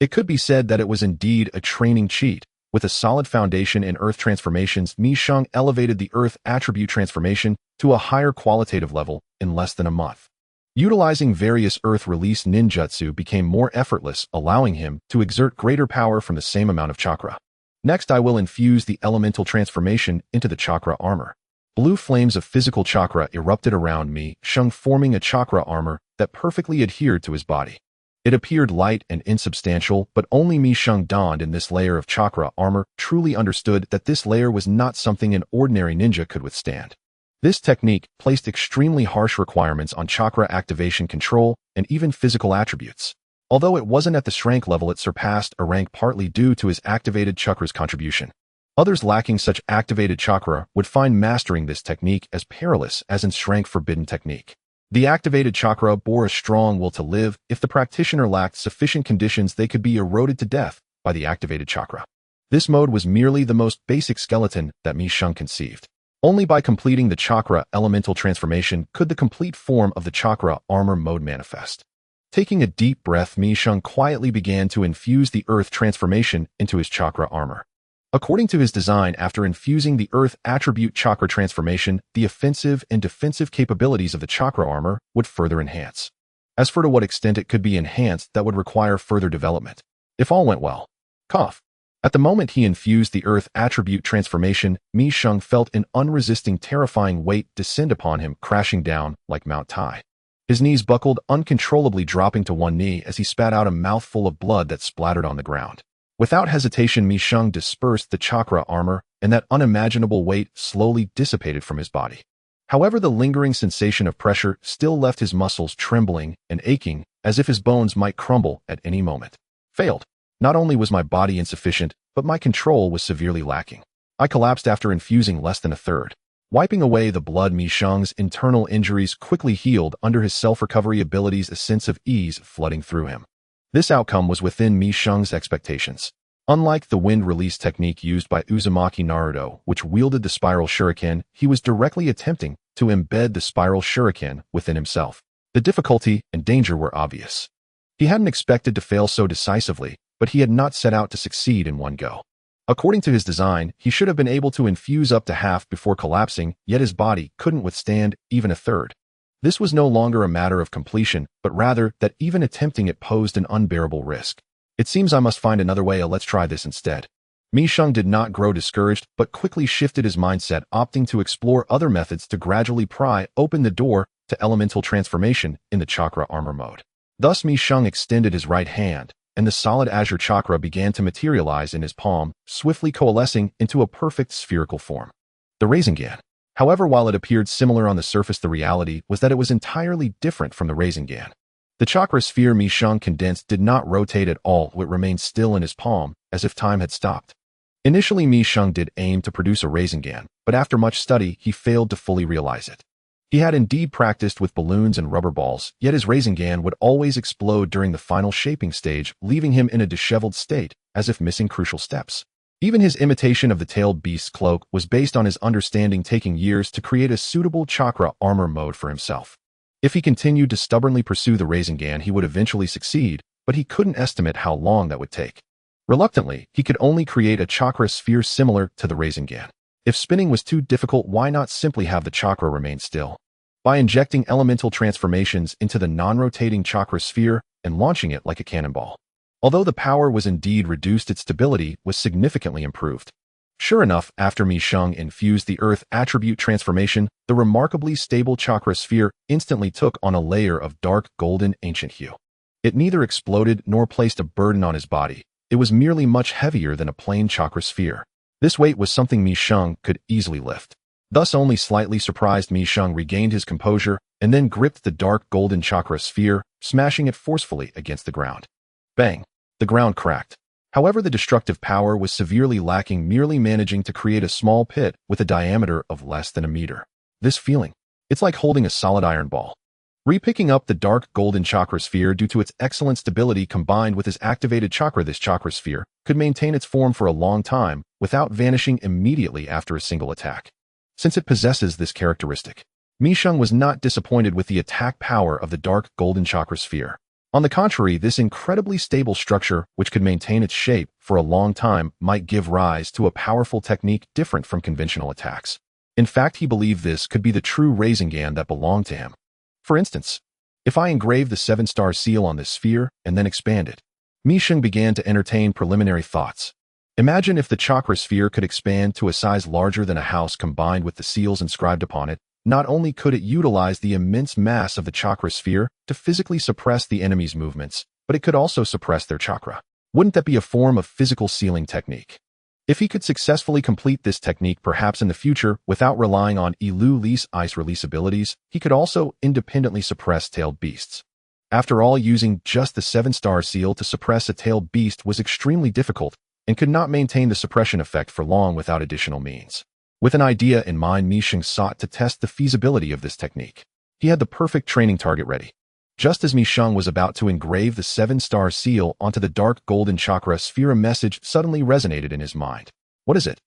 It could be said that it was indeed a training cheat. With a solid foundation in earth transformations, Mi Sheng elevated the earth attribute transformation to a higher qualitative level in less than a month. Utilizing various earth release ninjutsu became more effortless, allowing him to exert greater power from the same amount of chakra. Next, I will infuse the elemental transformation into the chakra armor. Blue flames of physical chakra erupted around Mi Sheng, forming a chakra armor that perfectly adhered to his body. It appeared light and insubstantial, but only Mi Sheng, donned in this layer of chakra armor, truly understood that this layer was not something an ordinary ninja could withstand. This technique placed extremely harsh requirements on chakra activation control and even physical attributes. Although it wasn't at the strength level, it surpassed a rank, partly due to his activated chakra's contribution. Others lacking such activated chakra would find mastering this technique as perilous as in strength forbidden technique. The activated chakra bore a strong will to live. If the practitioner lacked sufficient conditions, they could be eroded to death by the activated chakra. This mode was merely the most basic skeleton that Mi Sheng conceived. Only by completing the chakra elemental transformation could the complete form of the chakra armor mode manifest. Taking a deep breath, Mi Sheng quietly began to infuse the earth transformation into his chakra armor. According to his design, after infusing the earth attribute chakra transformation, the offensive and defensive capabilities of the chakra armor would further enhance. As for to what extent it could be enhanced, that would require further development. If all went well. Cough. At the moment he infused the earth attribute transformation, Mi Sheng felt an unresisting, terrifying weight descend upon him, crashing down like Mount Tai. His knees buckled, uncontrollably dropping to one knee as he spat out a mouthful of blood that splattered on the ground. Without hesitation, Mi Sheng dispersed the chakra armor, and that unimaginable weight slowly dissipated from his body. However, the lingering sensation of pressure still left his muscles trembling and aching, as if his bones might crumble at any moment. Failed. Not only was my body insufficient, but my control was severely lacking. I collapsed after infusing less than a third. Wiping away the blood, Mi Sheng's internal injuries quickly healed under his self-recovery abilities, a sense of ease flooding through him. This outcome was within Mi Sheng's expectations. Unlike the wind release technique used by Uzumaki Naruto, which wielded the spiral shuriken, he was directly attempting to embed the spiral shuriken within himself. The difficulty and danger were obvious. He hadn't expected to fail so decisively, but he had not set out to succeed in one go. According to his design, he should have been able to infuse up to half before collapsing, yet his body couldn't withstand even a third. This was no longer a matter of completion, but rather that even attempting it posed an unbearable risk. It seems I must find another way. Let's try this instead. Mi Sheng did not grow discouraged, but quickly shifted his mindset, opting to explore other methods to gradually pry open the door to elemental transformation in the chakra armor mode. Thus, Mi Sheng extended his right hand, and the solid azure chakra began to materialize in his palm, swiftly coalescing into a perfect spherical form. The Rasengan. However, while it appeared similar on the surface, the reality was that it was entirely different from the Rasengan. The chakra sphere Mi Sheng condensed did not rotate at all, it remained still in his palm, as if time had stopped. Initially, Mi Sheng did aim to produce a Rasengan, but after much study, he failed to fully realize it. He had indeed practiced with balloons and rubber balls, yet his Rasengan would always explode during the final shaping stage, leaving him in a disheveled state, as if missing crucial steps. Even his imitation of the tailed beast's cloak was based on his understanding, taking years to create a suitable chakra armor mode for himself. If he continued to stubbornly pursue the Rasengan, he would eventually succeed, but he couldn't estimate how long that would take. Reluctantly, he could only create a chakra sphere similar to the Rasengan. If spinning was too difficult, why not simply have the chakra remain still? By injecting elemental transformations into the non-rotating chakra sphere and launching it like a cannonball. Although the power was indeed reduced, its stability was significantly improved. Sure enough, after Mi Sheng infused the earth attribute transformation, the remarkably stable chakra sphere instantly took on a layer of dark golden ancient hue. It neither exploded nor placed a burden on his body. It was merely much heavier than a plain chakra sphere. This weight was something Mi Sheng could easily lift. Thus, only slightly surprised, Mi Sheng regained his composure and then gripped the dark golden chakra sphere, smashing it forcefully against the ground. Bang! The ground cracked. However, the destructive power was severely lacking, merely managing to create a small pit with a diameter of less than a meter. This feeling, it's like holding a solid iron ball. Repicking up the dark golden chakra sphere due to its excellent stability combined with his activated chakra, this chakra sphere could maintain its form for a long time without vanishing immediately after a single attack. Since it possesses this characteristic, Mi Sheng was not disappointed with the attack power of the dark golden chakra sphere. On the contrary, this incredibly stable structure, which could maintain its shape for a long time, might give rise to a powerful technique different from conventional attacks. In fact, he believed this could be the true Rasengan that belonged to him. For instance, if I engrave the 7-star seal on this sphere and then expand it, Mi Sheng began to entertain preliminary thoughts. Imagine if the chakra sphere could expand to a size larger than a house combined with the seals inscribed upon it. Not only could it utilize the immense mass of the chakra sphere to physically suppress the enemy's movements, but it could also suppress their chakra. Wouldn't that be a form of physical sealing technique? If he could successfully complete this technique, perhaps in the future, without relying on Yilu Li's ice release abilities, he could also independently suppress tailed beasts. After all, using just the 7-star seal to suppress a tailed beast was extremely difficult and could not maintain the suppression effect for long without additional means. With an idea in mind, Mi Sheng sought to test the feasibility of this technique. He had the perfect training target ready. Just as Mi Sheng was about to engrave the 7-star seal onto the dark golden chakra sphere, a message suddenly resonated in his mind. What is it?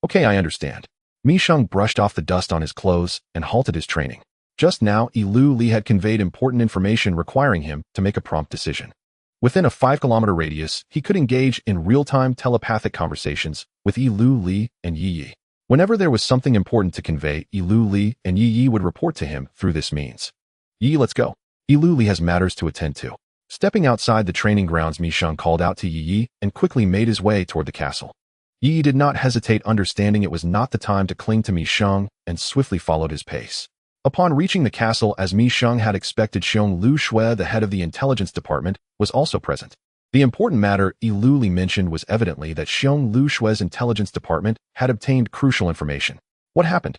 Okay, I understand. Mi Sheng brushed off the dust on his clothes and halted his training. Just now, Yilu Li had conveyed important information requiring him to make a prompt decision. Within a 5-kilometer radius, he could engage in real-time telepathic conversations with Yilu Li and Yi Yi. Whenever there was something important to convey, Yilu Li and Yi Yi would report to him through this means. Yi, let's go. Yilu Li has matters to attend to. Stepping outside the training grounds, Mi Sheng called out to Yi Yi and quickly made his way toward the castle. Yi Yi did not hesitate, understanding it was not the time to cling to Mi Sheng, and swiftly followed his pace. Upon reaching the castle, as Mi Sheng had expected, Xiong Lu Shui, the head of the intelligence department, was also present. The important matter Yilu Li mentioned was evidently that Xiong Lu Shui's intelligence department had obtained crucial information. What happened?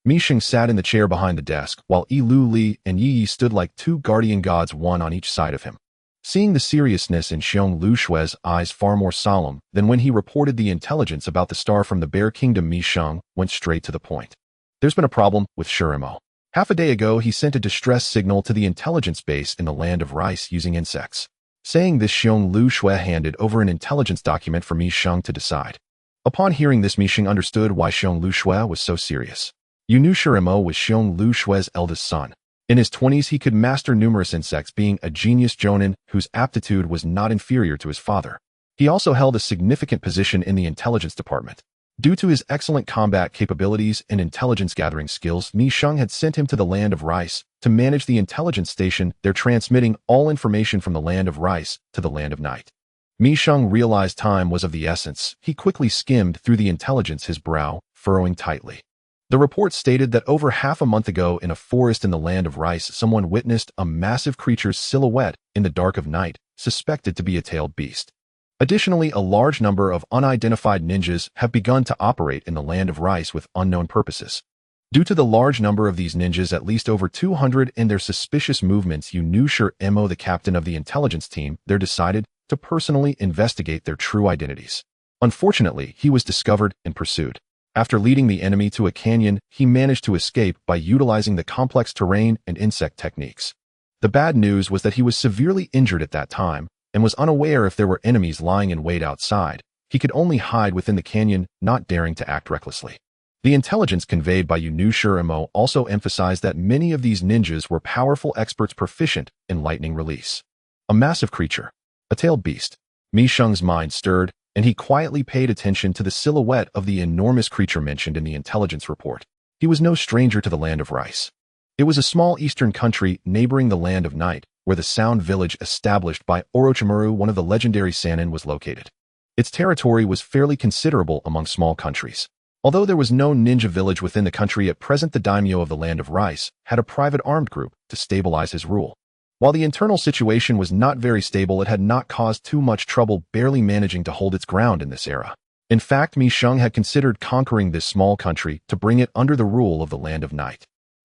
Mi Sheng sat in the chair behind the desk, while Yilu Li and Yi Yi stood like two guardian gods, one on each side of him. Seeing the seriousness in Xiong Lu Shui's eyes, far more solemn than when he reported the intelligence about the star from the Bear Kingdom, Mi Sheng went straight to the point. There's been a problem with Shurimo. Half a day ago, he sent a distress signal to the intelligence base in the land of rice using insects. Saying this, Xiong Lu Shui handed over an intelligence document for Mi Sheng to decide. Upon hearing this, Mi Sheng understood why Xiong Lu Shui was so serious. You knew Shurimo was Xiong Lu Shui's eldest son. In his 20s, he could master numerous insects, being a genius jonin whose aptitude was not inferior to his father. He also held a significant position in the intelligence department. Due to his excellent combat capabilities and intelligence-gathering skills, Mi Sheng had sent him to the land of rice to manage the intelligence station there, transmitting all information from the land of rice to the land of night. Mi Sheng realized time was of the essence. He quickly skimmed through the intelligence, his brow furrowing tightly. The report stated that over half a month ago in a forest in the land of rice, someone witnessed a massive creature's silhouette in the dark of night, suspected to be a tailed beast. Additionally, a large number of unidentified ninjas have begun to operate in the land of rice with unknown purposes. Due to the large number of these ninjas, at least over 200, and their suspicious movements, Yunusher the captain of the intelligence team, there decided to personally investigate their true identities. Unfortunately, he was discovered and pursued. After leading the enemy to a canyon, he managed to escape by utilizing the complex terrain and insect techniques. The bad news was that he was severely injured at that time and was unaware if there were enemies lying in wait outside. He could only hide within the canyon, not daring to act recklessly. The intelligence conveyed by Yunusher also emphasized that many of these ninjas were powerful experts proficient in lightning release. A massive creature, a tailed beast. Mi Sheng's mind stirred, and he quietly paid attention to the silhouette of the enormous creature mentioned in the intelligence report. He was no stranger to the land of rice. It was a small eastern country neighboring the land of night, where the Sound Village established by Orochimaru, one of the legendary Sannin, was located. Its territory was fairly considerable among small countries. Although there was no ninja village within the country at present, the daimyo of the land of rice had a private armed group to stabilize his rule. While the internal situation was not very stable, it had not caused too much trouble, barely managing to hold its ground in this era. In fact, Mi Sheng had considered conquering this small country to bring it under the rule of the land of night.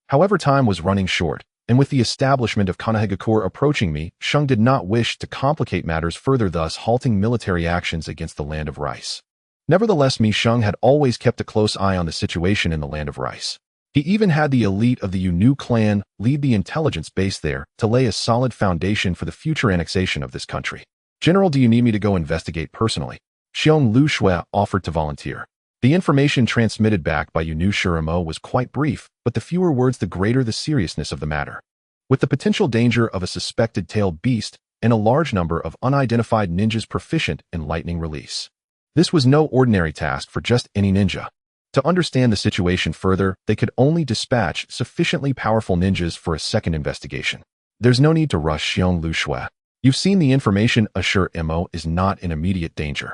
However, time was running short, and with the establishment of Konohagakure approaching, Mi Sheng did not wish to complicate matters further, thus halting military actions against the land of rice. Nevertheless, Mi Sheng had always kept a close eye on the situation in the land of rice. He even had the elite of the Yunu clan lead the intelligence base there to lay a solid foundation for the future annexation of this country. "General, do you need me to go investigate personally?" Xiong Lu Shui offered to volunteer. The information transmitted back by Yunusher was quite brief, but the fewer words, the greater the seriousness of the matter. With the potential danger of a suspected tailed beast and a large number of unidentified ninjas proficient in lightning release, this was no ordinary task for just any ninja. To understand the situation further, they could only dispatch sufficiently powerful ninjas for a second investigation. "There's no need to rush, Xiong Lu Shui. You've seen the information. Assure Mo is not in immediate danger."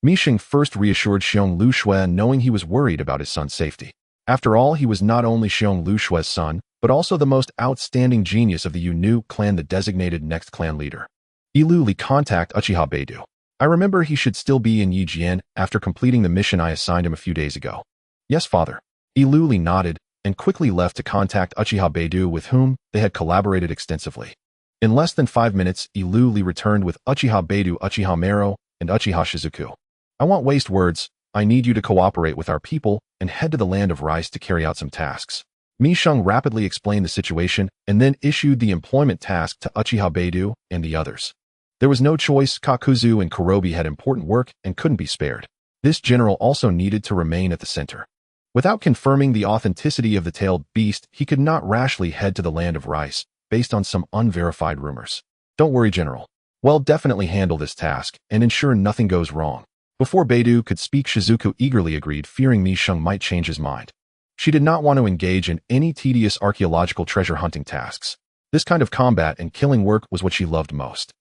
Mi Sheng first reassured Xiong Lu Shui, knowing he was worried about his son's safety. After all, he was not only Xiong Lu Shui's son, but also the most outstanding genius of the Yunu clan, the designated next clan leader. "Ilu Li, contact Uchiha Beidou. I remember he should still be in Yijian after completing the mission I assigned him a few days ago." "Yes, father." Ilu Li nodded and quickly left to contact Uchiha Beidou, with whom they had collaborated extensively. In less than 5 minutes, Ilu Li returned with Uchiha Beidou, Uchiha Mero, and Uchiha Shizuku. "I won't waste words. I need you to cooperate with our people and head to the land of rice to carry out some tasks." Mi Sheng rapidly explained the situation and then issued the employment task to Uchiha Beidou and the others. There was no choice. Kakuzu and Kurobi had important work and couldn't be spared. This general also needed to remain at the center. Without confirming the authenticity of the tailed beast, he could not rashly head to the land of rice, based on some unverified rumors. "Don't worry, General. We'll definitely handle this task and ensure nothing goes wrong." Before Beidou could speak, Shizuku eagerly agreed, fearing Mi Sheng might change his mind. She did not want to engage in any tedious archaeological treasure hunting tasks. This kind of combat and killing work was what she loved most.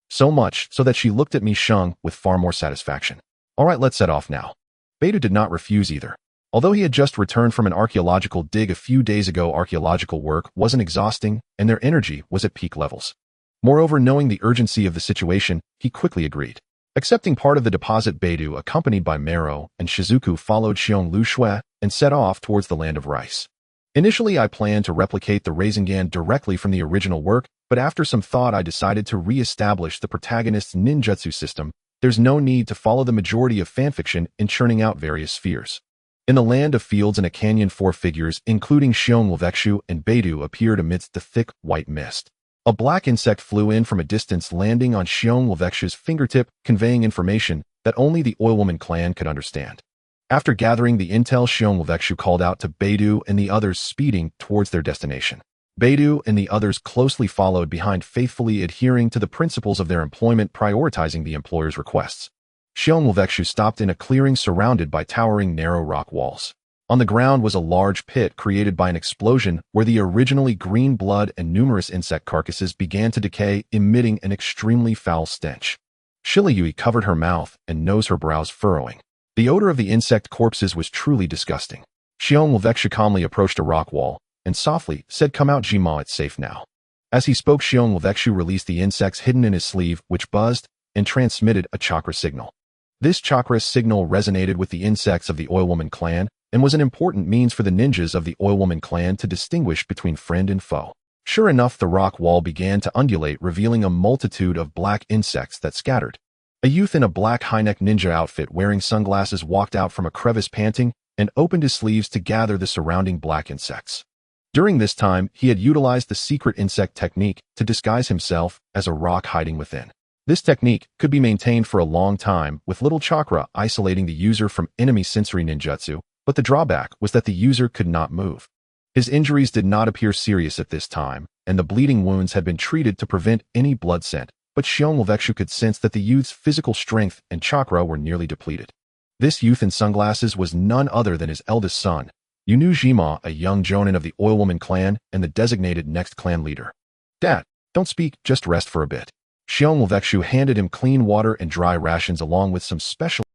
So much so that she looked at Mi Sheng with far more satisfaction. "All right, let's set off now." Beidou did not refuse either. Although he had just returned from an archaeological dig a few days ago, archaeological work wasn't exhausting and their energy was at peak levels. Moreover, knowing the urgency of the situation, he quickly agreed. Accepting part of the deposit, Beidou, accompanied by Mero and Shizuku, followed Xiong Lu Shui and set off towards the land of rice. "Initially, I planned to replicate the Rasengan directly from the original work, but after some thought I decided to re-establish the protagonist's ninjutsu system. There's no need to follow the majority of fanfiction in churning out various spheres." In the land of fields and a canyon, 4 figures, including Xiong Luvexu and Beidou, appeared amidst the thick, white mist. A black insect flew in from a distance, landing on Xiong Luvexu's fingertip, conveying information that only the Oilwoman clan could understand. After gathering the intel, Xiong Luvexu called out to Beidou and the others, speeding towards their destination. Beidou and the others closely followed behind, faithfully adhering to the principles of their employment, prioritizing the employer's requests. Xiong Luvexu stopped in a clearing surrounded by towering, narrow rock walls. On the ground was a large pit created by an explosion where the originally green blood and numerous insect carcasses began to decay, emitting an extremely foul stench. Shiliyui covered her mouth and nose, her brows furrowing. The odor of the insect corpses was truly disgusting. Xiong Luvexu calmly approached a rock wall and softly said, "Come out, Jima, it's safe now." As he spoke, Xiong Luvexu released the insects hidden in his sleeve, which buzzed and transmitted a chakra signal. This chakra signal resonated with the insects of the Oilwoman clan, and was an important means for the ninjas of the Oilwoman clan to distinguish between friend and foe. Sure enough, the rock wall began to undulate, revealing a multitude of black insects that scattered. A youth in a black high-neck ninja outfit wearing sunglasses walked out from a crevice panting and opened his sleeves to gather the surrounding black insects. During this time, he had utilized the secret insect technique to disguise himself as a rock hiding within. This technique could be maintained for a long time, with little chakra isolating the user from enemy sensory ninjutsu, but the drawback was that the user could not move. His injuries did not appear serious at this time, and the bleeding wounds had been treated to prevent any blood scent, but Xiong'Lvekshu could sense that the youth's physical strength and chakra were nearly depleted. This youth in sunglasses was none other than his eldest son, Yunujima, a young jonin of the Oilwoman clan and the designated next clan leader. "Dad, don't speak, just rest for a bit." Xiong'Lvekshu handed him clean water and dry rations along with some special